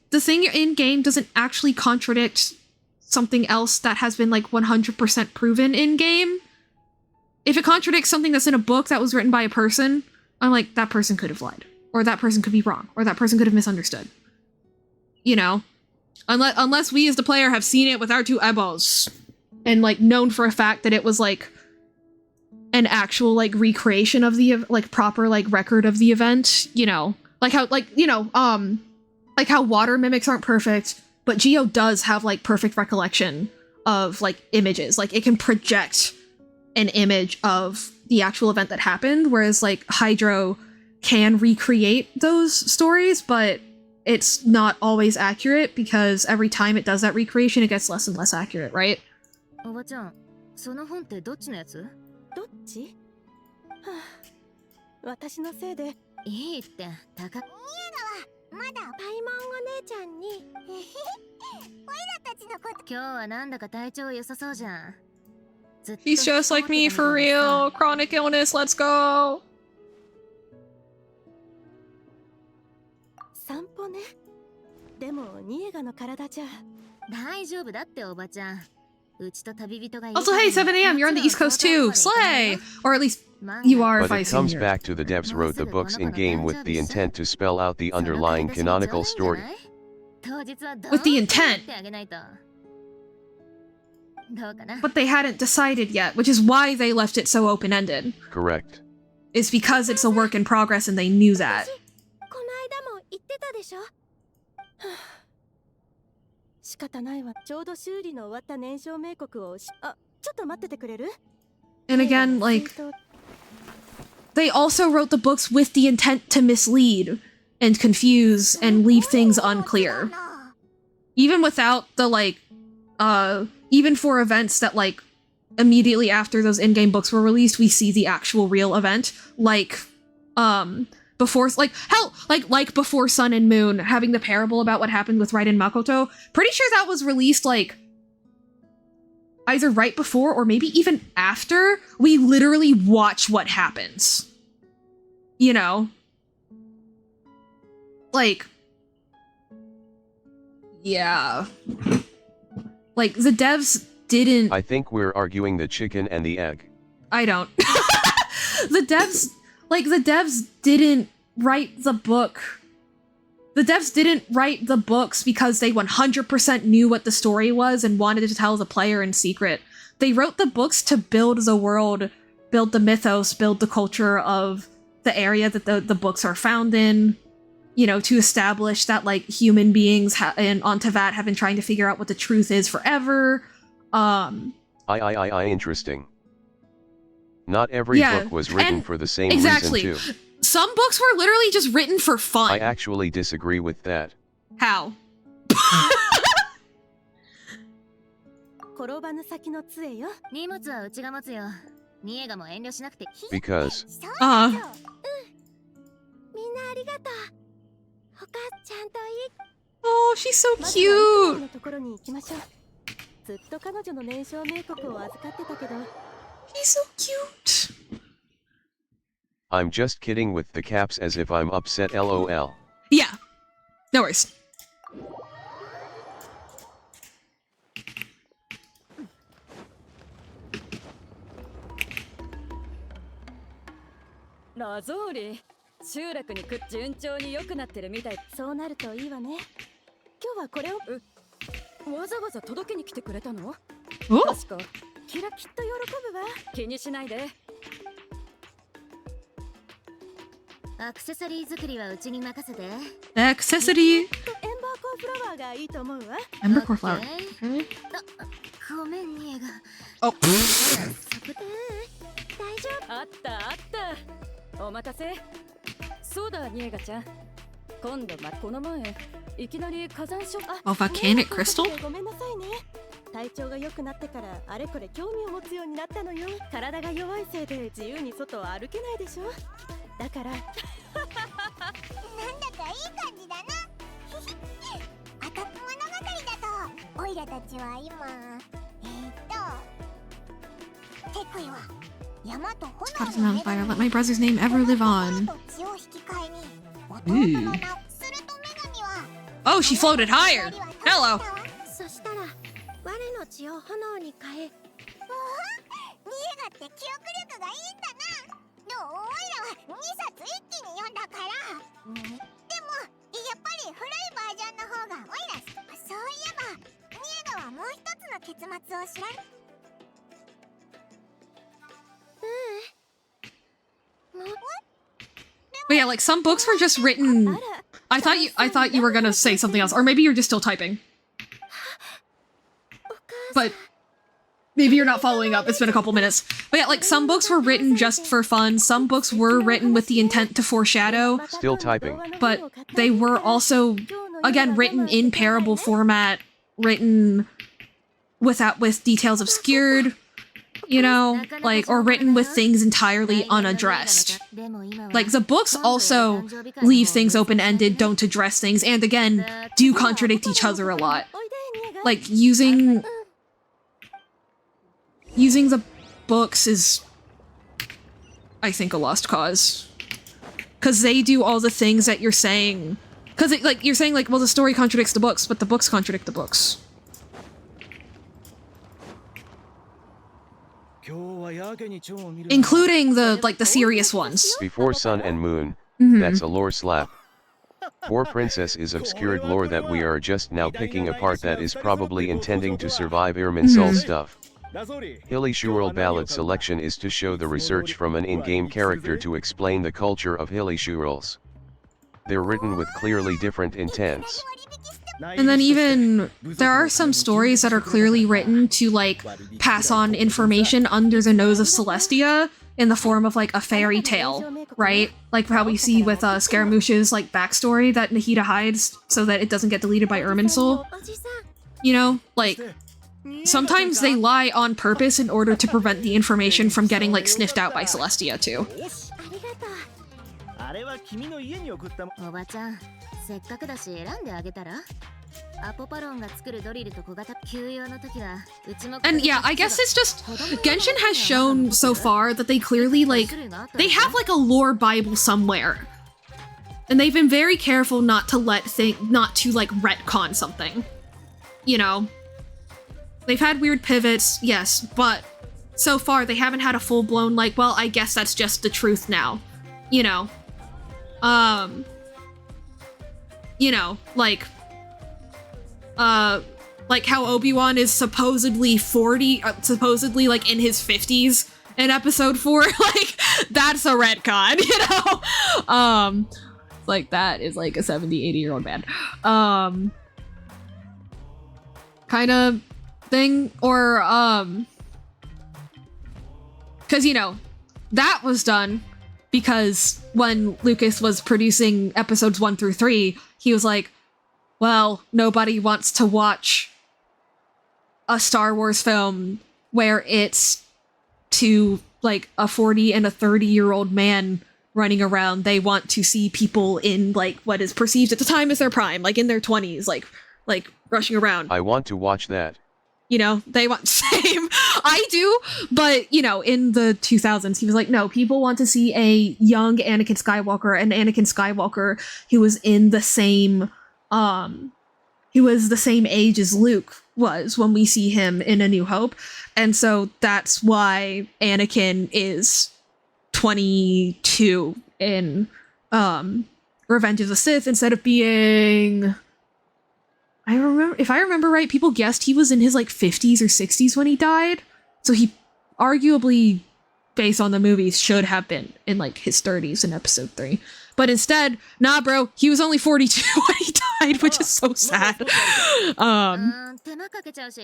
the thing in game doesn't actually contradict something else that has been like 100% proven in game, if it contradicts something that's in a book that was written by a person, I'm like, that person could have lied. Or that person could be wrong. Or that person could have misunderstood. You know? Unless we as the player have seen it with our two eyeballs. And like known for a fact that it was like an actual like recreation of the like proper like record of the event. You know? Like how like, you know, like how water mimics aren't perfect, but Geo does have like perfect recollection of like images. Like it can project an image of the actual event that happened, whereas like Hydro can recreate those stories, but it's not always accurate because every time it does that recreation, it gets less and less accurate, right? おばちゃん、その本ってどっちのやつ？どっち？はあ、私のせいで。いいって、たか。ニエガはまだパイモンお姉ちゃんに。おいらたちのこと。今日はなんだか体調良さそうじゃん。He's just like me for real. Chronic illness, let's go. 散歩ね。でもニエガの体じゃ。大丈夫だっておばちゃん。うちと旅人がいる。Also, hey, 7 AM, you're on the East Coast too. Slay! Or at least you are if I see you. But it comes back to the devs wrote the books in game with the intent to spell out the underlying canonical story. With the intent. But they hadn't decided yet, which is why they left it so open-ended. Correct. It's because it's a work in progress and they knew that. たでしょ仕方ないわ。ちょうど修理の終わった燃焼名国をちょっと待っててくれる And again, like, they also wrote the books with the intent to mislead and confuse and leave things unclear. Even without the, like, even for events that, like, immediately after those in-game books were released, we see the actual real event. Like, before, like, hell, like before Sun and Moon, having the parable about what happened with Raiden Makoto. Pretty sure that was released, like, either right before or maybe even after we literally watch what happens. You know? Like, yeah. Like, the devs didn't... I think we're arguing the chicken and the egg. I don't. The devs didn't write the book. The devs didn't write the books because they 100% knew what the story was and wanted to tell the player in secret. They wrote the books to build the world, build the mythos, build the culture of the area that the books are found in. You know, to establish that, like, human beings on Tevat have been trying to figure out what the truth is forever. Interesting. Not every book was written for the same reason too. Some books were literally just written for fun. I actually disagree with that. How? Because oh, she's so cute. He's so cute. I'm just kidding with the caps as if I'm upset, lol. Yeah. No worries. Nazori, 集落に順調に良くなってるみたい。そうなるといいわね。今日はこれをわざわざ届けに来てくれたの？お？確かキラきっと喜ぶわ。気にしないで。アクセサリー作りはうちに任せて。アクセサリー。エンバーコーフラワーがいいと思うわ。エンバーコーフラワー。ごめん、ニエが。お。大丈夫。あったあった。お待たせ。そうだ、ニエガちゃん。今度この前いきなり火山症。あ、volcanic crystal？ごめんなさいね。体調が良くなってからあれこれ興味を持つようになったのよ。体が弱いせいで自由に外を歩けないでしょ。だからなんだかいい感じだな。アタック物語だとオイラたちは今テクイは山と炎の fire. Let my brother's name ever live on. Ooh. Oh, she floated higher. Hello. そしたら我の血を炎に変え。ニエガって記憶力がいいんだな。オイラは2冊一気に読んだから。でもやっぱり古いバージョンの方がオイラ好き。そういえばニエガはもう一つの結末を知らん。But yeah, like some books were just written. I thought you were gonna say something else, or maybe you're just still typing. But maybe you're not following up. It's been a couple minutes. But yeah, like some books were written just for fun. Some books were written with the intent to foreshadow. Still typing. But they were also, again, written in parable format, written with details obscured. You know, like, or written with things entirely unaddressed. Like, the books also leave things open-ended, don't address things, and again, do contradict each other a lot. Like, using the books is, I think, a lost cause. Because they do all the things that you're saying. Because, like, you're saying, like, well, the story contradicts the books, but the books contradict the books. Including the serious ones. Before Sun and Moon, that's a lore slap. Poor Princess is obscured lore that we are just now picking apart that is probably intending to survive Irminsul stuff. Hilly Shural ballad selection is to show the research from an in-game character to explain the culture of Hilly Shurals. They're written with clearly different intents. And then even there are some stories that are clearly written to like pass on information under the nose of Celestia in the form of like a fairy tale, right? Like how we see with Scaramouche's like backstory that Nahida hides so that it doesn't get deleted by Irminsul. You know, like sometimes they lie on purpose in order to prevent the information from getting like sniffed out by Celestia too. あれは君の家に送ったもおばちゃん、せっかくだし選んであげたらアポパロンが作るドリルと小型休養の時はうちも And yeah, I guess it's just Genshin has shown so far that they clearly like they have like a lore bible somewhere. And they've been very careful not to like retcon something. You know. They've had weird pivots, yes, but so far they haven't had a full-blown like, well, I guess that's just the truth now. You know. You know, like how Obi-Wan is supposedly 40, supposedly like in his 50s in episode 4, like that's a retcon, you know? Like that is like a 70, 80-year-old man. Kind of thing, or, cause you know, that was done because when Lucas was producing episodes 1 through 3, he was like, well, nobody wants to watch a Star Wars film where it's to like a 40 and a 30-year-old man running around. They want to see people in like what is perceived at the time as their prime, like in their 20s, like rushing around. I want to watch that. You know, they want same. I do, but you know, in the 2000s, he was like, no, people want to see a young Anakin Skywalker, and Anakin Skywalker who was in the same, he was the same age as Luke was when we see him in A New Hope, and so that's why Anakin is 22 in Revenge of the Sith instead of being. If I remember right, people guessed he was in his like 50s or 60s when he died. So he arguably, based on the movies, should have been in like his 30s in episode 3. But instead, nah bro, he was only 42 when he died, which is so sad.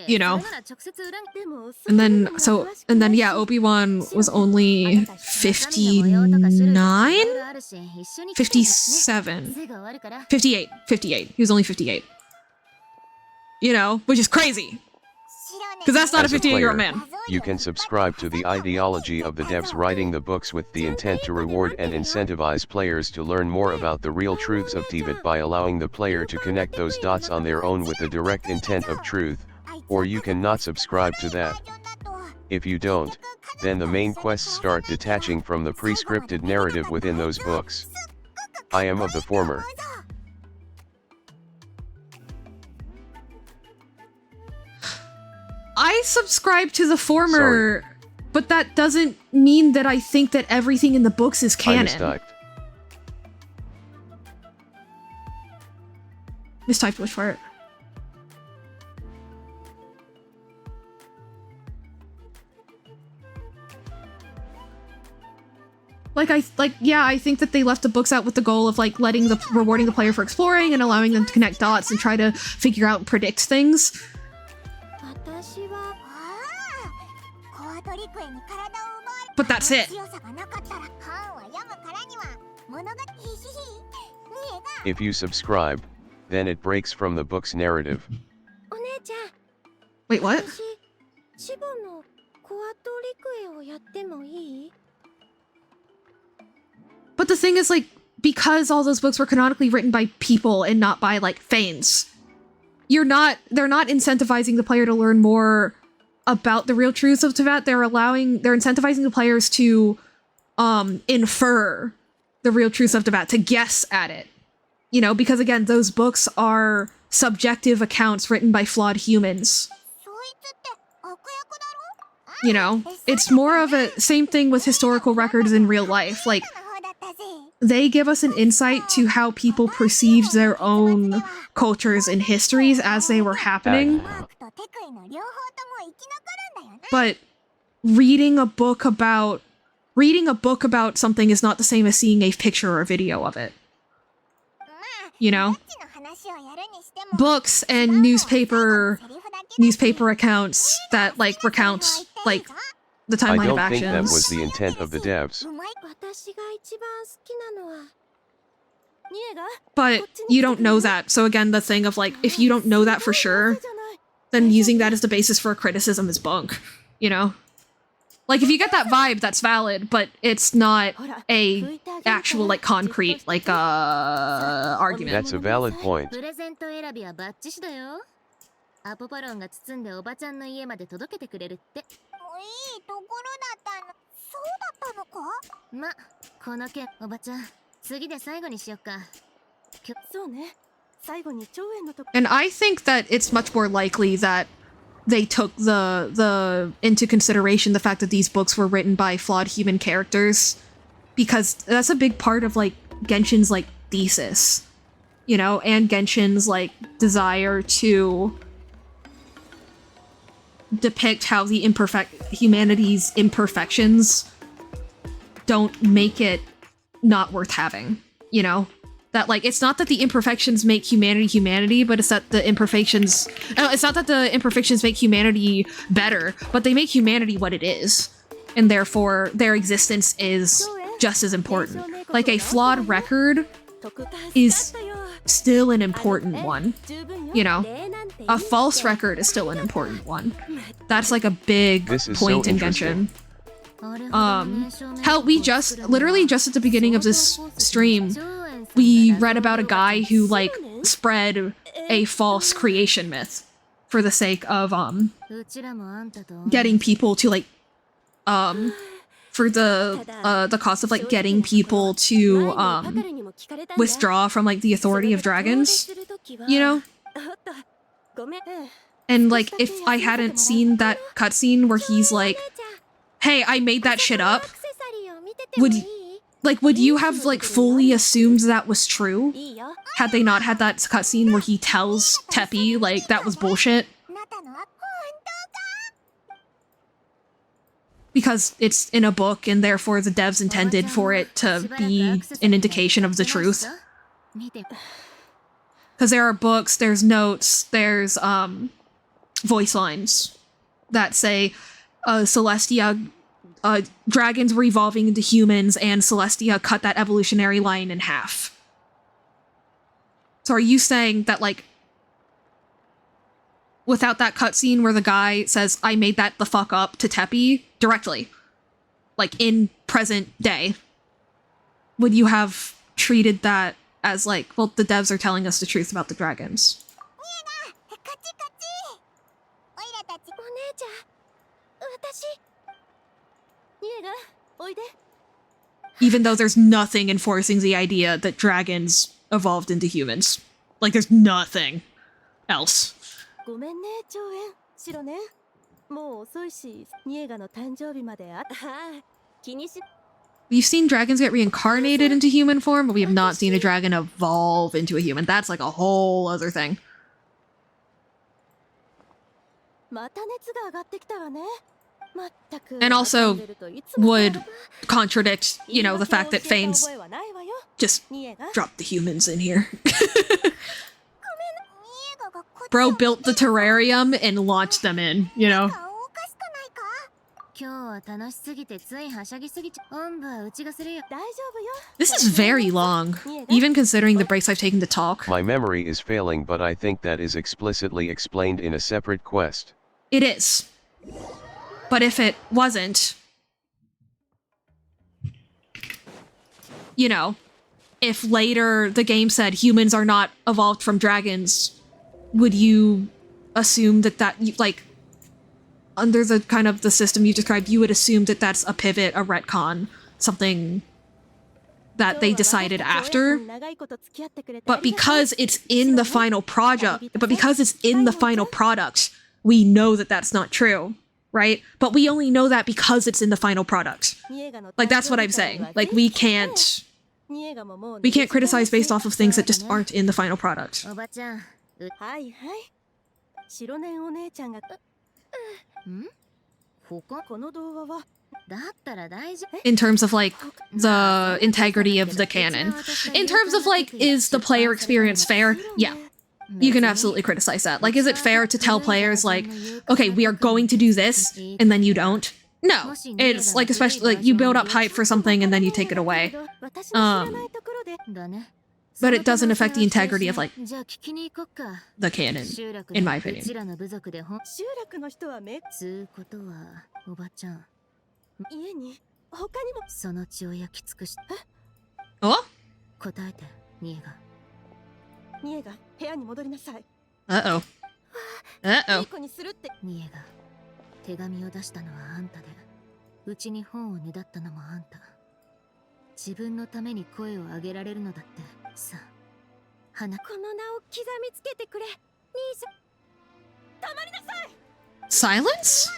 You know. And then yeah, Obi-Wan was only 59? 57. 58. He was only 58. You know, which is crazy. Because that's not As a 58-year-old man. You can subscribe to the ideology of the devs writing the books with the intent to reward and incentivize players to learn more about the real truths of Tibet by allowing the player to connect those dots on their own with the direct intent of truth, or you can not subscribe to that. If you don't, then the main quests start detaching from the pre-scripted narrative within those books. I am of the former. I subscribe to the former, but that doesn't mean that I think that everything in the books is canon. Mistyped which part? I think that they left the books out with the goal of like rewarding the player for exploring and allowing them to connect dots and try to figure out and predict things. But that's it. If you subscribe, then it breaks from the book's narrative. Wait, what? But the thing is, like, because all those books were canonically written by people and not by, like, Thanes, they're not incentivizing the player to learn more about the real truths of Tibet. They're incentivizing the players to infer the real truths of Tibet, to guess at it. You know, because again, those books are subjective accounts written by flawed humans. You know, it's more of a same thing with historical records in real life. Like, they give us an insight to how people perceived their own cultures and histories as they were happening. But reading a book about something is not the same as seeing a picture or a video of it. you know? Books and newspaper accounts that like recount like the I timeline of don't think that actions. was the intent of the devs. But you don't know that. So again, the thing of like, if you don't know that for sure, then using that as the basis for a criticism is bunk, you know? Like, if you get that vibe, that's valid, but it's not a actual, like, concrete, like, argument. That's a valid point. プレゼント選びはバッチシだよ。アポパロンが包んでおばちゃんの家まで届けてくれるって。いいところだったの。そうだったのか？ま、この件、おばちゃん、次で最後にしよっか。そうね。最後に長園のとこ。 And I think that it's much more likely that they took the into consideration the fact that these books were written by flawed human characters, because that's a big part of like Genshin's like thesis, you know, and Genshin's like desire to depict how the humanity's imperfections don't make it not worth having, you know? That, like, it's not that the imperfections make humanity, but it's that the imperfections... it's not that the imperfections make humanity better, but they make humanity what it is. And therefore, their existence is just as important. Like, a flawed record is still an important one, you know? A false record is still an important one. That's, like, a big point in Genshin. Hell, we just... literally just at the beginning of this stream... we read about a guy who, like, spread a false creation myth for the sake of, getting people to, like, for the cost of, like, getting people to, withdraw from, like, the authority of dragons, you know? And, like, if I hadn't seen that cutscene where he's like, hey, I made that shit up, would you have, like, fully assumed that was true? Had they not had that cutscene where he tells Teppy, like, that was bullshit? Because it's in a book, and therefore the devs intended for it to be an indication of the truth. Because there are books, there's notes, there's, voice lines that say, Celestia... dragons were evolving into humans, and Celestia cut that evolutionary line in half. So are you saying that, like, without that cutscene where the guy says, I made that the fuck up to Teppy directly, like, in present day, would you have treated that as, like, well, the devs are telling us the truth about the dragons? Even though there's nothing enforcing the idea that dragons evolved into humans. Like, there's nothing else. We've seen dragons get reincarnated into human form, but we have not seen a dragon evolve into a human. That's like a whole other thing. And also would contradict, you know, the fact that Fane's just dropped the humans in here. Bro built the terrarium and launched them in, you know? This is very long, even considering the breaks I've taken to talk. My memory is failing, but I think that is explicitly explained in a separate quest. It is. But if it wasn't, you know, if later the game said humans are not evolved from dragons, would you assume that like, under the kind of the system you described, you would assume that that's a pivot, a retcon, something that they decided after? But because it's in the final product, we know that that's not true. Right? But we only know that because it's in the final product. Like, that's what I'm saying. Like, we can't criticize based off of things that just aren't in the final product. in terms of like the integrity of the canon. In terms of like, is the player experience fair? Yeah. You can absolutely criticize that. Like, is it fair to tell players like, okay, we are going to do this, and then you don't? No. It's like, especially like you build up hype for something and then you take it away. But it doesn't affect the integrity of like the canon, in my opinion. Oh? Uh-oh. Uh-oh. ニエが手紙を出したのはあんたで、うちに本をねだったのもあんた。自分のために声を上げられるのだってさ。花、この名を刻みつけてくれ、兄さん。黙りなさい。Silence?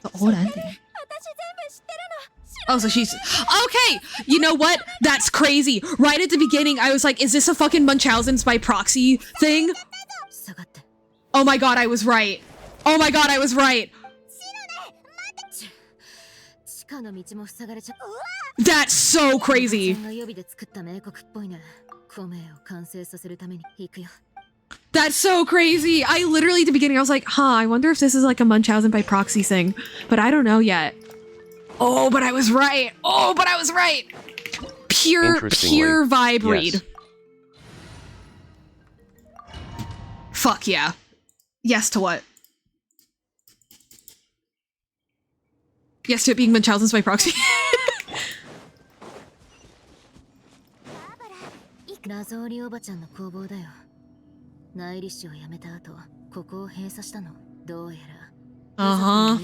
The old ending. Oh, so she's okay. You know what? That's crazy. Right at the beginning, I was like, "Is this a fucking Munchausen's by proxy thing?" Oh my god, I was right. Oh my god, I was right. That's so crazy. That's so crazy. I literally at the beginning, I was like, "Huh, I wonder if this is like a Munchausen by proxy thing," but I don't know yet. Oh, but I was right. Oh, but I was right. Pure vibe read. Fuck yeah. Yes to what? Yes to it being Munchausen's by proxy. ラゾーリおばちゃんの工房だよ。内裏師を辞めた後、ここを閉鎖したの。どうやら。Uh-huh.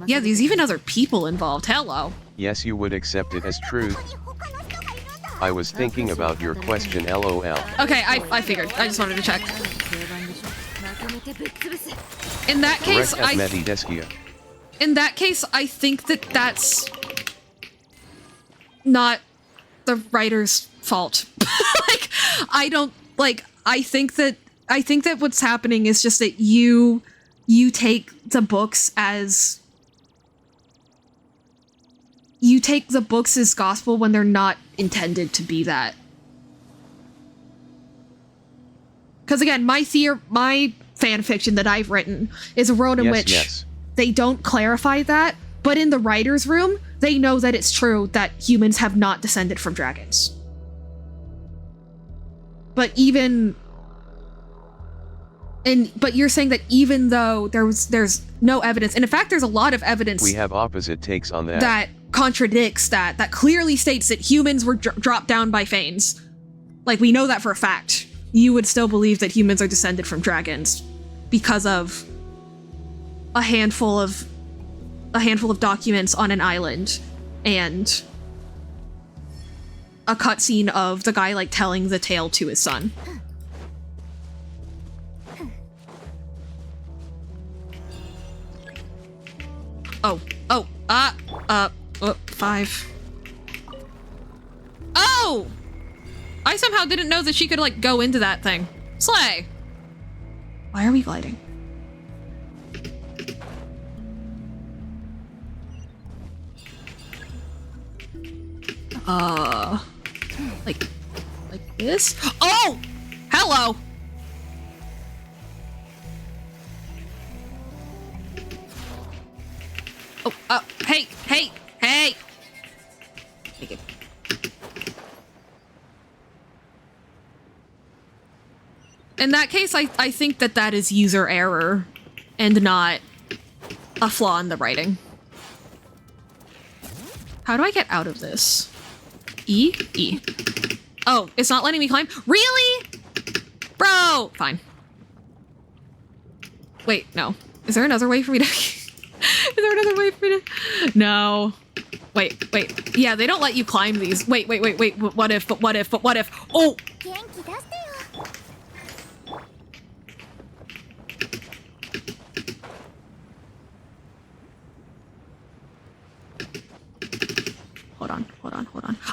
Yeah, there's even other people involved. Hello. Yes, you would accept it as truth. I was thinking about your question, lol. Okay, I figured. I just wanted to check. In that case, I think that that's not the writer's fault. Like, I think that what's happening is just that you take the books as gospel when they're not intended to be that. Because again, my fan fiction that I've written is a world in which they don't clarify that, but in the writer's room, they know that it's true that humans have not descended from dragons. But but you're saying that even though there's no evidence, and in fact there's a lot of evidence we have opposite takes on that that contradicts that clearly states that humans were dropped down by Fanes. Like, we know that for a fact. You would still believe that humans are descended from dragons because of a handful of documents on an island and a cutscene of the guy like telling the tale to his son. Oh, 5. Oh! I somehow didn't know that she could, like, go into that thing. Slay! Why are we gliding? Like this? Oh! Hello! Oh, hey! In that case, I think that is user error and not a flaw in the writing. How do I get out of this? E? E. Oh, it's not letting me climb? Really? Bro! Fine. Wait, no. Is there another way for me to... Is there another way for me to... No. Wait. Yeah, they don't let you climb these. Wait. What if? Oh! Hold on.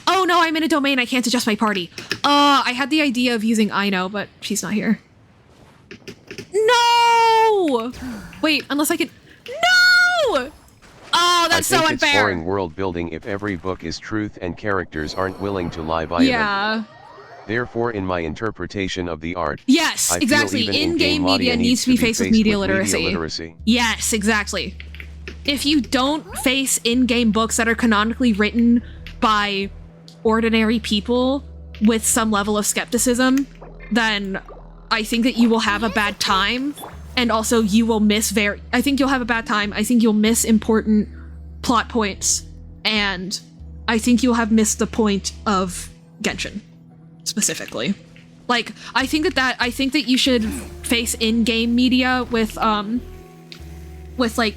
Oh no, I'm in a domain. I can't adjust my party. I had the idea of using Ino, but she's not here. No! Wait, unless I can... No! Oh, that's I so think unfair. It's boring world building if every book is truth and characters aren't willing to lie via Yeah. them. Therefore, in my interpretation of the art, Yes, I exactly. feel even In-game media needs to be faced with media literacy. Yes, exactly. If you don't face in-game books that are canonically written by ordinary people with some level of skepticism, then I think that you will have a bad time, and also you will miss I think you'll have a bad time. I think you'll miss important plot points, and I think you'll have missed the point of Genshin, specifically. Like, I think that you should face in-game media with like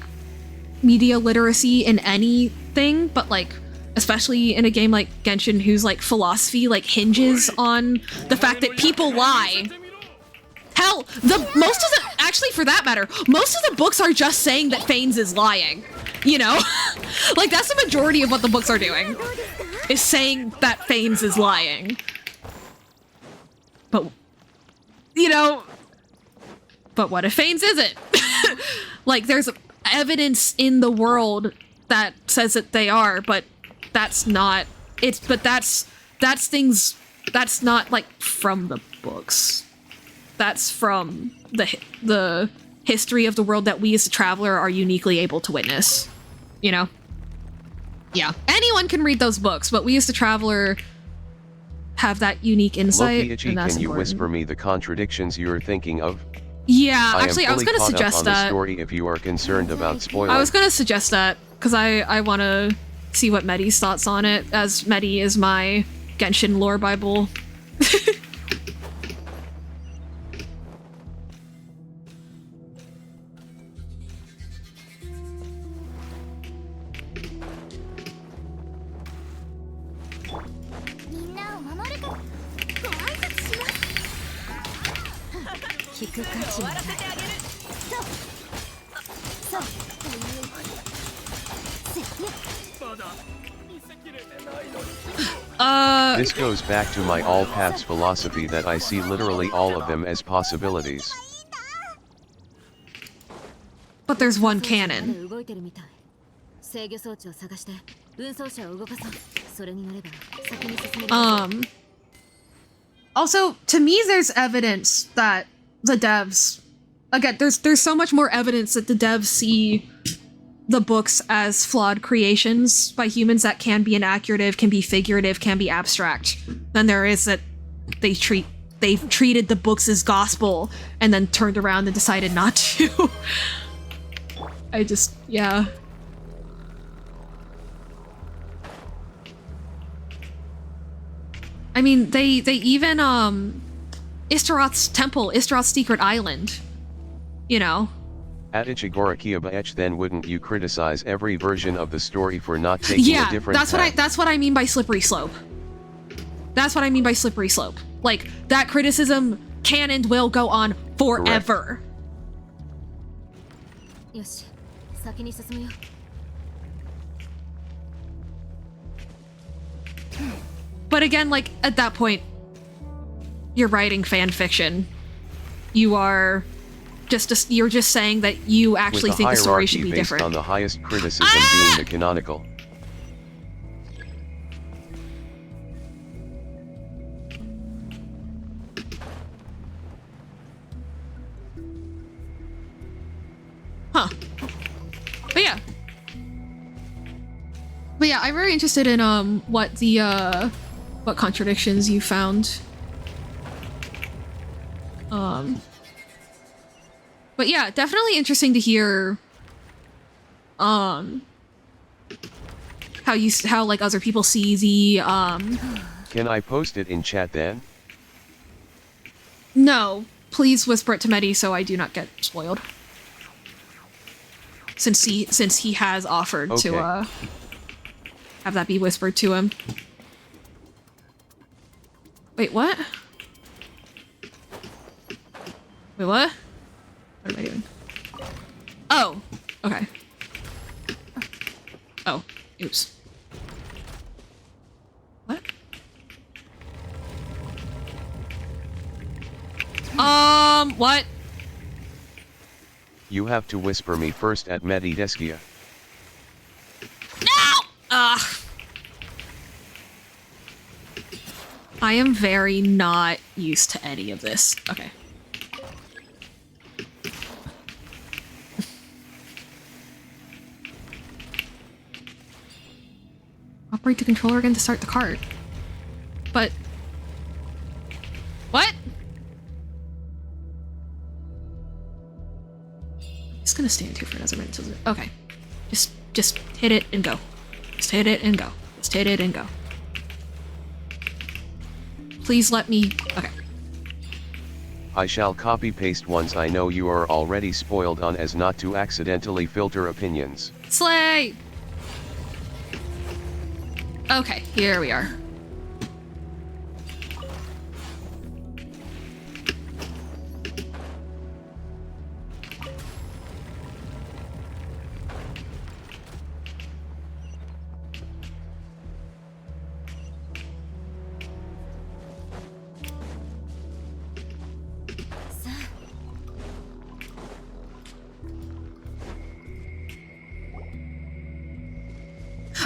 media literacy in anything, but like especially in a game like Genshin whose like philosophy like hinges on the fact that people lie. Hell, most of the actually for that matter, most of the books are just saying that Fanes is lying. You know? Like that's the majority of what the books are doing. Is saying that Fanes is lying. But you know, but what if Fanes isn't? Like there's evidence in the world that says that they are, but that's not that's not like from the books. That's from the history of the world that we as a traveler are uniquely able to witness. You know? Yeah. Anyone can read those books, but we as a traveler have that unique insight. Loki-ichi, and that's can you important. whisper me the contradictions you're thinking of? Yeah, actually, I was gonna suggest on that. The story if you are concerned about spoilers. I was gonna suggest that because I want to see what Medi's thoughts on it, as Medi is my Genshin lore bible. This goes back to my all paths philosophy that I see literally all of them as possibilities. But there's one canon. Also, to me, there's evidence that the devs, again, there's so much more evidence that the devs see the books as flawed creations by humans that can be inaccurate, can be figurative, can be abstract, than there is that they've treated the books as gospel and then turned around and decided not to. Yeah. I mean, they even, Istaroth's temple, Istaroth's secret island, you know? At Ichigora Kiyobaech, then wouldn't you criticize every version of the story for not taking a different path? That's what I mean by slippery slope. That's what I mean by slippery slope. Like, that criticism can and will go on forever. Correct. But again, like, at that point, you're writing fan fiction. You're just saying that you actually think the story should be different. Based on the highest criticism being the canonical. Huh. But yeah, I'm very interested in what contradictions you found. But yeah, definitely interesting to hear how like other people see the Can I post it in chat then? No, please whisper it to Medi so I do not get spoiled. Since he has offered to have that be whispered to him. Wait, what? Wait, what? What am I doing? Oh, okay. Oh, oops. What? What? You have to whisper me first at Medideskia. I am very not used to any of this. Okay. Operate the controller again to start the cart. But... What? I'm just gonna stand here for another minute. Okay. Just hit it and go. Just hit it and go. Just hit it and go. Please let me... Okay. I shall copy-paste once I know you are already spoiled on as not to accidentally filter opinions. Slay! Okay, here we are.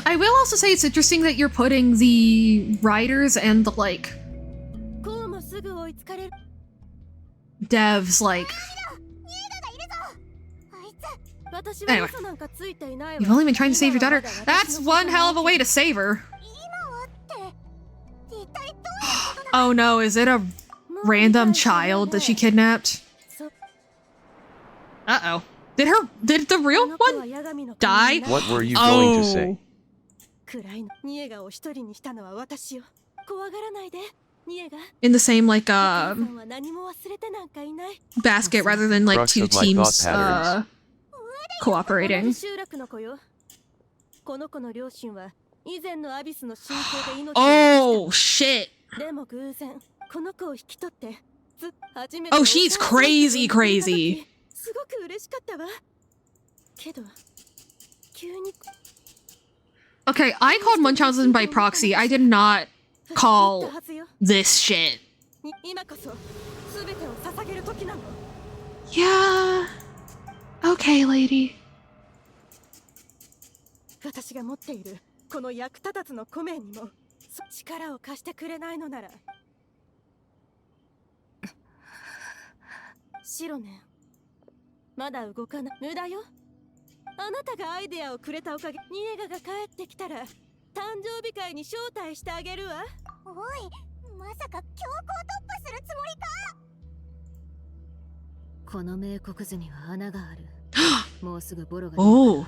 I will also say it's interesting that you're putting the riders and the, like, devs, like... Anyway. You've only been trying to save your daughter. That's one hell of a way to save her. Oh no, is it a random child that she kidnapped? Uh-oh. Did the real one die? What were you going to say? In the same, like, basket rather than, like, two teams, cooperating. Oh, shit! Oh, she's crazy crazy! Okay, I called Munchausen by proxy. I did not call this shit. Yeah. Okay, lady. Oh.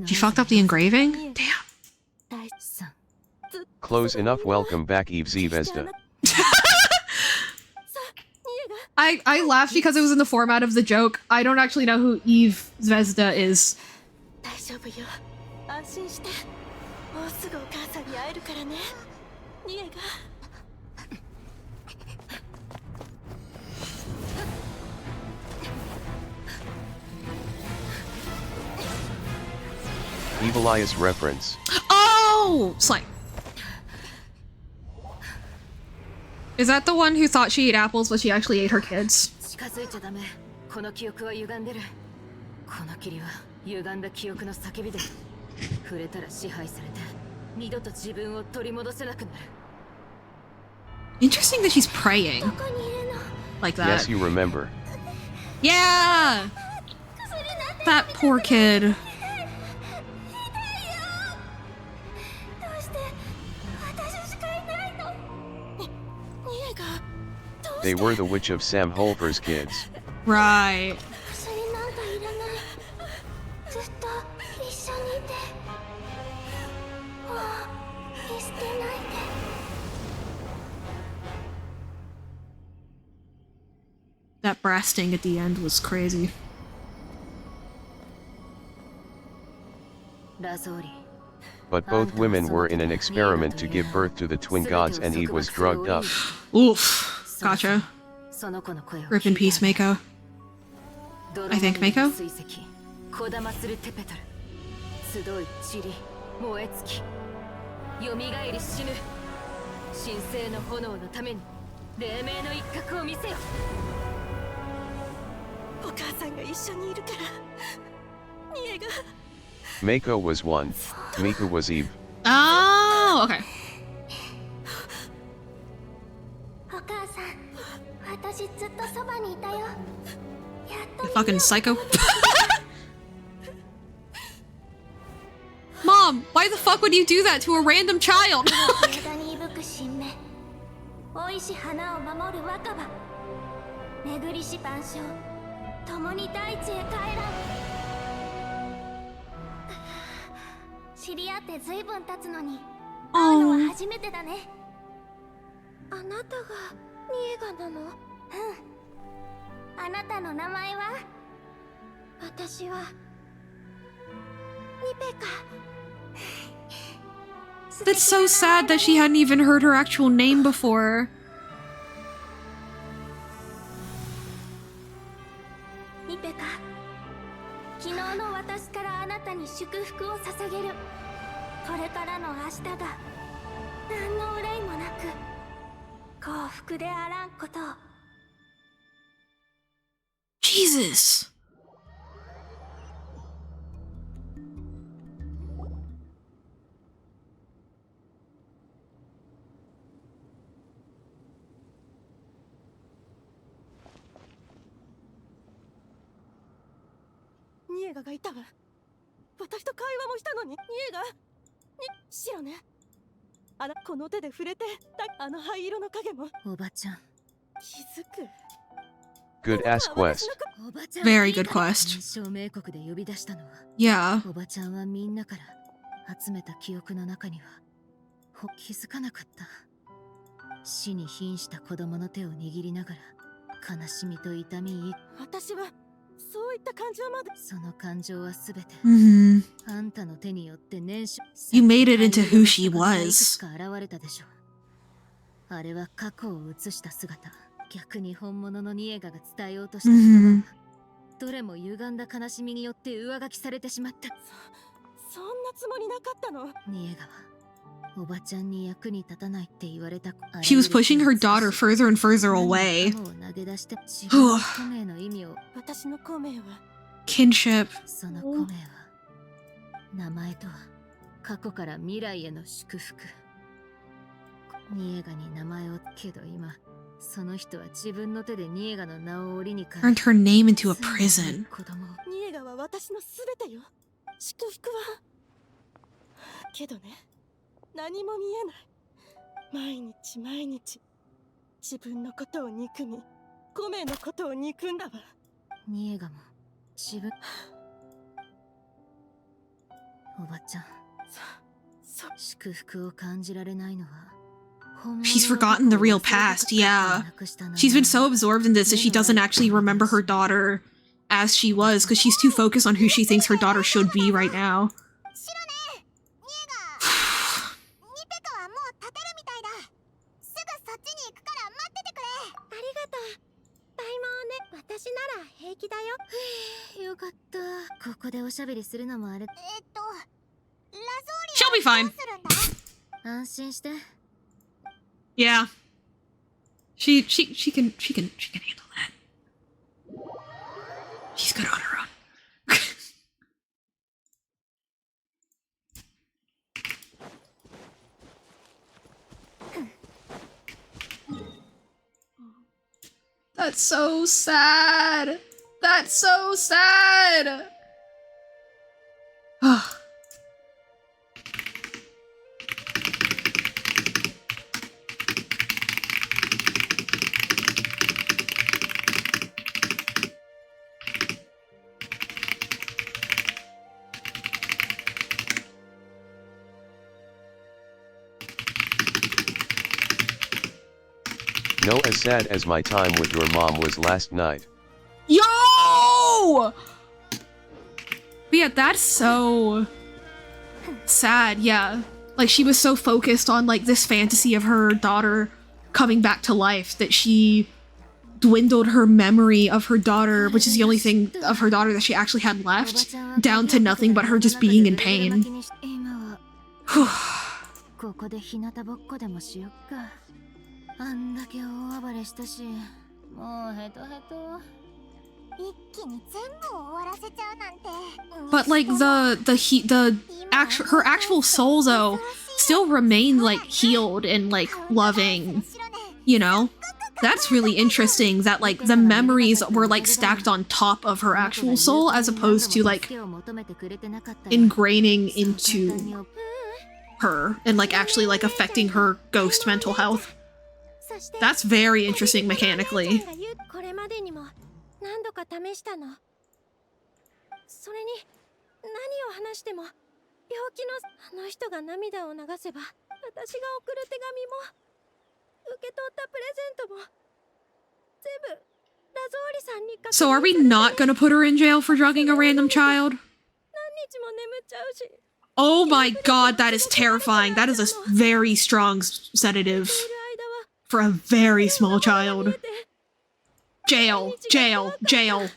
She fucked up the engraving? Damn. Close enough. Welcome back, Eve Zvezda. I laughed because it was in the format of the joke. I don't actually know who Eve Zvezda is. Evilias reference. Oh! Slime. Is that the one who thought she ate apples but she actually ate her kids? Interesting that she's praying. Like that. Yes, you remember. Yeah! That poor kid. They were the Witch of Sam Holfer's kids. Right. That brass sting at the end was crazy. But both women were in an experiment to give birth to the twin gods and Eve was drugged up. Oof. Gotcha. Rip in peace, Mako. I think, Mako? Mako was one, Miku was Eve. Oh, okay. Fucking psycho. Mom, why the fuck would you do that to a random child? おいし花を守る若葉巡りし万象共に大地へ帰らん知り合ってずいぶん経つのに会うのは初めてだねあなたがニエガなのうんあなたの名前は私はニペカ That's so sad that she hadn't even heard her actual name before. ニペカ昨日の私からあなたに祝福を捧げるこれからの明日が何の憂いもなく幸福であらんことを Jesus. Niegaがいたわ。私と会話もしたのに、ニエガ。シロね。この手で触れて、あの灰色の影も。おばちゃん。気づく。 Good ass quest. Very good quest. 証明国で呼び出したのは。Yeah. おばちゃんはみんなから集めた記憶の中には気づかなかった。死に瀕した子供の手を握りながら悲しみと痛み。私はそういった感情まで。その感情はすべて。あんたの手によって燃焼。You made it into who she was. 現れたでしょ。あれは過去を映した姿。逆に本物のニエガが伝えようとした言葉。どれも歪んだ悲しみによって上書きされてしまった。そんなつもりなかったの。ニエガはおばちゃんに役に立たないって言われた。 She was pushing her daughter further and further away. 私の孔明は Kinship. その孔明は名前とは過去から未来への祝福。ニエガに名前をけど今その人は自分の手でニエガの名を折に変え Turned her name into a prison. ニエガは私のすべてよ。祝福はけどね、何も見えない。毎日毎日自分のことを憎み、孔明のことを憎んだわ。ニエガも自分おばちゃん祝福を感じられないのは She's forgotten the real past, yeah. She's been so absorbed in this that she doesn't actually remember her daughter as she was because she's too focused on who she thinks her daughter should be right now. 私なら平気だよ。よかった。ここでおしゃべりするのもあれ。ラゾーリ She'll be fine. 安心して。Yeah. She can handle that. She's good on her own. That's so sad. That's so sad. No, as sad as my time with your mom was last night. Yo! But yeah, that's so sad, yeah. Like, she was so focused on, like, this fantasy of her daughter coming back to life that she dwindled her memory of her daughter, which is the only thing of her daughter that she actually had left, down to nothing but her just being in pain. あんだけ大暴れしたし、もうヘトヘト。一気に全部終わらせちゃうなんて。But like her actual soul though still remained like healed and like loving, you know? That's really interesting that like the memories were like stacked on top of her actual soul as opposed to like ingraining into her and like actually like affecting her ghost mental health. That's very interesting mechanically. これまでにも何度か試したの。それに何を話しても病気のあの人が涙を流せば私が送る手紙も受け取ったプレゼントも全部ラゾーリさんにかけ So are we not gonna put her in jail for drugging a random child? 何日も眠っちゃうし。 Oh my god, that is terrifying. That is a very strong sedative for a very small child. Jail, jail, jail.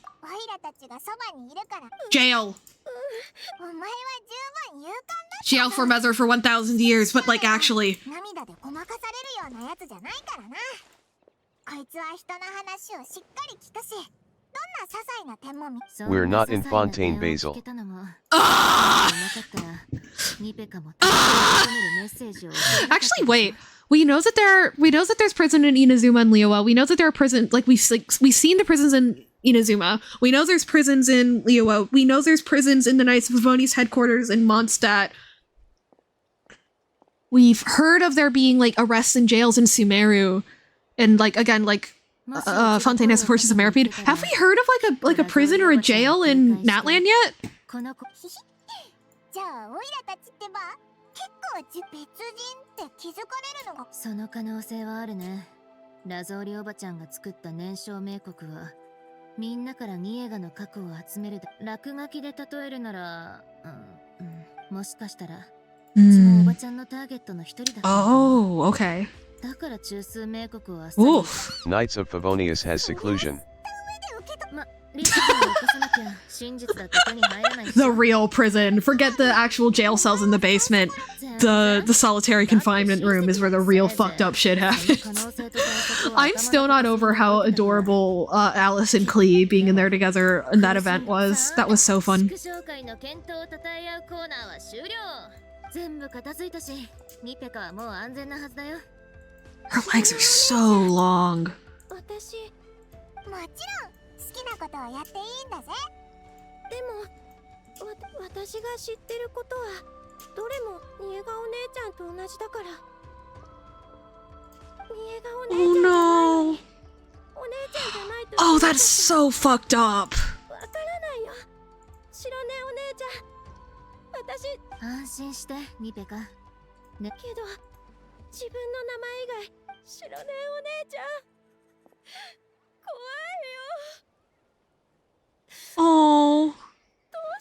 Jail. Jail for mother for 1,000 years, but like actually. We're not in Fontaine, Basil. Actually, wait. We know that there's prison in Inazuma and Liyue. We know that there are prisons we've seen the prisons in Inazuma. We know there's prisons in Liyue. We know there's prisons in the Knights of Livonia's headquarters in Mondstadt. We've heard of there being like arrests and jails in Sumeru, and like again like Fontaine has the Fortress of Meripede. Have we heard of like a prison or a jail in Natlan yet? その可能性はあるね。ラゾーリおばちゃんが作った燃焼名国はみんなからニエガの核を集める落書きで例えるなら、もしかしたらうちのおばちゃんのターゲットの一人だった。 Oh, okay. だから中枢名国は Knights of Favonius has seclusion. The real prison. Forget the actual jail cells in the basement. The solitary confinement room is where the real fucked up shit happens. I'm still not over how adorable Alice and Klee being in there together in that event was. That was so fun. Her legs are so long. 好きなことをやっていいんだぜ。でも私が知ってることはどれもニエガお姉ちゃんと同じだから。ニエガお姉ちゃんじゃない。 Oh no. お姉ちゃんじゃないと。 Oh, that's so fucked up. わからないよ。白根お姉ちゃん。私安心してニペカ。ね。けど自分の名前以外白根お姉ちゃん。怖いよ。 Oh.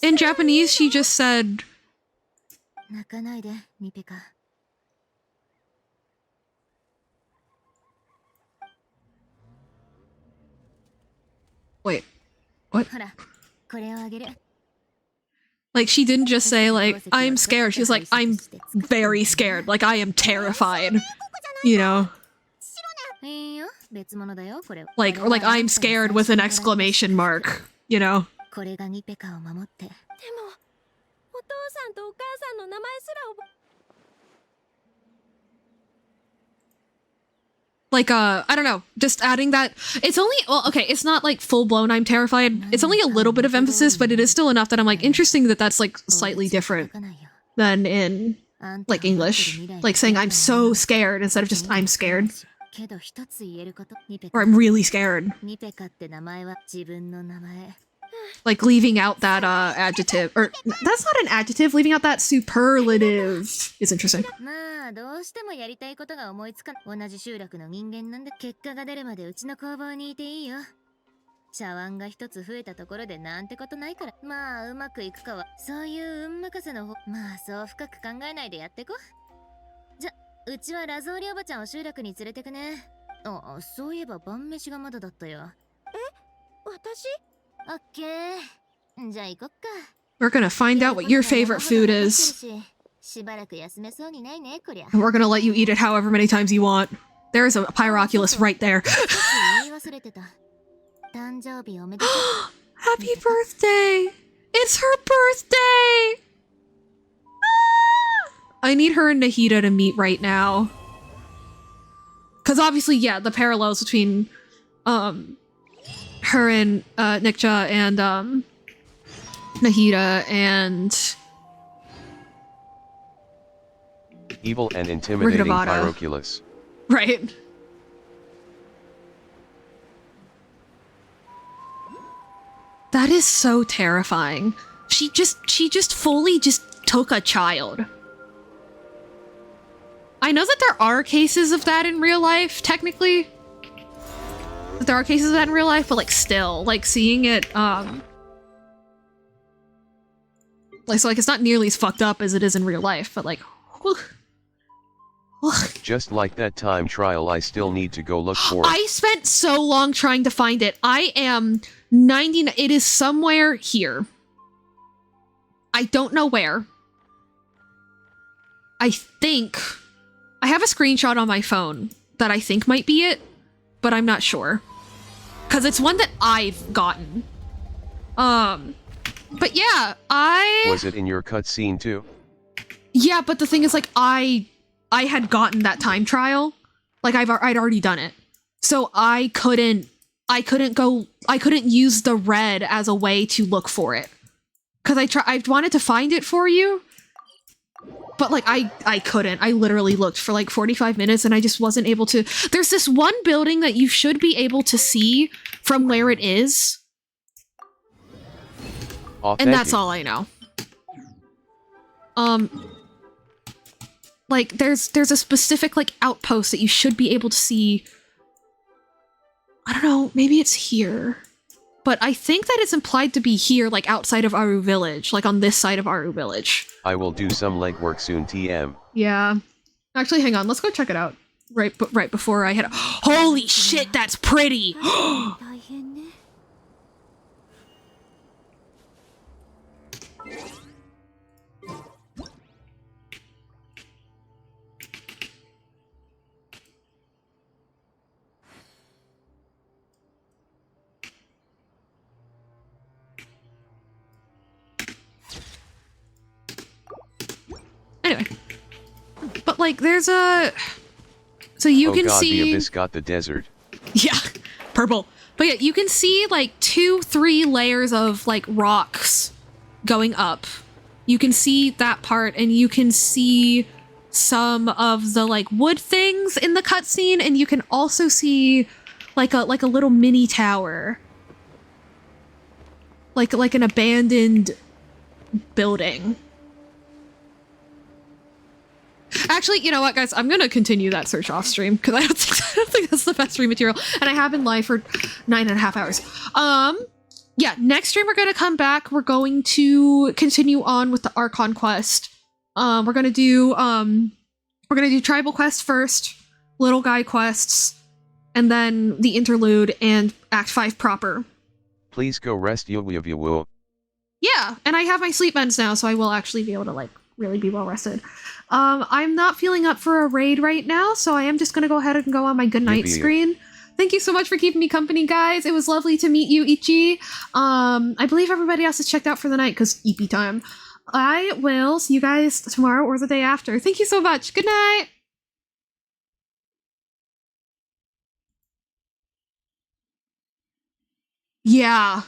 In Japanese, she just said. 泣かないで、ニペカ。Wait. What? ほら、これをあげる。 Like, she didn't just say, like, I'm scared. She was like, I'm very scared. Like, I am terrified. You know? Like, or like, I'm scared with an exclamation mark. You know? これがニペカを守って。でも、お父さんとお母さんの名前すらLike, I don't know, just adding that, it's only, well, okay, it's not like full-blown I'm terrified, it's only a little bit of emphasis, but it is still enough that I'm like, interesting that that's like slightly different than in, like, English. Like saying I'm so scared instead of just I'm scared. Or I'm really scared. Like leaving out that adjective, or that's not an adjective, leaving out that superlative is interesting. まあどうしてもやりたいことが思いつか同じ集落の人間なんで結果が出るまでうちの工房にいていいよ。茶碗が一つ増えたところでなんてことないから。まあうまくいくかはそういう運任せの方。まあそう深く考えないでやってこ。じゃうちはラゾーリおばちゃんを集落に連れてくね。あ、そういえば晩飯がまだだったよ。え、私？オッケー。じゃあ行こっか。 We're gonna find out what your favorite food is. しばらく休めそうにないね、こりゃ。 And we're gonna let you eat it however many times you want. There's a Pyroculus right there. Happy birthday! It's her birthday! I need her and Nahida to meet right now. Because obviously, yeah, the parallels between her and Nikcha and Nahida and evil and intimidating Rigavada. Pyroculus. Right. That is so terrifying. She just fully just took a child. I know that there are cases of that in real life, technically. There are cases of that in real life, but like still, like seeing it, like, so like it's not nearly as fucked up as it is in real life, but like, whew. Just like that time trial, I still need to go look for it. I spent so long trying to find it. I am 99. It is somewhere here. I don't know where. I think I have a screenshot on my phone that I think might be it, but I'm not sure. Because it's one that I've gotten. But yeah, Was it in your cutscene too? Yeah, but the thing is, like, I had gotten that time trial. Like, I'd already done it. So I couldn't use the red as a way to look for it. Because I wanted to find it for you. But, like, I couldn't. I literally looked for, like, 45 minutes and I just wasn't able to. There's this one building that you should be able to see from where it is. Oh, and that's all I know. Like, there's a specific, like, outpost that you should be able to see. I don't know, maybe it's here. But I think that it's implied to be here, like, outside of Aru Village. Like, on this side of Aru Village. I will do some legwork soon, TM. Yeah. Actually, hang on, let's go check it out. Right before I head. Holy shit, that's pretty! Anyway. But, like, there's a... So you can God, see... the abyss got the desert. Yeah, purple. But yeah, you can see, like, 2-3 layers of, like, rocks going up. You can see that part, and you can see some of the, like, wood things in the cutscene, and you can also see, like a little mini tower. Like an abandoned building. Actually, you know what, guys? I'm gonna continue that search off stream because I don't think that's the best stream material, and I have been live for 9.5 hours. Yeah, next stream we're gonna come back. We're going to continue on with the Archon quest. We're gonna do tribal quests first, little guy quests, and then the interlude and Act 5 proper. Please go rest, you. Yeah, and I have my sleep meds now, so I will actually be able to, like, really be well rested. I'm not feeling up for a raid right now, so I am just gonna go ahead and go on my goodnight screen. Thank you so much for keeping me company, guys. It was lovely to meet you, Ichi. I believe everybody else is checked out for the night, because EP time. I will see you guys tomorrow or the day after. Thank you so much. Good night! Yeah.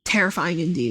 Terrifying indeed.